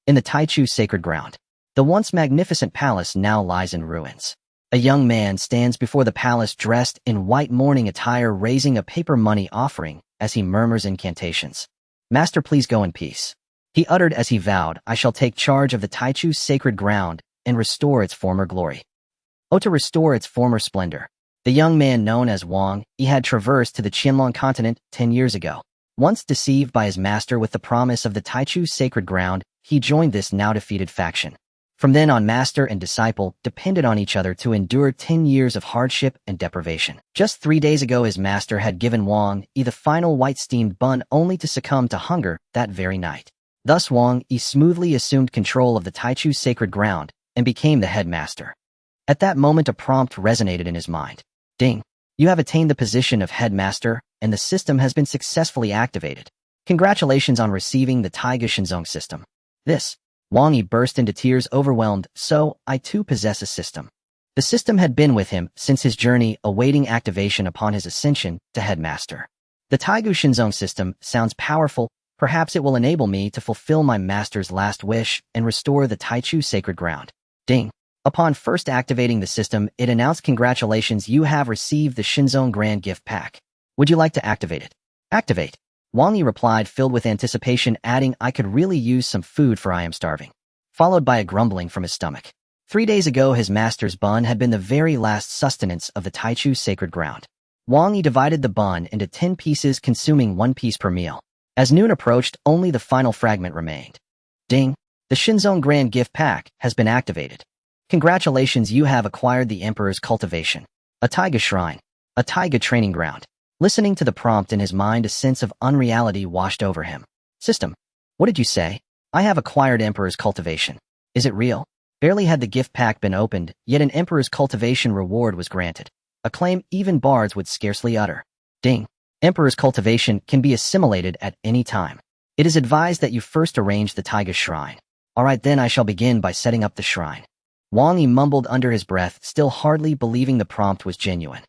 In the Taichu sacred ground, the once magnificent palace now lies in ruins. A young man stands before the palace dressed in white mourning attire, raising a paper money offering as he murmurs incantations. "Master, please go in peace," he uttered as he vowed, "I shall take charge of the Taichu sacred ground and restore its former glory." Oh, to restore its former splendor. The young man known as Wang Yi had traversed to the Qianlong continent 10 years ago. Once deceived by his master with the promise of the Taichu sacred ground, he joined this now defeated faction. From then on, master and disciple depended on each other to endure 10 years of hardship and deprivation. Just 3 days ago, his master had given Wang Yi the final white steamed bun, only to succumb to hunger that very night. Thus Wang Yi smoothly assumed control of the Taichu sacred ground and became the headmaster. At that moment, a prompt resonated in his mind. Ding! You have attained the position of headmaster, and the system has been successfully activated. Congratulations on receiving the Taiga Shinzong system. This. Wang Yi burst into tears, overwhelmed. So, I too possess a system. The system had been with him since his journey, awaiting activation upon his ascension to headmaster. The Taiga Shinzong system sounds powerful. Perhaps it will enable me to fulfill my master's last wish and restore the Taichu sacred ground. Ding! Upon first activating the system, it announced, "Congratulations, you have received the Shinzong Grand Gift Pack. Would you like to activate it?" "Activate?" Wang Yi replied, filled with anticipation, adding, "I could really use some food, for I am starving." Followed by a grumbling from his stomach. 3 days ago, his master's bun had been the very last sustenance of the Taichu sacred ground. Wang Yi divided the bun into 10 pieces, consuming 1 piece per meal. As noon approached, only the final fragment remained. Ding! The Shinzong Grand Gift Pack has been activated. Congratulations, you have acquired the Emperor's cultivation. A Taiga shrine. A Taiga training ground. Listening to the prompt in his mind, a sense of unreality washed over him. System. What did you say? I have acquired Emperor's cultivation. Is it real? Barely had the gift pack been opened, yet an Emperor's cultivation reward was granted. A claim even bards would scarcely utter. Ding. Emperor's cultivation can be assimilated at any time. It is advised that you first arrange the Taiga shrine. Alright then, I shall begin by setting up the shrine. Wang Yi mumbled under his breath, still hardly believing the prompt was genuine.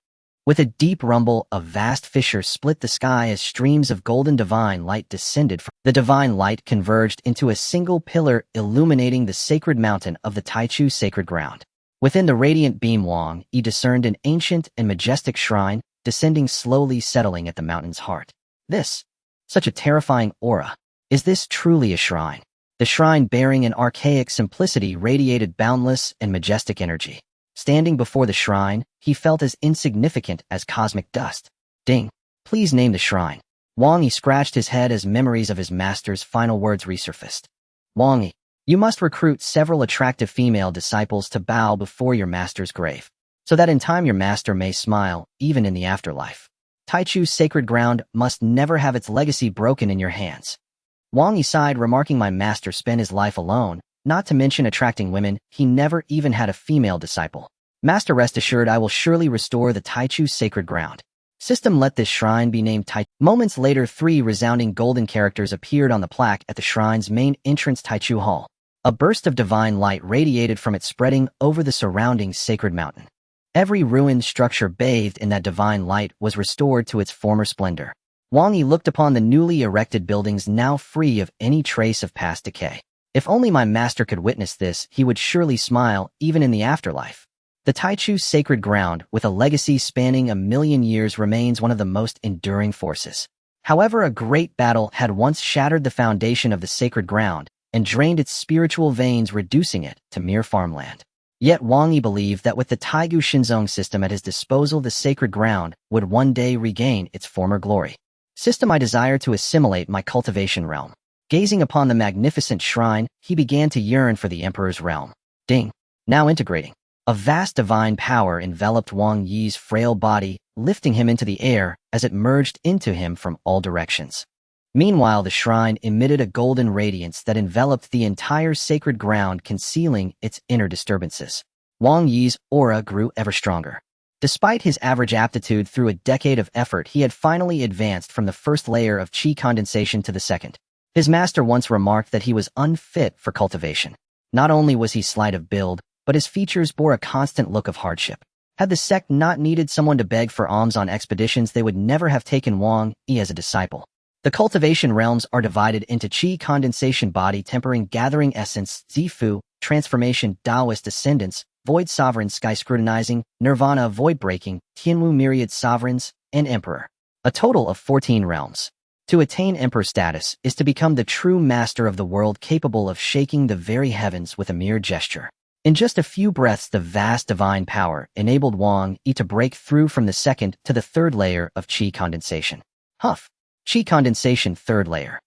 With a deep rumble, a vast fissure split the sky as streams of golden divine light descended from the divine light converged into a single pillar, illuminating the sacred mountain of the Taichu sacred ground. Within the radiant beam, Wang Yi discerned an ancient and majestic shrine, descending slowly, settling at the mountain's heart. This. Such a terrifying aura. Is this truly a shrine? The shrine, bearing an archaic simplicity, radiated boundless and majestic energy. Standing before the shrine, he felt as insignificant as cosmic dust. Ding! Please name the shrine. Wang Yi scratched his head as memories of his master's final words resurfaced. Wang Yi, you must recruit several attractive female disciples to bow before your master's grave, so that in time your master may smile, even in the afterlife. Taichu's sacred ground must never have its legacy broken in your hands. Wang Yi sighed, remarking, my master spent his life alone, not to mention attracting women. He never even had a female disciple. Master, rest assured, I will surely restore the Taichu sacred ground. System, let this shrine be named Taichu. Moments later, 3 resounding golden characters appeared on the plaque at the shrine's main entrance, Taichu Hall. A burst of divine light radiated from it, spreading over the surrounding sacred mountain. Every ruined structure bathed in that divine light was restored to its former splendor. Wang Yi looked upon the newly erected buildings, now free of any trace of past decay. If only my master could witness this, he would surely smile, even in the afterlife. The Taichu sacred ground, with a legacy spanning 1,000,000 years, remains one of the most enduring forces. However, a great battle had once shattered the foundation of the sacred ground and drained its spiritual veins, reducing it to mere farmland. Yet Wang Yi believed that with the Taiga Shinzong system at his disposal, the sacred ground would one day regain its former glory. System, I desire to assimilate my cultivation realm. Gazing upon the magnificent shrine, he began to yearn for the Emperor's realm. Ding! Now integrating. A vast divine power enveloped Wang Yi's frail body, lifting him into the air as it merged into him from all directions. Meanwhile, the shrine emitted a golden radiance that enveloped the entire sacred ground, concealing its inner disturbances. Wang Yi's aura grew ever stronger. Despite his average aptitude, through a decade of effort, he had finally advanced from the first layer of qi condensation to the second. His master once remarked that he was unfit for cultivation. Not only was he slight of build, but his features bore a constant look of hardship. Had the sect not needed someone to beg for alms on expeditions, they would never have taken Wang Yi as a disciple. The cultivation realms are divided into qi condensation, body tempering, gathering essence, zifu, transformation, Taoist ascendants, void sovereign, sky scrutinizing, nirvana, void breaking, tianwu, myriad sovereigns, and emperor. A total of 14 realms. To attain emperor status is to become the true master of the world, capable of shaking the very heavens with a mere gesture. In just a few breaths, the vast divine power enabled Wang Yi to break through from the second to the third layer of qi condensation. Huff. Qi condensation, third layer.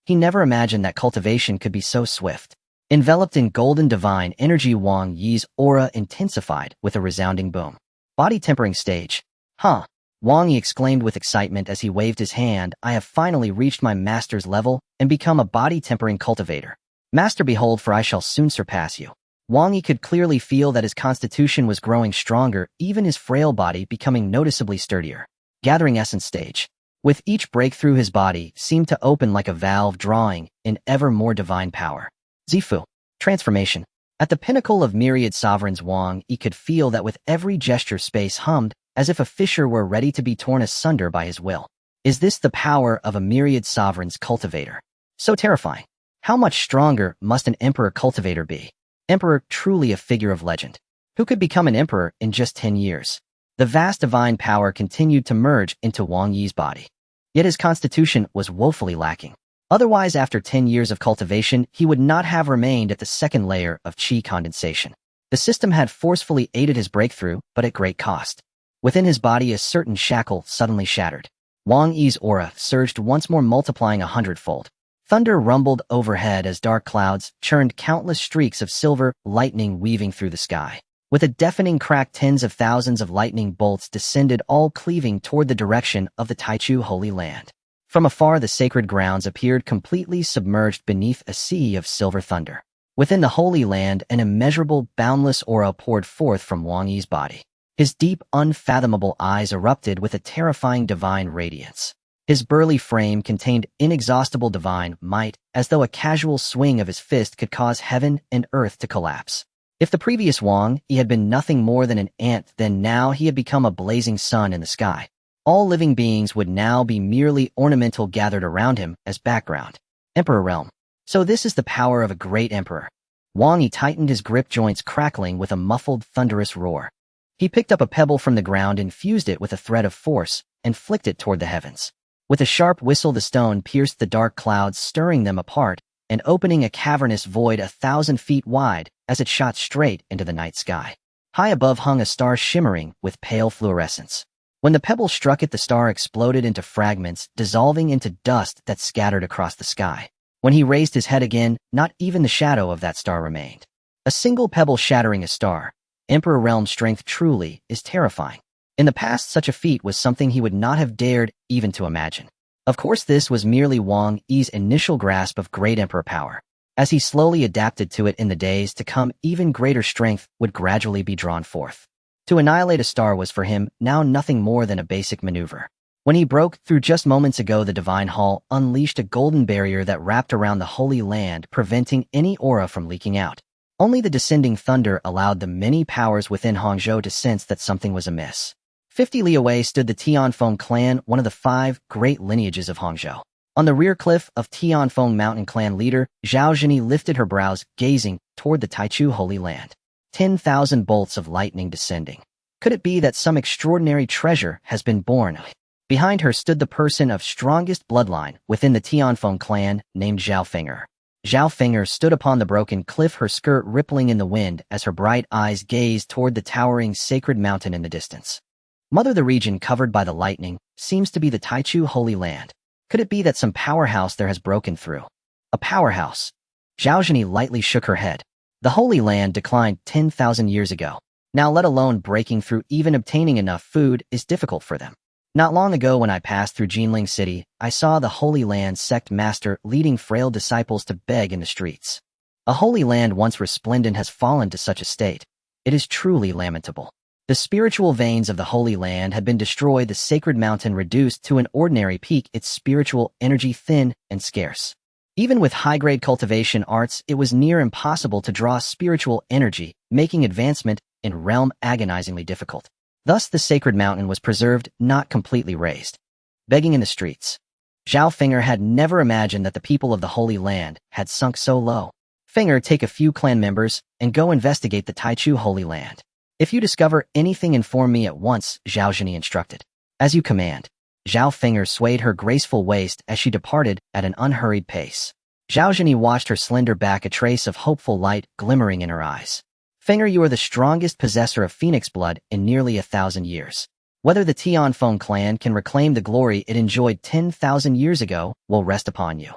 He never imagined that cultivation could be so swift. Enveloped in golden divine energy, Wang Yi's aura intensified with a resounding boom. Body tempering stage. Huh. Wang Yi exclaimed with excitement as he waved his hand. I have finally reached my master's level and become a body tempering cultivator. Master, behold, for I shall soon surpass you. Wang Yi could clearly feel that his constitution was growing stronger, even his frail body becoming noticeably sturdier. Gathering essence stage. With each breakthrough, his body seemed to open like a valve, drawing in ever more divine power. Zifu. Transformation. At the pinnacle of myriad sovereigns, Wang Yi could feel that with every gesture space hummed, as if a fissure were ready to be torn asunder by his will. Is this the power of a myriad sovereigns cultivator? So terrifying. How much stronger must an emperor cultivator be? Emperor, truly a figure of legend. Who could become an emperor in just 10 years? The vast divine power continued to merge into Wang Yi's body. Yet his constitution was woefully lacking. Otherwise, after 10 years of cultivation, he would not have remained at the second layer of qi condensation. The system had forcefully aided his breakthrough, but at great cost. Within his body, a certain shackle suddenly shattered. Wang Yi's aura surged once more, multiplying 100-fold. Thunder rumbled overhead as dark clouds churned countless streaks of silver lightning weaving through the sky. With a deafening crack, tens of thousands of lightning bolts descended, all cleaving toward the direction of the Taichu Holy Land. From afar, the sacred grounds appeared completely submerged beneath a sea of silver thunder. Within the Holy Land, an immeasurable, boundless aura poured forth from Wang Yi's body. His deep, unfathomable eyes erupted with a terrifying divine radiance. His burly frame contained inexhaustible divine might, as though a casual swing of his fist could cause heaven and earth to collapse. If the previous Wang Yi had been nothing more than an ant, then now he had become a blazing sun in the sky. All living beings would now be merely ornamental, gathered around him as background. Emperor realm. So this is the power of a great emperor. Wang Yi tightened his grip, joints crackling with a muffled, thunderous roar. He picked up a pebble from the ground, infused it with a thread of force, and flicked it toward the heavens. With a sharp whistle, the stone pierced the dark clouds, stirring them apart and opening a cavernous void 1,000 feet wide as it shot straight into the night sky. High above hung a star shimmering with pale fluorescence. When the pebble struck it, the star exploded into fragments, dissolving into dust that scattered across the sky. When he raised his head again, not even the shadow of that star remained. A single pebble shattering a star. Emperor realm strength truly is terrifying. In the past, such a feat was something he would not have dared even to imagine. Of course, this was merely Wang Yi's initial grasp of great emperor power. As he slowly adapted to it in the days to come, even greater strength would gradually be drawn forth. To annihilate a star was for him now nothing more than a basic maneuver. When he broke through just moments ago, the divine hall unleashed a golden barrier that wrapped around the Holy Land, preventing any aura from leaking out. Only the descending thunder allowed the many powers within Hangzhou to sense that something was amiss. 50 li away stood the Tianfeng clan, one of the 5 great lineages of Hangzhou. On the rear cliff of Tianfeng Mountain clan leader, Zhao Zhini lifted her brows, gazing toward the Taichu Holy Land. 10,000 bolts of lightning descending. Could it be that some extraordinary treasure has been born? Behind her stood the person of strongest bloodline within the Tianfeng clan, named Zhao Feng'er. Zhao Feng'er stood upon the broken cliff, her skirt rippling in the wind as her bright eyes gazed toward the towering sacred mountain in the distance. Mother, the region covered by the lightning seems to be the Taichu Holy Land. Could it be that some powerhouse there has broken through? A powerhouse? Zhao Zhini lightly shook her head. The Holy Land declined 10,000 years ago. Now, let alone breaking through, even obtaining enough food is difficult for them. Not long ago, when I passed through Jinling City, I saw the Holy Land sect master leading frail disciples to beg in the streets. A Holy Land once resplendent has fallen to such a state. It is truly lamentable. The spiritual veins of the Holy Land had been destroyed, the sacred mountain reduced to an ordinary peak, its spiritual energy thin and scarce. Even with high-grade cultivation arts, it was near impossible to draw spiritual energy, making advancement in realm agonizingly difficult. Thus, the sacred mountain was preserved, not completely razed. Begging in the streets. Zhao Finger had never imagined that the people of the Holy Land had sunk so low. Finger, take a few clan members and go investigate the Taichu Holy Land. If you discover anything, inform me at once, Zhao Zhini instructed. As you command. Zhao Finger swayed her graceful waist as she departed at an unhurried pace. Zhao Zhini watched her slender back, a trace of hopeful light glimmering in her eyes. Finger, you are the strongest possessor of phoenix blood in nearly 1,000 years. Whether the Tianfeng clan can reclaim the glory it enjoyed 10,000 years ago will rest upon you.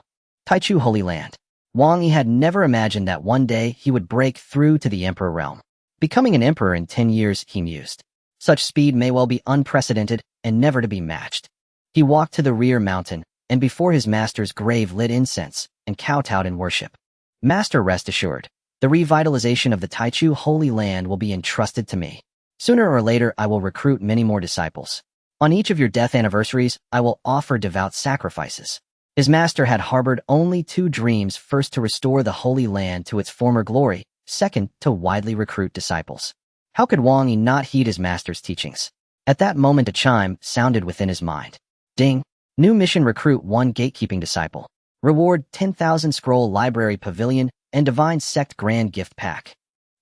Taichu Holy Land. Wang Yi had never imagined that one day he would break through to the emperor realm. Becoming an emperor in 10 years, he mused. Such speed may well be unprecedented and never to be matched. He walked to the rear mountain, and before his master's grave lit incense and kowtowed in worship. Master, rest assured, the revitalization of the Taichu Holy Land will be entrusted to me. Sooner or later, I will recruit many more disciples. On each of your death anniversaries, I will offer devout sacrifices. His master had harbored only two dreams: first, to restore the Holy Land to its former glory; second, to widely recruit disciples. How could Wang Yi not heed his master's teachings? At that moment, a chime sounded within his mind. Ding! New mission: recruit 1 gatekeeping disciple. Reward 10,000 scroll library pavilion and divine sect grand gift pack.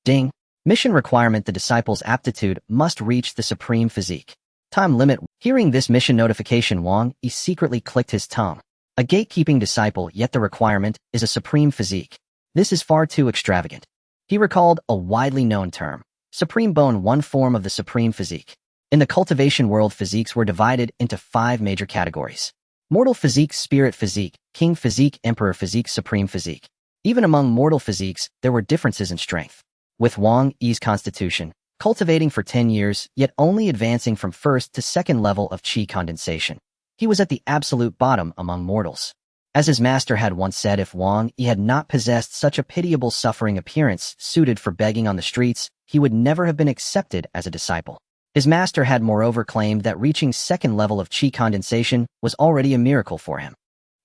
Ding! Mission requirement: the disciple's aptitude must reach the supreme physique. Time limit. Hearing this mission notification, Wang Yi secretly clicked his tongue. A gatekeeping disciple, yet the requirement is a supreme physique. This is far too extravagant. He recalled a widely known term. Supreme bone, one form of the supreme physique. In the cultivation world, physiques were divided into 5 major categories. Mortal physique, spirit physique, king physique, emperor physique, supreme physique. Even among mortal physiques, there were differences in strength. With Wang Yi's constitution, cultivating for 10 years, yet only advancing from first to second level of qi condensation, he was at the absolute bottom among mortals. As his master had once said, if Wang Yi had not possessed such a pitiable suffering appearance suited for begging on the streets, he would never have been accepted as a disciple. His master had moreover claimed that reaching second level of qi condensation was already a miracle for him.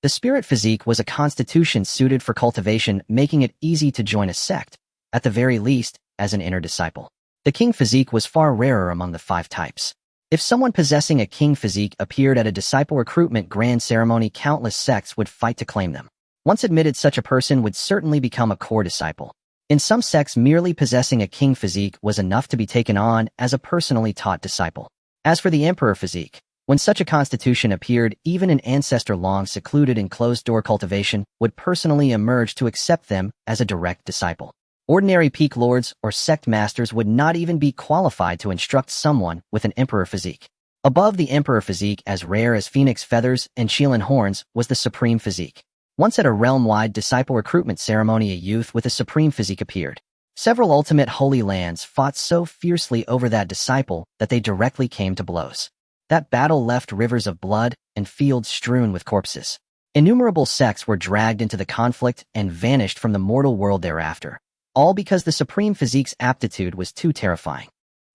The spirit physique was a constitution suited for cultivation, making it easy to join a sect, at the very least, as an inner disciple. The king physique was far rarer among the 5 types. If someone possessing a king physique appeared at a disciple recruitment grand ceremony, countless sects would fight to claim them. Once admitted, such a person would certainly become a core disciple. In some sects, merely possessing a king physique was enough to be taken on as a personally taught disciple. As for the emperor physique, when such a constitution appeared, even an ancestor long secluded in closed-door cultivation would personally emerge to accept them as a direct disciple. Ordinary peak lords or sect masters would not even be qualified to instruct someone with an emperor physique. Above the emperor physique, as rare as phoenix feathers and Shilin horns, was the supreme physique. Once at a realm-wide disciple recruitment ceremony, a youth with a supreme physique appeared. Several ultimate holy lands fought so fiercely over that disciple that they directly came to blows. That battle left rivers of blood and fields strewn with corpses. Innumerable sects were dragged into the conflict and vanished from the mortal world thereafter, all because the supreme physique's aptitude was too terrifying.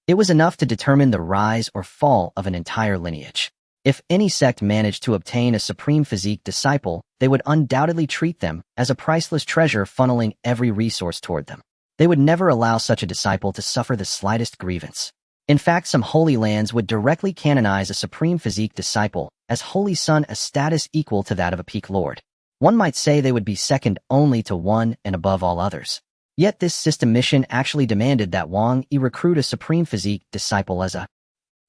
It was enough to determine the rise or fall of an entire lineage. If any sect managed to obtain a supreme physique disciple, they would undoubtedly treat them as a priceless treasure, funneling every resource toward them. They would never allow such a disciple to suffer the slightest grievance. In fact, some holy lands would directly canonize a supreme physique disciple as holy son, a status equal to that of a peak lord. One might say they would be second only to one and above all others. Yet this system mission actually demanded that Wang Yi recruit a supreme physique disciple as a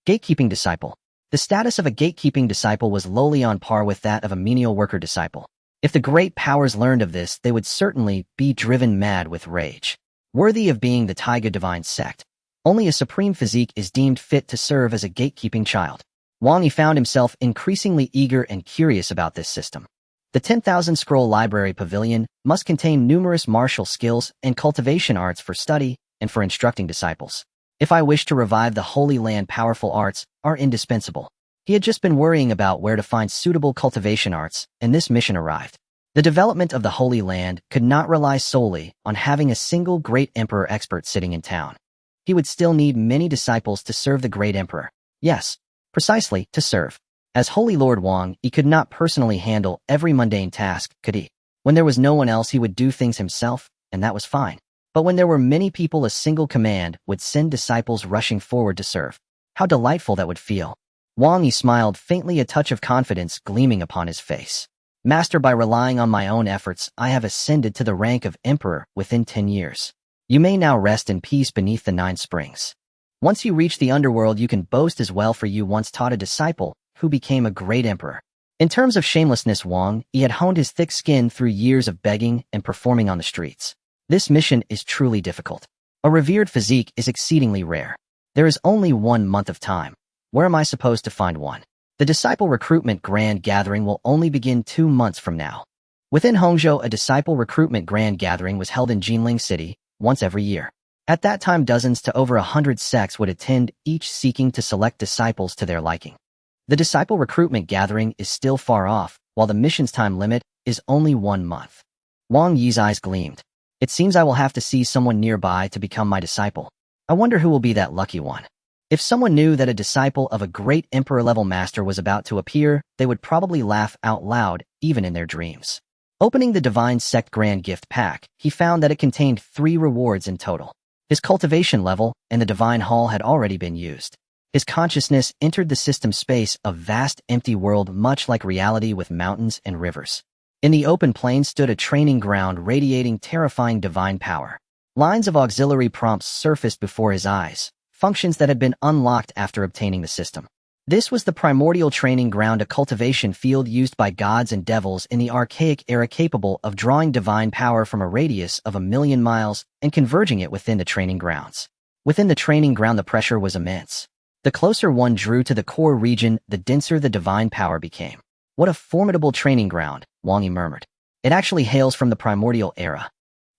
gatekeeping disciple. The status of a gatekeeping disciple was lowly on par with that of a menial worker disciple. If the great powers learned of this, they would certainly be driven mad with rage. Worthy of being the Taiga divine sect, only a supreme physique is deemed fit to serve as a gatekeeping child. Wang Yi found himself increasingly eager and curious about this system. The 10,000 scroll library pavilion must contain numerous martial skills and cultivation arts for study and for instructing disciples. If I wish to revive the Holy Land, powerful arts are indispensable. He had just been worrying about where to find suitable cultivation arts, and this mission arrived. The development of the Holy Land could not rely solely on having a single great emperor expert sitting in town. He would still need many disciples to serve the great emperor. Yes, precisely, to serve. As Holy Lord Wang, he could not personally handle every mundane task, could he? When there was no one else, he would do things himself, and that was fine. But when there were many people, a single command would send disciples rushing forward to serve. How delightful that would feel. Wang Yi smiled, faintly, a touch of confidence gleaming upon his face. Master, by relying on my own efforts, I have ascended to the rank of emperor within 10 years. You may now rest in peace beneath the 9 springs. Once you reach the underworld, you can boast as well, for you once taught a disciple who became a great emperor. In terms of shamelessness, Wang Yi had honed his thick skin through years of begging and performing on the streets. This mission is truly difficult. A revered physique is exceedingly rare. There is only 1 month of time. Where am I supposed to find one? The disciple recruitment grand gathering will only begin 2 months from now. Within Hongzhou, a disciple recruitment grand gathering was held in Jinling City once every year. At that time, dozens to over 100 sects would attend, each seeking to select disciples to their liking. The disciple recruitment gathering is still far off, while the mission's time limit is only 1 month. Wang Yi's eyes gleamed. It seems I will have to see someone nearby to become my disciple. I wonder who will be that lucky one. If someone knew that a disciple of a great emperor-level master was about to appear, they would probably laugh out loud, even in their dreams. Opening the Divine Sect Grand Gift Pack, he found that it contained 3 rewards in total. His cultivation level and the Divine Hall had already been used. His consciousness entered the system space, a vast empty world much like reality with mountains and rivers. In the open plain stood a training ground radiating terrifying divine power. Lines of auxiliary prompts surfaced before his eyes, functions that had been unlocked after obtaining the system. This was the primordial training ground, a cultivation field used by gods and devils in the archaic era, capable of drawing divine power from a radius of 1,000,000 miles and converging it within the training grounds. Within the training ground, the pressure was immense. The closer one drew to the core region, the denser the divine power became. What a formidable training ground, Wang Yi murmured. It actually hails from the primordial era.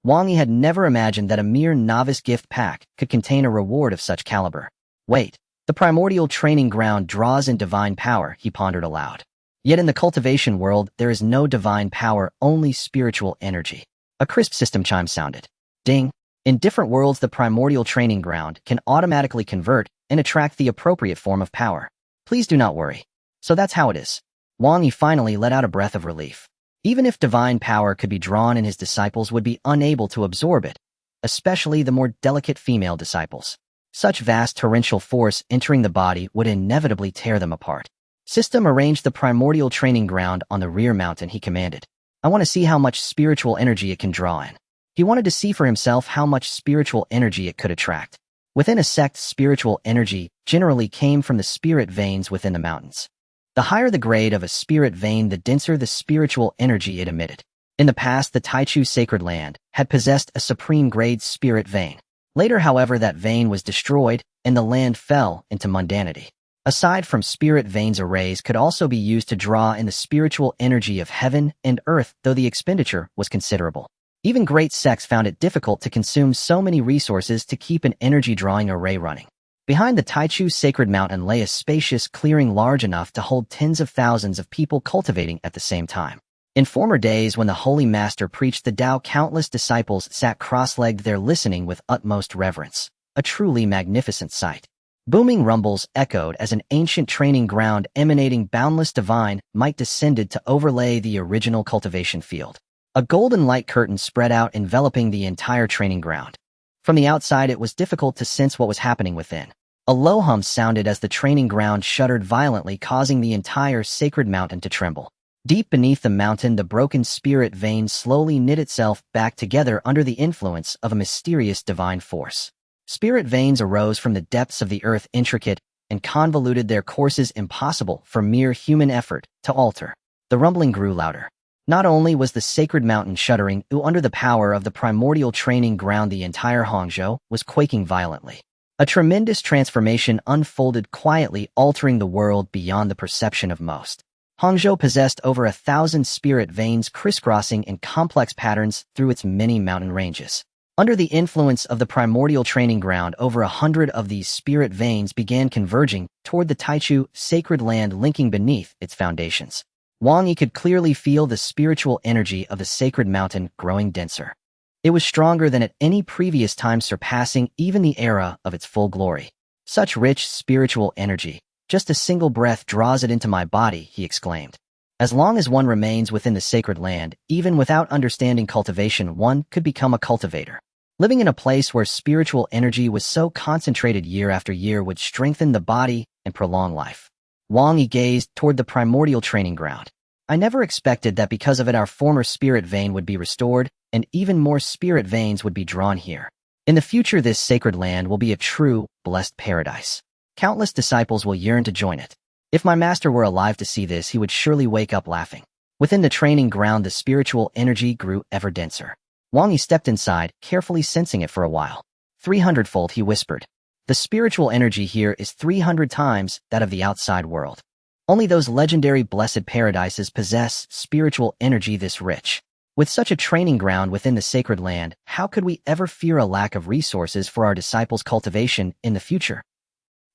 Wang Yi had never imagined that a mere novice gift pack could contain a reward of such caliber. Wait, the primordial training ground draws in divine power, he pondered aloud. Yet in the cultivation world, there is no divine power, only spiritual energy. A crisp system chime sounded. Ding! In different worlds, the primordial training ground can automatically convert and attract the appropriate form of power. Please do not worry. So that's how it is. Wang Yi finally let out a breath of relief. Even if divine power could be drawn in, his disciples would be unable to absorb it, especially the more delicate female disciples. Such vast torrential force entering the body would inevitably tear them apart. System arranged the primordial training ground on the rear mountain, he commanded. I want to see how much spiritual energy it can draw in. He wanted to see for himself how much spiritual energy it could attract. Within a sect, spiritual energy generally came from the spirit veins within the mountains. The higher the grade of a spirit vein, the denser the spiritual energy it emitted. In the past, the Taichu sacred land had possessed a supreme grade spirit vein. Later, however, that vein was destroyed and the land fell into mundanity. Aside from spirit veins, arrays could also be used to draw in the spiritual energy of heaven and earth, though the expenditure was considerable. Even great sects found it difficult to consume so many resources to keep an energy-drawing array running. Behind the Taichu sacred mountain lay a spacious clearing large enough to hold tens of thousands of people cultivating at the same time. In former days, when the Holy Master preached the Tao, countless disciples sat cross-legged there listening with utmost reverence. A truly magnificent sight. Booming rumbles echoed as an ancient training ground emanating boundless divine might descended to overlay the original cultivation field. A golden light curtain spread out, enveloping the entire training ground. From the outside, it was difficult to sense what was happening within. A low hum sounded as the training ground shuddered violently, causing the entire sacred mountain to tremble. Deep beneath the mountain, the broken spirit vein slowly knit itself back together under the influence of a mysterious divine force. Spirit veins arose from the depths of the earth, intricate and convoluted, their courses impossible for mere human effort to alter. The rumbling grew louder. Not only was the sacred mountain shuddering under the power of the primordial training ground, the entire Hongzhou was quaking violently. A tremendous transformation unfolded quietly, altering the world beyond the perception of most. Hongzhou possessed over 1,000 spirit veins crisscrossing in complex patterns through its many mountain ranges. Under the influence of the primordial training ground, over 100 of these spirit veins began converging toward the Taichu sacred land, linking beneath its foundations. Wang Yi could clearly feel the spiritual energy of the sacred mountain growing denser. It was stronger than at any previous time, surpassing even the era of its full glory. Such rich spiritual energy, just a single breath draws it into my body, he exclaimed. As long as one remains within the sacred land, even without understanding cultivation, one could become a cultivator. Living in a place where spiritual energy was so concentrated year after year would strengthen the body and prolong life. Wang Yi gazed toward the primordial training ground. I never expected that because of it our former spirit vein would be restored, and even more spirit veins would be drawn here. In the future this sacred land will be a true, blessed paradise. Countless disciples will yearn to join it. If my master were alive to see this, he would surely wake up laughing. Within the training ground the spiritual energy grew ever denser. Wang Yi stepped inside, carefully sensing it for a while. 300-fold, he whispered. The spiritual energy here is 300 times that of the outside world. Only those legendary blessed paradises possess spiritual energy this rich. With such a training ground within the sacred land, how could we ever fear a lack of resources for our disciples' cultivation in the future?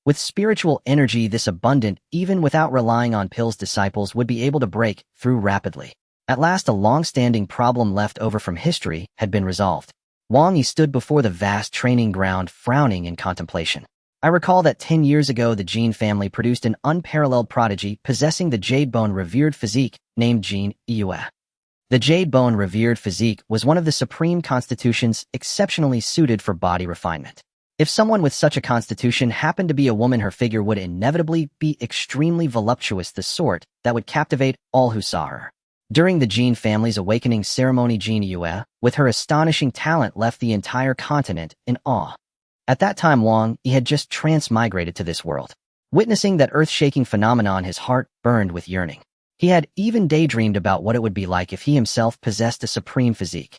With spiritual energy this abundant, even without relying on pills, disciples would be able to break through rapidly. At last a long-standing problem left over from history had been resolved. Wang Yi stood before the vast training ground, frowning in contemplation. I recall that 10 years ago the Jin family produced an unparalleled prodigy possessing the jade-bone revered physique named Jin Yue. The jade-bone revered physique was one of the supreme constitutions exceptionally suited for body refinement. If someone with such a constitution happened to be a woman, her figure would inevitably be extremely voluptuous, the sort that would captivate all who saw her. During the Jin family's awakening ceremony, Jin Yue, with her astonishing talent, left the entire continent in awe. At that time Wang Yi had just transmigrated to this world. Witnessing that earth-shaking phenomenon, his heart burned with yearning. He had even daydreamed about what it would be like if he himself possessed a supreme physique.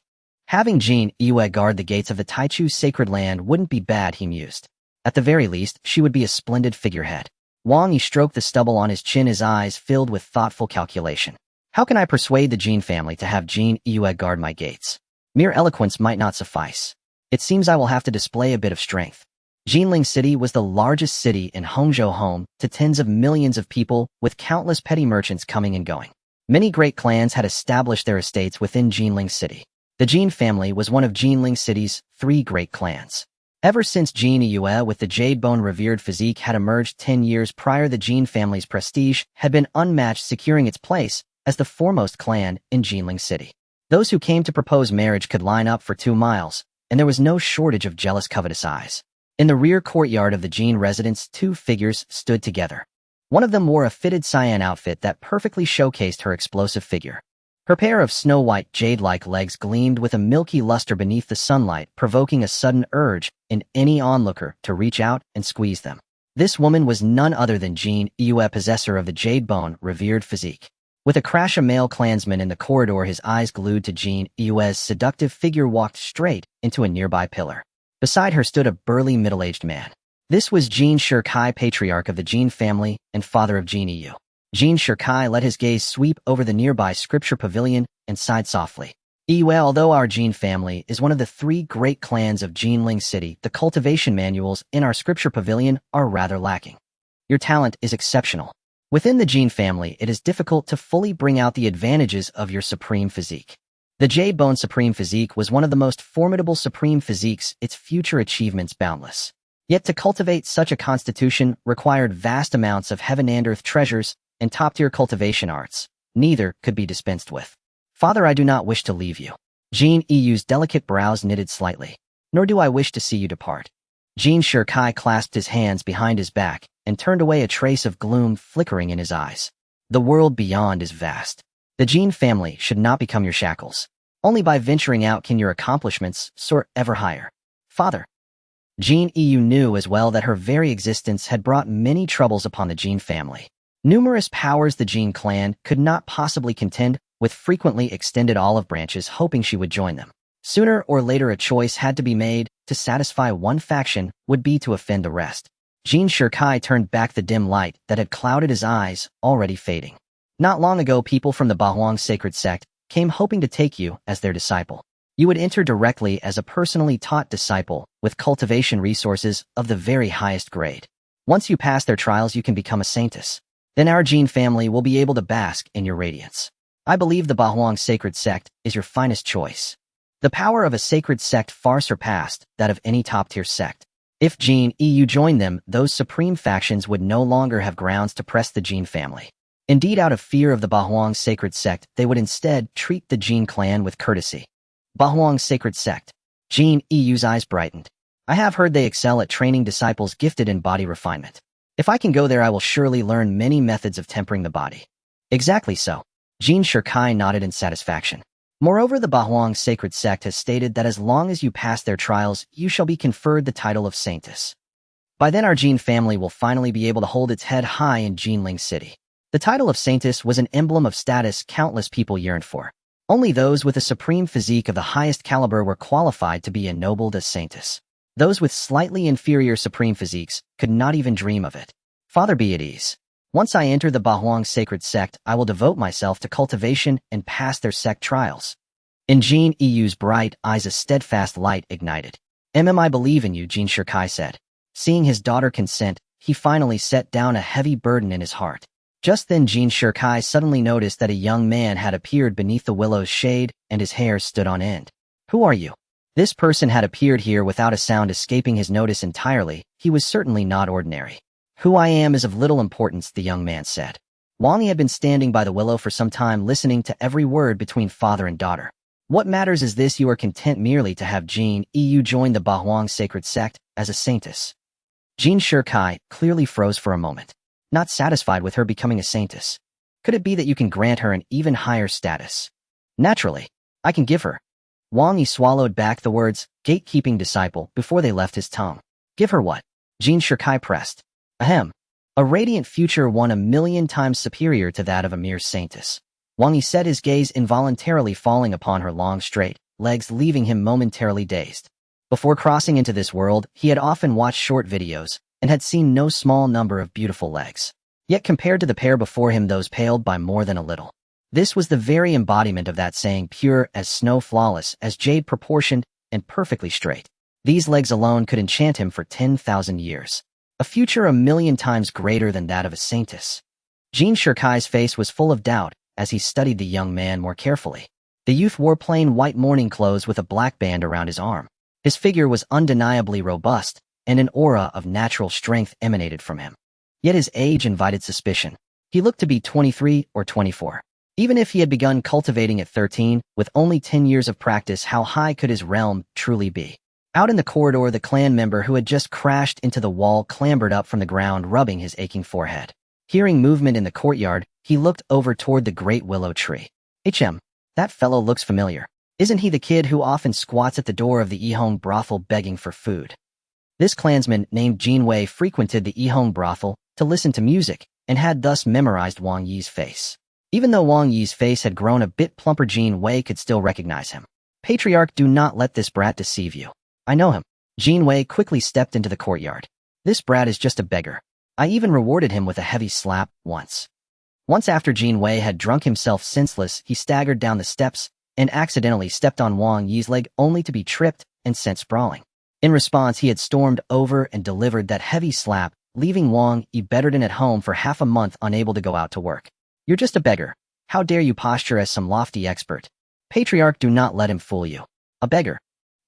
Having Jin Yue guard the gates of the Taichu's sacred land wouldn't be bad, he mused. At the very least, she would be a splendid figurehead. Wang Yi stroked the stubble on his chin, his eyes filled with thoughtful calculation. How can I persuade the Jin family to have Jin Yue guard my gates? Mere eloquence might not suffice. It seems I will have to display a bit of strength. Jinling City was the largest city in Hongzhou, home to tens of millions of people, with countless petty merchants coming and going. Many great clans had established their estates within Jinling City. The Jin family was one of Jinling City's 3 great clans. Ever since Jin Yue with the jade-bone revered physique had emerged 10 years prior, the Jin family's prestige had been unmatched, securing its place as the foremost clan in Jinling City. Those who came to propose marriage could line up for 2 miles, and there was no shortage of jealous, covetous eyes. In the rear courtyard of the Jin residence, 2 figures stood together. One of them wore a fitted cyan outfit that perfectly showcased her explosive figure. Her pair of snow-white, jade-like legs gleamed with a milky luster beneath the sunlight, provoking a sudden urge in any onlooker to reach out and squeeze them. This woman was none other than Jin Yue, possessor of the jade-bone revered physique. With a crash, a male clansman in the corridor, his eyes glued to Jin Yue's seductive figure, walked straight into a nearby pillar. Beside her stood a burly, middle-aged man. This was Jin Shikai, patriarch of the Jin family and father of Jin Yu. Jin Shikai let his gaze sweep over the nearby scripture pavilion and sighed softly. Yue, although our Jin family is one of the 3 great clans of Jinling City, the cultivation manuals in our scripture pavilion are rather lacking. Your talent is exceptional. Within the Jin family, it is difficult to fully bring out the advantages of your supreme physique. The Jade-Bone Supreme Physique was one of the most formidable supreme physiques, its future achievements boundless. Yet to cultivate such a constitution required vast amounts of heaven and earth treasures and top-tier cultivation arts. Neither could be dispensed with. Father, I do not wish to leave you. Jin Yu's delicate brows knitted slightly. Nor do I wish to see you depart. Jin Shikai clasped his hands behind his back and turned away, a trace of gloom flickering in his eyes. The world beyond is vast. The Jin family should not become your shackles. Only by venturing out can your accomplishments soar ever higher. Father. Jin Yu knew as well that her very existence had brought many troubles upon the Jin family. Numerous powers the Jin clan could not possibly contend with, frequently extended olive branches hoping she would join them. Sooner or later a choice had to be made. To satisfy one faction would be to offend the rest. Jin Shikai turned back the dim light that had clouded his eyes, already fading. Not long ago, people from the Bahuang sacred sect came hoping to take you as their disciple. You would enter directly as a personally taught disciple with cultivation resources of the very highest grade. Once you pass their trials, you can become a saintess. Then our Jin family will be able to bask in your radiance. I believe the Bahuang sacred sect is your finest choice. The power of a sacred sect far surpassed that of any top-tier sect. If Jin Yu joined them, those supreme factions would no longer have grounds to press the Jin family. Indeed, out of fear of the Bahuang sacred sect, they would instead treat the Jin clan with courtesy. Bahuang sacred sect. Jin Yu's eyes brightened. I have heard they excel at training disciples gifted in body refinement. If I can go there, I will surely learn many methods of tempering the body. Exactly so. Jin Shikai nodded in satisfaction. Moreover, the Bahuang sacred sect has stated that as long as you pass their trials, you shall be conferred the title of Saintess. By then, our Jin family will finally be able to hold its head high in Jinling City. The title of Saintess was an emblem of status countless people yearned for. Only those with a supreme physique of the highest caliber were qualified to be ennobled as Saintess. Those with slightly inferior supreme physiques could not even dream of it. Father, be at ease. Once I enter the Bahuang sacred sect, I will devote myself to cultivation and pass their sect trials. In Jin Yu's bright eyes a steadfast light ignited. I believe in you, Jin Shikai said. Seeing his daughter consent, he finally set down a heavy burden in his heart. Just then Jin Shikai suddenly noticed that a young man had appeared beneath the willow's shade and his hair stood on end. Who are you? This person had appeared here without a sound escaping his notice entirely. He was certainly not ordinary. Who I am is of little importance, the young man said. Wang Yi had been standing by the willow for some time listening to every word between father and daughter. What matters is this: you are content merely to have Jin Yu join the Bahuang sacred sect as a saintess. Jin Shikai clearly froze for a moment, not satisfied with her becoming a saintess. Could it be that you can grant her an even higher status? Naturally, I can give her. Wang Yi swallowed back the words, gatekeeping disciple, before they left his tongue. Give her what? Jin Shikai pressed. Ahem. A radiant future 1,000,000 times superior to that of a mere saintess. Wang Yi said, his gaze involuntarily falling upon her long straight legs, leaving him momentarily dazed. Before crossing into this world, he had often watched short videos and had seen no small number of beautiful legs. Yet compared to the pair before him, those paled by more than a little. This was the very embodiment of that saying, pure as snow, flawless as jade, proportioned and perfectly straight. These legs alone could enchant him for 10,000 years. A future 1,000,000 times greater than that of a saintess. Jin Shikai's face was full of doubt as he studied the young man more carefully. The youth wore plain white morning clothes with a black band around his arm. His figure was undeniably robust, and an aura of natural strength emanated from him. Yet his age invited suspicion. He looked to be 23 or 24. Even if he had begun cultivating at 13, with only 10 years of practice, how high could his realm truly be? Out in the corridor, the clan member who had just crashed into the wall clambered up from the ground, rubbing his aching forehead. Hearing movement in the courtyard, he looked over toward the great willow tree. That fellow looks familiar. Isn't he the kid who often squats at the door of the Yihong brothel begging for food? This clansman named Jin Wei frequented the Yihong brothel to listen to music and had thus memorized Wang Yi's face. Even though Wang Yi's face had grown a bit plumper, Jin Wei could still recognize him. Patriarch, do not let this brat deceive you. I know him. Jin Wei quickly stepped into the courtyard. This brat is just a beggar. I even rewarded him with a heavy slap once. Once after Jin Wei had drunk himself senseless, he staggered down the steps and accidentally stepped on Wang Yi's leg, only to be tripped and sent sprawling. In response, he had stormed over and delivered that heavy slap, leaving Wang Yi bedridden at home for half a month, unable to go out to work. You're just a beggar. How dare you posture as some lofty expert? Patriarch, do not let him fool you. A beggar.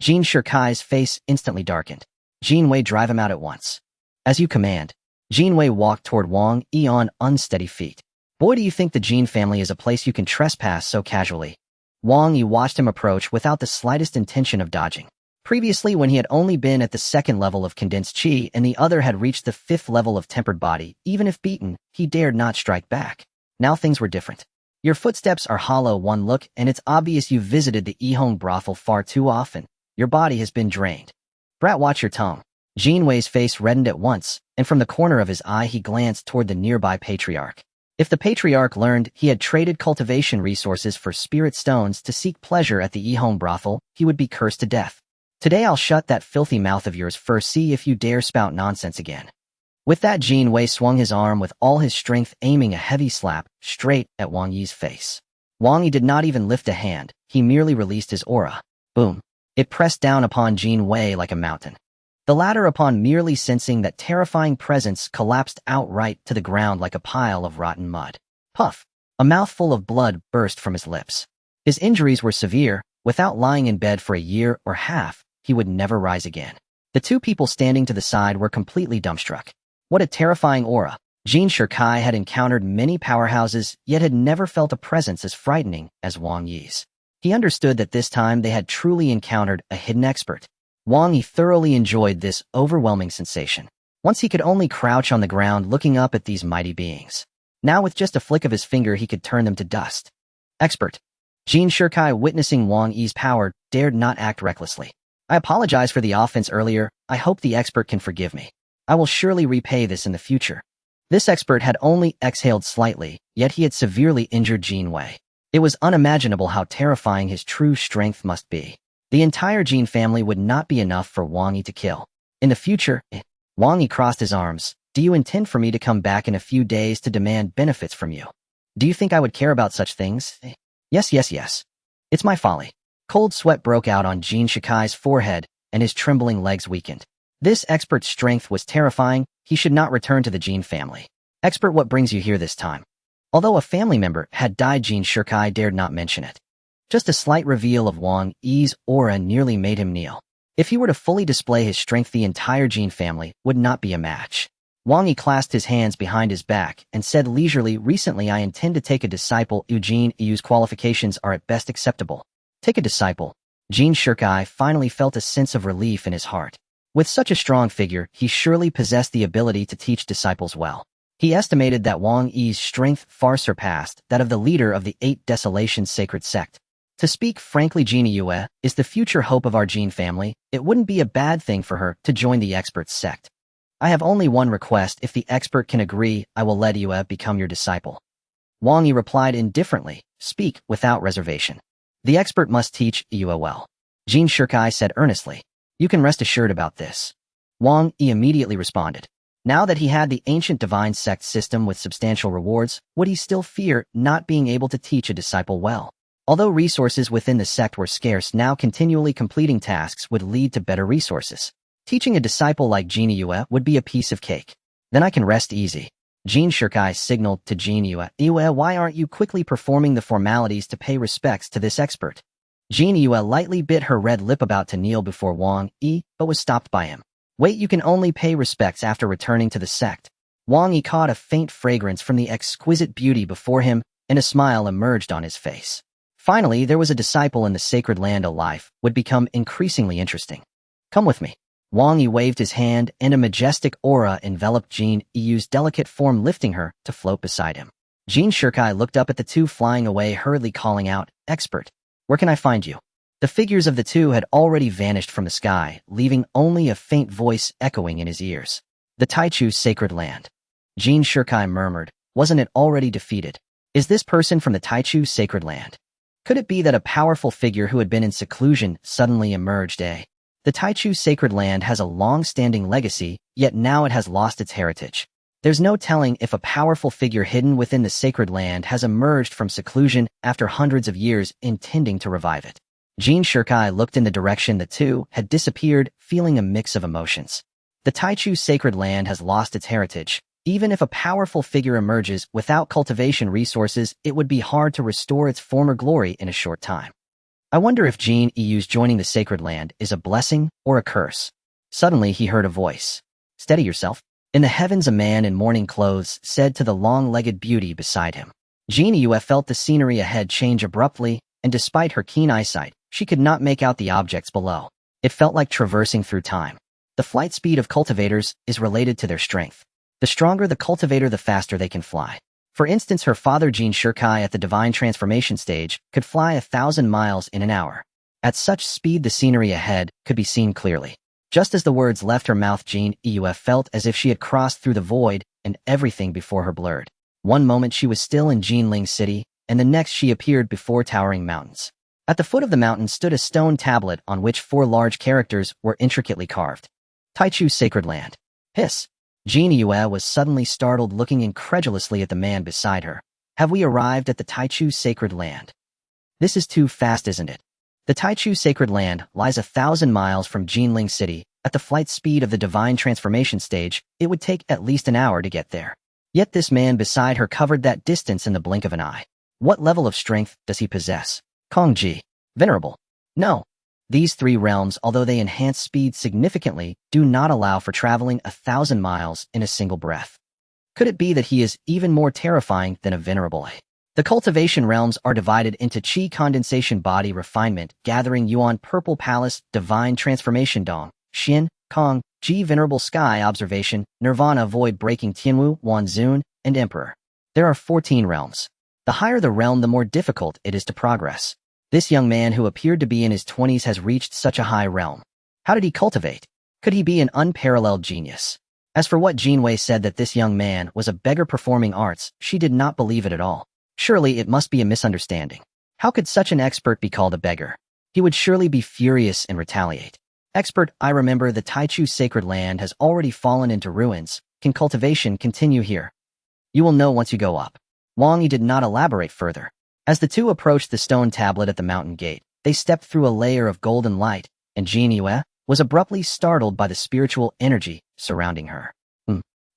Jin Shikai's face instantly darkened. Jin Wei, drive him out at once. As you command. Jin Wei walked toward Wang Yi on unsteady feet. Boy, do you think the Jin family is a place you can trespass so casually? Wang Yi watched him approach without the slightest intention of dodging. Previously, when he had only been at the 2nd level of condensed chi and the other had reached the 5th level of tempered body, even if beaten, he dared not strike back. Now things were different. Your footsteps are hollow. One look, and it's obvious you've visited the Yihong brothel far too often. Your body has been drained. Brat, watch your tongue. Jin Wei's face reddened at once, and from the corner of his eye he glanced toward the nearby patriarch. If the patriarch learned he had traded cultivation resources for spirit stones to seek pleasure at the Yihong brothel, he would be cursed to death. Today I'll shut that filthy mouth of yours first, see if you dare spout nonsense again. With that, Jin Wei swung his arm with all his strength, aiming a heavy slap straight at Wang Yi's face. Wang Yi did not even lift a hand, he merely released his aura. Boom. It pressed down upon Jin Wei like a mountain. The latter, upon merely sensing that terrifying presence, collapsed outright to the ground like a pile of rotten mud. Puff! A mouthful of blood burst from his lips. His injuries were severe. Without lying in bed for a year or half, he would never rise again. The two people standing to the side were completely dumbstruck. What a terrifying aura. Jin Shikai had encountered many powerhouses, yet had never felt a presence as frightening as Wang Yi's. He understood that this time they had truly encountered a hidden expert. Wang Yi thoroughly enjoyed this overwhelming sensation. Once he could only crouch on the ground looking up at these mighty beings. Now with just a flick of his finger he could turn them to dust. Expert. Jin Shirkai, witnessing Wang Yi's power, dared not act recklessly. I apologize for the offense earlier. I hope the expert can forgive me. I will surely repay this in the future. This expert had only exhaled slightly, yet he had severely injured Jin Wei. It was unimaginable how terrifying his true strength must be. The entire Jin family would not be enough for Wang Yi to kill. In the future, Wang Yi crossed his arms. Do you intend for me to come back in a few days to demand benefits from you? Do you think I would care about such things? Yes. It's my folly. Cold sweat broke out on Jin Shikai's forehead, and his trembling legs weakened. This expert's strength was terrifying. He should not return to the Jin family. Expert, what brings you here this time? Although a family member had died, Jin Shirkai dared not mention it. Just a slight reveal of Wang Yi's aura nearly made him kneel. If he were to fully display his strength, the entire Jin family would not be a match. Wang Yi clasped his hands behind his back and said leisurely, recently I intend to take a disciple. Jin Yu's qualifications are at best acceptable. Take a disciple. Jin Shirkai finally felt a sense of relief in his heart. With such a strong figure, he surely possessed the ability to teach disciples well. He estimated that Wang Yi's strength far surpassed that of the leader of the 8 Desolations sacred sect. To speak frankly, Jin Yue is the future hope of our Jin family. It wouldn't be a bad thing for her to join the expert's sect. I have only one request. If the expert can agree, I will let Yue become your disciple. Wang Yi replied indifferently, speak without reservation. The expert must teach Yue well. Jin Shirkai said earnestly. You can rest assured about this. Wang Yi immediately responded. Now that he had the ancient divine sect system with substantial rewards, would he still fear not being able to teach a disciple well? Although resources within the sect were scarce, now continually completing tasks would lead to better resources. Teaching a disciple like Jin Yue would be a piece of cake. Then I can rest easy. Jin Shirkai signaled to Jin Yue. Yue, why aren't you quickly performing the formalities to pay respects to this expert? Jin Yue lightly bit her red lip, about to kneel before Wang Yi, but was stopped by him. Wait, you can only pay respects after returning to the sect. Wang Yi caught a faint fragrance from the exquisite beauty before him, and a smile emerged on his face. Finally, there was a disciple in the sacred land. A life would become increasingly interesting. Come with me. Wang Yi waved his hand, and a majestic aura enveloped Jin Yu's delicate form, lifting her to float beside him. Jin Shirkai looked up at the two flying away, hurriedly calling out, Expert, where can I find you? The figures of the two had already vanished from the sky, leaving only a faint voice echoing in his ears. The Taichu sacred land. Jin Shirkai murmured, wasn't it already defeated? Is this person from the Taichu sacred land? Could it be that a powerful figure who had been in seclusion suddenly emerged? The Taichu sacred land has a long-standing legacy, yet now it has lost its heritage. There's no telling if a powerful figure hidden within the sacred land has emerged from seclusion after hundreds of years, intending to revive it. Jin Shirkai looked in the direction the two had disappeared, feeling a mix of emotions. The Taichu sacred land has lost its heritage. Even if a powerful figure emerges without cultivation resources, it would be hard to restore its former glory in a short time. I wonder if Jin Yu's joining the sacred land is a blessing or a curse. Suddenly he heard a voice. Steady yourself. In the heavens, a man in mourning clothes said to the long-legged beauty beside him. Jin Yu felt the scenery ahead change abruptly, and despite her keen eyesight, she could not make out the objects below. It felt like traversing through time. The flight speed of cultivators is related to their strength. The stronger the cultivator, the faster they can fly. For instance, her father Jin Shirkai at the divine transformation stage could fly 1,000 miles in an hour. At such speed, the scenery ahead could be seen clearly. Just as the words left her mouth, Jin Yu felt as if she had crossed through the void, and everything before her blurred. One moment she was still in Jinling City, and the next she appeared before towering mountains. At the foot of the mountain stood a stone tablet on which 4 large characters were intricately carved. Taichu Sacred Land. Hiss. Jin Yu was suddenly startled, looking incredulously at the man beside her. Have we arrived at the Taichu Sacred Land? This is too fast, isn't it? The Taichu Sacred Land lies 1,000 miles from Jinling City. At the flight speed of the divine transformation stage, it would take at least an hour to get there. Yet this man beside her covered that distance in the blink of an eye. What level of strength does he possess? Kongji. Venerable. No. These 3 realms, although they enhance speed significantly, do not allow for traveling 1,000 miles in a single breath. Could it be that he is even more terrifying than a venerable? The cultivation realms are divided into Qi condensation, body refinement, gathering yuan, purple palace, divine transformation dong, Xin, Kong, G. Venerable Sky Observation, Nirvana Void Breaking Tianwu, Wanzun, and Emperor. There are 14 realms. The higher the realm, the more difficult it is to progress. This young man who appeared to be in his 20s has reached such a high realm. How did he cultivate? Could he be an unparalleled genius? As for what Jinwei said that this young man was a beggar performing arts, she did not believe it at all. Surely it must be a misunderstanding. How could such an expert be called a beggar? He would surely be furious and retaliate. Expert, I remember the Taichu sacred land has already fallen into ruins. Can cultivation continue here? You will know once you go up. Wang Yi did not elaborate further. As the two approached the stone tablet at the mountain gate, they stepped through a layer of golden light, and Jin Yue was abruptly startled by the spiritual energy surrounding her.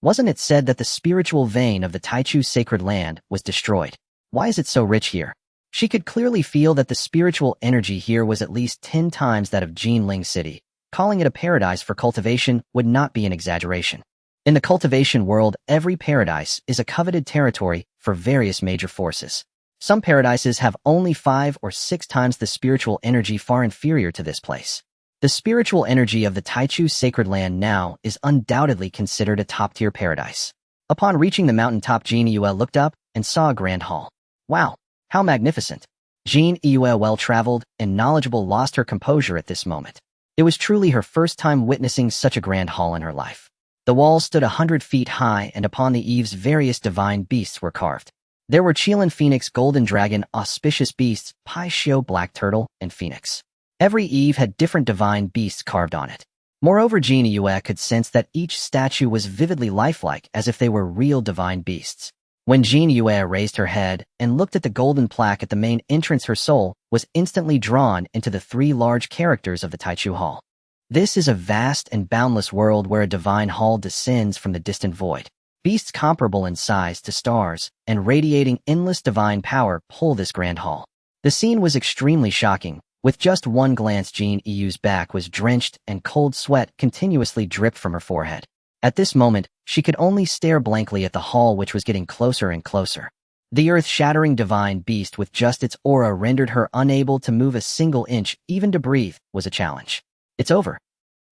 Wasn't it said that the spiritual vein of the Taichu sacred land was destroyed? Why is it so rich here? She could clearly feel that the spiritual energy here was at least 10 times that of Jinling City. Calling it a paradise for cultivation would not be an exaggeration. In the cultivation world, every paradise is a coveted territory for various major forces. Some paradises have only 5 or 6 times the spiritual energy, far inferior to this place. The spiritual energy of the Taichu sacred land now is undoubtedly considered a top-tier paradise. Upon reaching the mountaintop, Jin Yue looked up and saw a grand hall. Wow, how magnificent! Jin Yue, well-traveled and knowledgeable, lost her composure at this moment. It was truly her first time witnessing such a grand hall in her life. The walls stood 100 feet high, and upon the eaves various divine beasts were carved. There were Qilin Phoenix, Golden Dragon, Auspicious Beasts, Pai Xiu, Black Turtle, and Phoenix. Every eve had different divine beasts carved on it. Moreover, Jin Yue could sense that each statue was vividly lifelike, as if they were real divine beasts. When Jin Yue raised her head and looked at the golden plaque at the main entrance, her soul was instantly drawn into the 3 large characters of the Taichu Hall. This is a vast and boundless world where a divine hall descends from the distant void. Beasts comparable in size to stars and radiating endless divine power pull this grand hall. The scene was extremely shocking. With just one glance, Jin Yue's back was drenched and cold sweat continuously dripped from her forehead. At this moment, she could only stare blankly at the hall, which was getting closer and closer. The earth-shattering divine beast with just its aura rendered her unable to move a single inch. Even to breathe was a challenge. It's over.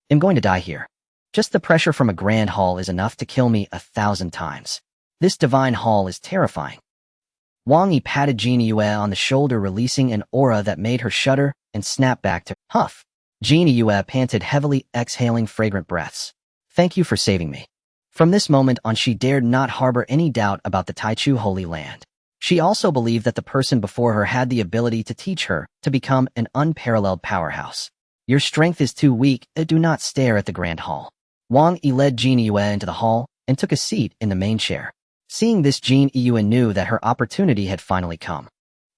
I'm going to die here. Just the pressure from a grand hall is enough to kill me 1,000 times. This divine hall is terrifying. Wang Yi patted Jin Yue on the shoulder, releasing an aura that made her shudder and snap back to huff. Jin Yue panted heavily, exhaling fragrant breaths. Thank you for saving me. From this moment on, she dared not harbor any doubt about the Taichu Holy Land. She also believed that the person before her had the ability to teach her to become an unparalleled powerhouse. Your strength is too weak. Do not stare at the grand hall. Wang Yi led Jin Yue into the hall and took a seat in the main chair. Seeing this, Jin Yue knew that her opportunity had finally come.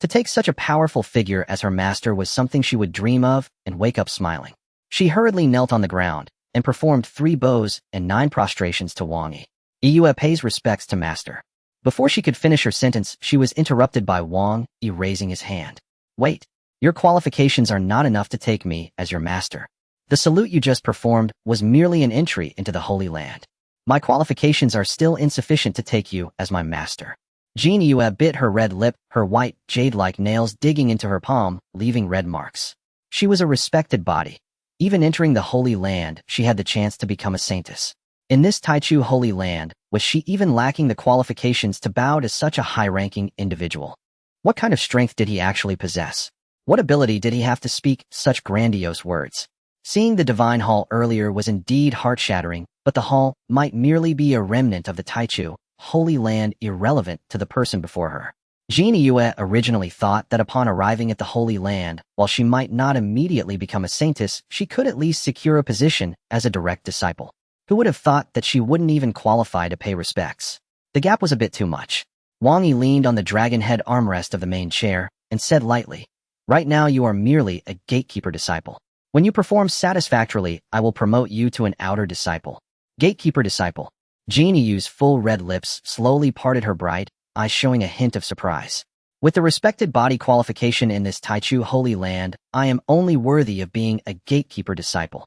To take such a powerful figure as her master was something she would dream of and wake up smiling. She hurriedly knelt on the ground and performed 3 bows and 9 prostrations to Wang Yi. Yue pays respects to master. Before she could finish her sentence, she was interrupted by Wang Yi raising his hand. Wait, your qualifications are not enough to take me as your master. The salute you just performed was merely an entry into the Holy Land. My qualifications are still insufficient to take you as my master. Jin Yue bit her red lip, her white, jade-like nails digging into her palm, leaving red marks. She was a respected body. Even entering the Holy Land, she had the chance to become a saintess. In this Taichu Holy Land, was she even lacking the qualifications to bow to such a high-ranking individual? What kind of strength did he actually possess? What ability did he have to speak such grandiose words? Seeing the divine hall earlier was indeed heart-shattering, but the hall might merely be a remnant of the Taichu Holy Land, irrelevant to the person before her. Jin Yue originally thought that upon arriving at the Holy Land, while she might not immediately become a saintess, she could at least secure a position as a direct disciple. Who would have thought that she wouldn't even qualify to pay respects? The gap was a bit too much. Wang Yi leaned on the dragon head armrest of the main chair and said lightly, "Right now you are merely a gatekeeper disciple. When you perform satisfactorily, I will promote you to an outer disciple." Gatekeeper disciple. Jin Yue's full red lips slowly parted, her bright eyes showing a hint of surprise. With the respected body qualification in this Taichu Holy Land, I am only worthy of being a gatekeeper disciple.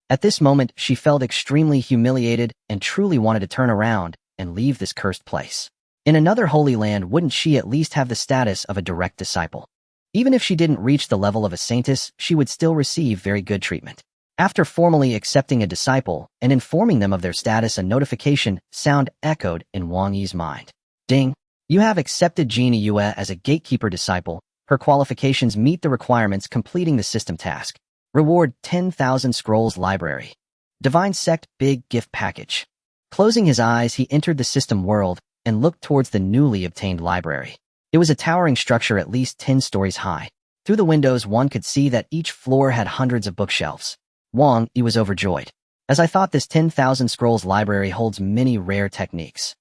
At this moment, she felt extremely humiliated and truly wanted to turn around and leave this cursed place. In another Holy Land, wouldn't she at least have the status of a direct disciple? Even if she didn't reach the level of a saintess, she would still receive very good treatment. After formally accepting a disciple and informing them of their status, a notification sound echoed in Wang Yi's mind. Ding! You have accepted Jin Yue as a gatekeeper disciple. Her qualifications meet the requirements, completing the system task. Reward 10,000 scrolls library. Divine Sect big gift package. Closing his eyes, he entered the system world and looked towards the newly obtained library. It was a towering structure at least 10 stories high. Through the windows, one could see that each floor had hundreds of bookshelves. Wang Yi was overjoyed. As I thought, this 10,000 scrolls library holds many rare techniques.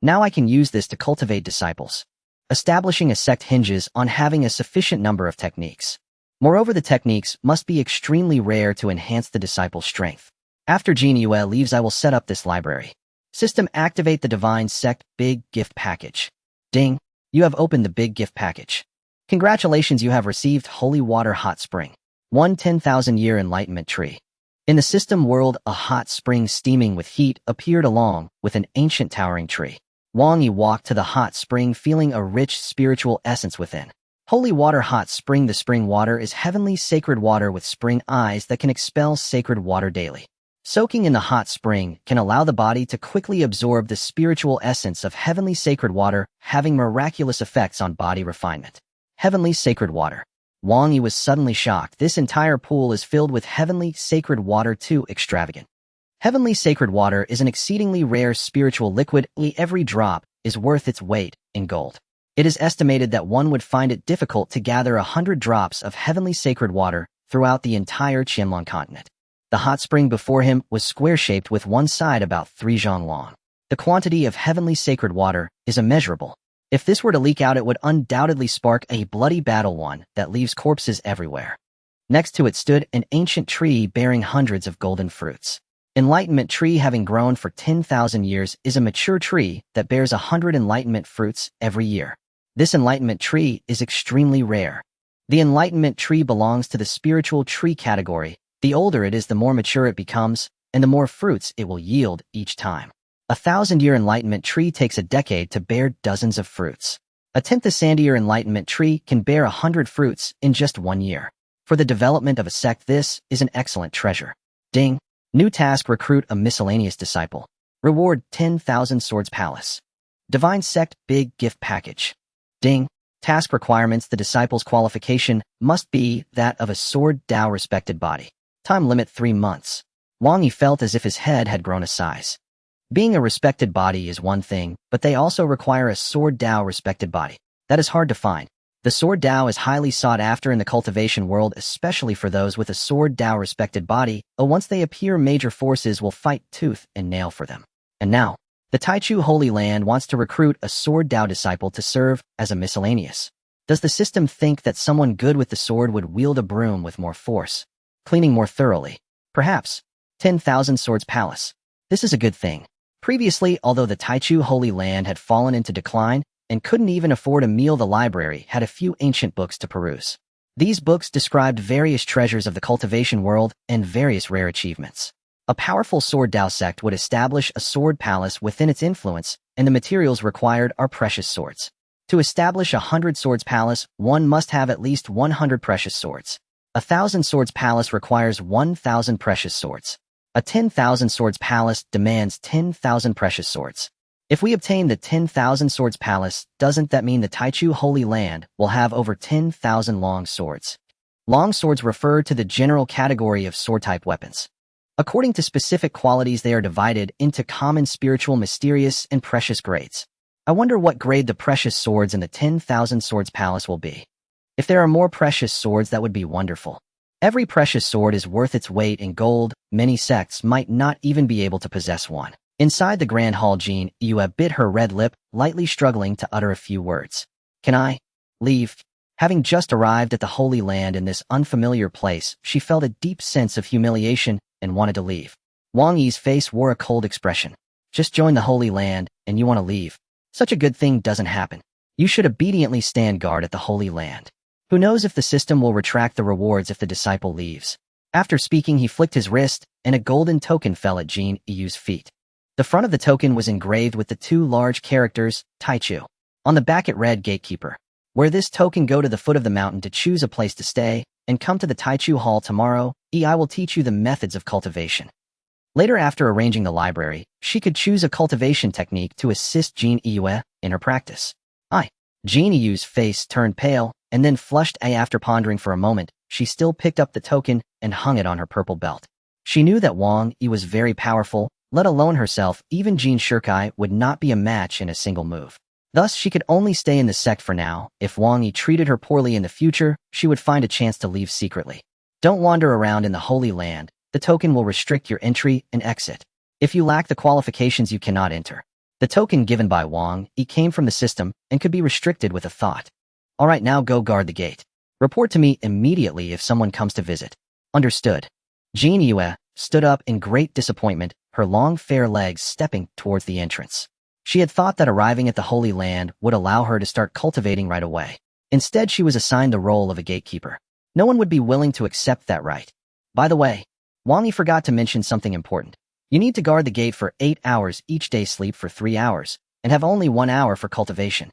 Now I can use this to cultivate disciples. Establishing a sect hinges on having a sufficient number of techniques. Moreover, the techniques must be extremely rare to enhance the disciple's strength. After Jin Yue leaves, I will set up this library. System activate the Divine Sect big gift package. Ding! You have opened the big gift package. Congratulations, you have received Holy Water Hot Spring. 10,000-year enlightenment tree. In the system world, a hot spring steaming with heat appeared along with an ancient towering tree. Wang Yi walked to the hot spring, feeling a rich spiritual essence within. Holy Water Hot Spring. The spring water is heavenly sacred water with spring eyes that can expel sacred water daily. Soaking in the hot spring can allow the body to quickly absorb the spiritual essence of heavenly sacred water, having miraculous effects on body refinement. Heavenly sacred water. Wang Yi was suddenly shocked. This entire pool is filled with heavenly sacred water, too extravagant. Heavenly sacred water is an exceedingly rare spiritual liquid. Every drop is worth its weight in gold. It is estimated that one would find it difficult to gather 100 drops of heavenly sacred water throughout the entire Qianlong continent. The hot spring before him was square-shaped with one side about 3 zhang long. The quantity of heavenly sacred water is immeasurable. If this were to leak out, it would undoubtedly spark a bloody battle, one that leaves corpses everywhere. Next to it stood an ancient tree bearing hundreds of golden fruits. Enlightenment tree, having grown for 10,000 years, is a mature tree that bears 100 enlightenment fruits every year. This enlightenment tree is extremely rare. The enlightenment tree belongs to the spiritual tree category. The older it is, the more mature it becomes, and the more fruits it will yield each time. 1,000-year enlightenment tree takes a decade to bear dozens of fruits. A 10th sandier enlightenment tree can bear 100 fruits in just 1 year. For the development of a sect, this is an excellent treasure. Ding! New task: recruit a miscellaneous disciple. Reward 10,000 swords palace. Divine Sect big gift package. Ding! Task requirements: the disciple's qualification must be that of a sword Dao respected body. Time limit 3 months. Wang Yi felt as if his head had grown a size. Being a respected body is one thing, but they also require a sword Dao respected body. That is hard to find. The sword Dao is highly sought after in the cultivation world, especially for those with a sword Dao respected body. Once they appear, major forces will fight tooth and nail for them. And now, the Taichu Holy Land wants to recruit a sword Dao disciple to serve as a miscellaneous. Does the system think that someone good with the sword would wield a broom with more force, cleaning more thoroughly? Perhaps. 10,000 swords palace. This is a good thing. Previously, although the Taichu Holy Land had fallen into decline and couldn't even afford a meal, the library had a few ancient books to peruse. These books described various treasures of the cultivation world and various rare achievements. A powerful sword Dao sect would establish a sword palace within its influence, and the materials required are precious swords. To establish 100 swords palace, one must have at least 100 precious swords. 1,000 swords palace requires 1,000 precious swords. A 10,000 swords palace demands 10,000 precious swords. If we obtain the 10,000 swords palace, doesn't that mean the Taichu Holy Land will have over 10,000 long swords? Long swords refer to the general category of sword-type weapons. According to specific qualities, they are divided into common, spiritual, mysterious, and precious grades. I wonder what grade the precious swords in the 10,000 swords palace will be. If there are more precious swords, that would be wonderful. Every precious sword is worth its weight in gold. Many sects might not even be able to possess one. Inside the Grand Hall, Jin Yue bit her red lip, lightly struggling to utter a few words. Can I leave? Having just arrived at the Holy Land in this unfamiliar place, she felt a deep sense of humiliation and wanted to leave. Wang Yi's face wore a cold expression. Just joined the Holy Land, and you want to leave? Such a good thing doesn't happen. You should obediently stand guard at the Holy Land. Who knows if the system will retract the rewards if the disciple leaves. After speaking, he flicked his wrist, and a golden token fell at Jin Yu's feet. The front of the token was engraved with the 2 large characters, Taichu. On the back it read, Gatekeeper. Wear this token, go to the foot of the mountain to choose a place to stay, and come to the Taichu Hall tomorrow. I will teach you the methods of cultivation. Later, after arranging the library, she could choose a cultivation technique to assist Jean Yue in her practice. Jean Yue's face turned pale and then flushed. After pondering for a moment, she still picked up the token and hung it on her purple belt. She knew that Wang Yi was very powerful, let alone herself. Even Jean Shirkai would not be a match in a single move. Thus, she could only stay in the sect for now. If Wang Yi treated her poorly in the future, she would find a chance to leave secretly. Don't wander around in the Holy Land. The token will restrict your entry and exit. If you lack the qualifications, you cannot enter. The token given by Wang Yi came from the system and could be restricted with a thought. Alright, now go guard the gate. Report to me immediately if someone comes to visit. Understood. Jean Yue stood up in great disappointment, her long fair legs stepping towards the entrance. She had thought that arriving at the Holy Land would allow her to start cultivating right away. Instead, she was assigned the role of a gatekeeper. No one would be willing to accept that right. By the way, Wang Yi forgot to mention something important. You need to guard the gate for 8 hours each day, sleep for 3 hours, and have only 1 hour for cultivation.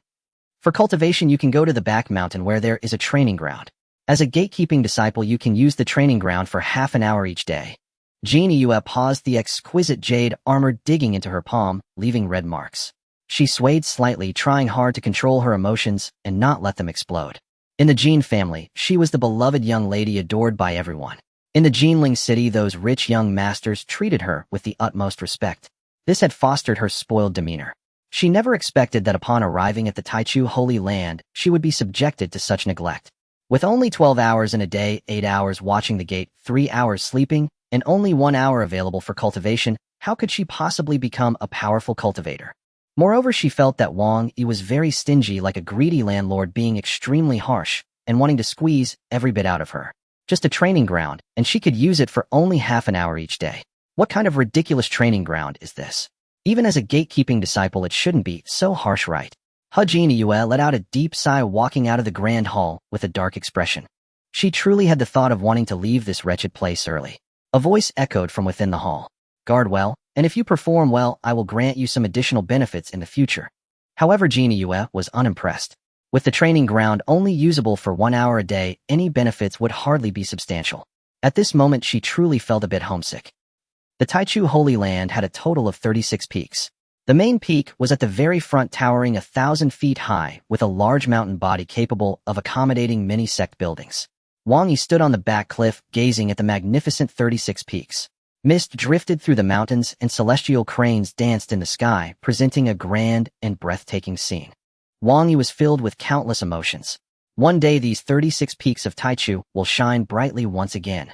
For cultivation, you can go to the back mountain where there is a training ground. As a gatekeeping disciple, you can use the training ground for half an hour each day. Jean Yue paused, the exquisite jade armor digging into her palm, leaving red marks. She swayed slightly, trying hard to control her emotions and not let them explode. In the Jean family, she was the beloved young lady adored by everyone. In the Jinling city, those rich young masters treated her with the utmost respect. This had fostered her spoiled demeanor. She never expected that upon arriving at the Taichu Holy Land, she would be subjected to such neglect. With only 12 hours in a day, 8 hours watching the gate, 3 hours sleeping, and only 1 hour available for cultivation, how could she possibly become a powerful cultivator? Moreover, she felt that Wang Yi was very stingy, like a greedy landlord, being extremely harsh and wanting to squeeze every bit out of her. Just a training ground, and she could use it for only half an hour each day. What kind of ridiculous training ground is this? Even as a gatekeeping disciple, it shouldn't be so harsh, right? Jean Yue let out a deep sigh, walking out of the grand hall with a dark expression. She truly had the thought of wanting to leave this wretched place early. A voice echoed from within the hall. Guard well, and if you perform well, I will grant you some additional benefits in the future. However, Jean Yue was unimpressed. With the training ground only usable for 1 hour a day, any benefits would hardly be substantial. At this moment, she truly felt a bit homesick. The Taichu Holy Land had a total of 36 peaks. The main peak was at the very front, towering 1,000 feet high, with a large mountain body capable of accommodating many sect buildings. Wang Yi stood on the back cliff, gazing at the magnificent 36 peaks. Mist drifted through the mountains and celestial cranes danced in the sky, presenting a grand and breathtaking scene. Wang Yi was filled with countless emotions. One day, these 36 peaks of Taichu will shine brightly once again.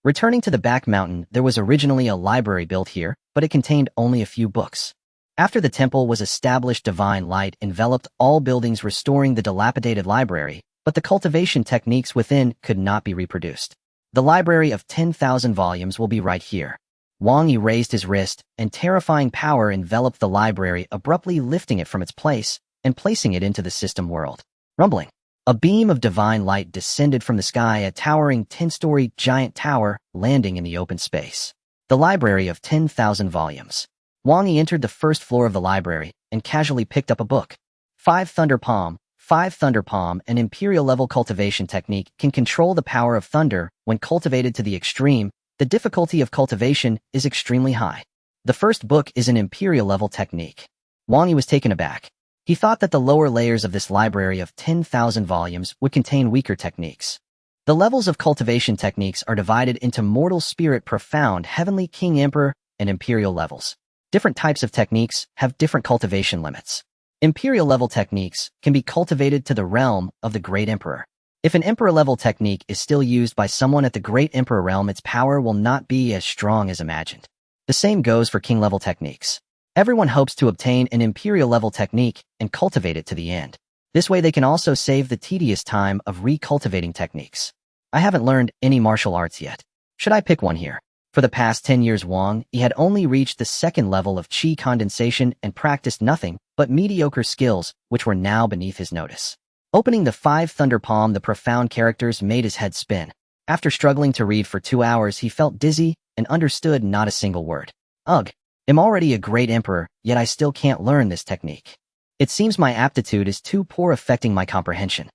Returning to the back mountain, there was originally a library built here, but it contained only a few books. After the temple was established, divine light enveloped all buildings, restoring the dilapidated library, but the cultivation techniques within could not be reproduced. The library of 10,000 volumes will be right here. Wang Yi raised his wrist, and terrifying power enveloped the library, abruptly lifting it from its place and placing it into the system world. Rumbling. A beam of divine light descended from the sky, a towering 10-story giant tower, landing in the open space. The library of 10,000 volumes. Wang Yi entered the first floor of the library and casually picked up a book. 5 Thunder Palm. 5 Thunder Palm, an imperial-level cultivation technique, can control the power of thunder when cultivated to the extreme. The difficulty of cultivation is extremely high. The first book is an imperial-level technique. Wang Yi was taken aback. He thought that the lower layers of this library of 10,000 volumes would contain weaker techniques. The levels of cultivation techniques are divided into mortal, spirit, profound, heavenly, king, emperor, and imperial levels. Different types of techniques have different cultivation limits. Imperial-level techniques can be cultivated to the realm of the Great Emperor. If an emperor-level technique is still used by someone at the Great Emperor realm, its power will not be as strong as imagined. The same goes for king-level techniques. Everyone hopes to obtain an imperial-level technique and cultivate it to the end. This way they can also save the tedious time of recultivating techniques. I haven't learned any martial arts yet. Should I pick one here? For the past 10 years, Wang Yi had only reached the second level of qi condensation and practiced nothing but mediocre skills, which were now beneath his notice. Opening the 5 Thunder Palm, the profound characters made his head spin. After struggling to read for 2 hours, he felt dizzy and understood not a single word. Ugh. I'm already a great emperor, yet I still can't learn this technique. It seems my aptitude is too poor, affecting my comprehension.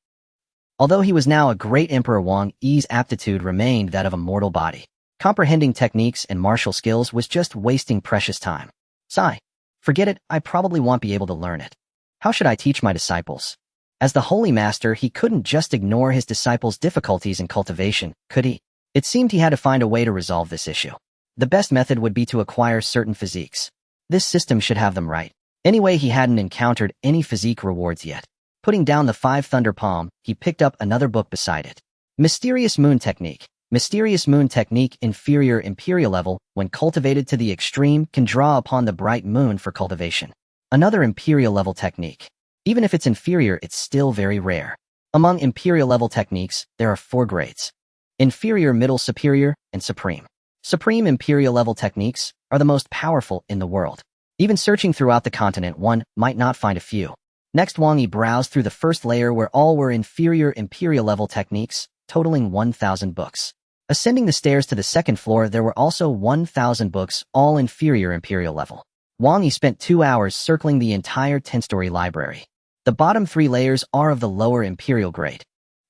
Although he was now a great emperor, Wang Yi's aptitude remained that of a mortal body. Comprehending techniques and martial skills was just wasting precious time. Sigh. Forget it, I probably won't be able to learn it. How should I teach my disciples? As the holy master, he couldn't just ignore his disciples' difficulties in cultivation, could he? It seemed he had to find a way to resolve this issue. The best method would be to acquire certain physiques. This system should have them right. Anyway, he hadn't encountered any physique rewards yet. Putting down the 5 thunder palm, he picked up another book beside it. Mysterious Moon Technique. Mysterious Moon Technique, inferior imperial level, when cultivated to the extreme, can draw upon the bright moon for cultivation. Another imperial level technique. Even if it's inferior, it's still very rare. Among imperial level techniques, there are 4 grades. Inferior, middle, superior, and supreme. Supreme imperial level techniques are the most powerful in the world. Even searching throughout the continent, one might not find a few. Next, Wang Yi browsed through the first layer where all were inferior imperial level techniques, totaling 1,000 books. Ascending the stairs to the second floor, there were also 1,000 books, all inferior imperial level. Wang Yi spent 2 hours circling the entire 10-story library. The bottom 3 layers are of the lower imperial grade.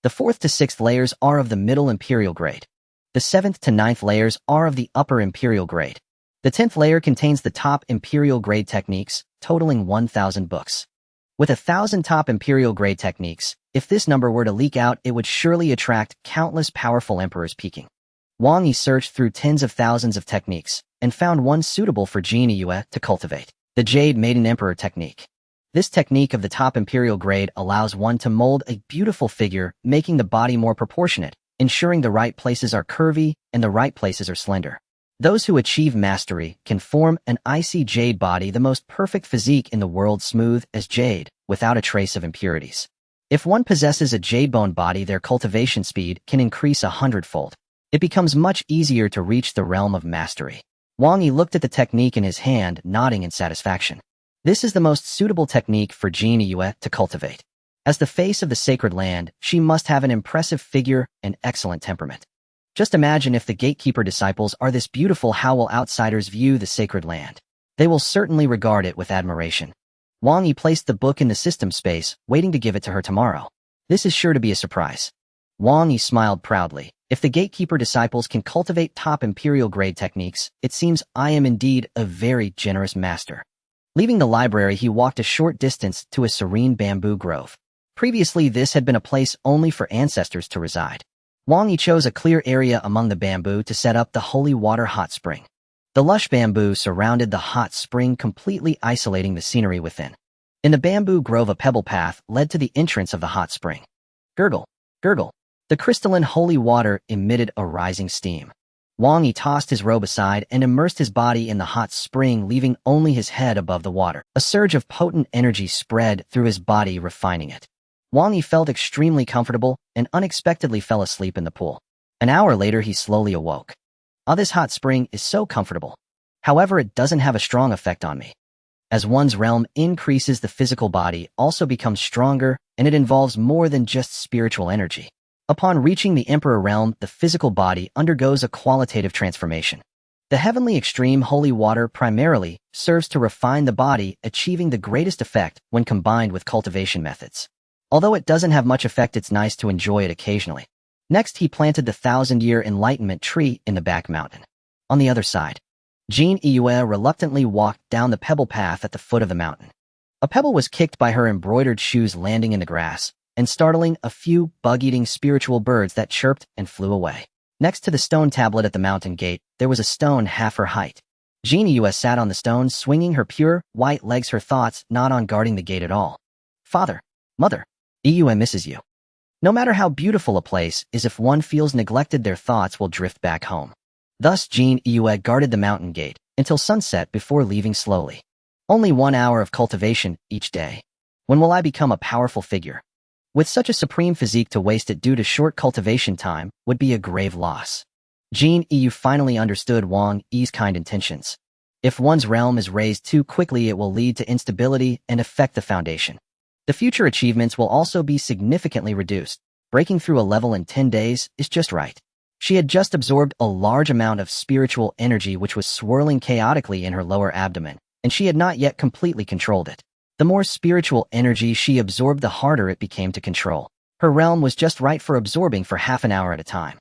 The 4th to 6th layers are of the middle imperial grade. The 7th to 9th layers are of the upper imperial grade. The 10th layer contains the top imperial grade techniques, totaling 1,000 books. With 1,000 top imperial grade techniques, if this number were to leak out, it would surely attract countless powerful emperors peeking. Wang Yi searched through tens of thousands of techniques and found one suitable for Jin Yue to cultivate, the Jade Maiden Emperor technique. This technique of the top imperial grade allows one to mold a beautiful figure, making the body more proportionate, ensuring the right places are curvy and the right places are slender. Those who achieve mastery can form an icy jade body, the most perfect physique in the world, smooth as jade, without a trace of impurities. If one possesses a jade-bone body, their cultivation speed can increase 100-fold. It becomes much easier to reach the realm of mastery. Wang Yi looked at the technique in his hand, nodding in satisfaction. This is the most suitable technique for Jin Yue to cultivate. As the face of the sacred land, she must have an impressive figure and excellent temperament. Just imagine if the gatekeeper disciples are this beautiful, how will outsiders view the sacred land? They will certainly regard it with admiration. Wang Yi placed the book in the system space, waiting to give it to her tomorrow. This is sure to be a surprise. Wang Yi smiled proudly. If the gatekeeper disciples can cultivate top imperial grade techniques, it seems I am indeed a very generous master. Leaving the library, he walked a short distance to a serene bamboo grove. Previously, this had been a place only for ancestors to reside. Wang Yi chose a clear area among the bamboo to set up the holy water hot spring. The lush bamboo surrounded the hot spring, completely isolating the scenery within. In the bamboo grove, a pebble path led to the entrance of the hot spring. Gurgle, gurgle. The crystalline holy water emitted a rising steam. Wang Yi tossed his robe aside and immersed his body in the hot spring, leaving only his head above the water. A surge of potent energy spread through his body, refining it. Wang Yi felt extremely comfortable and unexpectedly fell asleep in the pool. An hour later, he slowly awoke. This hot spring is so comfortable. However, it doesn't have a strong effect on me. As one's realm increases, the physical body also becomes stronger, and it involves more than just spiritual energy. Upon reaching the Emperor realm, the physical body undergoes a qualitative transformation. The heavenly extreme holy water primarily serves to refine the body, achieving the greatest effect when combined with cultivation methods. Although it doesn't have much effect, it's nice to enjoy it occasionally. Next, he planted the 1,000-year enlightenment tree in the back mountain. On the other side, Jin Yue reluctantly walked down the pebble path at the foot of the mountain. A pebble was kicked by her embroidered shoes, landing in the grass and startling a few bug-eating spiritual birds that chirped and flew away. Next to the stone tablet at the mountain gate, there was a stone half her height. Jin Yue sat on the stone, swinging her pure, white legs, her thoughts not on guarding the gate at all. Father, mother, Yue misses you. No matter how beautiful a place is, if one feels neglected, their thoughts will drift back home. Thus, Jin Yue guarded the mountain gate until sunset before leaving slowly. Only 1 hour of cultivation each day. When will I become a powerful figure? With such a supreme physique, to waste it due to short cultivation time would be a grave loss. Jin Yue finally understood Wang Yi's kind intentions. If one's realm is raised too quickly, it will lead to instability and affect the foundation. The future achievements will also be significantly reduced. Breaking through a level in 10 days is just right. She had just absorbed a large amount of spiritual energy which was swirling chaotically in her lower abdomen, and she had not yet completely controlled it. The more spiritual energy she absorbed, the harder it became to control. Her realm was just right for absorbing for half an hour at a time.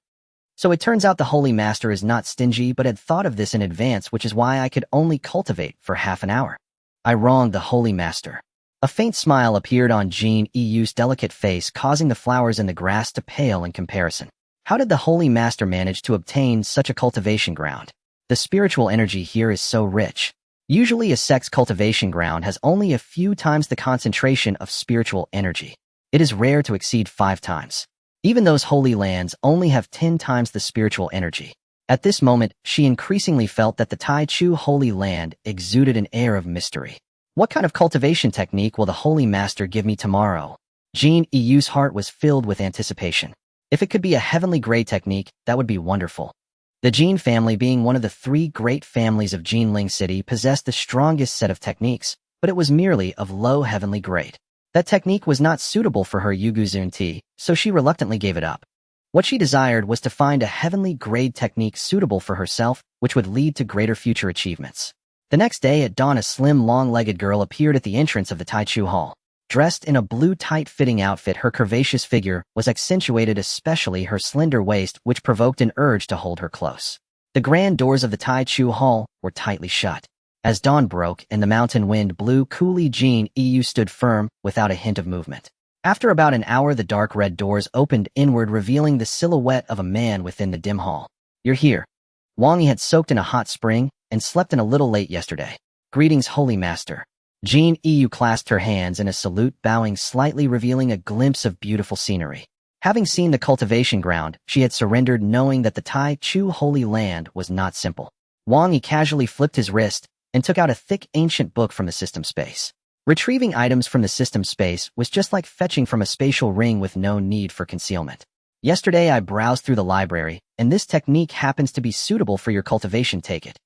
So it turns out the Holy Master is not stingy but had thought of this in advance, which is why I could only cultivate for half an hour. I wronged the Holy Master. A faint smile appeared on Jean Yu's delicate face, causing the flowers in the grass to pale in comparison. How did the Holy Master manage to obtain such a cultivation ground? The spiritual energy here is so rich. Usually a sect's cultivation ground has only a few times the concentration of spiritual energy. It is rare to exceed 5 times. Even those holy lands only have 10 times the spiritual energy. At this moment, she increasingly felt that the Tai Chu Holy Land exuded an air of mystery. What kind of cultivation technique will the Holy Master give me tomorrow? Jean Yu's heart was filled with anticipation. If it could be a heavenly grade technique, that would be wonderful. The Jin family, being one of the 3 great families of Jinling City, possessed the strongest set of techniques, but it was merely of low heavenly grade. That technique was not suitable for her Yuguzun tea, so she reluctantly gave it up. What she desired was to find a heavenly grade technique suitable for herself, which would lead to greater future achievements. The next day at dawn, a slim, long-legged girl appeared at the entrance of the Taichu Hall. Dressed in a blue tight-fitting outfit, her curvaceous figure was accentuated, especially her slender waist, which provoked an urge to hold her close. The grand doors of the Taichu Hall were tightly shut. As dawn broke and the mountain wind blew coolly, Jean Yu stood firm, without a hint of movement. After about an hour, the dark red doors opened inward, revealing the silhouette of a man within the dim hall. "You're here." Wang Yi had soaked in a hot spring and slept in a little late yesterday. "Greetings, Holy Master." Jean Yu clasped her hands in a salute, bowing slightly, revealing a glimpse of beautiful scenery. Having seen the cultivation ground, she had surrendered, knowing that the Tai Chu Holy Land was not simple. Wang Yi casually flipped his wrist and took out a thick ancient book from the system space. Retrieving items from the system space was just like fetching from a spatial ring with no need for concealment. "Yesterday I browsed through the library, and this technique happens to be suitable for your cultivation. Take it."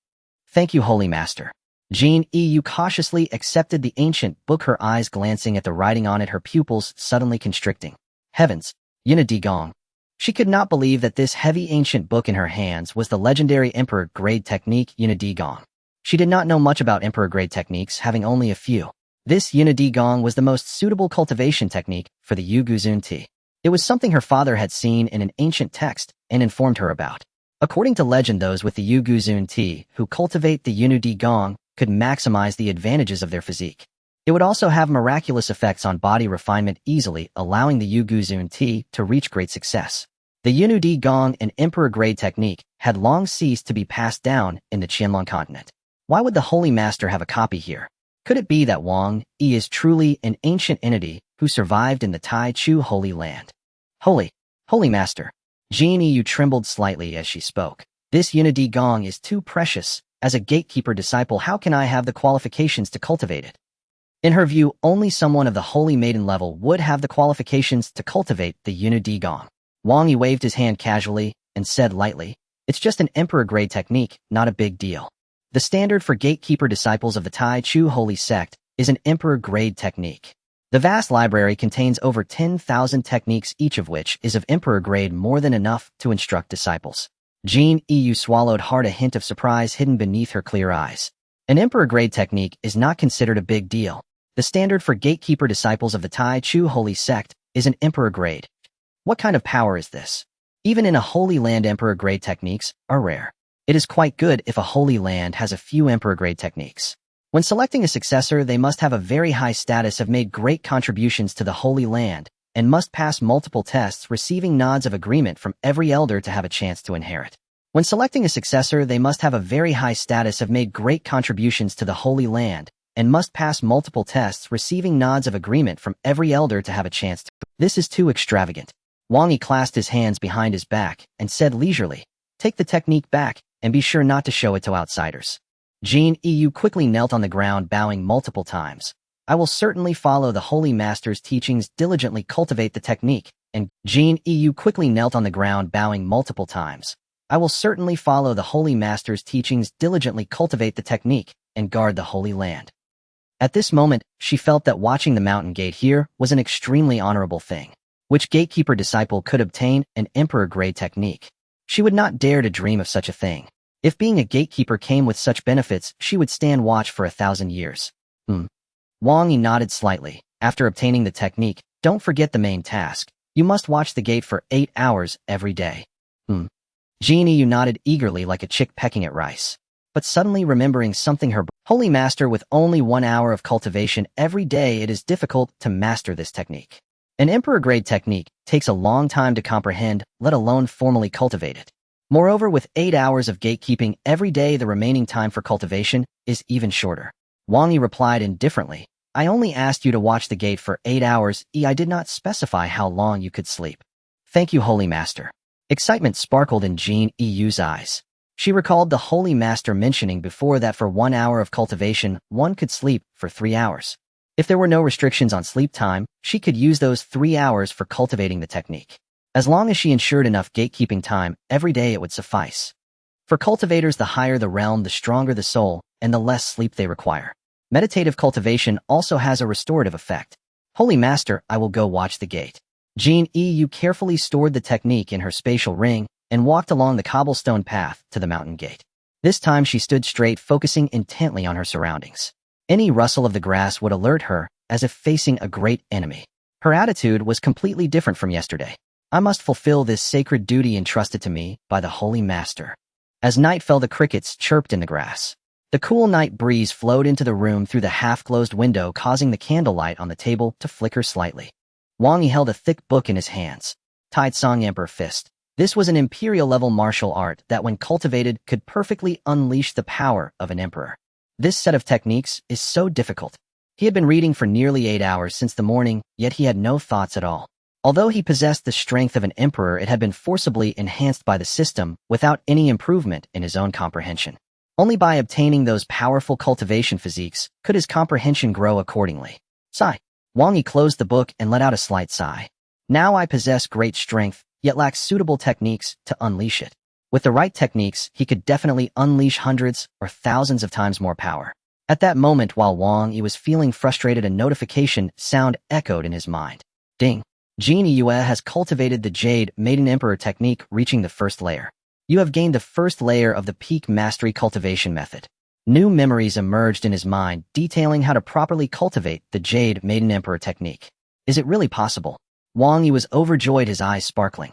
"Thank you, Holy Master." Jean Yu cautiously accepted the ancient book, her eyes glancing at the writing on it, her pupils suddenly constricting. Heavens! Yuna Gong. She could not believe that this heavy ancient book in her hands was the legendary Emperor-grade technique Yuna Gong. She did not know much about Emperor-grade techniques, having only a few. This Yuna Gong was the most suitable cultivation technique for the Yuguzun tea. It was something her father had seen in an ancient text and informed her about. According to legend, those with the Yuguzun tea who cultivate the Yuna Gong could maximize the advantages of their physique. It would also have miraculous effects on body refinement, easily allowing the Yuguzun tea to reach great success. The Yuna Gong, an emperor-grade technique, had long ceased to be passed down in the Qianlong continent. Why would the Holy Master have a copy here? Could it be that Wang Yi is truly an ancient entity who survived in the Tai Chu Holy Land? Holy Master. Jean Yu trembled slightly as she spoke. This Yuna Gong is too precious. As a gatekeeper disciple, how can I have the qualifications to cultivate it? In her view, only someone of the Holy Maiden level would have the qualifications to cultivate the Yuna Gong. Wang Yi waved his hand casually and said lightly, "It's just an emperor-grade technique, not a big deal." The standard for gatekeeper disciples of the Tai Chu Holy Sect is an emperor-grade technique. The vast library contains over 10,000 techniques, each of which is of emperor-grade, more than enough to instruct disciples. Jean Yu swallowed hard, a hint of surprise hidden beneath her clear eyes. An emperor-grade technique is not considered a big deal. The standard for gatekeeper disciples of the Tai Chu Holy Sect is an emperor-grade. What kind of power is this? Even in a Holy Land, emperor-grade techniques are rare. It is quite good if a Holy Land has a few emperor-grade techniques. When selecting a successor, they must have a very high status, have made great contributions to the Holy Land, and must pass multiple tests, receiving nods of agreement from every elder to have a chance to inherit. When selecting a successor, they must have a very high status, have made great contributions to the Holy Land, and must pass multiple tests, receiving nods of agreement from every elder to have a chance to. This is too extravagant. Wang Yi clasped his hands behind his back and said leisurely, "Take the technique back, and be sure not to show it to outsiders." Jean Yu quickly knelt on the ground, bowing multiple times. "I will certainly follow the Holy Master's teachings, diligently cultivate the technique," and Jean Yu quickly knelt on the ground, bowing multiple times. "I will certainly follow the Holy Master's teachings, diligently cultivate the technique, and guard the Holy Land." At this moment, she felt that watching the mountain gate here was an extremely honorable thing. Which gatekeeper disciple could obtain an emperor-grade technique? She would not dare to dream of such a thing. If being a gatekeeper came with such benefits, she would stand watch for 1,000 years. Wang Yi nodded slightly. After obtaining the technique, don't forget the main task. You must watch the gate for 8 hours every day. Hmm. Jean Yu nodded eagerly like a chick pecking at rice. But suddenly remembering something, her holy master, with only 1 hour of cultivation every day, it is difficult to master this technique. An emperor-grade technique takes a long time to comprehend, let alone formally cultivate it. Moreover, with 8 hours of gatekeeping every day, the remaining time for cultivation is even shorter. Wang Yi replied indifferently, I only asked you to watch the gate for 8 hours, I did not specify how long you could sleep. Thank you, Holy Master. Excitement sparkled in Jean Yu's eyes. She recalled the Holy Master mentioning before that for 1 hour of cultivation, one could sleep for 3 hours. If there were no restrictions on sleep time, she could use those 3 hours for cultivating the technique. As long as she ensured enough gatekeeping time, every day it would suffice. For cultivators, the higher the realm, the stronger the soul, and the less sleep they require. Meditative cultivation also has a restorative effect. Holy Master, I will go watch the gate. Jean Yu carefully stored the technique in her spatial ring and walked along the cobblestone path to the mountain gate. This time she stood straight, focusing intently on her surroundings. Any rustle of the grass would alert her, as if facing a great enemy. Her attitude was completely different from yesterday. I must fulfill this sacred duty entrusted to me by the Holy Master. As night fell, the crickets chirped in the grass. The cool night breeze flowed into the room through the half-closed window, causing the candlelight on the table to flicker slightly. Wang Yi held a thick book in his hands. Taitsong Emperor Fist. This was an imperial-level martial art that, when cultivated, could perfectly unleash the power of an emperor. This set of techniques is so difficult. He had been reading for nearly 8 hours since the morning, yet he had no thoughts at all. Although he possessed the strength of an emperor, it had been forcibly enhanced by the system without any improvement in his own comprehension. Only by obtaining those powerful cultivation physiques could his comprehension grow accordingly. Sigh. Wang Yi closed the book and let out a slight sigh. Now I possess great strength, yet lack suitable techniques to unleash it. With the right techniques, he could definitely unleash hundreds or thousands of times more power. At that moment, while Wang Yi was feeling frustrated, a notification sound echoed in his mind. Ding. Jean Yu has cultivated the Jade Maiden Emperor technique, reaching the first layer. You have gained the first layer of the peak mastery cultivation method. New memories emerged in his mind, detailing how to properly cultivate the Jade Maiden Emperor technique. Is it really possible? Wang Yi was overjoyed, his eyes sparkling.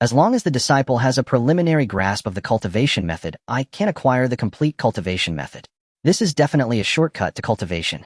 As long as the disciple has a preliminary grasp of the cultivation method, I can acquire the complete cultivation method. This is definitely a shortcut to cultivation.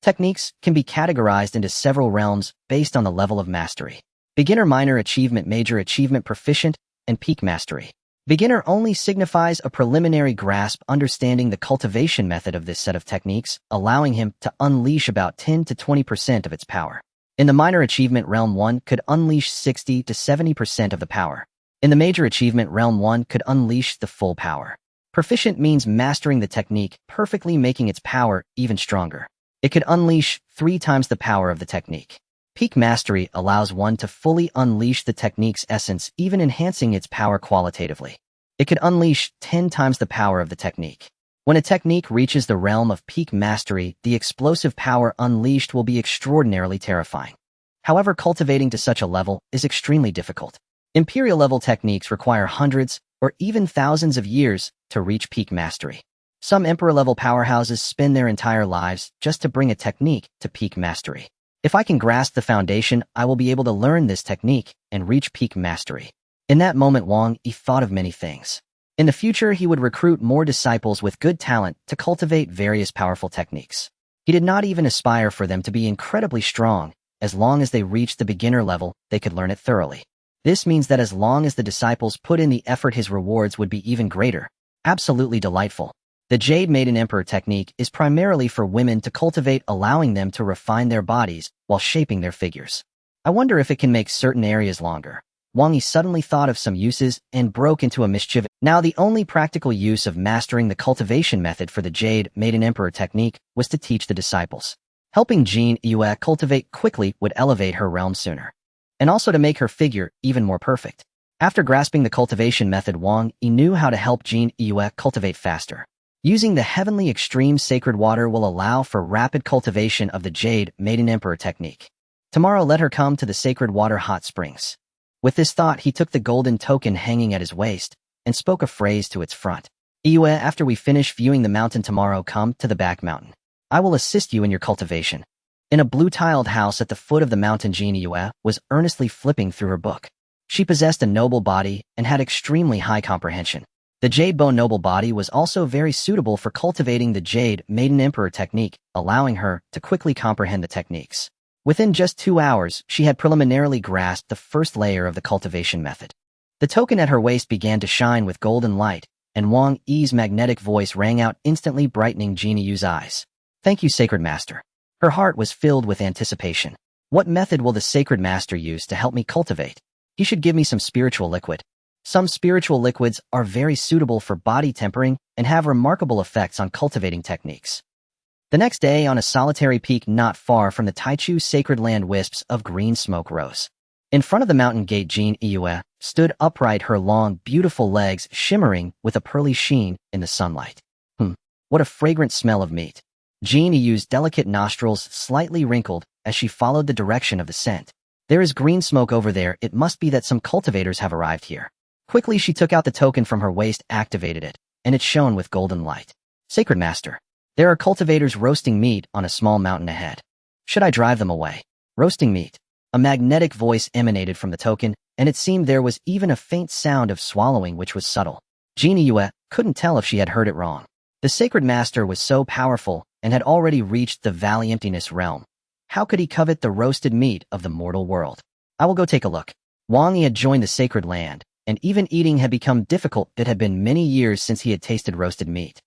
Techniques can be categorized into several realms based on the level of mastery. Beginner, minor achievement, major achievement, proficient, and peak mastery. Beginner only signifies a preliminary grasp, understanding the cultivation method of this set of techniques, allowing him to unleash about 10 to 20% of its power. In the minor achievement realm, one could unleash 60 to 70% of the power. In the major achievement realm, one could unleash the full power. Proficient means mastering the technique, perfectly making its power even stronger. It could unleash 3 times the power of the technique. Peak mastery allows one to fully unleash the technique's essence, even enhancing its power qualitatively. It could unleash 10 times the power of the technique. When a technique reaches the realm of peak mastery, the explosive power unleashed will be extraordinarily terrifying. However, cultivating to such a level is extremely difficult. Imperial-level techniques require hundreds or even thousands of years to reach peak mastery. Some emperor-level powerhouses spend their entire lives just to bring a technique to peak mastery. If I can grasp the foundation, I will be able to learn this technique and reach peak mastery. In that moment, Wang Yi thought of many things. In the future, he would recruit more disciples with good talent to cultivate various powerful techniques. He did not even aspire for them to be incredibly strong. As long as they reached the beginner level, they could learn it thoroughly. This means that as long as the disciples put in the effort, his rewards would be even greater. Absolutely delightful. The Jade Maiden Emperor technique is primarily for women to cultivate, allowing them to refine their bodies while shaping their figures. I wonder if it can make certain areas longer. Wang Yi suddenly thought of some uses and broke into a mischievous. Now, the only practical use of mastering the cultivation method for the Jade Maiden Emperor technique was to teach the disciples. Helping Jean Yu cultivate quickly would elevate her realm sooner, and also to make her figure even more perfect. After grasping the cultivation method, Wang Yi knew how to help Jean Yu cultivate faster. Using the heavenly extreme sacred water will allow for rapid cultivation of the Jade Maiden Emperor technique. Tomorrow let her come to the sacred water hot springs. With this thought, he took the golden token hanging at his waist and spoke a phrase to its front. Iyue, after we finish viewing the mountain tomorrow, come to the back mountain. I will assist you in your cultivation. In a blue-tiled house at the foot of the mountain, Jean Yue was earnestly flipping through her book. She possessed a noble body and had extremely high comprehension. The jade bone noble body was also very suitable for cultivating the jade maiden emperor technique, allowing her to quickly comprehend the techniques. Within just 2 hours, she had preliminarily grasped the first layer of the cultivation method. The token at her waist began to shine with golden light, and Wang Yi's magnetic voice rang out, instantly brightening Jean Yu's eyes. "Thank you, Sacred Master." Her heart was filled with anticipation. What method will the Sacred Master use to help me cultivate? He should give me some spiritual liquid. Some spiritual liquids are very suitable for body tempering and have remarkable effects on cultivating techniques. The next day, on a solitary peak not far from the Taichu sacred land, wisps of green smoke rose. In front of the mountain gate, Jean Yue stood upright, her long, beautiful legs shimmering with a pearly sheen in the sunlight. What a fragrant smell of meat. Jean Yu's delicate nostrils slightly wrinkled as she followed the direction of the scent. There is green smoke over there. It must be that some cultivators have arrived here. Quickly, she took out the token from her waist, activated it, and it shone with golden light. Sacred Master, there are cultivators roasting meat on a small mountain ahead. Should I drive them away? Roasting meat. A magnetic voice emanated from the token, and it seemed there was even a faint sound of swallowing which was subtle. Jean Yue couldn't tell if she had heard it wrong. The Sacred Master was so powerful and had already reached the valley emptiness realm. How could he covet the roasted meat of the mortal world? I will go take a look. Wang Yi had joined the sacred land, and even eating had become difficult. It had been many years since he had tasted roasted meat.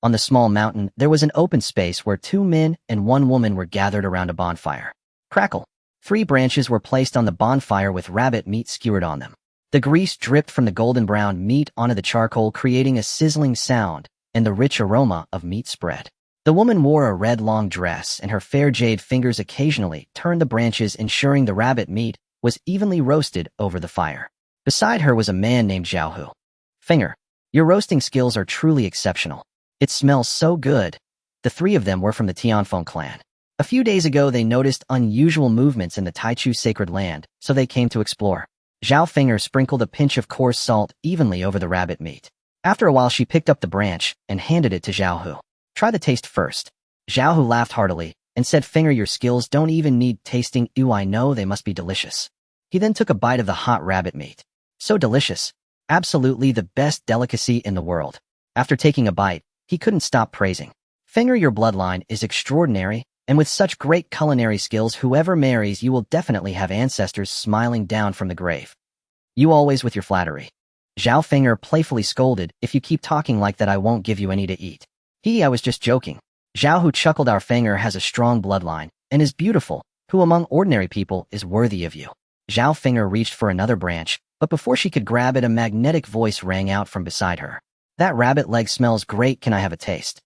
On the small mountain, there was an open space where 2 men and 1 woman were gathered around a bonfire. Crackle. 3 branches were placed on the bonfire with rabbit meat skewered on them. The grease dripped from the golden brown meat onto the charcoal, creating a sizzling sound, and the rich aroma of meat spread. The woman wore a red long dress, and her fair jade fingers occasionally turned the branches, ensuring the rabbit meat was evenly roasted over the fire. Beside her was a man named Zhao Hu. "Finger, your roasting skills are truly exceptional. It smells so good." The 3 of them were from the Tianfeng clan. A few days ago, they noticed unusual movements in the Taichu sacred land, so they came to explore. Zhao Finger sprinkled a pinch of coarse salt evenly over the rabbit meat. After a while, she picked up the branch and handed it to Zhao Hu. "Try the taste first." Zhao Hu laughed heartily and said, "Finger, your skills don't even need tasting. I know they must be delicious." He then took a bite of the hot rabbit meat. So delicious. Absolutely the best delicacy in the world. After taking a bite, he couldn't stop praising. "Finger, your bloodline is extraordinary, and with such great culinary skills, whoever marries you will definitely have ancestors smiling down from the grave. You always with your flattery." Zhao Finger playfully scolded, "If you keep talking like that, I won't give you any to eat." I was just joking." Zhao Hu chuckled, "Our Finger has a strong bloodline and is beautiful. Who among ordinary people is worthy of you?" Zhao Finger reached for another branch, but before she could grab it, a magnetic voice rang out from beside her. "That rabbit leg smells great. Can I have a taste?"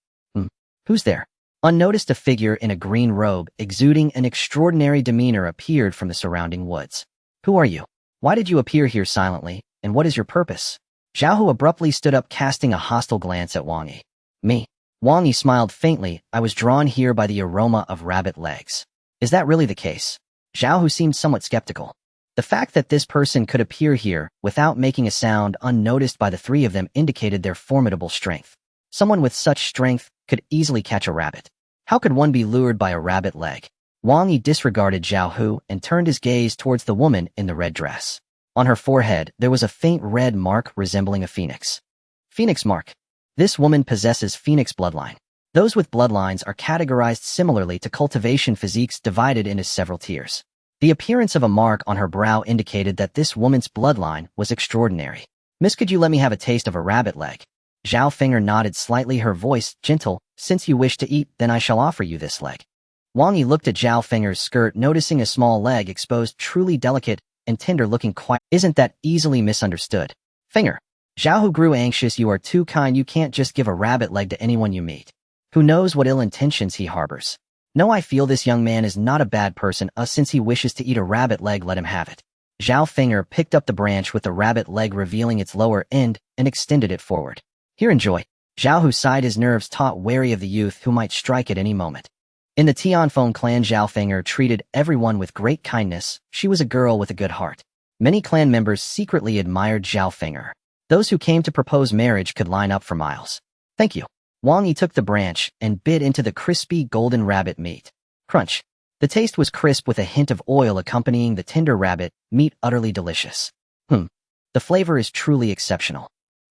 Who's there?" Unnoticed, a figure in a green robe, exuding an extraordinary demeanor, appeared from the surrounding woods. "Who are you? Why did you appear here silently, and what is your purpose?" Zhao Hu abruptly stood up, casting a hostile glance at Wang Yi. "Me?" Wang Yi smiled faintly. "I was drawn here by the aroma of rabbit legs." "Is that really the case?" Zhao Hu seemed somewhat skeptical. The fact that this person could appear here without making a sound unnoticed by the 3 of them indicated their formidable strength. Someone with such strength could easily catch a rabbit. How could one be lured by a rabbit leg? Wang Yi disregarded Zhao Hu and turned his gaze towards the woman in the red dress. On her forehead, there was a faint red mark resembling a phoenix. Phoenix mark. This woman possesses phoenix bloodline. Those with bloodlines are categorized similarly to cultivation physiques, divided into several tiers. The appearance of a mark on her brow indicated that this woman's bloodline was extraordinary. "Miss, could you let me have a taste of a rabbit leg?" Zhao Finger nodded slightly, her voice gentle. "Since you wish to eat, then I shall offer you this leg." Wang Yi looked at Zhao Finger's skirt, noticing a small leg exposed, truly delicate and tender looking. Isn't that easily misunderstood? "Finger." Zhao Hu grew anxious. "You are too kind. You can't just give a rabbit leg to anyone you meet. Who knows what ill intentions he harbors? No, I feel this young man is not a bad person. Since he wishes to eat a rabbit leg, let him have it." Zhao Finger picked up the branch with the rabbit leg, revealing its lower end, and extended it forward. "Here, enjoy." Zhao Hu sighed, his nerves taut, wary of the youth who might strike at any moment. In the Tianfeng clan, Zhao Finger treated everyone with great kindness. She was a girl with a good heart. Many clan members secretly admired Zhao Finger. Those who came to propose marriage could line up for miles. "Thank you." Wang Yi took the branch and bit into the crispy golden rabbit meat. Crunch. The taste was crisp with a hint of oil accompanying the tender rabbit meat, utterly delicious. The flavor is truly exceptional.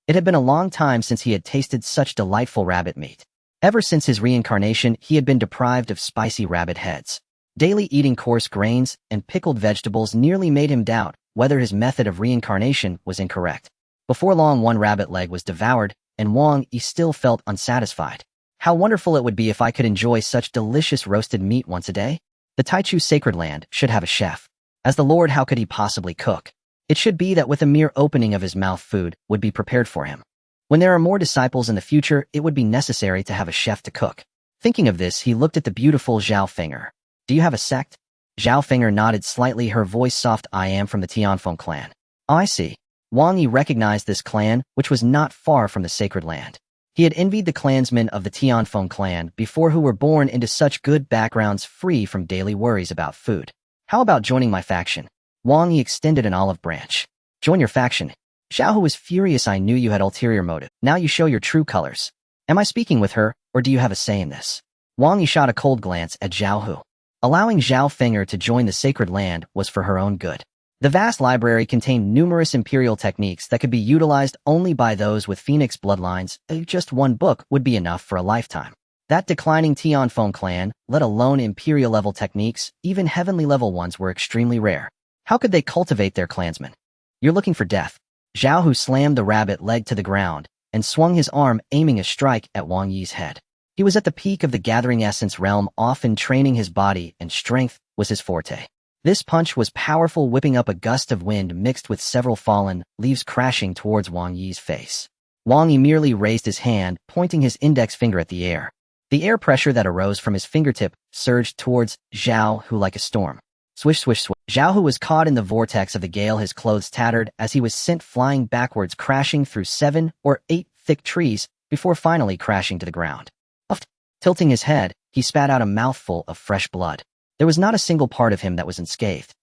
It had been a long time since he had tasted such delightful rabbit meat. Ever since his reincarnation, he had been deprived of spicy rabbit heads. Daily eating coarse grains and pickled vegetables nearly made him doubt whether his method of reincarnation was incorrect. Before long, one rabbit leg was devoured, and Wang Yi still felt unsatisfied. How wonderful it would be if I could enjoy such delicious roasted meat once a day. The Taichu sacred land should have a chef. As the Lord, how could he possibly cook? It should be that with a mere opening of his mouth, food would be prepared for him. When there are more disciples in the future, it would be necessary to have a chef to cook. Thinking of this, he looked at the beautiful Zhao Finger. Do you have a sect? Zhao Finger nodded slightly, her voice soft. I am from the Tianfeng clan. Oh, I see. Wang Yi recognized this clan, which was not far from the sacred land. He had envied the clansmen of the Tianfeng clan before, who were born into such good backgrounds, free from daily worries about food. How about joining my faction? Wang Yi extended an olive branch. Join your faction? Zhao Hu was furious. I knew you had ulterior motive. Now you show your true colors. Am I speaking with her, or do you have a say in this? Wang Yi shot a cold glance at Zhao Hu. Allowing Zhao Finger to join the sacred land was for her own good. The vast library contained numerous imperial techniques that could be utilized only by those with phoenix bloodlines. Just one book would be enough for a lifetime. That declining Tianfeng clan, let alone imperial-level techniques, even heavenly-level ones, were extremely rare. How could they cultivate their clansmen? You're looking for death. Zhao Hu slammed the rabbit leg to the ground and swung his arm, aiming a strike at Wang Yi's head. He was at the peak of the gathering essence realm, often training his body, and strength was his forte. This punch was powerful, whipping up a gust of wind mixed with several fallen leaves crashing towards Wang Yi's face. Wang Yi merely raised his hand, pointing his index finger at the air. The air pressure that arose from his fingertip surged towards Zhao Hu like a storm. Swish, swish, swish. Zhao Hu was caught in the vortex of the gale, his clothes tattered as he was sent flying backwards, crashing through 7 or 8 thick trees before finally crashing to the ground. Tilting his head, he spat out a mouthful of fresh blood. There was not a single part of him that was unscathed.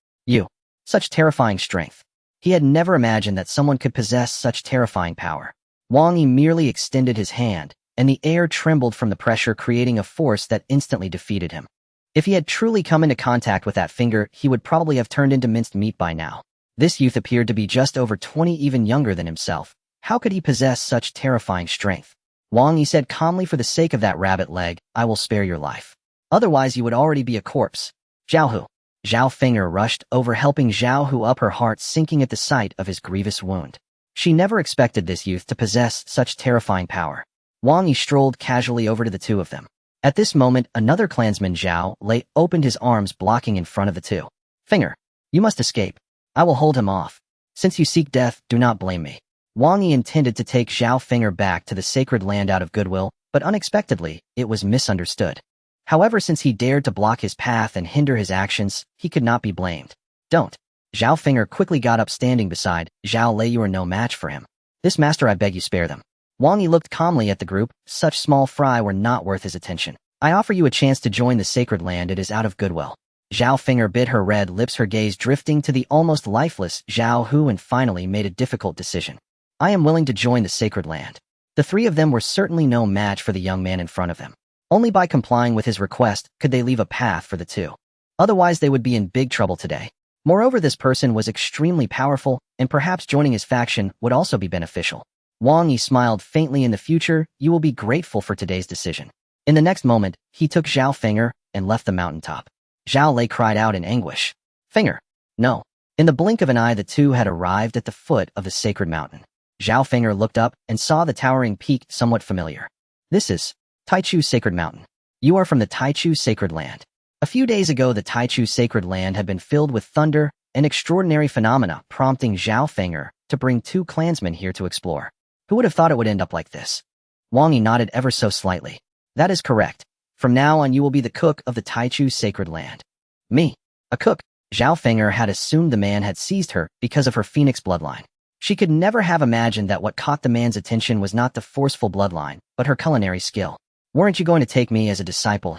Such terrifying strength. He had never imagined that someone could possess such terrifying power. Wang Yi merely extended his hand, and the air trembled from the pressure, creating a force that instantly defeated him. If he had truly come into contact with that finger, he would probably have turned into minced meat by now. This youth appeared to be just over 20, even younger than himself. How could he possess such terrifying strength? Wang Yi said calmly, for the sake of that rabbit leg, I will spare your life. Otherwise you would already be a corpse. Zhao Hu. Zhao Finger rushed over, helping Zhao Hu up, her heart sinking at the sight of his grievous wound. She never expected this youth to possess such terrifying power. Wang Yi strolled casually over to the two of them. At this moment, another clansman, Zhao Lei, opened his arms, blocking in front of the two. Finger, you must escape. I will hold him off. Since you seek death, do not blame me. Wang Yi intended to take Zhao Finger back to the sacred land out of goodwill, but unexpectedly, it was misunderstood. However, since he dared to block his path and hinder his actions, he could not be blamed. Don't. Zhao Finger quickly got up, standing beside Zhao Lei. You are no match for him. This master, I beg you, spare them. Wang Yi looked calmly at the group. Such small fry were not worth his attention. I offer you a chance to join the sacred land. It is out of goodwill. Zhao Finger bit her red lips, her gaze drifting to the almost lifeless Zhao Hu, and finally made a difficult decision. I am willing to join the sacred land. The three of them were certainly no match for the young man in front of them. Only by complying with his request could they leave a path for the two. Otherwise they would be in big trouble today. Moreover, this person was extremely powerful, and perhaps joining his faction would also be beneficial. Wang Yi smiled faintly. In the future, you will be grateful for today's decision. In the next moment, he took Zhao Finger and left the mountaintop. Zhao Lei cried out in anguish. Finger! No. In the blink of an eye, the two had arrived at the foot of the sacred mountain. Zhao Finger looked up and saw the towering peak, somewhat familiar. This is Taichu Sacred Mountain. You are from the Taichu Sacred Land. A few days ago, the Taichu Sacred Land had been filled with thunder and extraordinary phenomena, prompting Zhao Finger to bring two clansmen here to explore. Who would have thought it would end up like this? Wang Yi nodded ever so slightly. That is correct. From now on, you will be the cook of the Taichu Sacred Land. Me? A cook? Zhao Finger had assumed the man had seized her because of her phoenix bloodline. She could never have imagined that what caught the man's attention was not the forceful bloodline, but her culinary skill. Weren't you going to take me as a disciple?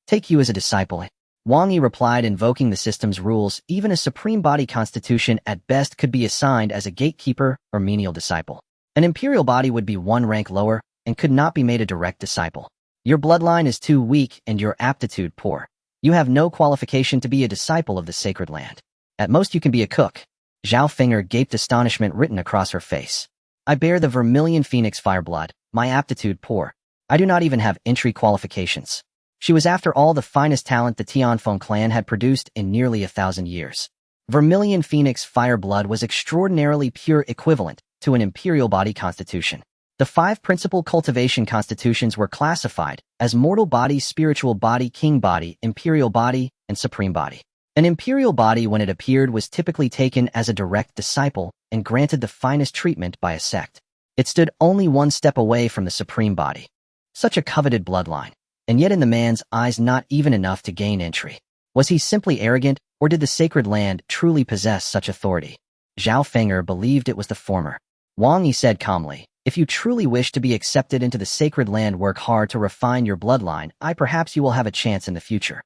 Take you as a disciple. Wang Yi replied, invoking the system's rules. Even a supreme body constitution at best could be assigned as a gatekeeper or menial disciple. An imperial body would be one rank lower and could not be made a direct disciple. Your bloodline is too weak and your aptitude poor. You have no qualification to be a disciple of the sacred land. At most you can be a cook. Zhao Finger gaped astonishment written across her face. I bear the vermilion phoenix fireblood, my aptitude poor. I do not even have entry qualifications. She was after all the finest talent the Tianfeng clan had produced in nearly 1,000 years. Vermilion phoenix fireblood was extraordinarily pure equivalent to an imperial body constitution. The 5 principal cultivation constitutions were classified as mortal body, spiritual body, king body, imperial body, and supreme body. An imperial body, when it appeared, was typically taken as a direct disciple and granted the finest treatment by a sect. It stood only one step away from the supreme body. Such a coveted bloodline, and yet in the man's eyes not even enough to gain entry. Was he simply arrogant, or did the sacred land truly possess such authority? Zhao Finger believed it was the former. Wang Yi said calmly, if you truly wish to be accepted into the sacred land, work hard to refine your bloodline. Perhaps you will have a chance in the future.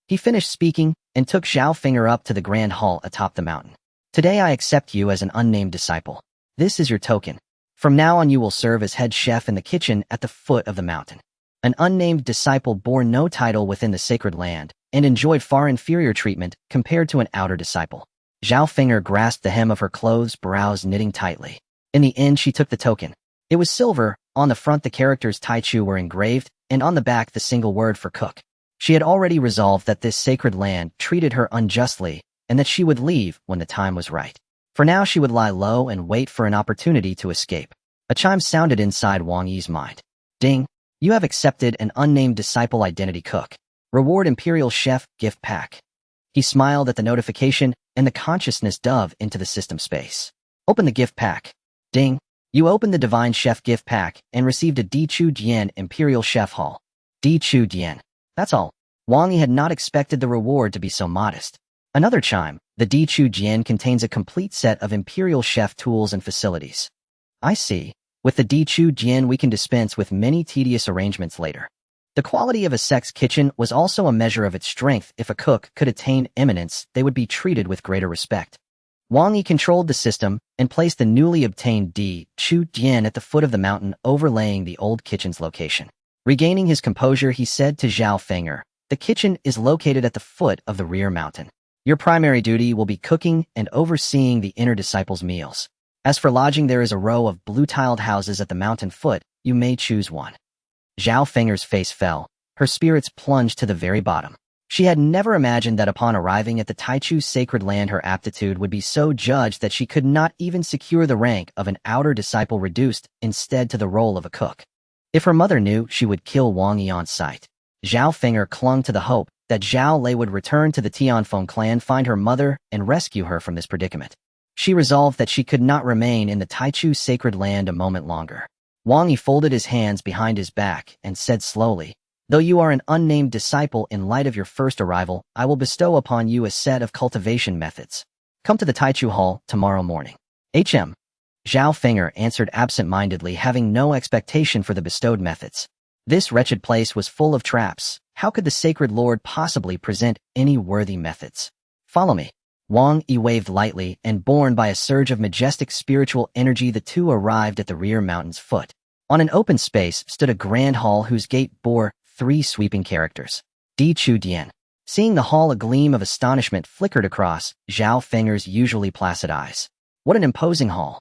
He finished speaking and took Zhao Finger up to the grand hall atop the mountain. Today I accept you as an unnamed disciple. This is your token. From now on you will serve as head chef in the kitchen at the foot of the mountain. An unnamed disciple bore no title within the sacred land and enjoyed far inferior treatment compared to an outer disciple. Zhao Finger grasped the hem of her clothes, brows knitting tightly. In the end she took the token. It was silver. On the front the characters Taichu were engraved, and on the back the single word for cook. She had already resolved that this sacred land treated her unjustly, and that she would leave when the time was right. For now she would lie low and wait for an opportunity to escape. A chime sounded inside Wang Yi's mind. Ding! You have accepted an unnamed disciple identity cook. Reward Imperial Chef gift pack. He smiled at the notification, and the consciousness dove into the system space. Open the gift pack. Ding! You opened the Divine Chef gift pack and received a Di Chu Dian Imperial Chef Hall. Di Chu Dian. That's all. Wang Yi had not expected the reward to be so modest. Another chime. The Di Chu Dian contains a complete set of Imperial Chef tools and facilities. I see. With the Di Chu Dian we can dispense with many tedious arrangements later. The quality of a sect's kitchen was also a measure of its strength. If a cook could attain eminence, they would be treated with greater respect. Wang Yi controlled the system and placed the newly obtained Di Chu Dian at the foot of the mountain, overlaying the old kitchen's location. Regaining his composure, he said to Zhao Finger, the kitchen is located at the foot of the rear mountain. Your primary duty will be cooking and overseeing the inner disciples' meals. As for lodging, there is a row of blue-tiled houses at the mountain foot. You may choose one. Zhao Finger's face fell. Her spirits plunged to the very bottom. She had never imagined that upon arriving at the Taichu's sacred land her aptitude would be so judged that she could not even secure the rank of an outer disciple, reduced instead to the role of a cook. If her mother knew, she would kill Wang Yi on sight. Zhao Finger clung to the hope that Zhao Lei would return to the Tianfeng clan, find her mother, and rescue her from this predicament. She resolved that she could not remain in the Taichu's sacred land a moment longer. Wang Yi folded his hands behind his back and said slowly, though you are an unnamed disciple, in light of your first arrival, I will bestow upon you a set of cultivation methods. Come to the Taichu Hall tomorrow morning. HM. Zhao Finger answered absent-mindedly, having no expectation for the bestowed methods. This wretched place was full of traps. How could the sacred lord possibly present any worthy methods? Follow me. Wang Yi waved lightly, and borne by a surge of majestic spiritual energy, the two arrived at the rear mountain's foot. On an open space stood a grand hall whose gate bore 3 sweeping characters. Di Chu Dian. Seeing the hall, a gleam of astonishment flickered across Zhao Finger's usually placid eyes. What an imposing hall.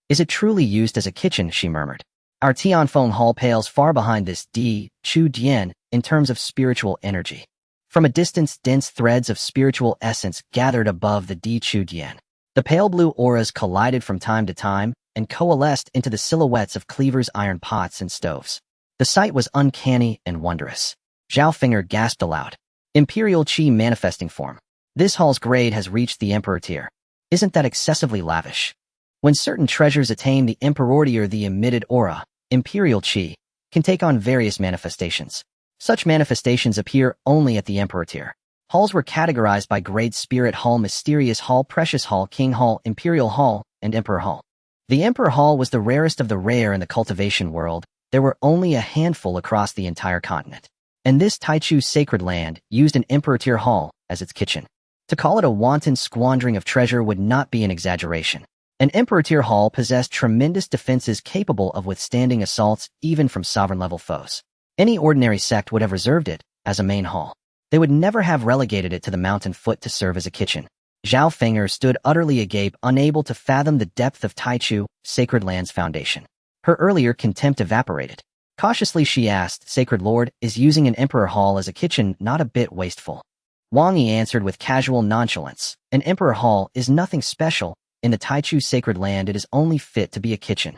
Is it truly used as a kitchen? She murmured. Our Tianfeng hall pales far behind this Di Chu Dian in terms of spiritual energy. From a distance, dense threads of spiritual essence gathered above the Di Chu Dian. The pale blue auras collided from time to time and coalesced into the silhouettes of cleavers, iron pots, and stoves. The sight was uncanny and wondrous. Zhao Finger gasped aloud. Imperial Qi manifesting form. This hall's grade has reached the Emperor tier. Isn't that excessively lavish? When certain treasures attain the Emperor tier, the emitted aura, Imperial Qi, can take on various manifestations. Such manifestations appear only at the Emperor tier. Halls were categorized by grade: Spirit Hall, Mysterious Hall, Precious Hall, King Hall, Imperial Hall, and Emperor Hall. The Emperor Hall was the rarest of the rare in the cultivation world. There were only a handful across the entire continent. And this Taichu's sacred land used an Emperor tier hall as its kitchen. To call it a wanton squandering of treasure would not be an exaggeration. An Emperor tier hall possessed tremendous defenses capable of withstanding assaults even from sovereign-level foes. Any ordinary sect would have reserved it as a main hall. They would never have relegated it to the mountain foot to serve as a kitchen. Zhao Feng'er stood utterly agape, unable to fathom the depth of Taichu, Sacred Land's foundation. Her earlier contempt evaporated. Cautiously she asked, Sacred Lord, is using an emperor hall as a kitchen not a bit wasteful? Wang Yi answered with casual nonchalance, an emperor hall is nothing special. In the Taichu Sacred Land it is only fit to be a kitchen.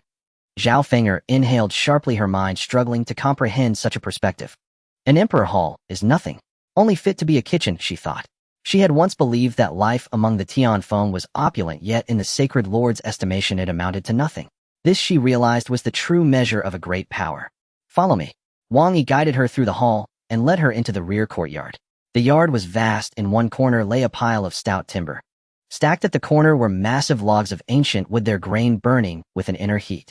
Zhao Feng'er inhaled sharply, her mind struggling to comprehend such a perspective. An emperor hall is nothing. Only fit to be a kitchen, she thought. She had once believed that life among the Tianfeng was opulent, yet in the Sacred Lord's estimation it amounted to nothing. This, she realized, was the true measure of a great power. Follow me. Wang Yi guided her through the hall and led her into the rear courtyard. The yard was vast. In one corner lay a pile of stout timber. Stacked at the corner were massive logs of ancient wood, their grain burning with an inner heat.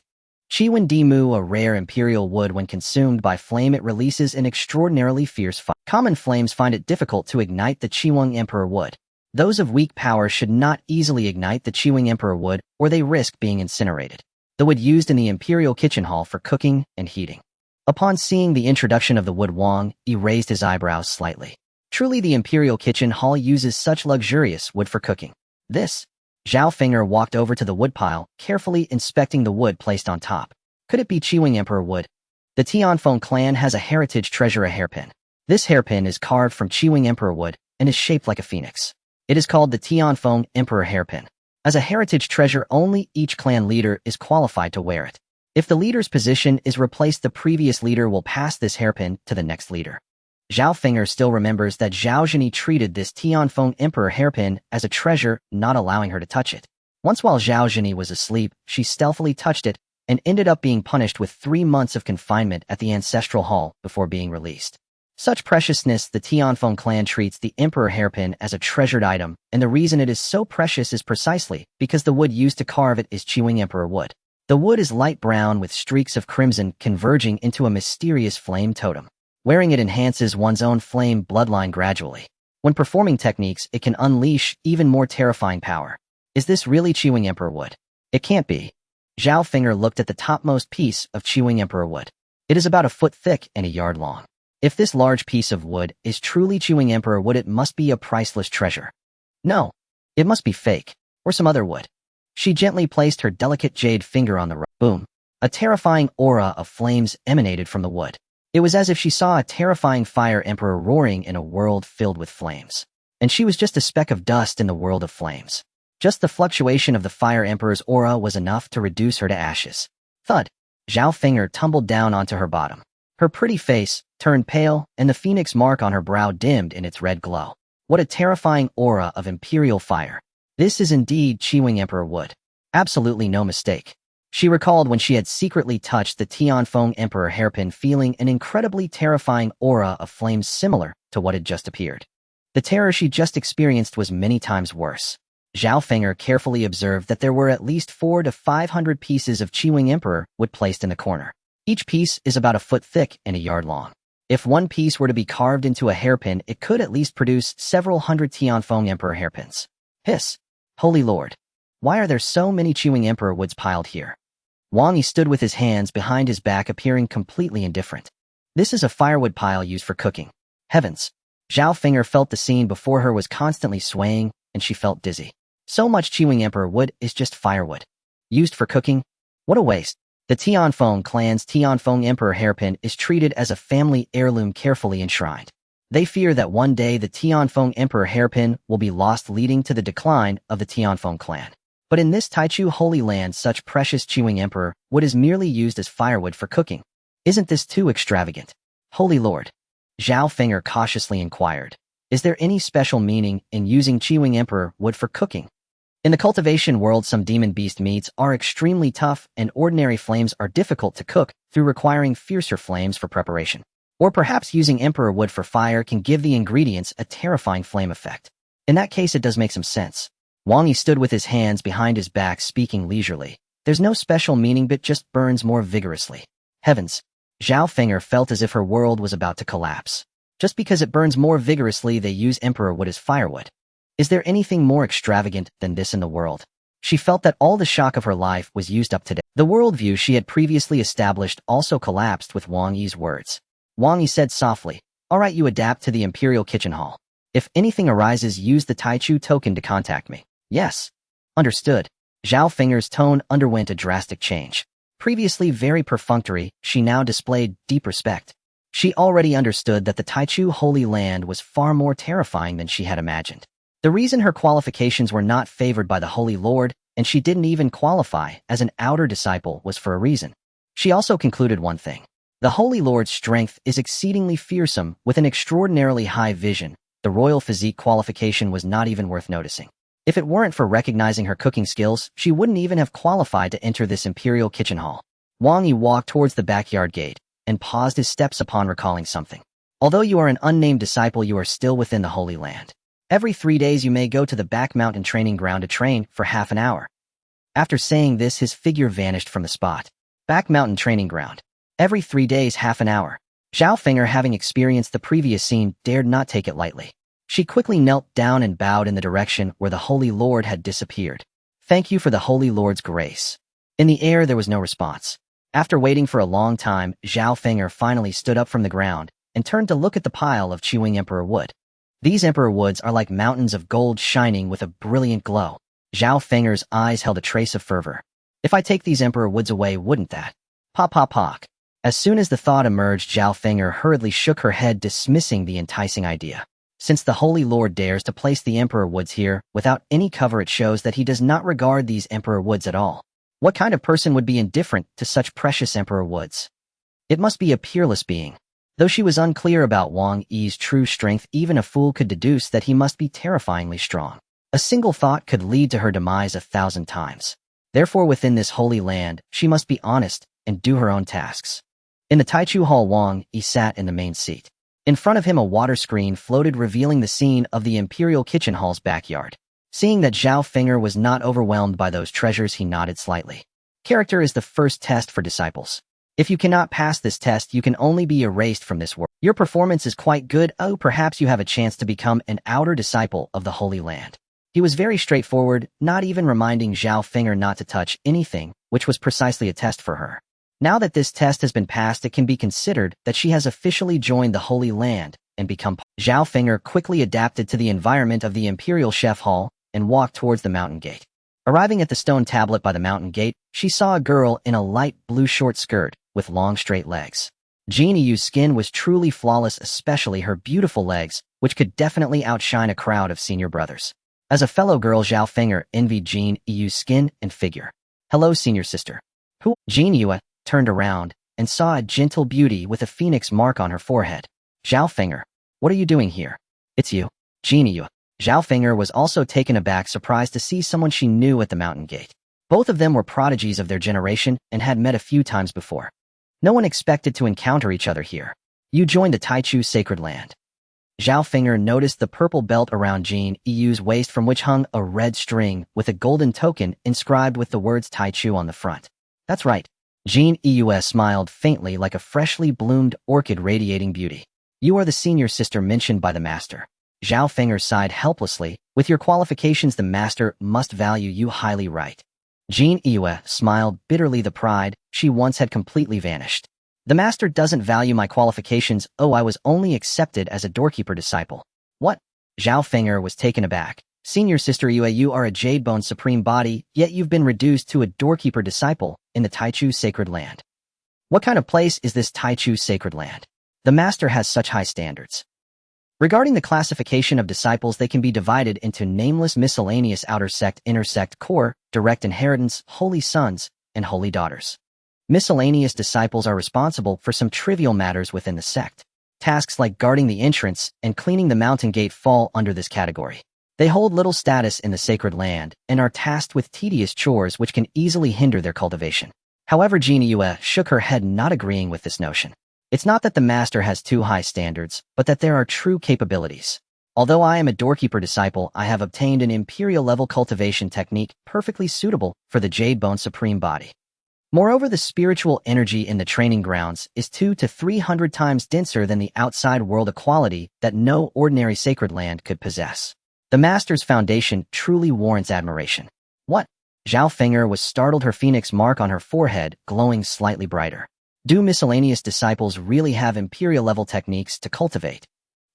Chiwen Dimu, a rare imperial wood, when consumed by flame it releases an extraordinarily fierce fire. Common flames find it difficult to ignite the Chiweng Emperor wood. Those of weak power should not easily ignite the Chiweng Emperor wood, or they risk being incinerated. The wood used in the imperial kitchen hall for cooking and heating. Upon seeing the introduction of the wood, Wang Yi raised his eyebrows slightly. Truly the imperial kitchen hall uses such luxurious wood for cooking. This? Zhao Feng'er walked over to the woodpile, carefully inspecting the wood placed on top. Could it be Chiweng Emperor wood? The Tianfeng clan has a heritage treasure, a hairpin. This hairpin is carved from Chiweng Emperor wood and is shaped like a phoenix. It is called the Tianfeng Emperor hairpin. As a heritage treasure, only each clan leader is qualified to wear it. If the leader's position is replaced, the previous leader will pass this hairpin to the next leader. Zhao Feng'er still remembers that Zhao Zhenyi treated this Tianfeng Emperor hairpin as a treasure, not allowing her to touch it. Once while Zhao Zhenyi was asleep, she stealthily touched it and ended up being punished with 3 months of confinement at the ancestral hall before being released. Such preciousness, the Tianfeng clan treats the emperor hairpin as a treasured item, and the reason it is so precious is precisely because the wood used to carve it is Chiweng Emperor wood. The wood is light brown with streaks of crimson converging into a mysterious flame totem. Wearing it enhances one's own flame bloodline gradually. When performing techniques, it can unleash even more terrifying power. Is this really Chiweng Emperor wood? It can't be. Zhao Feng'er looked at the topmost piece of Chiweng Emperor wood. It is about a foot thick and a yard long. If this large piece of wood is truly Chiweng Emperor wood, it must be a priceless treasure. No, it must be fake, or some other wood. She gently placed her delicate jade finger on the rock. Boom. A terrifying aura of flames emanated from the wood. It was as if she saw a terrifying fire emperor roaring in a world filled with flames. And she was just a speck of dust in the world of flames. Just the fluctuation of the fire emperor's aura was enough to reduce her to ashes. Thud. Zhao Feng'er tumbled down onto her bottom. Her pretty face turned pale, and the phoenix mark on her brow dimmed in its red glow. What a terrifying aura of imperial fire. This is indeed Chiweng Emperor wood. Absolutely no mistake. She recalled when she had secretly touched the Tianfeng Emperor hairpin, feeling an incredibly terrifying aura of flames similar to what had just appeared. The terror she just experienced was many times worse. Zhao Feng'er carefully observed that there were at least 400 to 500 pieces of Chiweng Emperor wood placed in the corner. Each piece is about a foot thick and a yard long. If one piece were to be carved into a hairpin, it could at least produce several hundred Tianfeng Emperor hairpins. Hiss! Holy Lord! Why are there so many Chiweng Emperor woods piled here? Wang Yi stood with his hands behind his back, appearing completely indifferent. This is a firewood pile used for cooking. Heavens! Zhao Feng'er felt the scene before her was constantly swaying, and she felt dizzy. So much Chiweng Emperor wood is just firewood. Used for cooking? What a waste. The Tianfeng clan's Tianfeng Emperor hairpin is treated as a family heirloom, carefully enshrined. They fear that one day the Tianfeng Emperor hairpin will be lost, leading to the decline of the Tianfeng clan. But in this Taichu Holy Land, such precious Chiweng Emperor wood is merely used as firewood for cooking. Isn't this too extravagant? Holy Lord! Zhao Feng'er cautiously inquired. Is there any special meaning in using Chiweng Emperor wood for cooking? In the cultivation world, some demon beast meats are extremely tough, and ordinary flames are difficult to cook through, requiring fiercer flames for preparation. Or perhaps using Emperor wood for fire can give the ingredients a terrifying flame effect. In that case, it does make some sense. Wang Yi stood with his hands behind his back, speaking leisurely. There's no special meaning, but just burns more vigorously. Heavens! Zhao Feng'er felt as if her world was about to collapse. Just because it burns more vigorously, they use Emperor wood as firewood. Is there anything more extravagant than this in the world? She felt that all the shock of her life was used up today. The worldview she had previously established also collapsed with Wang Yi's words. Wang Yi said softly, Alright, you adapt to the Imperial Kitchen Hall. If anything arises, use the Taichu token to contact me. Yes. Understood. Zhao Finger's tone underwent a drastic change. Previously very perfunctory, she now displayed deep respect. She already understood that the Taichu Holy Land was far more terrifying than she had imagined. The reason her qualifications were not favored by the Holy Lord, and she didn't even qualify as an outer disciple, was for a reason. She also concluded one thing. The Holy Lord's strength is exceedingly fearsome, with an extraordinarily high vision. The royal physique qualification was not even worth noticing. If it weren't for recognizing her cooking skills, she wouldn't even have qualified to enter this Imperial Kitchen Hall. Wang Yi walked towards the backyard gate and paused his steps upon recalling something. Although you are an unnamed disciple, you are still within the Holy Land. Every 3 days you may go to the back mountain training ground to train for half an hour. After saying this, his figure vanished from the spot. Back mountain training ground. Every 3 days, half an hour. Zhao Finger, having experienced the previous scene, dared not take it lightly. She quickly knelt down and bowed in the direction where the Holy Lord had disappeared. Thank you for the Holy Lord's grace. In the air, there was no response. After waiting for a long time, Zhao Finger finally stood up from the ground and turned to look at the pile of chewing emperor wood. These emperor woods are like mountains of gold shining with a brilliant glow. Zhao Finger's eyes held a trace of fervor. If I take these emperor woods away, wouldn't that? Pop, pop, pop. As soon as the thought emerged, Zhao Finger hurriedly shook her head, dismissing the enticing idea. Since the Holy Lord dares to place the Emperor Woods here without any cover, it shows that he does not regard these Emperor Woods at all. What kind of person would be indifferent to such precious Emperor Woods? It must be a peerless being. Though she was unclear about Wang Yi's true strength, even a fool could deduce that he must be terrifyingly strong. A single thought could lead to her demise 1,000 times. Therefore, within this holy land, she must be honest and do her own tasks. In the Taichu Hall, Wang Yi sat in the main seat. In front of him, a water screen floated, revealing the scene of the Imperial Kitchen Hall's backyard. Seeing that Zhao Finger was not overwhelmed by those treasures, he nodded slightly. Character is the first test for disciples. If you cannot pass this test, you can only be erased from this world. Your performance is quite good. Oh, perhaps you have a chance to become an outer disciple of the Holy Land. He was very straightforward, not even reminding Zhao Finger not to touch anything, which was precisely a test for her. Now that this test has been passed, it can be considered that she has officially joined the Holy Land and become. Zhao Finger quickly adapted to the environment of the Imperial Chef Hall and walked towards the mountain gate. Arriving at the stone tablet by the mountain gate, she saw a girl in a light blue short skirt with long straight legs. Jin Yu's skin was truly flawless, especially her beautiful legs, which could definitely outshine a crowd of senior brothers. As a fellow girl, Zhao Finger envied Jin Yu's skin and figure. Hello, senior sister. Who? Jin Yu turned around and saw a gentle beauty with a phoenix mark on her forehead. Zhao Finger, what are you doing here? It's you, Jin Yu. Zhao Finger was also taken aback, surprised to see someone she knew at the mountain gate. Both of them were prodigies of their generation and had met a few times before. No one expected to encounter each other here. You joined the Taichu Sacred Land. Zhao Finger noticed the purple belt around Jin Yu's waist, from which hung a red string with a golden token inscribed with the words Taichu on the front. That's right. Jin Yu smiled faintly like a freshly bloomed orchid radiating beauty. You are the senior sister mentioned by the master. Zhao Finger sighed helplessly. With your qualifications, the master must value you highly, right? Jin Yu smiled bitterly. The pride she once had completely vanished. The master doesn't value my qualifications. Oh, I was only accepted as a doorkeeper disciple. What? Zhao Finger was taken aback. Senior sister Yu, you are a Jadebone supreme body, yet you've been reduced to a doorkeeper disciple in the Taichu Sacred Land. What kind of place is this Taichu Sacred Land? The master has such high standards. Regarding the classification of disciples, they can be divided into nameless, miscellaneous, outer sect, inner sect, core, direct inheritance, holy sons, and holy daughters. Miscellaneous disciples are responsible for some trivial matters within the sect. Tasks like guarding the entrance and cleaning the mountain gate fall under this category. They hold little status in the sacred land and are tasked with tedious chores which can easily hinder their cultivation. However, Jin Yu shook her head, not agreeing with this notion. It's not that the master has too high standards, but that there are true capabilities. Although I am a doorkeeper disciple, I have obtained an imperial-level cultivation technique perfectly suitable for the Jadebone Supreme body. Moreover, the spiritual energy in the training grounds is 200 to 300 times denser than the outside world, a quality that no ordinary sacred land could possess. The master's foundation truly warrants admiration. What? Zhao Finger was startled, her phoenix mark on her forehead glowing slightly brighter. Do miscellaneous disciples really have imperial-level techniques to cultivate?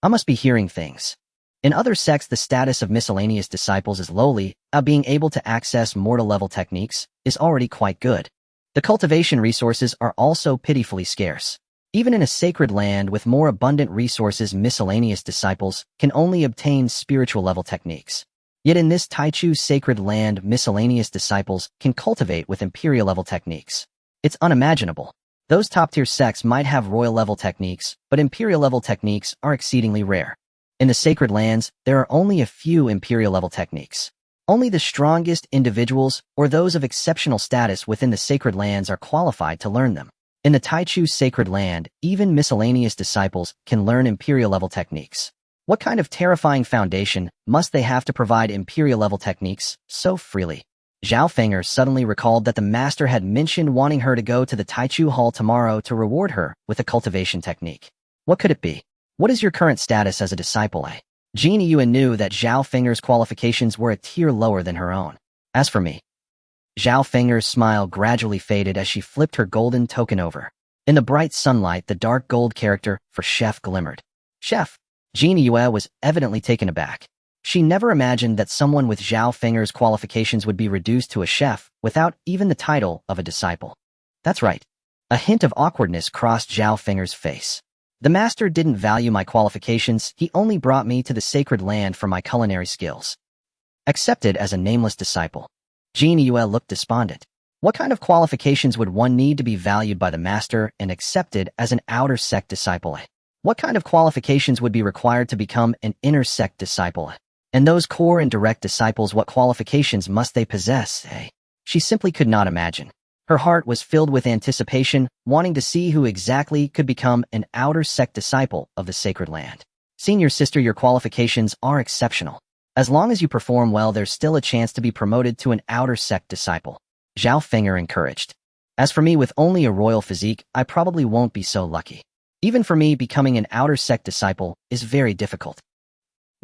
I must be hearing things. In other sects, the status of miscellaneous disciples is lowly, being able to access mortal-level techniques is already quite good. The cultivation resources are also pitifully scarce. Even in a sacred land with more abundant resources, miscellaneous disciples can only obtain spiritual-level techniques. Yet in this Taichu sacred land, miscellaneous disciples can cultivate with imperial-level techniques. It's unimaginable. Those top-tier sects might have royal-level techniques, but imperial-level techniques are exceedingly rare. In the sacred lands, there are only a few imperial-level techniques. Only the strongest individuals or those of exceptional status within the sacred lands are qualified to learn them. In the Taichu sacred land, even miscellaneous disciples can learn imperial-level techniques. What kind of terrifying foundation must they have to provide imperial-level techniques so freely? Zhao Feng'er suddenly recalled that the master had mentioned wanting her to go to the Taichu Hall tomorrow to reward her with a cultivation technique. What could it be? What is your current status as a disciple? Jin Yuan knew that Zhao Feng'er's qualifications were a tier lower than her own. As for me, Zhao Feng'er's smile gradually faded as she flipped her golden token over. In the bright sunlight, the dark gold character for chef glimmered. Chef! Jin Yuan was evidently taken aback. She never imagined that someone with Zhao Feng'er's qualifications would be reduced to a chef without even the title of a disciple. That's right. A hint of awkwardness crossed Zhao Feng'er's face. The master didn't value my qualifications, he only brought me to the sacred land for my culinary skills. Accepted as a nameless disciple. Jin Yuan looked despondent. What kind of qualifications would one need to be valued by the master and accepted as an outer sect disciple? What kind of qualifications would be required to become an inner sect disciple? And those core and direct disciples, what qualifications must they possess? She simply could not imagine. Her heart was filled with anticipation, wanting to see who exactly could become an outer sect disciple of the sacred land. Senior sister, your qualifications are exceptional. As long as you perform well, there's still a chance to be promoted to an outer sect disciple. Zhao Feng'er encouraged. As for me, with only a royal physique, I probably won't be so lucky. Even for me, becoming an outer sect disciple is very difficult.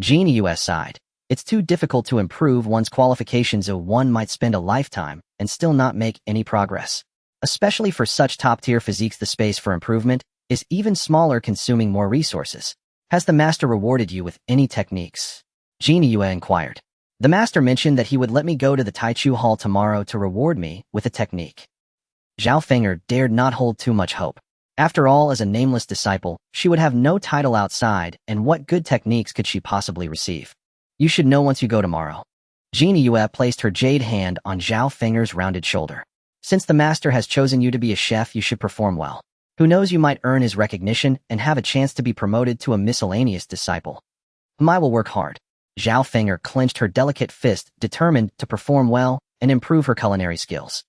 Jin Yuan sighed. It's too difficult to improve one's qualifications, so one might spend a lifetime and still not make any progress. Especially for such top-tier physiques, the space for improvement is even smaller, consuming more resources. Has the master rewarded you with any techniques? Jin Yuan inquired. The master mentioned that he would let me go to the Taichu Hall tomorrow to reward me with a technique. Zhao Feng'er dared not hold too much hope. After all, as a nameless disciple, she would have no title outside, and what good techniques could she possibly receive? You should know once you go tomorrow. Jin Yuan placed her jade hand on Zhao Feng'er's rounded shoulder. Since the master has chosen you to be a chef, you should perform well. Who knows, you might earn his recognition and have a chance to be promoted to a miscellaneous disciple. I will work hard. Zhao Feng'er clenched her delicate fist, determined to perform well and improve her culinary skills.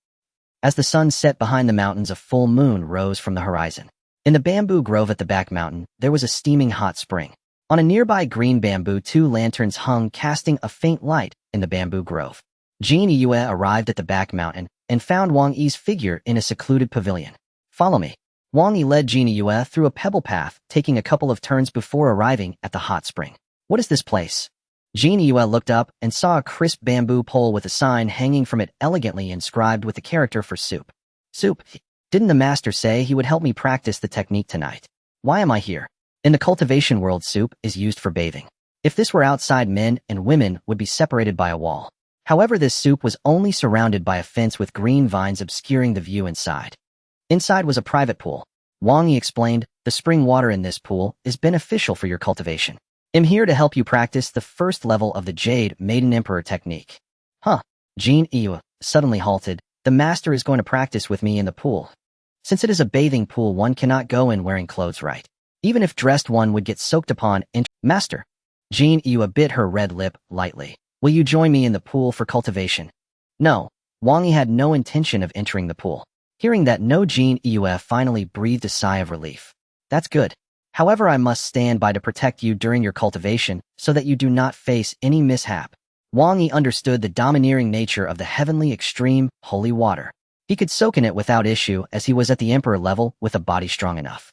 As the sun set behind the mountains, a full moon rose from the horizon. In the bamboo grove at the back mountain, there was a steaming hot spring. On a nearby green bamboo, 2 lanterns hung, casting a faint light in the bamboo grove. Jin Yuan arrived at the back mountain and found Wang Yi's figure in a secluded pavilion. Follow me. Wang Yi led Jin Yuan through a pebble path, taking a couple of turns before arriving at the hot spring. What is this place? Jin Yuan looked up and saw a crisp bamboo pole with a sign hanging from it, elegantly inscribed with the character for soup. Soup? Didn't the master say he would help me practice the technique tonight? Why am I here? In the cultivation world, soup is used for bathing. If this were outside, men and women would be separated by a wall. However, this soup was only surrounded by a fence with green vines obscuring the view inside. Inside was a private pool. Wang Yi explained, the spring water in this pool is beneficial for your cultivation. I'm here to help you practice the first level of the Jade Maiden Emperor technique. Huh? Jin Yuan suddenly halted. The master is going to practice with me in the pool. Since it is a bathing pool, one cannot go in wearing clothes, right? Even if dressed, one would get soaked upon. Master. Jin Yuan bit her red lip lightly. Will you join me in the pool for cultivation? No. Wang Yi had no intention of entering the pool. Hearing that no, Jin Yuan finally breathed a sigh of relief. That's good. However, I must stand by to protect you during your cultivation so that you do not face any mishap. Wang Yi understood the domineering nature of the heavenly extreme holy water. He could soak in it without issue, as he was at the emperor level with a body strong enough.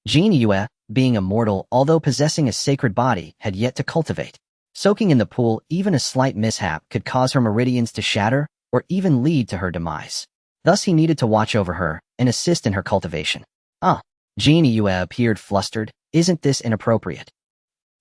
Jin Yuan, being a mortal, although possessing a sacred body, had yet to cultivate. Soaking in the pool, even a slight mishap could cause her meridians to shatter or even lead to her demise. Thus he needed to watch over her and assist in her cultivation. Ah, Jin Yue appeared flustered. Isn't this inappropriate?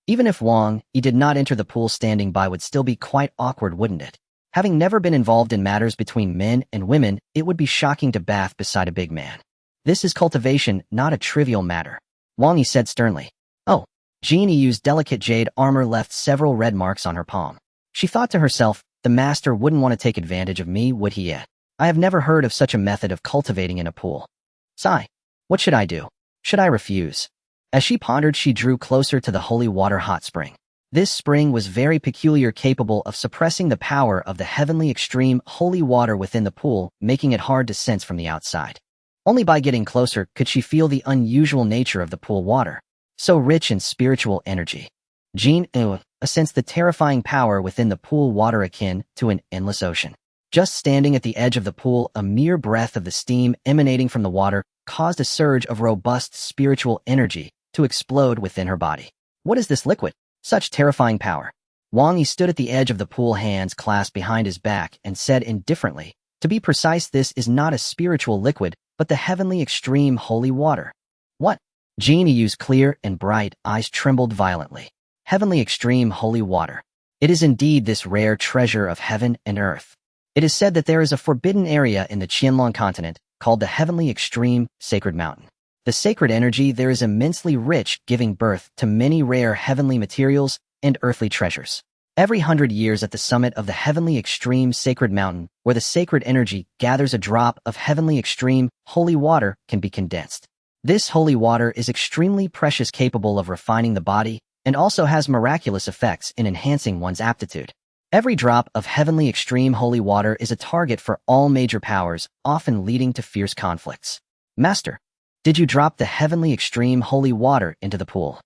Even if Wang Yi did not enter the pool standing by would still be quite awkward, wouldn't it? Having never been involved in matters between men and women, it would be shocking to bath beside a big man. This is cultivation, not a trivial matter. Wang Yi said sternly. Oh, Jin Yu's delicate jade armor left several red marks on her palm. She thought to herself, the master wouldn't want to take advantage of me, would he yet? I have never heard of such a method of cultivating in a pool. Sigh. What should I do? Should I refuse? As she pondered, she drew closer to the holy water hot spring. This spring was very peculiar, capable of suppressing the power of the heavenly extreme holy water within the pool, making it hard to sense from the outside. Only by getting closer could she feel the unusual nature of the pool water, so rich in spiritual energy. Jin Yue sensed the terrifying power within the pool water akin to an endless ocean. Just standing at the edge of the pool, a mere breath of the steam emanating from the water caused a surge of robust spiritual energy to explode within her body. What is this liquid? Such terrifying power. Wang Yi stood at the edge of the pool, hands clasped behind his back, and said indifferently, to be precise, this is not a spiritual liquid, but the heavenly extreme holy water. What? Jin Yu's clear and bright eyes trembled violently. Heavenly extreme holy water. It is indeed this rare treasure of heaven and earth. It is said that there is a forbidden area in the Qianlong continent called the heavenly extreme sacred mountain. The sacred energy there is immensely rich, giving birth to many rare heavenly materials and earthly treasures. Every 100 years at the summit of the heavenly extreme sacred mountain, where the sacred energy gathers, a drop of heavenly extreme holy water can be condensed. This holy water is extremely precious, capable of refining the body, and also has miraculous effects in enhancing one's aptitude. Every drop of heavenly extreme holy water is a target for all major powers, often leading to fierce conflicts. Master, did you drop the heavenly extreme holy water into the pool?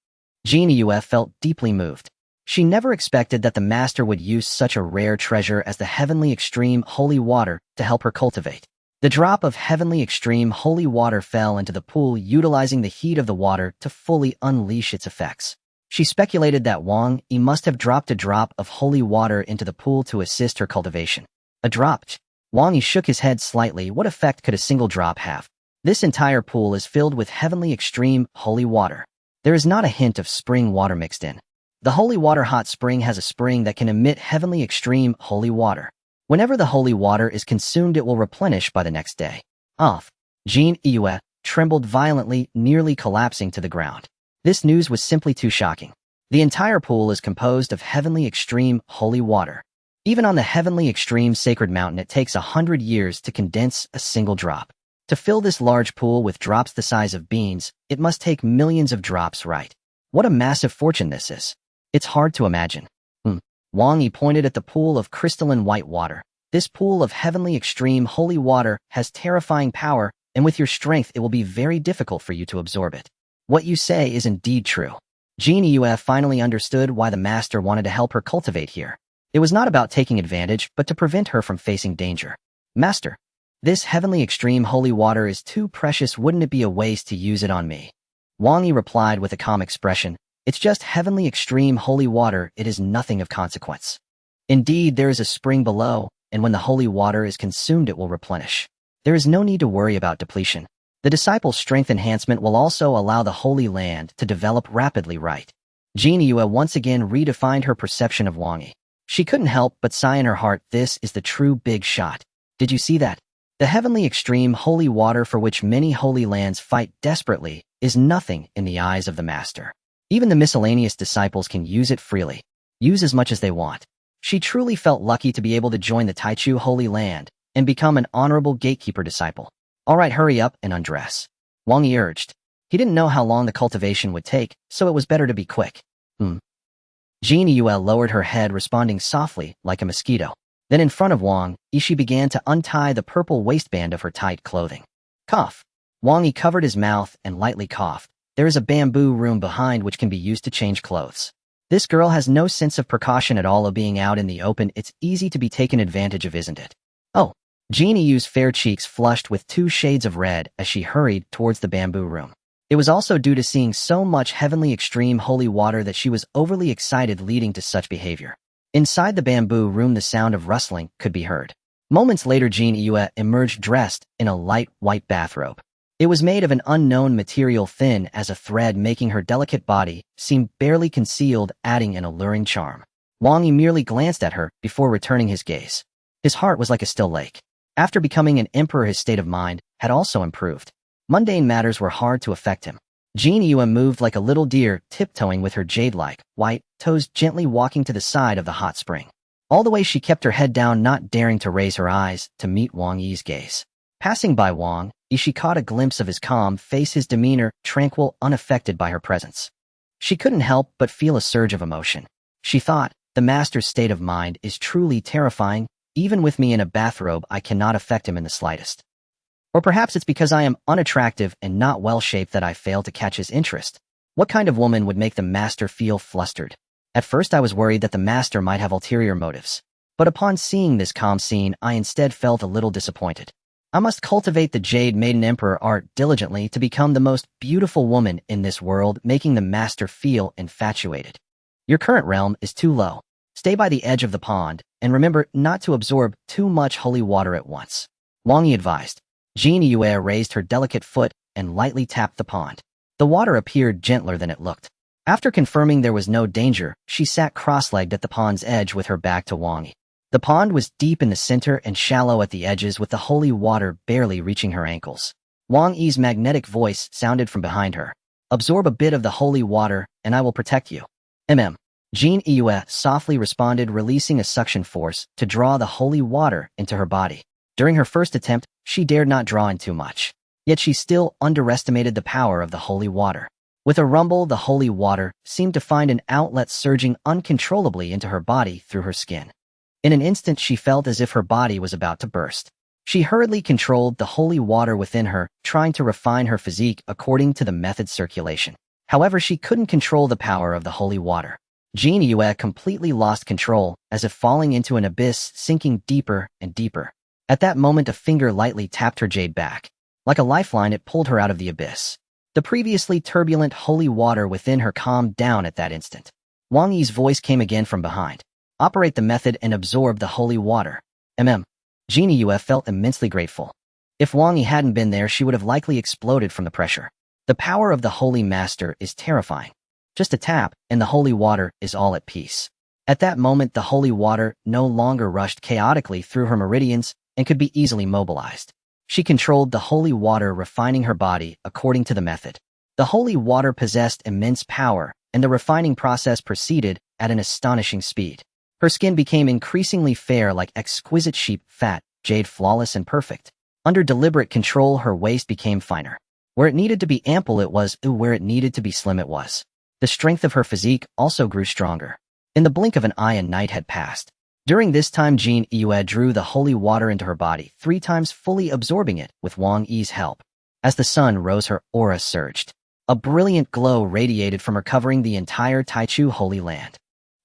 Jin Yue felt deeply moved. She never expected that the master would use such a rare treasure as the heavenly extreme holy water to help her cultivate. The drop of heavenly extreme holy water fell into the pool, utilizing the heat of the water to fully unleash its effects. She speculated that Wang Yi must have dropped a drop of holy water into the pool to assist her cultivation. A drop? Wang Yi shook his head slightly. What effect could a single drop have? This entire pool is filled with heavenly extreme holy water. There is not a hint of spring water mixed in. The holy water hot spring has a spring that can emit heavenly extreme holy water. Whenever the holy water is consumed, it will replenish by the next day. Off. Jin Yue trembled violently, nearly collapsing to the ground. This news was simply too shocking. The entire pool is composed of heavenly extreme holy water. Even on the heavenly extreme sacred mountain, it takes 100 years to condense a single drop. To fill this large pool with drops the size of beans, it must take millions of drops, right? What a massive fortune this is. It's hard to imagine. Wang Yi pointed at the pool of crystalline white water. This pool of heavenly extreme holy water has terrifying power, and with your strength it will be very difficult for you to absorb it. What you say is indeed true. Jin Yue finally understood why the master wanted to help her cultivate here. It was not about taking advantage, but to prevent her from facing danger. Master, this heavenly extreme holy water is too precious. Wouldn't it be a waste to use it on me? Wang Yi replied with a calm expression. It's just heavenly extreme holy water. It is nothing of consequence. Indeed, there is a spring below, and when the holy water is consumed, it will replenish. There is no need to worry about depletion. The disciple's strength enhancement will also allow the Holy Land to develop rapidly, right? Jin Yue once again redefined her perception of Wang Yi. She couldn't help but sigh in her heart. This is the true big shot. Did you see that? The heavenly extreme holy water, for which many holy lands fight desperately, is nothing in the eyes of the master. Even the miscellaneous disciples can use it freely. Use as much as they want. She truly felt lucky to be able to join the Taichu Holy Land and become an honorable gatekeeper disciple. All right, hurry up and undress. Wang Yi urged. He didn't know how long the cultivation would take, so it was better to be quick. Jin Yue lowered her head, responding softly, like a mosquito. Then in front of Wang Yi, she began to untie the purple waistband of her tight clothing. Cough. Wang Yi covered his mouth and lightly coughed. There is a bamboo room behind which can be used to change clothes. This girl has no sense of precaution at all of being out in the open. It's easy to be taken advantage of, isn't it? Oh. Jin Yu's fair cheeks flushed with 2 shades of red as she hurried towards the bamboo room. It was also due to seeing so much heavenly extreme holy water that she was overly excited, leading to such behavior. Inside the bamboo room, the sound of rustling could be heard. Moments later, Jean Yue emerged dressed in a light white bathrobe. It was made of an unknown material thin as a thread, making her delicate body seem barely concealed, adding an alluring charm. Wang Yi merely glanced at her before returning his gaze. His heart was like a still lake. After becoming an emperor, his state of mind had also improved. Mundane matters were hard to affect him. Jean Yue moved like a little deer, tiptoeing with her jade-like white toes gently walking to the side of the hot spring. All the way she kept her head down, not daring to raise her eyes to meet Wang Yi's gaze. Passing by Wang Yi, she caught a glimpse of his calm face, his demeanor tranquil, unaffected by her presence. She couldn't help but feel a surge of emotion. She thought, the master's state of mind is truly terrifying. Even with me in a bathrobe, I cannot affect him in the slightest. Or perhaps it's because I am unattractive and not well-shaped that I fail to catch his interest. What kind of woman would make the master feel flustered? At first I was worried that the master might have ulterior motives. But upon seeing this calm scene, I instead felt a little disappointed. I must cultivate the Jade Maiden Emperor art diligently to become the most beautiful woman in this world, making the master feel infatuated. Your current realm is too low. Stay by the edge of the pond, and remember not to absorb too much holy water at once. Wang Yi advised. Jean Yue raised her delicate foot and lightly tapped the pond. The water appeared gentler than it looked. After confirming there was no danger, she sat cross-legged at the pond's edge with her back to Wang Yi. The pond was deep in the center and shallow at the edges, with the holy water barely reaching her ankles. Wang Yi's magnetic voice sounded from behind her. Absorb a bit of the holy water, and I will protect you. Jean Yue softly responded, releasing a suction force to draw the holy water into her body. During her first attempt, she dared not draw in too much. Yet she still underestimated the power of the holy water. With a rumble, the holy water seemed to find an outlet, surging uncontrollably into her body through her skin. In an instant, she felt as if her body was about to burst. She hurriedly controlled the holy water within her, trying to refine her physique according to the method circulation. However, she couldn't control the power of the holy water. Jean Yue completely lost control, as if falling into an abyss, sinking deeper and deeper. At that moment, a finger lightly tapped her jade back. Like a lifeline, it pulled her out of the abyss. The previously turbulent holy water within her calmed down at that instant. Wang Yi's voice came again from behind. Operate the method and absorb the holy water. Jean Yue felt immensely grateful. If Wang Yi hadn't been there, she would have likely exploded from the pressure. The power of the holy master is terrifying. Just a tap, and the holy water is all at peace. At that moment, the holy water no longer rushed chaotically through her meridians and could be easily mobilized. She controlled the holy water, refining her body according to the method. The holy water possessed immense power, and the refining process proceeded at an astonishing speed. Her skin became increasingly fair, like exquisite sheep fat, jade, flawless and perfect. Under deliberate control, her waist became finer. Where it needed to be ample, it was, where it needed to be slim, it was. The strength of her physique also grew stronger. In the blink of an eye, a night had passed. During this time, Jean Yue drew the holy water into her body 3 times, fully absorbing it with Wang Yi's help. As the sun rose, her aura surged. A brilliant glow radiated from her, covering the entire Taichu Holy Land.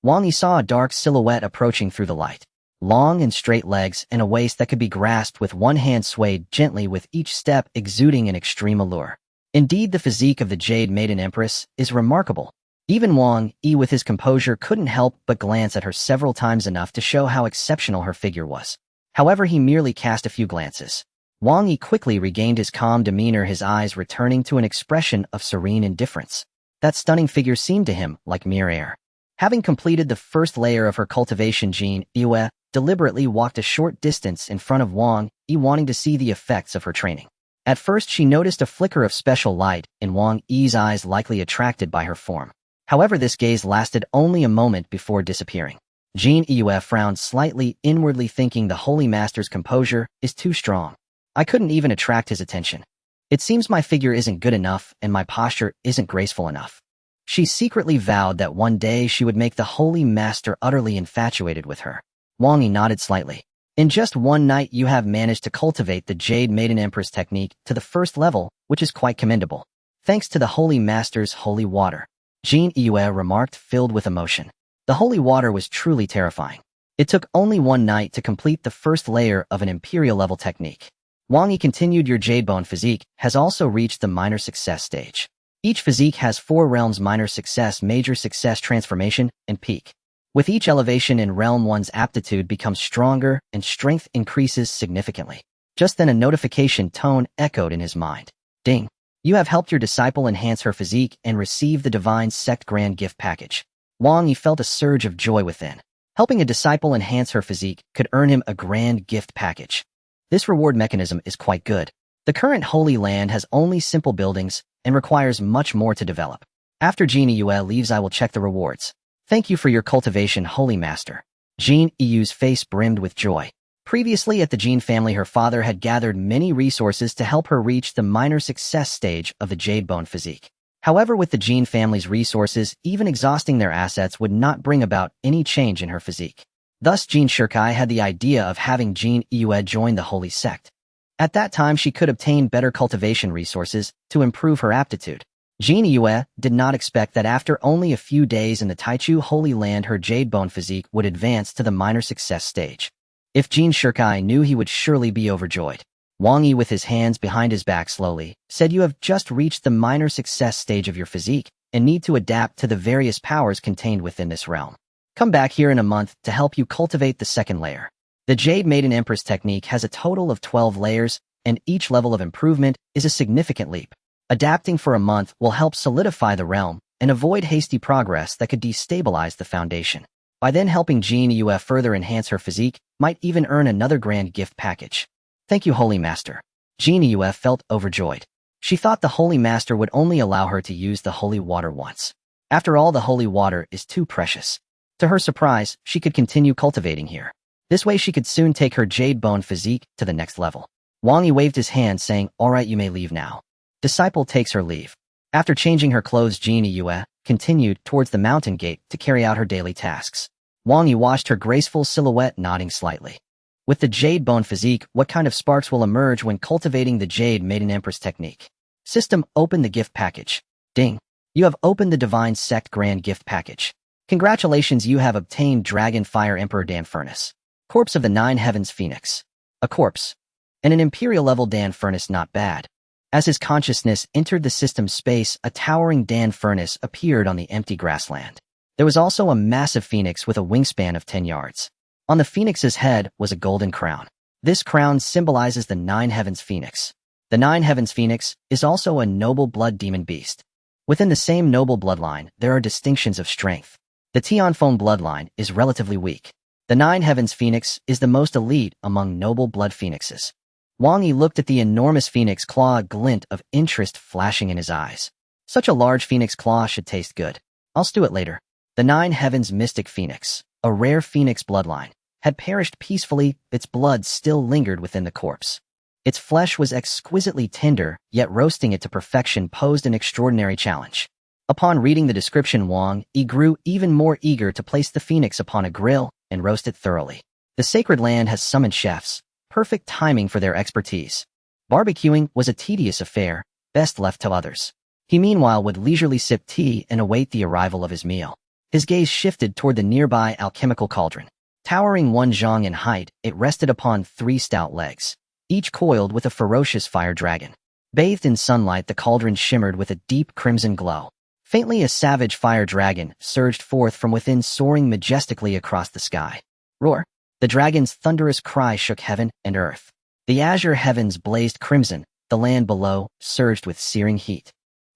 Wang Yi saw a dark silhouette approaching through the light. Long and straight legs and a waist that could be grasped with one hand swayed gently with each step, exuding an extreme allure. Indeed, the physique of the Jade Maiden Empress is remarkable. Even Wang Yi, with his composure, couldn't help but glance at her several times, enough to show how exceptional her figure was. However, he merely cast a few glances. Wang Yi quickly regained his calm demeanor, his eyes returning to an expression of serene indifference. That stunning figure seemed to him like mere air. Having completed the first layer of her cultivation, Jean Yue deliberately walked a short distance in front of Wang Yi, wanting to see the effects of her training. At first, she noticed a flicker of special light in Wang Yi's eyes, likely attracted by her form. However, this gaze lasted only a moment before disappearing. Jean Yue frowned slightly, inwardly thinking, the Holy Master's composure is too strong. I couldn't even attract his attention. It seems my figure isn't good enough and my posture isn't graceful enough. She secretly vowed that one day she would make the Holy Master utterly infatuated with her. Wang Yi nodded slightly. In just one night, you have managed to cultivate the Jade Maiden Empress technique to the first level, which is quite commendable. Thanks to the Holy Master's holy water. Jean Yue remarked, filled with emotion. The holy water was truly terrifying. It took only one night to complete the first layer of an imperial-level technique. Wang Yi continued, your Jadebone physique has also reached the minor success stage. Each physique has 4 realms: minor success, major success, transformation, and peak. With each elevation in realm, one's aptitude becomes stronger and strength increases significantly. Just then a notification tone echoed in his mind. Ding! You have helped your disciple enhance her physique and receive the divine Sect grand gift package. Wang Yi felt a surge of joy within. Helping a disciple enhance her physique could earn him a grand gift package. This reward mechanism is quite good. The current Holy Land has only simple buildings and requires much more to develop. After Jin Yue leaves, I will check the rewards. Thank you for your cultivation, Holy Master. Jin Yu's face brimmed with joy. Previously at the Jin family, her father had gathered many resources to help her reach the minor success stage of the Jade Bone physique. However, with the Jin family's resources, even exhausting their assets would not bring about any change in her physique. Thus, Jin Shirkai had the idea of having Jin Yue join the Holy Sect. At that time, she could obtain better cultivation resources to improve her aptitude. Jin Yue did not expect that after only a few days in the Taichu Holy Land, her Jade Bone physique would advance to the minor success stage. If Jin Shirkai knew, he would surely be overjoyed. Wang Yi, with his hands behind his back, slowly said, "You have just reached the minor success stage of your physique and need to adapt to the various powers contained within this realm. Come back here in a month to help you cultivate the second layer." The Jade Maiden Empress technique has a total of 12 layers, and each level of improvement is a significant leap. Adapting for a month will help solidify the realm and avoid hasty progress that could destabilize the foundation. By then, helping Jin Yue further enhance her physique might even earn another grand gift package. Thank you, Holy Master. Jin Yue felt overjoyed. She thought the Holy Master would only allow her to use the holy water once. After all, the holy water is too precious. To her surprise, she could continue cultivating here. This way she could soon take her Jade Bone physique to the next level. Wang Yi waved his hand, saying, "All right, you may leave now." Disciple takes her leave. After changing her clothes, Jin Yue continued towards the mountain gate to carry out her daily tasks. Wang Yi watched her graceful silhouette, nodding slightly. With the Jade Bone physique, what kind of sparks will emerge when cultivating the Jade Maiden Empress technique? System, open the gift package. Ding! You have opened the Divine Sect Grand Gift Package. Congratulations, you have obtained Dragon Fire Emperor Dan Furnace. Corpse of the Nine Heavens Phoenix. A corpse. And an Imperial level Dan Furnace, not bad. As his consciousness entered the system space, a towering Dan Furnace appeared on the empty grassland. There was also a massive phoenix with a wingspan of 10 yards. On the phoenix's head was a golden crown. This crown symbolizes the Nine Heavens Phoenix. The Nine Heavens Phoenix is also a noble blood demon beast. Within the same noble bloodline, there are distinctions of strength. The Tianfeng bloodline is relatively weak. The Nine Heavens Phoenix is the most elite among noble blood phoenixes. Wang Yi looked at the enormous phoenix claw, a glint of interest flashing in his eyes. Such a large phoenix claw should taste good. I'll stew it later. The Nine Heavens Mystic Phoenix, a rare phoenix bloodline, had perished peacefully. Its blood still lingered within the corpse. Its flesh was exquisitely tender, yet roasting it to perfection posed an extraordinary challenge. Upon reading the description, Wang Yi grew even more eager to place the phoenix upon a grill and roast it thoroughly. The sacred land has summoned chefs, perfect timing for their expertise. Barbecuing was a tedious affair, best left to others. He meanwhile would leisurely sip tea and await the arrival of his meal. His gaze shifted toward the nearby alchemical cauldron. Towering 1 zhang in height, it rested upon 3 stout legs, each coiled with a ferocious fire dragon. Bathed in sunlight, the cauldron shimmered with a deep crimson glow. Faintly, a savage fire dragon surged forth from within, soaring majestically across the sky. Roar! The dragon's thunderous cry shook heaven and earth. The azure heavens blazed crimson, the land below surged with searing heat.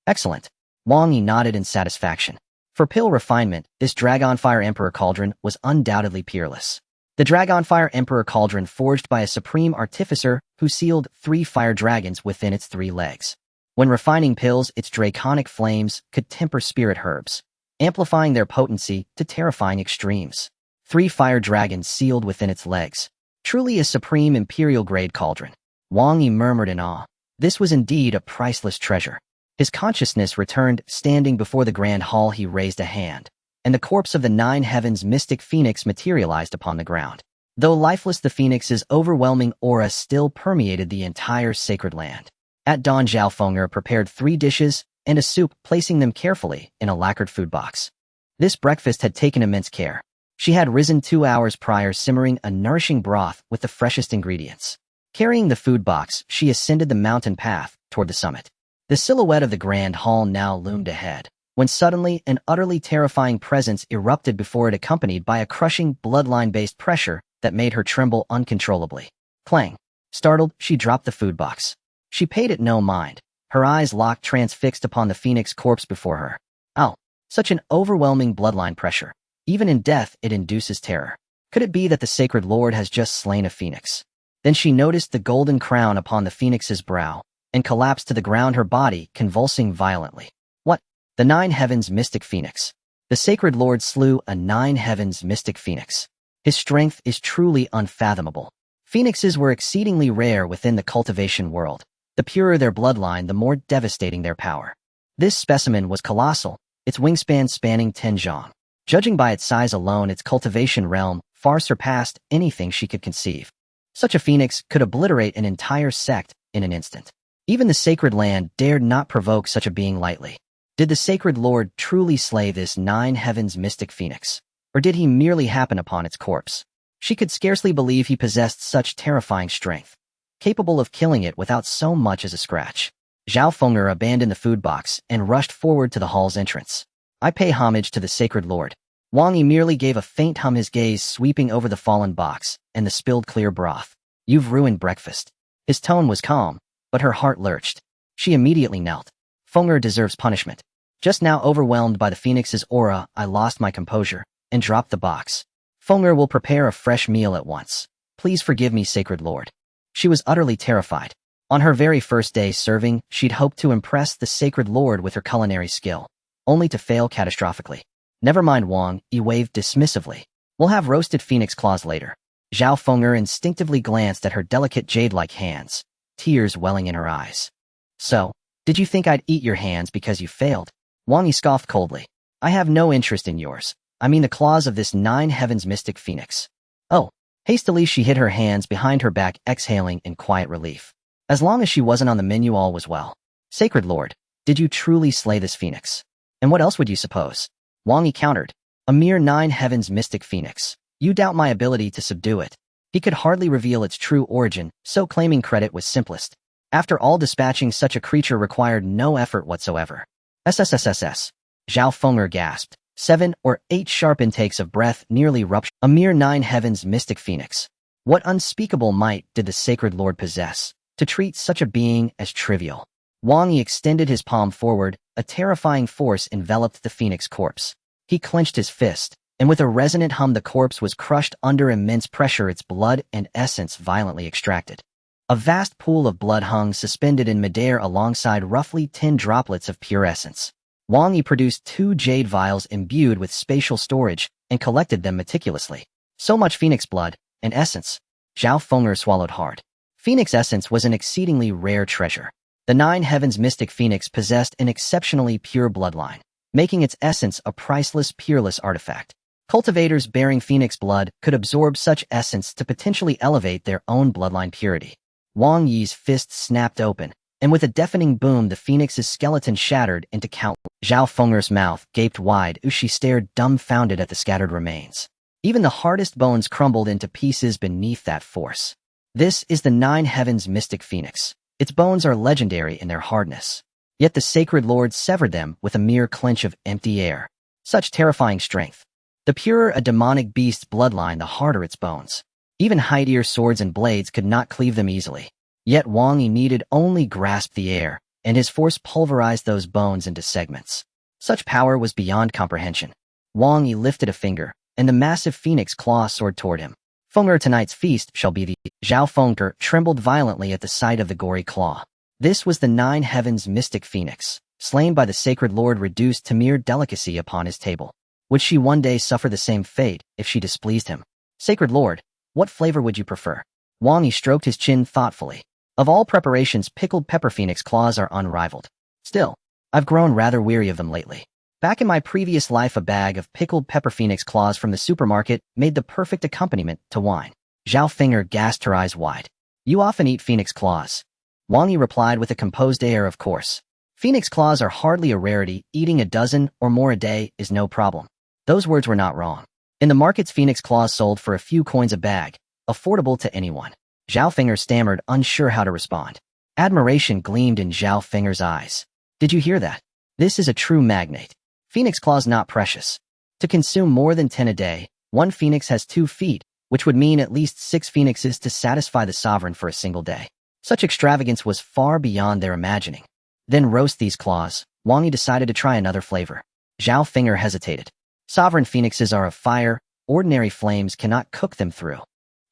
Excellent. Wang Yi nodded in satisfaction. For pill refinement, this Dragonfire Emperor Cauldron was undoubtedly peerless. The Dragonfire Emperor Cauldron, forged by a supreme artificer who sealed 3 fire dragons within its 3 legs. When refining pills, its draconic flames could temper spirit herbs, amplifying their potency to terrifying extremes. 3 fire dragons sealed within its legs. Truly a supreme imperial-grade cauldron. Wang Yi murmured in awe. This was indeed a priceless treasure. His consciousness returned. Standing before the grand hall, he raised a hand, and the corpse of the Nine Heavens Mystic Phoenix materialized upon the ground. Though lifeless, the phoenix's overwhelming aura still permeated the entire sacred land. At dawn, Zhao Fenger prepared 3 dishes and a soup, placing them carefully in a lacquered food box. This breakfast had taken immense care. She had risen 2 hours prior, simmering a nourishing broth with the freshest ingredients. Carrying the food box, she ascended the mountain path toward the summit. The silhouette of the grand hall now loomed ahead. when suddenly an utterly terrifying presence erupted before it, accompanied by a crushing bloodline-based pressure that made her tremble uncontrollably. Clang. Startled, she dropped the food box. She paid it no mind, her eyes locked transfixed upon the phoenix corpse before her. Ow! Such an overwhelming bloodline pressure. Even in death, it induces terror. Could it be that the sacred lord has just slain a phoenix? Then she noticed the golden crown upon the phoenix's brow, and collapsed to the ground, her body convulsing violently. What? The 9 heavens mystic phoenix. The sacred lord slew a 9 heavens mystic phoenix. His strength is truly unfathomable. Phoenixes were exceedingly rare within the cultivation world. The purer their bloodline, the more devastating their power. This specimen was colossal, its wingspan spanning 10 zhang. Judging by its size alone, its cultivation realm far surpassed anything she could conceive. Such a phoenix could obliterate an entire sect in an instant. Even the sacred land dared not provoke such a being lightly. Did the sacred lord truly slay this 9 heavens mystic phoenix? Or did he merely happen upon its corpse? She could scarcely believe he possessed such terrifying strength, capable of killing it without so much as a scratch. Zhao Feng'er abandoned the food box and rushed forward to the hall's entrance. I pay homage to the sacred lord. Wang Yi merely gave a faint hum, his gaze sweeping over the fallen box and the spilled clear broth. You've ruined breakfast. His tone was calm, but her heart lurched. She immediately knelt. Feng'er deserves punishment. Just now, overwhelmed by the phoenix's aura, I lost my composure and dropped the box. Feng'er will prepare a fresh meal at once. Please forgive me, sacred lord. She was utterly terrified. On her very first day serving, she'd hoped to impress the sacred lord with her culinary skill, only to fail catastrophically. Never mind, Wang Yi waved dismissively. We'll have roasted phoenix claws later. Zhao Feng'er instinctively glanced at her delicate jade-like hands, tears welling in her eyes. So, did you think I'd eat your hands because you failed? Wang Yi scoffed coldly. I have no interest in yours. I mean the claws of this 9 heavens mystic phoenix. Oh. Hastily she hid her hands behind her back, exhaling in quiet relief. As long as she wasn't on the menu, all was well. Sacred lord, did you truly slay this phoenix? And what else would you suppose? Wang Yi countered. A mere 9 heavens mystic phoenix. You doubt my ability to subdue it. He could hardly reveal its true origin, so claiming credit was simplest. After all, dispatching such a creature required no effort whatsoever. SSSSS. Zhao Feng'er gasped. 7 or 8 sharp intakes of breath nearly ruptured. A mere 9 heavens mystic phoenix. What unspeakable might did the sacred lord possess to treat such a being as trivial? Wang Yi extended his palm forward. A terrifying force enveloped the phoenix corpse. He clenched his fist, and with a resonant hum the corpse was crushed under immense pressure, its blood and essence violently extracted. A vast pool of blood hung suspended in midair alongside roughly 10 droplets of pure essence. Wang Yi produced 2 jade vials imbued with spatial storage and collected them meticulously. So much phoenix blood and essence. Zhao Feng'er swallowed hard. Phoenix essence was an exceedingly rare treasure. The 9 heavens mystic phoenix possessed an exceptionally pure bloodline, making its essence a priceless, peerless artifact. Cultivators bearing phoenix blood could absorb such essence to potentially elevate their own bloodline purity. Wang Yi's fist snapped open, and with a deafening boom the phoenix's skeleton shattered into countless. Zhao Feng'er's mouth gaped wide as she stared dumbfounded at the scattered remains. Even the hardest bones crumbled into pieces beneath that force. This is the 9 heavens mystic phoenix. Its bones are legendary in their hardness. Yet the sacred lord severed them with a mere clench of empty air. Such terrifying strength. The purer a demonic beast's bloodline, the harder its bones. Even hide-ear swords and blades could not cleave them easily. Yet Wang Yi needed only grasp the air, and his force pulverized those bones into segments. Such power was beyond comprehension. Wang Yi lifted a finger, and the massive phoenix claw soared toward him. Feng'er, tonight's feast shall be the... Zhao Feng'er trembled violently at the sight of the gory claw. This was the 9 heavens mystic phoenix, slain by the sacred lord, reduced to mere delicacy upon his table. Would she one day suffer the same fate if she displeased him? Sacred lord, what flavor would you prefer? Wang Yi stroked his chin thoughtfully. Of all preparations, pickled pepper phoenix claws are unrivaled. Still, I've grown rather weary of them lately. Back in my previous life, a bag of pickled pepper phoenix claws from the supermarket made the perfect accompaniment to wine. Zhao Feng'er gasped, her eyes wide. You often eat phoenix claws? Wang Yi replied with a composed air, of course. Phoenix claws are hardly a rarity. Eating a dozen or more a day is no problem. Those words were not wrong. In the markets, phoenix claws sold for a few coins a bag, affordable to anyone. Zhao Feng'er stammered, unsure how to respond. Admiration gleamed in Zhao Feng'er's eyes. Did you hear that? This is a true magnate. Phoenix claws not precious. To consume more than 10 a day, one phoenix has 2 feet, which would mean at least 6 phoenixes to satisfy the sovereign for a single day. Such extravagance was far beyond their imagining. Then roast these claws. Wang Yi decided to try another flavor. Zhao Finger hesitated. Sovereign phoenixes are of fire, ordinary flames cannot cook them through.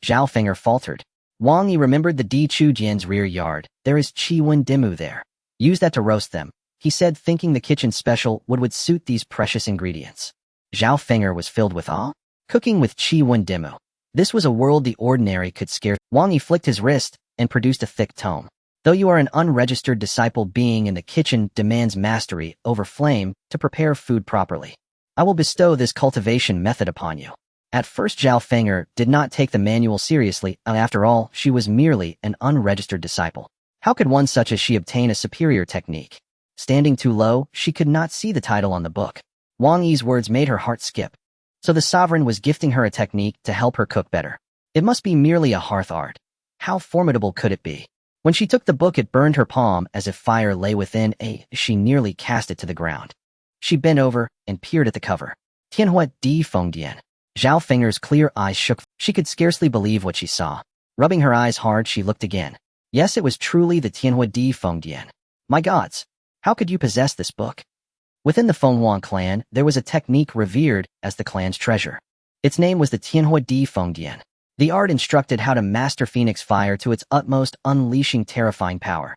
Zhao Finger faltered. Wang Yi remembered the Di Chu Jian's rear yard. There is Qi Wen Dimu there. Use that to roast them, he said, thinking the kitchen special would suit these precious ingredients. Zhao Finger was filled with awe. Cooking with Qi Wen Dimu. This was a world the ordinary could scarce. Wang Yi flicked his wrist and produced a thick tome. Though you are an unregistered disciple, being in the kitchen demands mastery over flame to prepare food properly. I will bestow this cultivation method upon you. At first Zhao Finger did not take the manual seriously, and after all, she was merely an unregistered disciple. How could one such as she obtain a superior technique? Standing too low, she could not see the title on the book. Wang Yi's words made her heart skip. So the sovereign was gifting her a technique to help her cook better. It must be merely a hearth art. How formidable could it be? When she took the book, it burned her palm as if fire lay within. She nearly cast it to the ground. She bent over and peered at the cover. Tianhua Di Fengdian. Zhao Finger's clear eyes shook. She could scarcely believe what she saw. Rubbing her eyes hard, she looked again. Yes, it was truly the Tianhua Di Fengdian. My gods! How could you possess this book? Within the Fenghuang clan, there was a technique revered as the clan's treasure. Its name was the Tianhua Di Fengdian. The art instructed how to master phoenix fire to its utmost, unleashing terrifying power.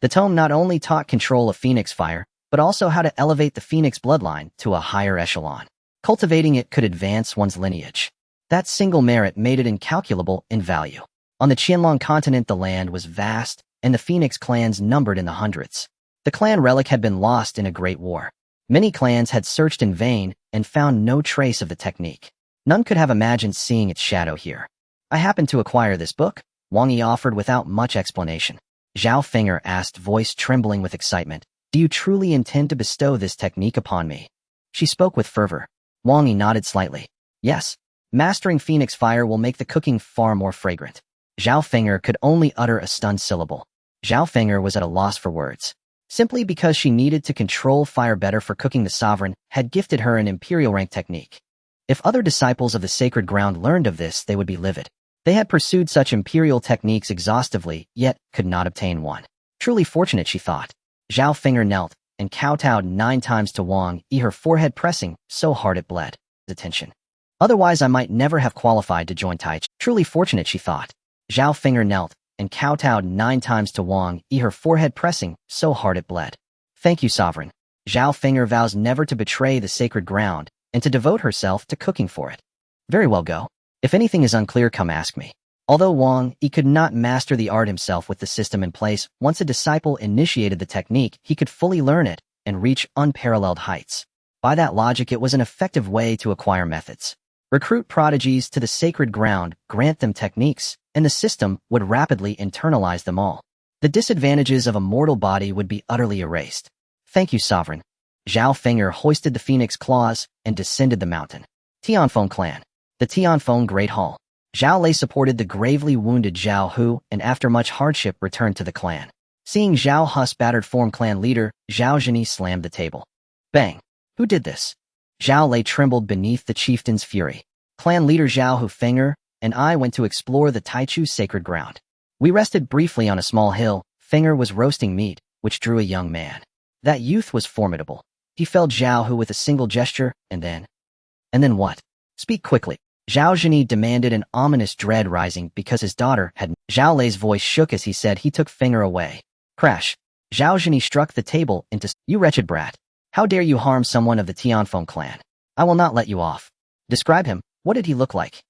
The tome not only taught control of phoenix fire, but also how to elevate the phoenix bloodline to a higher echelon. Cultivating it could advance one's lineage. That single merit made it incalculable in value. On the Qianlong continent, the land was vast, and the phoenix clans numbered in the hundreds. The clan relic had been lost in a great war. Many clans had searched in vain and found no trace of the technique. None could have imagined seeing its shadow here. I happened to acquire this book, Wang Yi offered without much explanation. Zhao Finger asked, voice trembling with excitement. Do you truly intend to bestow this technique upon me? She spoke with fervor. Wang Yi nodded slightly. Yes, mastering phoenix fire will make the cooking far more fragrant. Zhao Finger could only utter a stunned syllable. Zhao Finger was at a loss for words. Simply because she needed to control fire better for cooking, the sovereign had gifted her an imperial rank technique. If other disciples of the sacred ground learned of this, they would be livid. They had pursued such imperial techniques exhaustively, yet could not obtain one. Truly fortunate, she thought. Zhao Finger knelt and kowtowed 9 times to Wang Yi, her forehead pressing so hard it bled. Attention. Otherwise I might never have qualified to join Tai Chi. Truly fortunate, she thought. Zhao Finger knelt and kowtowed 9 times to Wang Yi, her forehead pressing so hard it bled. Thank you, sovereign. Zhao Finger vows never to betray the sacred ground and to devote herself to cooking for it. Very well, go. If anything is unclear, come ask me. Although Wang Yi could not master the art himself with the system in place, once a disciple initiated the technique, he could fully learn it and reach unparalleled heights. By that logic, it was an effective way to acquire methods. Recruit prodigies to the sacred ground, grant them techniques, and the system would rapidly internalize them all. The disadvantages of a mortal body would be utterly erased. Thank you, sovereign. Zhao Finger hoisted the phoenix claws and descended the mountain. Tianfeng clan. The Tianfeng Great Hall. Zhao Lei supported the gravely wounded Zhao Hu and after much hardship returned to the clan. Seeing Zhao Hu's battered form, clan leader, Zhao Zhini slammed the table. Bang! Who did this? Zhao Lei trembled beneath the chieftain's fury. Clan leader Zhao Hu Finger and I went to explore the Taichu sacred ground. We rested briefly on a small hill. Finger was roasting meat, which drew a young man. That youth was formidable. He felled Zhao Hu with a single gesture, and then what? Speak quickly. Zhao Zhini demanded, an ominous dread rising because his daughter had. Zhao Lei's voice shook as he said he took Finger away. Crash. Zhao Zhini struck the table into. You wretched brat. How dare you harm someone of the Tianfeng clan? I will not let you off. Describe him. What did he look like?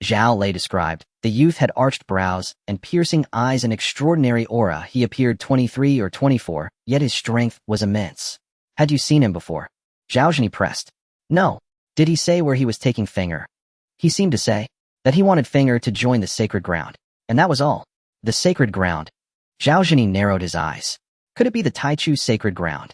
Zhao Lei described. The youth had arched brows and piercing eyes, an extraordinary aura. He appeared 23 or 24, yet his strength was immense. Had you seen him before? Zhao Zhini pressed. No. Did he say where he was taking Finger? He seemed to say that he wanted Finger to join the sacred ground. And that was all. The sacred ground. Zhao Zhini narrowed his eyes. Could it be the Taichu sacred ground?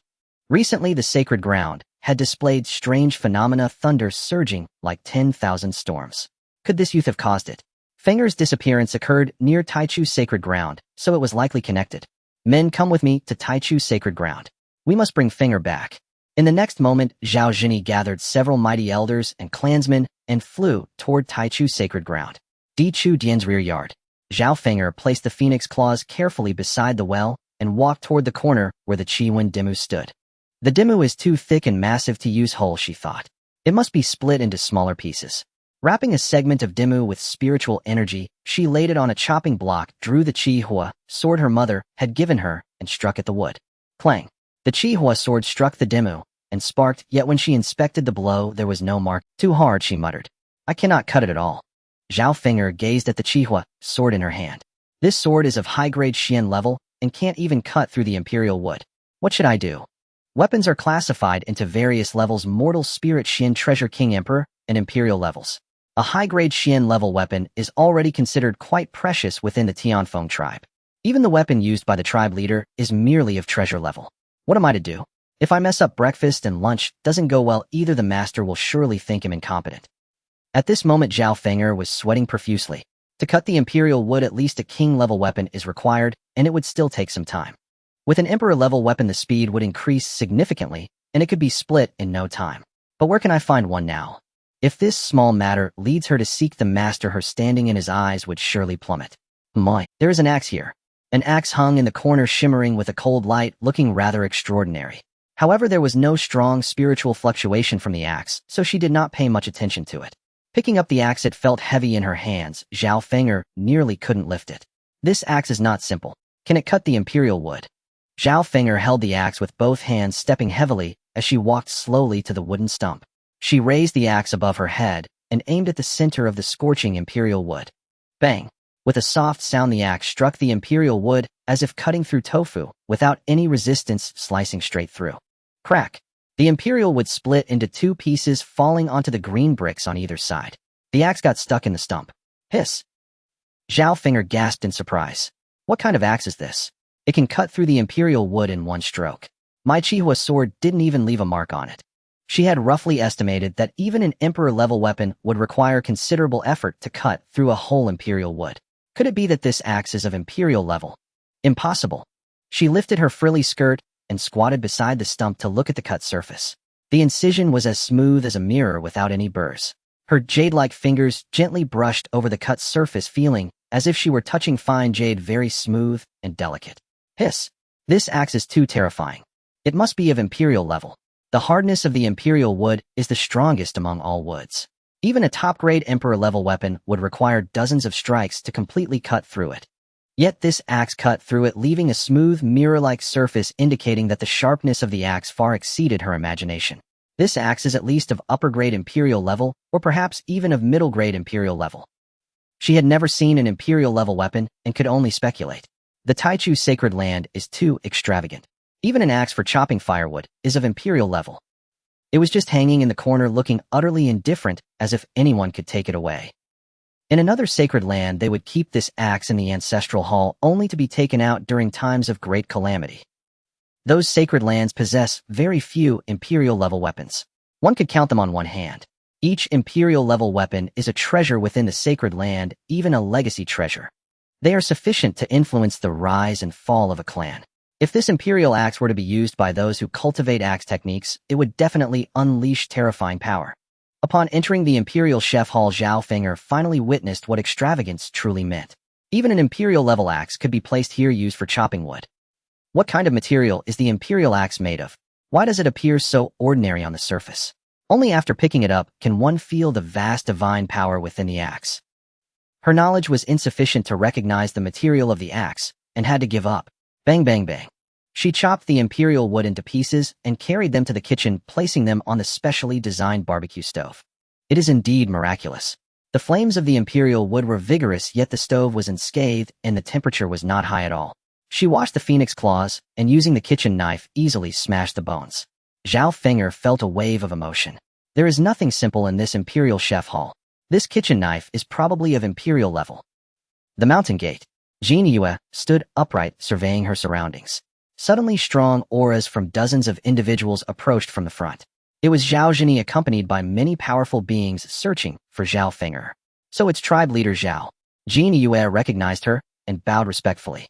Recently, the sacred ground had displayed strange phenomena, thunder surging like 10,000 storms. Could this youth have caused it? Finger's disappearance occurred near Taichu sacred ground, so it was likely connected. Men, come with me to Taichu sacred ground. We must bring Finger back. In the next moment, Zhao Zhini gathered several mighty elders and clansmen and flew toward Taichu's sacred ground. Di Chu Dian's rear yard. Zhao Feng'er placed the phoenix claws carefully beside the well and walked toward the corner where the Qi-Wen Dimu stood. The Dimu is too thick and massive to use whole, she thought. It must be split into smaller pieces. Wrapping a segment of Dimu with spiritual energy, she laid it on a chopping block, drew the Qi Hua sword her mother had given her, and struck at the wood. Clang! The Qi Hua sword struck the Dimu and sparked, yet when she inspected the blow, there was no mark. Too hard, she muttered. I cannot cut it at all. Zhao Feng'er gazed at the Qi Hua sword in her hand. This sword is of high-grade Xian level and can't even cut through the imperial wood. What should I do? Weapons are classified into various levels: mortal, spirit, Xian, treasure, king, emperor, and imperial levels. A high-grade Xian level weapon is already considered quite precious within the Tianfeng tribe. Even the weapon used by the tribe leader is merely of treasure level. What am I to do? If I mess up breakfast and lunch doesn't go well, either the master will surely think him incompetent. At this moment, Zhao Feng'er was sweating profusely. To cut the imperial wood, at least a king-level weapon is required, and it would still take some time. With an emperor-level weapon, the speed would increase significantly, and it could be split in no time. But where can I find one now? If this small matter leads her to seek the master, her standing in his eyes would surely plummet. My, there is an axe here. An axe hung in the corner, shimmering with a cold light, looking rather extraordinary. However, there was no strong spiritual fluctuation from the axe, so she did not pay much attention to it. Picking up the axe, it felt heavy in her hands. Zhao Feng'er nearly couldn't lift it. This axe is not simple. Can it cut the imperial wood? Zhao Feng'er held the axe with both hands, stepping heavily as she walked slowly to the wooden stump. She raised the axe above her head and aimed at the center of the scorching imperial wood. Bang! With a soft sound, the axe struck the imperial wood as if cutting through tofu, without any resistance, slicing straight through. Crack! The imperial wood split into two pieces, falling onto the green bricks on either side. The axe got stuck in the stump. Hiss! Zhao Feng'er gasped in surprise. What kind of axe is this? It can cut through the imperial wood in one stroke. My Qihua sword didn't even leave a mark on it. She had roughly estimated that even an emperor-level weapon would require considerable effort to cut through a whole imperial wood. Could it be that this axe is of imperial level? Impossible. She lifted her frilly skirt and squatted beside the stump to look at the cut surface. The incision was as smooth as a mirror without any burrs. Her jade-like fingers gently brushed over the cut surface, feeling as if she were touching fine jade, very smooth and delicate. Hiss! This axe is too terrifying. It must be of imperial level. The hardness of the imperial wood is the strongest among all woods. Even a top-grade emperor-level weapon would require dozens of strikes to completely cut through it. Yet this axe cut through it, leaving a smooth, mirror-like surface, indicating that the sharpness of the axe far exceeded her imagination. This axe is at least of upper-grade imperial level, or perhaps even of middle-grade imperial level. She had never seen an imperial-level weapon and could only speculate. The Taichu sacred land is too extravagant. Even an axe for chopping firewood is of imperial level. It was just hanging in the corner, looking utterly indifferent, as if anyone could take it away. In another sacred land, they would keep this axe in the ancestral hall, only to be taken out during times of great calamity. Those sacred lands possess very few imperial-level weapons. One could count them on one hand. Each imperial-level weapon is a treasure within the sacred land, even a legacy treasure. They are sufficient to influence the rise and fall of a clan. If this imperial axe were to be used by those who cultivate axe techniques, it would definitely unleash terrifying power. Upon entering the imperial chef hall, Zhao Feng'er finally witnessed what extravagance truly meant. Even an imperial-level axe could be placed here, used for chopping wood. What kind of material is the imperial axe made of? Why does it appear so ordinary on the surface? Only after picking it up can one feel the vast divine power within the axe. Her knowledge was insufficient to recognize the material of the axe, and had to give up. Bang, bang, bang. She chopped the imperial wood into pieces and carried them to the kitchen, placing them on the specially designed barbecue stove. It is indeed miraculous. The flames of the imperial wood were vigorous, yet the stove was unscathed and the temperature was not high at all. She washed the phoenix claws and, using the kitchen knife, easily smashed the bones. Zhao Feng'er felt a wave of emotion. There is nothing simple in this imperial chef hall. This kitchen knife is probably of imperial level. The mountain gate. Jin Yue stood upright, surveying her surroundings. Suddenly, strong auras from dozens of individuals approached from the front. It was Zhao Zhini, accompanied by many powerful beings searching for Zhao Feng'er. So it's tribe leader Zhao. Jin Yue recognized her and bowed respectfully.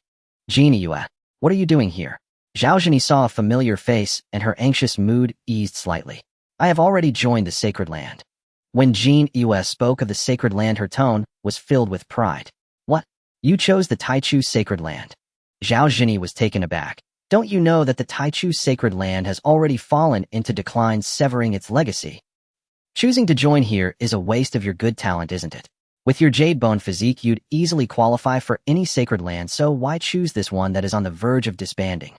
Jin Yue, what are you doing here? Zhao Zhenyi saw a familiar face, and her anxious mood eased slightly. I have already joined the sacred land. When Jean Yue spoke of the sacred land, her tone was filled with pride. What? You chose the Taichu sacred land? Zhao Zhenyi was taken aback. Don't you know that the Taichu sacred land has already fallen into decline, severing its legacy? Choosing to join here is a waste of your good talent, isn't it? With your jade bone physique, you'd easily qualify for any sacred land, so why choose this one that is on the verge of disbanding?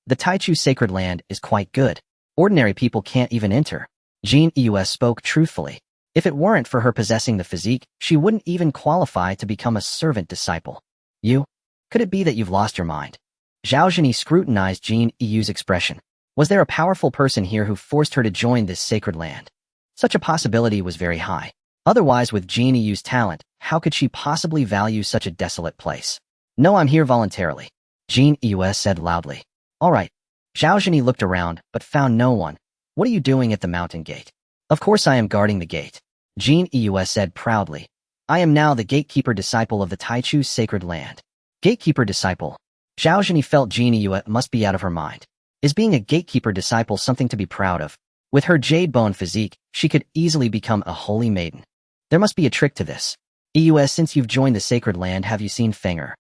The Taichu sacred land is quite good. Ordinary people can't even enter. Jean Yue spoke truthfully. If it weren't for her possessing the physique, she wouldn't even qualify to become a servant disciple. You? Could it be that you've lost your mind? Zhao Zhenyi scrutinized Jean Yue's expression. Was there a powerful person here who forced her to join this sacred land? Such a possibility was very high. Otherwise, with Jean Yue's talent, how could she possibly value such a desolate place? No, I'm here voluntarily, Jean Yue said loudly. All right. Zhao Zhenyi looked around, but found no one. What are you doing at the mountain gate? Of course I am guarding the gate, Jean Yue said proudly. I am now the gatekeeper disciple of the Taichu sacred land. Gatekeeper disciple? Zhao Zhenyi felt Jean Yue must be out of her mind. Is being a gatekeeper disciple something to be proud of? With her jade bone physique, she could easily become a holy maiden. There must be a trick to this. Yue, since you've joined the sacred land, have you seen Fenger?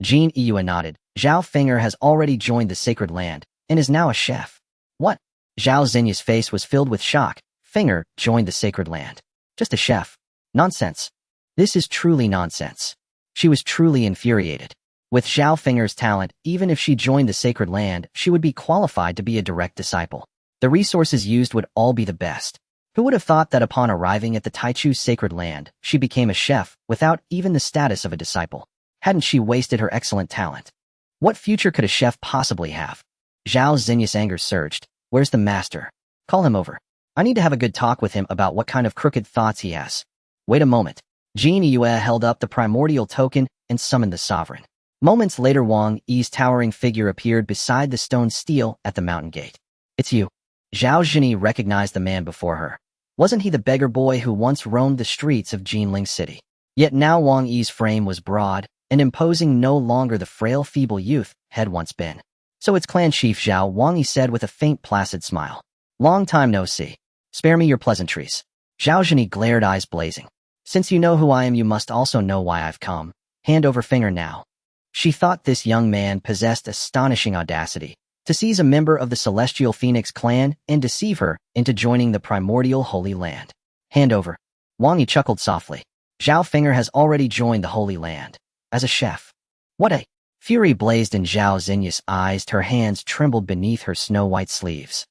Jean Yue nodded. Zhao Fenger has already joined the sacred land, and is now a chef. What? Zhao Zhenyi's face was filled with shock. Fenger joined the sacred land. Just a chef. Nonsense. This is truly nonsense. She was truly infuriated. With Zhao Fenger's talent, even if she joined the sacred land, she would be qualified to be a direct disciple. The resources used would all be the best. Who would have thought that upon arriving at the Taichu sacred land, she became a chef without even the status of a disciple? Hadn't she wasted her excellent talent? What future could a chef possibly have? Zhao Zhenyi's anger surged. Where's the master? Call him over. I need to have a good talk with him about what kind of crooked thoughts he has. Wait a moment. Jean Yue held up the primordial token and summoned the sovereign. Moments later, Wang Yi's towering figure appeared beside the stone stele at the mountain gate. It's you. Zhao Zhenyi recognized the man before her. Wasn't he the beggar boy who once roamed the streets of Jinling City? Yet now Wang Yi's frame was broad and imposing, no longer the frail, feeble youth had once been. So it's clan chief Zhao, Wang Yi said with a faint, placid smile. Long time no see. Spare me your pleasantries. Zhao Zhenyi glared, eyes blazing. Since you know who I am, you must also know why I've come. Hand over Fenger now. She thought this young man possessed astonishing audacity to seize a member of the Celestial Phoenix clan and deceive her into joining the primordial Holy Land. Hand over. Wang Yi chuckled softly. Zhao Fenger has already joined the Holy Land. As a chef. What a... Fury blazed in Zhao Zhenyi's eyes. Her hands trembled beneath her snow-white sleeves.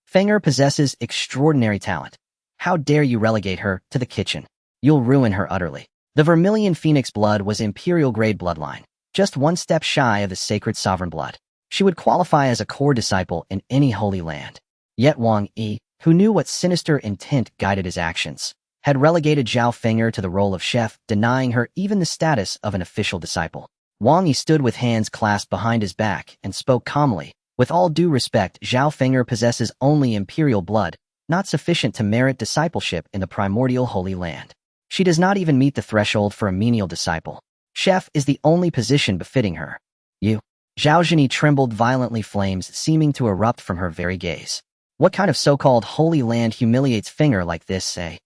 Fenger possesses extraordinary talent. How dare you relegate her to the kitchen? You'll ruin her utterly. The Vermilion Phoenix blood was imperial-grade bloodline, just one step shy of the sacred sovereign blood. She would qualify as a core disciple in any holy land. Yet Wang Yi, who knew what sinister intent guided his actions, had relegated Zhao Fenger to the role of chef, denying her even the status of an official disciple. Wang Yi stood with hands clasped behind his back and spoke calmly. With all due respect, Zhao Fenger possesses only imperial blood, not sufficient to merit discipleship in the primordial Holy Land. She does not even meet the threshold for a menial disciple. Chef is the only position befitting her. You. Zhao Zhenyi trembled violently, flames seeming to erupt from her very gaze. What kind of so-called Holy Land humiliates Fenger like this, say?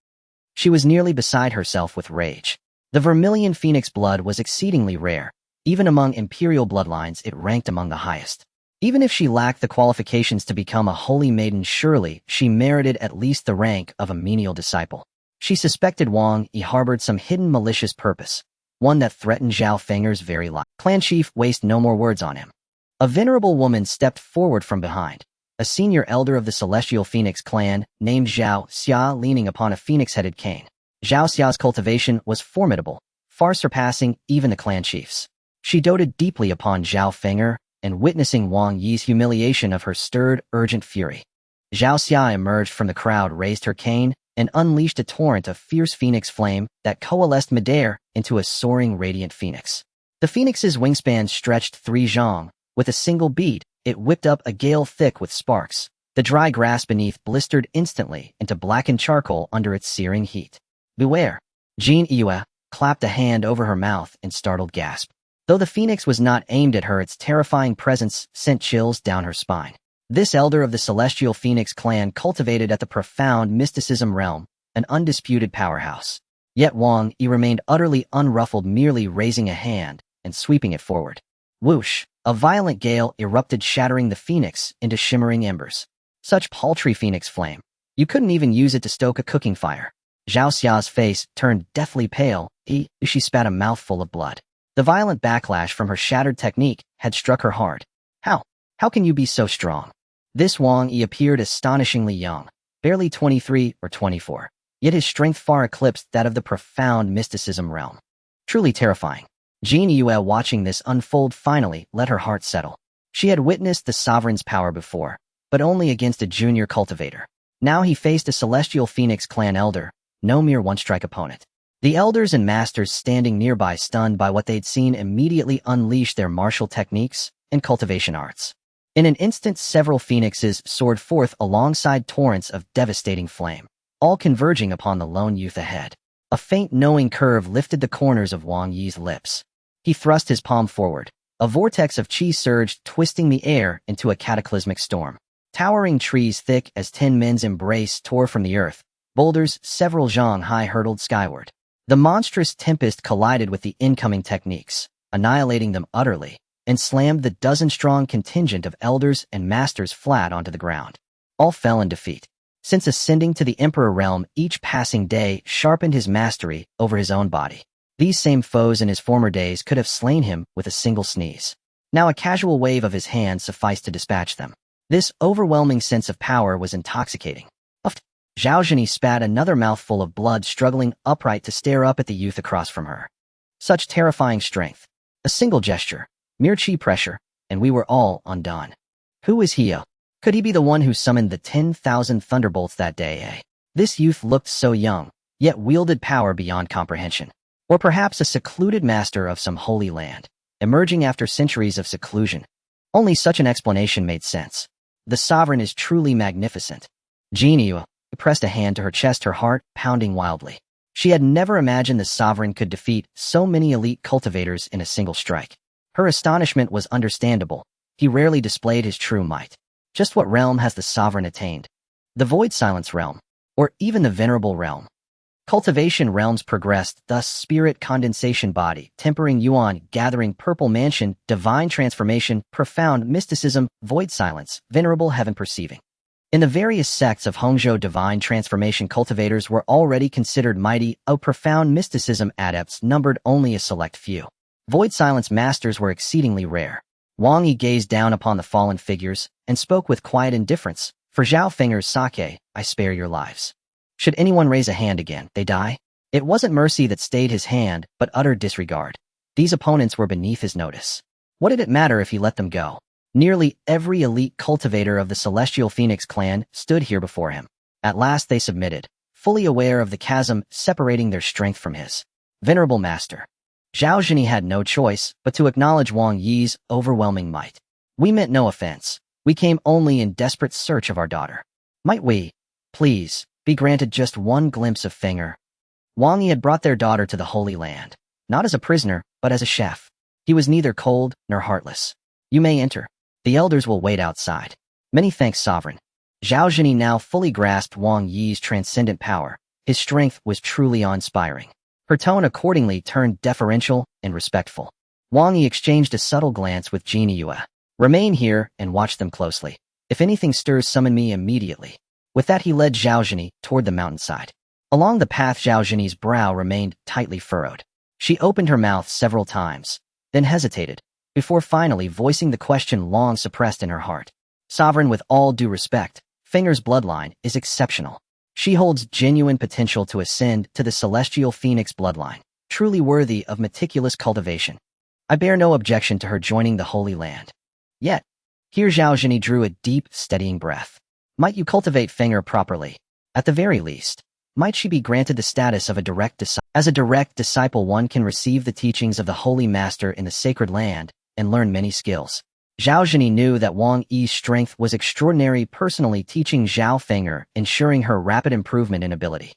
She was nearly beside herself with rage. The Vermilion Phoenix blood was exceedingly rare. Even among imperial bloodlines, it ranked among the highest. Even if she lacked the qualifications to become a holy maiden, surely she merited at least the rank of a menial disciple. She suspected Wang Yi harbored some hidden malicious purpose, one that threatened Zhao Fenger's very life. Clan chief, waste no more words on him. A venerable woman stepped forward from behind, a senior elder of the Celestial Phoenix clan, named Zhao Xia, leaning upon a phoenix-headed cane. Zhao Xia's cultivation was formidable, far surpassing even the clan chief's. She doted deeply upon Zhao Fenger, and witnessing Wang Yi's humiliation of her stirred urgent fury. Zhao Xia emerged from the crowd, raised her cane, and unleashed a torrent of fierce phoenix flame that coalesced midair into a soaring radiant phoenix. The phoenix's wingspan stretched 3 zhang. With a single beat, it whipped up a gale thick with sparks. The dry grass beneath blistered instantly into blackened charcoal under its searing heat. Beware! Jean Yue clapped a hand over her mouth in startled gasp. Though the phoenix was not aimed at her, its terrifying presence sent chills down her spine. This elder of the celestial phoenix clan cultivated at the profound mysticism realm, an undisputed powerhouse. Yet Wang Yi remained utterly unruffled, merely raising a hand and sweeping it forward. Whoosh! A violent gale erupted, shattering the phoenix into shimmering embers. Such paltry phoenix flame. You couldn't even use it to stoke a cooking fire. Zhao Xia's face turned deathly pale. She spat a mouthful of blood. The violent backlash from her shattered technique had struck her hard. How? How can you be so strong? This Wang Yi appeared astonishingly young, barely 23 or 24. Yet his strength far eclipsed that of the profound mysticism realm. Truly terrifying. Jin Yue, watching this unfold, finally let her heart settle. She had witnessed the sovereign's power before, but only against a junior cultivator. Now he faced a celestial phoenix clan elder, no mere one-strike opponent. The elders and masters standing nearby, stunned by what they'd seen, immediately unleashed their martial techniques and cultivation arts. In an instant, several phoenixes soared forth alongside torrents of devastating flame, all converging upon the lone youth ahead. A faint knowing curve lifted the corners of Wang Yi's lips. He thrust his palm forward. A vortex of chi surged, twisting the air into a cataclysmic storm. Towering trees thick as 10 men's embrace tore from the earth. Boulders several zhang high hurtled skyward. The monstrous tempest collided with the incoming techniques, annihilating them utterly, and slammed the dozen-strong contingent of elders and masters flat onto the ground. All fell in defeat. Since ascending to the Emperor realm, each passing day sharpened his mastery over his own body. These same foes in his former days could have slain him with a single sneeze. Now a casual wave of his hand sufficed to dispatch them. This overwhelming sense of power was intoxicating. Zhao Zhini spat another mouthful of blood, struggling upright to stare up at the youth across from her. Such terrifying strength. A single gesture, mere chi pressure, and we were all undone. Who is he? Could he be the one who summoned the 10,000 thunderbolts that day? This youth looked so young, yet wielded power beyond comprehension. Or perhaps a secluded master of some holy land, emerging after centuries of seclusion. Only such an explanation made sense. The sovereign is truly magnificent. Jin Yue pressed a hand to her chest, her heart pounding wildly. She had never imagined the sovereign could defeat so many elite cultivators in a single strike. Her astonishment was understandable. He rarely displayed his true might. Just what realm has the sovereign attained? The void silence realm, or even the venerable realm? Cultivation realms progressed, thus spirit condensation, body, tempering yuan, gathering purple mansion, divine transformation, profound mysticism, void silence, venerable heaven perceiving. In the various sects of Hongzhou, divine transformation cultivators were already considered mighty. Profound mysticism adepts numbered only a select few. Void silence masters were exceedingly rare. Wang Yi gazed down upon the fallen figures and spoke with quiet indifference. For Zhao Feng's sake, I spare your lives. Should anyone raise a hand again, they die? It wasn't mercy that stayed his hand, but utter disregard. These opponents were beneath his notice. What did it matter if he let them go? Nearly every elite cultivator of the Celestial Phoenix clan stood here before him. At last they submitted, fully aware of the chasm separating their strength from his. Venerable master. Zhao Zhini had no choice but to acknowledge Wang Yi's overwhelming might. We meant no offense. We came only in desperate search of our daughter. Might we, please, be granted just one glimpse of Fenger? Wang Yi had brought their daughter to the Holy Land, not as a prisoner, but as a chef. He was neither cold nor heartless. You may enter. The elders will wait outside. Many thanks, sovereign. Zhao Zhini now fully grasped Wang Yi's transcendent power. His strength was truly awe-inspiring. Her tone accordingly turned deferential and respectful. Wang Yi exchanged a subtle glance with Jin Yue. Remain here and watch them closely. If anything stirs, summon me immediately. With that, he led Zhao Zhini toward the mountainside. Along the path, Zhao Zhini's brow remained tightly furrowed. She opened her mouth several times, then hesitated, before finally voicing the question long suppressed in her heart. Sovereign, with all due respect, Fenger's bloodline is exceptional. She holds genuine potential to ascend to the Celestial Phoenix bloodline, truly worthy of meticulous cultivation. I bear no objection to her joining the Holy Land. Yet, here Zhao Zhini drew a deep, steadying breath. Might you cultivate Fenger properly? At the very least, might she be granted the status of a direct disciple? As a direct disciple, one can receive the teachings of the Holy Master in the sacred land and learn many skills. Zhao Zhini knew that Wang Yi's strength was extraordinary, personally teaching Zhao Fenger, ensuring her rapid improvement in ability.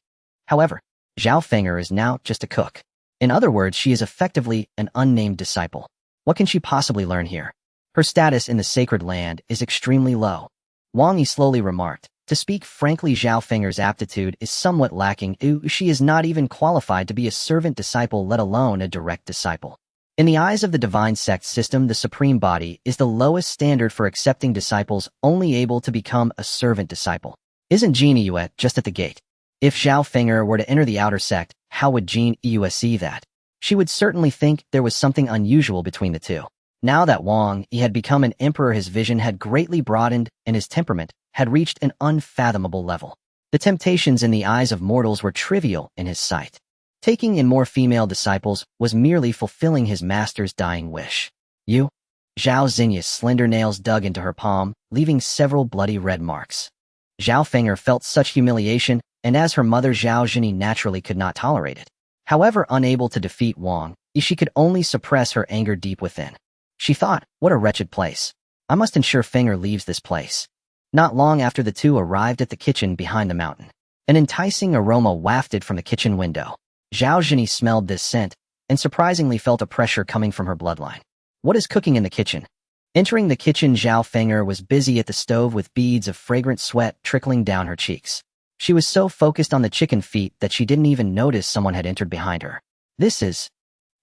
However, Zhao Fenger is now just a cook. In other words, she is effectively an unnamed disciple. What can she possibly learn here? Her status in the sacred land is extremely low. Wang Yi slowly remarked. To speak frankly, Zhao Feng'er's aptitude is somewhat lacking. She is not even qualified to be a servant disciple, let alone a direct disciple. In the eyes of the divine sect system, the supreme body is the lowest standard for accepting disciples only able to become a servant disciple. Isn't Jin Yue just at the gate? If Zhao Feng'er were to enter the outer sect, how would Jin Yue see that? She would certainly think there was something unusual between the two. Now that Wang Yi had become an emperor, his vision had greatly broadened and his temperament had reached an unfathomable level. The temptations in the eyes of mortals were trivial in his sight. Taking in more female disciples was merely fulfilling his master's dying wish. You? Zhao Xinya's slender nails dug into her palm, leaving several bloody red marks. Zhao Feng'er felt such humiliation, and as her mother Zhao Zhini naturally could not tolerate it. However, unable to defeat Wang Yi, she could only suppress her anger deep within. She thought, what a wretched place. I must ensure Feng'er leaves this place. Not long after the two arrived at the kitchen behind the mountain, an enticing aroma wafted from the kitchen window. Zhao Zhini smelled this scent, and surprisingly felt a pressure coming from her bloodline. What is cooking in the kitchen? Entering the kitchen, Zhao Feng'er was busy at the stove with beads of fragrant sweat trickling down her cheeks. She was so focused on the chicken feet that she didn't even notice someone had entered behind her. This is...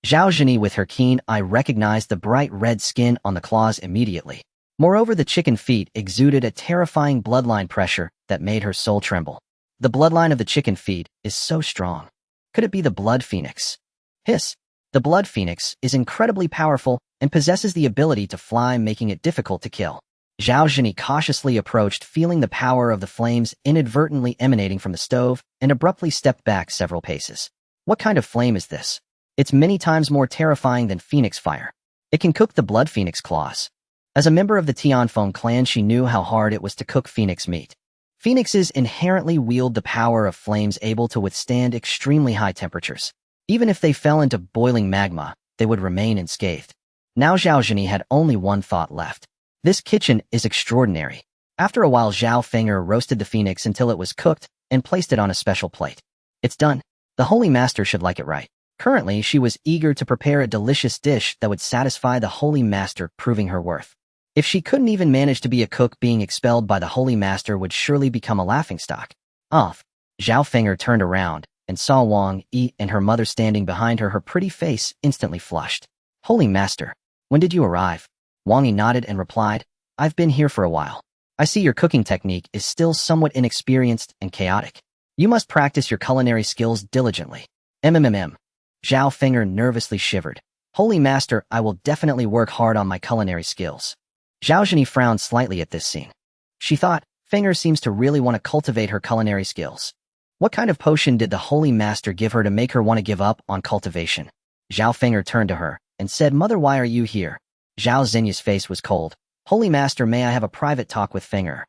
Zhao Zhini, with her keen eye, recognized the bright red skin on the claws immediately. Moreover, the chicken feet exuded a terrifying bloodline pressure that made her soul tremble. The bloodline of the chicken feet is so strong. Could it be the blood phoenix? Hiss! The blood phoenix is incredibly powerful and possesses the ability to fly, making it difficult to kill. Zhao Zhini cautiously approached, feeling the power of the flames inadvertently emanating from the stove, and abruptly stepped back several paces. What kind of flame is this? It's many times more terrifying than phoenix fire. It can cook the blood phoenix claws. As a member of the Tianfeng clan, she knew how hard it was to cook phoenix meat. Phoenixes inherently wield the power of flames, able to withstand extremely high temperatures. Even if they fell into boiling magma, they would remain unscathed. Now Zhao Zhini had only one thought left. This kitchen is extraordinary. After a while, Zhao Feng'er roasted the phoenix until it was cooked and placed it on a special plate. It's done. The Holy Master should like it, right? Currently, she was eager to prepare a delicious dish that would satisfy the Holy Master, proving her worth. If she couldn't even manage to be a cook, being expelled by the Holy Master would surely become a laughingstock. Off. Zhao Feng'er turned around and saw Wang Yi and her mother standing behind her. Her pretty face instantly flushed. Holy Master, when did you arrive? Wang Yi nodded and replied, I've been here for a while. I see your cooking technique is still somewhat inexperienced and chaotic. You must practice your culinary skills diligently. Zhao Feng'er nervously shivered. Holy Master, I will definitely work hard on my culinary skills. Zhao Zhini frowned slightly at this scene. She thought, Feng'er seems to really want to cultivate her culinary skills. What kind of potion did the Holy Master give her to make her want to give up on cultivation? Zhao Feng'er turned to her and said, Mother, why are you here? Zhao Xinya's face was cold. Holy Master, may I have a private talk with Feng'er?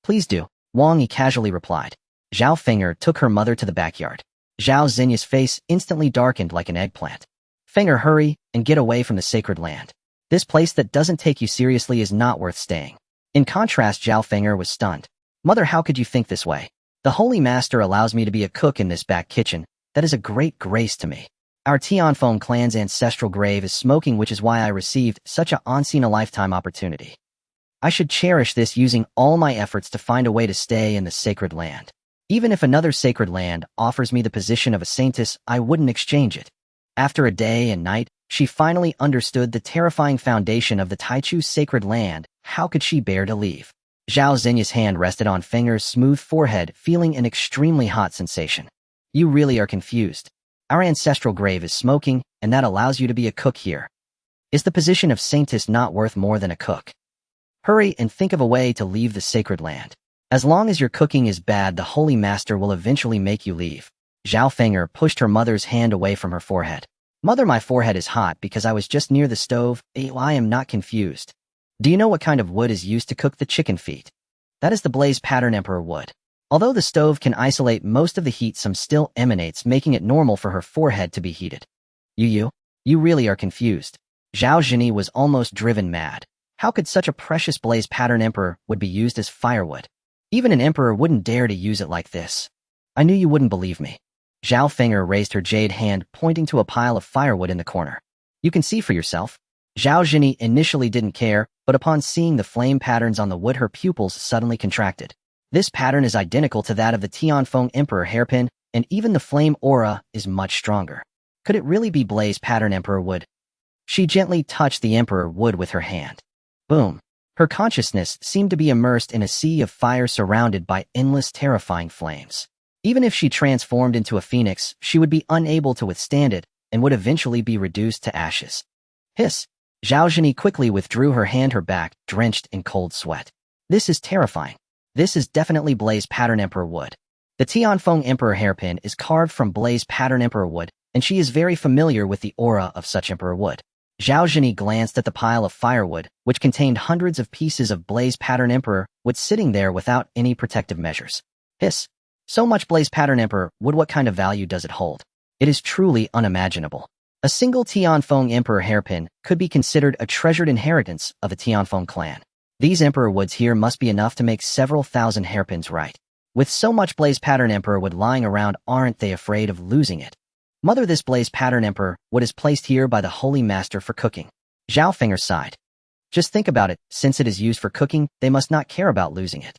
Please do, Wang Yi casually replied. Zhao Feng'er took her mother to the backyard. Zhao Xinya's face instantly darkened like an eggplant. Feng'er, hurry and get away from the sacred land. This place that doesn't take you seriously is not worth staying. In contrast, Zhao Feng'er was stunned. Mother, how could you think this way? The Holy Master allows me to be a cook in this back kitchen. That is a great grace to me. Our Tianfeng clan's ancestral grave is smoking, which is why I received such a once-in-a-lifetime opportunity. I should cherish this, using all my efforts to find a way to stay in the sacred land. Even if another sacred land offers me the position of a saintess, I wouldn't exchange it. After a day and night, she finally understood the terrifying foundation of the Taichu sacred land. How could she bear to leave? Zhao Xinya's hand rested on Feng'er's smooth forehead, feeling an extremely hot sensation. You really are confused. Our ancestral grave is smoking, and that allows you to be a cook here. Is the position of saintess not worth more than a cook? Hurry and think of a way to leave the sacred land. As long as your cooking is bad, the Holy Master will eventually make you leave. Zhao Feng'er pushed her mother's hand away from her forehead. Mother, my forehead is hot because I was just near the stove. I am not confused. Do you know what kind of wood is used to cook the chicken feet? That is the blaze pattern emperor wood. Although the stove can isolate most of the heat, some still emanates, making it normal for her forehead to be heated. You really are confused. Zhao Zhini was almost driven mad. How could such a precious blaze pattern emperor would be used as firewood? Even an emperor wouldn't dare to use it like this. I knew you wouldn't believe me. Zhao Feng'er raised her jade hand, pointing to a pile of firewood in the corner. You can see for yourself. Zhao Zhini initially didn't care, but upon seeing the flame patterns on the wood, her pupils suddenly contracted. This pattern is identical to that of the Tianfeng Emperor hairpin, and even the flame aura is much stronger. Could it really be blaze pattern Emperor wood? She gently touched the Emperor wood with her hand. Boom. Her consciousness seemed to be immersed in a sea of fire surrounded by endless terrifying flames. Even if she transformed into a phoenix, she would be unable to withstand it and would eventually be reduced to ashes. Hiss. Zhao Zhini quickly withdrew her hand, her back drenched in cold sweat. This is terrifying. This is definitely blaze pattern Emperor wood. The Tianfeng Emperor hairpin is carved from blaze pattern Emperor wood, and she is very familiar with the aura of such Emperor wood. Zhao Zhini glanced at the pile of firewood, which contained hundreds of pieces of blaze pattern Emperor wood sitting there without any protective measures. Hiss. So much blaze pattern Emperor wood, what kind of value does it hold? It is truly unimaginable. A single Tianfeng Emperor hairpin could be considered a treasured inheritance of the Tianfeng clan. These Emperor woods here must be enough to make several thousand hairpins, right? With so much blaze pattern Emperor wood lying around, aren't they afraid of losing it? Mother, this blaze pattern Emperor wood is placed here by the Holy Master for cooking. Zhao Feng'er sighed. Just think about it, since it is used for cooking, they must not care about losing it.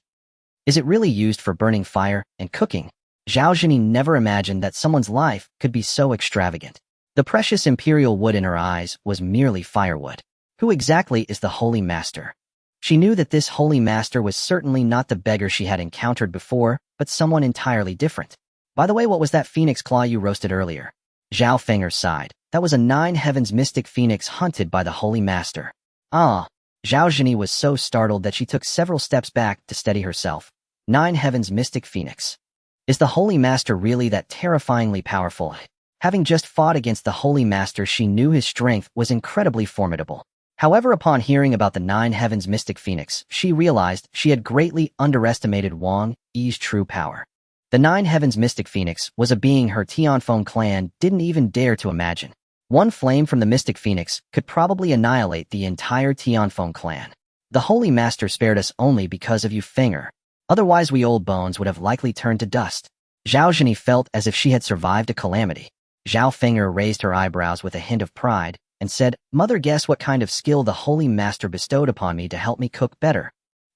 Is it really used for burning fire and cooking? Zhao Zhini never imagined that someone's life could be so extravagant. The precious imperial wood in her eyes was merely firewood. Who exactly is the Holy Master? She knew that this Holy Master was certainly not the beggar she had encountered before, but someone entirely different. By the way, what was that phoenix claw you roasted earlier? Zhao Feng'er sighed. That was a 9 heavens mystic phoenix hunted by the Holy Master. Ah! Zhao Zhini was so startled that she took several steps back to steady herself. 9 heavens mystic phoenix. Is the Holy Master really that terrifyingly powerful? Having just fought against the Holy Master, she knew his strength was incredibly formidable. However, upon hearing about the 9 heavens mystic phoenix, she realized she had greatly underestimated Wang Yi's true power. The 9 heavens mystic phoenix was a being her Tianfeng clan didn't even dare to imagine. One flame from the mystic phoenix could probably annihilate the entire Tianfeng clan. The Holy Master spared us only because of you, Feng'er. Otherwise, we old bones would have likely turned to dust. Zhao Zhini felt as if she had survived a calamity. Zhao Feng'er raised her eyebrows with a hint of pride and said, Mother, guess what kind of skill the Holy Master bestowed upon me to help me cook better?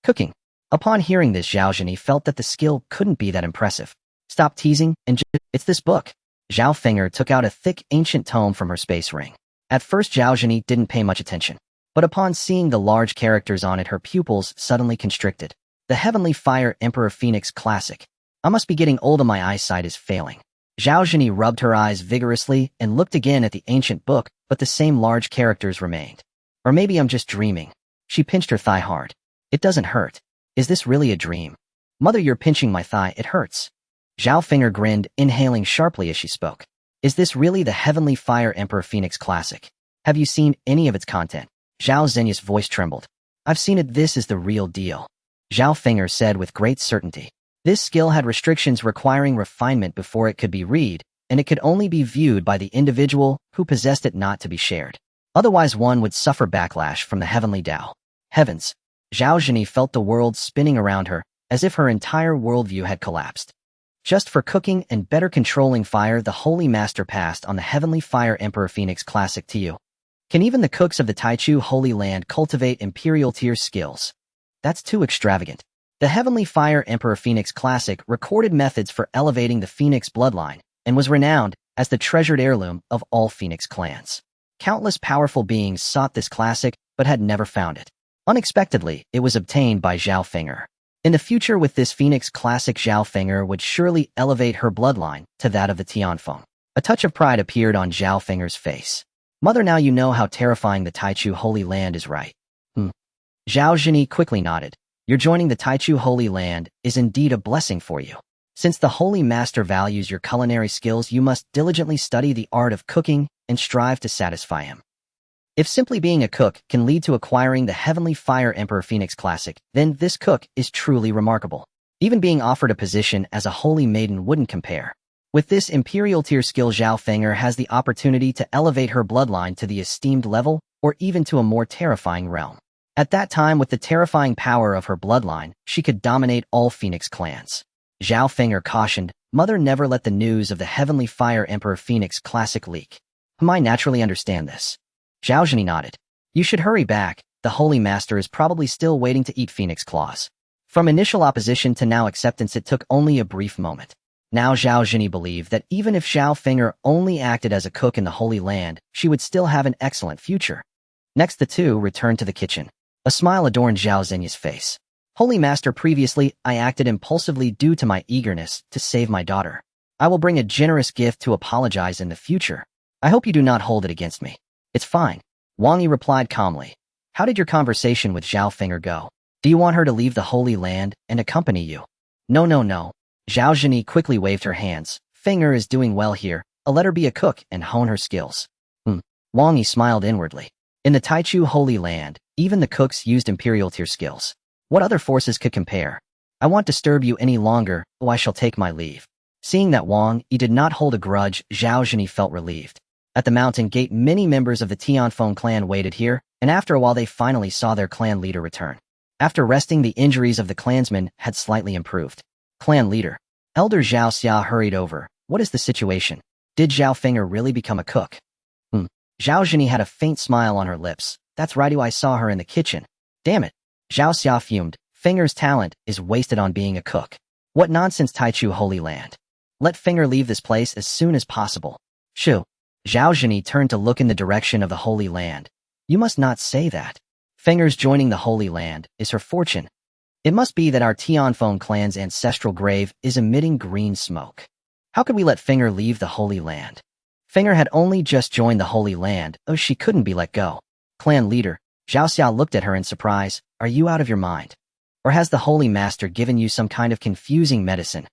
Cooking. Upon hearing this, Zhao Zhini felt that the skill couldn't be that impressive. Stop teasing and it's this book. Zhao Feng'er took out a thick ancient tome from her space ring. At first, Zhao Zhini didn't pay much attention, but upon seeing the large characters on it, her pupils suddenly constricted. The Heavenly Fire Emperor Phoenix Classic. I must be getting old and my eyesight is failing. Zhao Zhini rubbed her eyes vigorously and looked again at the ancient book, but the same large characters remained. Or maybe I'm just dreaming. She pinched her thigh hard. It doesn't hurt. Is this really a dream? Mother, you're pinching my thigh, it hurts. Zhao Feng'er grinned, inhaling sharply as she spoke. Is this really the Heavenly Fire Emperor Phoenix Classic? Have you seen any of its content? Zhao Zhenya's voice trembled. I've seen it, this is the real deal. Zhao Feng'er said with great certainty. This skill had restrictions requiring refinement before it could be read, and it could only be viewed by the individual who possessed it, not to be shared. Otherwise, one would suffer backlash from the heavenly Tao. Heavens! Zhao Zhini felt the world spinning around her, as if her entire worldview had collapsed. Just for cooking and better controlling fire, the Holy Master passed on the Heavenly Fire Emperor Phoenix Classic to you. Can even the cooks of the Taichu Holy Land cultivate imperial tier skills? That's too extravagant. The Heavenly Fire Emperor Phoenix Classic recorded methods for elevating the Phoenix bloodline and was renowned as the treasured heirloom of all Phoenix clans. Countless powerful beings sought this classic but had never found it. Unexpectedly, it was obtained by Zhao Feng'er. In the future, with this Phoenix Classic, Zhao Feng'er would surely elevate her bloodline to that of the Tianfeng. A touch of pride appeared on Zhao Feng'er's face. Mother, now you know how terrifying the Taichu Holy Land is, right? Zhao Zhini quickly nodded. Your joining the Taichu Holy Land is indeed a blessing for you. Since the Holy Master values your culinary skills, you must diligently study the art of cooking and strive to satisfy him. If simply being a cook can lead to acquiring the Heavenly Fire Emperor Phoenix Classic, then this cook is truly remarkable. Even being offered a position as a holy maiden wouldn't compare. With this imperial tier skill, Zhao Feng'er has the opportunity to elevate her bloodline to the esteemed level or even to a more terrifying realm. At that time, with the terrifying power of her bloodline, she could dominate all Phoenix clans. Zhao Feng'er cautioned, Mother, never let the news of the Heavenly Fire Emperor Phoenix Classic leak. I naturally understand this. Zhao Zhini nodded. You should hurry back. The Holy Master is probably still waiting to eat phoenix claws. From initial opposition to now acceptance, it took only a brief moment. Now Zhao Zhenyi believed that even if Zhao Feng'er only acted as a cook in the Holy Land, she would still have an excellent future. Next, the two returned to the kitchen. A smile adorned Zhao Zhenyi's face. Holy Master, previously, I acted impulsively due to my eagerness to save my daughter. I will bring a generous gift to apologize in the future. I hope you do not hold it against me. It's fine. Wang Yi replied calmly. How did your conversation with Zhao Feng'er go? Do you want her to leave the Holy Land and accompany you? No. Zhao Zhenyi quickly waved her hands. Feng'er is doing well here. Let her be a cook and hone her skills. Wang Yi smiled inwardly. In the Taichu Holy Land, even the cooks used imperial tier skills. What other forces could compare? I won't disturb you any longer, I shall take my leave. Seeing that Wang Yi did not hold a grudge, Zhao Zhenyi felt relieved. At the mountain gate, many members of the Tianfeng clan waited here, and after a while they finally saw their clan leader return. After resting, the injuries of the clansmen had slightly improved. Clan leader. Elder Zhao Xia hurried over. What is the situation? Did Zhao Feng'er really become a cook? Zhao Zhenyi had a faint smile on her lips. That's right, I saw her in the kitchen. Damn it. Zhao Xia fumed. Feng'er's talent is wasted on being a cook. What nonsense, Taichu Holy Land. Let Feng'er leave this place as soon as possible. Shoo. Zhao Zhenyi turned to look in the direction of the Holy Land. You must not say that. Feng'er's joining the Holy Land is her fortune. It must be that our Tianfeng clan's ancestral grave is emitting green smoke. How could we let Feng'er leave the Holy Land? Feng'er had only just joined the Holy Land, she couldn't be let go. Clan leader, Zhao Xia looked at her in surprise. Are you out of your mind? Or has the Holy Master given you some kind of confusing medicine?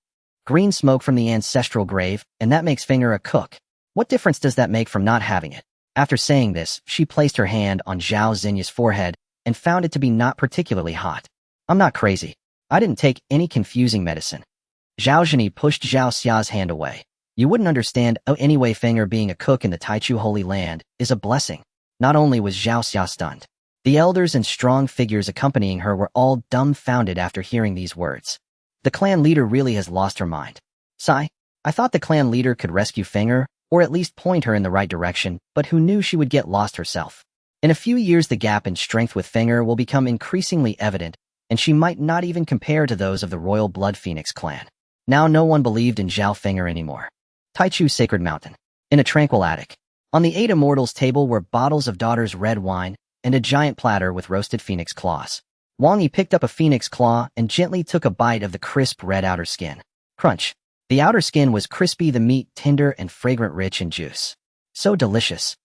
Green smoke from the ancestral grave, and that makes Feng'er a cook. What difference does that make from not having it? After saying this, she placed her hand on Zhao Zhenyi's forehead and found it to be not particularly hot. I'm not crazy. I didn't take any confusing medicine. Zhao Zhenyi pushed Zhao Xia's hand away. You wouldn't understand. Anyway, Feng'er being a cook in the Taichu Holy Land is a blessing. Not only was Zhao Xia stunned, the elders and strong figures accompanying her were all dumbfounded after hearing these words. The clan leader really has lost her mind. Sigh. I thought the clan leader could rescue Feng'er, or at least point her in the right direction, but who knew she would get lost herself? In a few years, the gap in strength with Feng'er will become increasingly evident, and she might not even compare to those of the Royal Blood Phoenix clan. Now no one believed in Zhao Feng'er anymore. Taichu Sacred Mountain. In a tranquil attic. On the 8 Immortals table were bottles of Daughter's red wine and a giant platter with roasted phoenix claws. Wang Yi picked up a phoenix claw and gently took a bite of the crisp red outer skin. Crunch. The outer skin was crispy, the meat tender and fragrant, rich in juice. So delicious.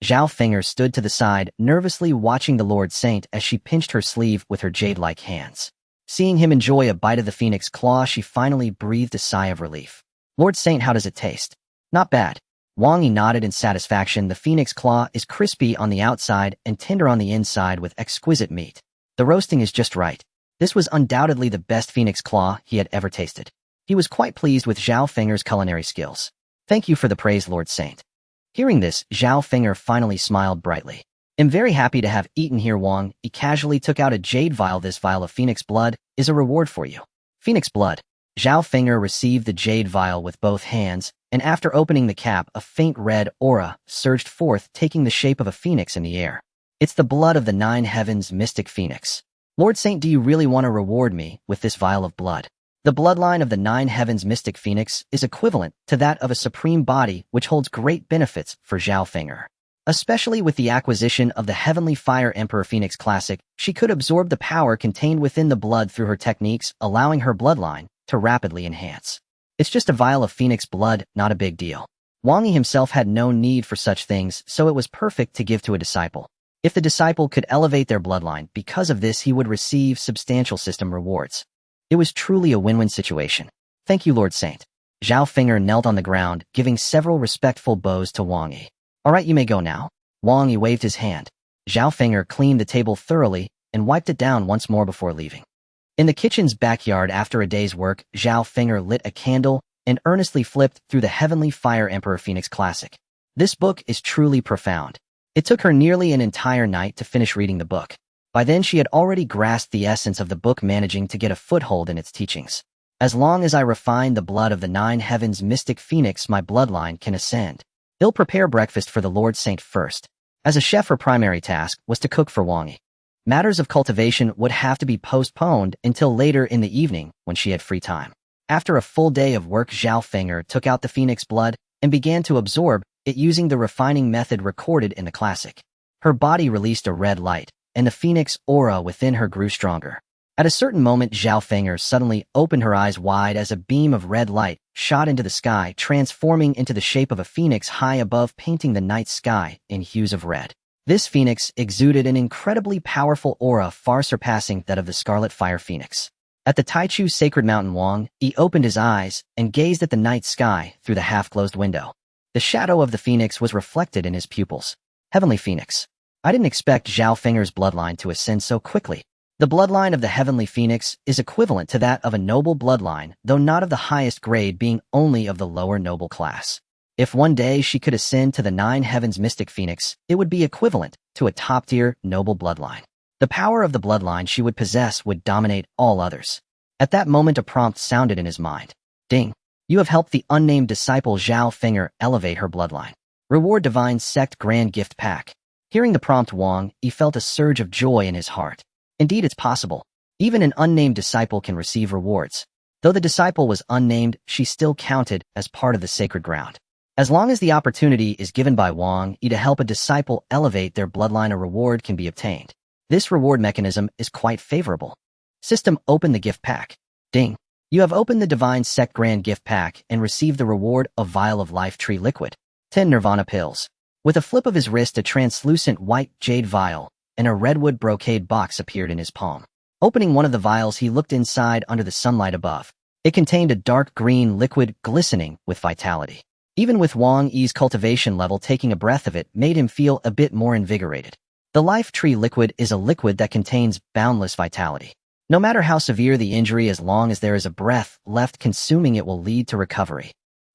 Zhao Feng'er stood to the side, nervously watching the Lord Saint as she pinched her sleeve with her jade-like hands. Seeing him enjoy a bite of the phoenix claw, she finally breathed a sigh of relief. Lord Saint, how does it taste? Not bad. Wang Yi nodded in satisfaction. The phoenix claw is crispy on the outside and tender on the inside with exquisite meat. The roasting is just right. This was undoubtedly the best phoenix claw he had ever tasted. He was quite pleased with Zhao Feng'er's culinary skills. Thank you for the praise, Lord Saint. Hearing this, Zhao Feng'er finally smiled brightly. I'm very happy to have eaten here, Wang. He casually took out a jade vial. This vial of phoenix blood is a reward for you. Phoenix blood. Zhao Feng'er received the jade vial with both hands, and after opening the cap, a faint red aura surged forth, taking the shape of a phoenix in the air. It's the blood of the 9 heavens mystic phoenix. Lord Saint, do you really want to reward me with this vial of blood? The bloodline of the 9 heavens mystic phoenix is equivalent to that of a supreme body, which holds great benefits for Zhao Feng'er. Especially with the acquisition of the Heavenly Fire Emperor Phoenix Classic, she could absorb the power contained within the blood through her techniques, allowing her bloodline to rapidly enhance. It's just a vial of phoenix blood, not a big deal. Wang Yi himself had no need for such things, so it was perfect to give to a disciple. If the disciple could elevate their bloodline, because of this he would receive substantial system rewards. It was truly a win-win situation. Thank you, Lord Saint. Zhao Feng'er knelt on the ground, giving several respectful bows to Wang Yi. All right, you may go now. Wang Yi waved his hand. Zhao Feng'er cleaned the table thoroughly and wiped it down once more before leaving. In the kitchen's backyard after a day's work, Zhao Feng'er lit a candle and earnestly flipped through the Heavenly Fire Emperor Phoenix Classic. This book is truly profound. It took her nearly an entire night to finish reading the book. By then she had already grasped the essence of the book, managing to get a foothold in its teachings. As long as I refine the blood of the 9 heavens mystic phoenix, my bloodline can ascend. He'll prepare breakfast for the Lord Saint first. As a chef, her primary task was to cook for Wang Yi. Matters of cultivation would have to be postponed until later in the evening when she had free time. After a full day of work, Zhao Feng'er took out the phoenix blood and began to absorb it using the refining method recorded in the classic. Her body released a red light, and the phoenix aura within her grew stronger. At a certain moment, Zhao Feng'er suddenly opened her eyes wide as a beam of red light shot into the sky, transforming into the shape of a phoenix high above, painting the night sky in hues of red. This phoenix exuded an incredibly powerful aura far surpassing that of the scarlet fire phoenix. At the Taichu sacred mountain, Wang Yi opened his eyes and gazed at the night sky through the half-closed window. The shadow of the phoenix was reflected in his pupils. Heavenly Phoenix. I didn't expect Zhao Feng'er's bloodline to ascend so quickly. The bloodline of the Heavenly Phoenix is equivalent to that of a noble bloodline, though not of the highest grade, being only of the lower noble class. If one day she could ascend to the 9 heavens mystic phoenix, it would be equivalent to a top-tier noble bloodline. The power of the bloodline she would possess would dominate all others. At that moment, a prompt sounded in his mind. Ding! You have helped the unnamed disciple Zhao Feng'er elevate her bloodline. Reward Divine Sect Grand Gift Pack. Hearing the prompt, Wang Yi felt a surge of joy in his heart. Indeed, it's possible. Even an unnamed disciple can receive rewards. Though the disciple was unnamed, she still counted as part of the sacred ground. As long as the opportunity is given by Wang Yi to help a disciple elevate their bloodline, a reward can be obtained. This reward mechanism is quite favorable. System: open the gift pack. Ding! You have opened the Divine Sect Grand Gift Pack and received the reward of Vial of Life Tree Liquid. 10 Nirvana Pills. With a flip of his wrist, a translucent white jade vial and a redwood brocade box appeared in his palm. Opening one of the vials, he looked inside under the sunlight above. It contained a dark green liquid glistening with vitality. Even with Wang Yi's cultivation level, taking a breath of it made him feel a bit more invigorated. The Life Tree Liquid is a liquid that contains boundless vitality. No matter how severe the injury, as long as there is a breath left, consuming it will lead to recovery.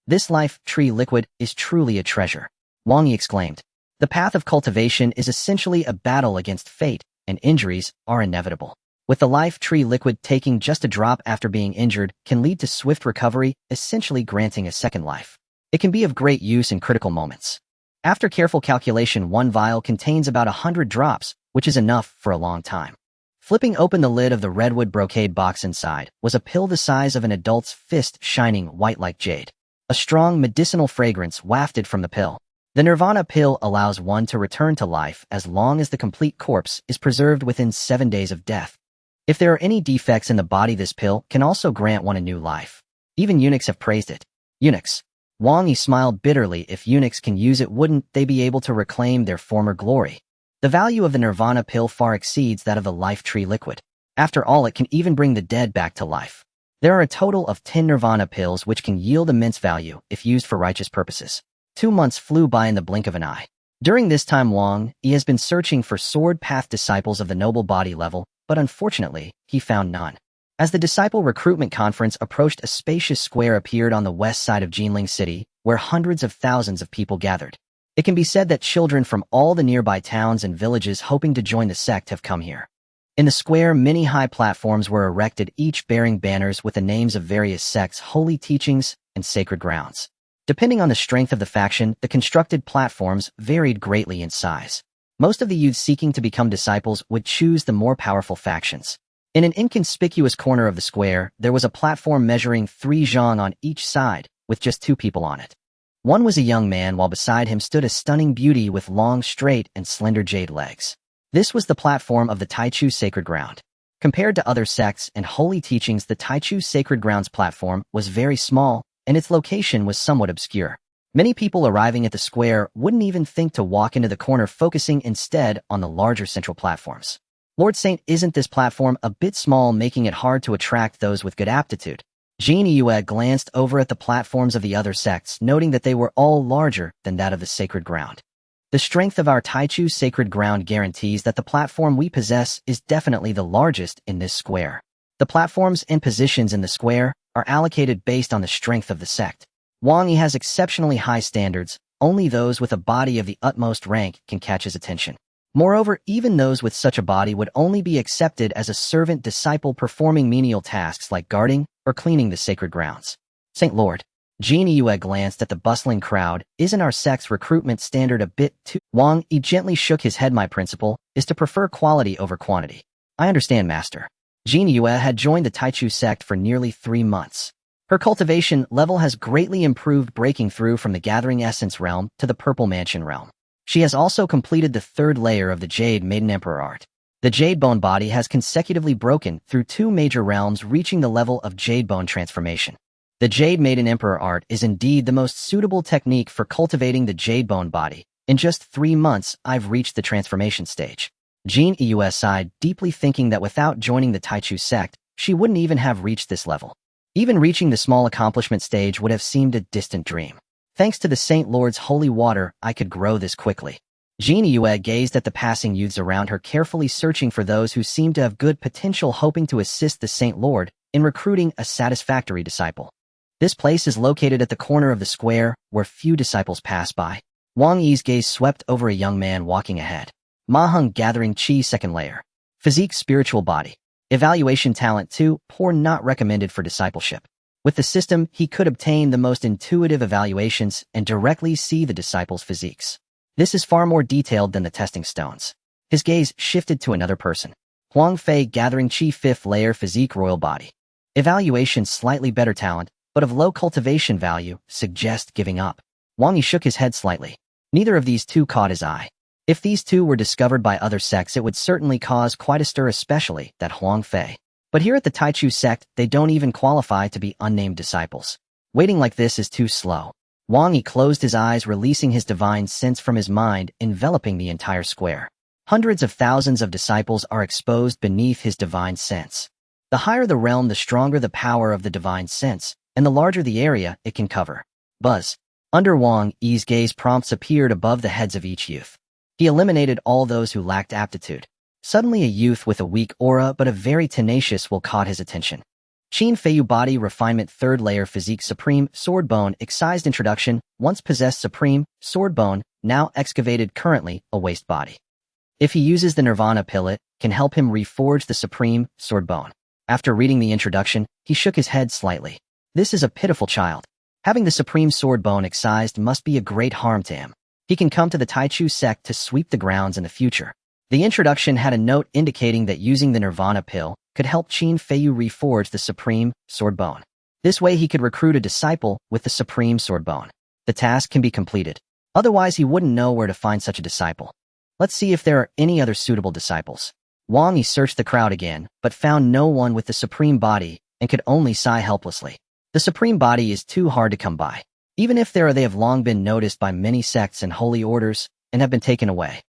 This Life Tree Liquid is truly a treasure, Wang Yi exclaimed. The path of cultivation is essentially a battle against fate, and injuries are inevitable. With the Life Tree Liquid, taking just a drop after being injured can lead to swift recovery, essentially granting a second life. It can be of great use in critical moments. After careful calculation, one vial contains about 100 drops, which is enough for a long time. Flipping open the lid of the redwood brocade box, inside was a pill the size of an adult's fist, shining white like jade. A strong medicinal fragrance wafted from the pill. The Nirvana pill allows one to return to life as long as the complete corpse is preserved within 7 days of death. If there are any defects in the body, this pill can also grant one a new life. Even eunuchs have praised it. Eunuchs. Wang Yi smiled bitterly. If eunuchs can use it, wouldn't they be able to reclaim their former glory? The value of the Nirvana pill far exceeds that of the Life Tree Liquid. After all, it can even bring the dead back to life. There are a total of 10 Nirvana pills, which can yield immense value if used for righteous purposes. 2 months flew by in the blink of an eye. During this time, Wang Yi has been searching for sword path disciples of the noble body level, but unfortunately, he found none. As the disciple recruitment conference approached, a spacious square appeared on the west side of Jinling City, where hundreds of thousands of people gathered. It can be said that children from all the nearby towns and villages hoping to join the sect have come here. In the square, many high platforms were erected, each bearing banners with the names of various sects, holy teachings, and sacred grounds. Depending on the strength of the faction, the constructed platforms varied greatly in size. Most of the youths seeking to become disciples would choose the more powerful factions. In an inconspicuous corner of the square, there was a platform measuring 3 zhang on each side, with just 2 people on it. One was a young man, while beside him stood a stunning beauty with long, straight, and slender jade legs. This was the platform of the Taichu Sacred Ground. Compared to other sects and holy teachings, the Taichu Sacred Ground's platform was very small, and its location was somewhat obscure. Many people arriving at the square wouldn't even think to walk into the corner, focusing instead on the larger central platforms. Lord Saint, isn't this platform a bit small, making it hard to attract those with good aptitude? Jin Yue glanced over at the platforms of the other sects, noting that they were all larger than that of the sacred ground. The strength of our Taichu Sacred Ground guarantees that the platform we possess is definitely the largest in this square. The platforms and positions in the square are allocated based on the strength of the sect. Wang Yi has exceptionally high standards. Only those with a body of the utmost rank can catch his attention. Moreover, even those with such a body would only be accepted as a servant disciple, performing menial tasks like guarding or cleaning the sacred grounds. Saint Lord, Jean Yue glanced at the bustling crowd. Isn't our sect's recruitment standard a bit too— Wang Yi gently shook his head. My principle is to prefer quality over quantity. I understand, master. Jean Yue had joined the Taichu sect for nearly 3 months. Her cultivation level has greatly improved, breaking through from the Gathering Essence realm to the Purple Mansion realm. She has also completed the 3rd layer of the Jade Maiden Emperor art. The Jade Bone body has consecutively broken through 2 major realms, reaching the level of Jade Bone transformation. The Jade Maiden Emperor art is indeed the most suitable technique for cultivating the Jade Bone body. In just 3 months, I've reached the transformation stage. Jean Yue sighed, deeply thinking that without joining the Taichu sect, she wouldn't even have reached this level. Even reaching the small accomplishment stage would have seemed a distant dream. Thanks to the Saint Lord's holy water, I could grow this quickly. Jean Yue gazed at the passing youths around her, carefully searching for those who seemed to have good potential, hoping to assist the Saint Lord in recruiting a satisfactory disciple. This place is located at the corner of the square, where few disciples pass by. Wang Yi's gaze swept over a young man walking ahead. Maheng gathering chi 2nd layer. Physique spiritual body. Evaluation talent 2, poor, not recommended for discipleship. With the system, he could obtain the most intuitive evaluations and directly see the disciples' physiques. This is far more detailed than the testing stones. His gaze shifted to another person. Huang Fei gathering chi 5th layer physique royal body. Evaluation slightly better talent, but of low cultivation value, suggest giving up. Wang Yi shook his head slightly. Neither of these two caught his eye. If these two were discovered by other sects, it would certainly cause quite a stir, especially that Huang Fei. But here at the Taichu sect, they don't even qualify to be unnamed disciples. Waiting like this is too slow. Wang Yi closed his eyes, releasing his divine sense from his mind, enveloping the entire square. Hundreds of thousands of disciples are exposed beneath his divine sense. The higher the realm, the stronger the power of the divine sense, and the larger the area it can cover. Buzz. Under Wang Yi's gaze, prompts appeared above the heads of each youth. He eliminated all those who lacked aptitude. Suddenly a youth with a weak aura but a very tenacious will caught his attention. Qin Feiyu body refinement 3rd layer physique supreme sword bone excised introduction, once possessed supreme sword bone, now excavated, currently a waste body. If he uses the Nirvana pill, it can help him reforge the supreme sword bone. After reading the introduction, he shook his head slightly. This is a pitiful child. Having the supreme sword bone excised must be a great harm to him. He can come to the Taichu sect to sweep the grounds in the future. The introduction had a note indicating that using the Nirvana pill could help Qin Feiyu reforge the supreme sword bone. This way he could recruit a disciple with the supreme sword bone. The task can be completed. Otherwise he wouldn't know where to find such a disciple. Let's see if there are any other suitable disciples. Wang Yi searched the crowd again, but found no one with the supreme body and could only sigh helplessly. The supreme body is too hard to come by. Even if there are, they have long been noticed by many sects and holy orders and have been taken away.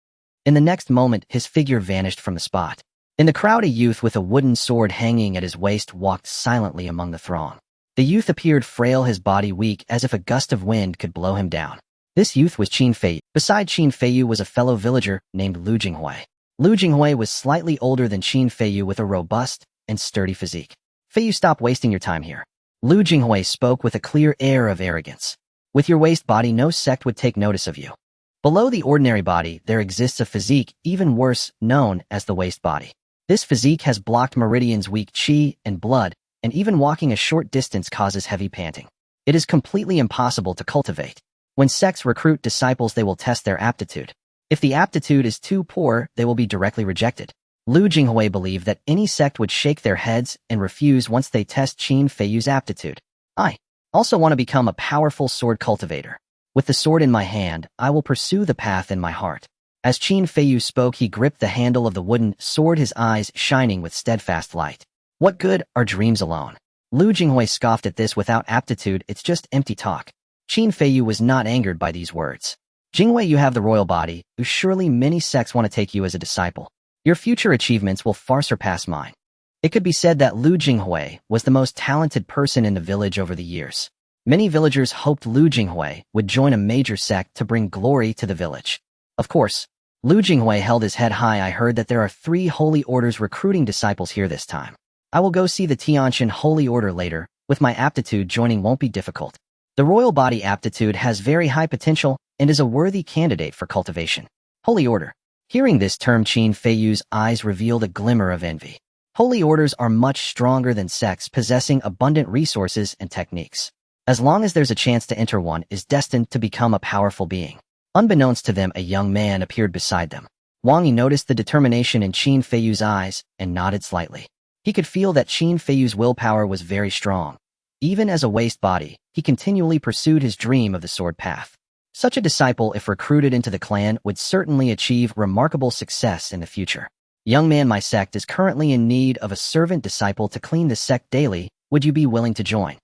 In the next moment, his figure vanished from the spot. In the crowd, a youth with a wooden sword hanging at his waist walked silently among the throng. The youth appeared frail, his body weak, as if a gust of wind could blow him down. This youth was Qin Feiyu. Beside Qin Feiyu was a fellow villager named Lu Jinghui. Lu Jinghui was slightly older than Qin Feiyu with a robust and sturdy physique. Feiyu, stop wasting your time here. Lu Jinghui spoke with a clear air of arrogance. With your waste body, no sect would take notice of you. Below the ordinary body, there exists a physique, even worse, known as the waste body. This physique has blocked meridians, weak chi and blood, and even walking a short distance causes heavy panting. It is completely impossible to cultivate. When sects recruit disciples, they will test their aptitude. If the aptitude is too poor, they will be directly rejected. Lu Jinghui believed that any sect would shake their heads and refuse once they test Qin Feiyu's aptitude. I also want to become a powerful sword cultivator. With the sword in my hand, I will pursue the path in my heart. As Qin Feiyu spoke, he gripped the handle of the wooden sword, his eyes shining with steadfast light. What good are dreams alone? Lu Jinghui scoffed at this. Without aptitude, it's just empty talk. Qin Feiyu was not angered by these words. Jinghui, you have the royal body. Surely many sects want to take you as a disciple. Your future achievements will far surpass mine. It could be said that Lu Jinghui was the most talented person in the village over the years. Many villagers hoped Lu Jinghui would join a major sect to bring glory to the village. Of course, Lu Jinghui held his head high. I heard that there are 3 holy orders recruiting disciples here this time. I will go see the Tianqian Holy Order later. With my aptitude, joining won't be difficult. The royal body aptitude has very high potential and is a worthy candidate for cultivation. Holy Order. Hearing this term, Qin Feiyu's eyes revealed a glimmer of envy. Holy orders are much stronger than sects, possessing abundant resources and techniques. As long as there's a chance to enter, one is destined to become a powerful being. Unbeknownst to them, a young man appeared beside them. Wang Yi noticed the determination in Qin Feiyu's eyes and nodded slightly. He could feel that Qin Feiyu's willpower was very strong. Even as a waste body, he continually pursued his dream of the sword path. Such a disciple, if recruited into the clan, would certainly achieve remarkable success in the future. Young man, my sect is currently in need of a servant disciple to clean the sect daily. Would you be willing to join?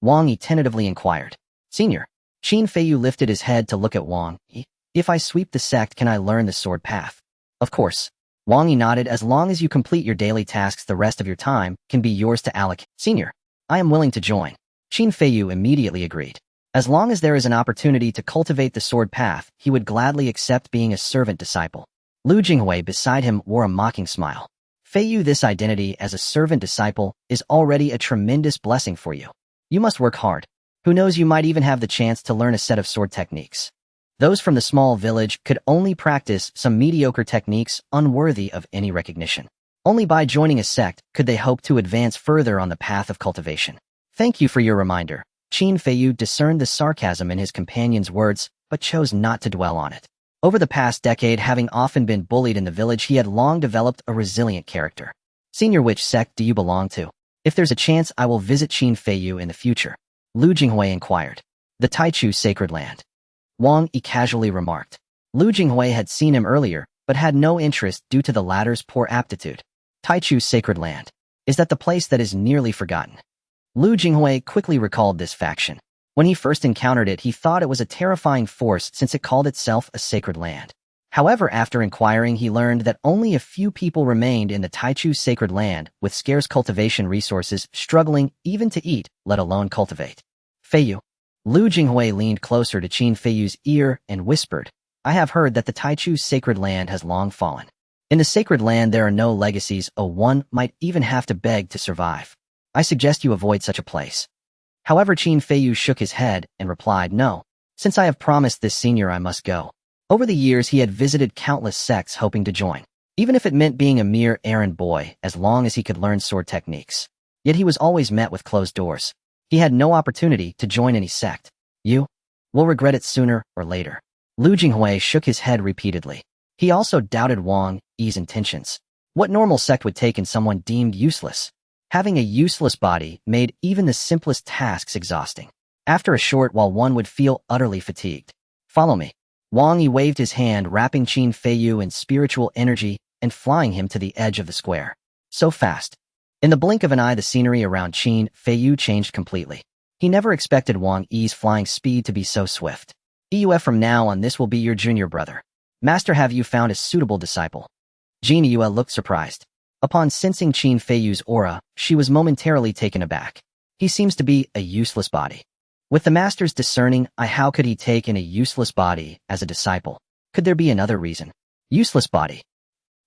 Wang Yi tentatively inquired. Senior. Qin Feiyu lifted his head to look at Wang Yi. If I sweep the sect, can I learn the sword path? Of course. Wang Yi nodded. As long as you complete your daily tasks, the rest of your time can be yours to allocate. Senior. I am willing to join. Qin Feiyu immediately agreed. As long as there is an opportunity to cultivate the sword path, he would gladly accept being a servant disciple. Lu Jinghui beside him wore a mocking smile. Feiyu, this identity as a servant disciple is already a tremendous blessing for you. You must work hard. Who knows, you might even have the chance to learn a set of sword techniques. Those from the small village could only practice some mediocre techniques unworthy of any recognition. Only by joining a sect could they hope to advance further on the path of cultivation. Thank you for your reminder. Qin Feiyu discerned the sarcasm in his companion's words, but chose not to dwell on it. Over the past decade, having often been bullied in the village, he had long developed a resilient character. Senior, which sect do you belong to? If there's a chance, I will visit Qin Feiyu in the future. Lu Jinghui inquired. The Taichu Sacred Land. Wang Yi casually remarked. Lu Jinghui had seen him earlier, but had no interest due to the latter's poor aptitude. Taichu Sacred Land. Is that the place that is nearly forgotten? Lu Jinghui quickly recalled this faction. When he first encountered it, he thought it was a terrifying force since it called itself a sacred land. However, after inquiring, he learned that only a few people remained in the Taichu Sacred Land, with scarce cultivation resources, struggling even to eat, let alone cultivate. Feiyu. Lu Jinghui leaned closer to Qin Feiyu's ear and whispered, I have heard that the Taichu Sacred Land has long fallen. In the Sacred Land there are no legacies, one might even have to beg to survive. I suggest you avoid such a place. However, Qin Feiyu shook his head and replied, No. Since I have promised this senior, I must go. Over the years he had visited countless sects hoping to join, even if it meant being a mere errand boy, as long as he could learn sword techniques. Yet he was always met with closed doors. He had no opportunity to join any sect. You will regret it sooner or later. Lu Jinghui shook his head repeatedly. He also doubted Wang Yi's intentions. What normal sect would take in someone deemed useless? Having a useless body made even the simplest tasks exhausting. After a short while, one would feel utterly fatigued. Follow me. Wang Yi waved his hand, wrapping Qin Feiyu in spiritual energy and flying him to the edge of the square. So fast. In the blink of an eye, the scenery around Qin Feiyu changed completely. He never expected Wang Yi's flying speed to be so swift. EUF, from now on, this will be your junior brother. Master, have you found a suitable disciple? Jin Yue looked surprised. Upon sensing Qin Feiyu's aura, she was momentarily taken aback. He seems to be a useless body. With the master's discerning eye, how could he take in a useless body as a disciple? Could there be another reason? Useless body.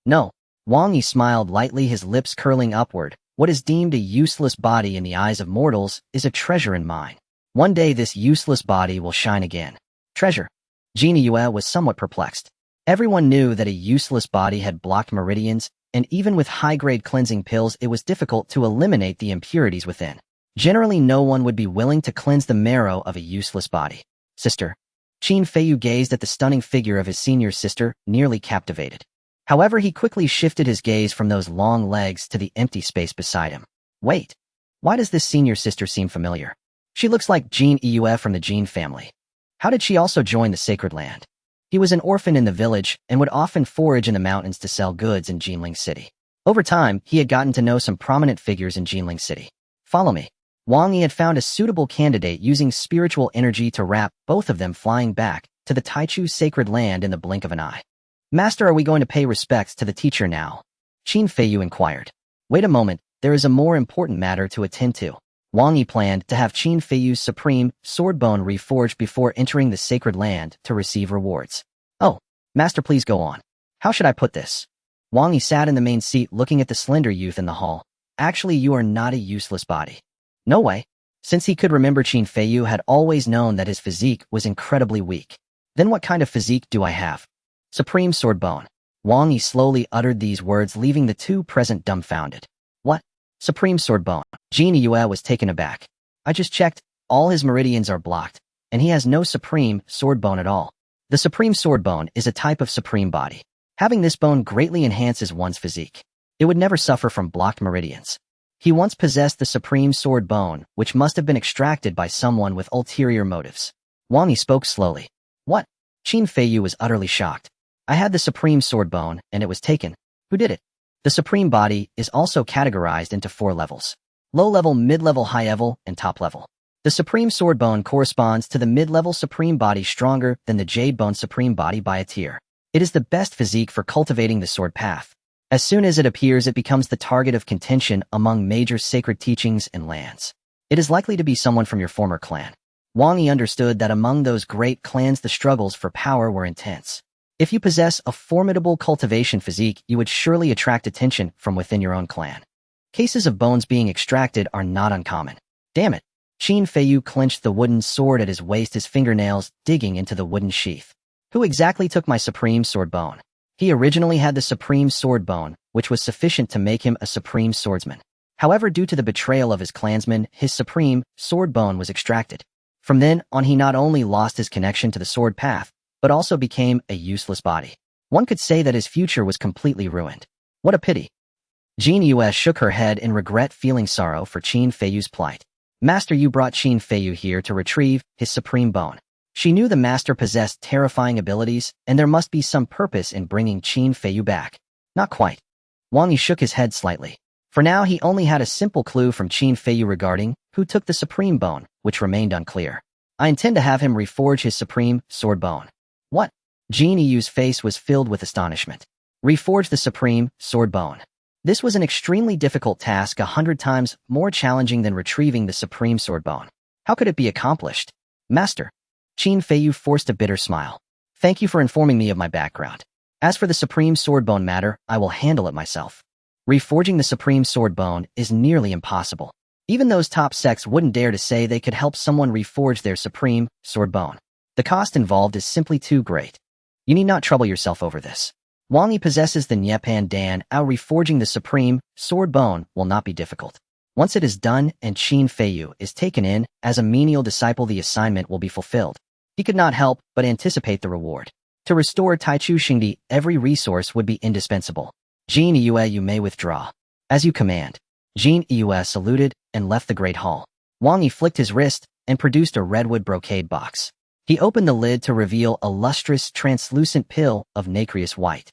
No. Wang Yi smiled lightly, his lips curling upward. What is deemed a useless body in the eyes of mortals is a treasure in mine. One day this useless body will shine again. Treasure. Jin Yue was somewhat perplexed. Everyone knew that a useless body had blocked meridians, and even with high-grade cleansing pills, it was difficult to eliminate the impurities within. Generally, no one would be willing to cleanse the marrow of a useless body. Sister. Qin Feiyu gazed at the stunning figure of his senior sister, nearly captivated. However, he quickly shifted his gaze from those long legs to the empty space beside him. Wait. Why does this senior sister seem familiar? She looks like Jin Yue from the Jin family. How did she also join the Sacred Land? He was an orphan in the village and would often forage in the mountains to sell goods in Jinling City. Over time, he had gotten to know some prominent figures in Jinling City. Follow me. Wang Yi had found a suitable candidate, using spiritual energy to wrap both of them, flying back to the Taichu Sacred Land in the blink of an eye. Master, are we going to pay respects to the teacher now? Qin Feiyu inquired. Wait a moment, there is a more important matter to attend to. Wang Yi planned to have Qin Feiyu's supreme sword bone reforged before entering the Sacred Land to receive rewards. Oh, Master, please go on. How should I put this? Wang Yi sat in the main seat looking at the slender youth in the hall. Actually, you are not a useless body. No way. Since he could remember, Qin Feiyu had always known that his physique was incredibly weak. Then what kind of physique do I have? Supreme sword bone. Wang Yi slowly uttered these words, leaving the two present dumbfounded. What? Supreme sword bone. Jin Yue was taken aback. I just checked. All his meridians are blocked, and he has no supreme sword bone at all. The supreme sword bone is a type of supreme body. Having this bone greatly enhances one's physique. It would never suffer from blocked meridians. He once possessed the supreme sword bone, which must have been extracted by someone with ulterior motives. Wang Yi spoke slowly. What? Qin Feiyu was utterly shocked. I had the supreme sword bone, and it was taken. Who did it? The supreme body is also categorized into 4 levels. Low level, mid-level, high level, and top level. The supreme sword bone corresponds to the mid-level supreme body, stronger than the jade bone supreme body by a tier. It is the best physique for cultivating the sword path. As soon as it appears, it becomes the target of contention among major sacred teachings and lands. It is likely to be someone from your former clan. Wang Yi understood that among those great clans the struggles for power were intense. If you possess a formidable cultivation physique, you would surely attract attention from within your own clan. Cases of bones being extracted are not uncommon. Damn it! Qin Feiyu clenched the wooden sword at his waist, his fingernails digging into the wooden sheath. Who exactly took my supreme sword bone? He originally had the supreme sword bone, which was sufficient to make him a supreme swordsman. However, due to the betrayal of his clansmen, his supreme sword bone was extracted. From then on, he not only lost his connection to the sword path, but also became a useless body. One could say that his future was completely ruined. What a pity. Jin Yue shook her head in regret, feeling sorrow for Qin Feiyu's plight. Master, you brought Qin Feiyu here to retrieve his supreme bone. She knew the master possessed terrifying abilities, and there must be some purpose in bringing Qin Feiyu back. Not quite. Wang Yi shook his head slightly. For now, he only had a simple clue from Qin Feiyu regarding who took the supreme bone, which remained unclear. I intend to have him reforge his supreme sword bone. What? Jin Yu's face was filled with astonishment. Reforge the supreme sword bone. This was an extremely difficult task, 100 times more challenging than retrieving the supreme sword bone. How could it be accomplished? Master. Qin Feiyu forced a bitter smile. Thank you for informing me of my background. As for the supreme sword bone matter, I will handle it myself. Reforging the supreme sword bone is nearly impossible. Even those top sects wouldn't dare to say they could help someone reforge their supreme sword bone. The cost involved is simply too great. You need not trouble yourself over this. Wang Yi possesses the Nyepan Dan. Reforging the supreme sword bone will not be difficult. Once it is done and Qin Feiyu is taken in as a menial disciple, the assignment will be fulfilled. He could not help but anticipate the reward. To restore Taichu Xingdi, every resource would be indispensable. Jin Yue, you may withdraw. As you command. Jin Yue saluted and left the great hall. Wang Yi flicked his wrist and produced a redwood brocade box. He opened the lid to reveal a lustrous, translucent pill of nacreous white.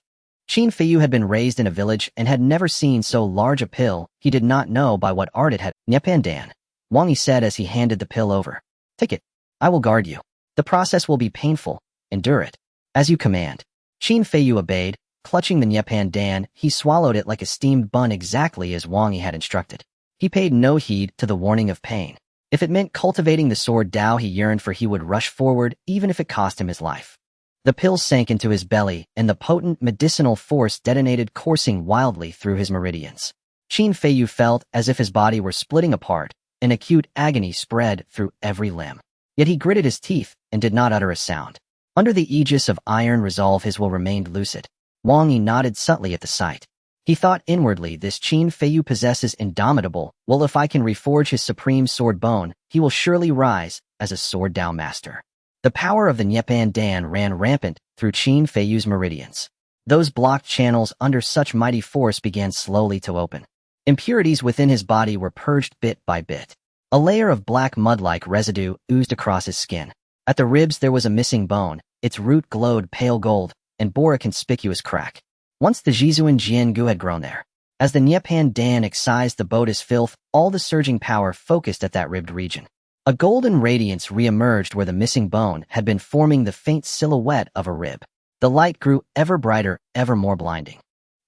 Qin Feiyu had been raised in a village and had never seen so large a pill. He did not know by what art it had. Nyepan Dan, Wang Yi said as he handed the pill over. Take it. I will guard you. The process will be painful. Endure it. As you command. Qin Feiyu obeyed. Clutching the Nyepan Dan, he swallowed it like a steamed bun, exactly as Wang Yi had instructed. He paid no heed to the warning of pain. If it meant cultivating the sword Dao he yearned for, he would rush forward, even if it cost him his life. The pill sank into his belly, and the potent medicinal force detonated, coursing wildly through his meridians. Qin Feiyu felt as if his body were splitting apart. An acute agony spread through every limb. Yet he gritted his teeth and did not utter a sound. Under the aegis of iron resolve, his will remained lucid. Wang Yi nodded subtly at the sight. He thought inwardly, this Qin Feiyu possesses indomitable. Well, if I can reforge his supreme sword bone, he will surely rise as a sword Dao master. The power of the Nyepan Dan ran rampant through Qin Feiyu's meridians. Those blocked channels under such mighty force began slowly to open. Impurities within his body were purged bit by bit. A layer of black mud-like residue oozed across his skin. At the ribs there was a missing bone. Its root glowed pale gold and bore a conspicuous crack. Once the Jizuan Jiangu had grown there. As the Nyepan Dan excised the boda's filth, all the surging power focused at that ribbed region. A golden radiance re-emerged where the missing bone had been, forming the faint silhouette of a rib. The light grew ever brighter, ever more blinding.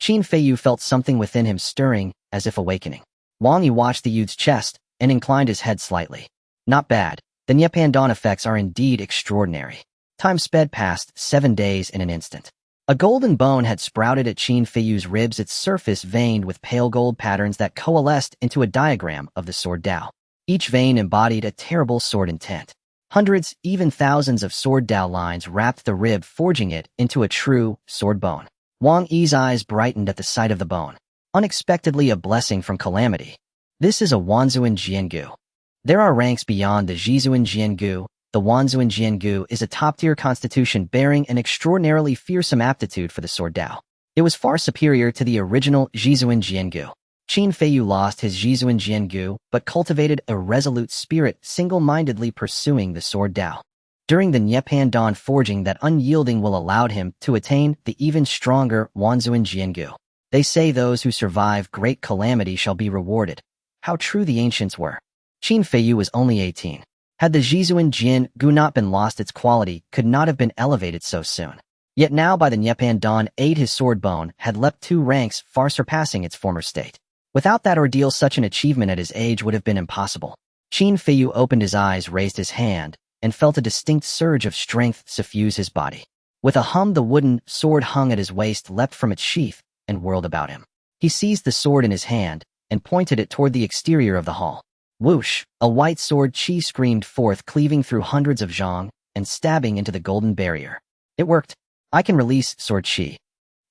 Qin Feiyu felt something within him stirring, as if awakening. Wang Yi watched the youth's chest and inclined his head slightly. Not bad. The Nyepan Dan effects are indeed extraordinary. Time sped past 7 days in an instant. A golden bone had sprouted at Qin Feiyu's ribs, its surface veined with pale gold patterns that coalesced into a diagram of the sword Dao. Each vein embodied a terrible sword intent. Hundreds, even thousands of sword Dao lines wrapped the rib, forging it into a true sword bone. Wang Yi's eyes brightened at the sight of the bone. Unexpectedly a blessing from calamity. This is a Wanzuan Jiangu. There are ranks beyond the Jizuan Jiangu. The Wanzuan Jiangu is a top-tier constitution bearing an extraordinarily fearsome aptitude for the sword Dao. It was far superior to the original Jizuan Jiangu. Qin Feiyu lost his Jizuan Jiangu, but cultivated a resolute spirit single-mindedly pursuing the sword Dao. During the Nyepan Dawn forging, that unyielding will allowed him to attain the even stronger Wanzuan Jiangu. They say those who survive great calamity shall be rewarded. How true the ancients were. Qin Feiyu was only 18. Had the Jizuan Jiangu not been lost, its quality could not have been elevated so soon. Yet now by the Nyepan Dawn aid his sword bone had leapt 2 ranks, far surpassing its former state. Without that ordeal, such an achievement at his age would have been impossible. Qin Feiyu opened his eyes, raised his hand, and felt a distinct surge of strength suffuse his body. With a hum, the wooden sword hung at his waist leapt from its sheath and whirled about him. He seized the sword in his hand and pointed it toward the exterior of the hall. Whoosh! A white sword qi screamed forth, cleaving through hundreds of zhang and stabbing into the golden barrier. It worked. I can release sword qi.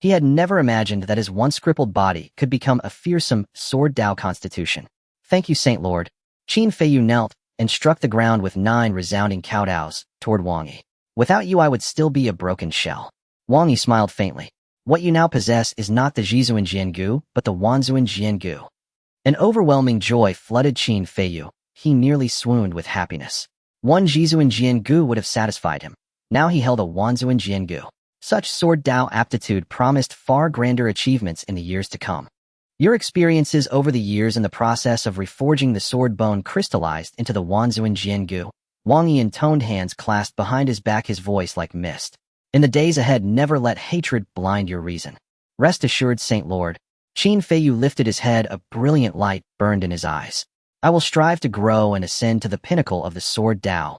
He had never imagined that his once crippled body could become a fearsome sword Dao constitution. Thank you, Saint Lord. Qin Feiyu knelt and struck the ground with 9 resounding kowtows toward Wang Yi. Without you I would still be a broken shell. Wang Yi smiled faintly. What you now possess is not the Jizuan Jiangu, but the Wanzuan Jiangu. An overwhelming joy flooded Qin Feiyu. He nearly swooned with happiness. One Jizuan Jiangu would have satisfied him. Now he held a Wanzuan Jiangu. Such sword Dao aptitude promised far grander achievements in the years to come. Your experiences over the years in the process of reforging the sword bone crystallized into the Wanzuan Jiangu. Wang Yi intoned, hands clasped behind his back, his voice like mist. In the days ahead, never let hatred blind your reason. Rest assured, Saint Lord. Qin Feiyu lifted his head, a brilliant light burned in his eyes. I will strive to grow and ascend to the pinnacle of the sword Dao,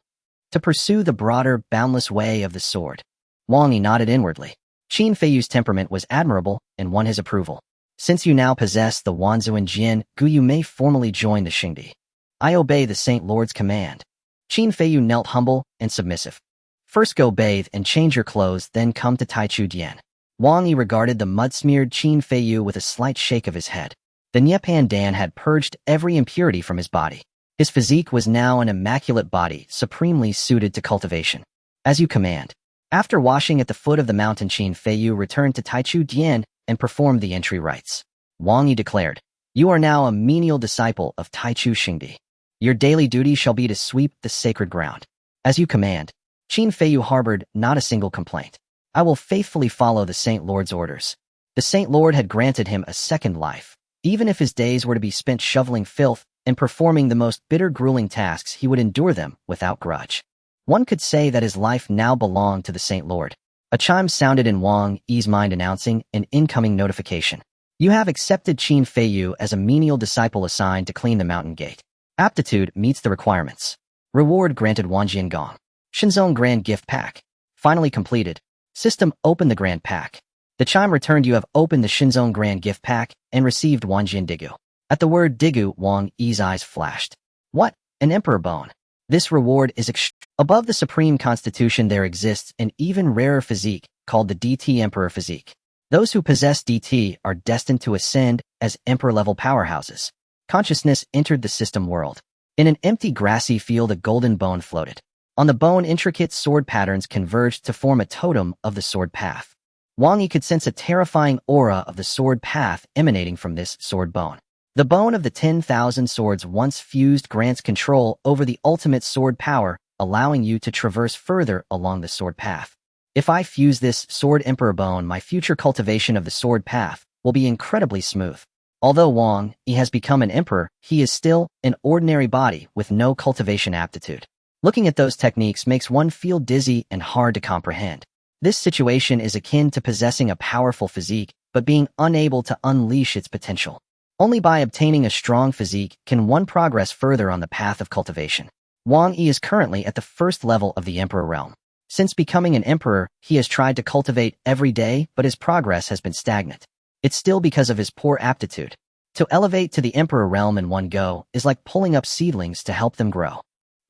to pursue the broader, boundless way of the sword. Wang Yi nodded inwardly. Qin Feiyu's temperament was admirable and won his approval. Since you now possess the Wanzuan Jiangu, you may formally join the Xingdi. I obey the Saint Lord's command. Qin Feiyu knelt humble and submissive. First go bathe and change your clothes, then come to Taichu Dian. Wang Yi regarded the mud-smeared Qin Feiyu with a slight shake of his head. The Nyepan Dan had purged every impurity from his body. His physique was now an immaculate body, supremely suited to cultivation. As you command. After washing at the foot of the mountain, Qin Feiyu returned to Taichu Dian and performed the entry rites. Wang Yi declared, you are now a menial disciple of Taichu Xingdi. Your daily duty shall be to sweep the sacred ground. As you command. Qin Feiyu harbored not a single complaint. I will faithfully follow the Saint Lord's orders. The Saint Lord had granted him a second life. Even if his days were to be spent shoveling filth and performing the most bitter, grueling tasks, he would endure them without grudge. One could say that his life now belonged to the Saint Lord. A chime sounded in Wang Yi's mind, announcing an incoming notification. You have accepted Qin Feiyu as a menial disciple assigned to clean the mountain gate. Aptitude meets the requirements. Reward granted, Wanjian Gong. Shenzong Grand Gift Pack. Finally completed. System, open the Grand Pack. The chime returned, you have opened the Shenzong Grand Gift Pack and received Wanjian Digu. At the word Digu, Wang Yi's eyes flashed. What? An Emperor Bone. This reward is above the Supreme Constitution. There exists an even rarer physique called the DT Emperor Physique. Those who possess DT are destined to ascend as Emperor-level powerhouses. Consciousness entered the system world. In an empty grassy field, a golden bone floated. On the bone, intricate sword patterns converged to form a totem of the sword path. Wang Yi could sense a terrifying aura of the sword path emanating from this sword bone. The bone of the 10,000 swords once fused grants control over the ultimate sword power, allowing you to traverse further along the sword path. If I fuse this sword Emperor bone, my future cultivation of the sword path will be incredibly smooth. Although Wang Yi has become an emperor, he is still an ordinary body with no cultivation aptitude. Looking at those techniques makes one feel dizzy and hard to comprehend. This situation is akin to possessing a powerful physique, but being unable to unleash its potential. Only by obtaining a strong physique can one progress further on the path of cultivation. Wang Yi is currently at the first level of the Emperor realm. Since becoming an emperor, he has tried to cultivate every day, but his progress has been stagnant. It's still because of his poor aptitude. To elevate to the Emperor realm in one go is like pulling up seedlings to help them grow.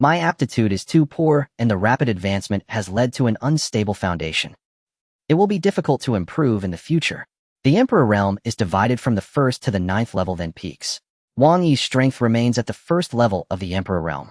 My aptitude is too poor, and the rapid advancement has led to an unstable foundation. It will be difficult to improve in the future. The Emperor realm is divided from the 1st to the 9th level, then peaks. Wang Yi's strength remains at the first level of the Emperor realm.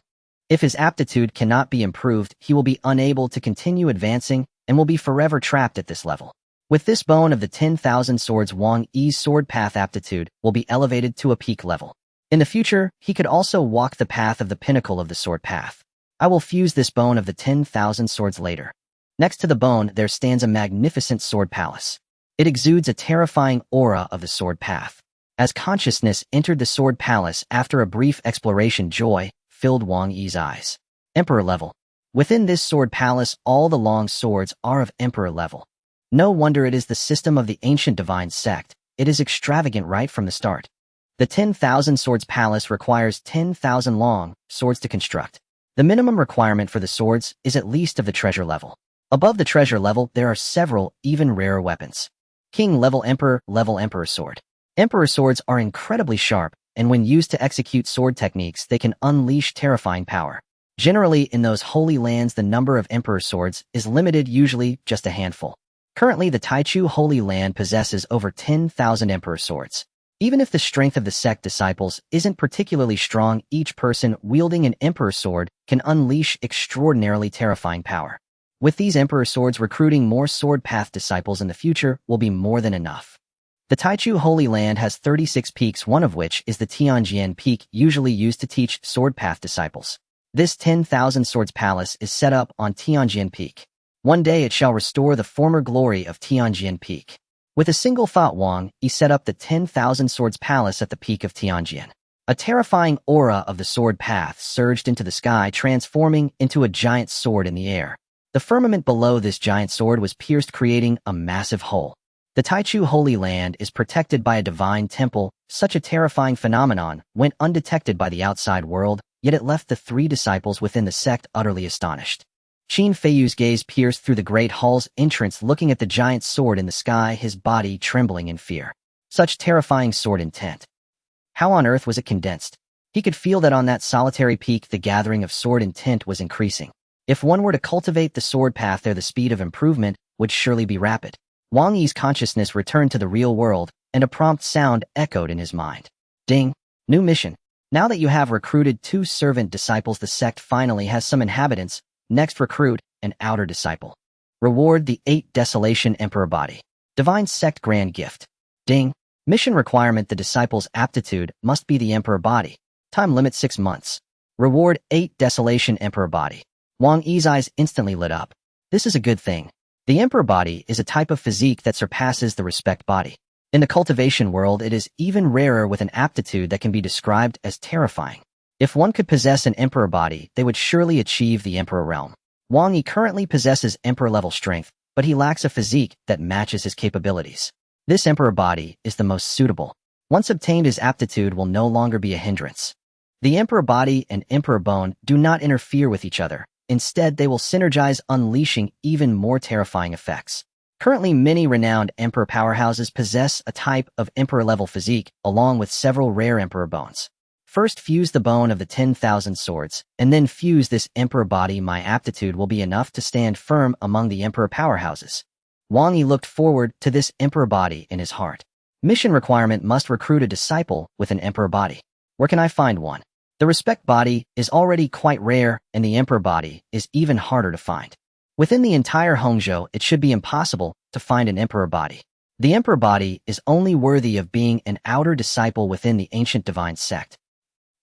If his aptitude cannot be improved, he will be unable to continue advancing and will be forever trapped at this level. With this bone of the 10,000 swords, Wang Yi's sword path aptitude will be elevated to a peak level. In the future, he could also walk the path of the pinnacle of the sword path. I will fuse this bone of the 10,000 swords later. Next to the bone, there stands a magnificent sword palace. It exudes a terrifying aura of the sword path. As consciousness entered the sword palace after a brief exploration, joy filled Wang Yi's eyes. Emperor level. Within this sword palace, all the long swords are of Emperor level. No wonder it is the system of the ancient divine sect. It is extravagant right from the start. The 10,000 swords palace requires 10,000 long swords to construct. The minimum requirement for the swords is at least of the treasure level. Above the treasure level, there are several, even rarer weapons. King level Emperor sword. Emperor swords are incredibly sharp, and when used to execute sword techniques, they can unleash terrifying power. Generally, in those holy lands, the number of Emperor swords is limited, usually just a handful. Currently, the Taichu Holy Land possesses over 10,000 Emperor swords. Even if the strength of the sect disciples isn't particularly strong, each person wielding an Emperor sword can unleash extraordinarily terrifying power. With these Emperor swords, recruiting more sword path disciples in the future will be more than enough. The Taichu Holy Land has 36 peaks, one of which is the Tianjian Peak, usually used to teach sword path disciples. This 10,000 swords palace is set up on Tianjian Peak. One day it shall restore the former glory of Tianjian Peak. With a single thought, Wang Yi set up the 10,000 swords palace at the peak of Tianjian. A terrifying aura of the sword path surged into the sky, transforming into a giant sword in the air. The firmament below this giant sword was pierced, creating a massive hole. The Taichu Holy Land is protected by a divine temple. Such a terrifying phenomenon went undetected by the outside world, yet it left the three disciples within the sect utterly astonished. Qin Feiyu's gaze pierced through the great hall's entrance, looking at the giant sword in the sky, his body trembling in fear. Such terrifying sword intent. How on earth was it condensed? He could feel that on that solitary peak the gathering of sword intent was increasing. If one were to cultivate the sword path there, the speed of improvement would surely be rapid. Wang Yi's consciousness returned to the real world, and a prompt sound echoed in his mind. Ding! New mission. Now that you have recruited 2 servant disciples, the sect finally has some inhabitants. Next, recruit an outer disciple. Reward the 8 Desolation Emperor body. Divine Sect Grand Gift. Ding! Mission requirement: the disciple's aptitude must be the Emperor body. Time limit 6 months. Reward 8 Desolation Emperor body. Wang Yi's eyes instantly lit up. This is a good thing. The Emperor body is a type of physique that surpasses the respect body. In the cultivation world, it is even rarer, with an aptitude that can be described as terrifying. If one could possess an Emperor body, they would surely achieve the Emperor realm. Wang Yi currently possesses Emperor-level strength, but he lacks a physique that matches his capabilities. This Emperor body is the most suitable. Once obtained, his aptitude will no longer be a hindrance. The Emperor body and Emperor bone do not interfere with each other. Instead, they will synergize, unleashing even more terrifying effects. Currently, many renowned Emperor powerhouses possess a type of Emperor-level physique, along with several rare Emperor bones. First, fuse the bone of the 10,000 swords, and then fuse this Emperor body. My aptitude will be enough to stand firm among the Emperor powerhouses. Wang Yi looked forward to this Emperor body in his heart. Mission requirement: must recruit a disciple with an Emperor body. Where can I find one? The respect body is already quite rare, and the Emperor body is even harder to find. Within the entire Hongzhou, it should be impossible to find an Emperor body. The Emperor body is only worthy of being an outer disciple within the ancient divine sect.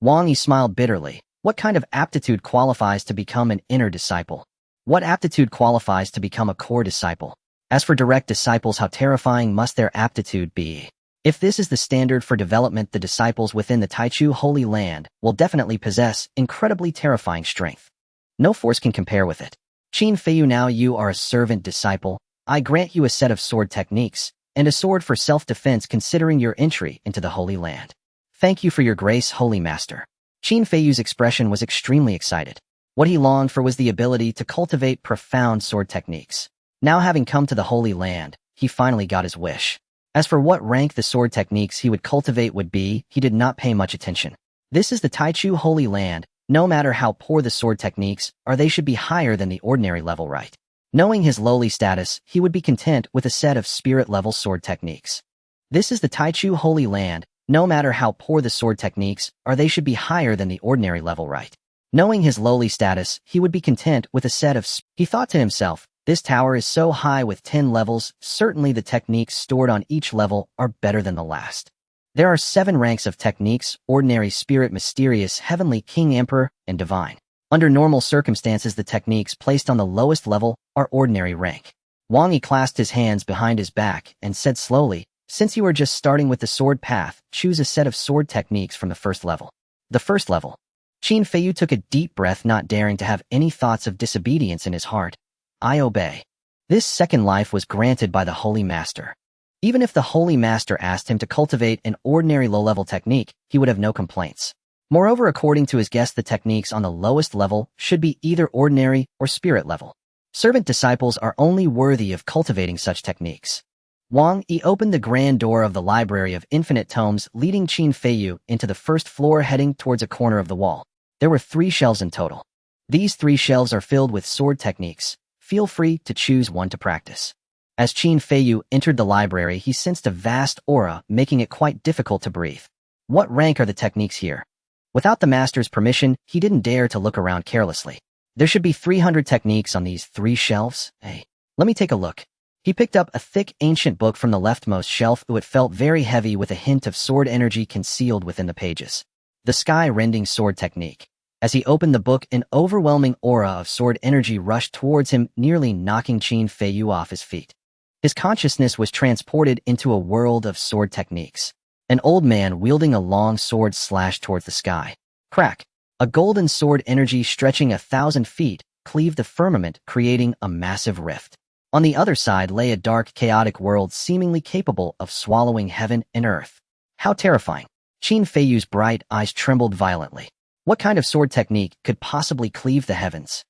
Wang Yi smiled bitterly. What kind of aptitude qualifies to become an inner disciple? What aptitude qualifies to become a core disciple? As for direct disciples, how terrifying must their aptitude be? If this is the standard for development, the disciples within the Taichu Holy Land will definitely possess incredibly terrifying strength. No force can compare with it. Qin Feiyu, now you are a servant disciple. I grant you a set of sword techniques and a sword for self-defense, considering your entry into the Holy Land. Thank you for your grace, Holy Master. Qin Feiyu's expression was extremely excited. What he longed for was the ability to cultivate profound sword techniques. Now, having come to the Holy Land, he finally got his wish. As for what rank the sword techniques he would cultivate would be, he did not pay much attention. This is the Taichu Holy Land. No matter how poor the sword techniques are, they should be higher than the ordinary level, right? Knowing his lowly status, he would be content with a set of spirit-level sword techniques. This is the Taichu Holy Land. No matter how poor the sword techniques are, they should be higher than the ordinary level, right? Knowing his lowly status, he would be content with a set of He thought to himself, this tower is so high with 10 levels, certainly the techniques stored on each level are better than the last. There are 7 ranks of techniques: ordinary, spirit, mysterious, heavenly, king, emperor, and divine. Under normal circumstances, the techniques placed on the lowest level are ordinary rank. Wang Yi clasped his hands behind his back and said slowly, since you are just starting with the sword path, choose a set of sword techniques from the first level. The first level. Qin Feiyu took a deep breath, not daring to have any thoughts of disobedience in his heart. I obey. This second life was granted by the Holy Master. Even if the Holy Master asked him to cultivate an ordinary low-level technique, he would have no complaints. Moreover, according to his guest, the techniques on the lowest level should be either ordinary or spirit level. Servant disciples are only worthy of cultivating such techniques. Wang Yi opened the grand door of the Library of Infinite Tomes, leading Qin Feiyu into the first floor, heading towards a corner of the wall. There were 3 shelves in total. These 3 shelves are filled with sword techniques. Feel free to choose one to practice. As Qin Feiyu entered the library, he sensed a vast aura, making it quite difficult to breathe. What rank are the techniques here? Without the master's permission, he didn't dare to look around carelessly. There should be 300 techniques on these 3 shelves. Hey, let me take a look. He picked up a thick, ancient book from the leftmost shelf. It felt very heavy, with a hint of sword energy concealed within the pages. The sky-rending sword technique. As he opened the book, an overwhelming aura of sword energy rushed towards him, nearly knocking Qin Feiyu off his feet. His consciousness was transported into a world of sword techniques. An old man wielding a long sword slashed towards the sky. Crack! A golden sword energy stretching 1,000 feet cleaved the firmament, creating a massive rift. On the other side lay a dark, chaotic world seemingly capable of swallowing heaven and earth. How terrifying! Qin Feiyu's bright eyes trembled violently. What kind of sword technique could possibly cleave the heavens?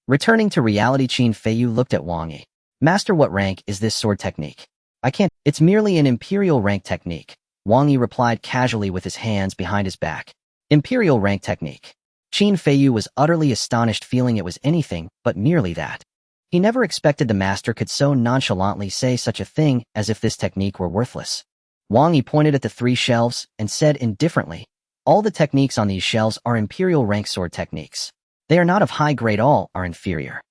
Returning to reality, Qin Feiyu looked at Wang Yi. Master, what rank is this sword technique? I can't. It's merely an imperial rank technique. Wang Yi replied casually with his hands behind his back. Imperial rank technique. Qin Feiyu was utterly astonished, feeling it was anything but merely that. He never expected the master could so nonchalantly say such a thing, as if this technique were worthless. Wang Yi pointed at the 3 shelves and said indifferently, all the techniques on these shelves are imperial rank sword techniques. They are not of high grade, all are inferior.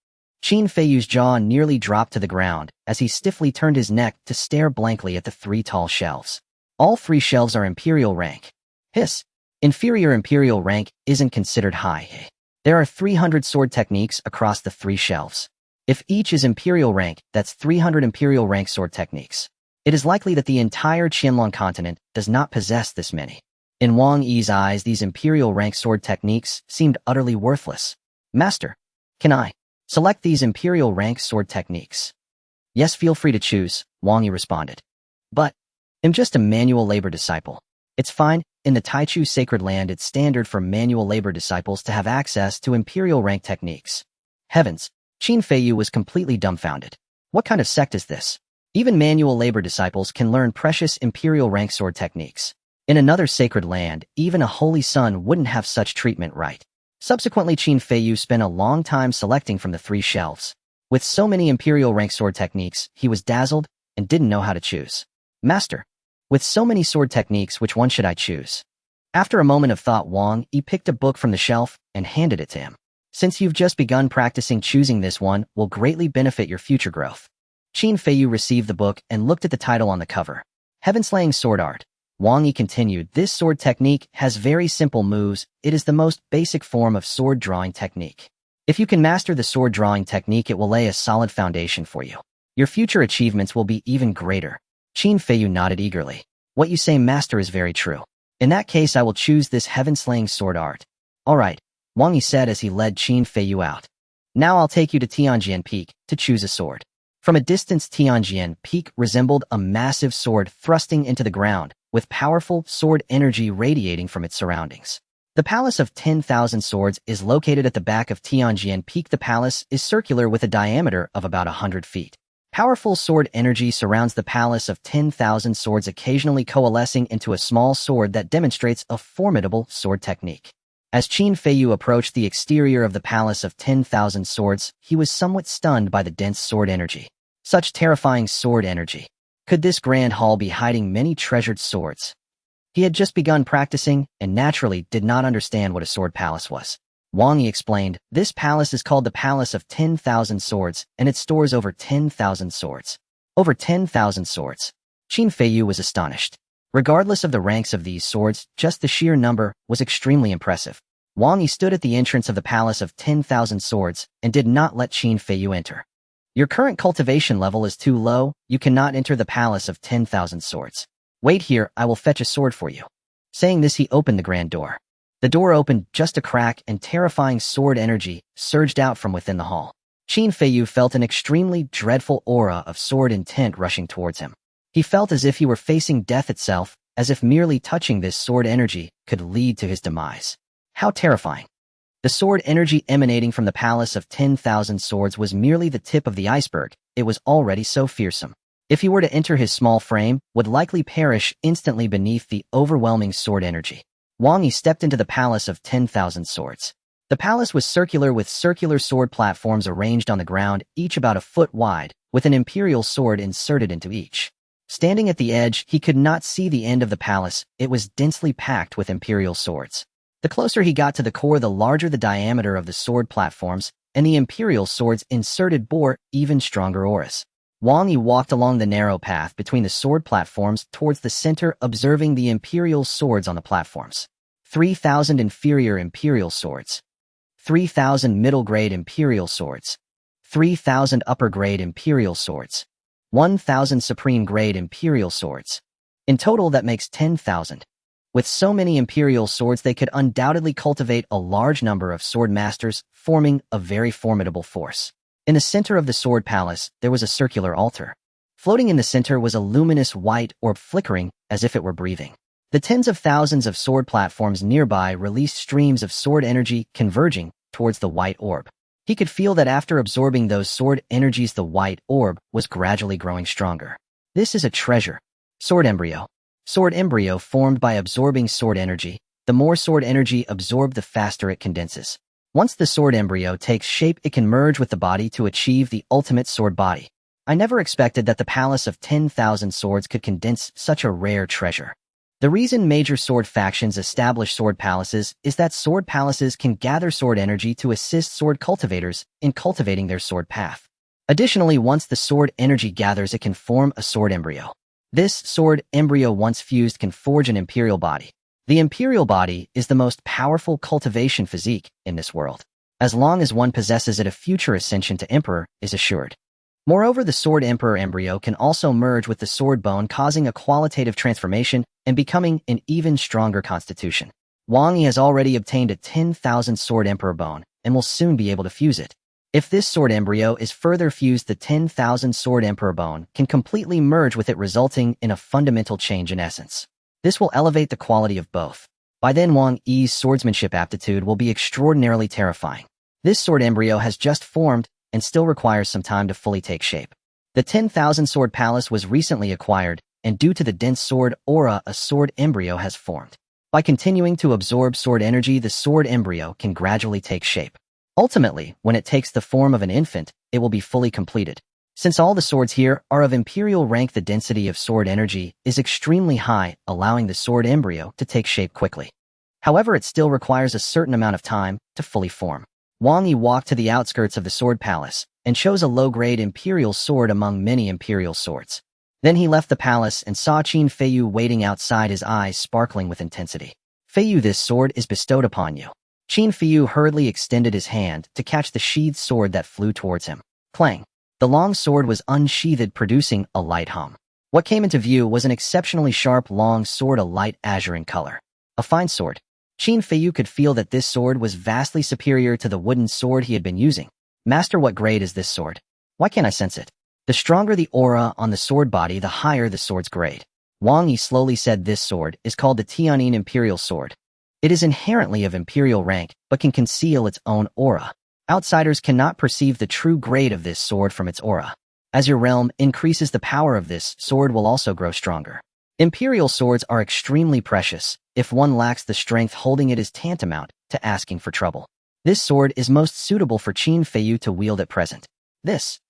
Qin Feiyu's jaw nearly dropped to the ground as he stiffly turned his neck to stare blankly at the 3 tall shelves. All 3 shelves are imperial rank. Hiss. Inferior imperial rank isn't considered high. There are 300 sword techniques across the 3 shelves. If each is imperial rank, that's 300 imperial rank sword techniques. It is likely that the entire Qianlong continent does not possess this many. In Wang Yi's eyes, these imperial rank sword techniques seemed utterly worthless. Master, can I select these imperial rank sword techniques? Yes, feel free to choose, Wang Yi responded. But I'm just a manual labor disciple. It's fine. In the Taichu sacred land, it's standard for manual labor disciples to have access to imperial rank techniques. Heavens! Qin Feiyu was completely dumbfounded. What kind of sect is this? Even manual labor disciples can learn precious imperial rank sword techniques. In another sacred land, even a holy son wouldn't have such treatment, right? Subsequently, Qin Feiyu spent a long time selecting from the 3 shelves. With so many imperial rank sword techniques, he was dazzled and didn't know how to choose. Master, with so many sword techniques, which one should I choose? After a moment of thought, Wang Yi picked a book from the shelf and handed it to him. Since you've just begun practicing, choosing this one will greatly benefit your future growth. Qin Feiyu received the book and looked at the title on the cover. Heaven-slaying sword art. Wang Yi continued, this sword technique has very simple moves. It is the most basic form of sword drawing technique. If you can master the sword drawing technique, it will lay a solid foundation for you. Your future achievements will be even greater. Qin Feiyu nodded eagerly. What you say, master, is very true. In that case, I will choose this heaven-slaying sword art. All right, Wang Yi said as he led Qin Feiyu out. Now I'll take you to Tianjian Peak to choose a sword. From a distance, Tianjian Peak resembled a massive sword thrusting into the ground, with powerful sword energy radiating from its surroundings. The Palace of 10,000 Swords is located at the back of Tianjian Peak. The palace is circular with a diameter of about 100 feet. Powerful sword energy surrounds the Palace of 10,000 Swords, occasionally coalescing into a small sword that demonstrates a formidable sword technique. As Qin Feiyu approached the exterior of the Palace of 10,000 Swords, he was somewhat stunned by the dense sword energy. Such terrifying sword energy. Could this grand hall be hiding many treasured swords? He had just begun practicing and naturally did not understand what a sword palace was. Wang Yi explained, "This palace is called the Palace of 10,000 Swords, and it stores over 10,000 swords." Over 10,000 swords. Qin Feiyu was astonished. Regardless of the ranks of these swords, just the sheer number was extremely impressive. Wang Yi stood at the entrance of the Palace of 10,000 Swords and did not let Qin Feiyu enter. "Your current cultivation level is too low, you cannot enter the Palace of 10,000 Swords. Wait here, I will fetch a sword for you." Saying this, he opened the grand door. The door opened just a crack and terrifying sword energy surged out from within the hall. Qin Feiyu felt an extremely dreadful aura of sword intent rushing towards him. He felt as if he were facing death itself, as if merely touching this sword energy could lead to his demise. How terrifying. The sword energy emanating from the Palace of 10,000 Swords was merely the tip of the iceberg. It was already so fearsome. If he were to enter, his small frame would likely perish instantly beneath the overwhelming sword energy. Wang Yi stepped into the Palace of 10,000 Swords. The palace was circular with circular sword platforms arranged on the ground, each about a foot wide, with an imperial sword inserted into each. Standing at the edge, he could not see the end of the palace. It was densely packed with imperial swords. The closer he got to the core, the larger the diameter of the sword platforms, and the imperial swords inserted bore even stronger auras. Wang Yi walked along the narrow path between the sword platforms towards the center, observing the imperial swords on the platforms. 3,000 inferior imperial swords. 3,000 middle-grade imperial swords. 3,000 upper-grade imperial swords. 1,000 supreme-grade imperial swords. In total, that makes 10,000. With so many imperial swords, they could undoubtedly cultivate a large number of sword masters, forming a very formidable force. In the center of the sword palace, there was a circular altar. Floating in the center was a luminous white orb flickering as if it were breathing. The tens of thousands of sword platforms nearby released streams of sword energy converging towards the white orb. He could feel that after absorbing those sword energies, the white orb was gradually growing stronger. This is a treasure. Sword embryo. Sword embryo formed by absorbing sword energy. The more sword energy absorbed, the faster it condenses. Once the sword embryo takes shape, it can merge with the body to achieve the ultimate sword body. I never expected that the Palace of 10,000 Swords could condense such a rare treasure. The reason major sword factions establish sword palaces is that sword palaces can gather sword energy to assist sword cultivators in cultivating their sword path. Additionally, once the sword energy gathers, it can form a sword embryo. This sword embryo, once fused, can forge an imperial body. The imperial body is the most powerful cultivation physique in this world. As long as one possesses it, a future ascension to emperor is assured. Moreover, the sword emperor embryo can also merge with the sword bone, causing a qualitative transformation and becoming an even stronger constitution. Wang Yi has already obtained a 10,000 sword emperor bone and will soon be able to fuse it. If this sword embryo is further fused, the 10,000 sword emperor bone can completely merge with it, resulting in a fundamental change in essence. This will elevate the quality of both. By then, Wang Yi's swordsmanship aptitude will be extraordinarily terrifying. This sword embryo has just formed and still requires some time to fully take shape. The 10,000 Sword Palace was recently acquired, and due to the dense sword aura, a sword embryo has formed. By continuing to absorb sword energy, the sword embryo can gradually take shape. Ultimately, when it takes the form of an infant, it will be fully completed. Since all the swords here are of imperial rank, the density of sword energy is extremely high, allowing the sword embryo to take shape quickly. However, it still requires a certain amount of time to fully form. Wang Yi walked to the outskirts of the sword palace and chose a low-grade imperial sword among many imperial swords. Then he left the palace and saw Qin Feiyu waiting outside, his eyes sparkling with intensity. "Feiyu, this sword is bestowed upon you." Qin Feiyu hurriedly extended his hand to catch the sheathed sword that flew towards him. Clang! The long sword was unsheathed, producing a light hum. What came into view was an exceptionally sharp long sword, a light azure in color. A fine sword. Qin Feiyu could feel that this sword was vastly superior to the wooden sword he had been using. "Master, what grade is this sword? Why can't I sense it?" The stronger the aura on the sword body, the higher the sword's grade. Wang Yi slowly said, "This sword is called the Tianyin Imperial Sword. It is inherently of imperial rank, but can conceal its own aura. Outsiders cannot perceive the true grade of this sword from its aura. As your realm increases, the power of this sword will also grow stronger. Imperial swords are extremely precious. If one lacks the strength holding it, is tantamount to asking for trouble. This sword is most suitable for Qin Feiyu to wield at present. This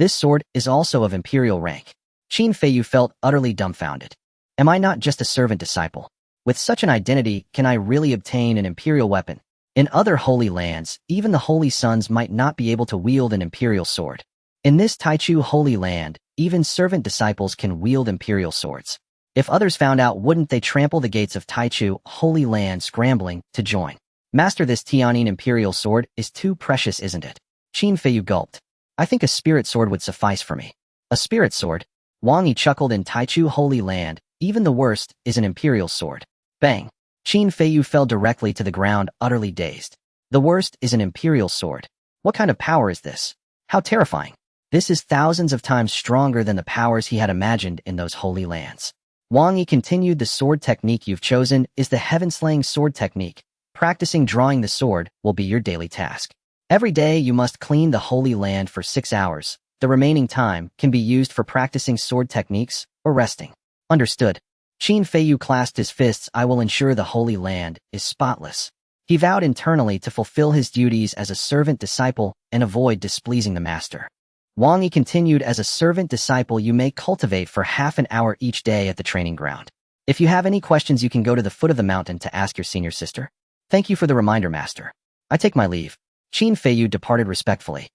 sword is also of imperial rank." Qin Feiyu felt utterly dumbfounded. "Am I not just a servant disciple? With such an identity, can I really obtain an imperial weapon? In other holy lands, even the holy sons might not be able to wield an imperial sword. In this Taichu holy land, even servant disciples can wield imperial swords. If others found out, wouldn't they trample the gates of Taichu holy land scrambling to join? Master, this Tianyin imperial sword is too precious, isn't it? Qin Feiyu gulped. I think a spirit sword would suffice for me. A spirit sword? Wang Yi chuckled. In Taichu holy land, even the worst is an imperial sword. Bang! Qin Feiyu fell directly to the ground, utterly dazed. The worst is an imperial sword. What kind of power is this? How terrifying. This is thousands of times stronger than the powers he had imagined in those holy lands. Wang Yi continued. The sword technique you've chosen is the heaven-slaying sword technique. Practicing drawing the sword will be your daily task. Every day you must clean the holy land for 6 hours. The remaining time can be used for practicing sword techniques or resting. Understood. Qin Feiyu clasped his fists. I will ensure the holy land is spotless. He vowed internally to fulfill his duties as a servant disciple and avoid displeasing the master. Wang Yi continued. As a servant disciple, you may cultivate for half an hour each day at the training ground. If you have any questions, you can go to the foot of the mountain to ask your senior sister. Thank you for the reminder, master. I take my leave. Qin Feiyu departed respectfully.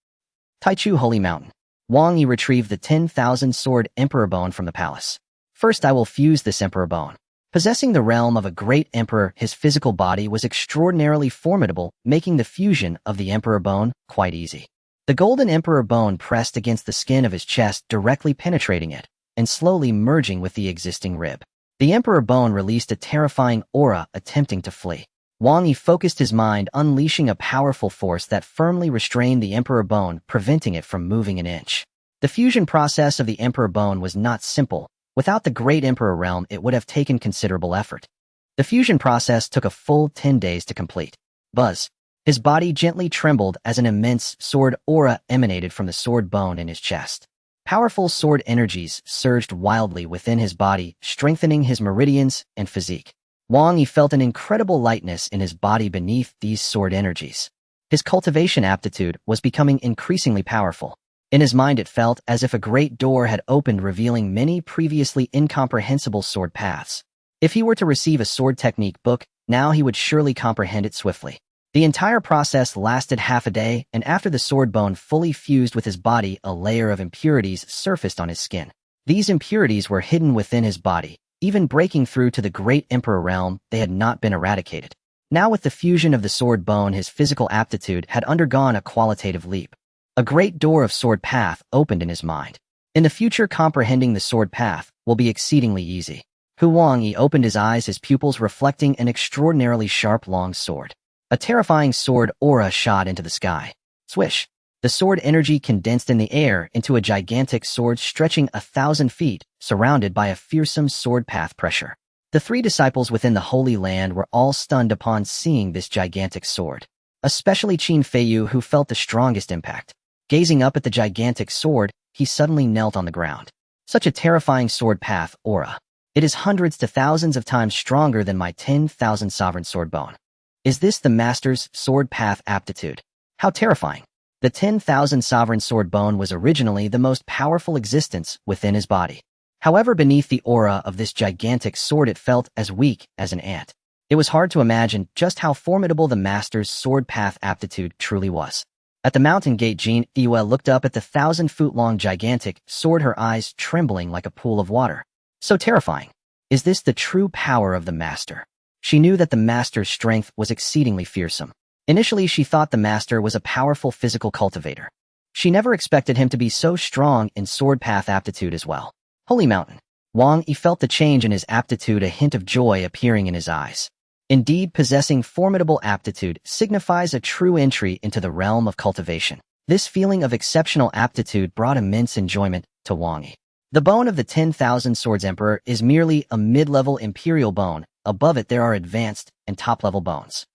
Taichu Holy Mountain. Wang Yi retrieved the 10,000 sword emperor bone from the palace. First, I will fuse this emperor bone. Possessing the realm of a great emperor, his physical body was extraordinarily formidable, making the fusion of the emperor bone quite easy. The golden emperor bone pressed against the skin of his chest, directly penetrating it, and slowly merging with the existing rib. The emperor bone released a terrifying aura, attempting to flee. Wang Yi focused his mind, unleashing a powerful force that firmly restrained the emperor bone, preventing it from moving an inch. The fusion process of the emperor bone was not simple. Without the great emperor realm, it would have taken considerable effort. The fusion process took a full 10 days to complete. Buzz. His body gently trembled as an immense sword aura emanated from the sword bone in his chest. Powerful sword energies surged wildly within his body, strengthening his meridians and physique. Wang Yi felt an incredible lightness in his body beneath these sword energies. His cultivation aptitude was becoming increasingly powerful. In his mind, it felt as if a great door had opened, revealing many previously incomprehensible sword paths. If he were to receive a sword technique book, now he would surely comprehend it swiftly. The entire process lasted half a day, and after the sword bone fully fused with his body, a layer of impurities surfaced on his skin. These impurities were hidden within his body. Even breaking through to the great emperor realm, they had not been eradicated. Now with the fusion of the sword bone, his physical aptitude had undergone a qualitative leap. A great door of sword path opened in his mind. In the future, comprehending the sword path will be exceedingly easy. Wang Yi opened his eyes, his pupils reflecting an extraordinarily sharp long sword. A terrifying sword aura shot into the sky. Swish! The sword energy condensed in the air into a gigantic sword stretching 1,000 feet, surrounded by a fearsome sword path pressure. The 3 disciples within the Holy Land were all stunned upon seeing this gigantic sword. Especially Qin Feiyu, who felt the strongest impact. Gazing up at the gigantic sword, he suddenly knelt on the ground. Such a terrifying sword path aura. It is hundreds to thousands of times stronger than my 10,000 sovereign sword bone. Is this the master's sword path aptitude? How terrifying. The 10,000 sovereign sword bone was originally the most powerful existence within his body. However, beneath the aura of this gigantic sword, it felt as weak as an ant. It was hard to imagine just how formidable the master's sword path aptitude truly was. At the mountain gate, Jin Yue looked up at the 1,000-foot-long gigantic sword, her eyes trembling like a pool of water. So terrifying. Is this the true power of the master? She knew that the master's strength was exceedingly fearsome. Initially, she thought the master was a powerful physical cultivator. She never expected him to be so strong in sword path aptitude as well. Holy Mountain. Wang Yi felt the change in his aptitude, a hint of joy appearing in his eyes. Indeed, possessing formidable aptitude signifies a true entry into the realm of cultivation. This feeling of exceptional aptitude brought immense enjoyment to Wang Yi. The bone of the 10,000 Swords Emperor is merely a mid-level imperial bone. Above it, there are advanced and top-level bones.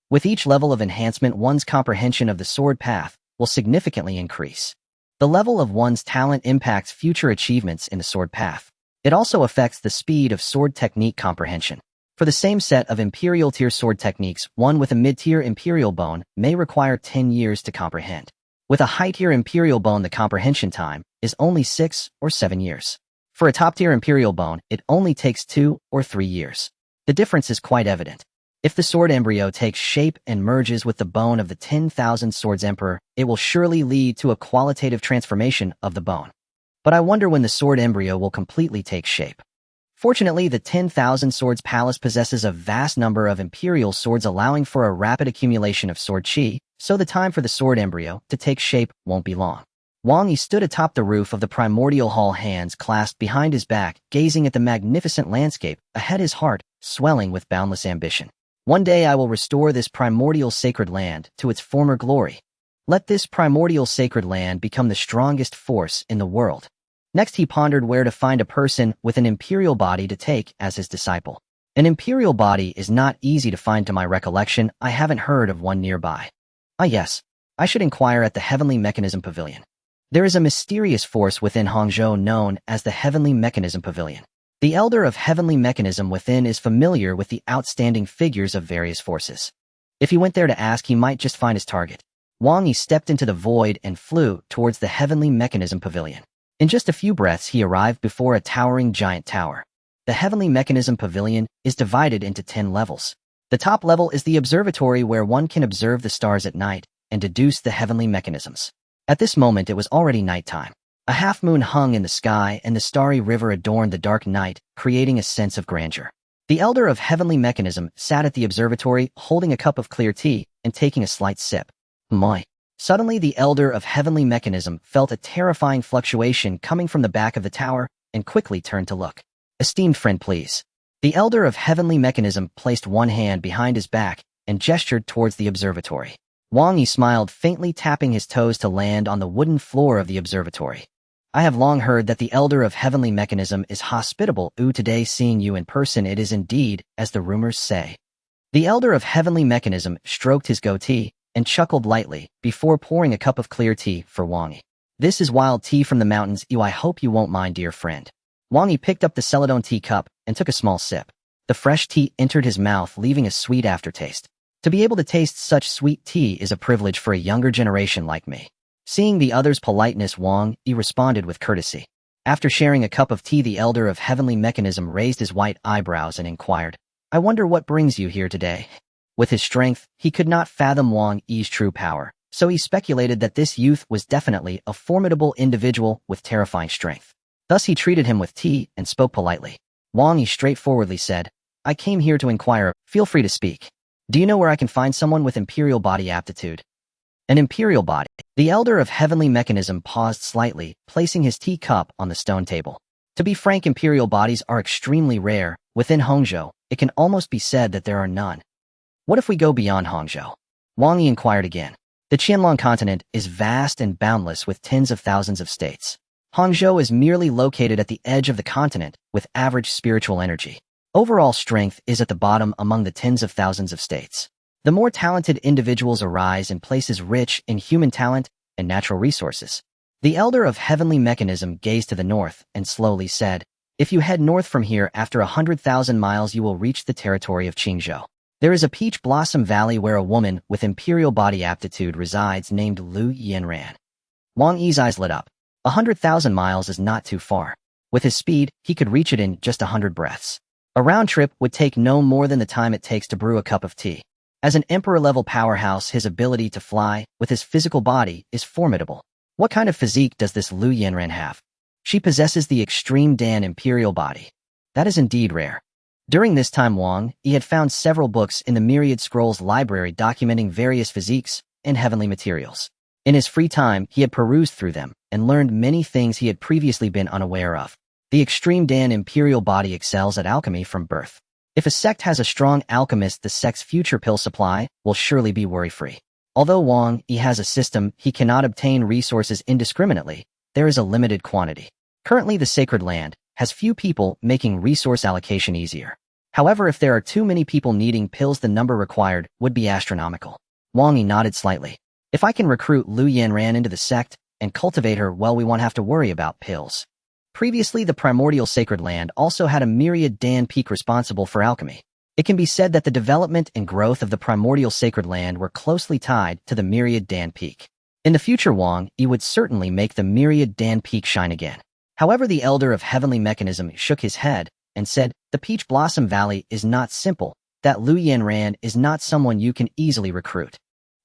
With each level of enhancement, one's comprehension of the sword path will significantly increase. The level of one's talent impacts future achievements in the sword path. It also affects the speed of sword technique comprehension. For the same set of imperial tier sword techniques, one with a mid-tier imperial bone may require 10 years to comprehend. With a high-tier imperial bone, the comprehension time is only 6 or 7 years. For a top-tier imperial bone, it only takes 2 or 3 years. The difference is quite evident. If the sword embryo takes shape and merges with the bone of the 10,000 Swords Emperor, it will surely lead to a qualitative transformation of the bone. But I wonder when the sword embryo will completely take shape. Fortunately, the 10,000 Swords Palace possesses a vast number of imperial swords, allowing for a rapid accumulation of sword chi, so the time for the sword embryo to take shape won't be long. Wang Yi stood atop the roof of the primordial hall, hands clasped behind his back, gazing at the magnificent landscape ahead, his heart swelling with boundless ambition. One day I will restore this primordial sacred land to its former glory. Let this primordial sacred land become the strongest force in the world. Next he pondered where to find a person with an imperial body to take as his disciple. An imperial body is not easy to find to my recollection. I haven't heard of one nearby. Ah yes, I should inquire at the Heavenly Mechanism Pavilion. There is a mysterious force within Hangzhou known as the Heavenly Mechanism Pavilion. The Elder of Heavenly Mechanism within is familiar with the outstanding figures of various forces. If he went there to ask, he might just find his target. Wang Yi stepped into the void and flew towards the Heavenly Mechanism Pavilion. In just a few breaths, he arrived before a towering giant tower. The Heavenly Mechanism Pavilion is divided into 10 levels. The top level is the observatory, where one can observe the stars at night and deduce the heavenly mechanisms. At this moment, it was already nighttime. A half-moon hung in the sky, and the starry river adorned the dark night, creating a sense of grandeur. The Elder of Heavenly Mechanism sat at the observatory, holding a cup of clear tea and taking a slight sip. My. Suddenly, the Elder of Heavenly Mechanism felt a terrifying fluctuation coming from the back of the tower and quickly turned to look. Esteemed friend, please. The Elder of Heavenly Mechanism placed one hand behind his back and gestured towards the observatory. Wang Yi smiled faintly, tapping his toes to land on the wooden floor of the observatory. I have long heard that the Elder of Heavenly Mechanism is hospitable. Today, seeing you in person, it is indeed as the rumors say. The Elder of Heavenly Mechanism stroked his goatee and chuckled lightly before pouring a cup of clear tea for Wang Yi. This is wild tea from the mountains. I hope you won't mind, dear friend. Wang Yi picked up the celadon tea cup and took a small sip. The fresh tea entered his mouth, leaving a sweet aftertaste. To be able to taste such sweet tea is a privilege for a younger generation like me. Seeing the other's politeness, Wang Yi responded with courtesy. After sharing a cup of tea, the Elder of Heavenly Mechanism raised his white eyebrows and inquired, I wonder what brings you here today? With his strength, he could not fathom Wang Yi's true power, so he speculated that this youth was definitely a formidable individual with terrifying strength. Thus he treated him with tea and spoke politely. Wang Yi straightforwardly said, I came here to inquire, feel free to speak. Do you know where I can find someone with imperial body aptitude? An imperial body. The Elder of Heavenly Mechanism paused slightly, placing his tea cup on the stone table. To be frank, imperial bodies are extremely rare. Within Hangzhou, it can almost be said that there are none. What if we go beyond Hangzhou? Wang Yi inquired again. The Qianlong continent is vast and boundless with tens of thousands of states. Hangzhou is merely located at the edge of the continent with average spiritual energy. Overall strength is at the bottom among the tens of thousands of states. The more talented individuals arise in places rich in human talent and natural resources. The Elder of Heavenly Mechanism gazed to the north and slowly said, If you head north from here, after 100,000 miles you will reach the territory of Qingzhou. There is a peach blossom valley where a woman with imperial body aptitude resides named Lu Yanran. Wang Yi's eyes lit up. 100,000 miles is not too far. With his speed, he could reach it in just 100 breaths. A round trip would take no more than the time it takes to brew a cup of tea. As an emperor-level powerhouse, his ability to fly with his physical body is formidable. What kind of physique does this Lu Yanran have? She possesses the extreme Dan imperial body. That is indeed rare. During this time, Wang Yi had found several books in the Myriad Scrolls library documenting various physiques and heavenly materials. In his free time, he had perused through them and learned many things he had previously been unaware of. The extreme Dan imperial body excels at alchemy from birth. If a sect has a strong alchemist, the sect's future pill supply will surely be worry-free. Although Wang Yi has a system, he cannot obtain resources indiscriminately. There is a limited quantity. Currently, the sacred land has few people, making resource allocation easier. However, if there are too many people needing pills, the number required would be astronomical. Wang Yi nodded slightly. If I can recruit Lu Yanran into the sect and cultivate her, well, we won't have to worry about pills. Previously, the primordial sacred land also had a myriad Dan peak responsible for alchemy. It can be said that the development and growth of the primordial sacred land were closely tied to the myriad Dan peak. In the future, Wang Yi would certainly make the myriad Dan peak shine again. However, the Elder of Heavenly Mechanism shook his head and said, "The Peach Blossom Valley is not simple. That Lu Yanran is not someone you can easily recruit.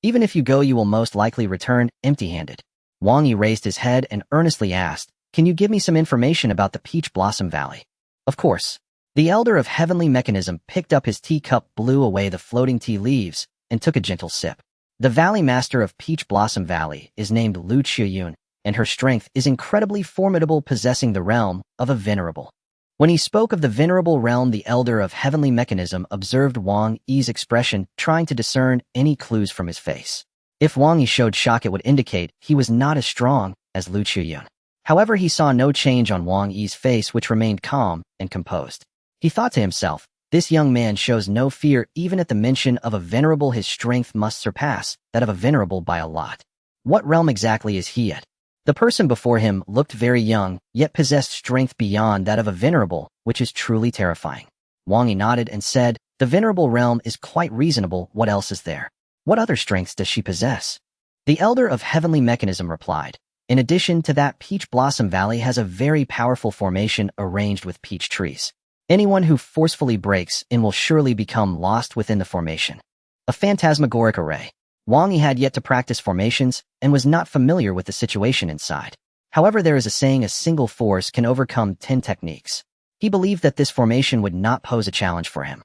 Even if you go, you will most likely return empty-handed." Wang Yi raised his head and earnestly asked, "Can you give me some information about the Peach Blossom Valley?" "Of course." The elder of heavenly mechanism picked up his teacup, blew away the floating tea leaves, and took a gentle sip. The Valley Master of Peach Blossom Valley is named Lu Qiuyun, and her strength is incredibly formidable, possessing the realm of a venerable. When he spoke of the venerable realm, the elder of heavenly mechanism observed Wang Yi's expression, trying to discern any clues from his face. If Wang Yi showed shock, it would indicate he was not as strong as Lu Qiuyun. However, he saw no change on Wang Yi's face, which remained calm and composed. He thought to himself, "This young man shows no fear even at the mention of a venerable. His strength must surpass that of a venerable by a lot. What realm exactly is he at?" The person before him looked very young, yet possessed strength beyond that of a venerable, which is truly terrifying. Wang Yi nodded and said, "The venerable realm is quite reasonable. What else is there? What other strengths does she possess?" The elder of heavenly mechanism replied, "In addition to that, Peach Blossom Valley has a very powerful formation arranged with peach trees. Anyone who forcefully breaks in will surely become lost within the formation. A phantasmagoric array." Wang Yi had yet to practice formations and was not familiar with the situation inside. However, there is a saying, a single force can overcome 10 techniques. He believed that this formation would not pose a challenge for him.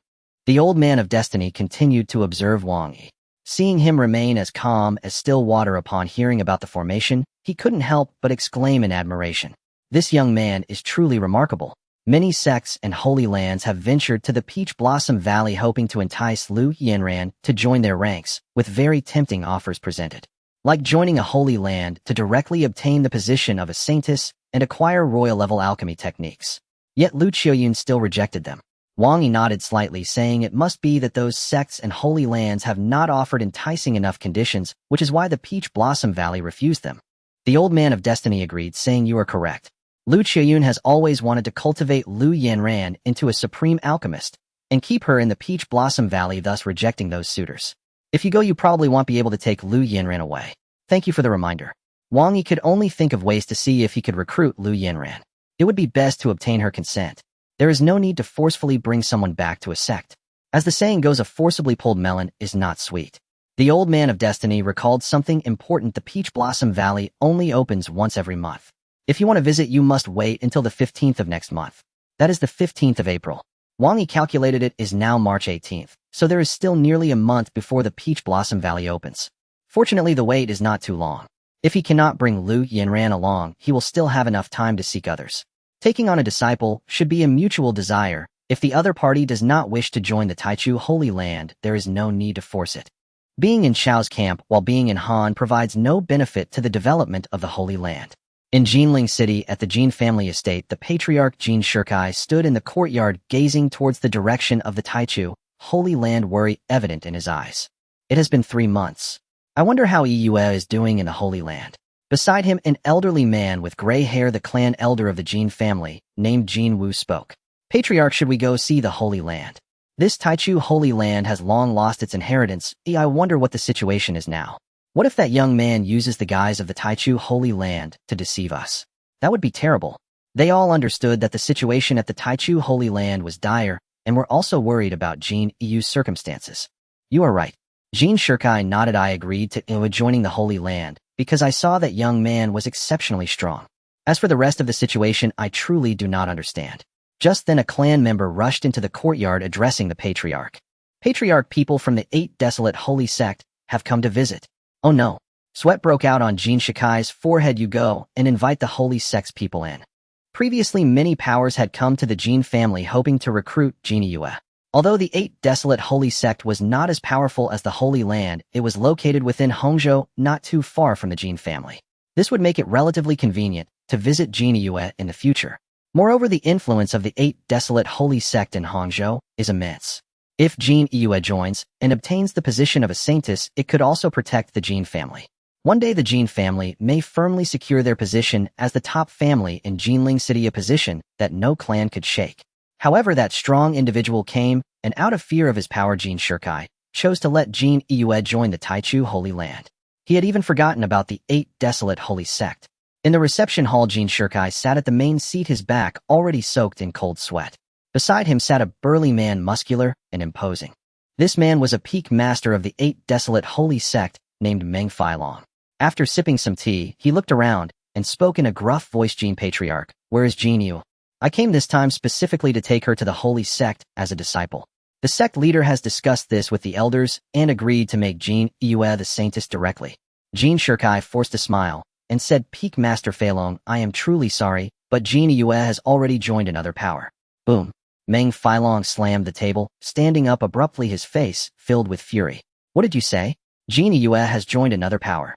The old man of destiny continued to observe Wang Yi. Seeing him remain as calm as still water upon hearing about the formation, he couldn't help but exclaim in admiration, "This young man is truly remarkable." Many sects and holy lands have ventured to the Peach Blossom Valley hoping to entice Lu Yanran to join their ranks, with very tempting offers presented. Like joining a holy land to directly obtain the position of a saintess and acquire royal-level alchemy techniques. Yet Lu Qiuyun still rejected them. Wang Yi nodded slightly, saying it must be that those sects and holy lands have not offered enticing enough conditions, which is why the Peach Blossom Valley refused them. The old man of destiny agreed, saying, "You are correct. Lu Qiuyun has always wanted to cultivate Lu Yanran into a supreme alchemist and keep her in the Peach Blossom Valley, thus rejecting those suitors. If you go, you probably won't be able to take Lu Yanran away. Thank you for the reminder." Wang Yi could only think of ways to see if he could recruit Lu Yanran. It would be best to obtain her consent. There is no need to forcefully bring someone back to a sect. As the saying goes, a forcibly pulled melon is not sweet. The old man of destiny recalled something important. The Peach Blossom Valley only opens once every month. If you want to visit, you must wait until the 15th of next month. That is the 15th of April. Wang Yi calculated it is now March 18th, so there is still nearly a month before the Peach Blossom Valley opens. Fortunately, the wait is not too long. If he cannot bring Lu Yanran along, he will still have enough time to seek others. Taking on a disciple should be a mutual desire. If the other party does not wish to join the Taichu Holy Land, there is no need to force it. Being in Xiao's camp while being in Han provides no benefit to the development of the Holy Land. In Jinling City, at the Jin family estate, the patriarch Jin Shikai stood in the courtyard gazing towards the direction of the Taichu Holy Land, worry evident in his eyes. It has been 3 months. I wonder how Yue is doing in the Holy Land. Beside him, an elderly man with gray hair, the clan elder of the Jin family, named Jin Wu, spoke. "Patriarch, should we go see the Holy Land? This Taichu Holy Land has long lost its inheritance. I wonder what the situation is now. What if that young man uses the guise of the Taichu Holy Land to deceive us? That would be terrible." They all understood that the situation at the Taichu Holy Land was dire, and were also worried about Jin Yu's circumstances. "You are right." Jin Shikai nodded. "I agreed to joining the Holy Land because I saw that young man was exceptionally strong. As for the rest of the situation, I truly do not understand." Just then a clan member rushed into the courtyard addressing the patriarch. "Patriarch, people from the 8 desolate holy sect have come to visit." "Oh no." Sweat broke out on Jin Shikai's forehead. "You go and invite the holy sect's people in." Previously, many powers had come to the Jin family hoping to recruit Jin Yue. Although the 8 desolate holy sect was not as powerful as the Holy Land, it was located within Hongzhou, not too far from the Jin family. This would make it relatively convenient to visit Jin Yue in the future. Moreover, the influence of the 8 desolate holy sect in Hongzhou is immense. If Jin Yue joins and obtains the position of a saintess, it could also protect the Jin family. One day the Jin family may firmly secure their position as the top family in Jinling City, a position that no clan could shake. However, that strong individual came, and out of fear of his power, Jin Shikai chose to let Jin Yue join the Taichu Holy Land. He had even forgotten about the 8 desolate holy sect. In the reception hall, Jin Shikai sat at the main seat, his back already soaked in cold sweat. Beside him sat a burly man, muscular and imposing. This man was a peak master of the 8 desolate holy sect named Meng Filong. After sipping some tea, he looked around and spoke in a gruff voice. Jean Patriarch, where is Jean Yu? I came this time specifically to take her to the holy sect as a disciple. The sect leader has discussed this with the elders and agreed to make Jean Yue the saintess directly. Jean Shirkai forced a smile and said, Peak Master Feilong, I am truly sorry, but Jean Yue has already joined another power. Boom. Meng Filong slammed the table, standing up abruptly, his face filled with fury. What did you say? Jean Yue has joined another power.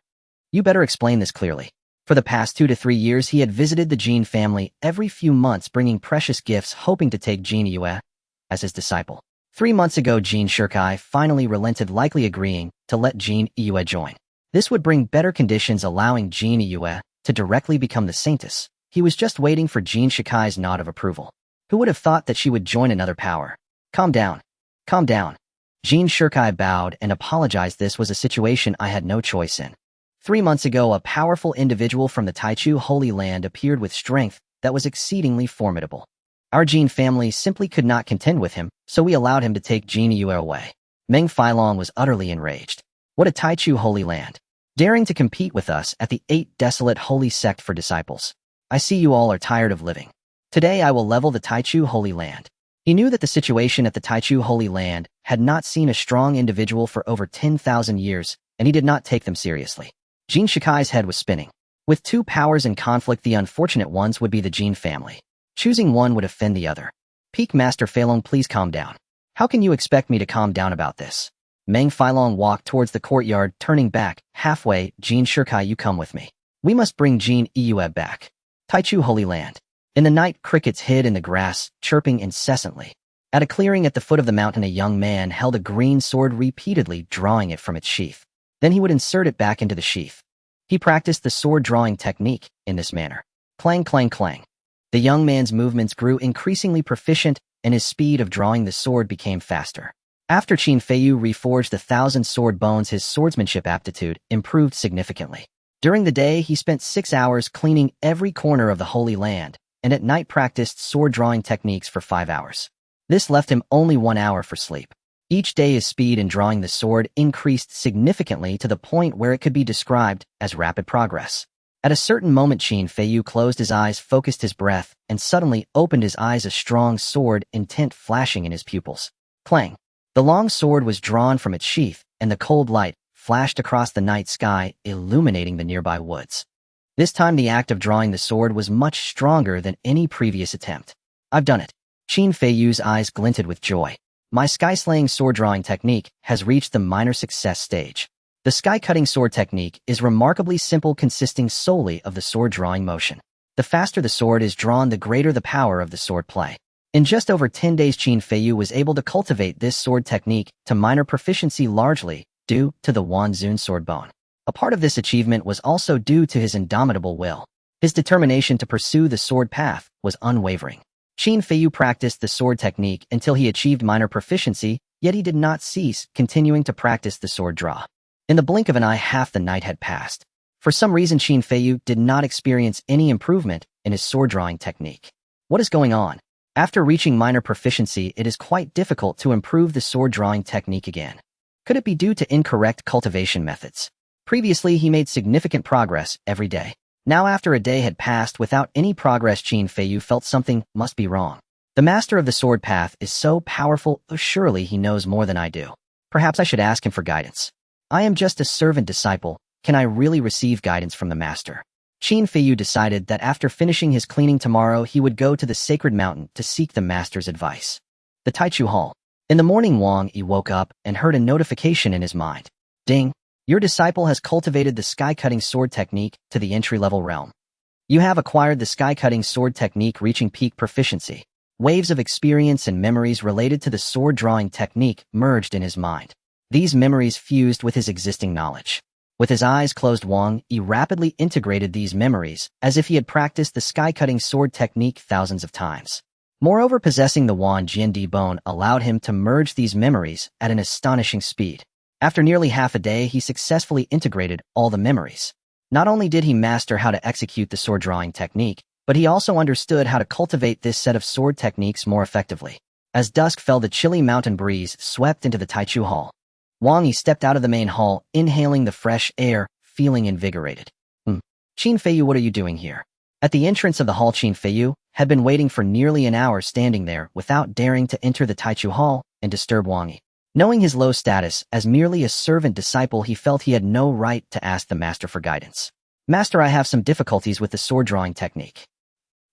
You better explain this clearly. For the past 2 to 3 years, he had visited the Jean family every few months, bringing precious gifts, hoping to take Jean Yue as his disciple. 3 months ago, Jean Shirkai finally relented, likely agreeing to let Jean Yue join. This would bring better conditions, allowing Jean Yue to directly become the saintess. He was just waiting for Jean Shirkai's nod of approval. Who would have thought that she would join another power? Calm down. Calm down. Jean Shirkai bowed and apologized. This was a situation I had no choice in. 3 months ago, a powerful individual from the Taichu Holy Land appeared with strength that was exceedingly formidable. Our Jean family simply could not contend with him, so we allowed him to take Jean Yue away. Meng Filong was utterly enraged. What a Taichu Holy Land! Daring to compete with us at the 8 desolate holy sect for disciples. I see you all are tired of living. Today I will level the Taichu Holy Land. He knew that the situation at the Taichu Holy Land had not seen a strong individual for over 10,000 years, and he did not take them seriously. Jean Shikai's head was spinning. With 2 powers in conflict, the unfortunate ones would be the Jean family. Choosing one would offend the other. Peak Master Feilong, please calm down. How can you expect me to calm down about this? Meng Filong walked towards the courtyard, turning back. Halfway, Jean Shirkai, you come with me. We must bring Jean Yue back. Taichu Holy Land. In the night, crickets hid in the grass, chirping incessantly. At a clearing at the foot of the mountain, a young man held a green sword, repeatedly drawing it from its sheath. Then he would insert it back into the sheath. He practiced the sword drawing technique in this manner. Clang, clang, clang. The young man's movements grew increasingly proficient, and his speed of drawing the sword became faster. After Qin Feiyu reforged the 1,000 sword bones, his swordsmanship aptitude improved significantly. During the day, he spent 6 hours cleaning every corner of the Holy Land, and at night practiced sword drawing techniques for 5 hours. This left him only 1 hour for sleep. Each day his speed in drawing the sword increased significantly to the point where it could be described as rapid progress. At a certain moment, Qin Feiyu closed his eyes, focused his breath, and suddenly opened his eyes, a strong sword intent flashing in his pupils. Clang! The long sword was drawn from its sheath, and the cold light flashed across the night sky, illuminating the nearby woods. This time the act of drawing the sword was much stronger than any previous attempt. I've done it. Qin Feiyu's eyes glinted with joy. My sky-slaying sword-drawing technique has reached the minor success stage. The sky-cutting sword technique is remarkably simple, consisting solely of the sword-drawing motion. The faster the sword is drawn, the greater the power of the sword play. In just over 10 days, Qin Feiyu was able to cultivate this sword technique to minor proficiency, largely due to the Wanzun sword bone. A part of this achievement was also due to his indomitable will. His determination to pursue the sword path was unwavering. Qin Feiyu practiced the sword technique until he achieved minor proficiency, yet he did not cease, continuing to practice the sword draw. In the blink of an eye, half the night had passed. For some reason, Qin Feiyu did not experience any improvement in his sword drawing technique. What is going on? After reaching minor proficiency, it is quite difficult to improve the sword drawing technique again. Could it be due to incorrect cultivation methods? Previously, he made significant progress every day. Now, after a day had passed without any progress, Qin Feiyu felt something must be wrong. The master of the sword path is so powerful, surely he knows more than I do. Perhaps I should ask him for guidance. I am just a servant disciple. Can I really receive guidance from the master? Qin Feiyu decided that after finishing his cleaning tomorrow, he would go to the sacred mountain to seek the master's advice. The Taichu Hall. In the morning, Wang Yi woke up and heard a notification in his mind. Ding! Your disciple has cultivated the sky-cutting sword technique to the entry-level realm. You have acquired the sky-cutting sword technique, reaching peak proficiency. Waves of experience and memories related to the sword-drawing technique merged in his mind. These memories fused with his existing knowledge. With his eyes closed, Wang Yi rapidly integrated these memories as if he had practiced the sky-cutting sword technique thousands of times. Moreover, possessing the Wan Jiandi bone allowed him to merge these memories at an astonishing speed. After nearly half a day, he successfully integrated all the memories. Not only did he master how to execute the sword drawing technique, but he also understood how to cultivate this set of sword techniques more effectively. As dusk fell, the chilly mountain breeze swept into the Taichu Hall. Wang Yi stepped out of the main hall, inhaling the fresh air, feeling invigorated. Qin Feiyu, what are you doing here? At the entrance of the hall, Qin Feiyu had been waiting for nearly an hour, standing there without daring to enter the Taichu Hall and disturb Wang Yi. Knowing his low status as merely a servant disciple, he felt he had no right to ask the master for guidance. Master, I have some difficulties with the sword drawing technique.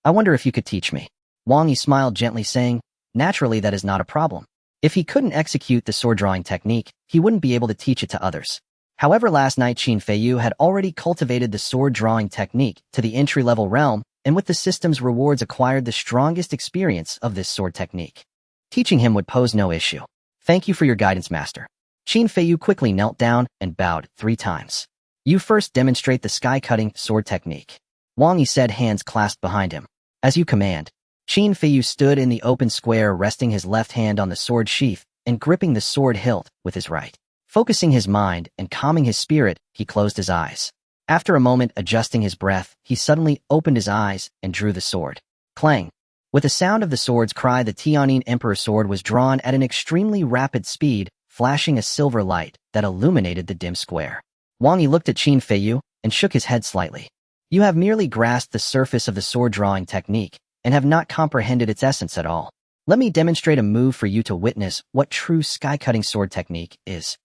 I wonder if you could teach me. Wang Yi smiled gently, saying, naturally, that is not a problem. If he couldn't execute the sword drawing technique, he wouldn't be able to teach it to others. However, last night Qin Feiyu had already cultivated the sword drawing technique to the entry-level realm, and with the system's rewards acquired the strongest experience of this sword technique. Teaching him would pose no issue. Thank you for your guidance, master. Qin Feiyu quickly knelt down and bowed 3 times. You first demonstrate the sky-cutting sword technique. Wang Yi said, hands clasped behind him. As you command. Qin Feiyu stood in the open square, resting his left hand on the sword sheath and gripping the sword hilt with his right. Focusing his mind and calming his spirit, he closed his eyes. After a moment, adjusting his breath, he suddenly opened his eyes and drew the sword. Clang! With the sound of the sword's cry, the Tianyin Emperor sword was drawn at an extremely rapid speed, flashing a silver light that illuminated the dim square. Wang Yi looked at Qin Feiyu and shook his head slightly. You have merely grasped the surface of the sword drawing technique and have not comprehended its essence at all. Let me demonstrate a move for you to witness what true sky-cutting sword technique is.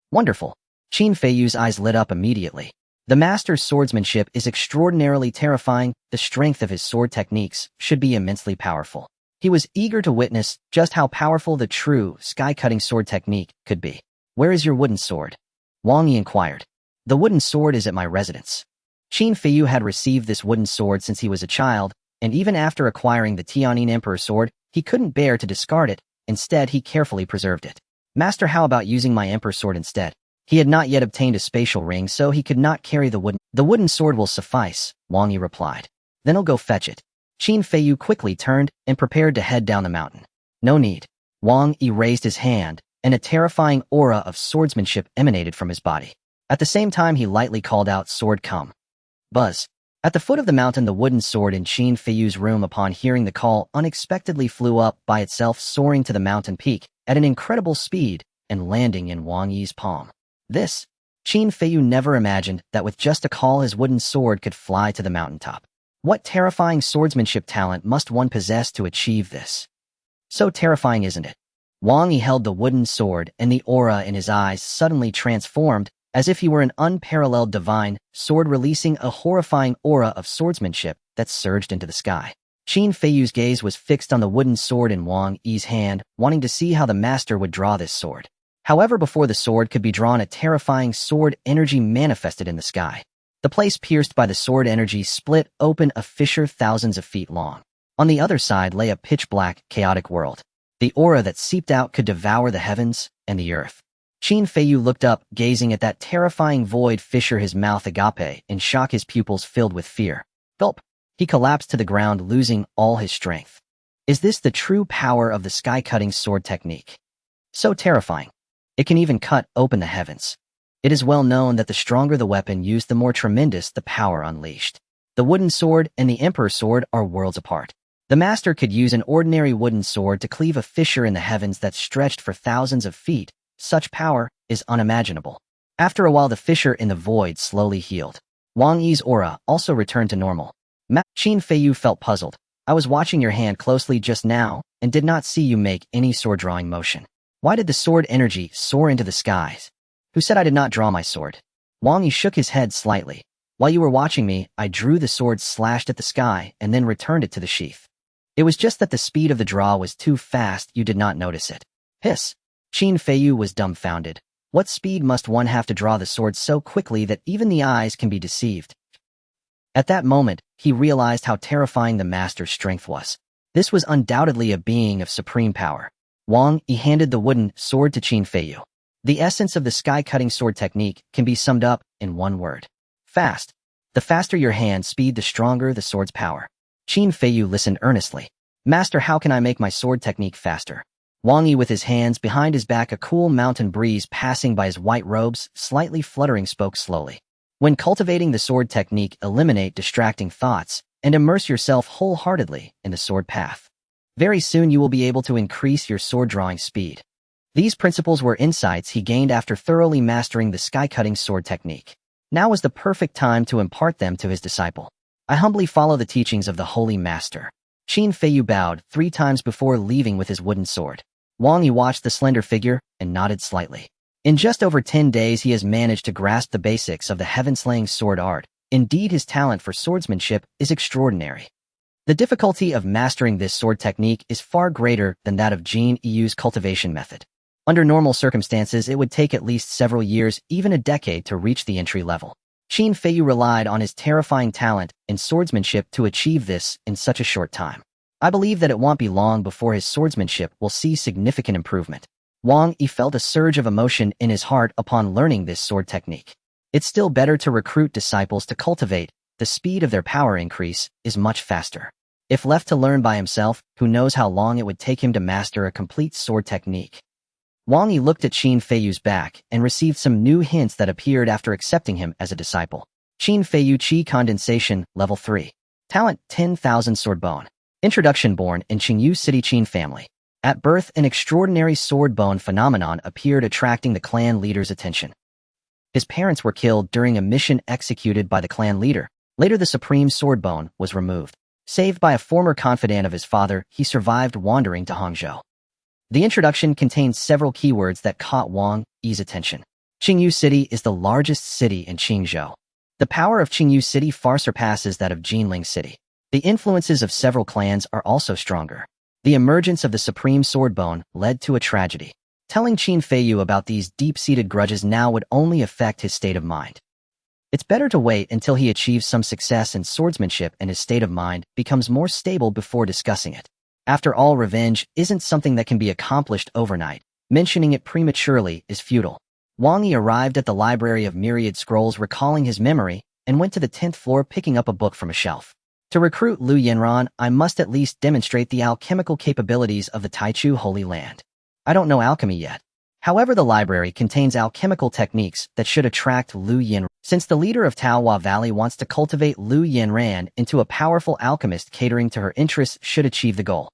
Wonderful. Qin Feiyu's eyes lit up immediately. The master's swordsmanship is extraordinarily terrifying. The strength of his sword techniques should be immensely powerful. He was eager to witness just how powerful the true sky-cutting sword technique could be. Where is your wooden sword? Wang Yi inquired. The wooden sword is at my residence. Qin Feiyu had received this wooden sword since he was a child, and even after acquiring the Tianyin Emperor sword, he couldn't bear to discard it. Instead, he carefully preserved it. Master, how about using my Emperor sword instead? He had not yet obtained a spatial ring, so he could not carry the wooden. The wooden sword will suffice, Wang Yi replied. Then I'll go fetch it. Qin Feiyu quickly turned and prepared to head down the mountain. No need. Wang Yi raised his hand, and a terrifying aura of swordsmanship emanated from his body. At the same time, he lightly called out, sword come. Buzz. At the foot of the mountain, the wooden sword in Qin Feiyu's room, upon hearing the call, unexpectedly flew up by itself, soaring to the mountain peak at an incredible speed and landing in Wang Yi's palm. Qin Feiyu never imagined that with just a call his wooden sword could fly to the mountaintop. What terrifying swordsmanship talent must one possess to achieve this? So terrifying, isn't it? Wang Yi held the wooden sword, and the aura in his eyes suddenly transformed, as if he were an unparalleled divine sword, releasing a horrifying aura of swordsmanship that surged into the sky. Qin Feiyu's gaze was fixed on the wooden sword in Wang Yi's hand, wanting to see how the master would draw this sword. However, before the sword could be drawn, a terrifying sword energy manifested in the sky. The place pierced by the sword energy split open, a fissure thousands of feet long. On the other side lay a pitch-black, chaotic world. The aura that seeped out could devour the heavens and the earth. Qin Feiyu looked up, gazing at that terrifying void fissure, his mouth agape in shock, his pupils filled with fear. Gulp! He collapsed to the ground, losing all his strength. Is this the true power of the sky-cutting sword technique? So terrifying. It can even cut open the heavens. It is well known that the stronger the weapon used, the more tremendous the power unleashed. The wooden sword and the Emperor sword are worlds apart. The master could use an ordinary wooden sword to cleave a fissure in the heavens that stretched for thousands of feet. Such power is unimaginable. After a while, the fissure in the void slowly healed. Wang Yi's aura also returned to normal. Qin Feiyu felt puzzled. I was watching your hand closely just now and did not see you make any sword drawing motion. Why did the sword energy soar into the skies? Who said I did not draw my sword? Wang Yi shook his head slightly. While you were watching me, I drew the sword, slashed at the sky, and then returned it to the sheath. It was just that the speed of the draw was too fast, you did not notice it. Hiss. Qin Feiyu was dumbfounded. What speed must one have to draw the sword so quickly that even the eyes can be deceived? At that moment, he realized how terrifying the master's strength was. This was undoubtedly a being of supreme power. Wang Yi handed the wooden sword to Qin Feiyu. The essence of the sky-cutting sword technique can be summed up in one word. Fast. The faster your hand speed, the stronger the sword's power. Qin Feiyu listened earnestly. Master, how can I make my sword technique faster? Wang Yi, with his hands behind his back, a cool mountain breeze passing by his white robes, slightly fluttering, spoke slowly. When cultivating the sword technique, eliminate distracting thoughts and immerse yourself wholeheartedly in the sword path. Very soon you will be able to increase your sword-drawing speed. These principles were insights he gained after thoroughly mastering the sky-cutting sword technique. Now was the perfect time to impart them to his disciple. I humbly follow the teachings of the Holy Master. Qin Feiyu bowed 3 times before leaving with his wooden sword. Wang Yi watched the slender figure and nodded slightly. In just over 10 days he has managed to grasp the basics of the heaven-slaying sword art. Indeed, his talent for swordsmanship is extraordinary. The difficulty of mastering this sword technique is far greater than that of Jin Yiyu's cultivation method. Under normal circumstances, it would take at least several years, even a decade, to reach the entry level. Qin Feiyu relied on his terrifying talent in swordsmanship to achieve this in such a short time. I believe that it won't be long before his swordsmanship will see significant improvement. Wang Yi felt a surge of emotion in his heart upon learning this sword technique. It's still better to recruit disciples to cultivate. The speed of their power increase is much faster. If left to learn by himself, who knows how long it would take him to master a complete sword technique. Wang Yi looked at Qin Feiyu's back and received some new hints that appeared after accepting him as a disciple. Qin Feiyu Qi Condensation, Level 3. Talent 10,000 Sword Bone. Introduction. Born in Qingyu City Qin family. At birth, an extraordinary sword bone phenomenon appeared, attracting the clan leader's attention. His parents were killed during a mission executed by the clan leader. Later, the supreme sword bone was removed. Saved by a former confidant of his father, he survived wandering to Hangzhou. The introduction contains several keywords that caught Wang Yi's attention. Qingyu City is the largest city in Qingzhou. The power of Qingyu City far surpasses that of Jinling City. The influences of several clans are also stronger. The emergence of the supreme sword bone led to a tragedy. Telling Qin Feiyu about these deep-seated grudges now would only affect his state of mind. It's better to wait until he achieves some success in swordsmanship and his state of mind becomes more stable before discussing it. After all, revenge isn't something that can be accomplished overnight. Mentioning it prematurely is futile. Wang Yi arrived at the library of myriad scrolls, recalling his memory, and went to the 10th floor, picking up a book from a shelf. To recruit Lu Yanran, I must at least demonstrate the alchemical capabilities of the Taichu Holy Land. I don't know alchemy yet. However, the library contains alchemical techniques that should attract Lu Yanran. Since the leader of Taohua Valley wants to cultivate Lu Yanran into a powerful alchemist, catering to her interests should achieve the goal.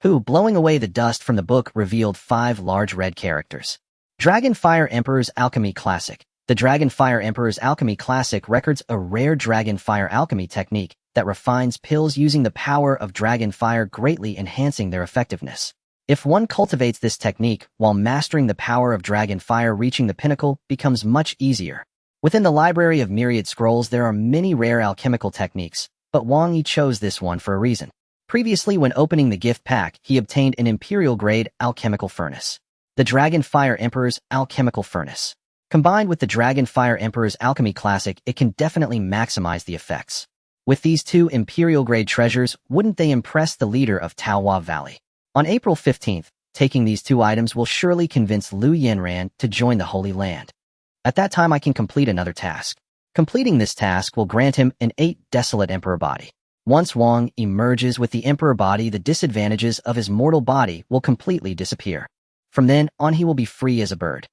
Who, blowing away the dust from the book, revealed 5 large red characters. Dragon Fire Emperor's Alchemy Classic. The Dragon Fire Emperor's Alchemy Classic records a rare Dragon Fire alchemy technique that refines pills using the power of Dragon Fire, greatly enhancing their effectiveness. If one cultivates this technique while mastering the power of Dragon Fire, reaching the pinnacle becomes much easier. Within the library of myriad scrolls, there are many rare alchemical techniques, but Wang Yi chose this one for a reason. Previously, when opening the gift pack, he obtained an imperial-grade alchemical furnace. The Dragon Fire Emperor's Alchemical Furnace. Combined with the Dragon Fire Emperor's Alchemy Classic, it can definitely maximize the effects. With these 2 imperial-grade treasures, wouldn't they impress the leader of Taohua Valley? On April 15th, taking these 2 items will surely convince Lu Yanran to join the Holy Land. At that time, I can complete another task. Completing this task will grant him an 8 desolate Emperor body. Once Wang emerges with the Emperor body, the disadvantages of his mortal body will completely disappear. From then on, he will be free as a bird.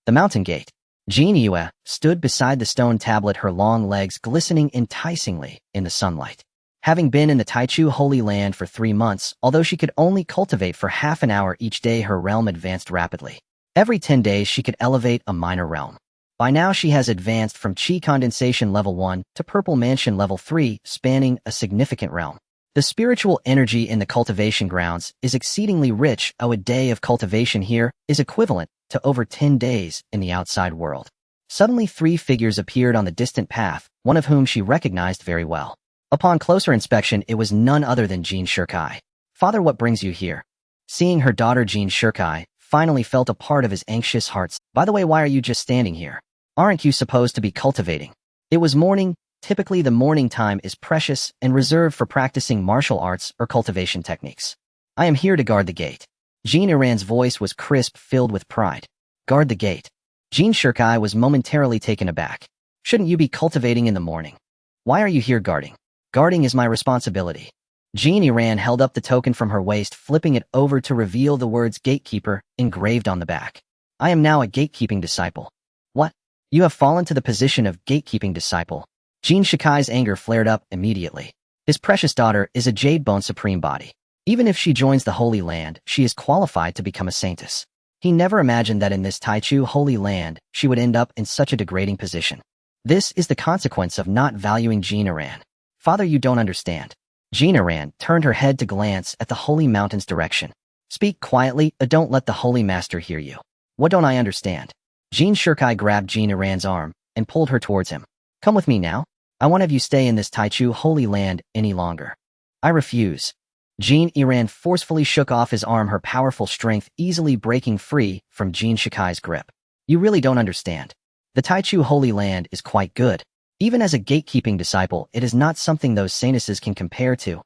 The Mountain Gate. Jin Yue stood beside the stone tablet, her long legs glistening enticingly in the sunlight. Having been in the Taichu Holy Land for 3 months, although she could only cultivate for half an hour each day, her realm advanced rapidly. Every 10 days she could elevate a minor realm. By now she has advanced from Qi Condensation Level 1 to Purple Mansion Level 3, spanning a significant realm. The spiritual energy in the cultivation grounds is exceedingly rich. A day of cultivation here is equivalent to over 10 days in the outside world. Suddenly 3 figures appeared on the distant path, one of whom she recognized very well. Upon closer inspection, it was none other than Jin Shirkai. Father, what brings you here? Seeing her daughter, Jin Shirkai finally felt a part of his anxious heart. By the way, why are you just standing here? Aren't you supposed to be cultivating? It was morning. Typically, the morning time is precious and reserved for practicing martial arts or cultivation techniques. I am here to guard the gate. Jin Iran's voice was crisp, filled with pride. Guard the gate. Jin Shirkai was momentarily taken aback. Shouldn't you be cultivating in the morning? Why are you here guarding? Guarding is my responsibility. Jin Iran held up the token from her waist, flipping it over to reveal the words Gatekeeper engraved on the back. I am now a gatekeeping disciple. What? You have fallen to the position of gatekeeping disciple? Jin Shikai's anger flared up immediately. His precious daughter is a jade-bone supreme body. Even if she joins the Holy Land, she is qualified to become a saintess. He never imagined that in this Taichu Holy Land, she would end up in such a degrading position. This is the consequence of not valuing Jean Iran. Father, you don't understand. Jean Iran turned her head to glance at the Holy Mountain's direction. Speak quietly, don't let the Holy Master hear you. What don't I understand? Jean Shirkai grabbed Jean Iran's arm and pulled her towards him. Come with me now. I won't have you stay in this Taichu Holy Land any longer. I refuse. Jean Iran forcefully shook off his arm, her powerful strength easily breaking free from Jean Shikai's grip. You really don't understand. The Taichu Holy Land is quite good. Even as a gatekeeping disciple, it is not something those saintesses can compare to.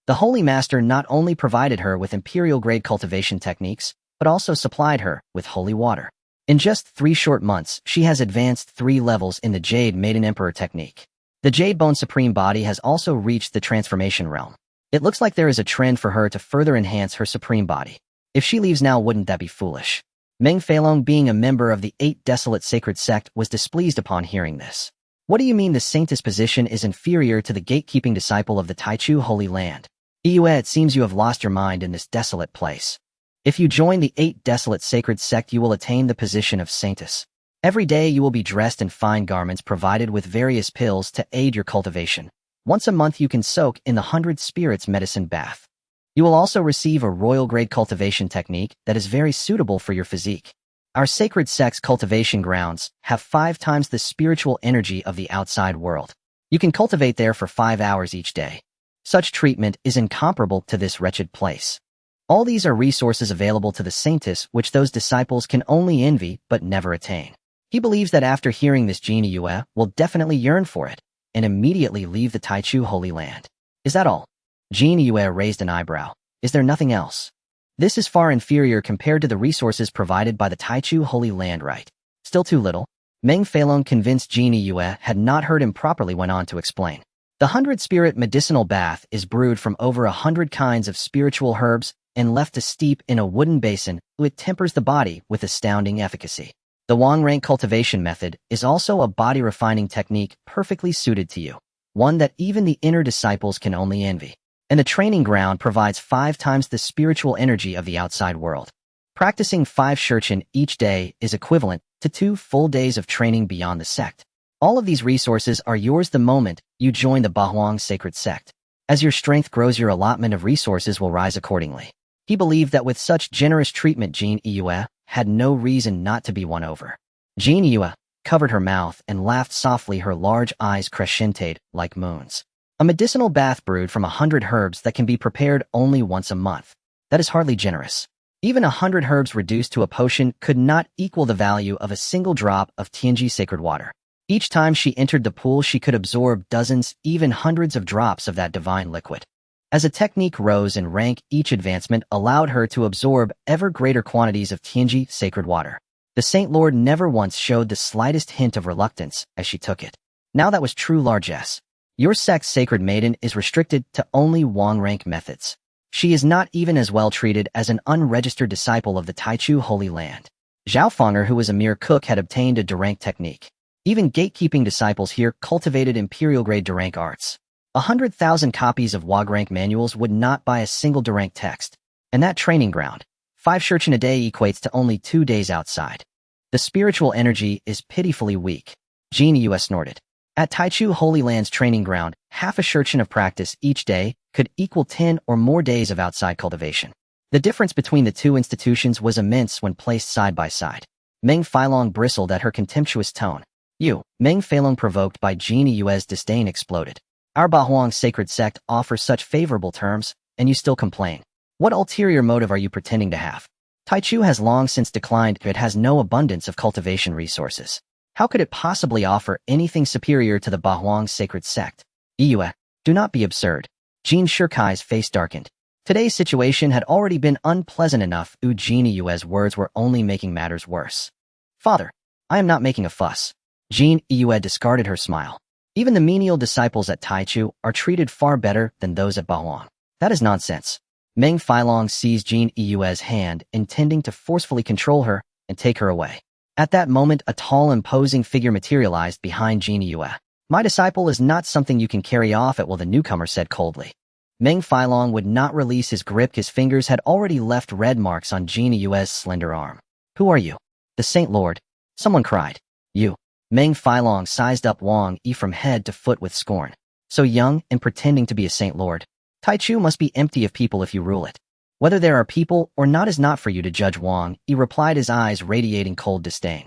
The Holy Master not only provided her with imperial-grade cultivation techniques, but also supplied her with holy water. In just 3 short months, she has advanced 3 levels in the Jade Maiden Emperor technique. The Jade Bone Supreme Body has also reached the transformation realm. It looks like there is a trend for her to further enhance her Supreme Body. If she leaves now, wouldn't that be foolish? Meng Feilong, being a member of the 8 Desolate Sacred Sect, was displeased upon hearing this. What do you mean the saintess position is inferior to the gatekeeping disciple of the Taichu Holy Land? Yue, it seems you have lost your mind in this desolate place. If you join the 8 Desolate Sacred Sect, you will attain the position of saintess. Every day you will be dressed in fine garments provided with various pills to aid your cultivation. Once a month you can soak in the 100 Spirits medicine bath. You will also receive a royal-grade cultivation technique that is very suitable for your physique. Our sacred sect's cultivation grounds have 5 times the spiritual energy of the outside world. You can cultivate there for 5 hours each day. Such treatment is incomparable to this wretched place. All these are resources available to the saintess which those disciples can only envy but never attain. He believes that after hearing this, Jean Yue will definitely yearn for it and immediately leave the Taichu Holy Land. Is that all? Jean Yue raised an eyebrow. Is there nothing else? This is far inferior compared to the resources provided by the Taichu Holy Land, right? Still too little? Meng Feilong, convinced Jean Yue had not heard him properly, went on to explain. The 100 Spirit medicinal bath is brewed from over 100 kinds of spiritual herbs and left to steep in a wooden basin. It tempers the body with astounding efficacy. The Wang Rank cultivation method is also a body-refining technique perfectly suited to you, one that even the inner disciples can only envy. And the training ground provides 5 times the spiritual energy of the outside world. Practicing 5 shurchen each day is equivalent to 2 full days of training beyond the sect. All of these resources are yours the moment you join the Bahuang Sacred Sect. As your strength grows, your allotment of resources will rise accordingly. He believed that with such generous treatment, Jean Yue had no reason not to be won over. Jean Yue covered her mouth and laughed softly, her large eyes crescented like moons. A medicinal bath brewed from 100 herbs that can be prepared only once a month. That is hardly generous. Even 100 herbs reduced to a potion could not equal the value of a single drop of Tianji sacred water. Each time she entered the pool, she could absorb dozens, even hundreds of drops of that divine liquid. As a technique rose in rank, each advancement allowed her to absorb ever greater quantities of Tianji sacred water. The Saint Lord never once showed the slightest hint of reluctance as she took it. Now that was true largesse. Your sect's sacred maiden is restricted to only Wang rank methods. She is not even as well treated as an unregistered disciple of the Taichu Holy Land. Zhao Fenger, who was a mere cook, had obtained a Durank technique. Even gatekeeping disciples here cultivated imperial-grade Durank arts. 100,000 copies of Wagrank manuals would not buy a single Durank text. And that training ground, 5 shurchen a day, equates to only 2 days outside. The spiritual energy is pitifully weak. Jean Yue snorted. At Taichu Holy Land's training ground, half a shurchen of practice each day could equal 10 or more days of outside cultivation. The difference between the 2 institutions was immense when placed side by side. Meng Feilong bristled at her contemptuous tone. You, Meng Feilong, provoked by Jean Yue's disdain, exploded. Our Bahuang Sacred Sect offers such favorable terms, and you still complain. What ulterior motive are you pretending to have? Taichu has long since declined. It has no abundance of cultivation resources. How could it possibly offer anything superior to the Bahuang Sacred Sect? Yue, do not be absurd. Jean Shirkai's face darkened. Today's situation had already been unpleasant enough. Jean Yue's words were only making matters worse. Father, I am not making a fuss. Jean Yue discarded her smile. Even the menial disciples at Taichu are treated far better than those at Bahuang. That is nonsense. Meng Feilong seized Jean Yue's hand, intending to forcefully control her and take her away. At that moment, a tall, imposing figure materialized behind Jean Yue. My disciple is not something you can carry off at will, the newcomer said coldly. Meng Filong would not release his grip. His fingers had already left red marks on Jin Yue's slender arm. Who are you? The Saint Lord. Someone cried. You. Meng Filong sized up Wang Yi from head to foot with scorn. So young and pretending to be a Saint Lord. Taichu must be empty of people if you rule it. Whether there are people or not is not for you to judge, Wang Yi replied, his eyes radiating cold disdain.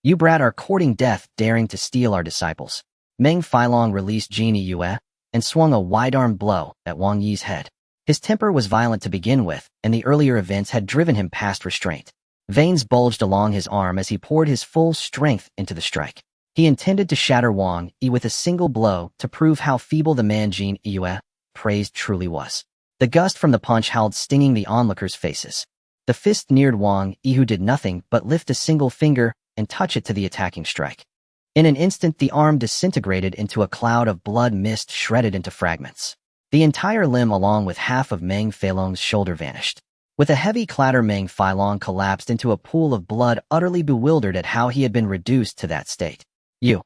You brat are courting death, daring to steal our disciples. Meng Filong released Jin Yue and swung a wide-armed blow at Wang Yi's head. His temper was violent to begin with, and the earlier events had driven him past restraint. Veins bulged along his arm as he poured his full strength into the strike. He intended to shatter Wang Yi with a single blow to prove how feeble the man Jin Yue praised truly was. The gust from the punch howled, stinging the onlookers' faces. The fist neared Wang Yi, who did nothing but lift a single finger and touch it to the attacking strike. In an instant, the arm disintegrated into a cloud of blood mist, shredded into fragments. The entire limb along with half of Meng Filong's shoulder vanished. With a heavy clatter, Meng Filong collapsed into a pool of blood, utterly bewildered at how he had been reduced to that state. You.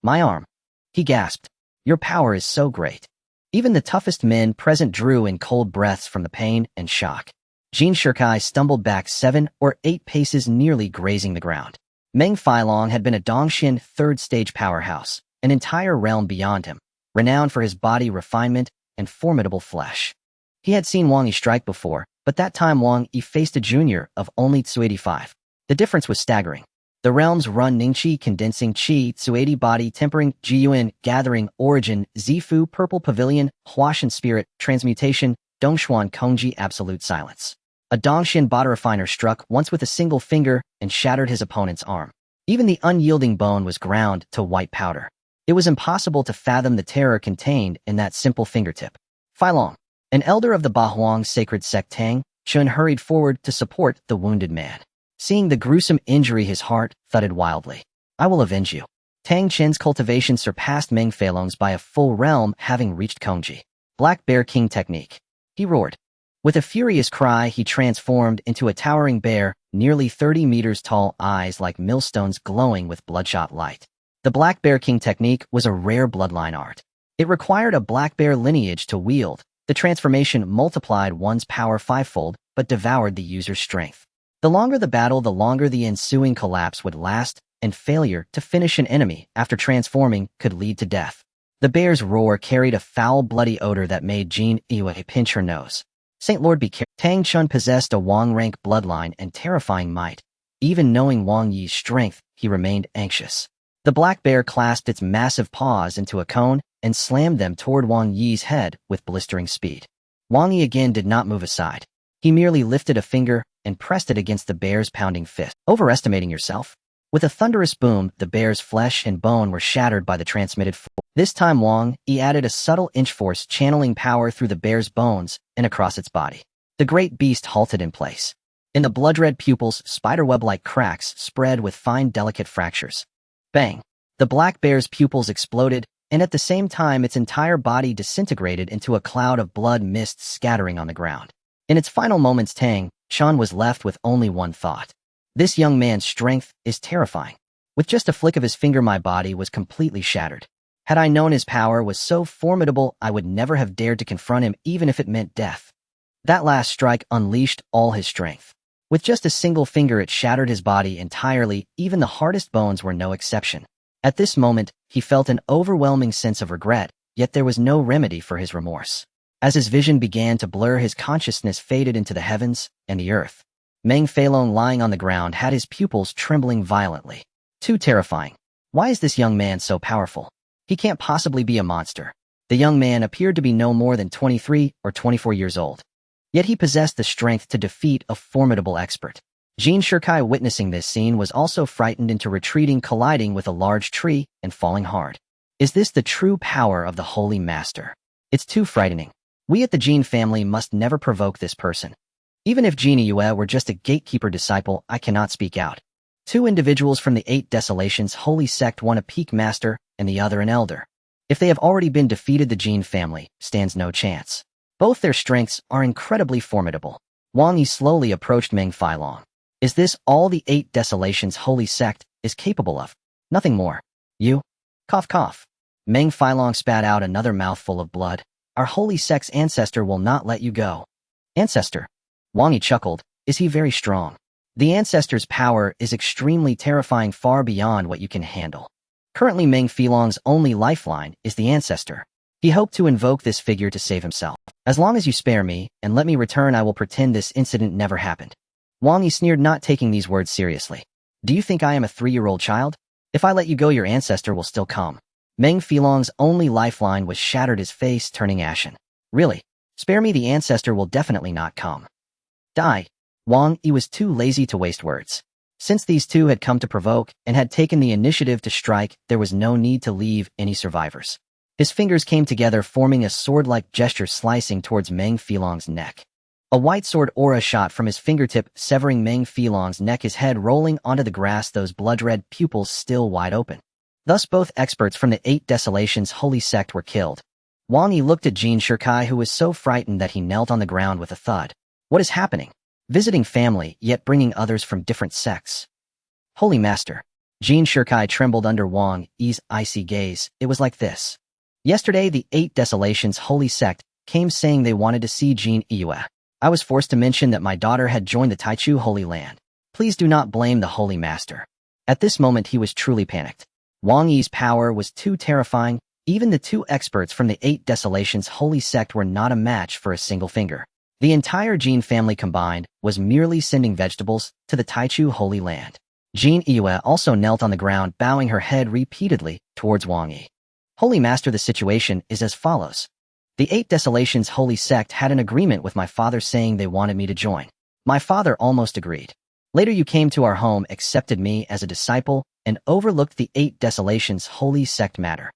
My arm. He gasped. Your power is so great. Even the toughest men present drew in cold breaths from the pain and shock. Jin Shirkai stumbled back 7 or 8 paces, nearly grazing the ground. Meng Filong had been a Dongxian third-stage powerhouse, an entire realm beyond him, renowned for his body refinement and formidable flesh. He had seen Wang Yi strike before, but that time Wang Yi faced a junior of only 285. The difference was staggering. The realms run Ningqi, condensing Qi, Tsuedi body, tempering, Jiyuan, gathering, origin, Zifu, purple pavilion, Huashan spirit, transmutation, Dongshuan Kongji, absolute silence. A Dongxian body refiner struck once with a single finger and shattered his opponent's arm. Even the unyielding bone was ground to white powder. It was impossible to fathom the terror contained in that simple fingertip. Filong, an elder of the Bahuang sacred sect Tang, Chun hurried forward to support the wounded man. Seeing the gruesome injury, his heart thudded wildly. I will avenge you. Tang Chen's cultivation surpassed Meng Filong's by a full realm, having reached Kongji. Black Bear King technique. He roared. With a furious cry, he transformed into a towering bear, nearly 30 meters tall, eyes like millstones glowing with bloodshot light. The Black Bear King technique was a rare bloodline art. It required a black bear lineage to wield. The transformation multiplied one's power 5-fold, but devoured the user's strength. The longer the battle, the longer the ensuing collapse would last, and failure to finish an enemy after transforming could lead to death. The bear's roar carried a foul, bloody odor that made Jin Yue pinch her nose. Saint Lord be careful. Tang Chun possessed a Wang rank bloodline and terrifying might. Even knowing Wang Yi's strength, he remained anxious. The black bear clasped its massive paws into a cone and slammed them toward Wang Yi's head with blistering speed. Wang Yi again did not move aside. He merely lifted a finger and pressed it against the bear's pounding fist. Overestimating yourself? With a thunderous boom, the bear's flesh and bone were shattered by the transmitted force. This time Wang Yi added a subtle inch force, channeling power through the bear's bones and across its body. The great beast halted in place. In the blood-red pupils, spiderweb-like cracks spread with fine, delicate fractures. Bang! The black bear's pupils exploded, and at the same time its entire body disintegrated into a cloud of blood mist scattering on the ground. In its final moments, Tang Chun was left with only one thought. This young man's strength is terrifying. With just a flick of his finger, my body was completely shattered. Had I known his power was so formidable, I would never have dared to confront him, even if it meant death. That last strike unleashed all his strength. With just a single finger, it shattered his body entirely, even the hardest bones were no exception. At this moment, he felt an overwhelming sense of regret, yet there was no remedy for his remorse. As his vision began to blur, his consciousness faded into the heavens and the earth. Meng Filong, lying on the ground, had his pupils trembling violently. Too terrifying. Why is this young man so powerful? He can't possibly be a monster. The young man appeared to be no more than 23 or 24 years old. Yet he possessed the strength to defeat a formidable expert. Jin Shirkai, witnessing this scene, was also frightened into retreating, colliding with a large tree and falling hard. Is this the true power of the Holy Master? It's too frightening. We at the Jin family must never provoke this person. Even if Jin Yue were just a gatekeeper disciple, I cannot speak out. 2 individuals from the 8 Desolations Holy Sect, one a peak master and the other an elder. If they have already been defeated, the Jin family stands no chance. Both their strengths are incredibly formidable. Wang Yi slowly approached Meng Filong. Is this all the 8 Desolations Holy Sect is capable of? Nothing more. You? Cough cough. Meng Filong spat out another mouthful of blood. Our holy sect's ancestor will not let you go. Ancestor? Wang Yi chuckled. Is he very strong? The ancestor's power is extremely terrifying, far beyond what you can handle. Currently, Meng Filong's only lifeline is the ancestor. He hoped to invoke this figure to save himself. As long as you spare me and let me return, I will pretend this incident never happened. Wang Yi sneered, not taking these words seriously. Do you think I am a 3-year-old child? If I let you go, your ancestor will still come. Meng Filong's only lifeline was shattered, his face turning ashen. Really? Spare me, the ancestor will definitely not come. Die. Wang Yi was too lazy to waste words. Since these two had come to provoke and had taken the initiative to strike, there was no need to leave any survivors. His fingers came together, forming a sword-like gesture, slicing towards Meng Filong's neck. A white sword aura shot from his fingertip, severing Meng Filong's neck, his head rolling onto the grass, those blood-red pupils still wide open. Thus both experts from the 8 Desolations Holy Sect were killed. Wang Yi looked at Jin Shikai, who was so frightened that he knelt on the ground with a thud. What is happening? Visiting family, yet bringing others from different sects. Holy Master. Jin Shikai trembled under Wang Yi's icy gaze. It was like this. Yesterday, the 8 Desolations Holy Sect came saying they wanted to see Jin Yue. I was forced to mention that my daughter had joined the Taichu Holy Land. Please do not blame the Holy Master. At this moment, he was truly panicked. Wang Yi's power was too terrifying. Even the 2 experts from the 8 Desolations Holy Sect were not a match for a single finger. The entire Jin family combined was merely sending vegetables to the Taichu Holy Land. Jin Yue also knelt on the ground, bowing her head repeatedly towards Wang Yi. Holy Master, the situation is as follows. The 8 Desolations Holy Sect had an agreement with my father saying they wanted me to join. My father almost agreed. Later you came to our home, accepted me as a disciple, and overlooked the 8 Desolations Holy Sect matter.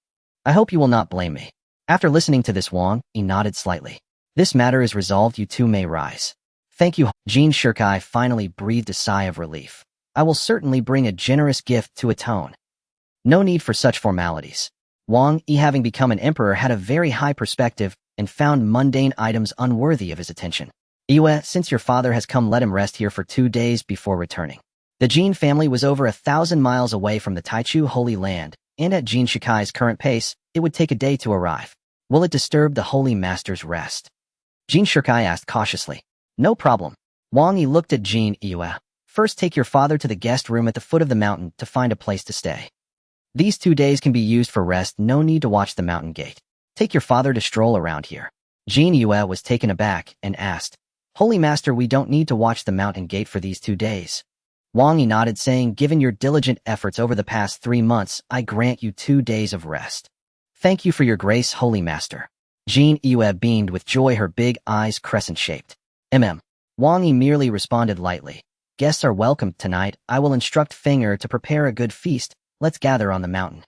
I hope you will not blame me. After listening to this, Wang Yi nodded slightly. This matter is resolved, you two may rise. Thank you. Jin Shikai finally breathed a sigh of relief. I will certainly bring a generous gift to atone. No need for such formalities. Wang Yi, having become an emperor, had a very high perspective and found mundane items unworthy of his attention. Yue, since your father has come, let him rest here for 2 days before returning. The Jin family was over 1,000 miles away from the Taichu Holy Land, and at Jin Shikai's current pace, it would take a day to arrive. Will it disturb the Holy Master's rest? Jin Shikai asked cautiously. No problem. Wang Yi looked at Jin Yue. First, take your father to the guest room at the foot of the mountain to find a place to stay. These 2 days can be used for rest, no need to watch the mountain gate. Take your father to stroll around here. Jin Yue was taken aback and asked, Holy Master, we don't need to watch the mountain gate for these 2 days. Wang Yi nodded, saying, given your diligent efforts over the past 3 months, I grant you 2 days of rest. Thank you for your grace, Holy Master. Jin Yue beamed with joy, her big eyes crescent-shaped. Wang Yi merely responded lightly. Guests are welcome tonight. I will instruct Feng to prepare a good feast. Let's gather on the mountain.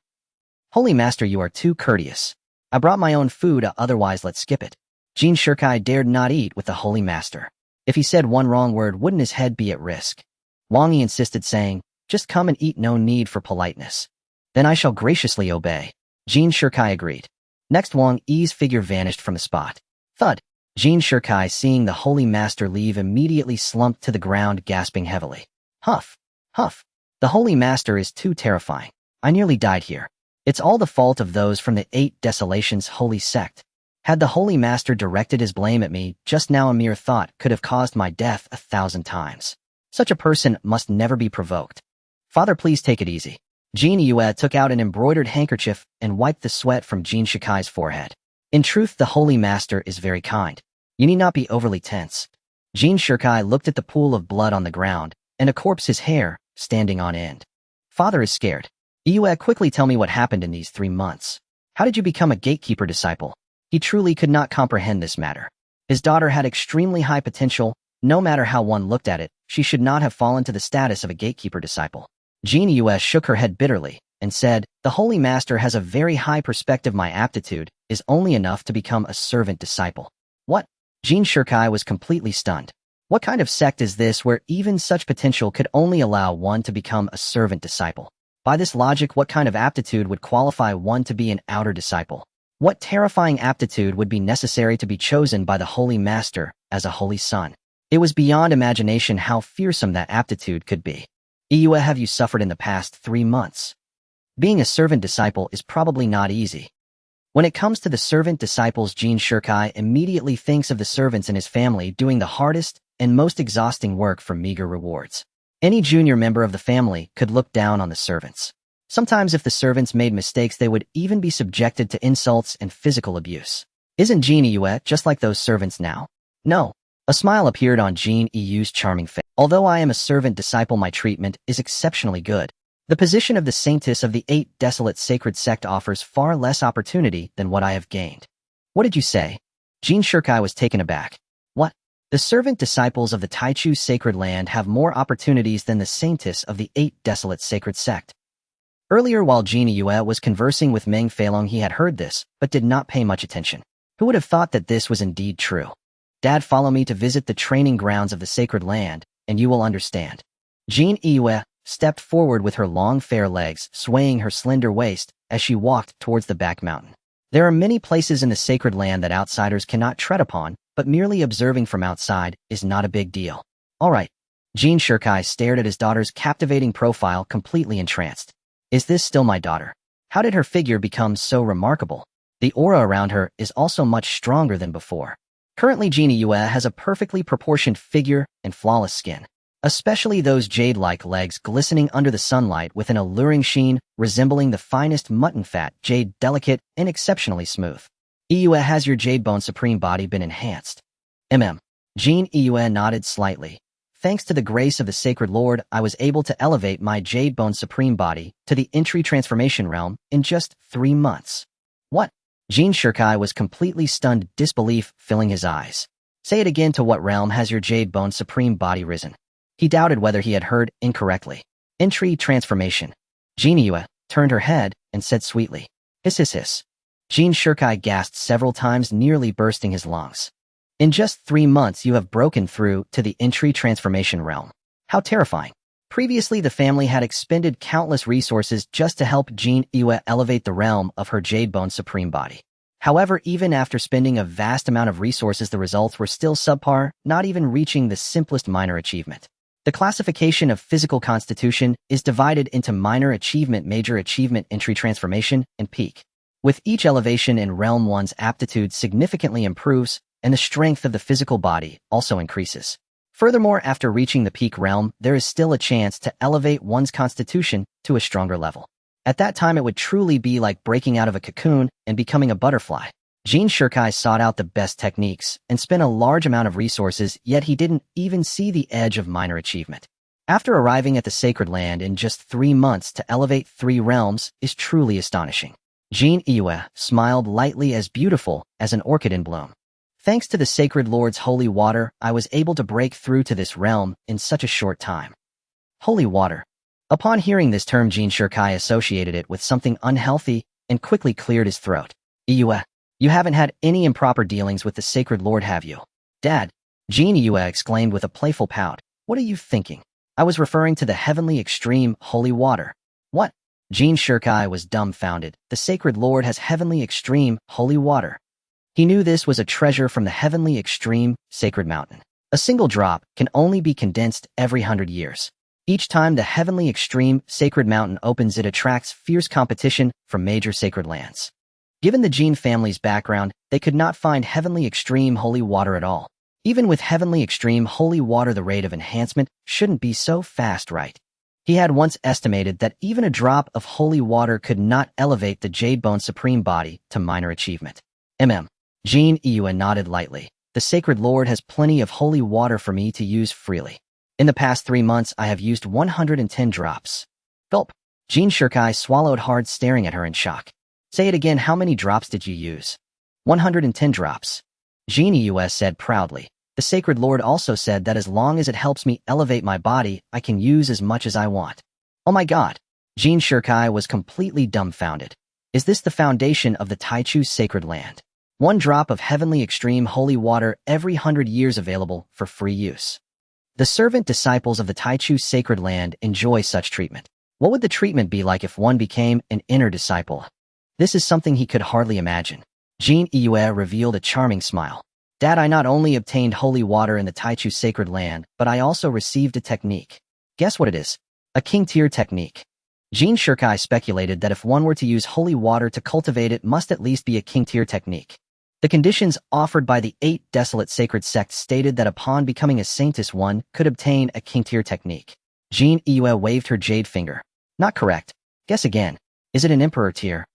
Holy Master, you are too courteous. I brought my own food, otherwise let's skip it. Jin Shikai dared not eat with the Holy Master. If he said one wrong word, wouldn't his head be at risk? Wang Yi insisted, saying, just come and eat, no need for politeness. Then I shall graciously obey. Jin Shikai agreed. Next, Wang Yi's figure vanished from the spot. Thud. Jin Shikai, seeing the Holy Master leave, immediately slumped to the ground, gasping heavily. Huff. Huff. The Holy Master is too terrifying. I nearly died here. It's all the fault of those from the 8 Desolations Holy Sect. Had the Holy Master directed his blame at me, just now a mere thought could have caused my death 1,000 times. Such a person must never be provoked. Father, please take it easy. Jin Yue took out an embroidered handkerchief and wiped the sweat from Jin Shikai's forehead. In truth, the Holy Master is very kind. You need not be overly tense. Jin Shikai looked at the pool of blood on the ground, and a corpse, his hair, standing on end. Father is scared. Yue, quickly tell me what happened in these 3 months. How did you become a gatekeeper disciple? He truly could not comprehend this matter. His daughter had extremely high potential. No matter how one looked at it, she should not have fallen to the status of a gatekeeper disciple. Jin Yue shook her head bitterly and said, the Holy Master has a very high perspective. My aptitude is only enough to become a servant disciple. What? Jin Shikai was completely stunned. What kind of sect is this where even such potential could only allow one to become a servant disciple? By this logic, what kind of aptitude would qualify one to be an outer disciple? What terrifying aptitude would be necessary to be chosen by the Holy Master as a holy son? It was beyond imagination how fearsome that aptitude could be. Yue, have you suffered in the past 3 months? Being a servant disciple is probably not easy. When it comes to the servant disciples, Jin Shirkai immediately thinks of the servants in his family doing the hardest and most exhausting work for meager rewards. Any junior member of the family could look down on the servants. Sometimes if the servants made mistakes, they would even be subjected to insults and physical abuse. Isn't Jin Yue just like those servants now? No. A smile appeared on Jin Yu's charming face. Although I am a servant disciple, my treatment is exceptionally good. The position of the saintess of the 8 desolate sacred sect offers far less opportunity than what I have gained. What did you say? Jin Shirkai was taken aback. What? The servant disciples of the Taichu sacred land have more opportunities than the saintess of the 8 desolate sacred sect. Earlier, while Jin Yue was conversing with Meng Feilong, he had heard this, but did not pay much attention. Who would have thought that this was indeed true? Dad, follow me to visit the training grounds of the sacred land, and you will understand. Jin Yue stepped forward with her long fair legs, swaying her slender waist as she walked towards the back mountain. There are many places in the sacred land that outsiders cannot tread upon, but merely observing from outside is not a big deal. All right. Jin Shirkai stared at his daughter's captivating profile, completely entranced. Is this still my daughter? How did her figure become so remarkable? The aura around her is also much stronger than before. Currently, Jin Yue has a perfectly proportioned figure and flawless skin, especially those jade-like legs glistening under the sunlight with an alluring sheen resembling the finest mutton fat, jade delicate and exceptionally smooth. Yue, has your jade bone supreme body been enhanced? Jin Yue nodded slightly. Thanks to the grace of the Sacred Lord, I was able to elevate my jade bone supreme body to the entry transformation realm in just 3 months. What? Jin Shirkai was completely stunned, disbelief filling his eyes. Say it again, to what realm has your jade bone supreme body risen? He doubted whether he had heard incorrectly. Entry transformation. Jin Yue turned her head and said sweetly, hiss hiss hiss. Jin Shirkai gasped several times, nearly bursting his lungs. In just 3 months, you have broken through to the entry transformation realm. How terrifying. Previously, the family had expended countless resources just to help Jin Yue elevate the realm of her jade bone supreme body. However, even after spending a vast amount of resources, the results were still subpar, not even reaching the simplest minor achievement. The classification of physical constitution is divided into minor achievement, major achievement, entry transformation, and peak. With each elevation in realm, one's aptitude significantly improves, and the strength of the physical body also increases. Furthermore, after reaching the peak realm, there is still a chance to elevate one's constitution to a stronger level. At that time, it would truly be like breaking out of a cocoon and becoming a butterfly. Jin Shirkai sought out the best techniques and spent a large amount of resources, yet he didn't even see the edge of minor achievement. After arriving at the sacred land in just 3 months to elevate 3 realms is truly astonishing. Jin Yue smiled lightly, as beautiful as an orchid in bloom. Thanks to the Sacred Lord's holy water, I was able to break through to this realm in such a short time. Holy water. Upon hearing this term, Jin Shirkai associated it with something unhealthy and quickly cleared his throat. Yue, you haven't had any improper dealings with the Sacred Lord, have you? Dad, Jin Yue exclaimed with a playful pout. What are you thinking? I was referring to the heavenly extreme holy water. What? Jin Shirkai was dumbfounded. The Sacred Lord has heavenly extreme holy water. He knew this was a treasure from the heavenly extreme sacred mountain. A single drop can only be condensed every 100 years. Each time the heavenly extreme sacred mountain opens, it attracts fierce competition from major sacred lands. Given the Jin family's background, they could not find heavenly extreme holy water at all. Even with heavenly extreme holy water, the rate of enhancement shouldn't be so fast, right? He had once estimated that even a drop of holy water could not elevate the jade bone supreme body to minor achievement. Jin Yue nodded lightly. The Sacred Lord has plenty of holy water for me to use freely. In the past 3 months, I have used 110 drops. Gulp. Jin Shirkai swallowed hard, staring at her in shock. Say it again, how many drops did you use? 110 drops. Jin Yue said proudly. The Sacred Lord also said that as long as it helps me elevate my body, I can use as much as I want. Oh my god. Jin Shirkai was completely dumbfounded. Is this the foundation of the Taichu sacred land? 1 drop of heavenly extreme holy water every 100 years, available for free use. The servant disciples of the Taichu sacred land enjoy such treatment. What would the treatment be like if one became an inner disciple? This is something he could hardly imagine. Jin Yue revealed a charming smile. Dad, I not only obtained holy water in the Taichu sacred land, but I also received a technique. Guess what it is? A king tier technique. Jean Shirkai speculated that if one were to use holy water to cultivate it must at least be a king-tier technique. The conditions offered by the 8 desolate sacred sects stated that upon becoming a saintess one could obtain a king-tier technique. Jean Yue waved her jade finger. Not correct. Guess again. Is it an emperor tier?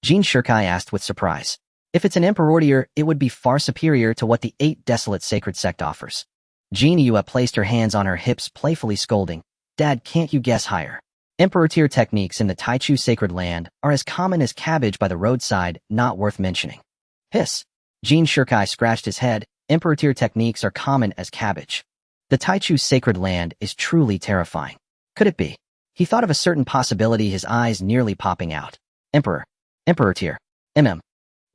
Jean Shirkai asked with surprise. If it's an emperor tier, it would be far superior to what the 8 desolate sacred sect offers. Jean Yue placed her hands on her hips, playfully scolding. Dad, can't you guess higher? Emperor tier techniques in the Taichu sacred land are as common as cabbage by the roadside, not worth mentioning. Hiss. Jean Shirkai scratched his head. Emperor tier techniques are common as cabbage. The Taichu sacred land is truly terrifying. Could it be? He thought of a certain possibility, his eyes nearly popping out. Emperor tier.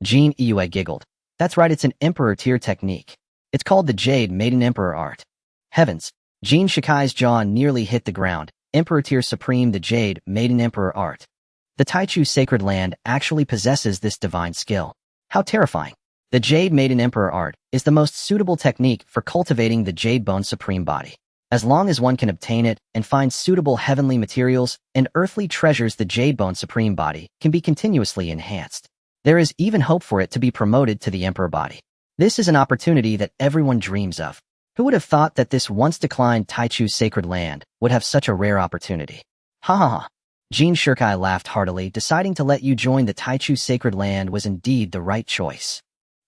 Jean Yue giggled. That's right, it's an emperor tier technique. It's called the Jade Maiden Emperor art. Heavens. Jean Shirkai's jaw nearly hit the ground. Emperor tier supreme, the Jade Maiden Emperor art. The Taichu sacred land actually possesses this divine skill. How terrifying. The Jade Maiden Emperor art is the most suitable technique for cultivating the Jade Bone Supreme body. As long as one can obtain it and find suitable heavenly materials and earthly treasures, the Jade Bone Supreme body can be continuously enhanced. There is even hope for it to be promoted to the Emperor body. This is an opportunity that everyone dreams of. Who would have thought that this once declined Taichu sacred land would have such a rare opportunity? Ha ha ha. Jean Shirkai laughed heartily. Deciding to let you join the Taichu sacred land was indeed the right choice.